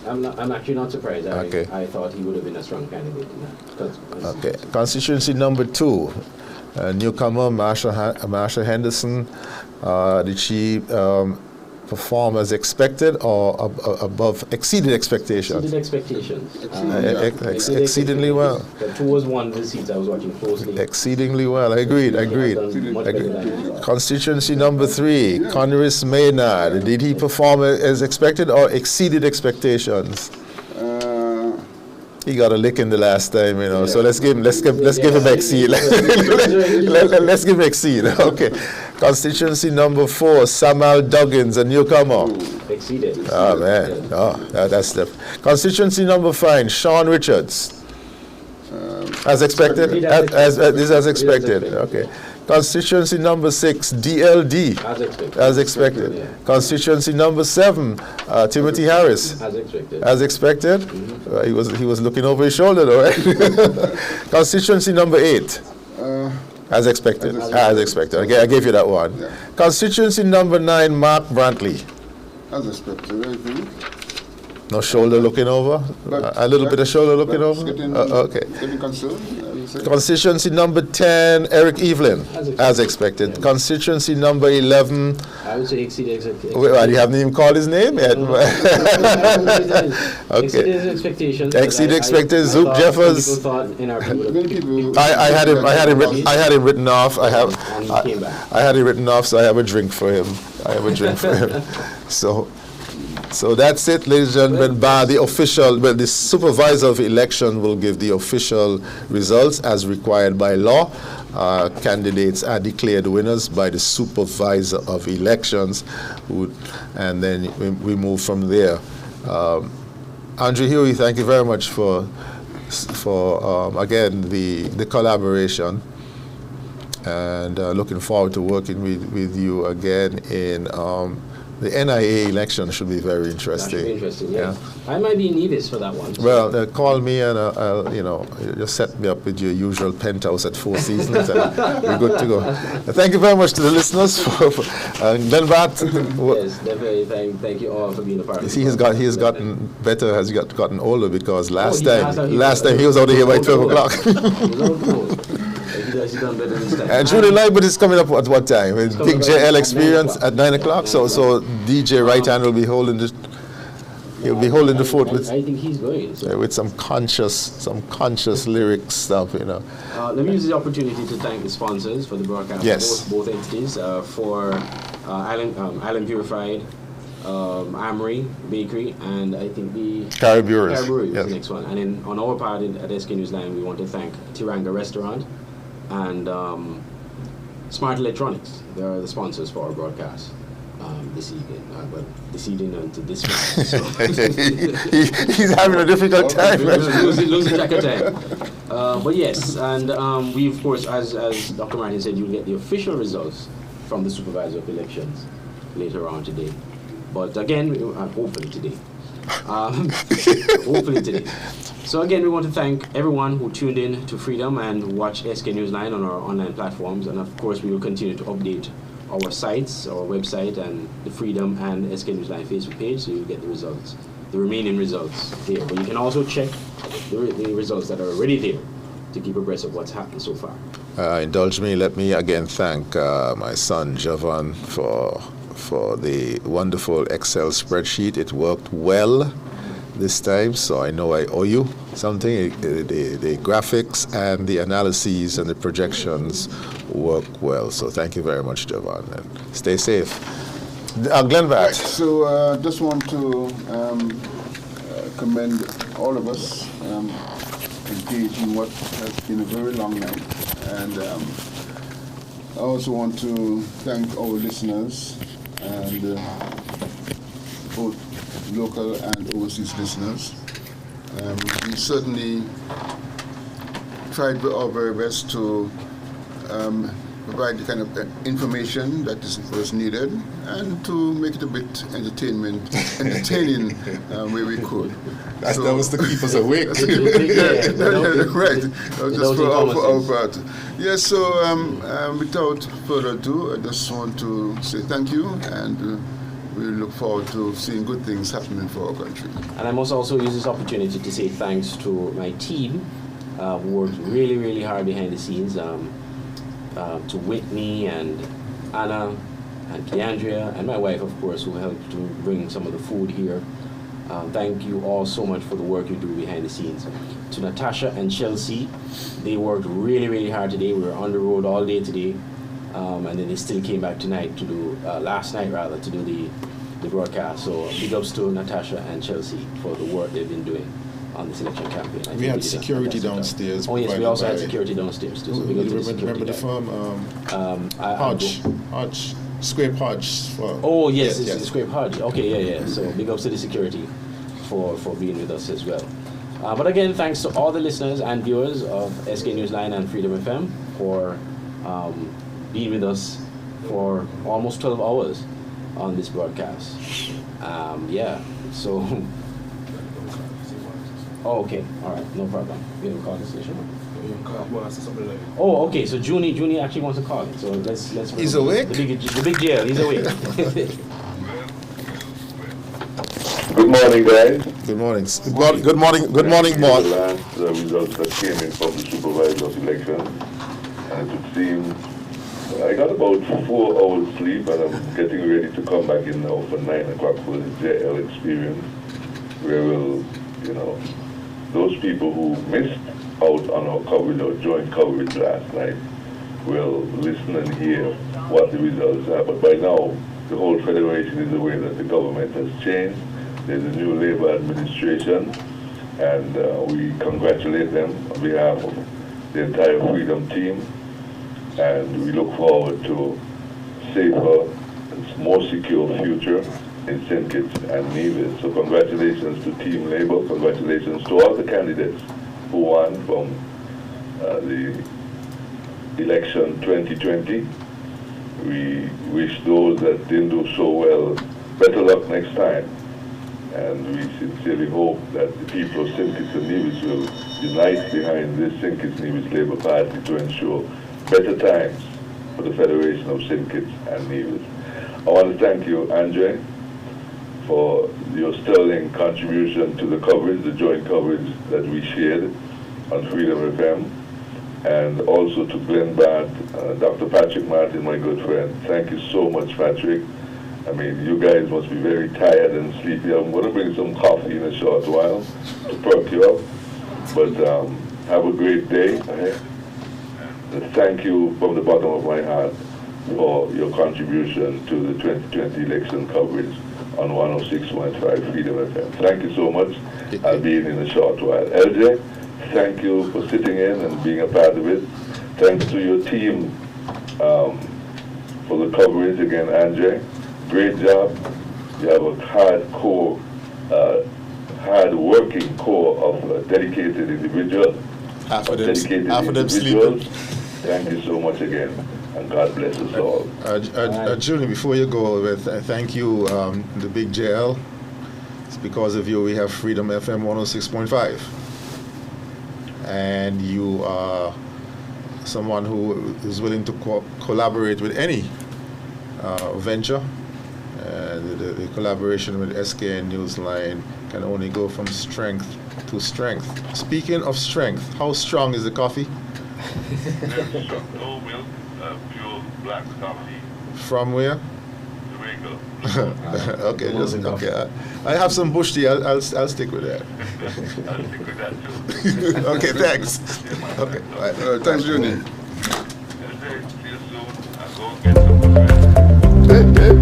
I'm actually not surprised. Okay. I thought he would have been a strong candidate in that. Okay. Constituency number 2, newcomer Marsha Henderson. Did she perform as expected or exceeded expectations? Exceeded expectations. Exceedingly well. The 2 was one of the seats I was watching closely. Exceedingly well. Agreed. Constituency number 3, Conris Maynard. Did he perform as expected or exceeded expectations? He got a lick in the last time, So let's give him exceed. Let's give him exceed. Okay. Constituency number 4, Samuel Duggins, a newcomer. Exceeded. Oh, man. Oh, that's the. Constituency number 5, Sean Richards. As expected? As expected. Okay. Constituency number 6, DLD. As expected. Yeah. Constituency number 7, Timothy Harris. As expected. As expected. Mm-hmm. He was looking over his shoulder, though, right? Constituency number 8. As expected. As expected. Okay, I gave you that one. Yeah. Constituency number 9, Mark Brantley. As expected, I think. No shoulder looking over? A little bit of shoulder looking over? Okay. Getting concerned, I would say. Constituency number 10, Eric Evelyn. As expected. Yeah. Constituency number 11. I would say exceeded expectations. Well, you haven't even called his name yet. Okay. Exceeded expectations. Exceeded expectations. Zoop Jeffers. I had him written off. I had it written off, so I have a drink for him. So that's it, ladies and gentlemen. The supervisor of election will give the official results as required by law. Candidates are declared winners by the supervisor of elections, and then we move from there. Andrew Huey, thank you very much for again the collaboration, and looking forward to working with you again in. The NIA election should be very interesting. That should be interesting, yeah. I might be in Nevis for that one. So. Well, call me and I'll, just set me up with your usual penthouse at Four Seasons and we're good to go. Thank you very much to the listeners. Glenn Batt. Yes, definitely. Thank you all for being a part of it. He has gotten better, has gotten older because last time he was out of here by 12 o'clock. And Julie Liebert is coming up at what time? With Big JL Experience at 9 o'clock. So DJ Right Hand will be holding the fort with. I think he's going. So. With some conscious lyric stuff, Let me use the opportunity to thank the sponsors for the broadcast. Yes. Both entities for Island Purified, Amory Bakery, and I think the Caribbean is the next one. And then on our part at SK Newsline, we want to thank Tiranga Restaurant and Smart Electronics. They are the sponsors for our broadcast this evening. This evening until this week. So. He's having a difficult time. Losing track of time. But yes, and we, of course, as Dr. Martin said, you'll get the official results from the supervisor of elections later on today. But again, hopefully today. Hopefully today. So again, we want to thank everyone who tuned in to Freedom and watched SK Newsline on our online platforms. And of course, we will continue to update our sites, our website, and the Freedom and SK Newsline Facebook page, so you'll get the results, the remaining results there. But you can also check the results that are already there to keep abreast of what's happened so far. Indulge me, let me again thank my son, Javan, for the wonderful Excel spreadsheet. It worked well this time, so I know I owe you something. The graphics and the analyses and the projections work well. So thank you very much, Javan, and stay safe. Glenn Batt. Right, so just want to commend all of us engaged in what has been a very long night, and I also want to thank our listeners and both local and overseas listeners. We certainly tried our very best to provide the kind of information that was needed and to make it a bit entertaining where we could. That was to keep us awake. Right. Just for our part. Yes, so without further ado, I just want to say thank you, and we look forward to seeing good things happening for our country. And I must also use this opportunity to say thanks to my team who worked really, really hard behind the scenes, to Whitney and Anna and Keandria and my wife, of course, who helped to bring some of the food here. Thank you all so much for the work you do behind the scenes. To Natasha and Chelsea, they worked really, really hard today. We were on the road all day today. And then they still came back tonight to do, last night rather, to do the broadcast. So big ups to Natasha and Chelsea for the work they've been doing on this election campaign. I We think had did a security fantastic job. downstairs. Oh yes, we provided also had by- security downstairs too. So Who- big up to the remember security the guy. firm, Hodge, Scrape Hodge. Oh yes, it's Scrape Hodge. Okay, yeah. So big ups to the security for being with us as well. But again, thanks to all the listeners and viewers of SK Newsline and Freedom FM for being with us for almost 12 hours on this broadcast. So... Oh, okay. All right. No problem. We have a call the station. Oh, okay. So Junie actually wants to call. So let's. He's awake? The big jail. He's awake. Good morning, guys. Good morning. Good morning, Mark. The last results that came in from the supervisor's election, and it seems I got about 4 hours sleep, and I'm getting ready to come back in now for 9 o'clock for the JL experience, where we'll, those people who missed out on our coverage or joint coverage last night will listen and hear what the results are. But by now, the whole federation is aware that the government has changed. There's a new Labour administration, and we congratulate them on behalf of the entire Freedom team, and we look forward to safer and more secure future in St. Kitts and Nevis. So congratulations to Team Labour, congratulations to all the candidates who won from the election 2020. We wish those that didn't do so well better luck next time. And we sincerely hope that the people of St. Kitts and Nevis will unite behind this St. Kitts and Nevis Labour Party to ensure better times for the Federation of St. Kitts and Nevis. I want to thank you, Andre, for your sterling contribution to the coverage, the joint coverage that we shared on Freedom FM, and also to Glenn Barth, Dr. Patrick Martin, my good friend. Thank you so much, Patrick. I mean, you guys must be very tired and sleepy. I'm going to bring some coffee in a short while to perk you up. But have a great day. And thank you from the bottom of my heart for your contribution to the 2020 election coverage on 106.5 Freedom FM. Thank you so much. I'll be in a short while. LJ, thank you for sitting in and being a part of it. Thanks to your team for the coverage. Again, Andre, great job. You have a hard-working core of dedicated individuals. Half of them sleeping. Thank you so much again, and God bless us all. Julie, before you go, thank you, the big JL. It's because of you we have Freedom FM 106.5. And you are someone who is willing to collaborate with any venture. The collaboration with SK Newsline can only go from strength to strength. Speaking of strength, how strong is the coffee? No milk, pure black coffee. From where? Jamaica. Okay. I have some bush tea. I'll stick with that. I'll stick with that too. Okay, thanks. Okay, right. Thanks, Juni. See you soon. I'll go get some friends. Hey.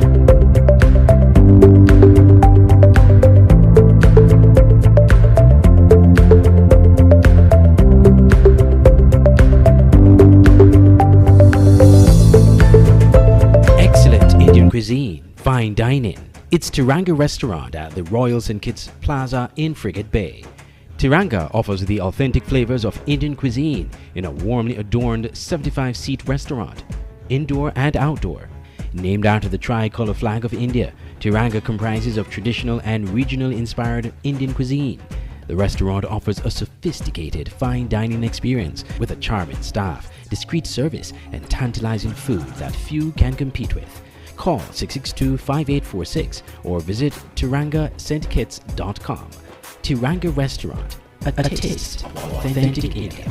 Cuisine, fine dining. It's Tiranga Restaurant at the Royal St. Kitts Plaza in Frigate Bay. Tiranga offers the authentic flavors of Indian cuisine in a warmly adorned 75-seat restaurant, indoor and outdoor. Named after the tricolor flag of India, Tiranga comprises of traditional and regional inspired Indian cuisine. The restaurant offers a sophisticated fine dining experience with a charming staff, discreet service, and tantalizing food that few can compete with. Call 662-5846 or visit tirangastkitts.com. Tiranga Restaurant, a taste of authentic India.